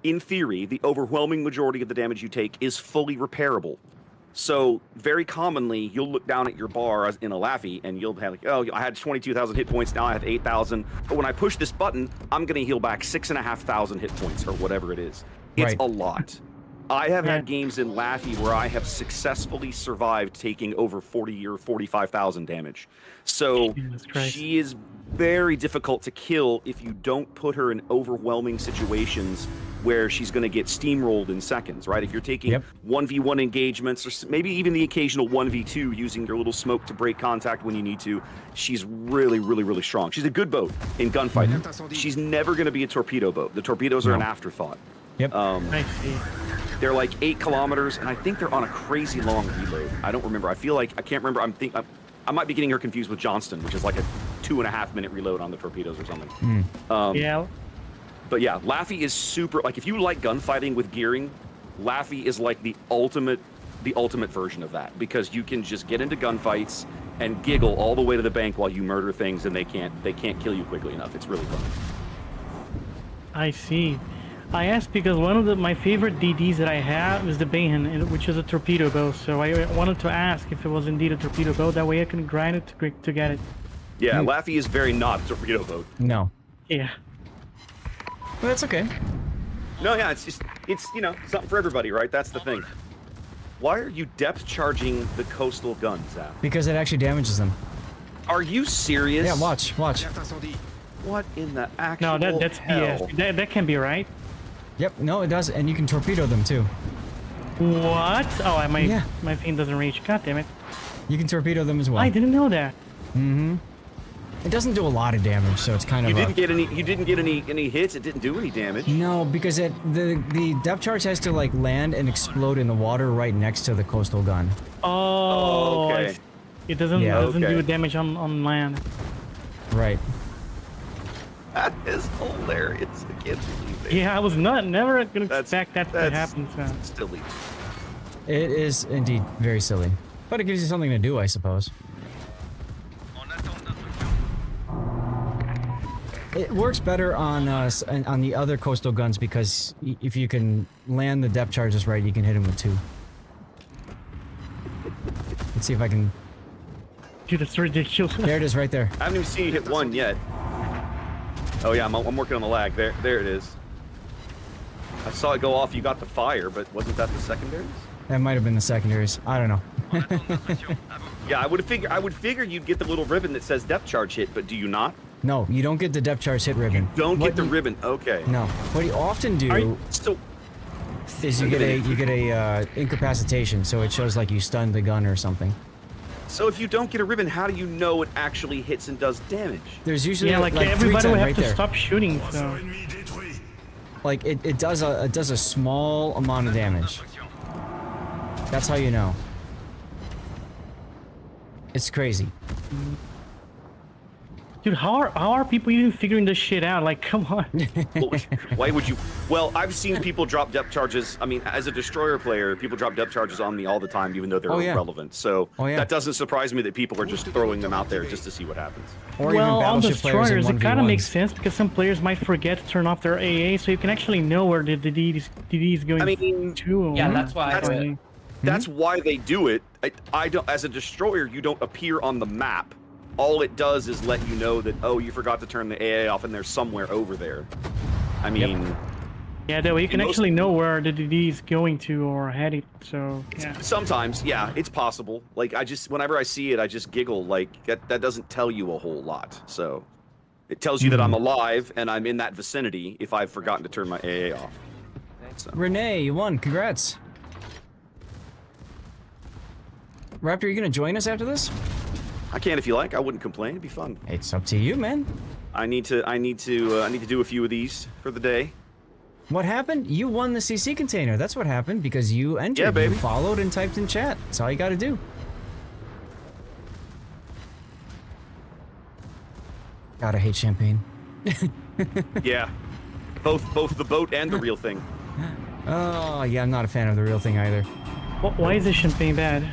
in theory, the overwhelming majority of the damage you take is fully repairable. So very commonly, you'll look down at your bar in a Laffy, and you'll have like, oh, I had 22,000 hit points, now I have 8,000. But when I push this button, I'm going to heal back 6,500 hit points, or whatever it is. It's a lot. I have had games in Laffy where I have successfully survived taking over 40 or 45,000 damage. So she is very difficult to kill if you don't put her in overwhelming situations where she's going to get steamrolled in seconds, right? If you're taking 1v1 engagements, or maybe even the occasional 1v2 using your little smoke to break contact when you need to, she's really, really, really strong. She's a good boat in gunfighting. She's never going to be a torpedo boat. The torpedoes are an afterthought. I see. They're like 8 kilometers, and I think they're on a crazy long reload. I don't remember. I feel like, I can't remember. I might be getting her confused with Johnston, which is like a 2.5-minute reload on the torpedoes or something. Yeah. But yeah, Laffy is super, like if you like gunfighting with gearing, Laffy is like the ultimate version of that, because you can just get into gunfights and giggle all the way to the bank while you murder things, and they can't kill you quickly enough. It's really fun. I see. I asked because one of my favorite DDs that I have is the Mayhem, which is a torpedo boat. So I wanted to ask if it was indeed a torpedo boat. That way I can grind it to get it. Yeah, Laffy is very not a torpedo boat. No. Yeah. Well, that's okay. No, yeah, it's you know, something for everybody, right? That's the thing. Why are you depth charging the coastal guns, Zaf? Because it actually damages them. Are you serious? Yeah, watch. What in the actual No, that's hell? BS. That can be right. Yep, no, it does, and you can torpedo them too. What? Oh, my thing doesn't reach. God damn it. You can torpedo them as well. I didn't know that. Mm-hmm. It doesn't do a lot of damage, so it's kind of. You didn't get any hits. It didn't do any damage. No, because the depth charge has to like land and explode in the water right next to the coastal gun. Oh, okay. It doesn't do damage on land. Right. That is hilarious. I can't believe it. Yeah, I was never gonna expect that to happen. So. Silly. It is indeed very silly, but it gives you something to do, I suppose. It works better on the other coastal guns because if you can land the depth charges right, you can hit them with 2. Let's see if I can. Dude, that's ridiculous. There it is, right there. I haven't even seen you hit 1 yet. Oh yeah, I'm working on the lag. There it is. I saw it go off. You got the fire, but wasn't that the secondaries? That might have been the secondaries. I don't know. Yeah, I would figure you'd get the little ribbon that says depth charge hit, but do you not? No, you don't get the depth charge hit ribbon. Don't get the ribbon. Okay. No. What you often do is you get a incapacitation, so it shows like you stunned the gun or something. So if you don't get a ribbon, how do you know it actually hits and does damage? There's usually like everybody would have to stop shooting. So. Like it does a small amount of damage. That's how you know. It's crazy. Dude, how are people even figuring this shit out? Like, come on. Well, why would you? Well, I've seen people drop depth charges. I mean, as a destroyer player, people drop depth charges on me all the time, even though they're irrelevant. So that doesn't surprise me that people are just throwing them out there just to see what happens. Or well, even on destroyers, it kind of makes sense because some players might forget to turn off their AA, so you can actually know where the DD is going to. Yeah, that's why. That's why they do it. I don't. As a destroyer, you don't appear on the map. All it does is let you know that, oh, you forgot to turn the AA off and they're somewhere over there. I mean... Yeah, that way you can actually know where the DD is going to or headed, so... Yeah. Sometimes, yeah, it's possible. Like, whenever I see it, I just giggle. Like, that doesn't tell you a whole lot, so... It tells you that I'm alive and I'm in that vicinity if I've forgotten to turn my AA off. So. Renee, you won. Congrats. Raptor, are you gonna join us after this? I can if you like. I wouldn't complain. It'd be fun. It's up to you, man. I need to do a few of these for the day. What happened? You won the CC container. That's what happened because you entered. Yeah, baby. You followed and typed in chat. That's all you got to do. God, I hate champagne. Yeah, both the boat and the real thing. Oh yeah, I'm not a fan of the real thing either. Why is the champagne bad?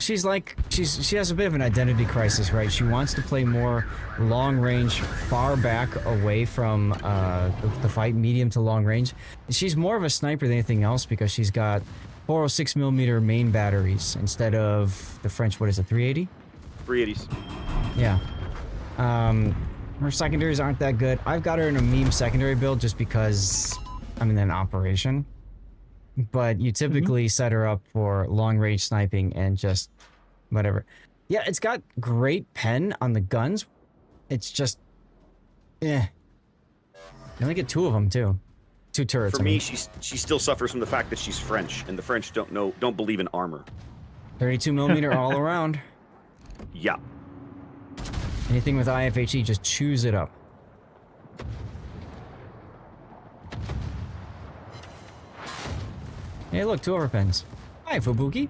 She has a bit of an identity crisis, right? She wants to play more long range, far back away from the fight, medium to long range. She's more of a sniper than anything else because she's got 406mm main batteries instead of the French, what is it, 380? 380s. Yeah. Her secondaries aren't that good. I've got her in a meme secondary build just because I'm in an operation. But you typically set her up for long range sniping and just whatever. Yeah, it's got great pen on the guns. It's just, you only get 2 of them too. 2 turrets. For me, she still suffers from the fact that she's French, and the French don't believe in armor. 32mm all around. Yeah. Anything with IFHE, just choose it up. Hey, look, 2 overpens. Hi, Fubuki.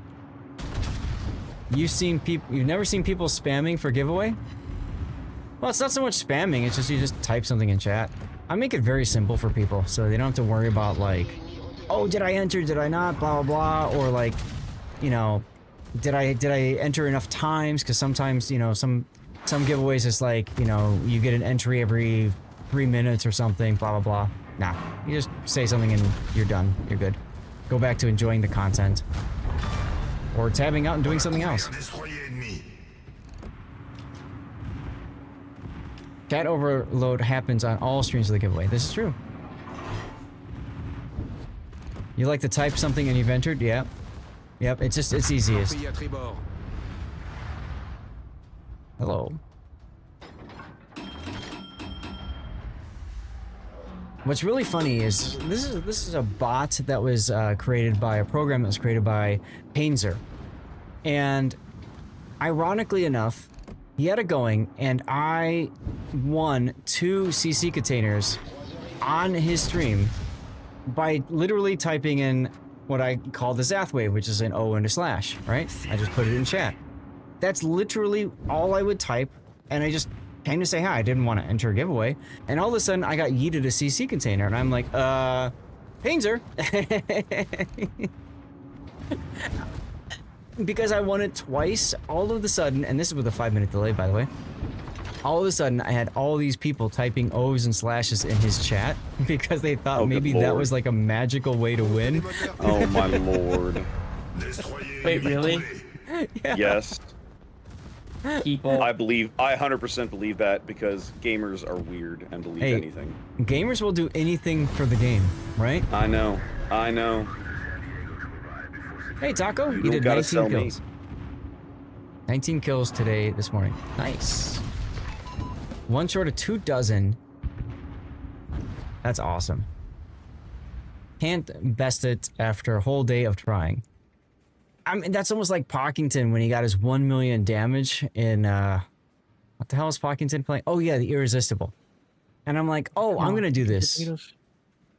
You've never seen people spamming for giveaway? Well, it's not so much spamming, it's just you just type something in chat. I make it very simple for people, so they don't have to worry about like, oh, did I enter, did I not, blah, blah, blah, or like, you know, did I enter enough times? Because sometimes, you know, some giveaways is like, you know, you get an entry every 3 minutes or something, blah, blah, blah. Nah, you just say something and you're done, you're good. Go back to enjoying the content. Or tabbing out and doing something else. Chat overload happens on all streams of the giveaway. This is true. You like to type something and you've entered? Yeah. Yep, it's easiest. Hello. What's really funny is this is a bot that was created by a program that was created by Painzer, and ironically enough, he had it going, and I won 2 CC containers on his stream by literally typing in what I call the Zath wave, which is an O and a slash, right? I just put it in chat. That's literally all I would type, and I just came to say hi. I didn't want to enter a giveaway. And all of a sudden, I got yeeted a CC container. And I'm like, Painzer. Because I won it twice, all of a sudden, and this is with a 5-minute delay, by the way. All of a sudden, I had all these people typing O's and slashes in his chat because they thought maybe that was like a magical way to win. Oh, my lord. Wait, really? Yeah. Yes. People. I 100% believe that because gamers are weird and believe anything. Gamers will do anything for the game, right? I know. Hey, Taco, you did 19 kills. 19 kills today, this morning. Nice. 1 short of 2 dozen. That's awesome. Can't best it after a whole day of trying. I mean, that's almost like Pockington when he got his 1 million damage in, what the hell is Pockington playing? Oh yeah, the Irresistible. And I'm like, oh, I'm gonna do this.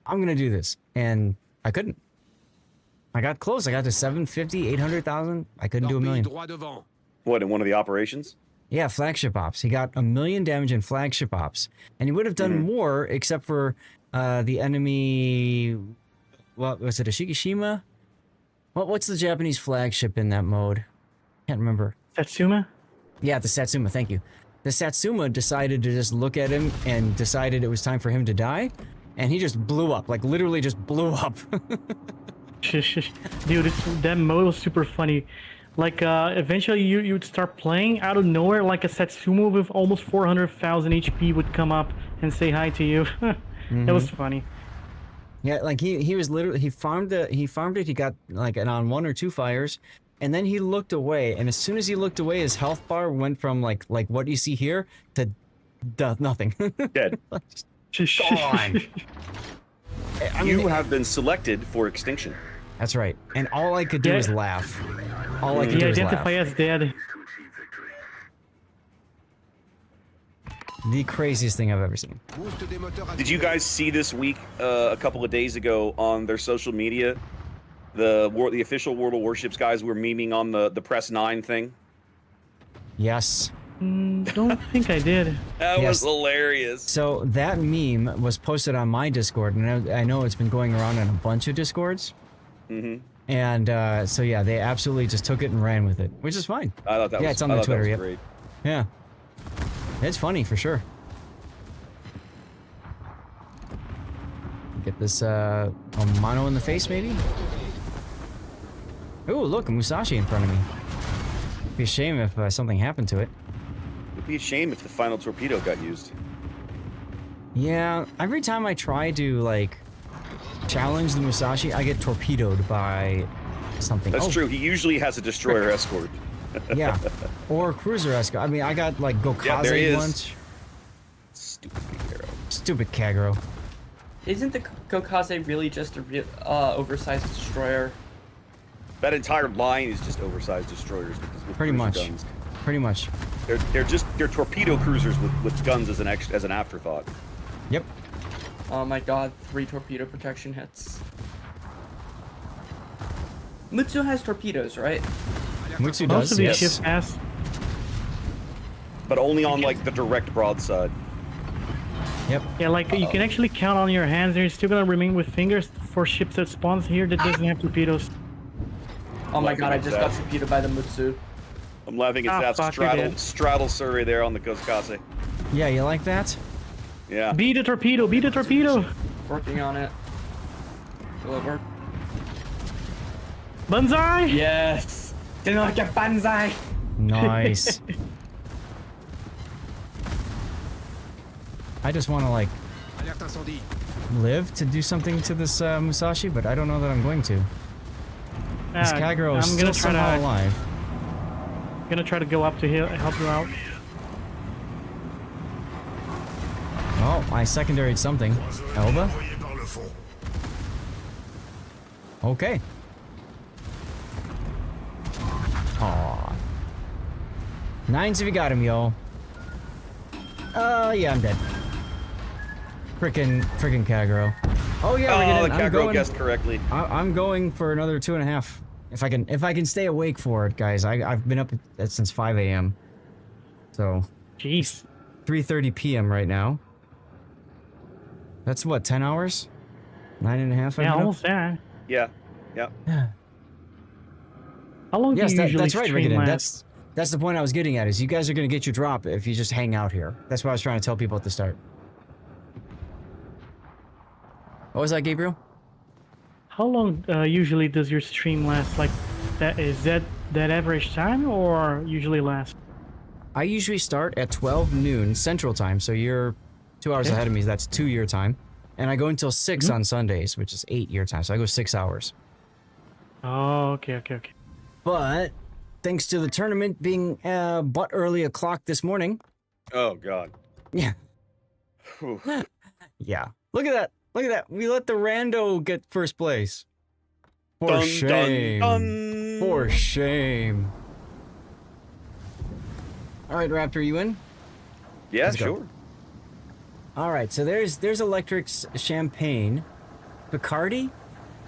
I'm gonna do this, and I couldn't. I got close. I got to 750, 800,000. I couldn't do a million. What, in one of the operations? Yeah, flagship ops. He got 1 million damage in flagship ops, and he would have done more except for the enemy. What was it? A Shikishima? What's the Japanese flagship in that mode? Can't remember. Satsuma? Yeah, the Satsuma. Thank you. The Satsuma decided to just look at him and decided it was time for him to die, and he just blew up. Like literally, just blew up. Dude, that mode was super funny. Like, eventually you would start playing out of nowhere, like a Satsuma with almost 400,000 HP would come up and say hi to you. It was funny. Yeah, like he was literally, he farmed it, he got like an on 1 or 2 fires, and then he looked away, and as soon as he looked away, his health bar went from like what you see here to nothing. Dead. Gone. You have been selected for extinction. That's right. And all I could do was laugh. All I could do was laugh. Identify as dead. The craziest thing I've ever seen. Did you guys see this week, a couple of days ago on their social media, the official World of Warships guys were memeing on the Press 9 thing? Yes. Don't think I did. That was hilarious. So that meme was posted on my Discord, and I know it's been going around in a bunch of Discords. And so yeah, they absolutely just took it and ran with it, which is fine. I thought that was, it's on their Twitter. Yep. Great. Yeah, it's funny for sure. Get this a mono in the face, maybe. Oh, look, a Musashi in front of me. It'd be a shame if something happened to it. It'd be a shame if the final torpedo got used. Yeah, every time I try to like challenge the Musashi, I get torpedoed by something. That's true. He usually has a destroyer escort. Yeah, or cruiser escort. I mean, I got like Gokaze once. Stupid Kagero. Stupid Kagero. Isn't the Gokaze really just a oversized destroyer? That entire line is just oversized destroyers with Pretty much. guns. Pretty much. They're torpedo cruisers with guns as an afterthought. Yep. Oh my god, 3 torpedo protection hits. Mutsu has torpedoes, right? Mutsu does, yes. But only on like the direct broadside. Yep. Yeah, like you can actually count on your hands, and you're still gonna remain with fingers for ships that spawns here that doesn't have torpedoes. Oh my god, I just got torpedoed by the Mutsu. I'm laughing at that straddle survey there on the Gokaze. Yeah, you like that? Yeah. Beat the torpedo, beat the torpedo! Working on it. Will it work? Banzai! Yes! Didn't like a banzai! Nice. I just want to like live to do something to this Musashi, but I don't know that I'm going to. This Kagero is still somehow alive. I'm gonna try to go up to help you out. Oh, I secondaried something. Elba? Okay. Aw. 9s if you got him, yo. Yeah, I'm dead. Frickin' Kagero. Oh yeah, the Kagero guessed correctly. I'm going for another 2.5. If I can stay awake for it, guys. I've been up since 5 a.m. So. Jeez. 3:30 p.m. right now. That's what, 10 hours? 9.5? Yeah, almost there. Yeah. Yeah. How long do you usually that's right, stream Riggin. That's the point I was getting at, is you guys are going to get your drop if you just hang out here. That's what I was trying to tell people at the start. What was that, Gabriel? How long usually does your stream last? Like, is that average time, or usually last? I usually start at 12 noon Central Time, so you're 2 hours ahead of me. That's 2 your time. And I go until 6 on Sundays, which is 8 your time. So I go 6 hours. Oh, okay. But thanks to the tournament being but early o'clock this morning. Oh, God. Yeah. Yeah. Look at that. Look at that. We let the rando get first place. For shame. Dun. For shame. All right, Raptor, you in? Yeah, sure. All right, so there's Electric's Champagne. Bacardi?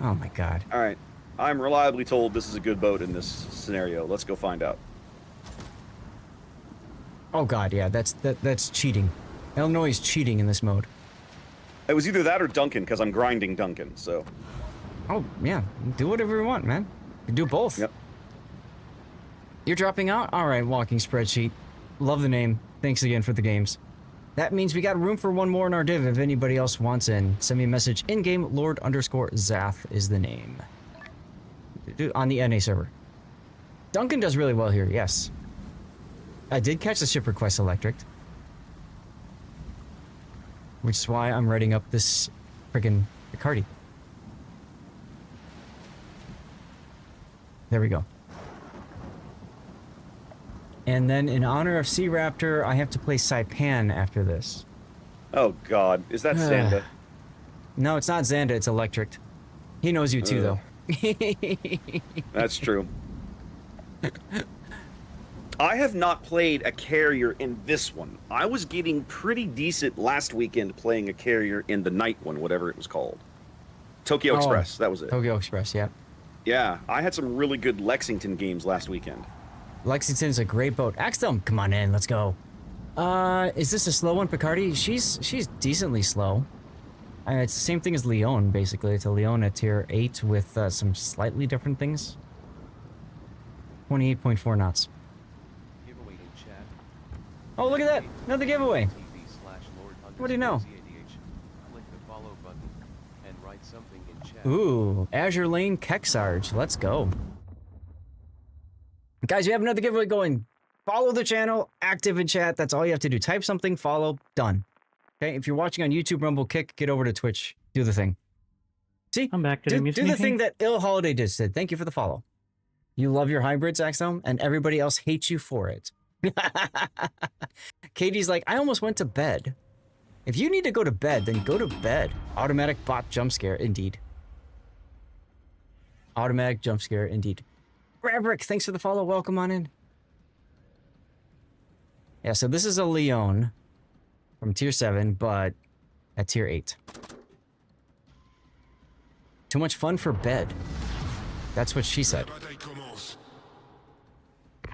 Oh my god. All right. I'm reliably told this is a good boat in this scenario. Let's go find out. Oh god, yeah, that's cheating. Illinois is cheating in this mode. It was either that or Duncan, because I'm grinding Duncan, so. Oh, yeah. Do whatever you want, man. You can do both. Yep. You're dropping out? Alright, walking spreadsheet. Love the name. Thanks again for the games. That means we got room for one more in our div if anybody else wants in. Send me a message in-game. Lord_Zath is the name. On the NA server. Duncan does really well here, yes. I did catch the ship request electric. Which is why I'm writing up this friggin' Bacardi. There we go. And then in honor of Sea Raptor, I have to play Saipan after this. Oh god, is that Xanda? No, it's not Xanda, it's Electric. He knows you too, though. That's true. I have not played a carrier in this one. I was getting pretty decent last weekend playing a carrier in the night one, whatever it was called. Tokyo Express, that was it. Tokyo Express, yeah. Yeah, I had some really good Lexington games last weekend. Lexington's a great boat. Axel, come on in, let's go. Is this a slow one, Picardi? She's decently slow. It's the same thing as Leon, basically. It's a Leon at tier 8 with some slightly different things. 28.4 knots. Oh, look at that! Another giveaway! What do you know? Ooh, Azure Lane Kexarge. Let's go. Guys, we have another giveaway going. Follow the channel, active in chat. That's all you have to do. Type something, follow, done. Okay, if you're watching on YouTube, Rumble, Kick, get over to Twitch. Do the thing. See? I'm back to the music. Do the thing that Ill Holiday just said. Thank you for the follow. You love your hybrids, Axel, and everybody else hates you for it. Katie's like, I almost went to bed. If you need to go to bed, then go to bed. Automatic bot jump scare, indeed. Automatic jump scare, indeed. Grabrick, thanks for the follow. Welcome on in. Yeah, so this is a Leon from tier 7, but at tier 8. Too much fun for bed. That's what she said.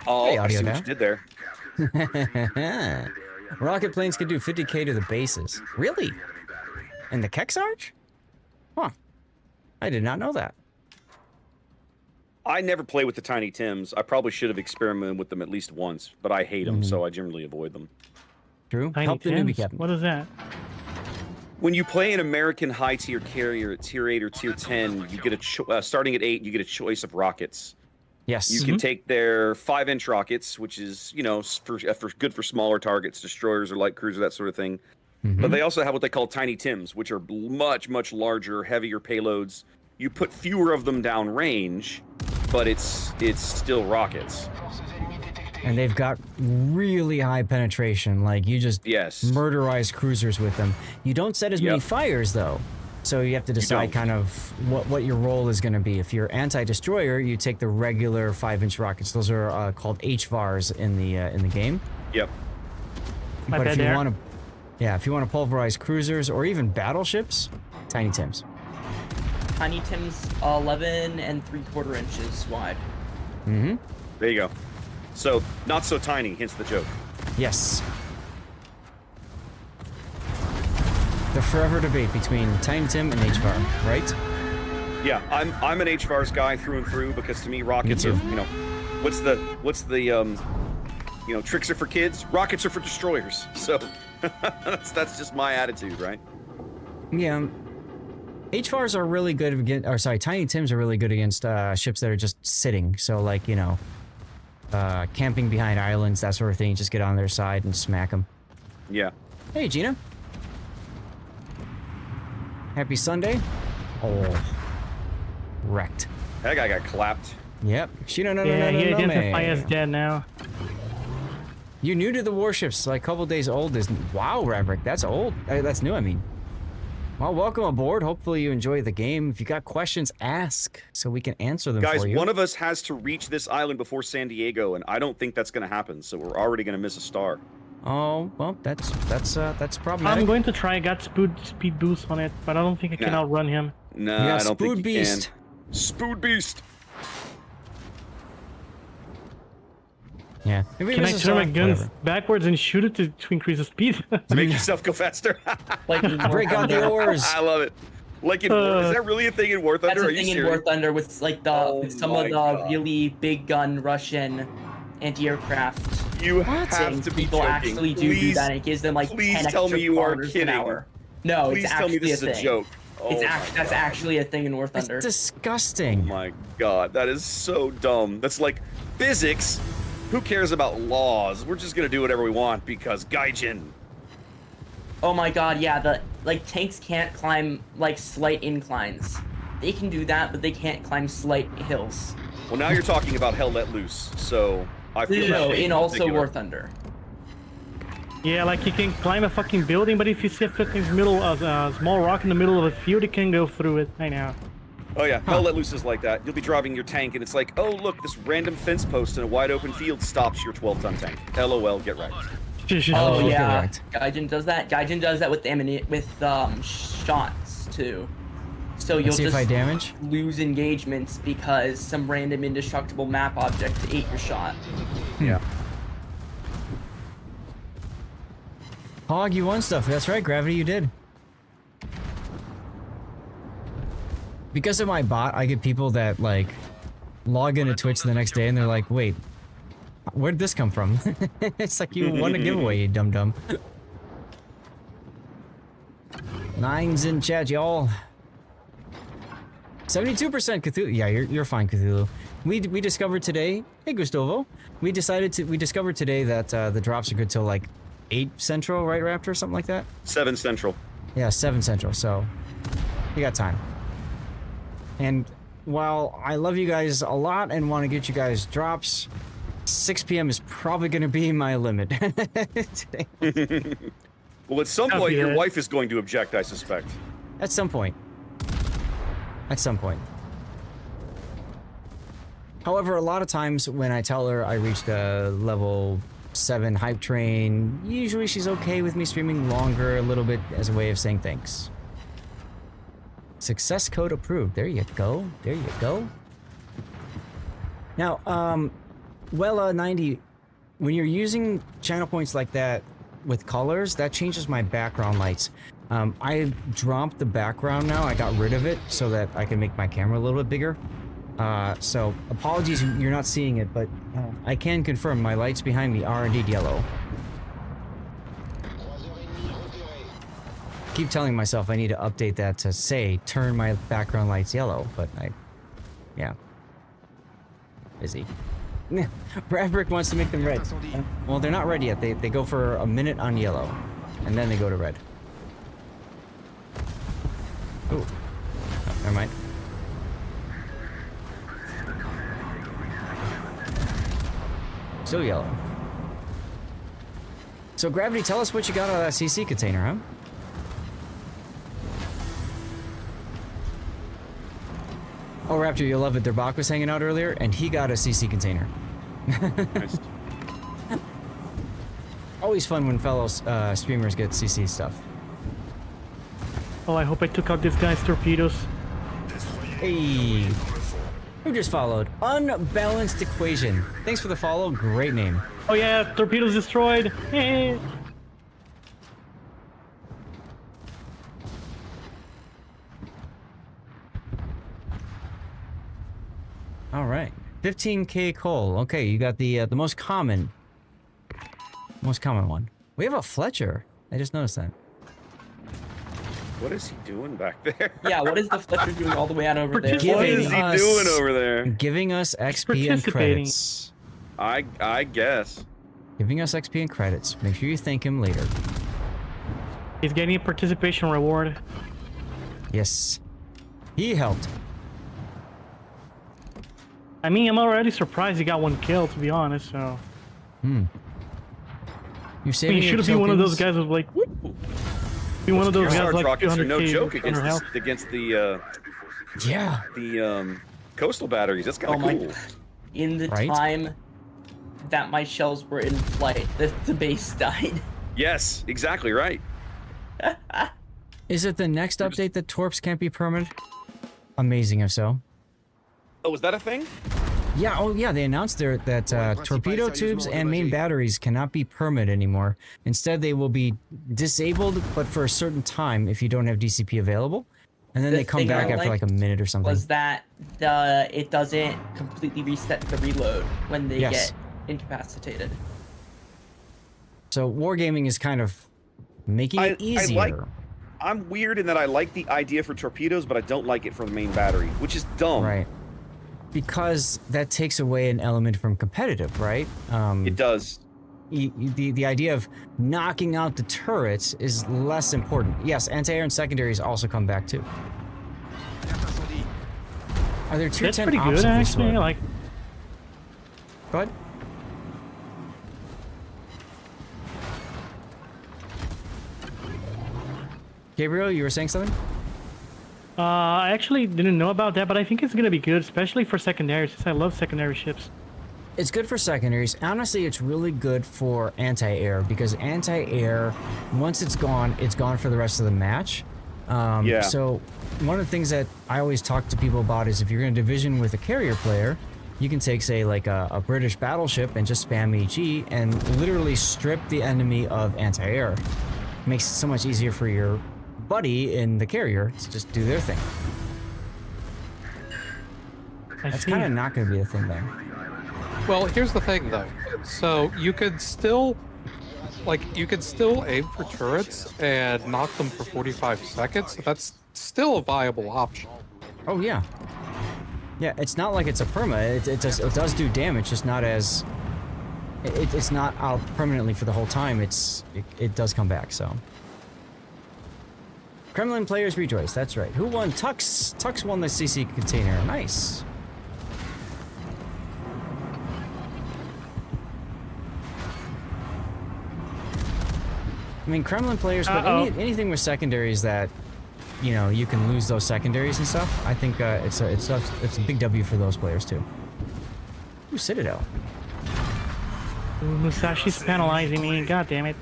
Oh, hey, I audio see now. what you did there. Rocket planes can do 50k to the bases. Really? In the Kexarge? Huh. I did not know that. I never play with the Tiny Tims. I probably should have experimented with them at least once, but I hate them, so I generally avoid them. True. Tiny Help the Tims? newbie captain. What is that? When you play an American high-tier carrier at tier 8 or tier 10, you get a starting at 8, you get a choice of rockets. Yes. You can take their 5-inch rockets, which is, you know, for good for smaller targets, destroyers or light cruiser, that sort of thing. But they also have what they call Tiny Tims, which are much, much larger, heavier payloads. You put fewer of them down range, but it's still rockets. And they've got really high penetration. Like, you just murderize cruisers with them. You don't set as many fires, though. So you have to decide kind of what your role is going to be. If you're anti-destroyer, you take the regular 5-inch rockets. Those are called HVARs in the game. Yep. But if you want to, if you want to pulverize cruisers or even battleships, Tiny Tims. Tiny Tims 11 3/4 inches wide. There you go. So not so tiny, hence the joke. Yes. The forever debate between Tiny Tim and HVAR, right? Yeah, I'm an HVARs guy through and through because to me rockets are, you know, what's the you know, tricks are for kids, rockets are for destroyers. So that's just my attitude, right? Yeah. HVARs are really good against, or sorry, Tiny Tims are really good against ships that are just sitting. So like, you know, camping behind islands, that sort of thing. Just get on their side and smack them. Yeah. Hey, Gina. Happy Sunday. Oh. Wrecked. That guy got clapped. Yep. He identified as dead now. You're new to the warships, like a couple days old. Wow, Raverick, that's old. That's new, I mean. Well, welcome aboard. Hopefully you enjoy the game. If you got questions, ask so we can answer them Guys, for you. one of us has to reach this island before San Diego, and I don't think that's going to happen, so we're already going to miss a star. Oh, well, that's problematic. I'm going to try. I got speed boost on it, but I don't think I can outrun him. No, You got I don't think Spood you Beast. can. Spood Beast. Yeah. Maybe Can I this is turn my all- guns whatever. backwards and shoot it to increase the speed? To make yourself go faster. Like Break out the oars. I love it. Like in War, is that really a thing in War Thunder? That's Are a you thing in serious? War Thunder with like with some of the really big gun Russian anti-aircraft. You have things. to be People joking. actually do that. And it gives them like please 10 tell extra me you are kilometers kidding. an hour. No, Please it's tell me actually this is a a thing. joke. That's actually a thing in War That's Thunder. disgusting. Oh my god, that is so dumb. That's like physics. Who cares about laws? We're just gonna do whatever we want because Gaijin. Oh my god, yeah, tanks can't climb like slight inclines. They can do that, but they can't climb slight hills. Well, now you're talking about Hell Let Loose, so I feel No, ashamed in also particular. War Thunder. Yeah, like you can climb a fucking building, but if you see a fucking small rock in the middle of a field, you can go through it. I know. Oh yeah, Hell Let Loose is like that. You'll be driving your tank and it's like, oh look, this random fence post in a wide open field stops your 12-ton tank. LOL, get wrecked. Oh yeah, Gaijin does that. Gaijin does that with shots too. So you'll Let's see if just I damage. lose engagements because some random indestructible map object ate your shot. Yeah. Hog, you won stuff. That's right, Gravity, you did. Because of my bot, I get people that, like, log into Twitch the next day and they're like, wait, where'd this come from? It's like you won a giveaway, you dum-dum. 9's in chat, y'all. 72% Cthulhu. Yeah, you're fine, Cthulhu. We discovered today. Hey, Gustavo. We discovered today that the drops are good till like 8 Central, right, Raptor? Something like that. 7 Central. Yeah, 7 Central. So you got time. And while I love you guys a lot and want to get you guys drops, 6 p.m. is probably going to be my limit today. Well, at some point, your good. wife is going to object, I suspect. At some point. At some point. However, a lot of times when I tell her I reached a level 7 hype train, usually she's okay with me streaming longer a little bit as a way of saying thanks. Success code approved. There you go. There you go. Now, Wella 90, when you're using channel points like that with colors, that changes my background lights. I dropped the background now. I got rid of it so that I can make my camera a little bit bigger. So apologies you're not seeing it, but I can confirm my lights behind me are indeed yellow. Keep telling myself I need to update that to say turn my background lights yellow, but yeah. Busy. Bradbrick wants to make them red. Well, they're not red yet. They go for a minute on yellow, and then they go to red. Ooh. Oh, never mind. Still yellow. So, Gravity, tell us what you got out of that CC container, huh? Oh, Raptor, you'll love it. Their Bach was hanging out earlier, and he got a CC container. Nice. Always fun when fellow streamers get CC stuff. Oh, I hope I took out this guy's torpedoes. Hey, who just followed? Unbalanced Equation. Thanks for the follow. Great name. Oh yeah, torpedoes destroyed. Hey. All right, 15k coal. Okay, you got the most common one. We have a Fletcher. I just noticed that. What is he doing back there? Yeah, what is the Fletcher doing all the way out over there? What is he doing over there? Giving us XP and credits. I guess. Giving us XP and credits. Make sure you thank him later. He's getting a participation reward. Yes. He helped. I mean, I'm already surprised he got 1 kill, to be honest, so... You're I saving mean, your should be one of those tokens? guys with like... Be one of those guys Charge like rockets are no 200k joke under health. against the yeah, coastal batteries. That's kind of cool. In the Right? time that my shells were in flight. The base died. Yes, exactly right. Is it the next update that torps can't be permanent? Amazing if so. Oh, is that a thing? Yeah, oh yeah, they announced that torpedo tubes and main batteries cannot be permanent anymore. Instead, they will be disabled, but for a certain time if you don't have DCP available. And then they come back after like a minute or something. Was that it doesn't completely reset the reload when they get incapacitated. So wargaming is kind of making it easier. I'm weird in that I like the idea for torpedoes, but I don't like it for the main battery, which is dumb. Right. Because that takes away an element from competitive, right? It does. The idea of knocking out the turrets is less important. Yes, anti-air and secondaries also come back too. Are there tier 10 That's pretty ops good, of this actually. sort? Like, Go ahead. Gabriel, you were saying something? I actually didn't know about that, but I think it's gonna be good, especially for secondaries, since I love secondary ships. It's good for secondaries. Honestly, it's really good for anti-air because anti-air, once it's gone for the rest of the match. So one of the things that I always talk to people about is if you're in a division with a carrier player, you can take, say, like a British battleship and just spam AG and literally strip the enemy of anti-air. Makes it so much easier for your buddy in the carrier to just do their thing. That's kind of not going to be a thing, though. Well, here's the thing, though. So you could still, aim for turrets and knock them for 45 seconds. That's still a viable option. Oh yeah. Yeah, it's not like it's a perma. It does do damage, just not as. It's not out permanently for the whole time. It does come back. So. Kremlin players rejoice. That's right. Who won? Tux. Tux won the CC container. Nice. I mean, Kremlin players, but anything with secondaries that, you know, you can lose those secondaries and stuff. I think it's a big W for those players too. Ooh, Citadel. Ooh, Musashi's penalizing me. God damn it.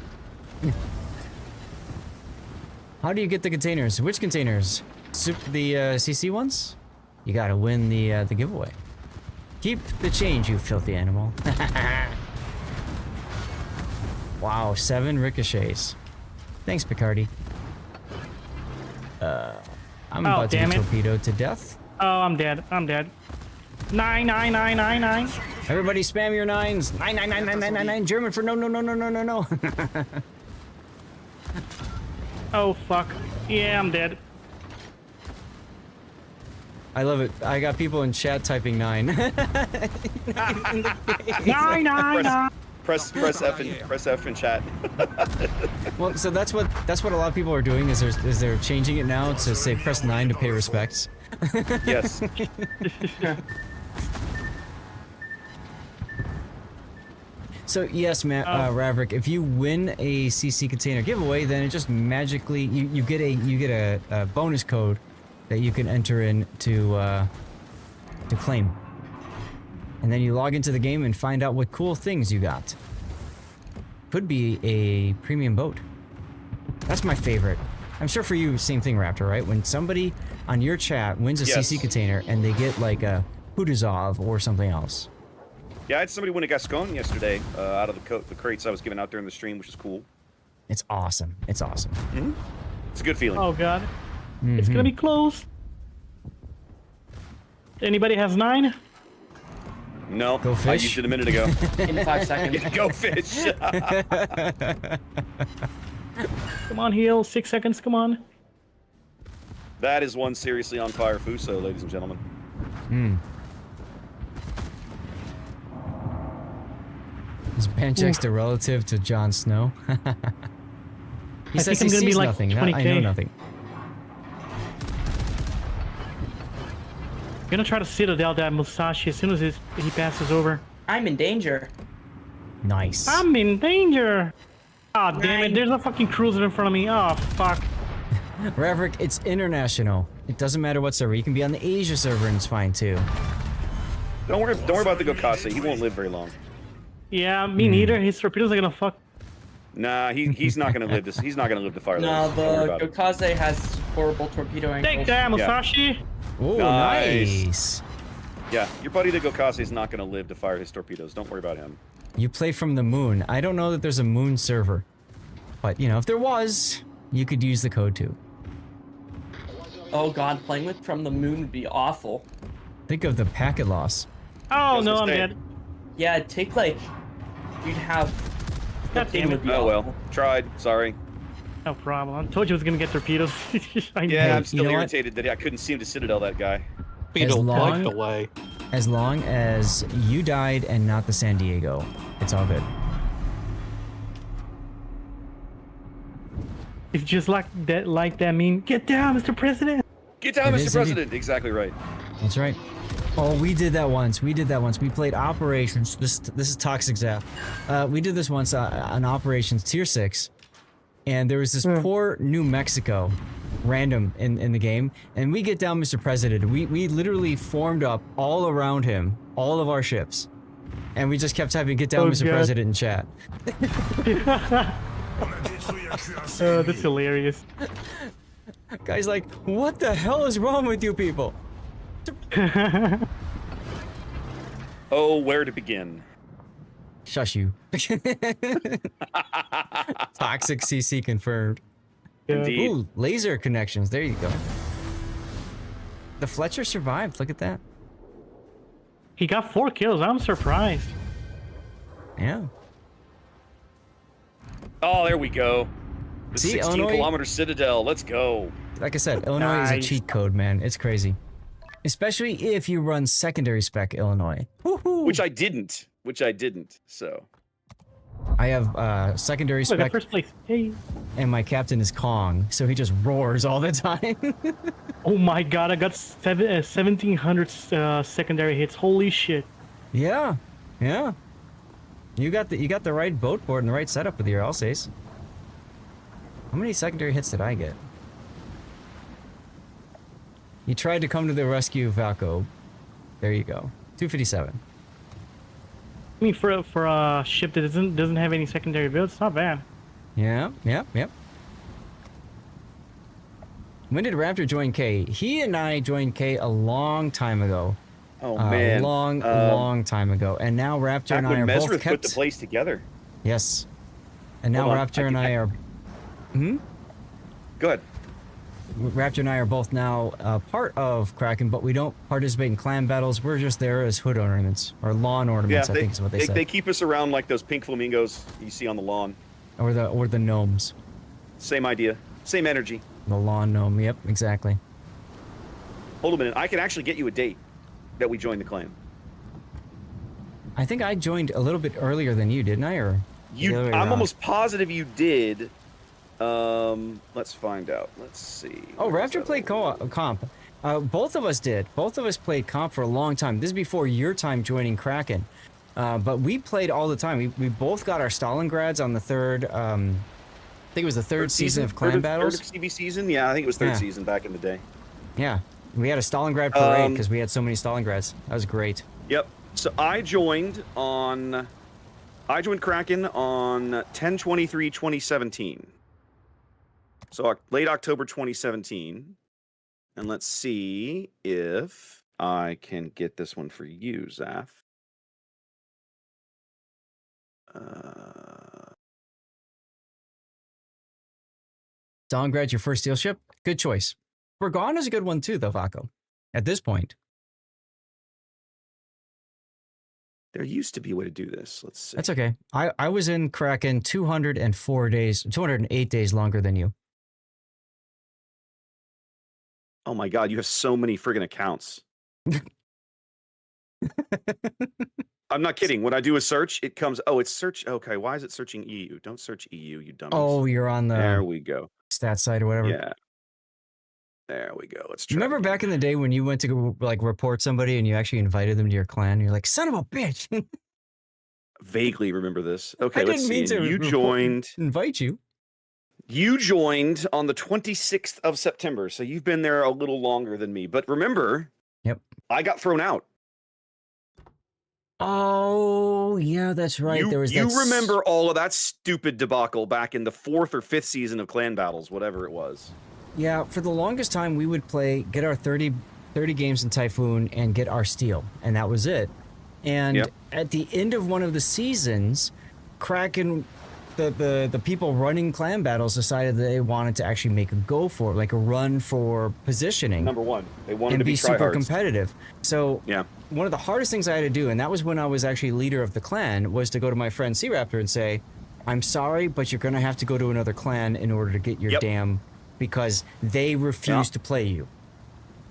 How do you get the containers? Which containers? The CC ones? You gotta win the giveaway. Keep the change, you filthy animal. Wow, 7 ricochets. Thanks, Picardy. I'm about to be torpedoed to death. Oh, I'm dead. I'm dead. 9, 9, 9, 9, 9. Everybody spam your 9s. 9, 9, 9, 9, 9, 9, 9. German for no, no, no, no, no, no, no. Oh, fuck. Yeah, I'm dead. I love it. I got people in chat typing 9. 9, 9, 9. Press F in chat. Well, so that's what a lot of people are doing is they're changing it now to say press 9 to pay respects. Yes. So yes, Raverick, if you win a CC container giveaway, then it just magically you get a bonus code that you can enter in to claim. And then you log into the game and find out what cool things you got. Could be a premium boat. That's my favorite. I'm sure for you, same thing, Raptor, right? When somebody on your chat wins a CC container and they get like a Kutuzov or something else. Yeah, I had somebody win a Gascon yesterday out of the crates I was giving out during the stream, which is cool. It's awesome. It's awesome. Mm-hmm. It's a good feeling. Oh, God. It's gonna be close. Anybody has 9? No, Go fish. I used it a minute ago. In 5 seconds. Go fish. Come on, heal. 6 seconds, come on. That is one seriously on fire Fuso, ladies and gentlemen. Is Panchexed a relative to Jon Snow? He says he gonna be sees like nothing. 20K. I know nothing. I'm gonna try to citadel that Musashi as soon as he passes over. I'm in danger. Nice. I'm in danger. Oh, damn it. There's a fucking cruiser in front of me. Oh, fuck. Raverick, it's international. It doesn't matter what server. You can be on the Asia server and it's fine too. Don't worry about the Gokase. He won't live very long. Yeah, me neither. His torpedoes are gonna fuck. Nah, he's not gonna live this. He's not gonna live to fire No, those. Don't worry the about it. Gokaze has horrible torpedo angles. Take that, Musashi. Oh, Nice. nice. Yeah, your buddy the Gokase is not gonna live to fire his torpedoes. Don't worry about him. You play from the moon. I don't know that there's a moon server, but you know, if there was, you could use the code too. Oh god, playing with from the moon would be awful. Think of the packet loss. Oh no, I'm dead. Yeah, take like you'd have. God damn it. Oh well, tried. Sorry. No problem. I told you I was gonna get torpedoes. Yeah, I'm still irritated that I couldn't seem to Citadel that guy. As long as you died and not the San Diego, it's all good. It's just like that meme. Get down, Mr. President. Get down, It Mr. is President. Exactly right. That's right. Oh, we did that once. We played Operations. This is Toxic Zap. We did this once on Operations Tier 6. And there was this poor New Mexico random in the game. And we get down Mr. President. We literally formed up all around him, all of our ships. And we just kept typing, get down Mr. God. President in chat. That's hilarious. Guy's like, what the hell is wrong with you people? Oh, where to begin? Shush you. Toxic CC confirmed. Indeed. Ooh, laser connections. There you go. The Fletcher survived. Look at that. He got 4 kills. I'm surprised. Yeah. Oh, there we go. The See, 16-kilometer Citadel. Let's go. Like I said, Illinois is a cheat code, man. It's crazy. Especially if you run secondary spec Illinois. Which I didn't. So. I have secondary Look, spec. first place. Hey. And my captain is Kong, so he just roars all the time. Oh my god, I got 1,700 secondary hits. Holy shit. Yeah. Yeah. You got the right boat board and the right setup with your Alsace. How many secondary hits did I get? You tried to come to the rescue, Valko. There you go. 257. I mean, for a ship that doesn't have any secondary builds, it's not bad. Yeah, yeah, yeah. When did Raptor join K? He and I joined K a long time ago. Oh man, long time ago. And now Raptor and I are both kept. Put the place together. Yes. And now Raptor and I are. Hmm. Good. Raptor and I are both now part of Kraken, but we don't participate in clan battles. We're just there as hood ornaments or lawn ornaments. I think is what they said. They keep us around like those pink flamingos you see on the lawn. Or the gnomes. Same idea, same energy. The lawn gnome. Yep, exactly. Hold a minute. I can actually get you a date that we joined the clan. I think I joined a little bit earlier than you, didn't I? Or I'm almost positive you did. Let's find out. Let's see. Oh, Raptor played comp. Both of us did. Both of us played comp for a long time. This is before your time joining Kraken. But we played all the time. We both got our Stalingrads on the third. I think it was the third season of clan battles. Third CB season? Yeah, I think it was third season back in the day. Yeah, we had a Stalingrad parade because we had so many Stalingrads. That was great. Yep. So I joined Kraken on 10/23/2017. So late October 2017. And let's see if I can get this one for you, Zaf. Stalingrad, your first steel ship? Good choice. Burgon is a good one too, though, Vaco. At this point. There used to be a way to do this. Let's see. That's okay. I was in Kraken 208 days longer than you. Oh my god, you have so many friggin' accounts. I'm not kidding. When I do a search, it comes, it's search. Okay, why is it searching EU? Don't search EU, you dummies. Oh, you're on the there we go. Stat site or whatever. Yeah. There we go. Let's try. Remember back in the day when you went to go, like, report somebody and you actually invited them to your clan? You're like, son of a bitch. Vaguely remember this. Okay, I let's didn't see. mean to You joined. Invite you. You joined on the 26th of September, so you've been there a little longer than me. But remember, yep, I got thrown out. Oh, yeah, that's right. You, there was you that remember all of that stupid debacle back in the 4th or 5th season of Clan Battles, whatever it was. Yeah, for the longest time, we would get our 30 games in Typhoon and get our steal, and that was it. And at the end of one of the seasons, Kraken, the people running Clan Battles decided that they wanted to actually make a go for it, like a run for positioning. Number one, they wanted and to be super tryhards. competitive. So one of the hardest things I had to do, and that was when I was actually leader of the clan, was to go to my friend Sea Raptor and say, "I'm sorry, but you're going to have to go to another clan in order to get your damn, because they refuse to play you."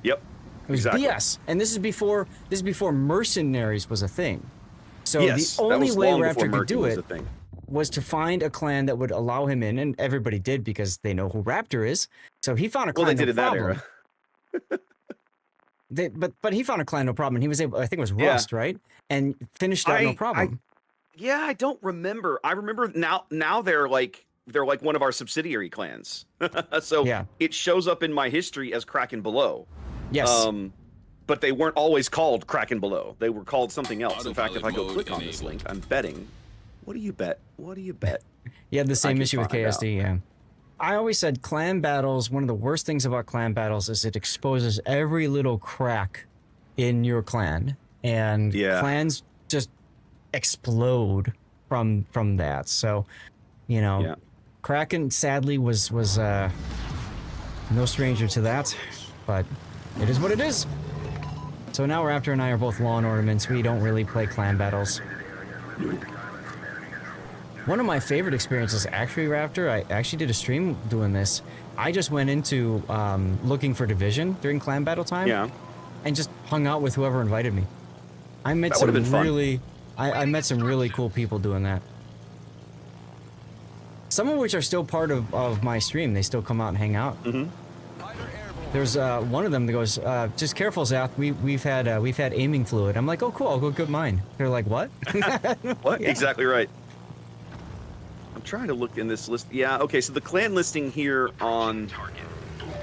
Yep. It was BS, and this is before mercenaries was a thing. So the only way Raptor could do it was to find a clan that would allow him in, and everybody did because they know who Raptor is. So he found a clan. Well, they did no in that problem. era. But he found a clan no problem, and he was able. I think it was Rust, right? And finished out no problem. I don't remember. I remember now they're like one of our subsidiary clans. So it shows up in my history as Kraken Below. Yes. But they weren't always called Kraken Below. They were called something else. In fact, if I go click on this link, I'm betting. What do you bet? What do you bet? You had the same issue with KSD, yeah. I always said Clan Battles, one of the worst things about Clan Battles is it exposes every little crack in your clan. And clans just explode from that. So, you know, Kraken sadly was no stranger to that, but it is what it is. So now Raptor and I are both lawn ornaments. We don't really play Clan Battles. One of my favorite experiences, actually, Raptor, I actually did a stream doing this. I just went into looking for Division during Clan Battle time, and just hung out with whoever invited me. I met some really, I met some really cool people doing that. Some of which are still part of my stream. They still come out and hang out. There's one of them that goes, "Just careful, Zath. We've had aiming fluid." I'm like, "Oh, cool. I'll go get mine." They're like, "What?" What? Exactly right. I'm trying to look in this list. Yeah, okay, so the clan listing here on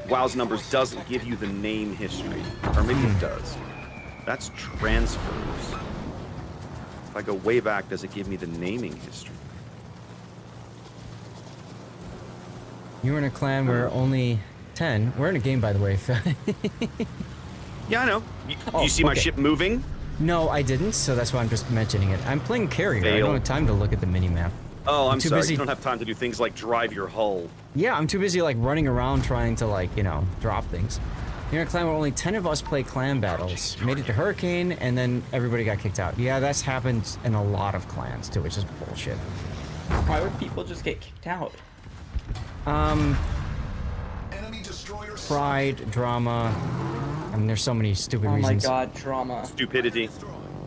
WoW's numbers doesn't give you the name history. Or maybe it does. That's transfers. If I go way back, does it give me the naming history? You were in a clan where only 10. We're in a game, by the way. Yeah, I know. You see my ship moving? No, I didn't, so that's why I'm just mentioning it. I'm playing carrier. I don't have time to look at the mini-map. Oh, I'm too sorry. busy. You don't have time to do things like drive your hull. Yeah, I'm too busy, like, running around trying to, like, you know, drop things. You're in a clan where only 10 of us play Clan Battles. Made it to Hurricane, and then everybody got kicked out. Yeah, that's happened in a lot of clans, too, which is bullshit. Why would people just get kicked out? Pride, drama. I mean, there's so many stupid reasons. Oh my god, drama. Stupidity.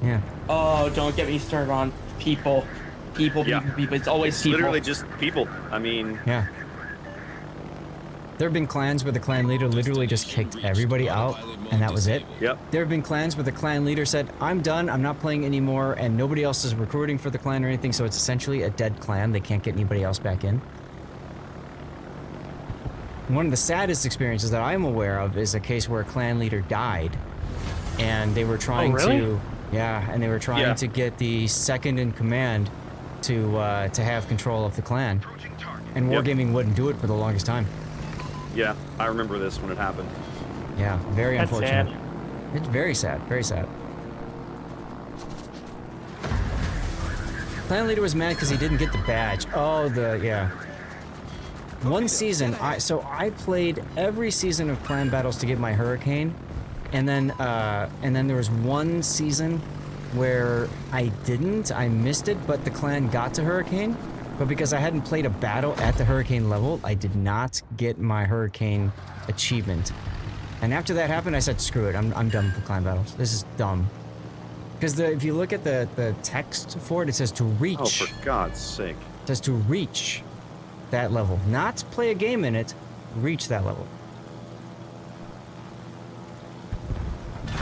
Yeah. Oh, don't get me started on people. People. It's always it's people. Literally just people. I mean. Yeah. There have been clans where the clan leader literally just kicked everybody out, and that was it. Yep. There have been clans where the clan leader said, "I'm done, I'm not playing anymore," and nobody else is recruiting for the clan or anything, so it's essentially a dead clan. They can't get anybody else back in. One of the saddest experiences that I'm aware of is a case where a clan leader died, and they were trying to, and they were trying to get the second in command to have control of the clan, and Wargaming wouldn't do it for the longest time. Yeah, I remember this when it happened. Yeah, very That's unfortunate. sad. It's very sad, very sad. Clan leader was mad because he didn't get the badge. Oh, one season, I played every season of Clan Battles to get my Hurricane, and then there was one season where I didn't. I missed it, but the clan got to Hurricane. But because I hadn't played a battle at the Hurricane level, I did not get my Hurricane achievement. And after that happened, I said, "Screw it. I'm done with Clan Battles. This is dumb." Because if you look at the text for it, it says to reach. Oh, for God's sake! It says to reach that level, not play a game in it. Reach that level.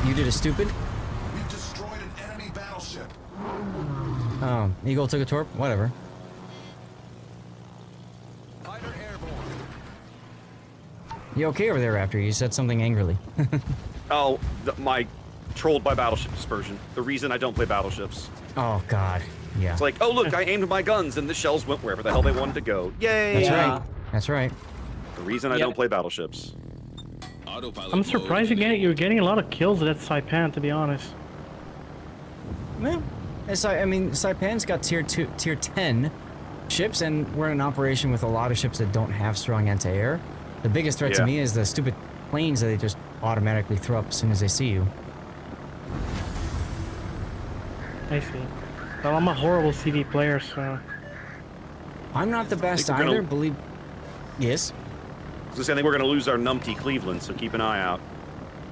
You did a stupid. We destroyed an enemy battleship. Oh, Eagle took a torp. Whatever. You okay over there, Raptor? You said something angrily. Oh, my trolled by battleship dispersion. The reason I don't play battleships. Oh God, yeah. It's like, oh look, I aimed my guns and the shells went wherever the hell they wanted to go. Yay! That's right. That's right. The reason I don't play battleships. I'm surprised you're getting a lot of kills at Saipan, to be honest. Well, I mean, Saipan's got tier 10 ships, and we're in an operation with a lot of ships that don't have strong anti-air. The biggest threat to me is the stupid planes that they just automatically throw up as soon as they see you. I see. Well, I'm a horrible CV player, so... I'm not the best either, believe... Yes? I was saying, I think we're going to lose our numpty Cleveland, so keep an eye out.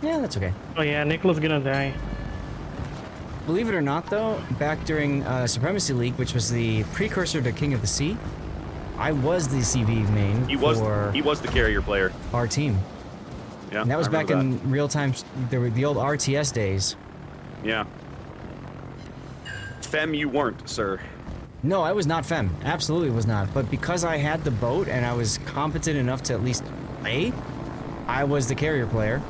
Yeah, that's okay. Oh yeah, Nicola's gonna die. Believe it or not, though, back during Supremacy League, which was the precursor to King of the Sea, I was the CV main He was the carrier player. Our team. Yeah, and that was back in real time. There were the old RTS days. Yeah. Fem, you weren't, sir. No, I was not Fem. Absolutely was not. But because I had the boat and I was competent enough to at least play, I was the carrier player.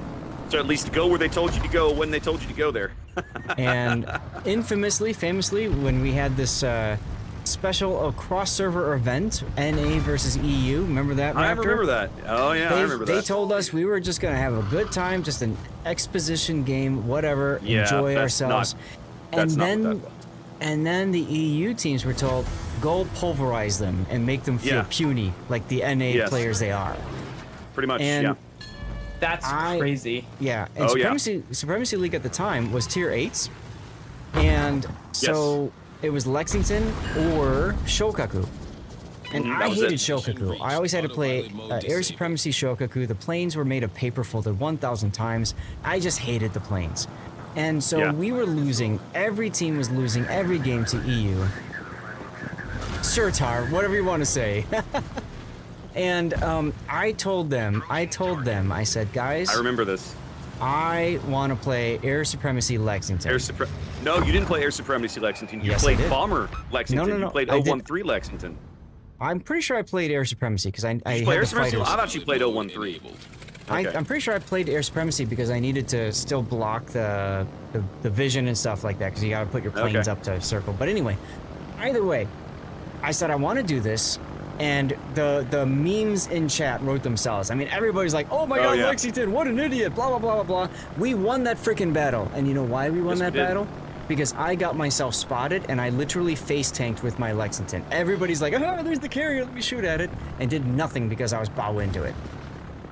So at least go where they told you to go when they told you to go there. And famously, when we had this special cross-server event, NA versus EU, remember that, Raptor? I remember that. Oh, yeah, I remember that. They told us we were just going to have a good time, just an exposition game, whatever, enjoy ourselves. And then the EU teams were told, go pulverize them and make them feel puny, like the NA players they are. Pretty much, and That's crazy. Yeah, and Supremacy League at the time was tier 8s, and so it was Lexington or Shokaku. And I hated Shokaku. I always had to play Air Supremacy Shokaku. The planes were made of paper folded 1,000 times. I just hated the planes. And so we were losing. Every team was losing every game to EU. Surtar, whatever you want to say. And I told them, I said, guys. I remember this. I want to play Air Supremacy Lexington. No, you didn't play Air Supremacy Lexington. You Yes, played I did. Bomber Lexington. No. You played 013 Lexington. I'm pretty sure I played Air Supremacy because I Did you had play Air the Supremacy? fighters. I thought you played 013. Okay. I'm pretty sure I played Air Supremacy because I needed to still block the vision and stuff like that because you got to put your planes up to circle. But anyway, either way, I said I want to do this, and the memes in chat wrote themselves. I mean, everybody's like, "Oh my God, Lexington, what an idiot!" Blah blah blah blah blah. We won that freaking battle, and you know why we won that battle? Because I got myself spotted, and I literally face tanked with my Lexington. Everybody's like, "Oh, there's the carrier. Let me shoot at it," and did nothing because I was bow into it.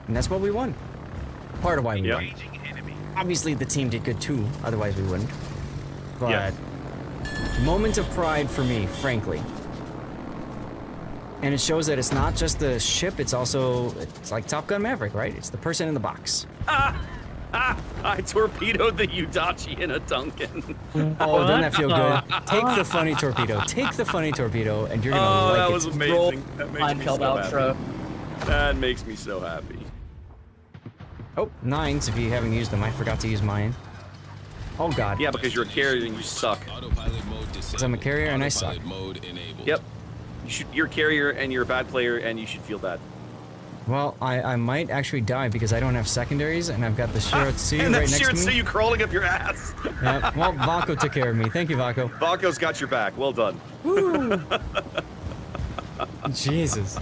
And that's what we won. Part of why we won. Obviously, the team did good too. Otherwise, we wouldn't. But moment of pride for me, frankly. And it shows that it's not just the ship. It's like Top Gun Maverick, right? It's the person in the box. I torpedoed the Udachi in a Duncan. Oh, doesn't that feel good? Take the funny torpedo. Take the funny torpedo, and you're gonna like it. That was amazing. That makes me so outro. happy. That makes me so happy. Oh, 9s if you haven't used them. I forgot to use mine. Oh God. Yeah, because you're a carrier and you suck. Because I'm a carrier and I suck. Yep. You're a carrier and you're a bad player and you should feel bad. Well, I might actually die because I don't have secondaries and I've got the Shiratsu right next to me. And that's Shiratsu crawling up your ass. Yeah, well, Vako took care of me. Thank you, Vako. Vako's got your back. Well done. Woo! Jesus.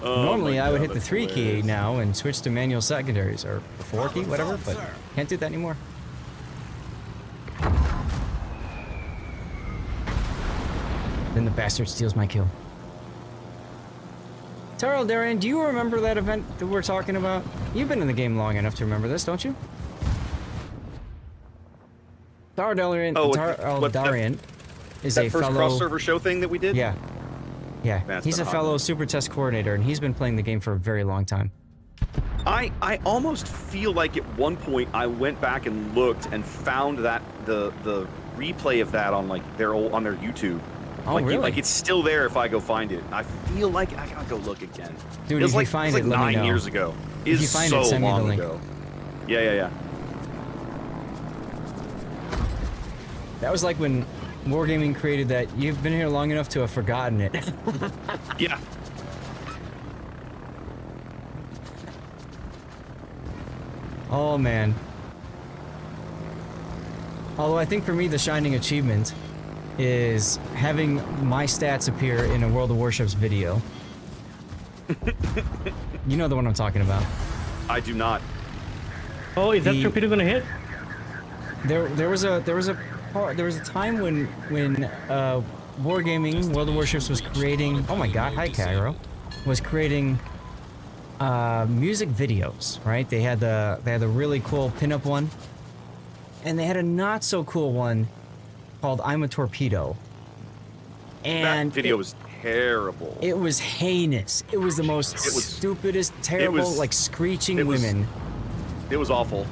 Oh Normally, I would hit the that's 3 key hilarious. now and switch to manual secondaries, or the 4 key, whatever, but can't do that anymore. Then the bastard steals my kill. Taro Darien, do you remember that event that we're talking about? You've been in the game long enough to remember this, don't you? Taro Darien, Darien is a first fellow cross-server show thing that we did? Yeah. Yeah, That's he's a been hot. fellow super test coordinator, and he's been playing the game for a very long time. I almost feel like at one point I went back and looked and found that the replay of that on like on their YouTube. Oh, like, really? Like it's still there if I go find it. I feel like I gotta go look again. Dude, it was if like, you find it was it, like let me 9 know. years ago. If It's you find so it, send me the long link. ago. Yeah. That was like when Wargaming created that. You've been here long enough to have forgotten it. Yeah. Oh man. Although I think for me the shining achievement is having my stats appear in a World of Warships video. You know the one I'm talking about. I do not. Oh, is that torpedo gonna hit? There was a time when Wargaming World of Warships was creating. Oh my God! Hi, Cairo. Was creating music videos, right? They had the really cool pinup one, and they had a not so cool one called "I'm a Torpedo." And that video was terrible. It was heinous. It was the most stupidest, terrible, like screeching women. It was awful.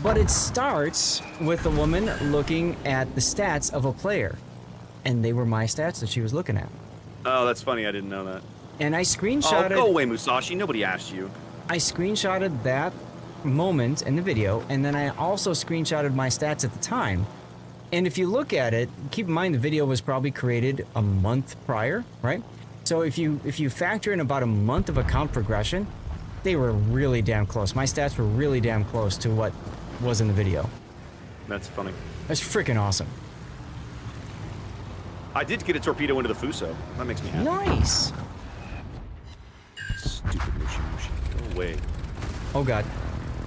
But it starts with a woman looking at the stats of a player, and they were my stats that she was looking at. Oh, that's funny. I didn't know that. And I screenshotted. Oh, go away, Musashi. Nobody asked you. I screenshotted that moment in the video, and then I also screenshotted my stats at the time. And if you look at it, keep in mind the video was probably created a month prior, right? So if you factor in about a month of account progression, they were really damn close. My stats were really damn close to what was in the video. That's funny. That's freaking awesome. I did get a torpedo into the Fuso. That makes me happy. Nice. Stupid mushy. Go away. Oh God.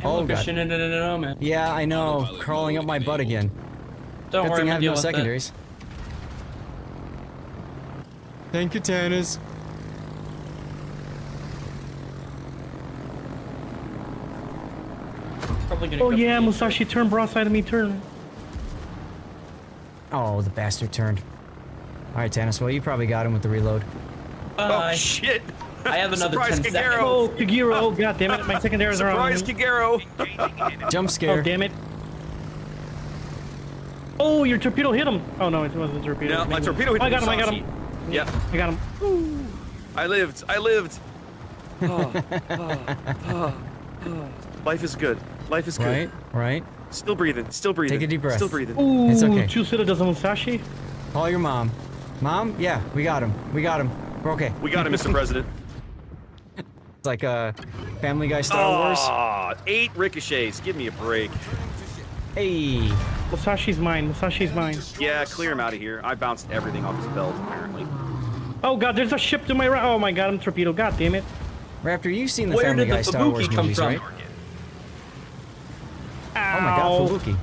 Oh God. No, man. Yeah, I know. Crawling up my butt again. Don't Good worry, thing I I'm have deal no with that. secondaries. Thank you, Tannis. Oh yeah, Musashi, turn broadside of me, turn. Oh, the bastard turned. All right, Tannis. Well, you probably got him with the reload. Oh shit! I have another Surprise 10 Kagero. seconds. Oh, Kagero, oh god damn it, my secondaries are on. Surprise Kagero! Jump scare. Oh damn it. Oh, your torpedo hit him. Oh no, it wasn't a torpedo. No, my torpedo hit I got him, I got Musashi. him. Yep. I got him. Ooh. I lived. Life is good. Life is good. Right. Still breathing. Take a deep breath. Still breathing. Ooh, It's okay. Chusita does a Musashi. Call your mom. Mom? Yeah, we got him. We're okay. We got him, Mr. President. It's like a Family Guy Star Wars. Aw, 8 ricochets. Give me a break. Hey. Musashi's mine. Musashi's mine. Yeah, clear him out of here. I bounced everything off his belt, apparently. Oh god, there's a ship to my right. Oh my god, I'm torpedo. God damn it. Raptor, you've seen the Where Family did the Guy Star Wars Fubuki come movies, from? right? Oh my god, Fubuki.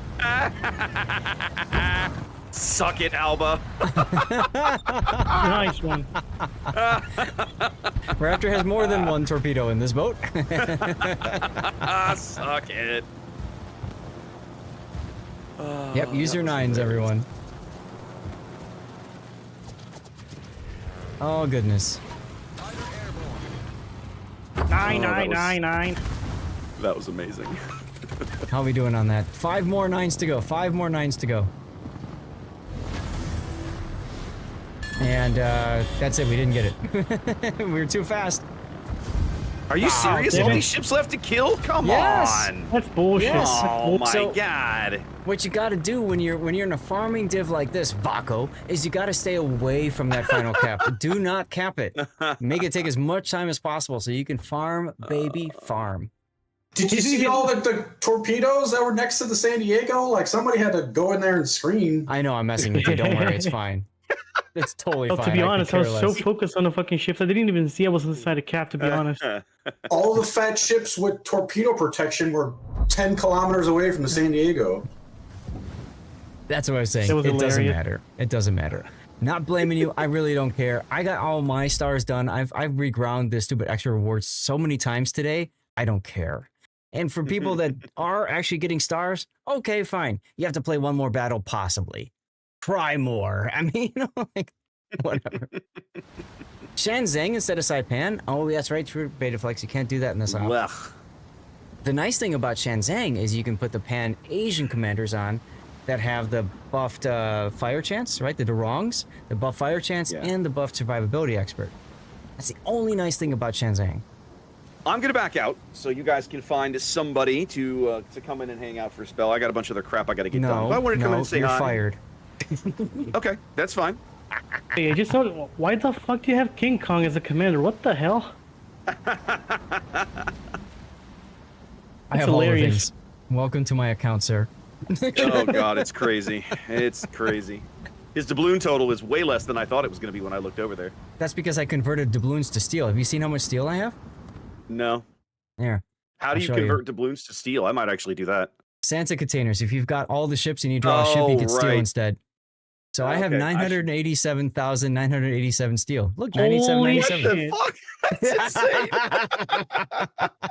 Suck it, Alba. Nice one. Raptor has more than one torpedo in this boat. Suck it. Yep, use your 9s, everyone. Oh, goodness. 9. That was amazing. How are we doing on that? 5 more 9s to go. 5 more 9s to go. And that's it. We didn't get it. We were too fast. Are you serious? All these ships left to kill? Come on. That's bullshit. Yes. Oh my So- god. What you got to do when you're in a farming div like this, Vaco, is you got to stay away from that final cap. Do not cap it. Make it take as much time as possible so you can farm, baby, farm. Did you see all the torpedoes that were next to the San Diego? Like somebody had to go in there and scream. I know I'm messing with you. Don't worry, it's fine. It's totally fine. To be honest, I was so less. focused on the fucking ships, I didn't even see I was inside a cap, to be honest. All the fat ships with torpedo protection were 10 kilometers away from the San Diego. That's what I was saying. It was It doesn't hilarious. matter. It doesn't matter. Not blaming you. I really don't care. I got all my stars done. I've reground this stupid extra rewards so many times today. I don't care. And for people that are actually getting stars, okay, fine. You have to play one more battle, possibly. Try more. I mean, like, whatever. Shanzang instead of Saipan. Oh, that's right. True. Betaflex. You can't do that in this op. Blech. The nice thing about Shanzang is you can put the Pan-Asian commanders on that have the buffed fire chance, right? The Durongs, the buff fire chance, and the buffed survivability expert. That's the only nice thing about Shanzang. I'm gonna back out so you guys can find somebody to come in and hang out for a spell. I got a bunch of other crap I gotta get done. But I wanted to come in and say you're hi. fired. Okay, that's fine. Hey, I just thought, why the fuck do you have King Kong as a commander? What the hell? I That's have all the hilarious. things. Welcome to my account, sir. Oh god, it's crazy. It's crazy. His doubloon total is way less than I thought it was going to be when I looked over there. That's because I converted doubloons to steel. Have you seen how much steel I have? No. Here. How do you convert doubloons to steel? I might actually do that. Santa containers. If you've got all the ships and you draw a ship, you get steel instead. So I have 987,987 steel. Look, 9797. What the fuck? That's insane.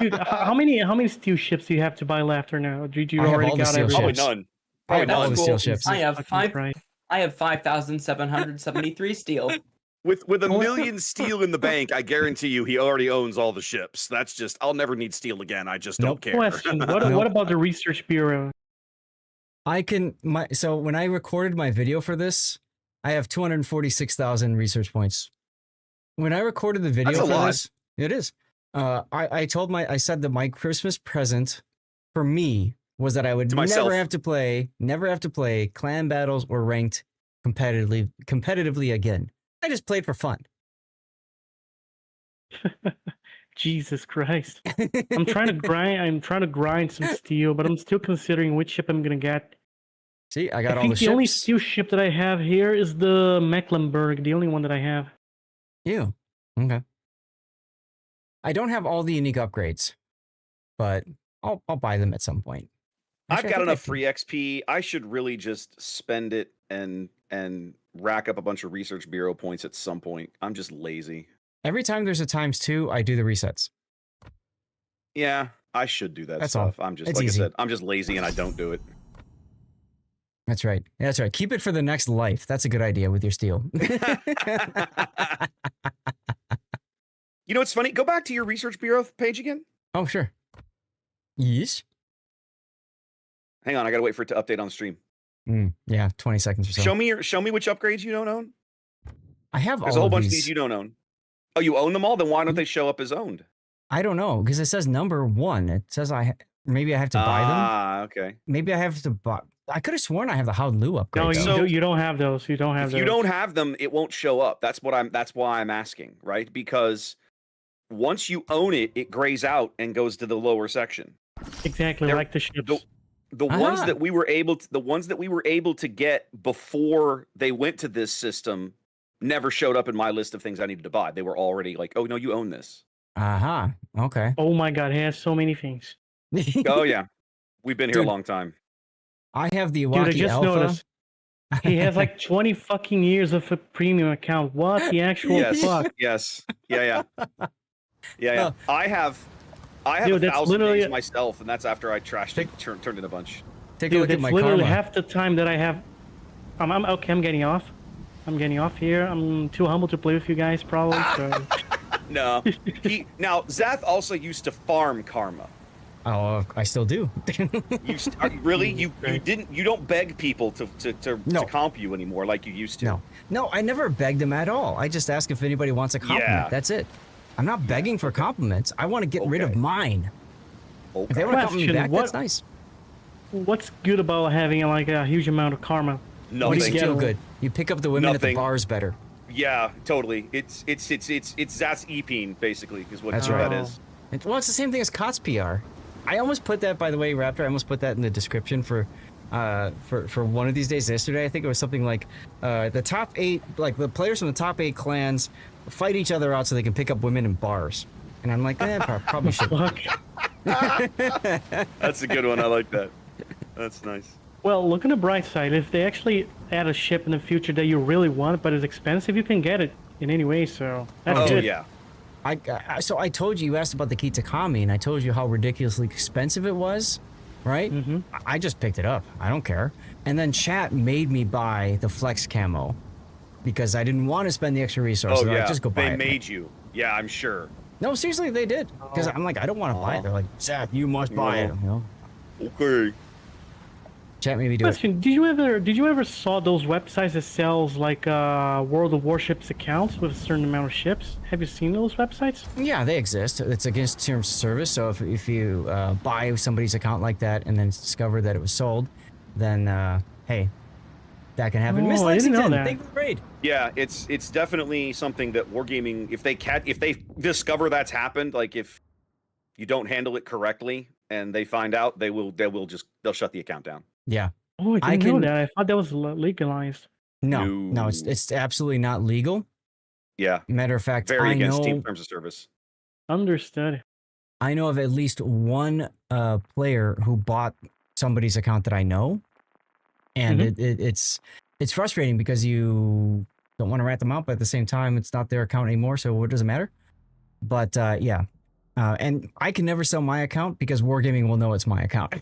Dude, how many steel ships do you have to buy left or now? Did you I have already all the got steel everything? ships. Probably none. I have all the steel ships. I have 5,773 steel. With $1 million steel in the bank, I guarantee you he already owns all the ships. That's just, I'll never need steel again. I just don't care. Question: What about the research bureau? So when I recorded my video for this, I have 246,000 research points. When I recorded the video for this, it is. I said that my Christmas present for me was that I would never have to play clan battles or ranked competitively again. I just played for fun. Jesus Christ. I'm trying to grind some steel, but I'm still considering which ship I'm gonna get. See, I got all the think ships. the only steel ship that I have here is the Mecklenburg, the only one that I have. You. Okay. I don't have all the unique upgrades, but I'll buy them at some point. I've got enough free XP. I should really just spend it and rack up a bunch of research bureau points at some point. I'm just lazy. Every time there's a ×2, I do the resets. Yeah, I should do that That's stuff. all. I'm just It's like easy. I said, I'm just lazy and I don't do it. That's right. That's right. Keep it for the next life. That's a good idea with your steel. You know what's funny? Go back to your research bureau page again. Oh, sure. Yes. Hang on, I gotta wait for it to update on the stream. Yeah, 20 seconds or so. Show me which upgrades you don't own. I have There's all a whole of bunch these. of these you don't own. Oh, you own them all? Then why don't they show up as owned? I don't know, because it says number 1. It says maybe I have to buy them. Ah, okay. Maybe I have to buy. I could have sworn I have the Howlu upgrade. No, though. you don't have those. You don't have If those. you don't have them, it won't show up. That's why I'm asking, right? Because once you own it, it grays out and goes to the lower section. Exactly, like the ships. The ones that we were able to get before they went to this system never showed up in my list of things I needed to buy. They were already like, oh no, you own this. Okay. Oh my god, he has so many things. Oh yeah, we've been here a long time. I have the Dude, Iwaki I just Alpha. noticed. He has like 20 fucking years of a premium account. What the actual fuck? Yes. Yeah. I have Dude, that's 1,000 literally- days myself, and that's after I trashed it, turned in a bunch. Take Dude, a look at that's my literally karma. half the time that I have. I'm okay. I'm getting off. I'm getting off here. I'm too humble to play with you guys, probably. So. No. Now Zath also used to farm karma. Oh, I still do. Really? You don't beg people to comp you anymore like you used to. No, I never begged them at all. I just ask if anybody wants a compliment. Yeah. That's it. I'm not begging for compliments. I want to get rid of mine. Okay. If they want to compliment me back, that's nice. What's good about having like a huge amount of karma? Nothing. What do you feel good? You pick up the women at the Nothing. bars better. Yeah, totally. It's Zat's Epine, basically, is what That's that right. is. Well, it's the same thing as COTS PR. I almost put that, by the way, Raptor. I almost put that in the description for one of these days. Yesterday, I think it was something like the top 8, like the players from the top 8 clans fight each other out so they can pick up women in bars. And I'm like, probably should. That's a good one. I like that. That's nice. Well, look on the bright side. If they actually add a ship in the future that you really want, but it's expensive, you can get it in any way. So that's good. Yeah. So I told you asked about the Kitakami, and I told you how ridiculously expensive it was, right? Mm-hmm. I just picked it up. I don't care. And then chat made me buy the Flex Camo because I didn't want to spend the extra resources. Oh They're yeah. like, just go buy They it. made you. Yeah, I'm sure. No, seriously, they did. Because I'm like, I don't want to buy it. They're like, Zach, you must buy it. You know? Okay. Chat made me do it. Question: Did you ever saw those websites that sells like World of Warships accounts with a certain amount of ships? Have you seen those websites? Yeah, they exist. It's against terms of service. So if you buy somebody's account like that and then discover that it was sold, then hey, that can happen. Miss I didn't know Lexington, that. thank you for the raid. Yeah, it's definitely something that Wargaming, if they discover that's happened, like if you don't handle it correctly and they find out, they'll shut the account down. Yeah. Oh, I didn't know that. I thought that was legalized. No, it's absolutely not legal. Yeah. Matter of fact, very I against know, Team Terms of Service. Understood. I know of at least one player who bought somebody's account that I know, and it's frustrating because you don't want to rat them out, but at the same time, it's not their account anymore, so what does it matter? But yeah. And I can never sell my account because Wargaming will know it's my account.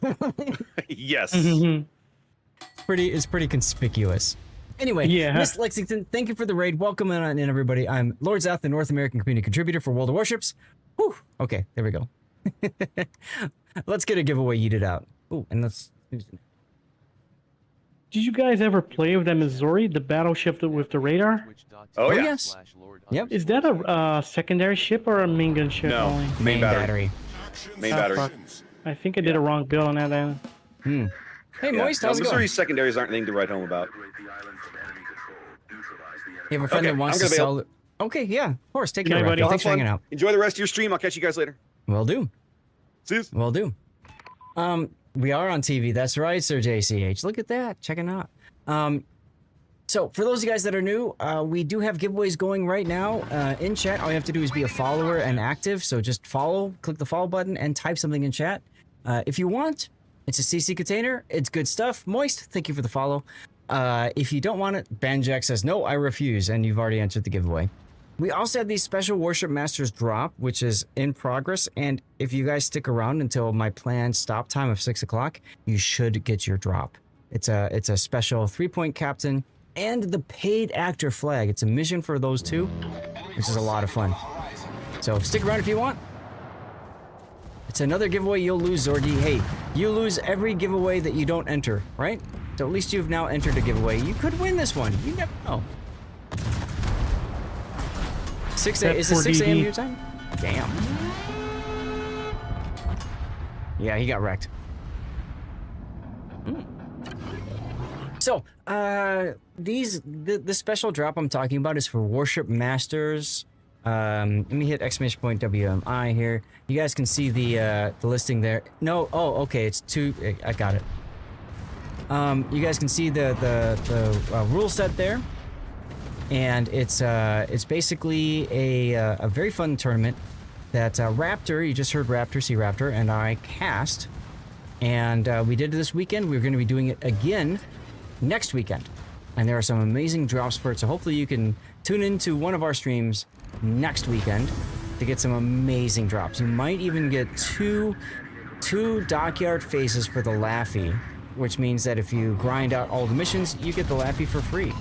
Yes. It's pretty conspicuous. Anyway, Miss Lexington, thank you for the raid. Welcome in everybody. I'm Lord Zath, the North American community contributor for World of Warships. Whew. Okay, there we go. Let's get a giveaway yeeted out. Ooh, and let's... Did you guys ever play with that Missouri, the battleship with the radar? Oh, yeah. Yes. Yep. Is that a secondary ship or a main gun ship No, only? main battery. Main battery. Fuck. I think I did a wrong bill on that then. Hey, Moist, how's it going? Missouri secondaries aren't anything to write home about. You have a friend that wants to sell... Okay, yeah, of course. Take care, buddy. Thanks for hanging out. Enjoy the rest of your stream. I'll catch you guys later. Will do. See you. Will do. We are on TV. That's right, Sir JCH. Look at that. Check it out. So for those of you guys that are new, we do have giveaways going right now in chat. All you have to do is be a follower and active. So just follow, click the follow button, and type something in chat. If you want, it's a CC container. It's good stuff. Moist, thank you for the follow. If you don't want it, Banjack says, no, I refuse, and you've already entered the giveaway. We also have the special Warship Masters drop, which is in progress, and if you guys stick around until my planned stop time of 6 o'clock, you should get your drop. It's a special 3-point captain and the paid actor flag. It's a mission for those two, which is a lot of fun. So stick around if you want. It's another giveaway you'll lose, Zorgi. Hey, you lose every giveaway that you don't enter, right? So at least you've now entered a giveaway. You could win this one. You never know. 6 a.m. Is it 6 a.m. your time? Damn. Yeah, he got wrecked. So, the special drop I'm talking about is for Warship Masters. Let me hit exclamation point WMI here. You guys can see the listing there. No, oh, okay, it's two. I got it. You guys can see the rule set there, and it's basically a very fun tournament that Raptor. You just heard Raptor, Sea Raptor, and I cast, and we did it this weekend. We're going to be doing it again next weekend, and there are some amazing drops for it. So hopefully you can tune into one of our streams next weekend to get some amazing drops. You might even get two dockyard phases for the Laffy, which means that if you grind out all the missions, you get the Laffy for free.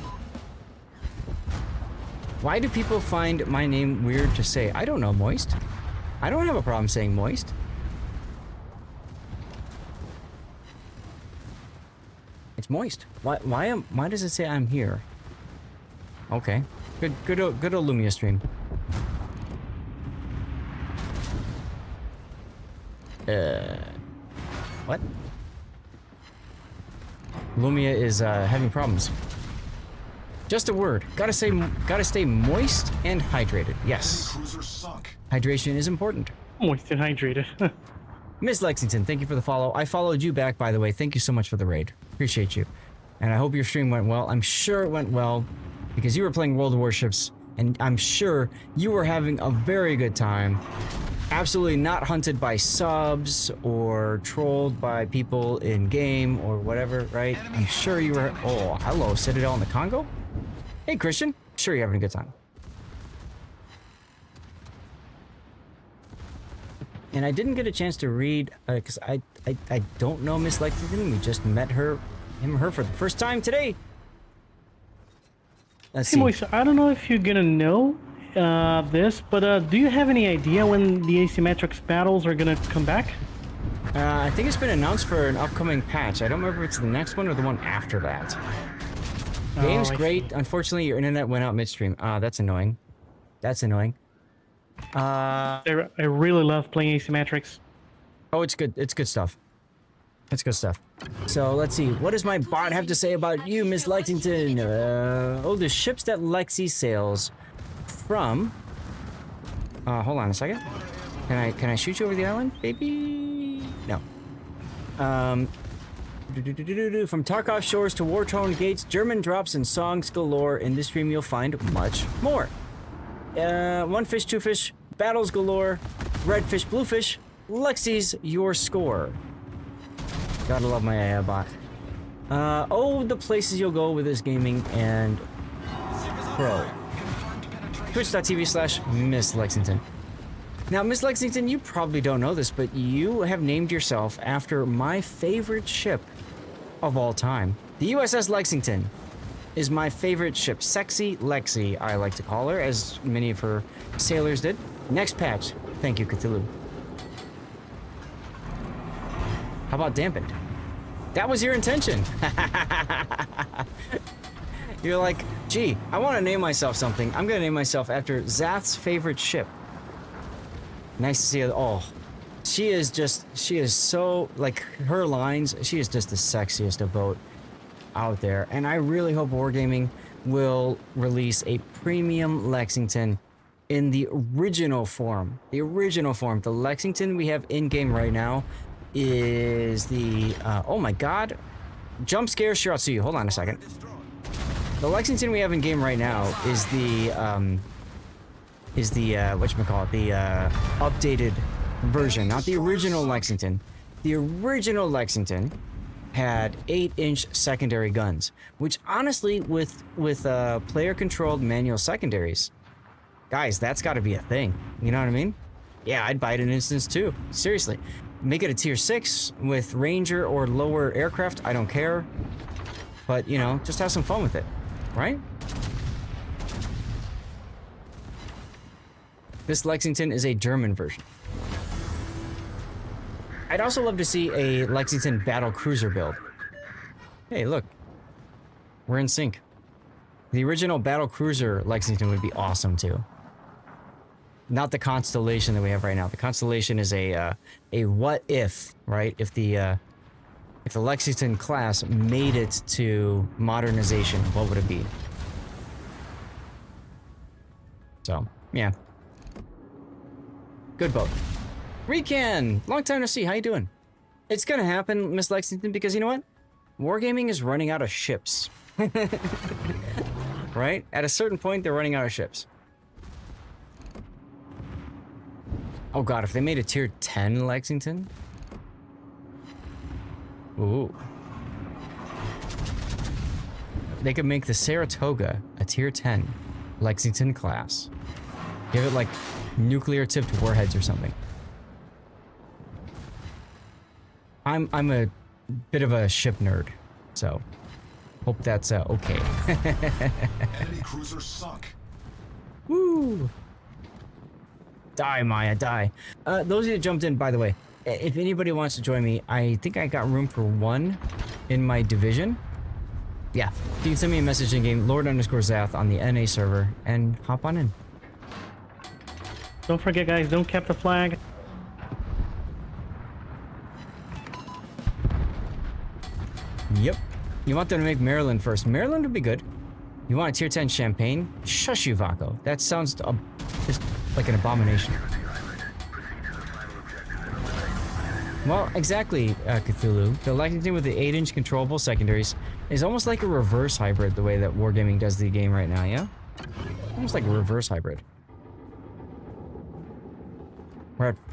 Why do people find my name weird to say? I don't know, Moist. I don't have a problem saying Moist. It's Moist. Why does it say I'm here? Okay. Good old Lumia stream. What? Lumia is having problems. Just a word. Gotta stay moist and hydrated. Yes. Hydration is important. Moist and hydrated. Miss Lexington, thank you for the follow. I followed you back, by the way. Thank you so much for the raid. Appreciate you. And I hope your stream went well. I'm sure it went well because you were playing World of Warships, and I'm sure you were having a very good time. Absolutely not hunted by subs or trolled by people in game or whatever, right? I'm sure you were. Oh, hello, Citadel in the Congo. Hey, Christian. Sure, you're having a good time. And I didn't get a chance to read because I don't know Miss Lexington. We just met her for the first time today. Let's see. Moise, I don't know if you're gonna know this, but do you have any idea when the asymmetrics battles are gonna come back? I think it's been announced for an upcoming patch. I don't remember if it's the next one or the one after that. Game's great. Unfortunately, your internet went out midstream. That's annoying. That's annoying. I really love playing asymmetrics. Oh, it's good. It's good stuff. It's good stuff. So let's see. What does my bot have to say about you, Miss Lexington? Oh, the ships that Lexi sails from. Hold on a second. Can I shoot you over the island, baby? No. From Tarkov shores to war-torn gates, German drops and songs galore. In this stream, you'll find much more. One fish, two fish, battles galore, red fish, blue fish, Lexi's your score. Gotta love my AI bot. Oh, the places you'll go with this gaming and pro. Twitch.tv/Miss Lexington. Now, Miss Lexington, you probably don't know this, but you have named yourself after my favorite ship of all time. The USS Lexington is my favorite ship. Sexy Lexi, I like to call her, as many of her sailors did. Next patch. Thank you, Cthulhu. How about dampened? That was your intention. You're like, gee, I want to name myself something. I'm going to name myself after Zath's favorite ship. Nice to see her. Oh, she is so, like, her lines, she is just the sexiest of boat out there. And I really hope Wargaming will release a premium Lexington in the original form. The original form. The Lexington we have in-game right now is the, oh my god, jump scare Shiratsuyu. Hold on a second. The Lexington we have in-game right now is the, whatchamacallit, the updated version, not the original Lexington. The original Lexington had 8-inch secondary guns, which honestly, with player-controlled manual secondaries, guys, that's got to be a thing. You know what I mean? Yeah, I'd buy it in instance too. Seriously. Make it a tier 6 with Ranger or lower aircraft, I don't care. But, you know, just have some fun with it, right? This Lexington is a German version. I'd also love to see a Lexington battle cruiser build. Hey, look. We're in sync. The original battle cruiser Lexington would be awesome too. Not the Constellation that we have right now. The Constellation is a what if, right? If the Lexington class made it to modernization, what would it be? So, yeah. Good boat. Recan! Long time no see. How you doing? It's gonna happen, Miss Lexington, because you know what? Wargaming is running out of ships. Right? At a certain point, they're running out of ships. Oh god, if they made a tier 10 Lexington? Ooh. They could make the Saratoga a tier 10 Lexington class. Give it like nuclear-tipped warheads or something. I'm a bit of a ship nerd, so hope that's okay. Enemy cruisers sunk. Woo! Die, Maya, die. Those of you that jumped in, by the way, if anybody wants to join me, I think I got room for one in my division. Yeah, you can send me a message in game, Lord_Zath on the NA server, and hop on in. Don't forget, guys, don't cap the flag. Yep. You want them to make Maryland first. Maryland would be good. You want a tier 10 Champagne? Shush you, Vaco. That sounds just like an abomination. Well, exactly, Cthulhu. The Lexington with the 8-inch controllable secondaries is almost like a reverse hybrid, the way that Wargaming does the game right now, yeah? Almost like a reverse hybrid.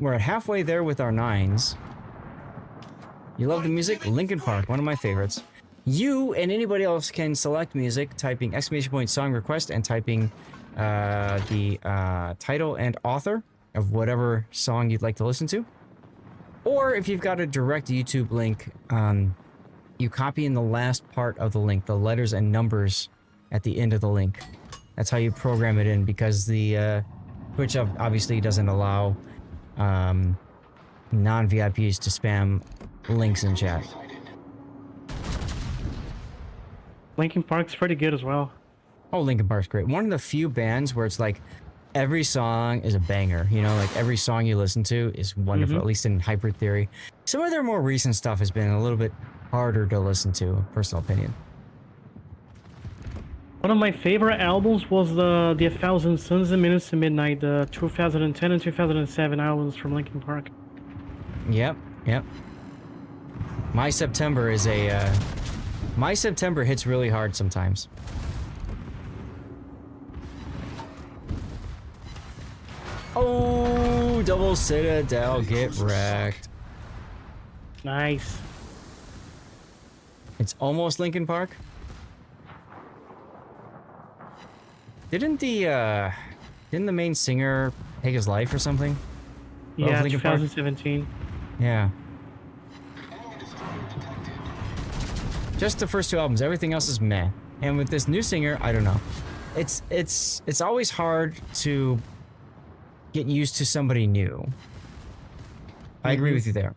We're at halfway there with our 9s. You love the music? Linkin Park, one of my favorites. You and anybody else can select music, typing ! song request and typing the title and author of whatever song you'd like to listen to. Or if you've got a direct YouTube link, you copy in the last part of the link, the letters and numbers at the end of the link. That's how you program it in, because the Twitch obviously doesn't allow non-VIPs to spam links in chat. Linkin Park's pretty good as well. Oh, Linkin Park's great. One of the few bands where it's like every song is a banger, you know, like every song you listen to is wonderful, at least in Hybrid Theory. Some of their more recent stuff has been a little bit harder to listen to, personal opinion. One of my favorite albums was the 1,000 Suns and Minutes to Midnight, the 2010 and 2007 albums from Linkin Park. Yep. My September is my September hits really hard sometimes. Oh, double Citadel, get wrecked. Nice. It's almost Linkin Park. Didn't the main singer take his life or something? Yeah, Linkin Park? 2017. Yeah. Just the first two albums. Everything else is meh. And with this new singer, I don't know. It's always hard to get used to somebody new. I agree with you there.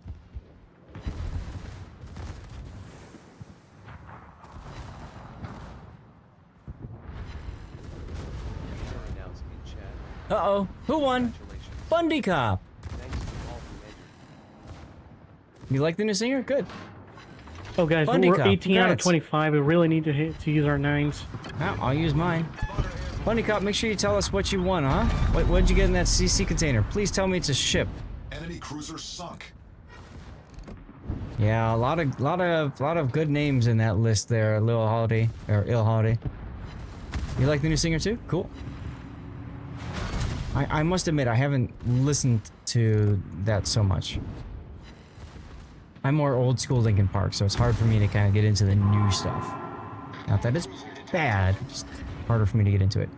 Uh-oh. Who won? Bundy Cop. You like the new singer? Good. Oh, guys, Bundy we're Cop. 18 out of Congrats. 25. We really need to use our 9s. Yeah, I'll use mine. Bundy Cop, make sure you tell us what you won, huh? What'd you get in that CC container? Please tell me it's a ship. Enemy cruiser sunk. Yeah, a lot of good names in that list there. Lil Holiday or Ill Holiday. You like the new singer too? Cool. I must admit I haven't listened to that so much. I'm more old school Linkin Park, so it's hard for me to kind of get into the new stuff. Not that it's bad, just harder for me to get into it.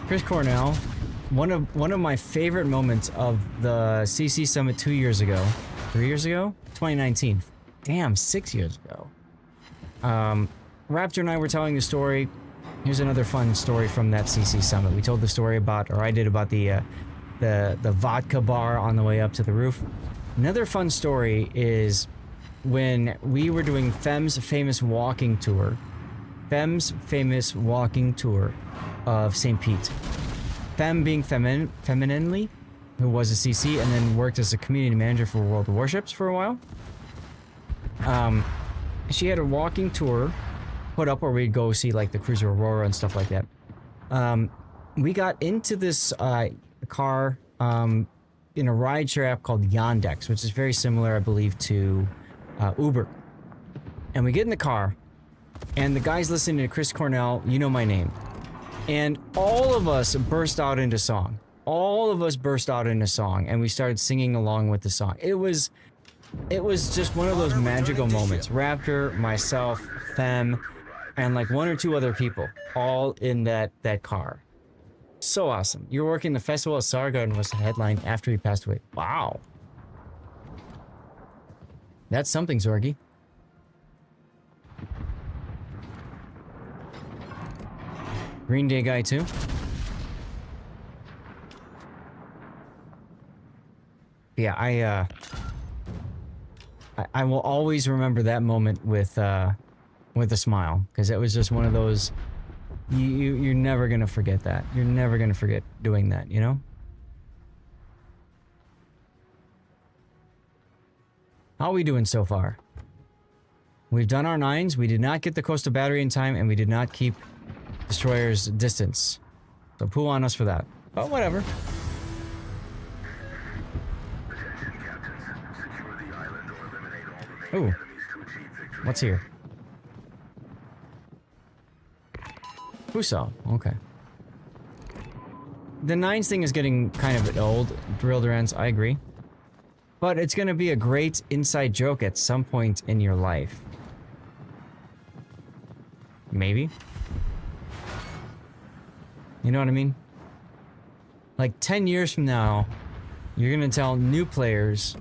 Chris Cornell, one of my favorite moments of the CC Summit 2 years ago, 3 years ago, 2019. Damn, 6 years ago. Raptor and I were telling the story. Here's another fun story from that CC Summit. We told the story about, or I did, about the vodka bar on the way up to the roof. Another fun story is when we were doing Fem's famous walking tour. Fem's famous walking tour of St. Pete. Fem being femininely, who was a CC and then worked as a community manager for World of Warships for a while. She had a walking tour put up where we'd go see like the Cruiser Aurora and stuff like that. We got into this car in a rideshare app called Yandex, which is very similar, I believe, to Uber. And we get in the car, and the guy's listening to Chris Cornell, You Know My Name. And all of us burst out into song. All of us burst out into song, and we started singing along with the song. It was just one of those magical moments. Raptor, myself, Fem, and like one or two other people, all in that car. So awesome. You're working the festival at Sargon was the headline after he passed away. Wow. That's something, Zorgi. Green Day guy too. Yeah, I will always remember that moment with a smile, because it was just one of those. You're never gonna forget that. You're never gonna forget doing that, you know? How are we doing so far? We've done our 9s, we did not get the coastal battery in time, and we did not keep destroyers distance. So poo on us for that. But whatever. Ooh. What's here? Fuso, okay. The 9s thing is getting kind of old, drilled ends, I agree. But it's gonna be a great inside joke at some point in your life. Maybe? You know what I mean? Like 10 years from now, you're gonna tell new players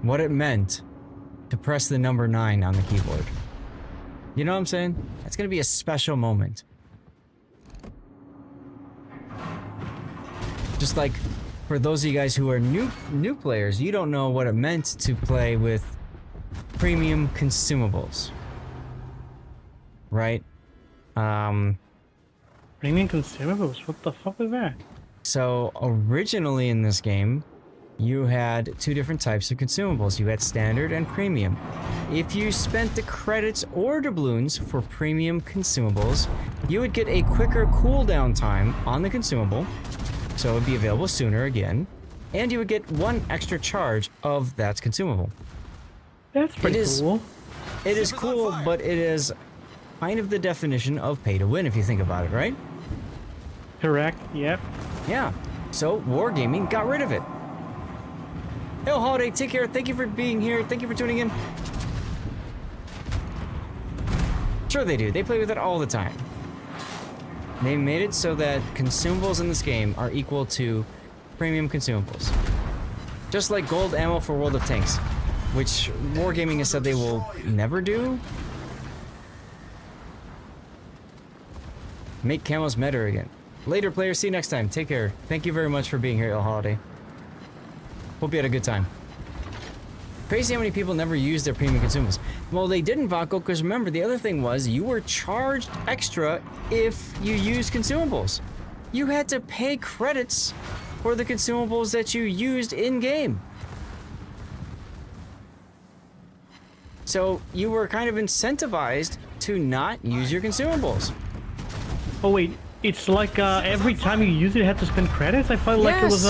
what it meant to press the number 9 on the keyboard. You know what I'm saying? It's gonna be a special moment. Just like for those of you guys who are new players, you don't know what it meant to play with premium consumables. Right? Premium consumables? What the fuck is that? So originally in this game, you had two different types of consumables. You had standard and premium. If you spent the credits or doubloons for premium consumables, you would get a quicker cooldown time on the consumable, so it would be available sooner again, and you would get one extra charge of that consumable. That's pretty cool. It is cool, but it is kind of the definition of pay to win if you think about it, right? Correct. Yep. Yeah. So Wargaming got rid of it. Hey, Holiday, take care. Thank you for being here. Thank you for tuning in. Sure they do. They play with it all the time. They made it so that consumables in this game are equal to premium consumables. Just like gold ammo for World of Tanks, which Wargaming has said they will never do. Make camos meta again. Later, players. See you next time. Take care. Thank you very much for being here, El Holiday. Hope you had a good time. Crazy how many people never use their premium consumables. Well, they didn't, Vaco, because remember, the other thing was you were charged extra if you used consumables. You had to pay credits for the consumables that you used in-game. So you were kind of incentivized to not use your consumables. Oh wait, it's like every time you use it, you have to spend credits? I felt like it was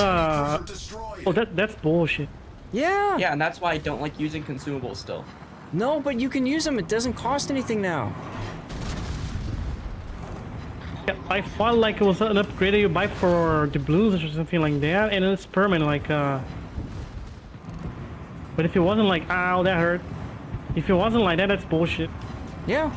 Oh, that's bullshit. Yeah. Yeah, and that's why I don't like using consumables still. No, but you can use them. It doesn't cost anything now. Yeah, I felt like it was an upgrade that you buy for the blues or something like that, and it's permanent, like But if it wasn't like, ow, that hurt. If it wasn't like that, that's bullshit. Yeah.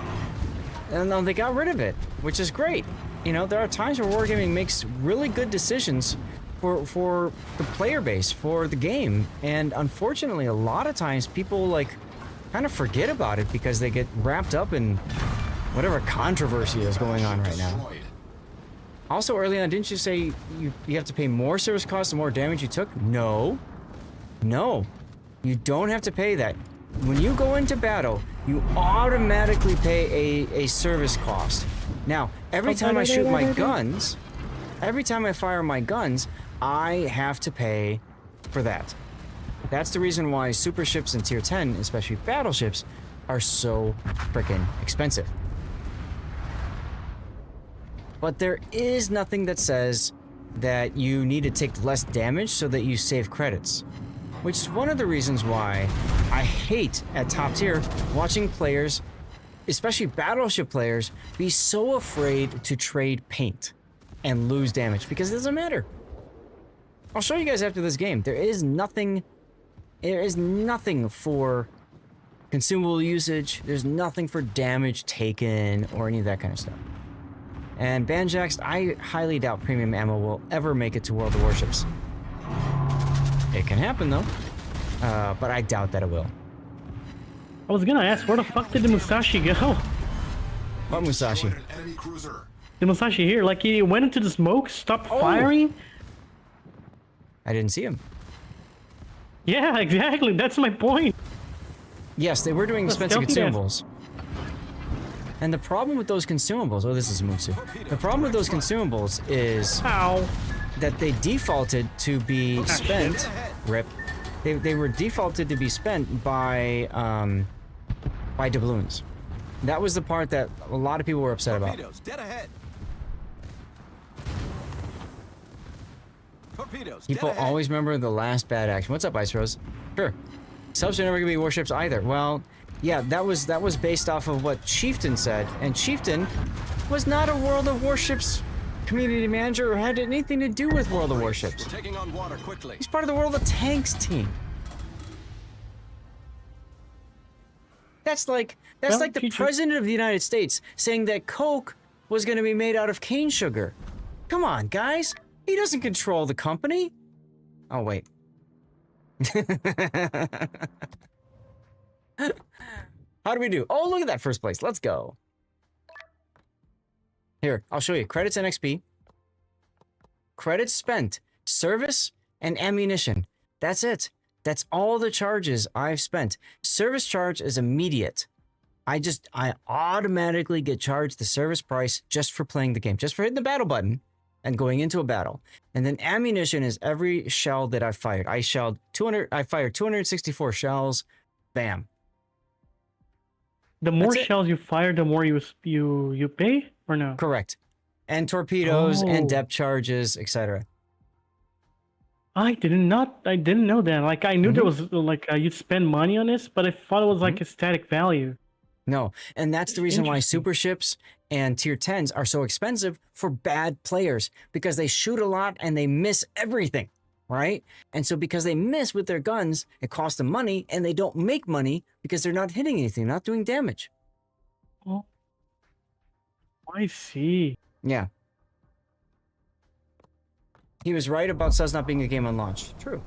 And they got rid of it, which is great. You know, there are times where Wargaming makes really good decisions for the player base, for the game. And unfortunately, a lot of times people like kind of forget about it because they get wrapped up in whatever controversy is going on right now. Also, early on, didn't you say you have to pay more service costs the more damage you took? No. No. You don't have to pay that. When you go into battle, you automatically pay a service cost. Now, every time I shoot my guns, every time I fire my guns, I have to pay for that. That's the reason why super ships in tier 10, especially battleships, are so freaking expensive. But there is nothing that says that you need to take less damage so that you save credits. Which is one of the reasons why I hate at top tier watching players, especially battleship players, be so afraid to trade paint and lose damage because it doesn't matter. I'll show you guys after this game. There is nothing for consumable usage. There's nothing for damage taken or any of that kind of stuff. And Banjax, I highly doubt premium ammo will ever make it to World of Warships. It can happen though, but I doubt that it will. I was gonna ask, where the fuck did the Musashi go? What Musashi? The Musashi here, like he went into the smoke, stopped firing. I didn't see him. Yeah, exactly. That's my point. Yes, they were doing expensive consumables. And the problem with those consumables, oh, this is Mutsu. The problem with those consumables is that they defaulted to be spent. Rip. They were defaulted to be spent by doubloons. That was the part that a lot of people were upset about. Dead ahead. Torpedoes, people always remember the last bad action. What's up, Ice Rose? Sure. Subs are never gonna be warships either. Well, yeah, that was based off of what Chieftain said, and Chieftain was not a World of Warships community manager or had anything to do with World of Warships. We're taking on water quickly. He's part of the World of Tanks team. That's like the president of the United States saying that Coke was going to be made out of cane sugar. Come on, guys. He doesn't control the company. Oh, wait. How do we do? Oh, look at that first place. Let's go. Here, I'll show you. Credits and XP. Credits spent. Service and ammunition. That's it. That's all the charges I've spent. Service charge is immediate. I automatically get charged the service price just for playing the game. Just for hitting the battle button and going into a battle. And then ammunition is every shell that I fired. I fired 264 shells. Bam. The more shells you fire, the more you pay, or no? Correct. And torpedoes and depth charges, etc. I didn't know that. Like I knew there was like you'd spend money on this, but I thought it was like a static value. No, and that's the reason why super ships and tier 10s are so expensive for bad players, because they shoot a lot and they miss everything, right? And so because they miss with their guns, it costs them money, and they don't make money because they're not hitting anything, not doing damage. Oh, I see. Yeah. He was right about Sus not being a game on launch. True.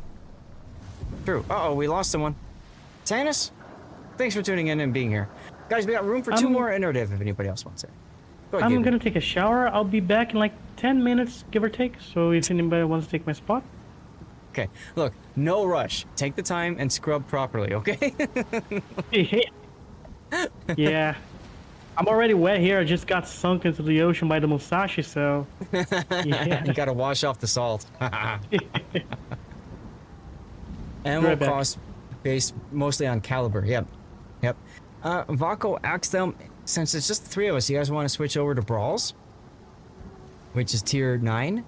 True. Uh-oh, we lost someone. Tannis, thanks for tuning in and being here. Guys, we got room for two more iterative if anybody else wants it. Go ahead, I'm going to take a shower. I'll be back in like 10 minutes, give or take. So if anybody wants to take my spot. Okay. Look, no rush. Take the time and scrub properly, okay? Yeah. I'm already wet here. I just got sunk into the ocean by the Musashi, so... Yeah. You gotta wash off the salt. Ammo cost based mostly on caliber. Yep. Yep. Vaco asked them, since it's just the three of us, you guys want to switch over to Brawls? Which is tier 9?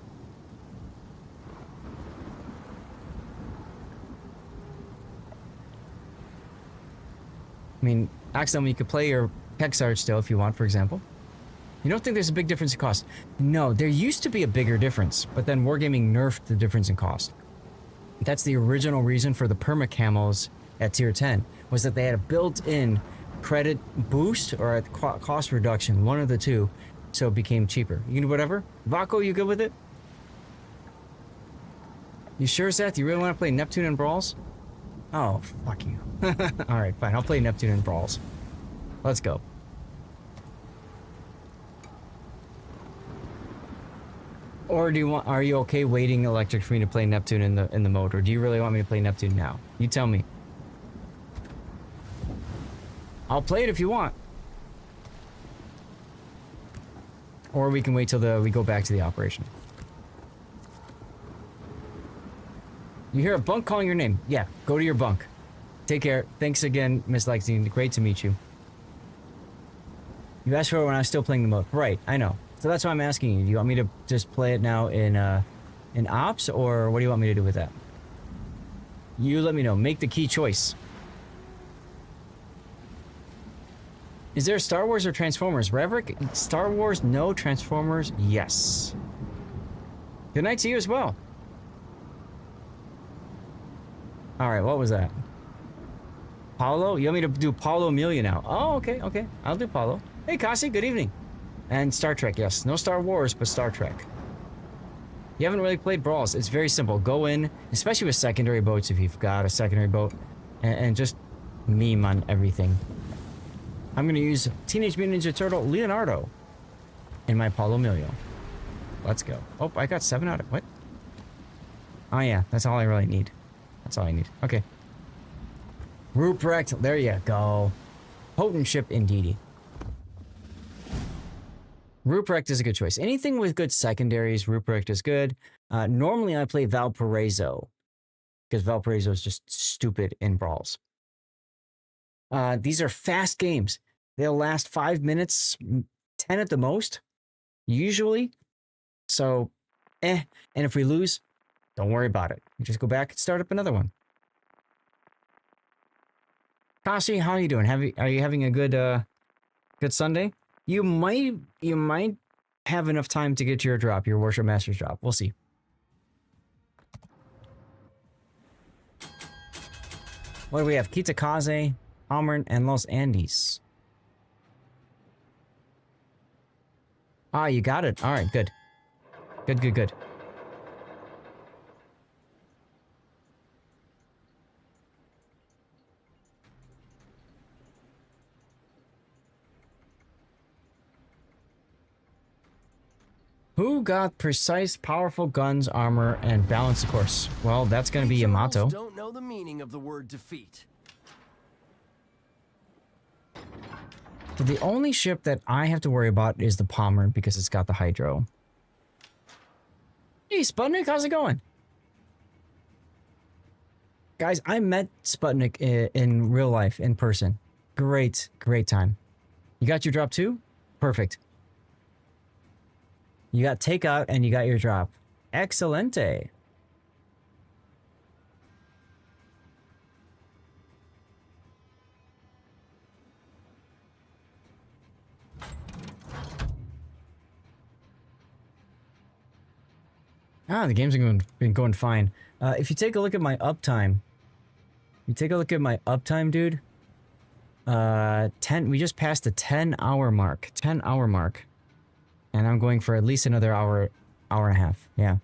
I mean, ask them, you could play your Hexarch still if you want, for example. You don't think there's a big difference in cost? No, there used to be a bigger difference, but then Wargaming nerfed the difference in cost. That's the original reason for the perma camos at tier 10, was that they had a built-in credit boost or a cost reduction, one of the two, so it became cheaper. You can do whatever. Vaco, you good with it? You sure, Seth? You really want to play Neptune and Brawls? Oh, fuck you. Alright, fine. I'll play Neptune and Brawls. Let's go. Or do you want? Are you okay waiting Electric for me to play Neptune in the mode, or do you really want me to play Neptune now? You tell me. I'll play it if you want. Or we can wait till we go back to the operation. You hear a bunk calling your name? Yeah, go to your bunk. Take care. Thanks again, Miss Lexington. Great to meet you. You asked for it when I was still playing the mode. Right, I know. So that's why I'm asking you. Do you want me to just play it now in Ops, or what do you want me to do with that? You let me know. Make the key choice. Is there Star Wars or Transformers? Reverick, Star Wars, no. Transformers, yes. Good night to you as well. Alright, what was that? Paulo? You want me to do Paulo Amelia now? Oh, okay, okay. I'll do Paulo. Hey, Kasi, good evening. And Star Trek, yes. No Star Wars, but Star Trek. You haven't really played Brawls. It's very simple. Go in, especially with secondary boats if you've got a secondary boat, and just meme on everything. I'm going to use Teenage Mutant Ninja Turtle Leonardo in my Paulo Emilio. Let's go. Oh, I got 7 out of... What? Oh, yeah. That's all I really need. That's all I need. Okay. Ruprecht. There you go. Potent ship indeedy. Ruprecht is a good choice. Anything with good secondaries, Ruprecht is good. Normally, I play Valparaiso, because Valparaiso is just stupid in Brawls. These are fast games. They'll last 5 minutes, 10 at the most, usually. So, And if we lose, don't worry about it. You just go back and start up another one. Kasi, how are you doing? Are you having a good Sunday? You might have enough time to get to your drop, your Warship Masters drop. We'll see. What do we have? Kitakaze, Amern, and Los Andes. Ah, you got it. All right, good. Good, good, good. Who got precise, powerful guns, armor, and balance, of course? Well, that's going to be Yamato. Don't know the meaning of the word defeat. So the only ship that I have to worry about is the Palmer because it's got the Hydro. Hey, Sputnik, how's it going? Guys, I met Sputnik in real life, in person. Great, great time. You got your drop too? Perfect. You got takeout and you got your drop. Excelente. Ah, the game's been going fine. If you take a look at my uptime, dude. 10. We just passed the 10-hour mark. 10-hour mark, and I'm going for at least another hour and a half. Yeah,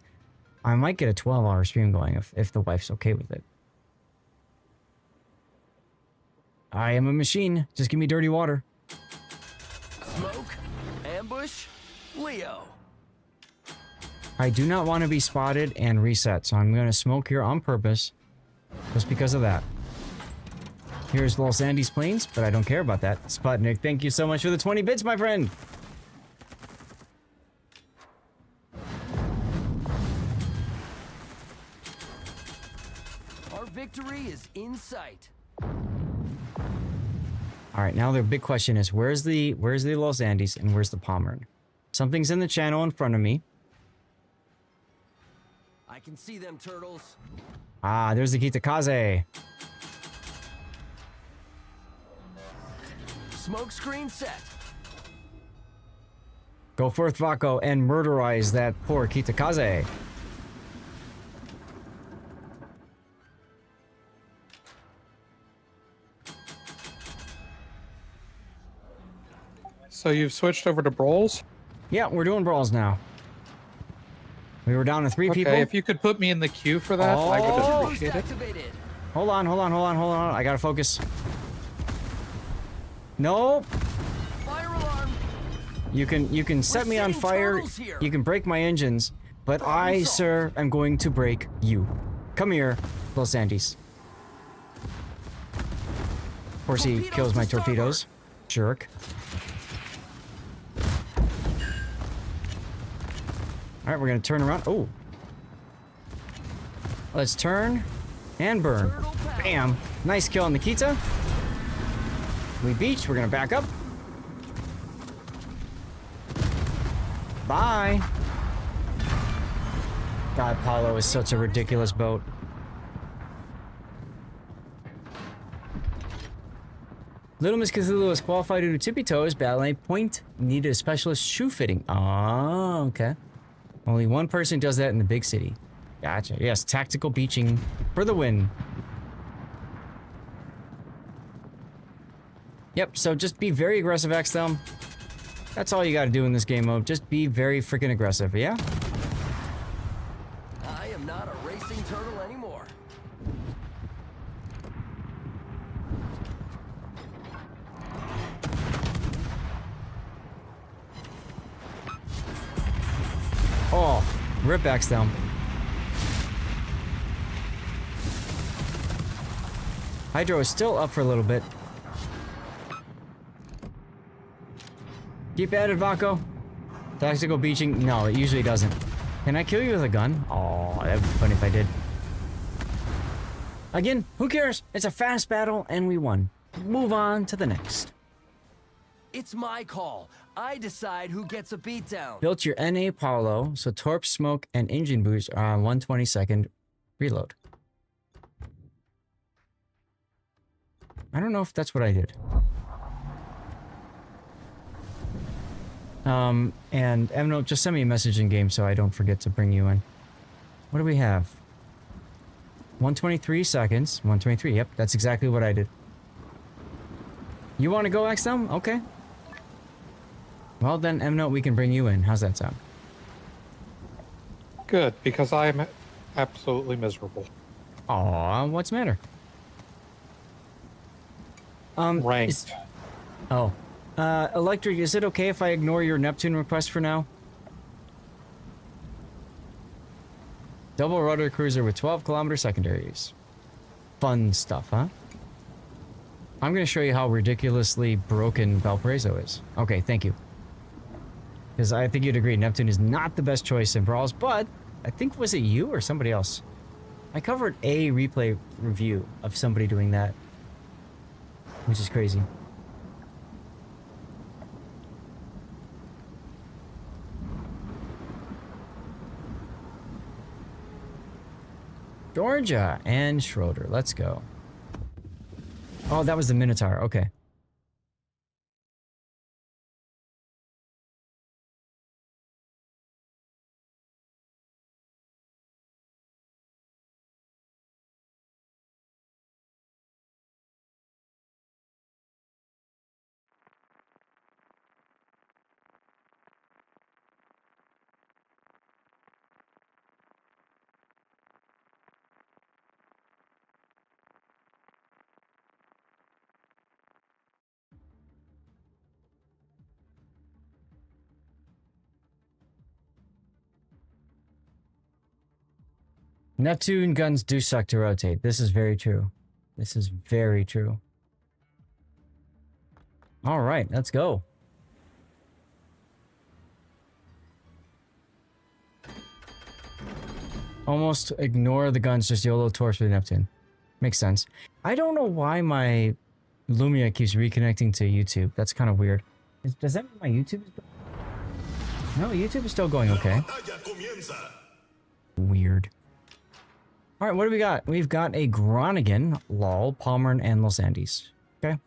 I might get a 12-hour stream going if the wife's okay with it. I am a machine. Just give me dirty water. Smoke, ambush, Leo. I do not want to be spotted and reset, so I'm going to smoke here on purpose, just because of that. Here's Los Andes Plains, but I don't care about that. Sputnik, thank you so much for the 20 bits, my friend! Our victory is in sight. Alright, now the big question is, where's the Los Andes and where's the Pommern? Something's in the channel in front of me. I can see them, turtles. Ah, there's the Kitakaze. Smoke screen set. Go forth, Vako, and murderize that poor Kitakaze. So you've switched over to brawls? Yeah, we're doing brawls now. We were down to 3 people. Okay, if you could put me in the queue for that, I would appreciate it. Hold on. I gotta focus. No. Fire alarm. You can set me on fire. You can break my engines, but I, sir, am going to break you. Come here, Los Andes. Of course, he kills my torpedoes. Jerk. All right, we're gonna turn around. Oh. Let's turn and burn. Bam. Nice kill on Nikita. We beached. We're gonna back up. Bye. God, Apollo is such a ridiculous boat. Little Miss Cthulhu is qualified to do tippy toes. Battle A point needed a specialist shoe fitting. Oh, okay. Only one person does that in the big city. Gotcha. Yes, tactical beaching for the win. Yep, so just be very aggressive, Axthelm. That's all you gotta do in this game mode. Just be very freaking aggressive, yeah? I am not a racing turtle anymore. Oh, rip Axthelm. Hydro is still up for a little bit. Keep at it, Vako. Tactical beaching. No, it usually doesn't. Can I kill you with a gun? Oh, that'd be funny if I did. Again, who cares? It's a fast battle and we won. Move on to the next. It's my call. I decide who gets a beatdown. Built your NA Apollo, so torp, smoke, and engine boost are on 1/22 reload. I don't know if that's what I did. And Emno, just send me a message in game so I don't forget to bring you in. What do we have? 123 seconds. 123, yep, that's exactly what I did. You want to go, XM? Okay. Well then, Emno, we can bring you in. How's that sound? Good, because I am absolutely miserable. Aw, what's the matter? Ranked. Electric, is it okay if I ignore your Neptune request for now? Double rudder cruiser with 12-kilometer secondaries. Fun stuff, huh? I'm gonna show you how ridiculously broken Valparaiso is. Okay, thank you. Because I think you'd agree, Neptune is not the best choice in brawls, but I think, was it you or somebody else? I covered a replay review of somebody doing that, which is crazy. Georgia and Schroeder, let's go. Oh, that was the Minotaur, okay. Neptune guns do suck to rotate. This is very true. This is very true. All right, let's go. Almost ignore the guns, just YOLO torch with Neptune. Makes sense. I don't know why my Lumia keeps reconnecting to YouTube. That's kind of weird. Does that mean my YouTube is... No, YouTube is still going okay. Weird. Alright, what do we got? We've got a Groningen, LOL, Palmer, and Los Andes. Okay.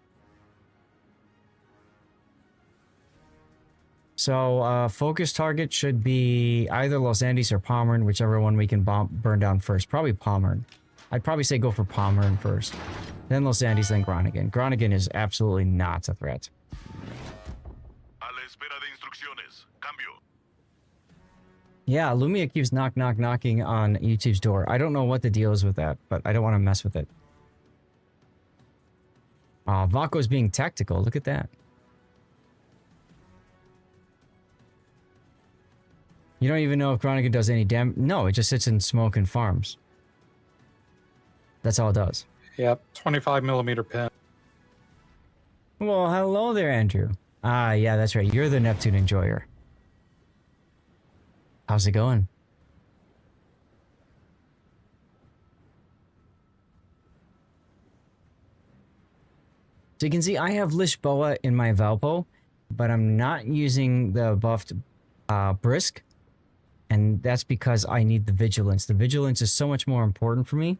So, focus target should be either Los Andes or Palmer, whichever one we can burn down first. Probably Palmer. I'd probably say go for Palmer first. Then Los Andes, then Groningen. Groningen is absolutely not a threat. Yeah, Lumia keeps knocking on YouTube's door. I don't know what the deal is with that, but I don't want to mess with it. Vaco's being tactical. Look at that. You don't even know if Groningen does any damage. No, it just sits in smoke and farms. That's all it does. Yep, 25mm pin. Well, hello there, Andrew. Ah, yeah, that's right. You're the Neptune enjoyer. How's it going? So you can see I have Lishboa in my Valpo, but I'm not using the buffed Brisk. And that's because I need the Vigilance. The Vigilance is so much more important for me,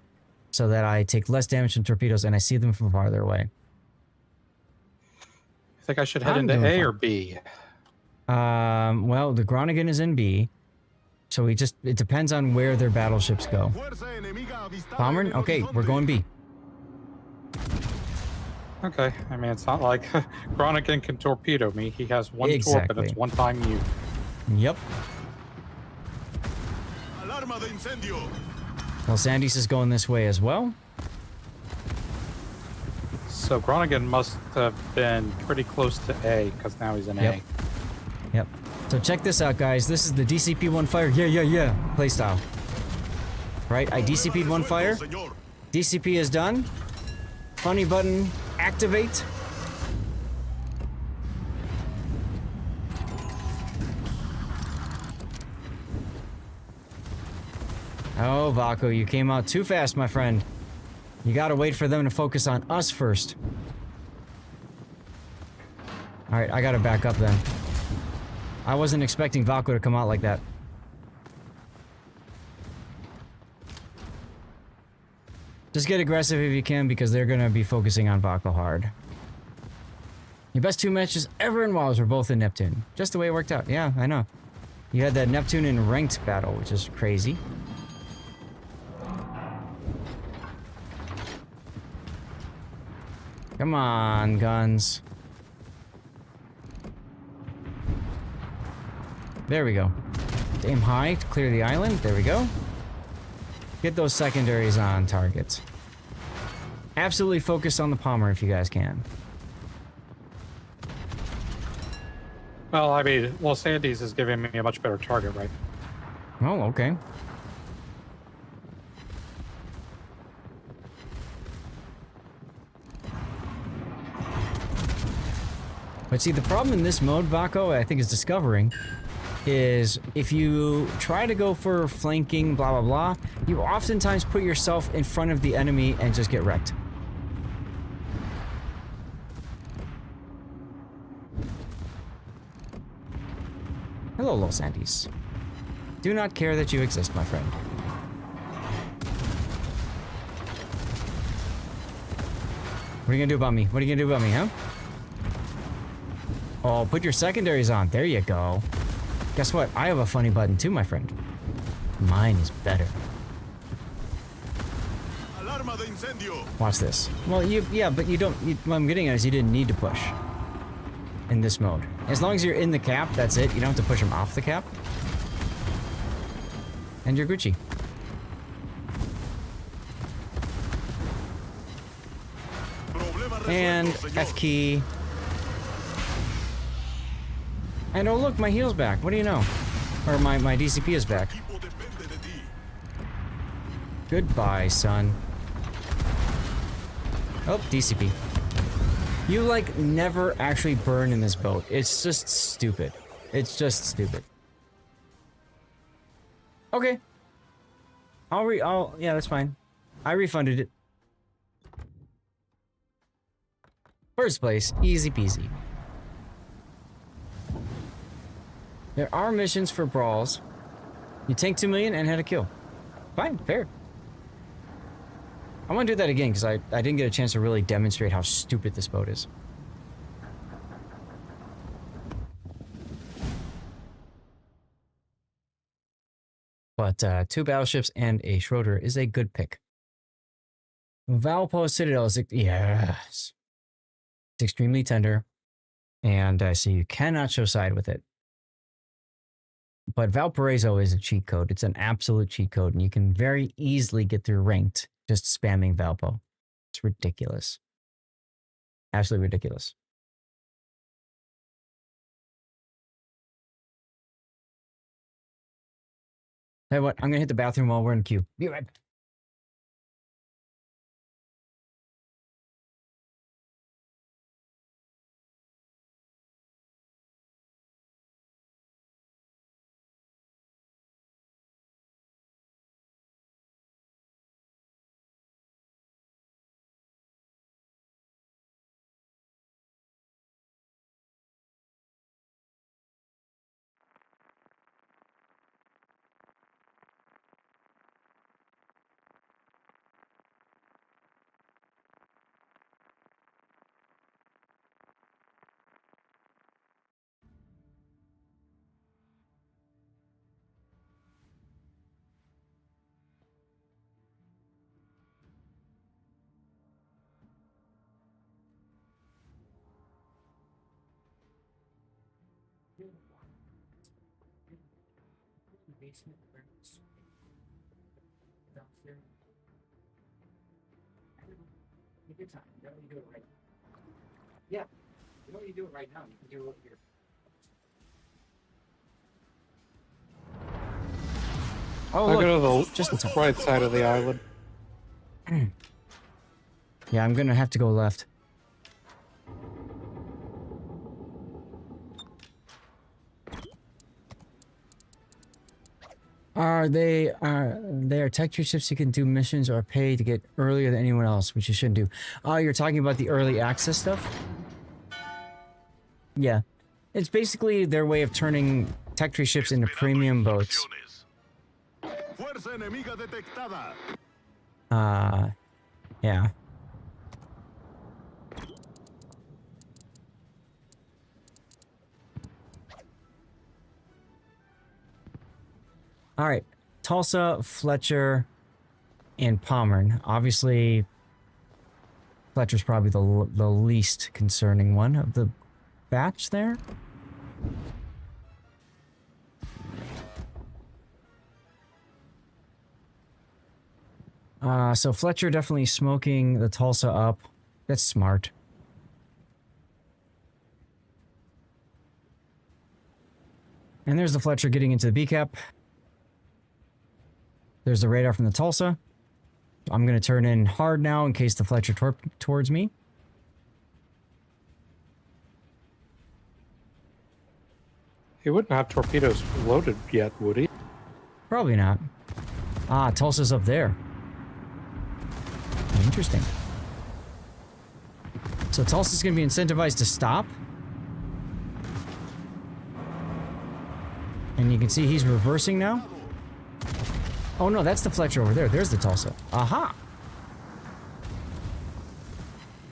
so that I take less damage from torpedoes and I see them from farther away. I think I should head into A or B. Well, the Groningen is in B. So it depends on where their battleships go. Palmer? Okay, we're going B. Okay, I mean, it's not like Groningen can torpedo me. He has one torp and it's one time you. Yep. Los Andes is going this way as well. So Groningen must have been pretty close to A, because now he's in A. Yep. So check this out, guys. This is the DCP-1 fire. Yeah. Playstyle. Right? I DCP'd 1 fire. DCP is done. Funny button. Activate. Oh, Vaco, you came out too fast, my friend. You gotta wait for them to focus on us first. Alright, I gotta back up then. I wasn't expecting Vaco to come out like that. Just get aggressive if you can, because they're gonna be focusing on Vaco hard. Your best 2 matches ever in WoWs were both in Neptune. Just the way it worked out. Yeah, I know. You had that Neptune in ranked battle, which is crazy. Come on, guns. There we go. Aim high to clear the island. There we go. Get those secondaries on targets. Absolutely focus on the Palmer if you guys can. Well, I mean, Los Andes is giving me a much better target, right? Oh, okay. But see, the problem in this mode, Vaco, I think is discovering, is if you try to go for flanking, blah, blah, blah, you oftentimes put yourself in front of the enemy and just get wrecked. Hello, Los Andes. Do not care that you exist, my friend. What are you gonna do about me? What are you gonna do about me, huh? Oh, put your secondaries on. There you go. Guess what? I have a funny button too, my friend. Mine is better. Watch this. Well, yeah, but you don't. What I'm getting at is you didn't need to push in this mode. As long as you're in the cap, that's it. You don't have to push them off the cap. And you're Gucci. And F key. And oh look, my heal's back. What do you know? Or my DCP is back. Goodbye, son. Oh, DCP. You, like, never actually burn in this boat. It's just stupid. It's just stupid. Okay. Yeah, that's fine. I refunded it. First place, easy peasy. There are missions for brawls. You tank 2 million and had a kill. Fine, fair. I want to do that again because I didn't get a chance to really demonstrate how stupid this boat is. But 2 battleships and a Schroeder is a good pick. Valpo Citadel is, yes. It's extremely tender. And so you cannot show side with it. But Valparaiso is a cheat code. It's an absolute cheat code. And you can very easily get through ranked just spamming Valpo. It's ridiculous. Absolutely ridiculous. Tell you what, I'm going to hit the bathroom while we're in queue. Be right back. Good time. You don't need to do it right now. Yeah. You don't need to do it right now. You can do it over here. Oh, I'll look, go to the just right side of the island. Yeah, I'm gonna have to go left. They are tech tree ships you can do missions or pay to get earlier than anyone else, which you shouldn't do. Oh, you're talking about the early access stuff? Yeah. It's basically their way of turning tech tree ships into premium boats. Yeah. All right, Tulsa, Fletcher, and Pommern. Obviously, Fletcher's probably the least concerning one of the batch there. So Fletcher definitely smoking the Tulsa up. That's smart. And there's the Fletcher getting into the B-cap. There's the radar from the Tulsa. I'm going to turn in hard now in case the Fletcher towards me. He wouldn't have torpedoes loaded yet, would he? Probably not. Ah, Tulsa's up there. Interesting. So Tulsa's going to be incentivized to stop. And you can see he's reversing now. Oh no, that's the Fletcher over there. There's the Tulsa. Aha!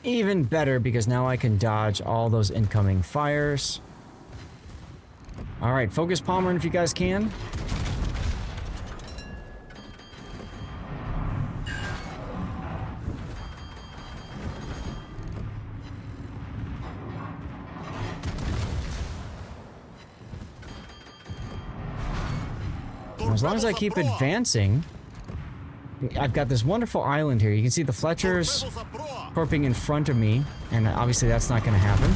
Even better because now I can dodge all those incoming fires. Alright, focus Pommern if you guys can. As long as I keep advancing, I've got this wonderful island here. You can see the Fletchers torping in front of me, and obviously that's not going to happen.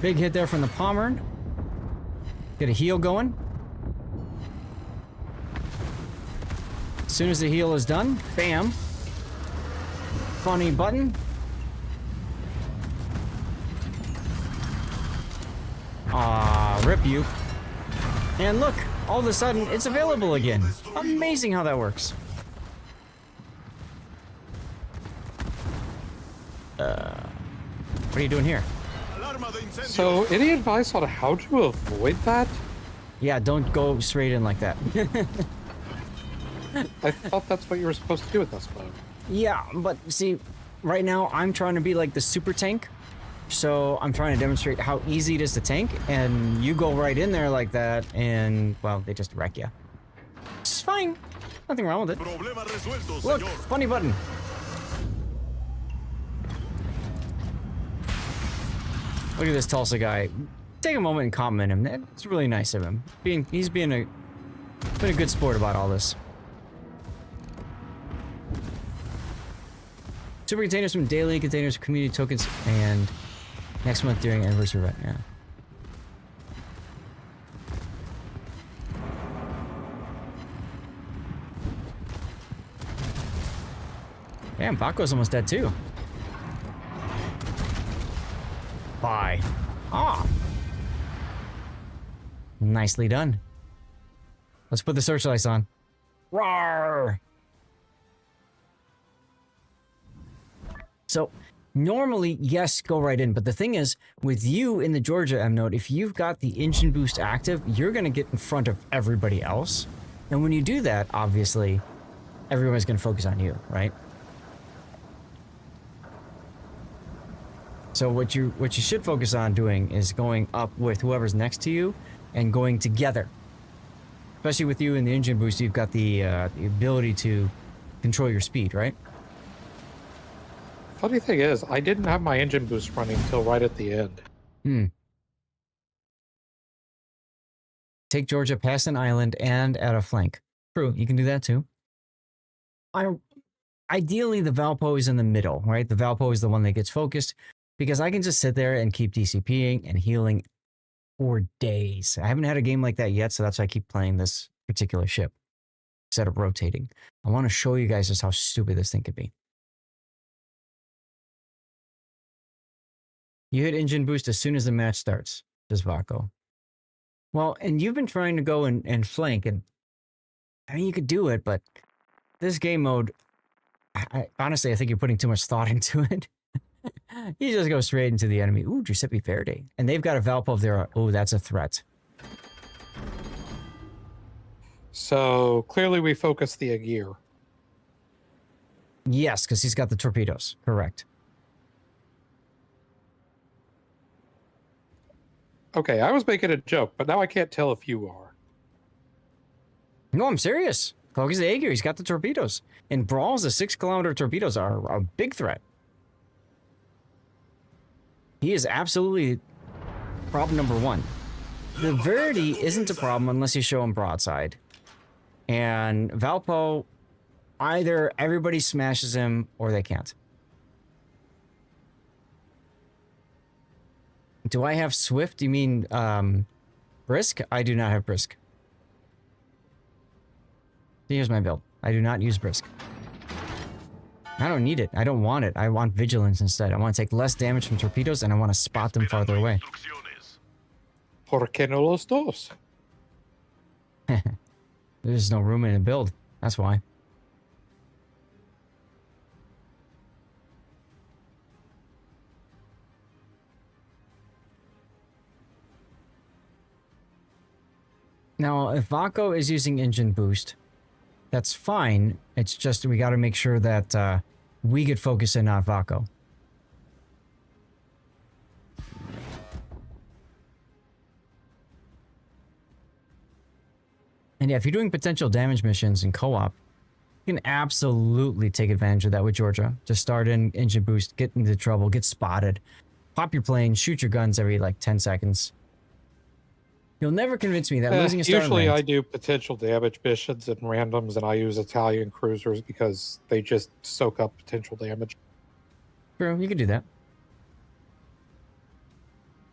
Big hit there from the Pommern. Get a heal going. soon as the heal is done, bam. Funny button. Rip you. And look, all of a sudden, it's available again. Amazing how that works. What are you doing here? So, any advice on how to avoid that? Yeah, don't go straight in like that. I thought that's what you were supposed to do with this mode. Yeah, but see, right now I'm trying to be like the super tank. So I'm trying to demonstrate how easy it is to tank, and you go right in there like that, and, well, they just wreck you. It's fine. Nothing wrong with it. Look, funny button. Look at this Tulsa guy. Take a moment and compliment him. It's really nice of him. He's been a good sport about all this. Super containers from daily containers, community tokens, and next month during anniversary event. Yeah. Damn, Baco's almost dead too. Bye. Ah. Nicely done. Let's put the searchlights on. Roar! So, normally, yes, go right in. But the thing is, with you in the Georgia M node, if you've got the engine boost active, you're going to get in front of everybody else. And when you do that, obviously, everybody's going to focus on you, right? So what you should focus on doing is going up with whoever's next to you and going together. Especially with you in the engine boost, you've got the ability to control your speed, right? Funny thing is, I didn't have my engine boost running until right at the end. Take Georgia past an island and at a flank. True, you can do that too. Ideally, the Valpo is in the middle, right? The Valpo is the one that gets focused, because I can just sit there and keep DCPing and healing for days. I haven't had a game like that yet, so that's why I keep playing this particular ship instead of rotating. I want to show you guys just how stupid this thing could be. You hit engine boost as soon as the match starts, says Vaco. Well, and you've been trying to go and flank, and I mean, you could do it, but this game mode, honestly, I think you're putting too much thought into it. You just go straight into the enemy. Ooh, Giuseppe Verde. And they've got a Valpo of their own. Oh, that's a threat. So, clearly we focus the Aguirre. Yes, because he's got the torpedoes. Correct. Okay, I was making a joke, but now I can't tell if you are. No, I'm serious. Focus the Aguirre. He's got the torpedoes. In Brawls, the 6-kilometer torpedoes are a big threat. He is absolutely problem number one. The Verity isn't a problem unless you show him broadside. And Valpo, either everybody smashes him or they can't. Do I have Swift? You mean Brisk? I do not have Brisk. Here's my build. I do not use Brisk. I don't need it. I don't want it. I want Vigilance instead. I want to take less damage from torpedoes, and I want to spot them farther away. ¿Por qué no los dos? There's no room in a build. That's why. Now, if Vaco is using engine boost, that's fine. It's just we got to make sure that we get focused and not Vaco. And yeah, if you're doing potential damage missions in co-op, you can absolutely take advantage of that with Georgia. Just start in engine boost, get into trouble, get spotted, pop your plane, shoot your guns every like 10 seconds. You'll never convince me that losing a star Usually I do potential damage missions and randoms, and I use Italian cruisers because they just soak up potential damage. True, you can do that.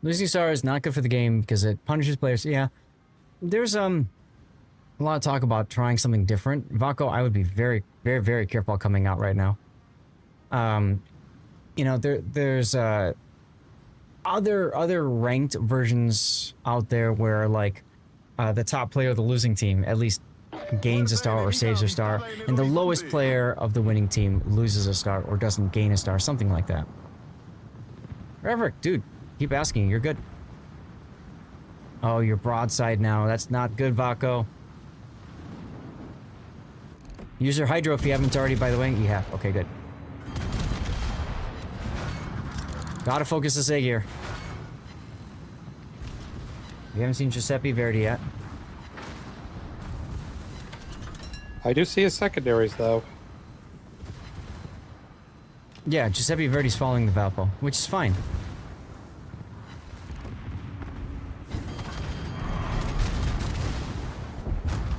Losing star is not good for the game because it punishes players. Yeah, there's A lot of talk about trying something different. Vaco, I would be very, very, very careful coming out right now. You know, there's other ranked versions out there where like the top player of the losing team at least gains a star or saves a star, and the lowest player of the winning team loses a star or doesn't gain a star, something like that. Reverick, dude, keep asking, you're good. Oh, you're broadside now. That's not good, Vaco. Use your hydro if you haven't already, by the way. You have. Okay, good. Gotta focus this egg here. We haven't seen Giuseppe Verdi yet. I do see his secondaries, though. Yeah, Giuseppe Verdi's following the Valpo, which is fine.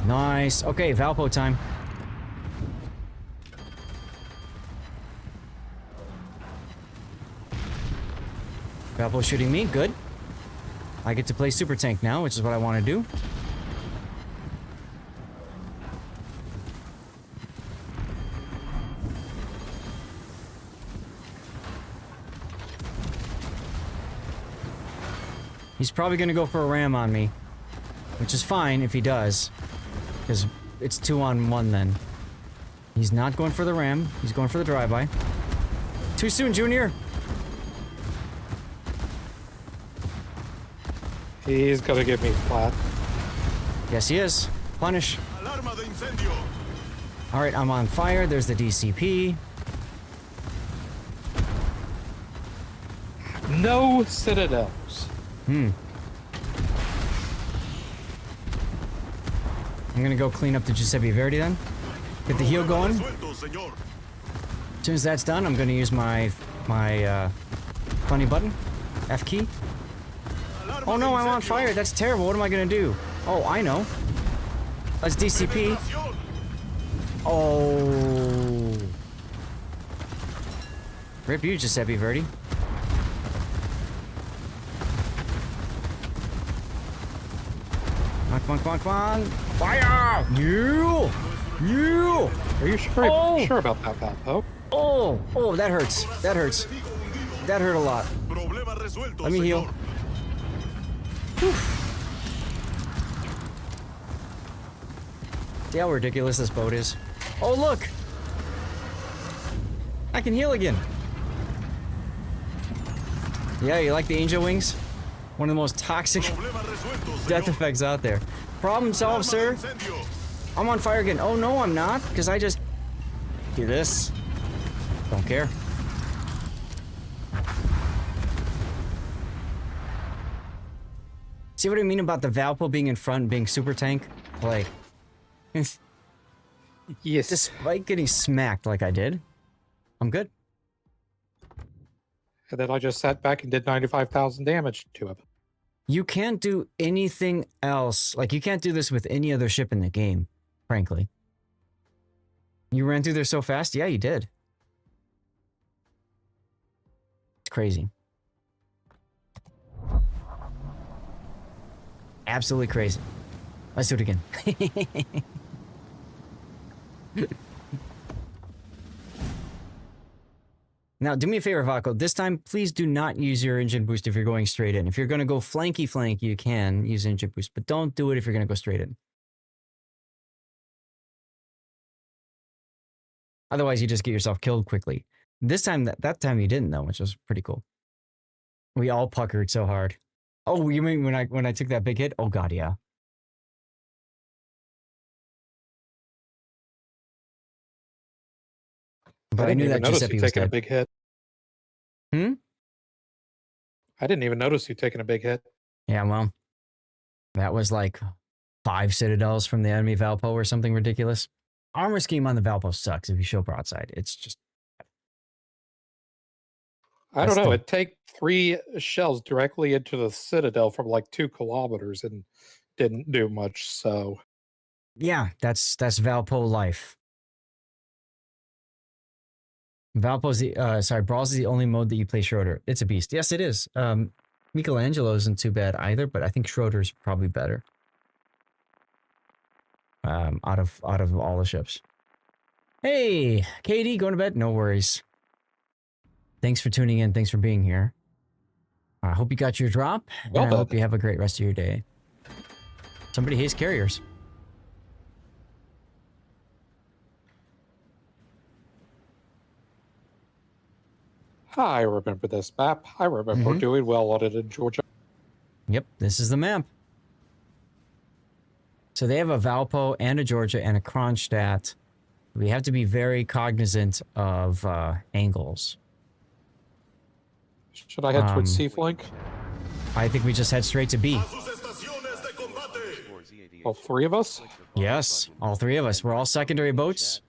Nice. Okay, Valpo time. Valpo shooting me. Good. I get to play Super Tank now, which is what I want to do. He's probably going to go for a ram on me, which is fine if he does, because it's 2-on-1 then. He's not going for the ram. He's going for the drive-by. Too soon, Junior. He's going to give me flat. Yes, he is. Punish. All right, I'm on fire. There's the DCP. No citadels. I'm gonna go clean up the Giuseppe Verdi then. Get the heal going. As soon as that's done, I'm gonna use my funny button, F key. Oh no, I'm on fire. That's terrible. What am I gonna do? Oh, I know. Let's DCP. Oh. Rip you, Giuseppe Verdi. Come on, come on, come on! Fire! You! You! Are you sure, sure about that, Valpo? Oh! Oh, that hurts. That hurts. That hurt a lot. Let me heal. See how ridiculous this boat is? Oh, look! I can heal again. Yeah, you like the angel wings? One of the most toxic death effects out there. Problem solved, sir. I'm on fire again. Oh, no, I'm not, because I just do this. Don't care. See what I mean about the Valpo being in front and being super tank? Like, yes. Despite getting smacked like I did, I'm good. And then I just sat back and did 95,000 damage to him. You can't do anything else. Like, you can't do this with any other ship in the game, frankly. You ran through there so fast? Yeah, you did. It's crazy. Absolutely crazy. Let's do it again. Now, do me a favor, Vaco. This time, please do not use your engine boost if you're going straight in. If you're going to go flanky flank, you can use engine boost, but don't do it if you're going to go straight in. Otherwise, you just get yourself killed quickly. This time, that time you didn't, though, which was pretty cool. We all puckered so hard. Oh, you mean when I took that big hit? Oh God, yeah. But I knew that Giuseppe was dead. A big hit. Hmm? I didn't even notice you taking a big hit. Yeah, well, that was like 5 citadels from the enemy Valpo or something ridiculous. Armor scheme on the Valpo sucks if you show broadside. It's just... I don't know. It take 3 shells directly into the citadel from like 2 kilometers and didn't do much, so... Yeah, that's Valpo life. Valpo's the, Brawls is the only mode that you play Schroeder. It's a beast. Yes, it is. Michelangelo isn't too bad either, but I think Schroeder's probably better. out of all the ships. Hey, Katie, going to bed? No worries. Thanks for tuning in. Thanks for being here. I hope you got your drop, and I hope you have a great rest of your day. Somebody hates carriers. I remember this map. I remember doing well on it in Georgia. Yep, this is the map. So they have a Valpo and a Georgia and a Kronstadt. We have to be very cognizant of angles. Should I head towards C flank? I think we just head straight to B. All three of us? Yes, all three of us. We're all secondary boats.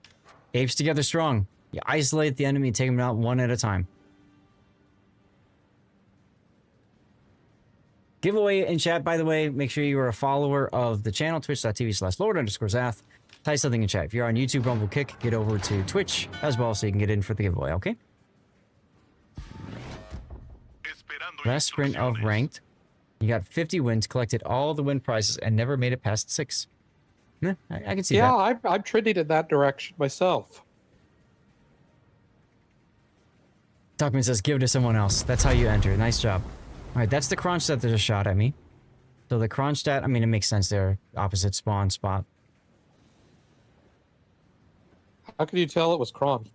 Apes together strong. You isolate the enemy and take them out one at a time. Giveaway in chat, by the way. Make sure you are a follower of the channel, twitch.tv/Lord_Zath. Type something in chat. If you're on YouTube, Rumble Kick, get over to Twitch as well so you can get in for the giveaway, okay? Last sprint of ranked. You got 50 wins, collected all the win prizes, and never made it past 6. I can see that. Yeah, I'm trending in that direction myself. Tuckman says, give it to someone else. That's how you enter. Nice job. All right, that's the Kronstadt that just shot at me. So the Kronstadt, I mean, it makes sense. They're opposite spawn spot. How can you tell it was Kron?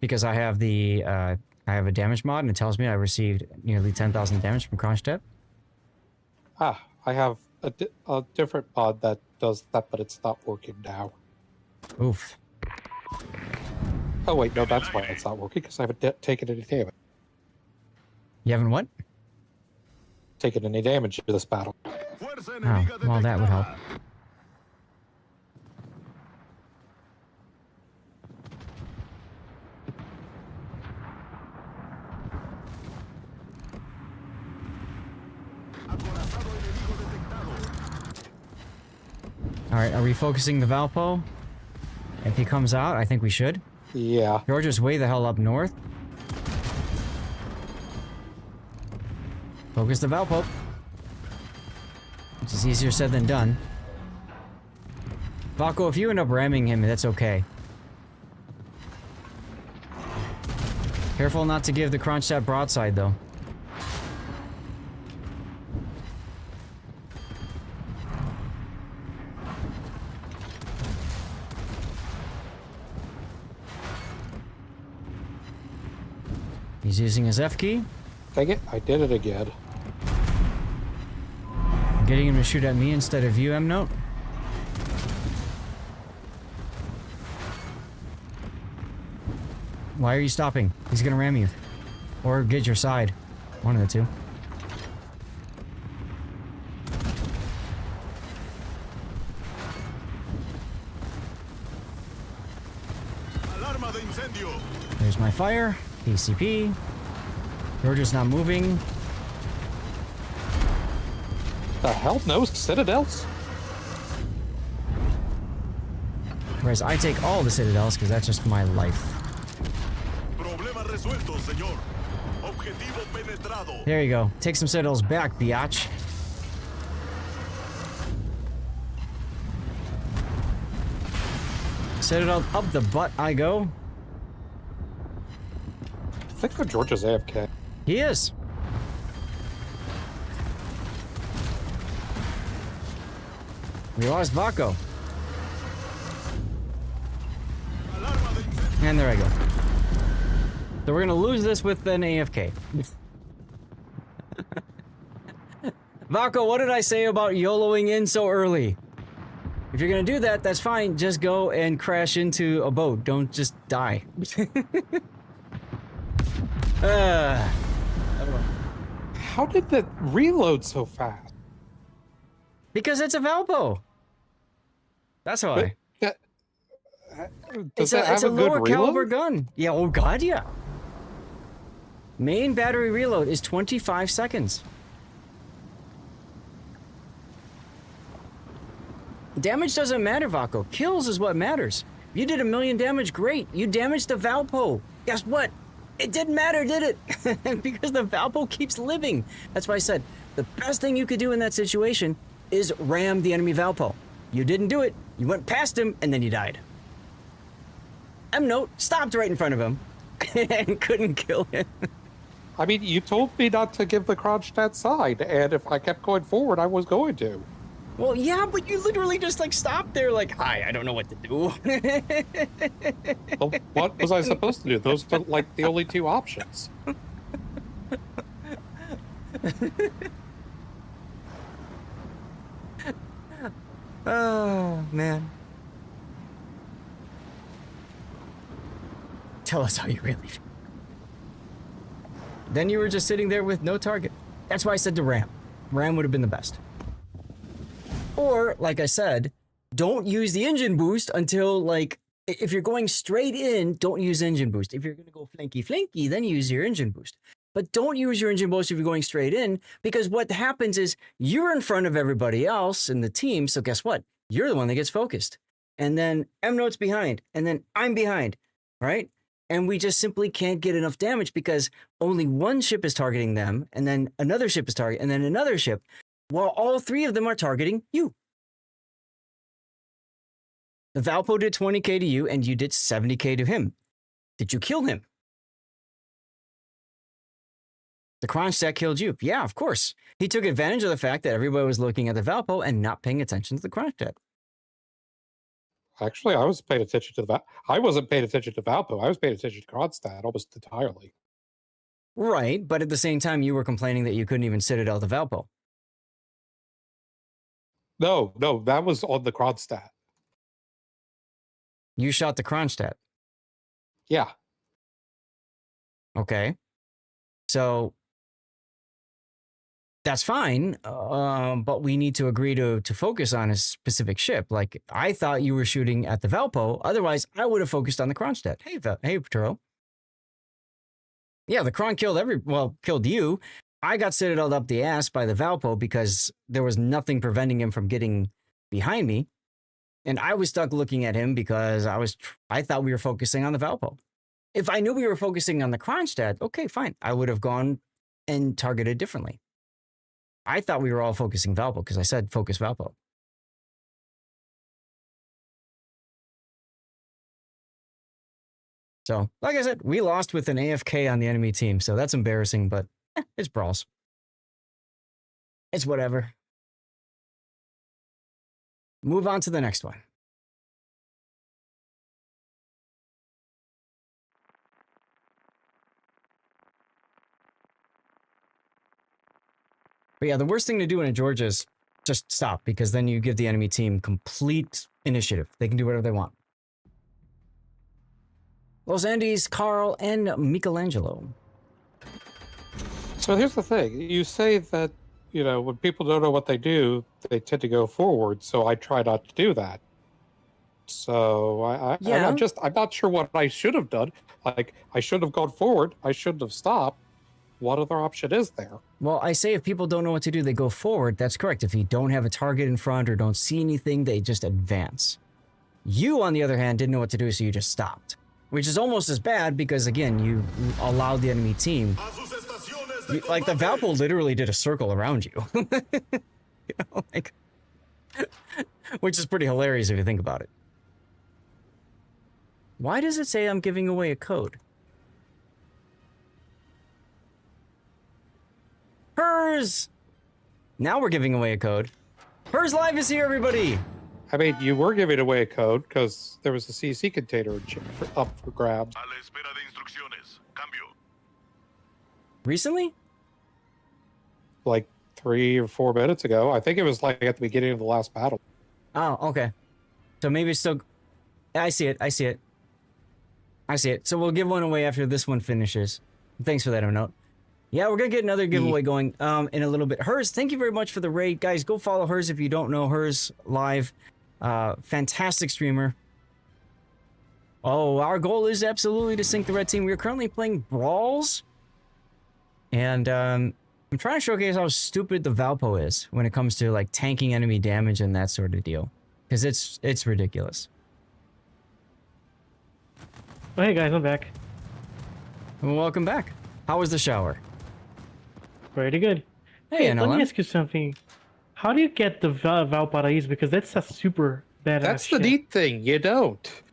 Because I have the, I have a damage mod, and it tells me I received nearly 10,000 damage from Kronstadt. Ah, I have a different mod that does that, but it's not working now. Oof. Oh wait, no, that's why it's not working, because I haven't taken any damage. You haven't what? Taken any damage to this battle. Oh, well, that would help. Alright, are we focusing the Valpo? If he comes out, I think we should. Yeah. Georgia's way the hell up north. Focus the Valpo. Which is easier said than done. Valko, if you end up ramming him, that's okay. Careful not to give the Kronstadt broadside, though. He's using his F key. Dang it, I did it again. I'm getting him to shoot at me instead of you, M-Note. Why are you stopping? He's gonna ram you. Or get your side. One of the two. There's my fire. PCP. Georgia's not moving. The hell? No citadels? Whereas I take all the citadels because that's just my life. There you go. Take some citadels back, biatch. Citadel up the butt I go. I think the Georgia's AFK. He is. We lost Vaco. And there I go. So we're gonna lose this with an AFK. Vaco, what did I say about YOLOing in so early? If you're gonna do that, that's fine. Just go and crash into a boat. Don't just die. How did that reload so fast? Because it's a Valpo. That's why. It's a lower caliber gun. Yeah, oh god, yeah. Main battery reload is 25 seconds. Damage doesn't matter, Vaco. Kills is what matters. You did 1 million damage, great. You damaged the Valpo. Guess what? It didn't matter, did it? Because the Valpo keeps living. That's why I said the best thing you could do in that situation is ram the enemy Valpo. You didn't do it. You went past him, and then you died. M-Note stopped right in front of him and couldn't kill him. I mean, you told me not to give the Kronstadt side, and if I kept going forward, I was going to. Well, yeah, but you literally just, like, stopped there like, hi, I don't know what to do. Well, what was I supposed to do? Those are, like, the only two options. Oh, man. Tell us how you really feel. Then you were just sitting there with no target. That's why I said to Ram. Ram would have been the best. Or, like I said, don't use the engine boost until, like, if you're going straight in, don't use engine boost. If you're going to go flanky, then use your engine boost. But don't use your engine boost if you're going straight in, because what happens is you're in front of everybody else in the team, so guess what? You're the one that gets focused. And then M-Note's behind, and then I'm behind, right? And we just simply can't get enough damage because only one ship is targeting them, and then another ship is targeting, and then another ship, while all three of them are targeting you. The Valpo did 20k to you, and you did 70k to him. Did you kill him? The Kronstadt killed you. Yeah, of course. He took advantage of the fact that everybody was looking at the Valpo and not paying attention to the Kronstadt. Actually, I was paying attention to the I wasn't paying attention to Valpo. I was paying attention to Kronstadt almost entirely. Right, but at the same time, you were complaining that you couldn't even citadel the Valpo. No, that was on the Kronstadt. You shot the Kronstadt. Yeah. Okay. So that's fine, but we need to agree to focus on a specific ship. Like, I thought you were shooting at the Valpo. Otherwise, I would have focused on the Kronstadt. Hey, Paturo. Yeah, the Kron killed you. I got citadeled up the ass by the Valpo because there was nothing preventing him from getting behind me. And I was stuck looking at him because I thought we were focusing on the Valpo. If I knew we were focusing on the Kronstadt, okay, fine. I would have gone and targeted differently. I thought we were all focusing Valpo because I said focus Valpo. So, like I said, we lost with an AFK on the enemy team, so that's embarrassing, but it's brawls. It's whatever. Move on to the next one. But yeah, the worst thing to do in a Georgia is just stop, because then you give the enemy team complete initiative. They can do whatever they want. Los Andes, Carl, and Michelangelo. So here's the thing. You say that, when people don't know what they do, they tend to go forward. So I try not to do that. So I'm not sure what I should have done. Like, I should have gone forward. I shouldn't have stopped. What other option is there? Well, I say if people don't know what to do, they go forward. That's correct. If you don't have a target in front or don't see anything, they just advance. You, on the other hand, didn't know what to do, so you just stopped. Which is almost as bad because, again, you allowed the enemy team... like, the Valpo literally did a circle around you. Which is pretty hilarious if you think about it. Why does it say I'm giving away a code? Hers! Now we're giving away a code. Hers Live is here, everybody! I mean, you were giving away a code because there was a CC container up for grabs. Recently? Like 3 or 4 minutes ago. I think it was like at the beginning of the last battle. Oh, okay. So maybe it's still... I see it. So we'll give one away after this one finishes. Thanks for that, note. Yeah, we're going to get another giveaway going in a little bit. Hers, thank you very much for the raid. Guys, go follow Hers if you don't know Hers Live. Fantastic streamer. Oh, our goal is absolutely to sink the red team. We are currently playing Brawls. And I'm trying to showcase how stupid the Valpo is when it comes to like tanking enemy damage and that sort of deal. Because it's ridiculous. Oh, hey guys, I'm back. Well, welcome back. How was the shower? Pretty good. Hey, let me ask you something. How do you get the Valparaíso? Because that's a super badass That's the ship. neat thing. You don't.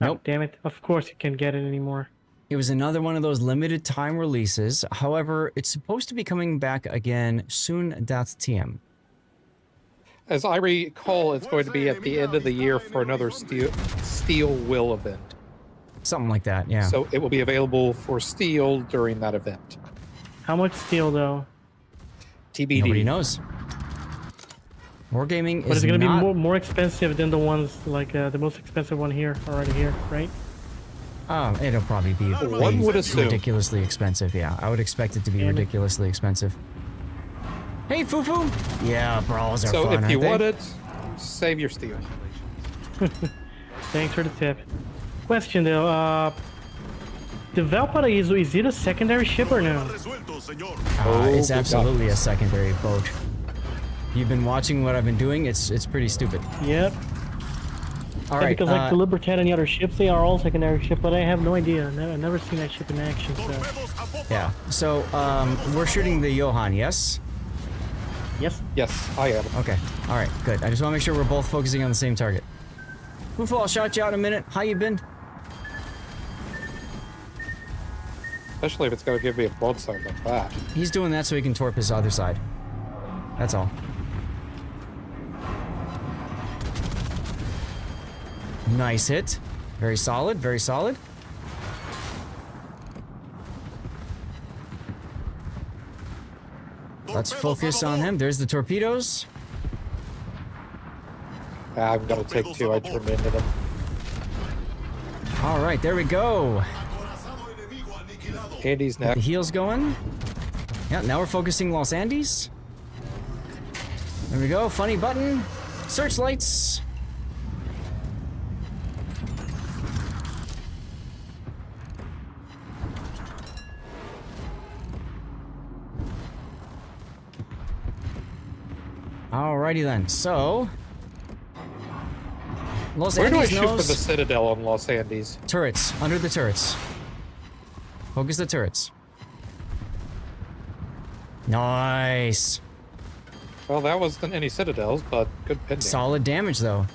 Nope. Damn it. Of course you can't get it anymore. It was another one of those limited time releases. However, it's supposed to be coming back again soon. TM. As I recall, it's going to be at the end of the year for another Steel Will event. Something like that, yeah. So it will be available for Steel during that event. How much steel though? TBD. Nobody knows. Wargaming But is it's going to not... be more expensive than the ones like the most expensive one here already here, right? Oh, it'll probably be One would assume. ridiculously expensive. Yeah, I would expect it to be ridiculously expensive. Hey, Fufu! Yeah, brawls are so fun, if you aren't want they? it, save your steel. Thanks for the tip. Question though, the Valpara is it a secondary ship or no? It's absolutely a secondary boat. You've been watching what I've been doing. It's pretty stupid. Yep. All Yeah, right. because like the Libertad and the other ships, they are all secondary ship, but I have no idea. I've never seen that ship in action. So. Yeah. So we're shooting the Johan, yes? Yes. Yes, I am. Okay. All right. Good. I just want to make sure we're both focusing on the same target. Fufu, I'll shout you out in a minute. How you been? Especially if it's going to give me a broadside like that. He's doing that so he can torp his other side. That's all. Nice hit. Very solid, very solid. Let's focus on him. There's the torpedoes. I'm going to take two. I turned into them. All right, there we go. Andy's Get next. the heels going. Yeah, now we're focusing Los Andes. There we go. Funny button. Searchlights. Alrighty then. So, Los Where do I Andes shoot for knows the Citadel on Los Andes? turrets. Under the turrets. Focus the turrets. Nice. Well, that wasn't any Citadels, but good pending. Solid damage though.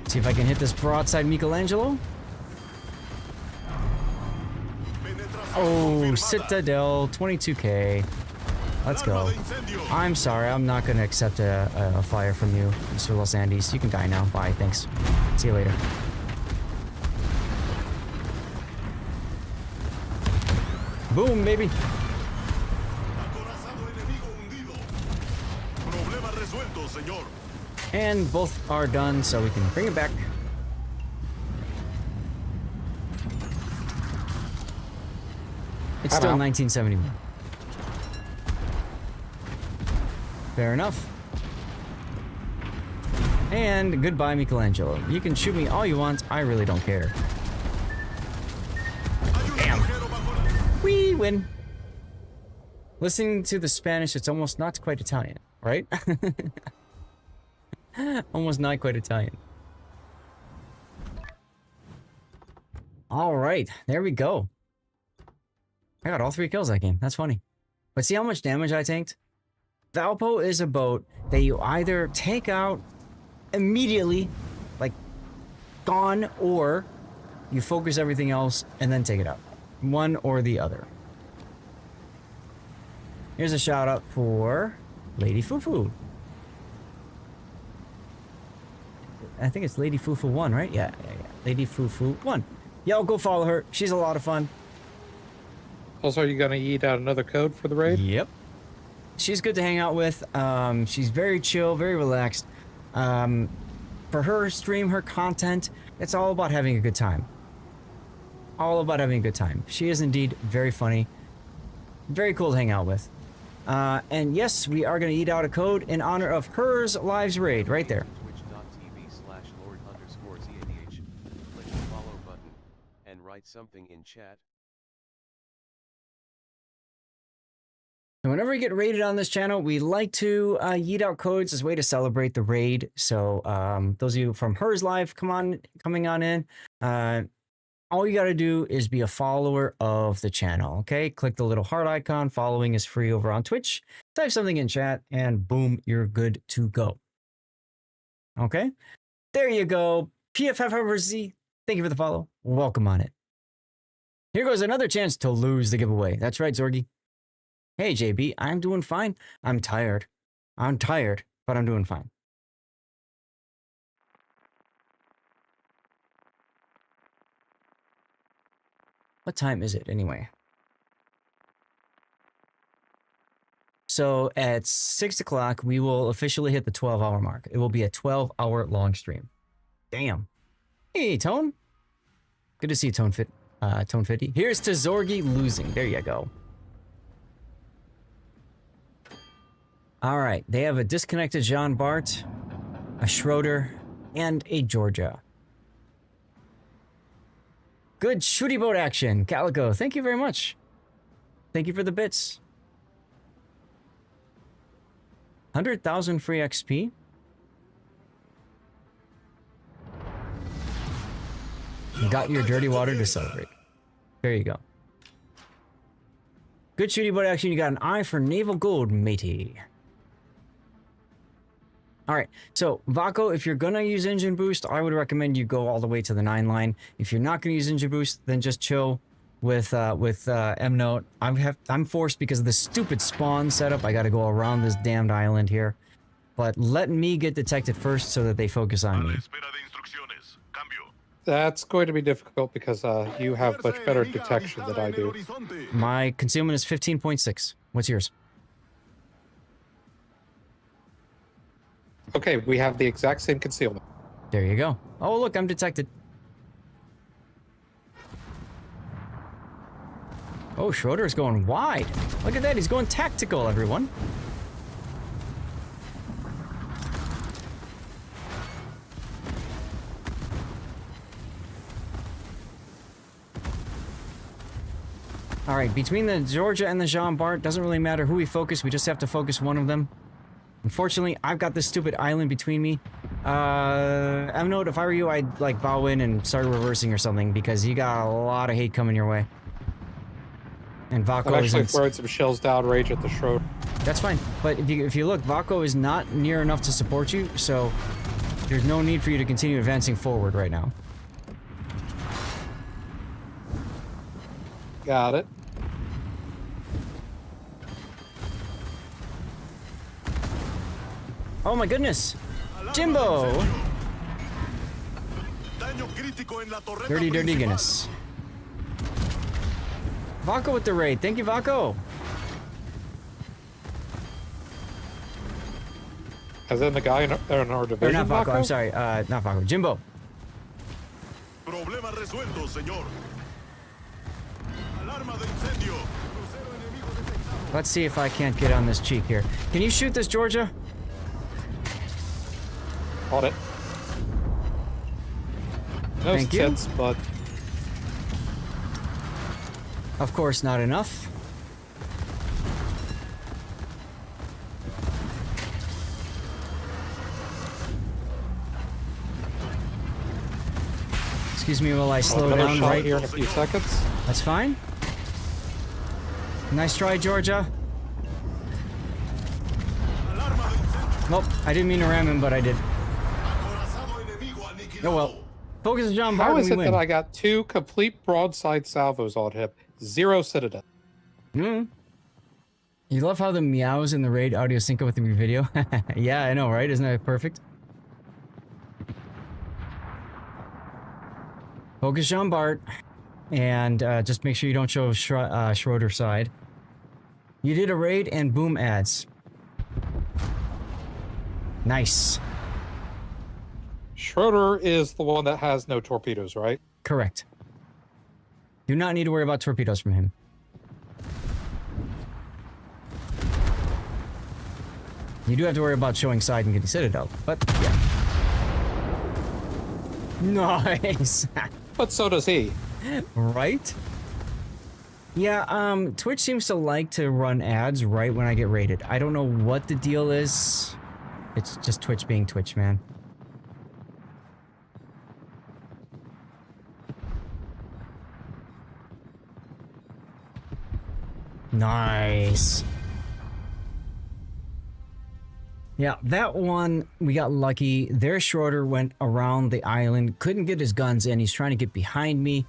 See if I can hit this broadside Michelangelo. Oh, Citadel, 22k. Let's go. I'm sorry, I'm not going to accept a fire from you, Mr. Los Andes. You can die now. Bye, thanks. See you later. Boom, baby. And both are done, so we can bring it back. It's still 1971. Fair enough. And goodbye, Michelangelo. You can shoot me all you want. I really don't care. Damn. We win. Listening to the Spanish, it's almost not quite Italian, right? Almost not quite Italian. All right, there we go. I got all 3 kills that game. That's funny. But see how much damage I tanked? Valpo is a boat that you either take out immediately, like gone, or you focus everything else and then take it out. One or the other. Here's a shout out for Lady Fufu. I think it's Lady Fufu 1, right? Yeah. Lady Fufu 1. Yo, go follow her. She's a lot of fun. Also, are you going to eat out another code for the raid? Yep. She's good to hang out with. She's very chill, very relaxed. For her stream, her content, it's all about having a good time. All about having a good time. She is indeed very funny. Very cool to hang out with. And yes, we are going to eat out a code in honor of hers lives raid right there. Twitch.tv/Lord_ZADH. Click the follow button and write something in chat. And whenever we get raided on this channel, we like to yeet out codes as a way to celebrate the raid. So those of you from hers live, coming on in. all you got to do is be a follower of the channel, okay? Click the little heart icon. Following is free over on Twitch. Type something in chat, and boom, you're good to go. Okay? There you go. PFFRZ, thank you for the follow. Welcome on it. Here goes another chance to lose the giveaway. That's right, Zorgy. Hey, JB, I'm doing fine. I'm tired. I'm tired, but I'm doing fine. What time is it anyway? So at 6 o'clock, we will officially hit the 12-hour mark. It will be a 12-hour long stream. Damn. Hey, Tone. Good to see you, Tone 50. Here's to Zorgy losing. There you go. All right. They have a disconnected Jean Bart, a Schroeder, and a Georgia. Good shooty boat action. Calico, thank you very much. Thank you for the bits. 100,000 free XP. Got your dirty water to celebrate. There you go. Good shooty boat action. You got an eye for naval gold, matey. All right, so Vaco, if you're gonna use engine boost, I would recommend you go all the way to the 9 line. If you're not gonna use engine boost, then just chill with M-Note. I'm forced because of this stupid spawn setup. I got to go around this damned island here, but let me get detected first so that they focus on me. That's going to be difficult because you have much better detection than I do. My concealment is 15.6. What's yours? Okay, we have the exact same concealment. There you go. Oh, look, I'm detected. Oh, Schroeder's going wide. Look at that, he's going tactical, everyone. All right, between the Georgia and the Jean Bart, doesn't really matter who we focus, we just have to focus one of them. Unfortunately, I've got this stupid island between me. M-Note, if I were you, I'd like bow in and start reversing or something because you got a lot of hate coming your way. And Vaco I'm actually throwing some shells downrange at the Schroeder. That's fine, but if you look, Vaco is not near enough to support you, so there's no need for you to continue advancing forward right now. Got it. Oh my goodness! Jimbo! Dirty Guinness. Vaco with the raid. Thank you, Vaco. As in the guy in our division. Or not Vaco, I'm sorry. Not Vaco. Jimbo. Problema resuelto, señor. Alarma de incendio. Let's see if I can't get on this cheek here. Can you shoot this, Georgia? Hold it. No Thank you. sense, but of course, not enough. Excuse me while I slow down right here in a few seconds. That's fine. Nice try, Georgia. Nope, I didn't mean to ram him, but I did. Oh well. Focus on John Bart. How is it that I got 2 complete broadside salvos on him? 0 Citadel. You love how the meows in the raid audio sync up with your video? Yeah, I know, right? Isn't that perfect? Focus Jean Bart, and just make sure you don't show Schroeder side. You did a raid and boom ads. Nice. Schroeder is the one that has no torpedoes, right? Correct. Do not need to worry about torpedoes from him. You do have to worry about showing side and getting Citadel, but yeah. Nice. But so does he. Right? Yeah, Twitch seems to like to run ads right when I get raided. I don't know what the deal is. It's just Twitch being Twitch, man. Nice. Yeah, that one, we got lucky. Their Schroeder went around the island, couldn't get his guns in. He's trying to get behind me.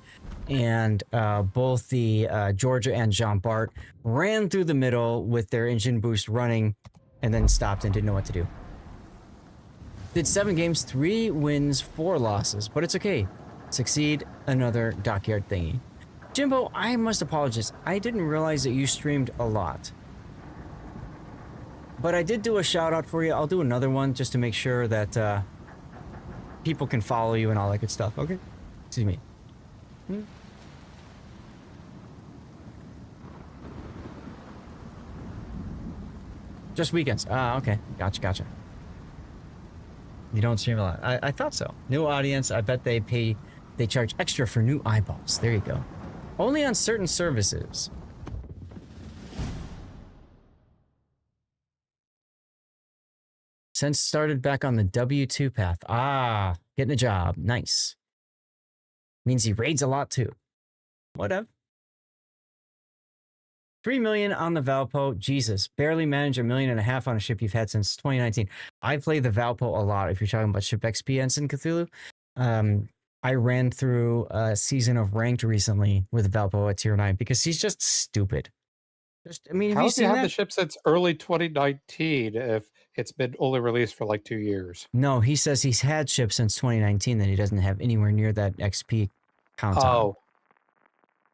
And both the Georgia and Jean Bart ran through the middle with their engine boost running and then stopped and didn't know what to do. Did 7 games, 3 wins, 4 losses, but it's okay. Succeed, another dockyard thingy. Jimbo, I must apologize. I didn't realize that you streamed a lot. But I did do a shout out for you. I'll do another one just to make sure that people can follow you and all that good stuff, okay? Excuse me. Just weekends. Ah, okay. Gotcha. You don't stream a lot. I thought so. New audience. I bet they charge extra for new eyeballs. There you go. Only on certain services. Since started back on the W2 path. Ah, getting a job. Nice. Means he raids a lot too. Whatever. 3 million on the Valpo. Jesus, barely managed $1.5 million on a ship you've had since 2019. I play the Valpo a lot. If you're talking about ship XP Ensign Cthulhu, I ran through a season of ranked recently with Valpo at tier 9 because he's just stupid. I mean, how has he had the ship since early 2019 if it's been only released for like 2 years? No, he says he's had ships since 2019 that he doesn't have anywhere near that XP count on. Oh.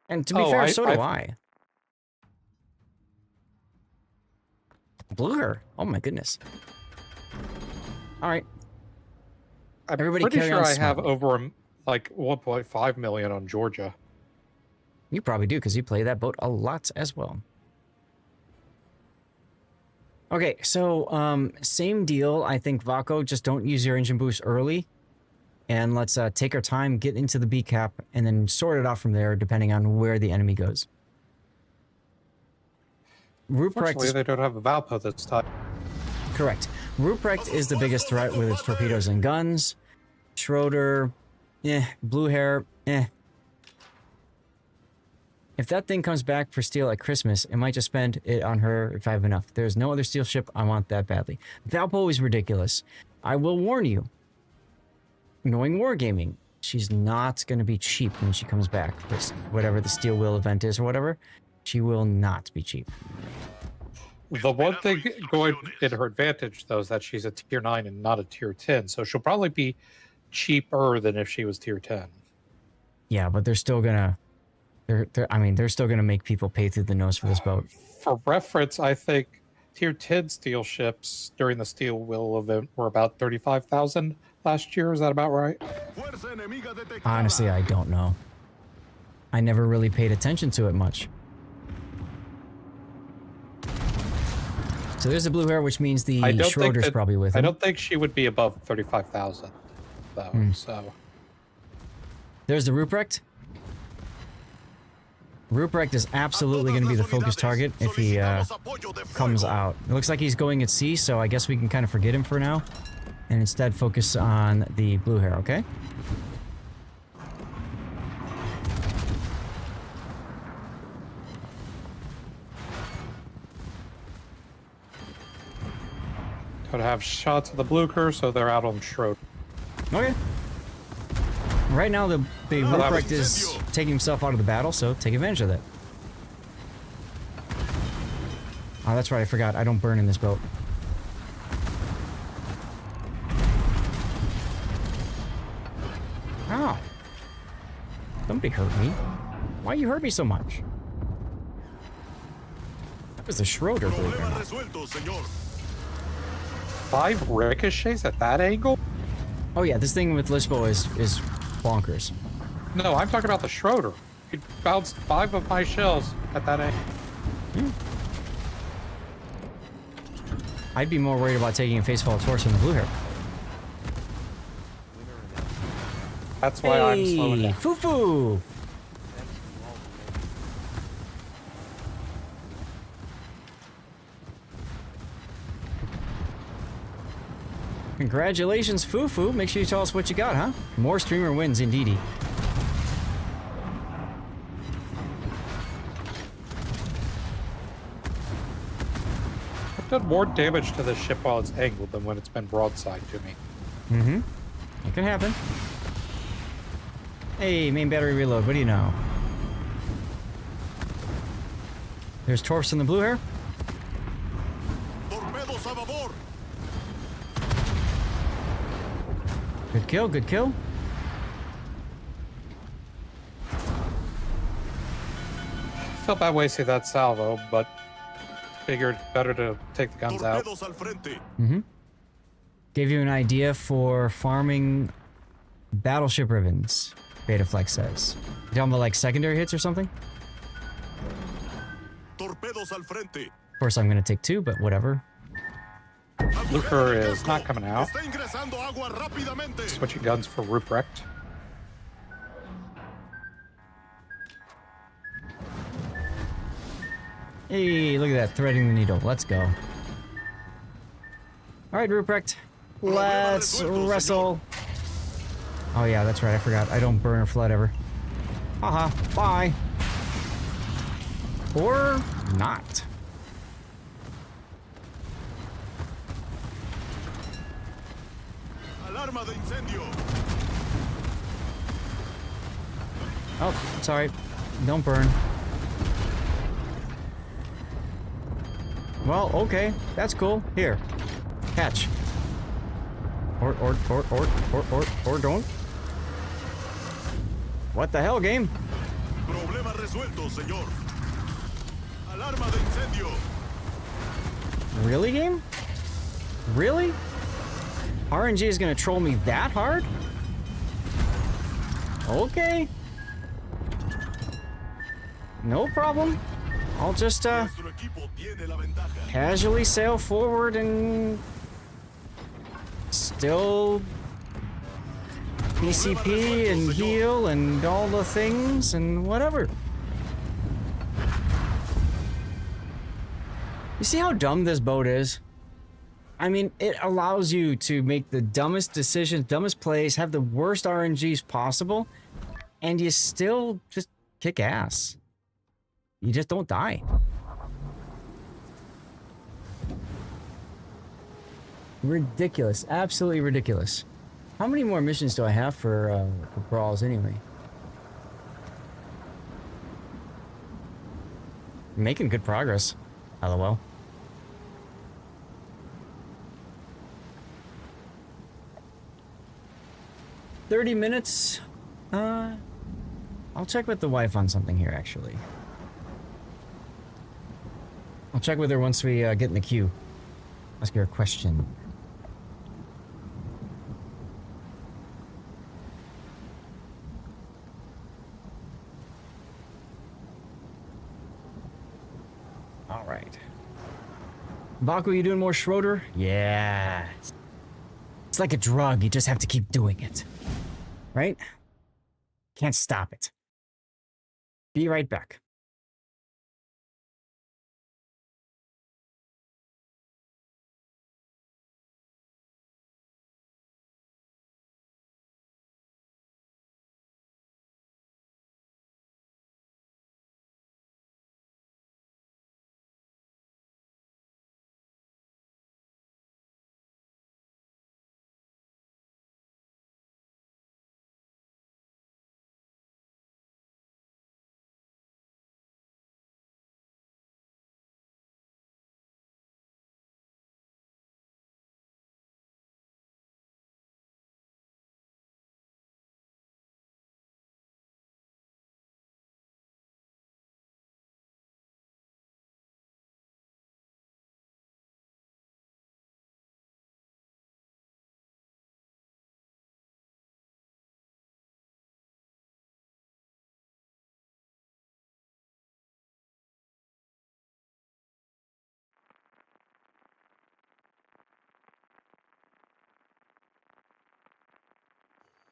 And to be fair, so do I. Blue hair. Oh my goodness. All right. Everybody pretty carry sure on I have smiling. over like 1.5 million on Georgia. You probably do because you play that boat a lot as well. Okay, so same deal. I think Vaco, just don't use your engine boost early. And let's take our time, get into the B cap, and then sort it out from there depending on where the enemy goes. Fortunately, they don't have a Valpo that's time. Correct. Ruprecht is the biggest threat with its torpedoes and guns. Schroeder, Blue hair, If that thing comes back for steel at Christmas, I might just spend it on her if I have enough. There's no other steel ship I want that badly. Valpo is ridiculous. I will warn you. Knowing Wargaming, she's not going to be cheap when she comes back. Whatever the Steel Wheel event is or whatever, she will not be cheap. The one thing going in her advantage, though, is that she's a tier 9 and not a tier 10. So she'll probably be cheaper than if she was tier 10. Yeah, but they're still going to... They're still going to make people pay through the nose for this boat. For reference, I think tier 10 steel ships during the Steel Wheel event were about 35,000 last year. Is that about right? Honestly, I don't know. I never really paid attention to it much. So there's a blue hair, which means the Schroeder's probably with him. I don't think she would be above 35,000, though. So there's the Ruprecht. Ruprecht is absolutely going to be the focus target if he comes out. It looks like he's going at sea, so I guess we can kind of forget him for now. And instead focus on the blue hair, okay? Could have shots of the blue curse, so they're out on Schroeder. Okay. Right now, the Ruprecht is taking himself out of the battle, so take advantage of that. Oh, that's right, I forgot. I don't burn in this boat. Ow. Somebody hurt me. Why you hurt me so much? That was the Schroeder, believe it or not. 5 ricochets at that angle? Oh yeah, this thing with Lisbo is bonkers. No, I'm talking about the Schroeder. He bounced 5 of my shells at that angle. I'd be more worried about taking a face fall torch than the blue hair. That's why I'm slowing down. Foo-foo! Congratulations, Foo-foo. Make sure you tell us what you got, huh? More streamer wins, indeedy. done more damage to this ship while it's angled than when it's been broadside to me. Mm-hmm. It can happen. Hey, main battery reload. What do you know? There's torps in the blue here. Good kill, good kill. Felt bad wasting that salvo, but figured better to take the guns out. Mm-hmm. Gave you an idea for farming battleship ribbons, Betaflex says. You talking about like secondary hits or something? Of course I'm gonna take 2, but whatever. Luker is not coming out. Switching guns for Ruprecht. Hey, look at that, threading the needle. Let's go. Alright, Ruprecht. Let's wrestle. Oh yeah, that's right, I forgot. I don't burn or flood ever. Haha, bye. Or not. Oh, sorry. Don't burn. Well, okay. That's cool. Here. Catch. Or don't. What the hell, game? Problema resuelto, señor. Alarma de incendio. Really, game? Really? RNG is gonna troll me that hard? Okay. No problem. I'll just, casually sail forward and still PCP and heal and all the things and whatever. You see how dumb this boat is? I mean, it allows you to make the dumbest decisions, dumbest plays, have the worst RNGs possible, and you still just kick ass. You just don't die. Ridiculous. Absolutely ridiculous. How many more missions do I have for brawls anyway? Making good progress. LOL. "30 minutes. I'll check with the wife on something here, actually. I'll check with her once we get in the queue. Ask her a question. All right. Baku, you doing more Schroeder? Yeah. It's like a drug. You just have to keep doing it. Right? Can't stop it. Be right back.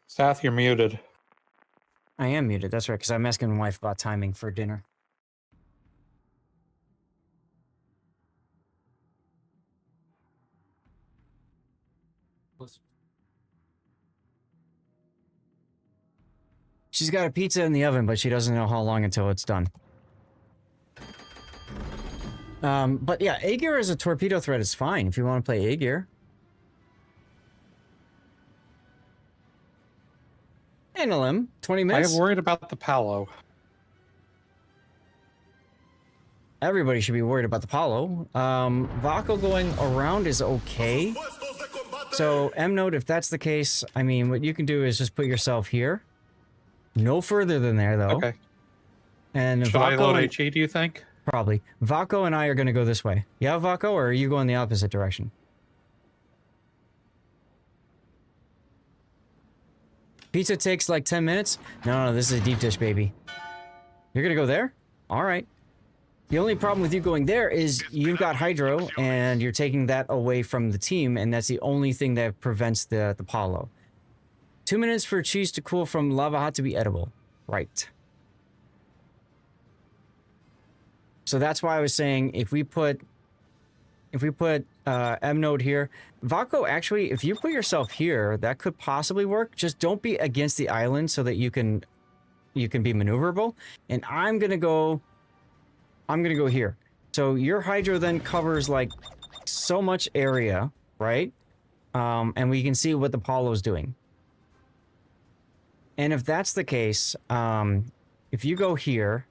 Sath, you're muted. I am muted, that's right, because I'm asking my wife about timing for dinner. She's got a pizza in the oven, but she doesn't know how long until it's done. But yeah, A-Gear as a torpedo threat is fine if you want to play A-Gear. NLM, 20 minutes. I am worried about the Palo. Everybody should be worried about the Palo. Vaco going around is okay. So, M-Note, if that's the case, I mean, what you can do is just put yourself here. No further than there, though. Okay. And should I load HE, do you think? Probably. Vaco and I are going to go this way. Yeah, Vaco, or are you going the opposite direction? Pizza takes like 10 minutes? No, this is a deep dish, baby. You're going to go there? All right. The only problem with you going there is you've got Hydro, and you're taking that away from the team, and that's the only thing that prevents the Palo. 2 minutes for cheese to cool from lava hot to be edible. Right. So that's why I was saying if we put M-Node here, Vaco, actually, if you put yourself here, that could possibly work. Just don't be against the island so that you can be maneuverable. And I'm gonna go here. So your Hydro then covers like so much area, right? And we can see what the Polo's doing. And if that's the case, if you go here,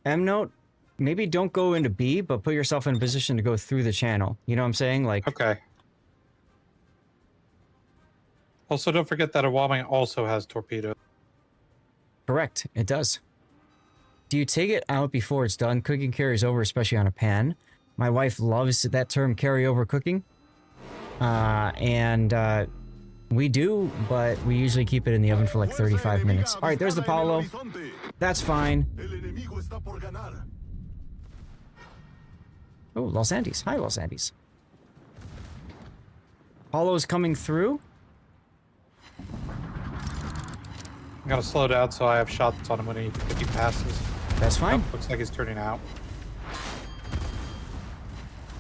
M-Note, maybe don't go into B, but put yourself in a position to go through the channel. You know what I'm saying? Like, okay. Also, don't forget that Awami also has torpedo. Correct, it does. Do you take it out before it's done? Cooking carries over, especially on a pan. My wife loves that term, carryover cooking. We do, but we usually keep it in the oven for like 35 minutes. All right, there's the Palo. That's fine. Oh, Los Andes. Hi, Los Andes. Polo's coming through. I'm gonna slow down so I have shots on him if he passes. That's fine. Oh, looks like he's turning out.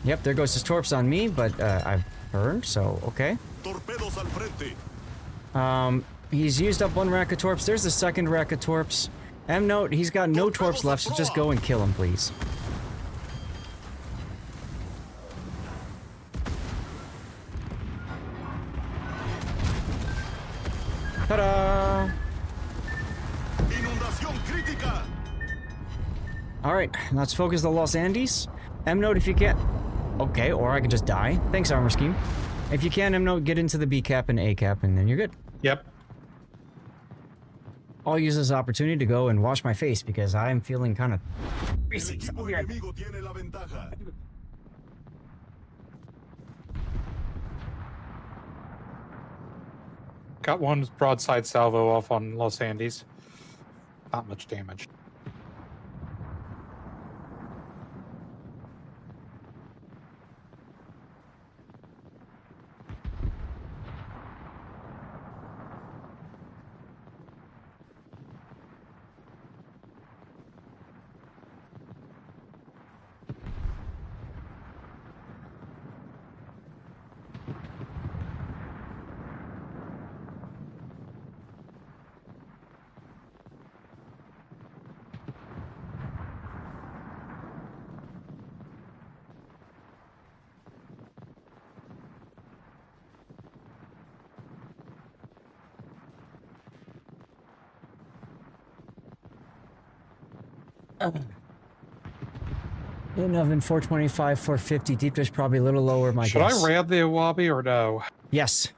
Yep, there goes his torps on me, but I've burned, so okay. He's used up one rack of torps. There's the second rack of torps. M-Note, he's got no torps left, so just go and kill him, please. Ta-da! Alright, let's focus the Los Andes. M-Note, if you can... Okay, or I could just die. Thanks, Armor Scheme. If you can, M-Note, get into the B cap and A cap, and then you're good. Yep. I'll use this opportunity to go and wash my face, because I'm feeling kind of... greasy. Got one broadside salvo off on Los Andes. Not much damage. In oven 425, 450. Deep dish probably a little lower, my Should guess. I ram the Awabi or no? Yes.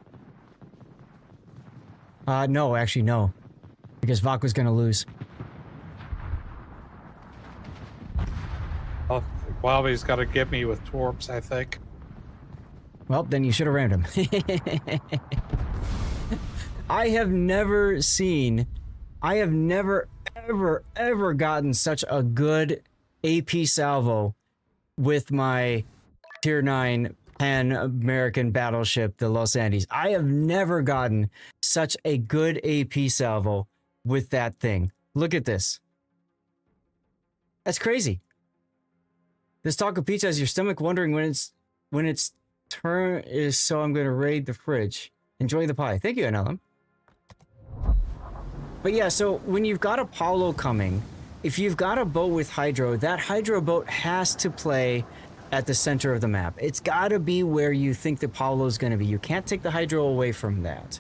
No, actually no. Because Vaco's gonna lose. Well, Awabi's got to get me with torps, I think. Well, then you should have rammed him. I have never ever gotten such a good AP salvo with my Tier 9 Pan-American battleship, the Los Andes. I have never gotten such a good AP salvo with that thing. Look at this. That's crazy. This taco pizza has your stomach wondering when its turn is, so I'm going to raid the fridge. Enjoy the pie. Thank you, NLM. But yeah, so when you've got Apollo coming, if you've got a boat with hydro, that hydro boat has to play at the center of the map. It's got to be where you think the Paulo's going to be. You can't take the hydro away from that.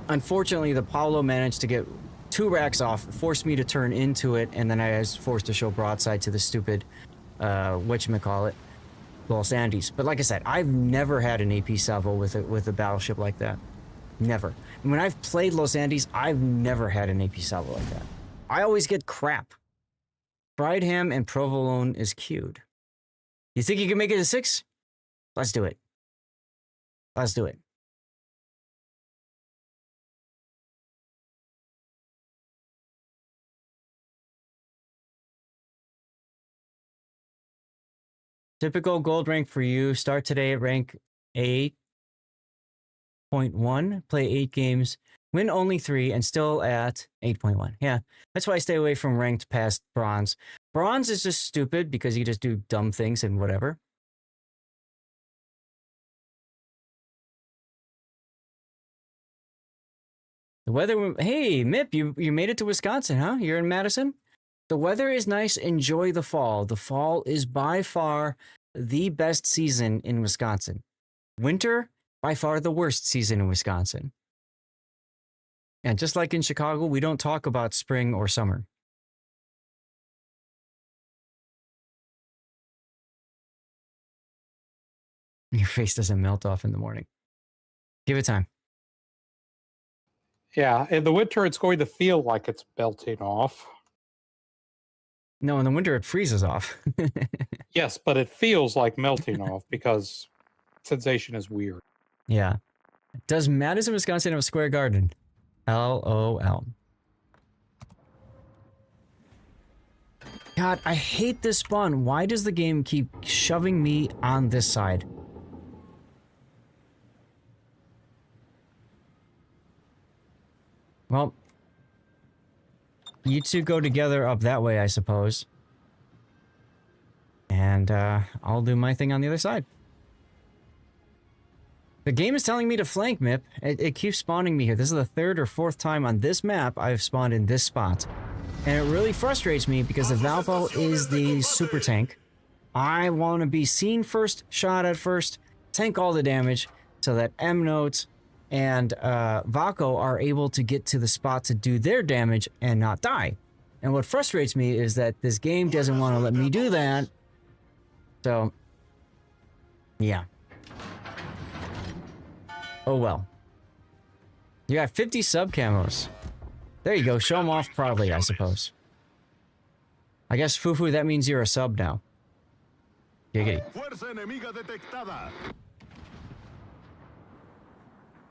Unfortunately, the Paulo managed to get 2 racks off, forced me to turn into it, and then I was forced to show broadside to the stupid, whatchamacallit, Los Andes. But like I said, I've never had an AP salvo with a battleship like that. Never. And when I've played Los Andes, I've never had an AP salvo like that. I always get crap. Fried ham and provolone is queued. You think you can make it a 6? Let's do it. Let's do it. Typical gold rank for you. Start today at rank 8.1. Play 8 games. Win only 3 and still at 8.1. Yeah, that's why I stay away from ranked past bronze. Bronze is just stupid because you just do dumb things and whatever. The weather... Hey, Mip, you made it to Wisconsin, huh? You're in Madison? The weather is nice. Enjoy the fall. The fall is by far the best season in Wisconsin. Winter, by far the worst season in Wisconsin. And just like in Chicago, we don't talk about spring or summer. Your face doesn't melt off in the morning. Give it time. Yeah, in the winter, it's going to feel like it's melting off. No, in the winter, it freezes off. Yes, but it feels like melting off because sensation is weird. Yeah. Does Madison, Wisconsin have a square garden? LOL. God, I hate this spawn. Why does the game keep shoving me on this side? Well, you two go together up that way, I suppose. And I'll do my thing on the other side. The game is telling me to flank, Mip. It keeps spawning me here. This is the 3rd or 4th time on this map I've spawned in this spot. And it really frustrates me because the Valpo is the super tank. I want to be seen first, shot at first, tank all the damage, so that M-Notes and Vaco are able to get to the spot to do their damage and not die. And what frustrates me is that this game doesn't want to let me do that. So, yeah. Oh well. You got 50 sub camos. There you go, show them off proudly, I suppose. I guess, Fufu, that means you're a sub now. Giggity.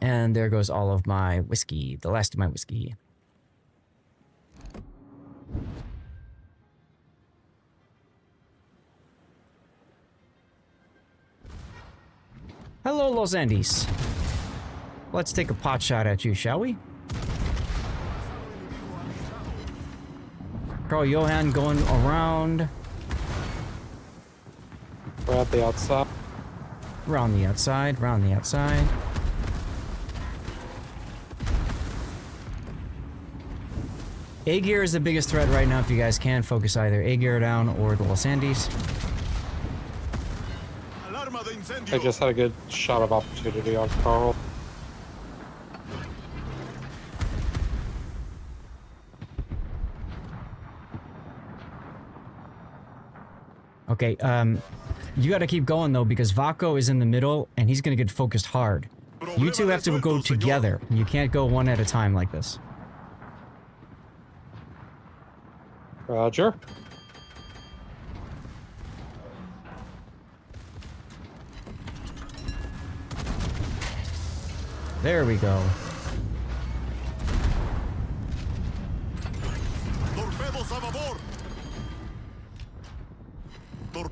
And there goes all of my whiskey, the last of my whiskey. Hello, Los Andes. Let's take a pot shot at you, shall we? Carl Johan going around. We're at the outside. Round the outside, round the outside. A-Gear is the biggest threat right now if you guys can focus either A-Gear down or the Los Andes. I just had a good shot of opportunity on Carl. Okay, you gotta keep going though because Vaco is in the middle and he's gonna get focused hard. You two have to go together. You can't go one at a time like this. Roger. There we go.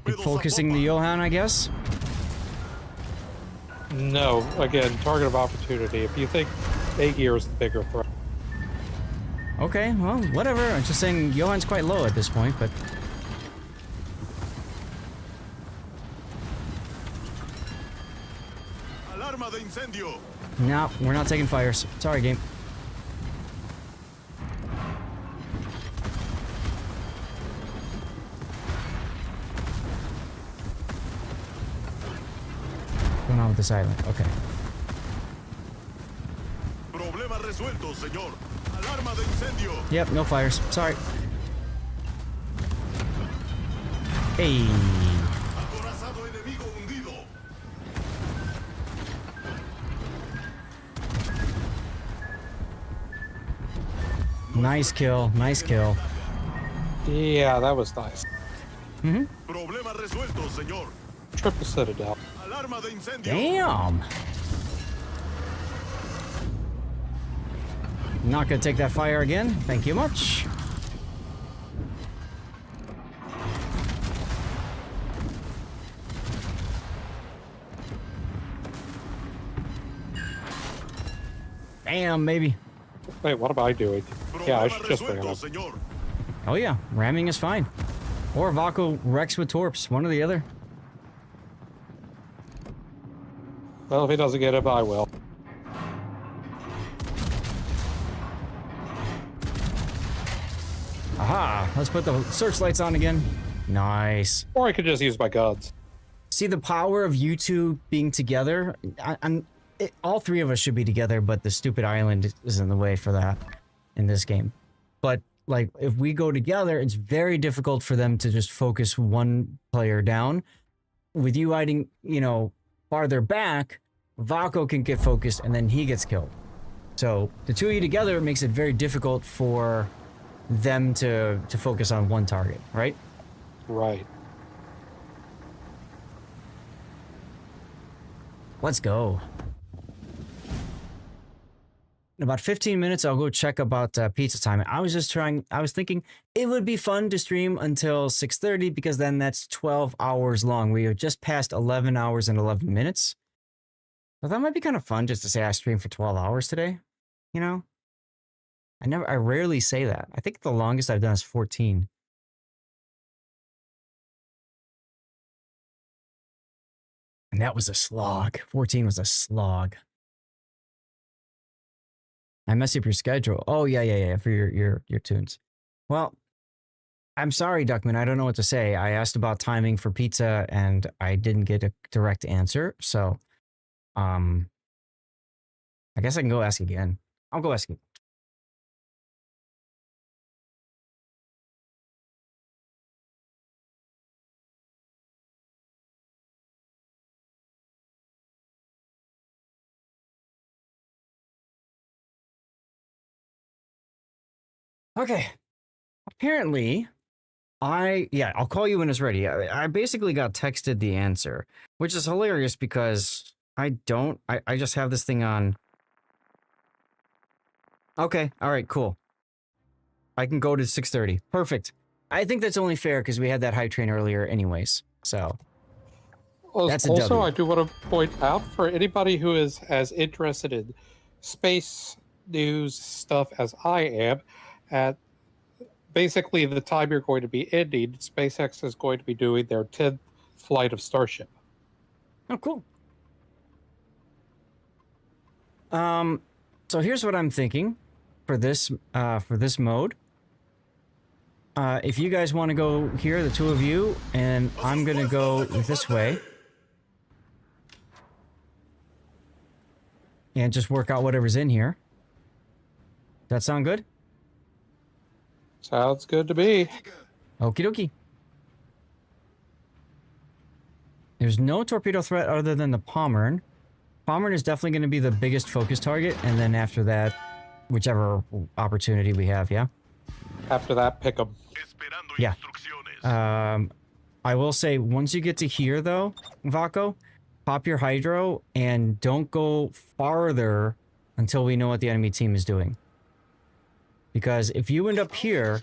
Keep focusing the Johan, I guess? No, again, target of opportunity. If you think A-Gear is the bigger threat. Okay, well, whatever. I'm just saying Johan's quite low at this point, but... No, we're not taking fires. Sorry, game. this island. Okay. Problema resuelto, señor. Alarma de incendio. Yep, no fires. Sorry. Hey. Acorazado enemigo hundido. Nice kill. Nice kill. Yeah, that was nice. Problema resuelto, señor. Triple Citadel. Alarma de incendio. Damn. Not gonna take that fire again. Thank you much. Damn, maybe. Wait, what am I doing? Yeah, I should just ram up. Oh yeah, ramming is fine. Or Vaco wrecks with torps, one or the other. Well, if he doesn't get him, I will. Aha! Let's put the searchlights on again. Nice. Or I could just use my guns. See the power of you two being together? All three of us should be together, but the stupid island is in the way for that in this game. But like, if we go together, it's very difficult for them to just focus one player down. With you hiding, you know, farther back, Vaco can get focused and then he gets killed. So the two of you together makes it very difficult for them to focus on one target, right? Right. Let's go. In about 15 minutes, I'll go check about pizza time. I was thinking it would be fun to stream until 6:30 because then that's 12 hours long. We have just passed 11 hours and 11 minutes. But that might be kind of fun just to say I streamed for 12 hours today. You know? I rarely say that. I think the longest I've done is 14. And that was a slog. 14 was a slog. I messed up your schedule. Oh, yeah, for your tunes. Well, I'm sorry, Duckman. I don't know what to say. I asked about timing for pizza, and I didn't get a direct answer. So, I guess I can go ask again. I'll go ask again. Okay. Apparently, I'll call you when it's ready. I basically got texted the answer, which is hilarious because I just have this thing on. Okay. All right, cool. I can go to 6:30. Perfect. I think that's only fair because we had that hype train earlier anyways. So that's a also, W. I do want to point out for anybody who is as interested in space news stuff as I am, at basically the time you're going to be ending, SpaceX is going to be doing their 10th flight of Starship. Oh, cool. So here's what I'm thinking for this mode. If you guys want to go here, the two of you, and I'm gonna go this way. And just work out whatever's in here. Does that sound good? Sounds good to me. Okie dokie. There's no torpedo threat other than the Pommern. Pommern is definitely going to be the biggest focus target, and then after that, whichever opportunity we have, yeah? After that, pick them. Yeah. I will say, once you get to here, though, Vaco, pop your hydro, and don't go farther until we know what the enemy team is doing. Because if you end up here,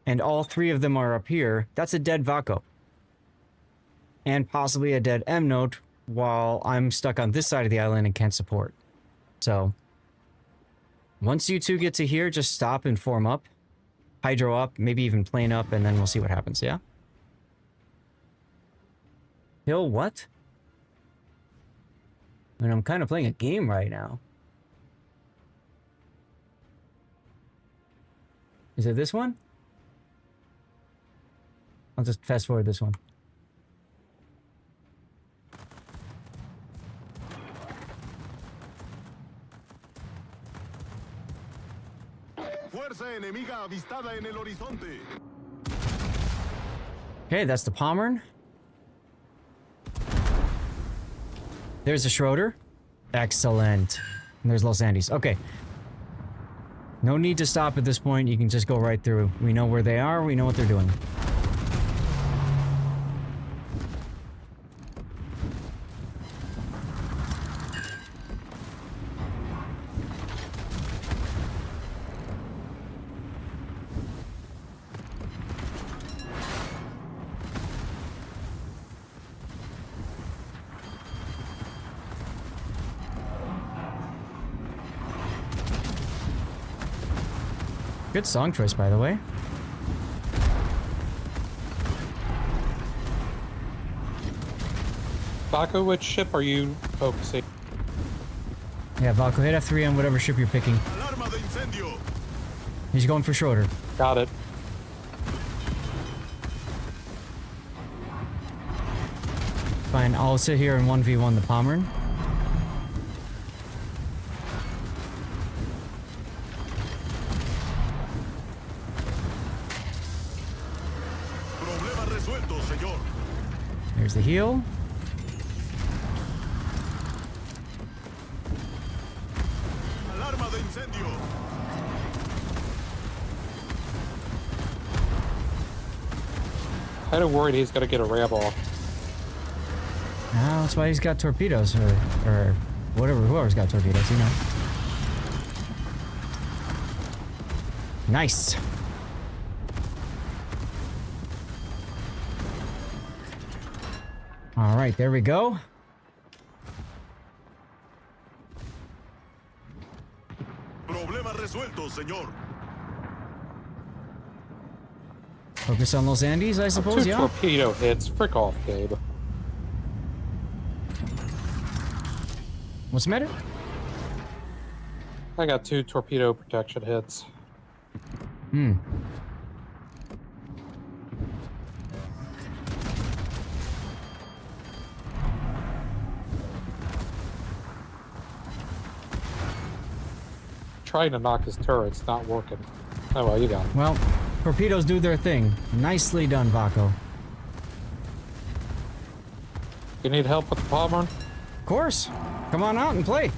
and all three of them are up here, that's a dead Vaco. And possibly a dead M-Node, while I'm stuck on this side of the island and can't support. So, once you two get to here, just stop and form up. Hydro up, maybe even plane up, and then we'll see what happens, yeah? Hill, what? I mean, I'm kind of playing a game right now. Is it this one? I'll just fast forward this one. Okay, that's the Pommern. There's the Schroeder. Excellent. And there's Los Andes. Okay. No need to stop at this point. You can just go right through. We know where they are. We know what they're doing. Good song choice, by the way. Baku, which ship are you focusing? Yeah, Valko, hit F3 on whatever ship you're picking. He's going for Schroeder. Got it. Fine, I'll sit here and 1v1 the Pommern. There's the heal. Kind of worried he's gonna get a ram off. No, that's why he's got torpedoes, or whatever, whoever's got torpedoes, you know. Nice. All right, there we go. Problema resuelto, señor. Focus on Los Andes, I suppose, Two yeah? torpedo hits. Frick off, Gabe. What's the matter? I got 2 torpedo protection hits. Hmm. Trying to knock his turret's not working. Oh well, you got it. Well, torpedoes do their thing. Nicely done, Vaco. You need help with the Pommern? Of course. Come on out and play.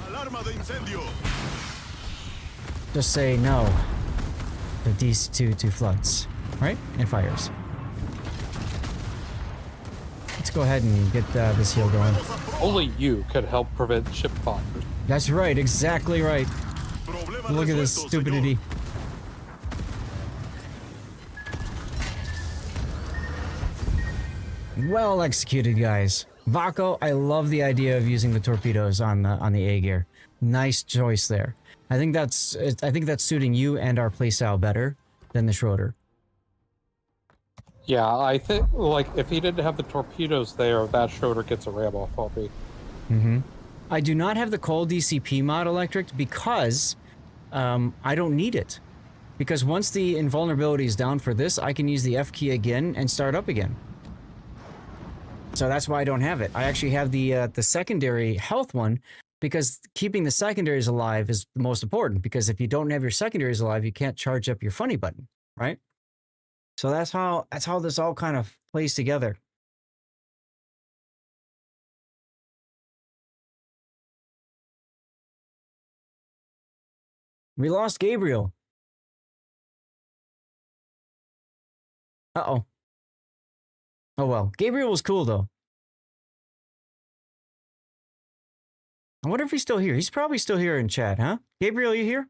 Alarma de incendio. Just say no to these two floods, right? And fires. Let's go ahead and get this heal going. Only you could help prevent ship fires. That's right, exactly right. Look at this stupidity. Well executed, guys. Vaco, I love the idea of using the torpedoes on the A gear. Nice choice there. I think that's suiting you and our playstyle better than the Schroeder. Yeah, I think, like, if he didn't have the torpedoes there, that Schroeder gets a ram off on me. Mm-hmm. I do not have the cold DCP mod electric because I don't need it. Because once the invulnerability is down for this, I can use the F key again and start up again. So that's why I don't have it. I actually have the secondary health one because keeping the secondaries alive is the most important. Because if you don't have your secondaries alive, you can't charge up your funny button, right? So that's how this all kind of plays together. We lost Gabriel. Uh-oh. Oh well. Gabriel was cool though. I wonder if he's still here. He's probably still here in chat, huh? Gabriel, you here?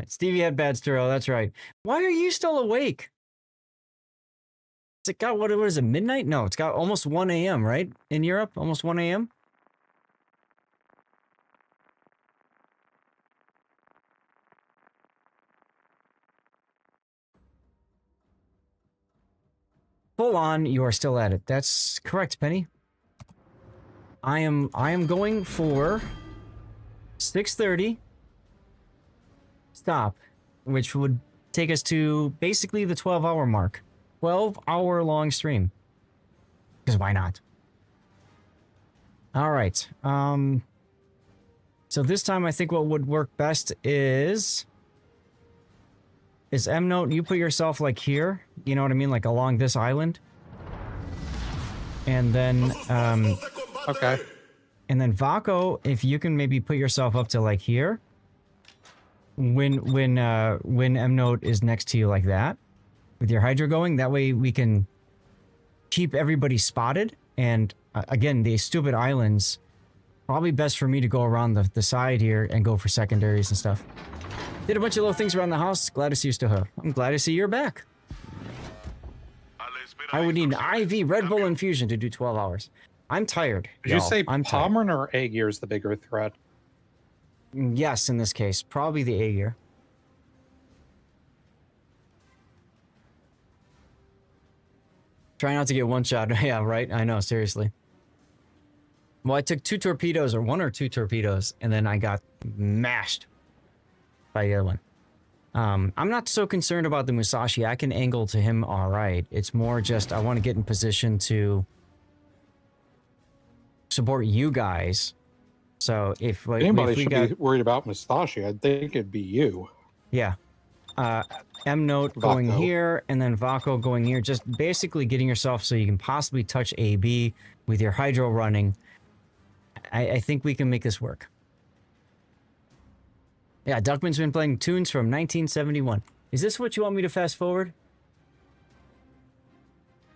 Stevie had bad stero, that's right. Why are you still awake? It's got, what is it, midnight? No, it's got almost 1 a.m., right? In Europe, almost 1 a.m.? Full on, you are still at it. That's correct, Penny. I am going for 6:30 stop, which would take us to basically the 12-hour mark. 12-hour long stream. Because why not? All right. So this time I think what would work best is M-Note, you put yourself like here, you know what I mean, like along this island. And then okay. And then Vaco, if you can maybe put yourself up to like here. When M-Note is next to you like that with your Hydra going, that way we can keep everybody spotted. And again, the stupid islands, probably best for me to go around the side here and go for secondaries and stuff. Did a bunch of little things around the house. Glad to see you still here. I'm glad to see you're back. I would need an IV Red Bull infusion to do 12 hours. I'm tired. Did you say I'm Pommern or Aegir is the bigger threat? Yes, in this case. Probably the Aegir. Try not to get one shot. Yeah, right? I know, seriously. Well, I took 2 torpedoes, or 1 or 2 torpedoes, and then I got mashed by the other one. I'm not so concerned about the Musashi. I can angle to him all right. It's more just I want to get in position to support you guys. So if like, anybody if we should be worried about Musashi, I think it'd be you. Yeah. M-Note going here, and then Vaco going here. Just basically getting yourself so you can possibly touch AB with your Hydro running. I think we can make this work. Yeah, Duckman's been playing tunes from 1971. Is this what you want me to fast forward?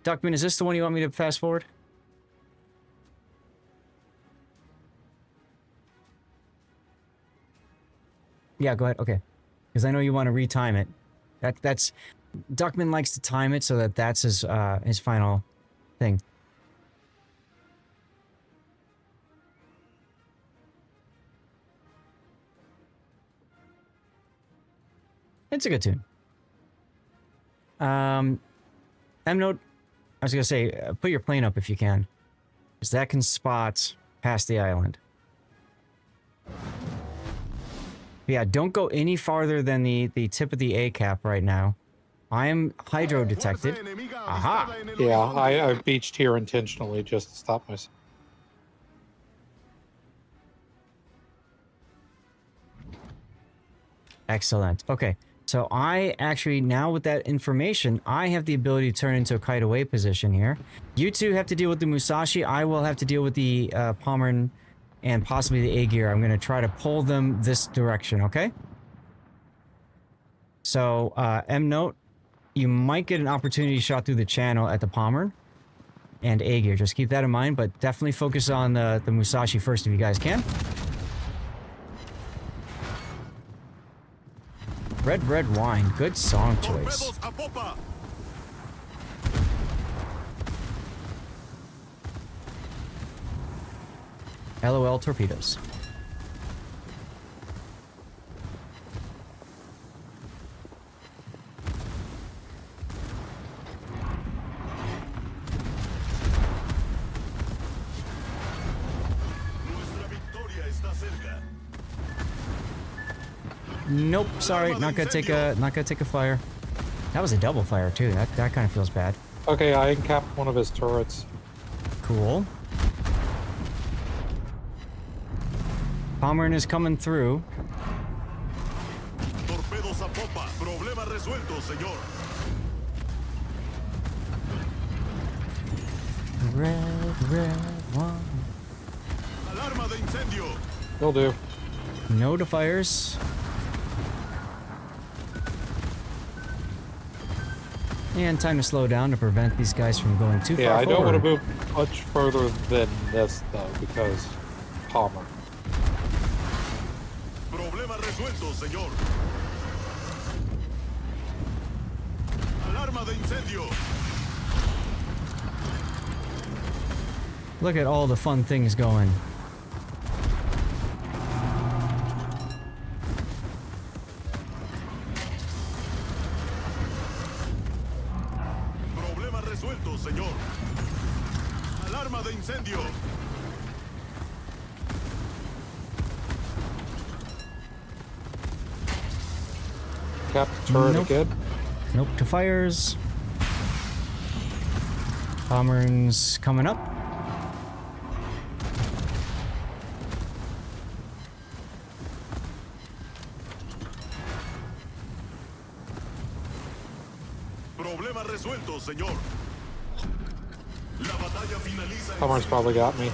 Duckman, is this the one you want me to fast forward? Yeah, go ahead. Okay. Because I know you want to retime it. That's Duckman likes to time it so that's his final thing. It's a good tune. M-Note, I was gonna say, put your plane up if you can, because that can spot past the island. Yeah, don't go any farther than the tip of the A cap right now. I am hydro detected. Aha! Yeah, I beached here intentionally just to stop myself. Excellent. Okay, so I actually, now with that information, I have the ability to turn into a kite away position here. You two have to deal with the Musashi. I will have to deal with the Pommern and possibly the Aegir. I'm going to try to pull them this direction, okay? So, M-Note, you might get an opportunity shot through the channel at the Pommern and Aegir. Just keep that in mind, but definitely focus on the Musashi first if you guys can. Red Red Wine, good song choice. LOL torpedoes. Nope, sorry, not gonna take a fire. That was a double fire too. That kind of feels bad. Okay, I capped one of his turrets. Cool. Pommern is coming through. Torpedos a popa. Problema resuelto, señor. Red one. Alarma de incendio. Will do. No to fires. And time to slow down to prevent these guys from going too far Yeah, I don't forward. want to move much further than this, though, because Palmer. Problema resuelto, señor. Alarma de incendio. Look at all the fun things going. cap the turret Nope. again? Nope to fires. Pommern's coming up. Problema resuelto, señor. La batalla finaliza. Pommern's probably got me.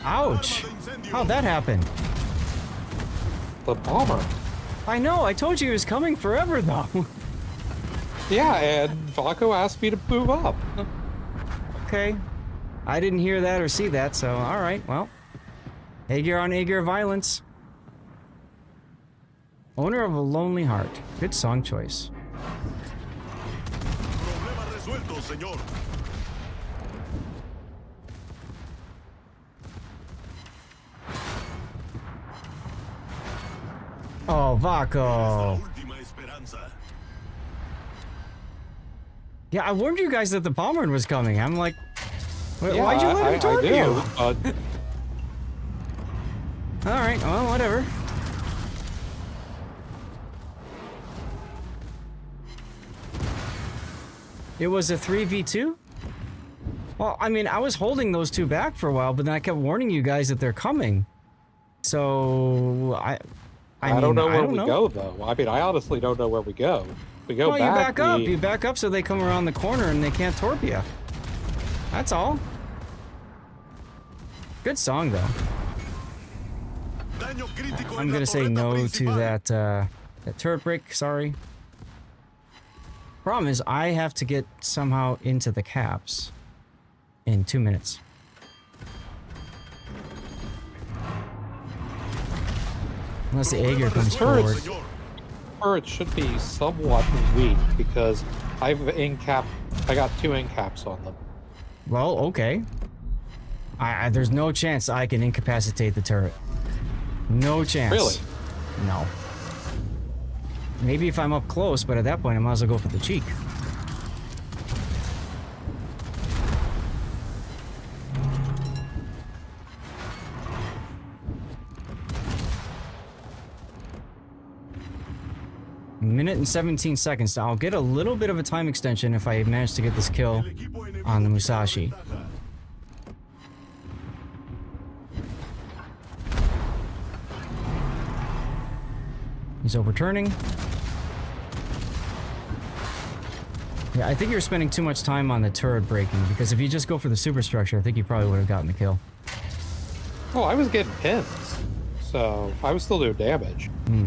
Ouch! How'd that happen? The bomber. I know, I told you he was coming forever though. Yeah, and Vaco asked me to move up. Okay. I didn't hear that or see that, so alright, well. Aegir on Aegir violence. Owner of a Lonely Heart. Good song choice. Problema resuelto, señor. Oh, Vaco. Yeah, I warned you guys that the Pommern was coming. I'm like, Yeah, why'd you let him torp I do, you? but Alright, well, whatever. It was a 3v2? Well, I mean, I was holding those two back for a while, but then I kept warning you guys that they're coming. So, I don't know where we go, though. I mean, I honestly don't know where we go. If we go well, back, you back up so they come around the corner and they can't torp you. That's all. Good song, though. I'm gonna say no to that, that turret break, sorry. Problem is, I have to get somehow into the caps in 2 minutes. Unless the Aegir comes forward. Turret should be somewhat weak because I got 2 in caps on them. Well, okay. There's no chance I can incapacitate the turret. No chance. Really? No. Maybe if I'm up close, but at that point I might as well go for the cheek. Minute and 17 seconds. I'll get a little bit of a time extension if I manage to get this kill on the Musashi. He's overturning. Yeah, I think you're spending too much time on the turret breaking, because if you just go for the superstructure, I think you probably would have gotten the kill. Oh, I was getting pins, so I was still doing damage. Hmm.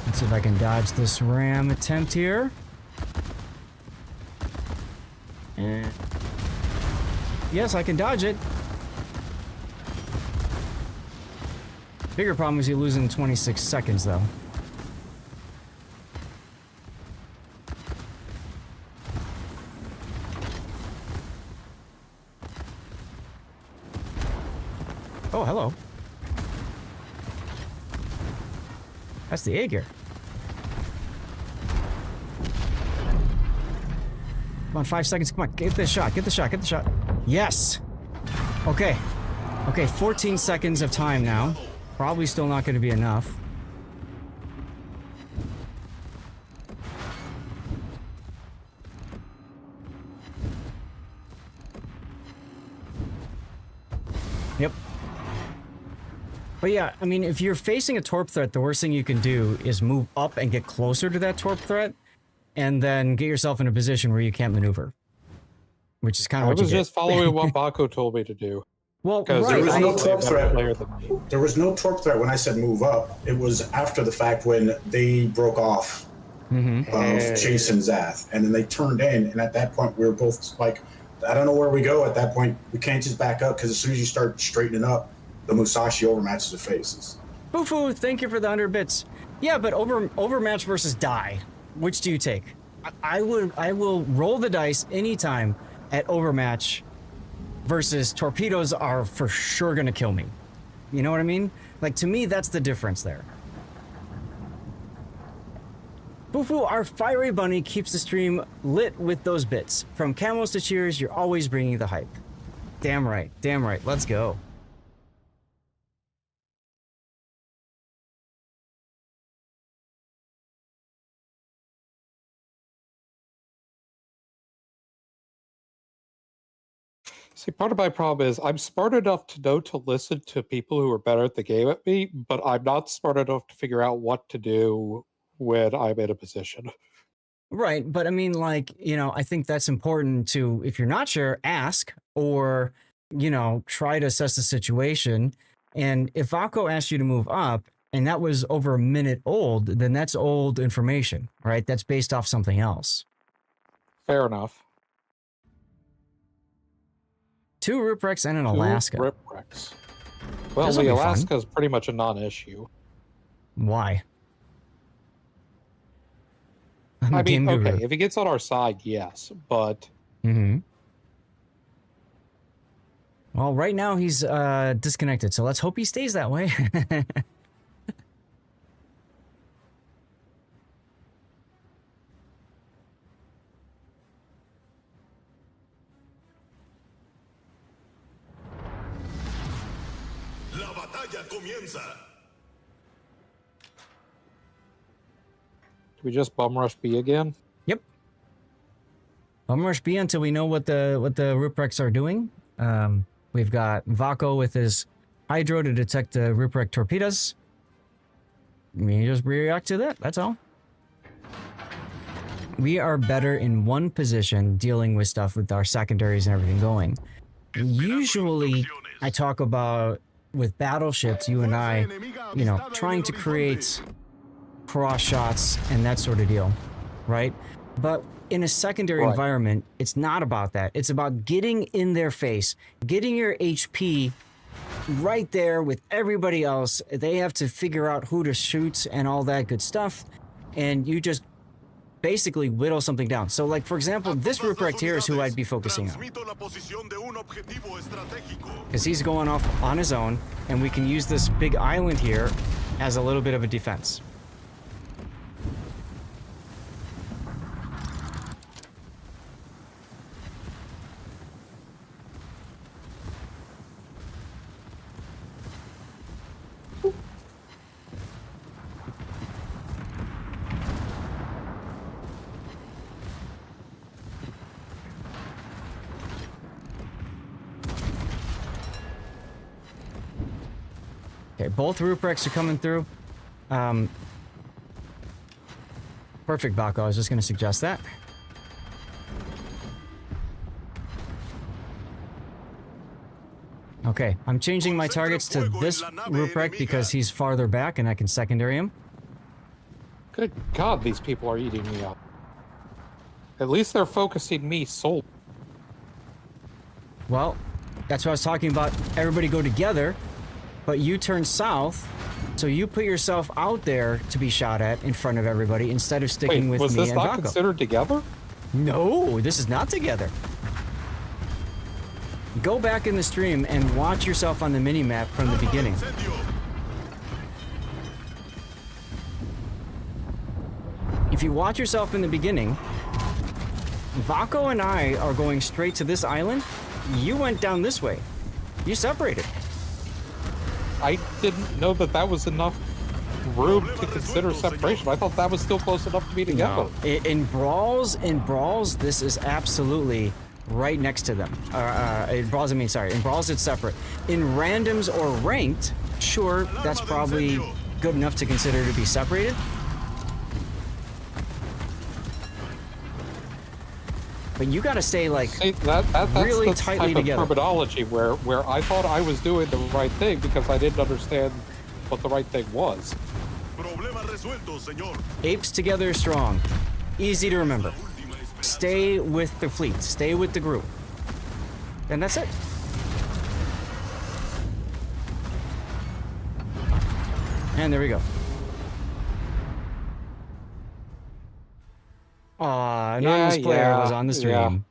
Let's see if I can dodge this ram attempt here. And yes, I can dodge it. Bigger problem is you lose in 26 seconds, though. Oh, hello. That's the Aegir. Come on, 5 seconds. Come on, get this shot. Get the shot. Get the shot. Yes. Okay. Okay, 14 seconds of time now. Probably still not going to be enough. Yep. But yeah, I mean, if you're facing a torp threat, the worst thing you can do is move up and get closer to that torp threat, and then get yourself in a position where you can't maneuver. Which is kind of what you I was just following what Baco told me to do. Well, because there was no torp threat. There was no torp threat when I said move up. It was after the fact when they broke off of Chase and Zath, and then they turned in, and at that point we were both like, I don't know where we go at that point. We can't just back up, because as soon as you start straightening up, the Musashi overmatches the faces. Fufu, thank you for the 100 bits. Yeah, but overmatch versus die. Which do you take? I will roll the dice anytime at overmatch versus torpedoes are for sure gonna kill me. You know what I mean? Like, to me, that's the difference there. Fufu, our fiery bunny, keeps the stream lit with those bits. From camos to cheers, you're always bringing the hype. Damn right, damn right. Let's go. See, part of my problem is I'm smart enough to know to listen to people who are better at the game at me, but I'm not smart enough to figure out what to do when I'm in a position. Right, but I mean, like, you know, I think that's important to, if you're not sure, ask, or, you know, try to assess the situation. And if Vaco asked you to move up, and that was over a minute old, then that's old information, right? That's based off something else. Fair enough. 2 Ruprechts and an 2 Alaska. Ruprechts. Well, This'll the be Alaska fun. is pretty much a non-issue. Why? I mean, okay, if he gets on our side, yes, but... Mm-hmm. Well, right now he's disconnected, so let's hope he stays that way. La batalla comienza. Do we just bum rush B again? Yep. Bum rush B until we know what the Ruprechts are doing. We've got Vaco with his Hydro to detect the Ruprecht torpedoes. We just react to that, that's all. We are better in one position dealing with stuff with our secondaries and everything going. Usually, I talk about with battleships, you and I, you know, trying to create cross shots and that sort of deal, right? But in a secondary environment, it's not about that. It's about getting in their face, getting your HP right there with everybody else. They have to figure out who to shoot and all that good stuff, and you just basically whittle something down. So, like, for example, this Ruprecht here is who I'd be focusing on, because he's going off on his own, and we can use this big island here as a little bit of a defense. Okay, both Ruprechts are coming through. Perfect, Vaco. I was just going to suggest that. Okay, I'm changing my targets to this Ruprecht because he's farther back and I can secondary him. Good God, these people are eating me up. At least they're focusing me solely. Well, that's what I was talking about. Everybody go together, but you turn south, so you put yourself out there to be shot at in front of everybody instead of sticking with me and Vaco. Was this not considered together? No, this is not together. Go back in the stream and watch yourself on the mini-map from the beginning. If you watch yourself in the beginning, Vaco and I are going straight to this island. You went down this way. You separated. I didn't know that that was enough room to consider separation. I thought that was still close enough to be together. No. In brawls, this is absolutely right next to them. In brawls, in brawls it's separate. In randoms or ranked, sure, that's probably good enough to consider to be separated. But you gotta stay like that's really the tightly type together. of terminology where I thought I was doing the right thing because I didn't understand what the right thing was. Apes together strong. Easy to remember. Stay with the fleet. Stay with the group. And that's it. And there we go. Aw, anonymous player was on the stream.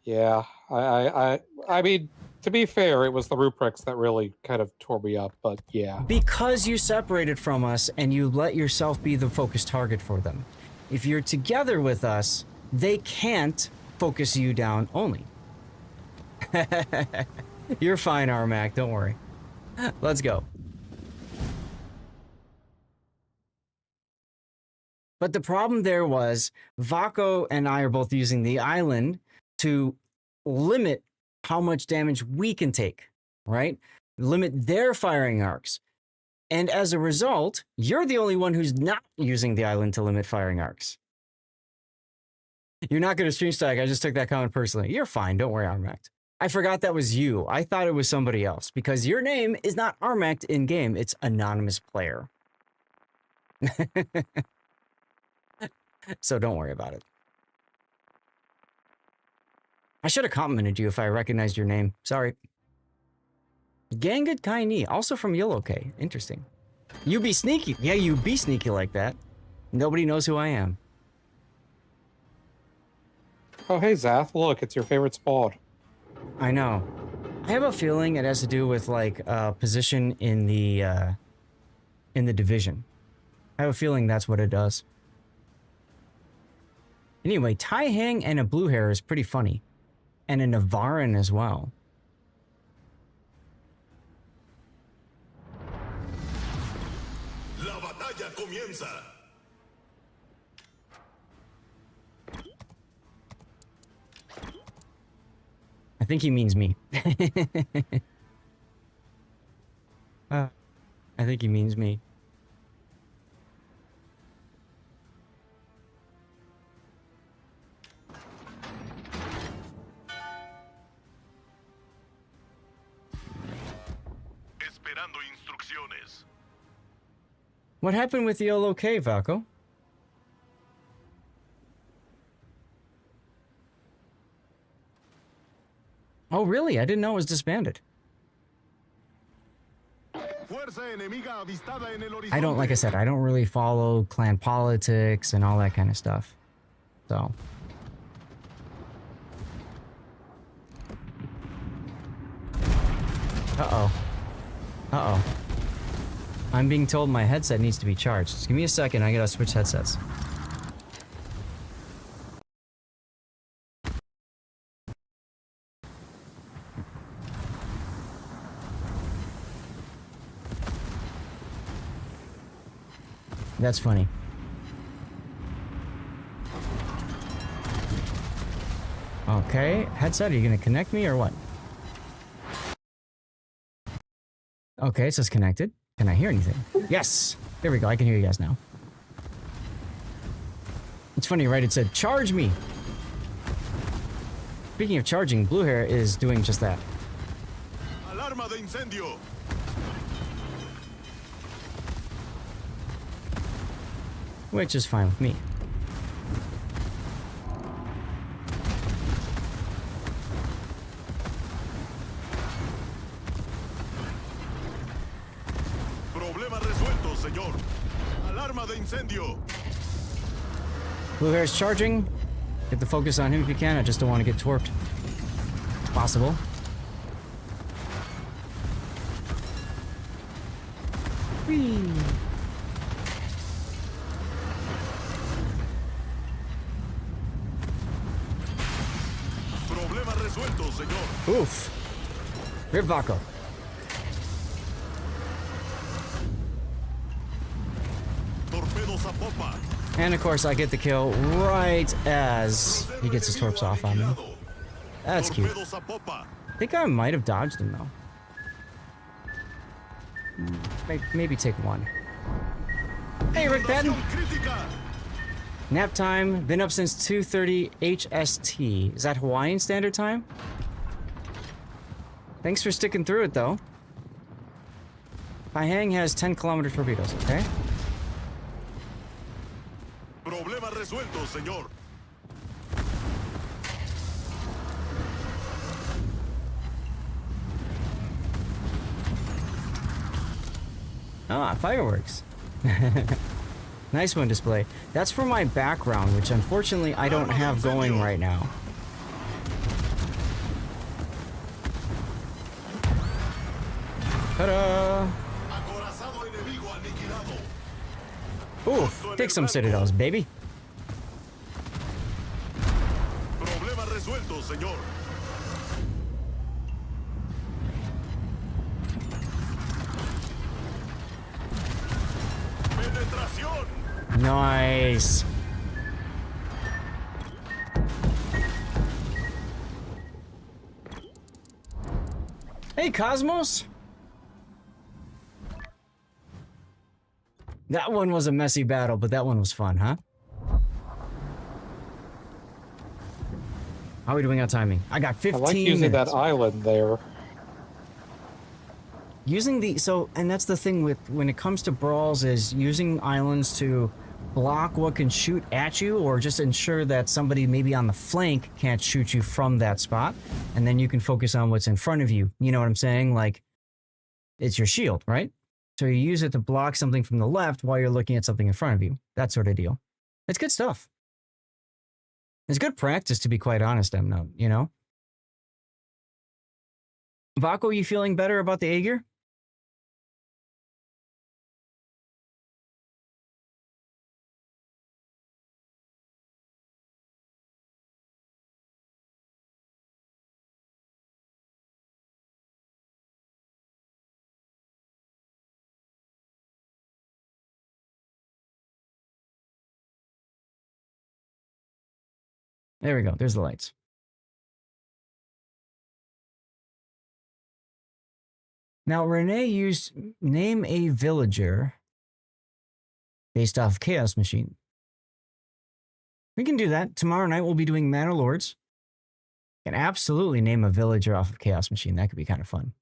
Yeah. I mean, To be fair, it was the rubrics that really kind of tore me up, but yeah. Because you separated from us and you let yourself be the focus target for them. If you're together with us, they can't focus you down only. You're fine, Armac, don't worry. Let's go. But the problem there was, Vaco and I are both using the island to limit how much damage we can take, right? Limit their firing arcs. And as a result, you're the only one who's not using the island to limit firing arcs. You're not going to stream strike. I just took that comment personally. You're fine. Don't worry, Armact. I forgot that was you. I thought it was somebody else because your name is not Armact in game. It's anonymous player. So don't worry about it. I should have complimented you if I recognized your name. Sorry. Gangad Kaini, also from Yellowkay. Interesting. You be sneaky. Yeah, you be sneaky like that. Nobody knows who I am. Oh, hey, Zath. Look, it's your favorite spot. I know. I have a feeling it has to do with, like, position in the division. I have a feeling that's what it does. Anyway, Tai Hang and a blue hair is pretty funny. And a Navaran as well. La batalla comienza. I think he means me. I think he means me. Esperando instrucciones. What happened with the LOK, Vaco? Oh, really? I didn't know it was disbanded. I don't, like I said, I don't really follow clan politics and all that kind of stuff. So. Uh-oh. Uh-oh. I'm being told my headset needs to be charged. Just give me a second, I gotta switch headsets. That's funny. Okay, headset, are you gonna connect me or what? Okay, it says connected. Can I hear anything? Yes! There we go, I can hear you guys now. It's funny, right? It said, charge me! Speaking of charging, Blue Hair is doing just that. Alarma de incendio. Which is fine with me. Problema resuelto, señor. Alarma de incendio. Blue Hair's charging. Get the focus on him if you can. I just don't want to get torped. It's possible. Whee! Problema resuelto, señor. Oof. Rip Vaco. Torpedos a popa. And of course, I get the kill right as he gets his torps off on me. That's cute. I think I might have dodged him though. Maybe take one. Hey, Rick Patton. Nap time. Been up since 2:30 HST. Is that Hawaiian Standard Time? Thanks for sticking through it though. Paihang has 10-kilometer torpedoes. Okay. Problema resuelto, señor. Ah, fireworks. Nice one display. That's for my background, which unfortunately I don't have going right now. Ta-da! Oof, take some citadels, baby. Problema resuelto, señor. Penetración. Nice. Hey, Cosmos. That one was a messy battle, but that one was fun, huh? How are we doing on timing? I got 15 I like using minutes. that island there. Using the and that's the thing with when it comes to brawls is using islands to block what can shoot at you, or just ensure that somebody maybe on the flank can't shoot you from that spot, and then you can focus on what's in front of you. You know what I'm saying? Like, it's your shield, right? So you use it to block something from the left while you're looking at something in front of you. That sort of deal. It's good stuff. It's good practice, to be quite honest, Emno, you know? Vako, you feeling better about the Aegir? There we go. There's the lights. Now, Renee used name a villager based off Chaos Machine. We can do that. Tomorrow night we'll be doing Manor Lords. Can absolutely name a villager off of Chaos Machine. That could be kind of fun.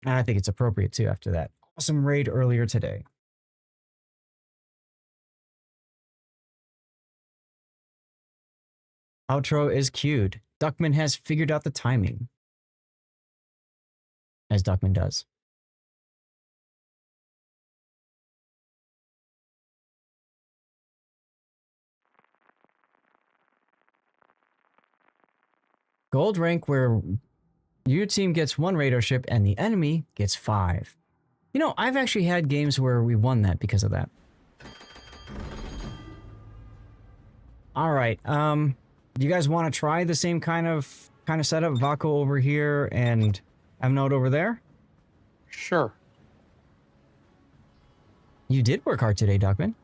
And I think it's appropriate too after that awesome raid earlier today. Outro is queued. Duckman has figured out the timing. As Duckman does. Gold rank where your team gets 1 radar ship and the enemy gets 5. You know, I've actually had games where we won that because of that. All right. Do you guys want to try the same kind of setup? Vako over here and Emnode over there? Sure. You did work hard today, Duckman.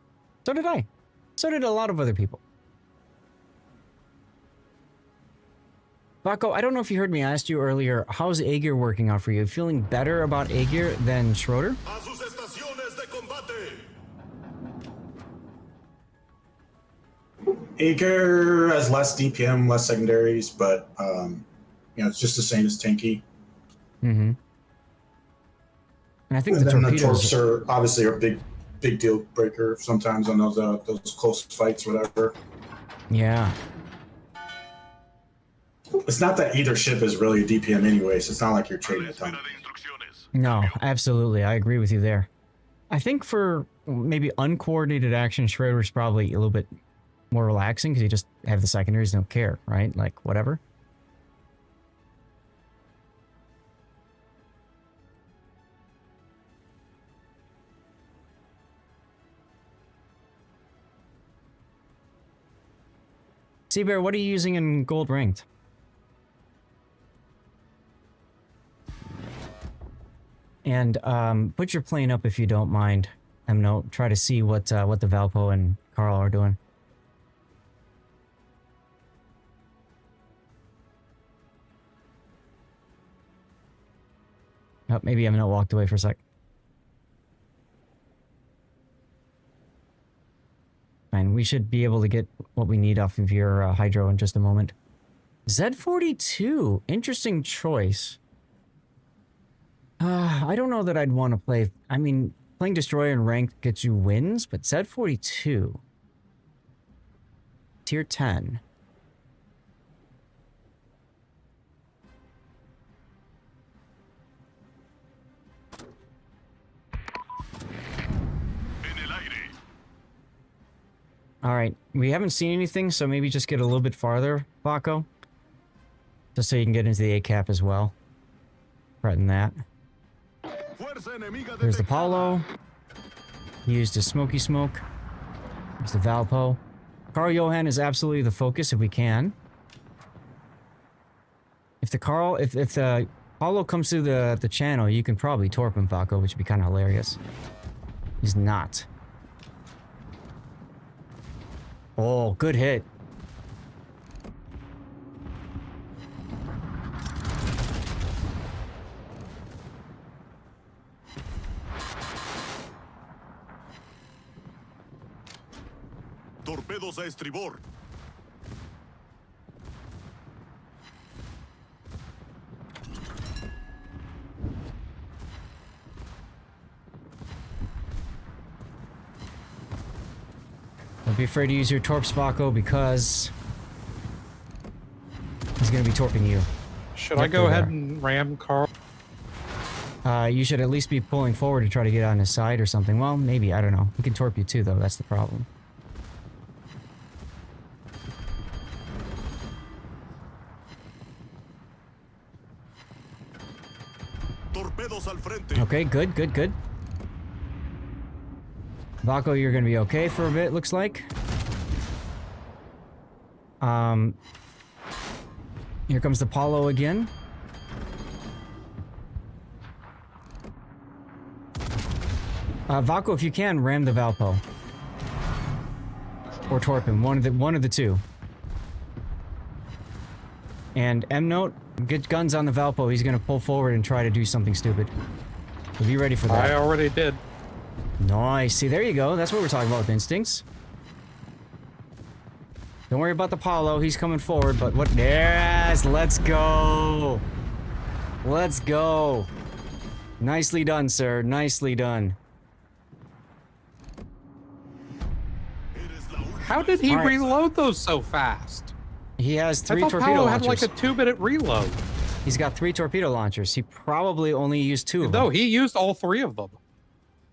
So did I. So did a lot of other people. Vako, I don't know if you heard me. I asked you earlier, how's Aegir working out for you? Feeling better about Aegir than Schroeder? Aegir has less DPM, less secondaries, but you know, it's just the same as Tanky. Mm-hmm. And I think and the then torpedoes the torps are obviously a big deal breaker sometimes on those close fights, whatever. Yeah. It's not that either ship is really a DPM anyways. It's not like you're trading a ton. No, absolutely. I agree with you there. I think for maybe uncoordinated action, Schroeder's probably a little bit more relaxing because you just have the secondaries, don't care, right? Like, whatever. Seabear, what are you using in gold ranked? And put your plane up if you don't mind. Emno, try to see what the Valpo and Carl are doing. Oh, maybe Emno walked away for a sec. Fine, we should be able to get what we need off of your Hydro in just a moment. Z42, interesting choice. I don't know that I'd want to play. I mean, playing Destroyer and Ranked gets you wins, but Z42. Tier 10. Alright, we haven't seen anything, so maybe just get a little bit farther, Baco. Just so you can get into the A cap as well. Threaten that. There's the Paulo. He used his Smoky Smoke. There's the Valpo. Carl Johan is absolutely the focus if we can. If the Paulo comes through the channel, you can probably torp him, Vaco, which would be kind of hilarious. He's not. Oh, good hit. Torpedos a estribor. Don't be afraid to use your torp, Vaco, because he's going to be torping you. Should I go ahead and ram Carl? You should at least be pulling forward to try to get on his side or something. Well, maybe. I don't know. He can torp you too, though. That's the problem. Okay, good, good, good. Vaco, you're gonna be okay for a bit, looks like. Here comes the Paulo again. Vaco, if you can, ram the Valpo. Or torp him, one of the two. And M-Note, get guns on the Valpo. He's gonna pull forward and try to do something stupid. So be ready for that. I already did. Nice. See, there you go. That's what we're talking about with instincts. Don't worry about the Paulo. He's coming forward, but what? Yes, let's go. Let's go. Nicely done, sir. Nicely done. How did he reload those so fast? He has 3 torpedo Paulo launchers. had like a 2-minute reload. He's got 3 torpedo launchers. He probably only used 2 of them. No, he used all 3 of them.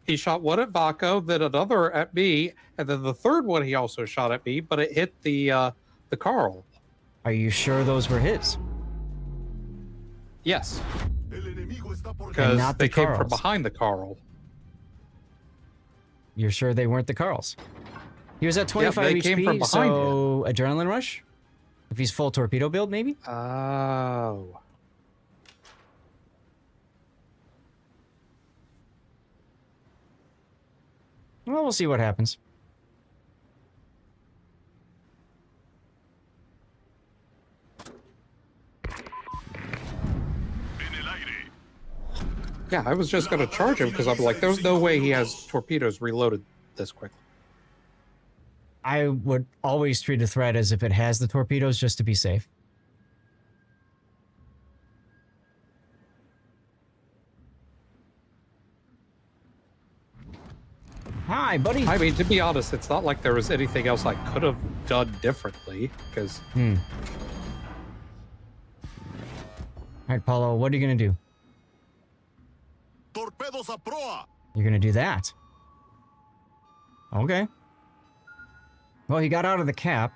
He shot one at Vaco, then another at me, and then the third one he also shot at me, but it hit the Carl. Are you sure those were his? Yes. Because they came from behind the Carl. You're sure they weren't the Carls? He was at 25 they HP, came from behind so adrenaline rush? If he's full torpedo build, maybe? Oh. Well, we'll see what happens. Yeah, I was just going to charge him because I'm like, there's no way he has torpedoes reloaded this quickly. I would always treat a threat as if it has the torpedoes just to be safe. Hi, buddy. I mean, to be honest, it's not like there was anything else I could have done differently, because... All right, Paulo, what are you going to do? Torpedos a proa. You're going to do that. Okay. Well, he got out of the cap.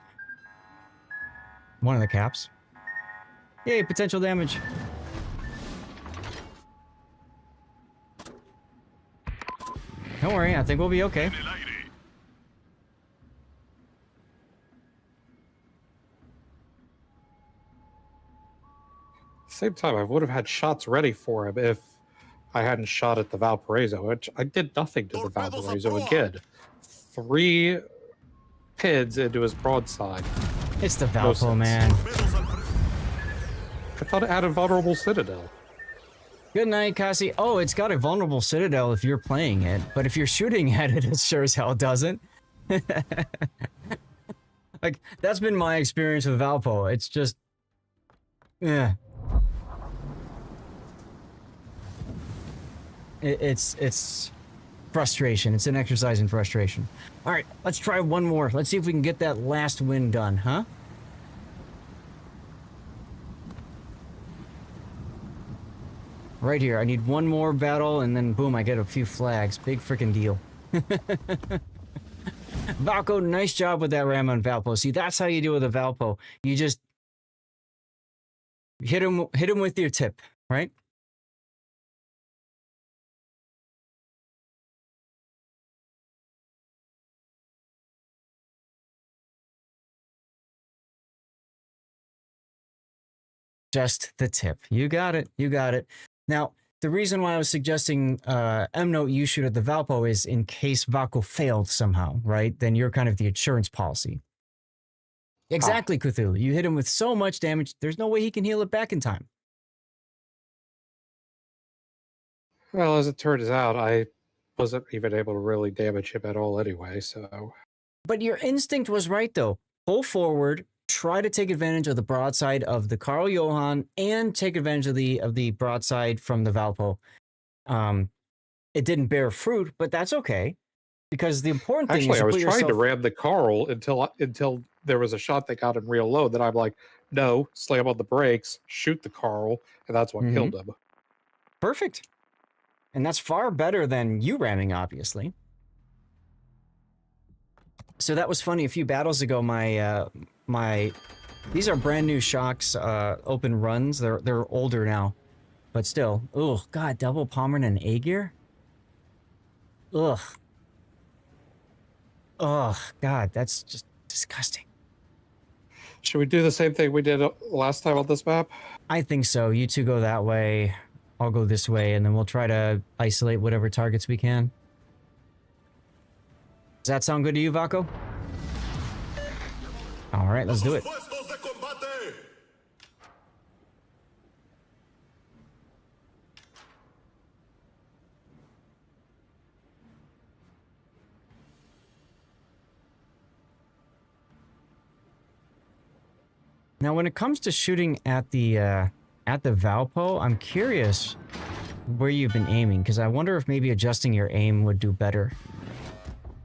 One of the caps. Yay, potential damage. Don't worry, I think we'll be okay. Same time, I would have had shots ready for him if I hadn't shot at the Valparaiso, which I did nothing to the Valparaiso again. 3 PIDs into his broadside. It's the Valpo, man. I thought it had a vulnerable citadel. Good night, Cassie. Oh, it's got a vulnerable citadel if you're playing it, but if you're shooting at it, it sure as hell doesn't. Like, that's been my experience with Valpo. It's just... yeah. It's frustration. It's an exercise in frustration. All right, let's try one more. Let's see if we can get that last win done, huh? Right here. I need one more battle, and then boom, I get a few flags. Big freaking deal. Valpo, nice job with that ram on Valpo. See, that's how you do with a Valpo. You just hit him with your tip, right? Just the tip. You got it. You got it. Now, the reason why I was suggesting M-Note you shoot at the Valpo is in case Valko failed somehow, right? Then you're kind of the insurance policy. Exactly, Cthulhu. You hit him with so much damage, there's no way he can heal it back in time. Well, as it turns out, I wasn't even able to really damage him at all anyway, so... But your instinct was right, though. Pull forward, try to take advantage of the broadside of the Carl Johan, and take advantage of the broadside from the Valpo. It didn't bear fruit, but that's okay. Because the important thing is actually, I was put trying yourself... to ram the Carl until there was a shot that got him real low. Then I'm like, no, slam on the brakes, shoot the Carl, and that's what killed him. Perfect. And that's far better than you ramming, obviously. So that was funny. A few battles ago, these are brand new shocks, open runs. They're older now, but still. Ugh, God, double Pommern and A-gear? Ugh. Ugh, God, that's just disgusting. Should we do the same thing we did last time on this map? I think so. You two go that way. I'll go this way, and then we'll try to isolate whatever targets we can. Does that sound good to you, Vako? All right, let's do it. Now, when it comes to shooting at the Valpo, I'm curious where you've been aiming, because I wonder if maybe adjusting your aim would do better.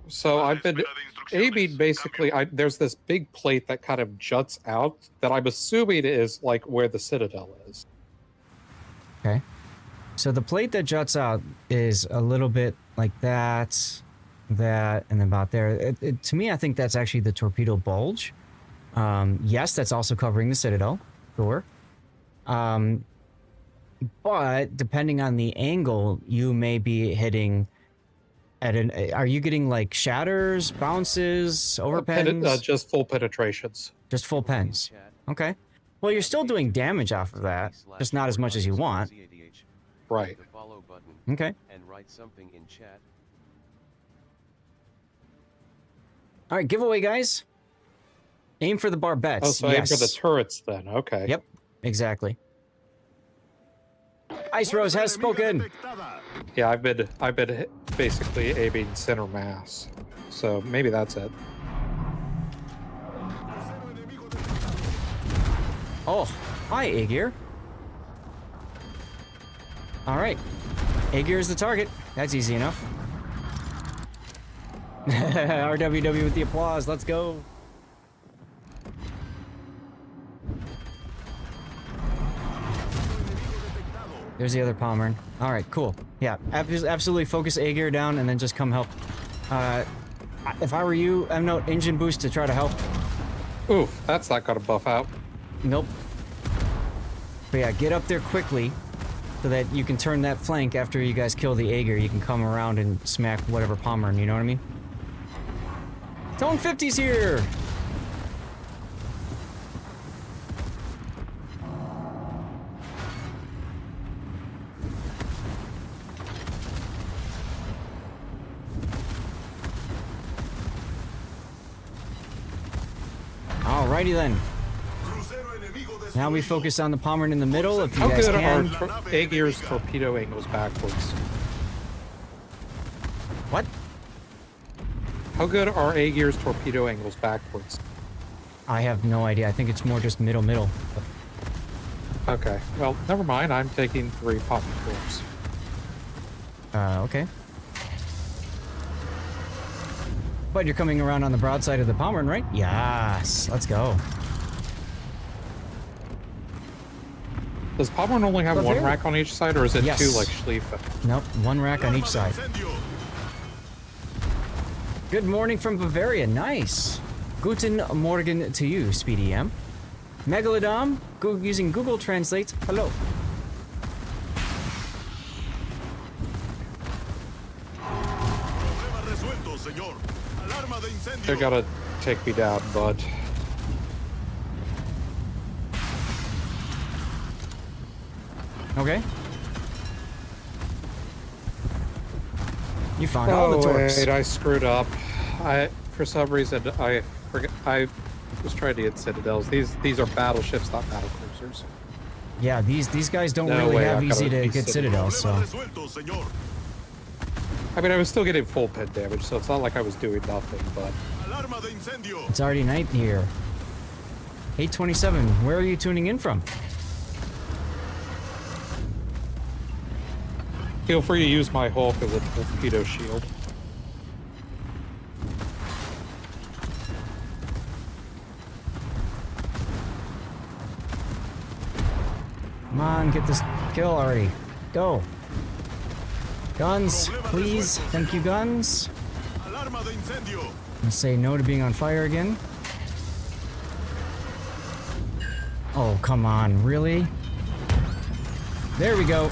So I've been aiming basically. There's this big plate that kind of juts out that I'm assuming is like where the Citadel is. Okay. So the plate that juts out is a little bit like that, and then about there. To me, I think that's actually the torpedo bulge. Yes, that's also covering the Citadel. Sure. But depending on the angle, you may be hitting at are you getting like shatters, bounces, overpens? Just full penetrations. Just full pens. Okay. Well, you're still doing damage off of that, just not as much as you want. Right. Okay. And write something in chat. All right, giveaway, guys. Aim for the barbettes. Oh, so yes. aim for the turrets then. Okay. Yep, exactly. Ice Rose has spoken. Yeah, I've been basically aiming center mass, so maybe that's it. Oh, hi, A-gear. All right, A-gear is the target. That's easy enough. RWW with the applause. Let's go. There's the other Pommern. All right, cool. Yeah, absolutely focus A-gear down and then just come help. If I were you, M-Note engine boost to try to help. Oof, that's not gonna buff out. Nope. But yeah, get up there quickly so that you can turn that flank after you guys kill the A-gear. You can come around and smack whatever Pommern, you know what I mean? Tone 50's here! Alrighty then. Now we focus on the Pommern in the middle, if you guys can. How good are A-gear's torpedo angles backwards? What? How good are A-gear's torpedo angles backwards? I have no idea. I think it's more just middle. Okay. Well, never mind. I'm taking 3 Pommern corps. Okay. But you're coming around on the broadside of the Pommern, right? Yes. Let's go. Does Pommern only have one rack on each side, or is it two like Schlieffen? Nope, one rack on each side. Good morning from Bavaria. Nice. Guten Morgen to you, Speedy M. Megalodon, using Google Translate. Hello. They're gonna take me down, bud. Okay. You found all the torps. Wait, I screwed up. For some reason, I forget. I was trying to get citadels. These are battleships, not battle cruisers. Yeah, these guys don't really have easy to get citadels, so. I mean, I was still getting full pin damage, so it's not like I was doing nothing, but... It's already night here. 827, where are you tuning in from? Feel free to use my Hulk as a torpedo shield. Come on, get this kill already. Go. Guns, please. Thank you, guns. Let's say no to being on fire again. Oh, come on. Really? There we go.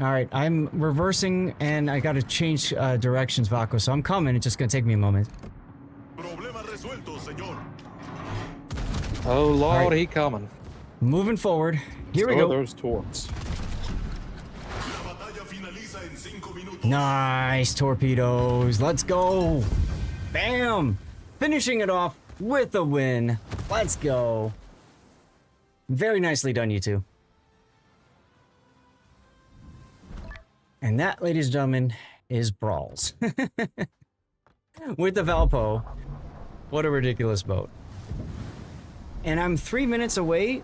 Alright, I'm reversing and I gotta change directions, Vaco, so I'm coming. It's just gonna take me a moment. Oh lord, right. he coming. Moving forward. Here we go. Those torps. Nice torpedoes. Let's go. Bam! Finishing it off with a win. Let's go. Very nicely done, you two. And that, ladies and gentlemen, is Brawls. With the Valpo. What a ridiculous boat. And I'm 3 minutes away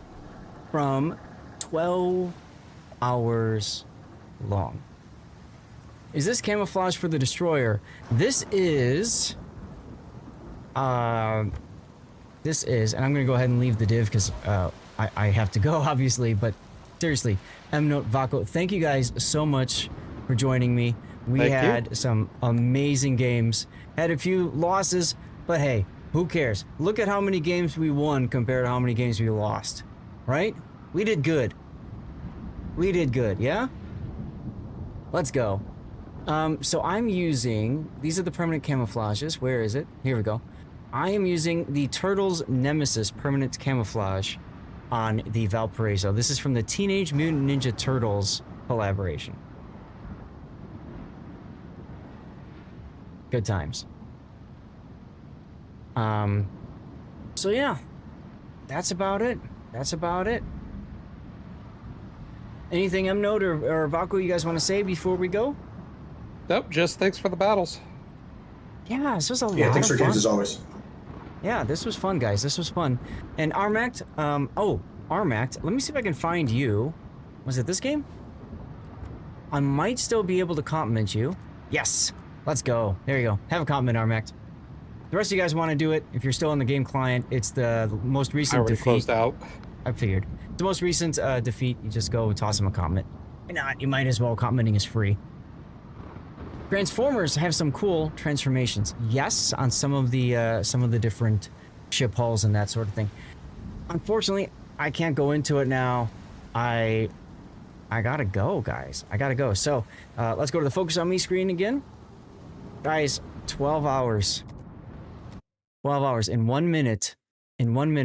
from 12 hours long. Is this camouflage for the destroyer? This is, and I'm gonna go ahead and leave the div because I have to go, obviously, but seriously, M-Note, Vaco, thank you guys so much for joining me. We had some amazing games, had a few losses, but hey, who cares? Look at how many games we won compared to how many games we lost, right? We did good. We did good, yeah? Let's go. So I'm using, these are the permanent camouflages. Where is it? Here we go. I am using the Turtles Nemesis permanent camouflage on the Valparaiso. This is from the Teenage Mutant Ninja Turtles collaboration. Good times. So yeah, that's about it. That's about it. Anything M-Note or Vaco you guys want to say before we go? Nope, just thanks for the battles. Yeah, this was a lot of fun. Yeah, thanks for games as always. Yeah, this was fun, guys. This was fun. And Armact, Armact, let me see if I can find you. Was it this game? I might still be able to compliment you. Yes, let's go. There you go. Have a compliment, Armact. The rest of you guys want to do it. If you're still on the game client, it's the most recent defeat. Closed out. I figured. The most recent defeat, you just go and toss him a comment. Why not? You might as well. Commenting is free. Transformers have some cool transformations. Yes, on some of the different ship hulls and that sort of thing. Unfortunately, I can't go into it now. I gotta go, guys. I gotta go. So let's go to the Focus on Me screen again. Guys, 12 hours. 12 hours in 1 minute. In 1 minute.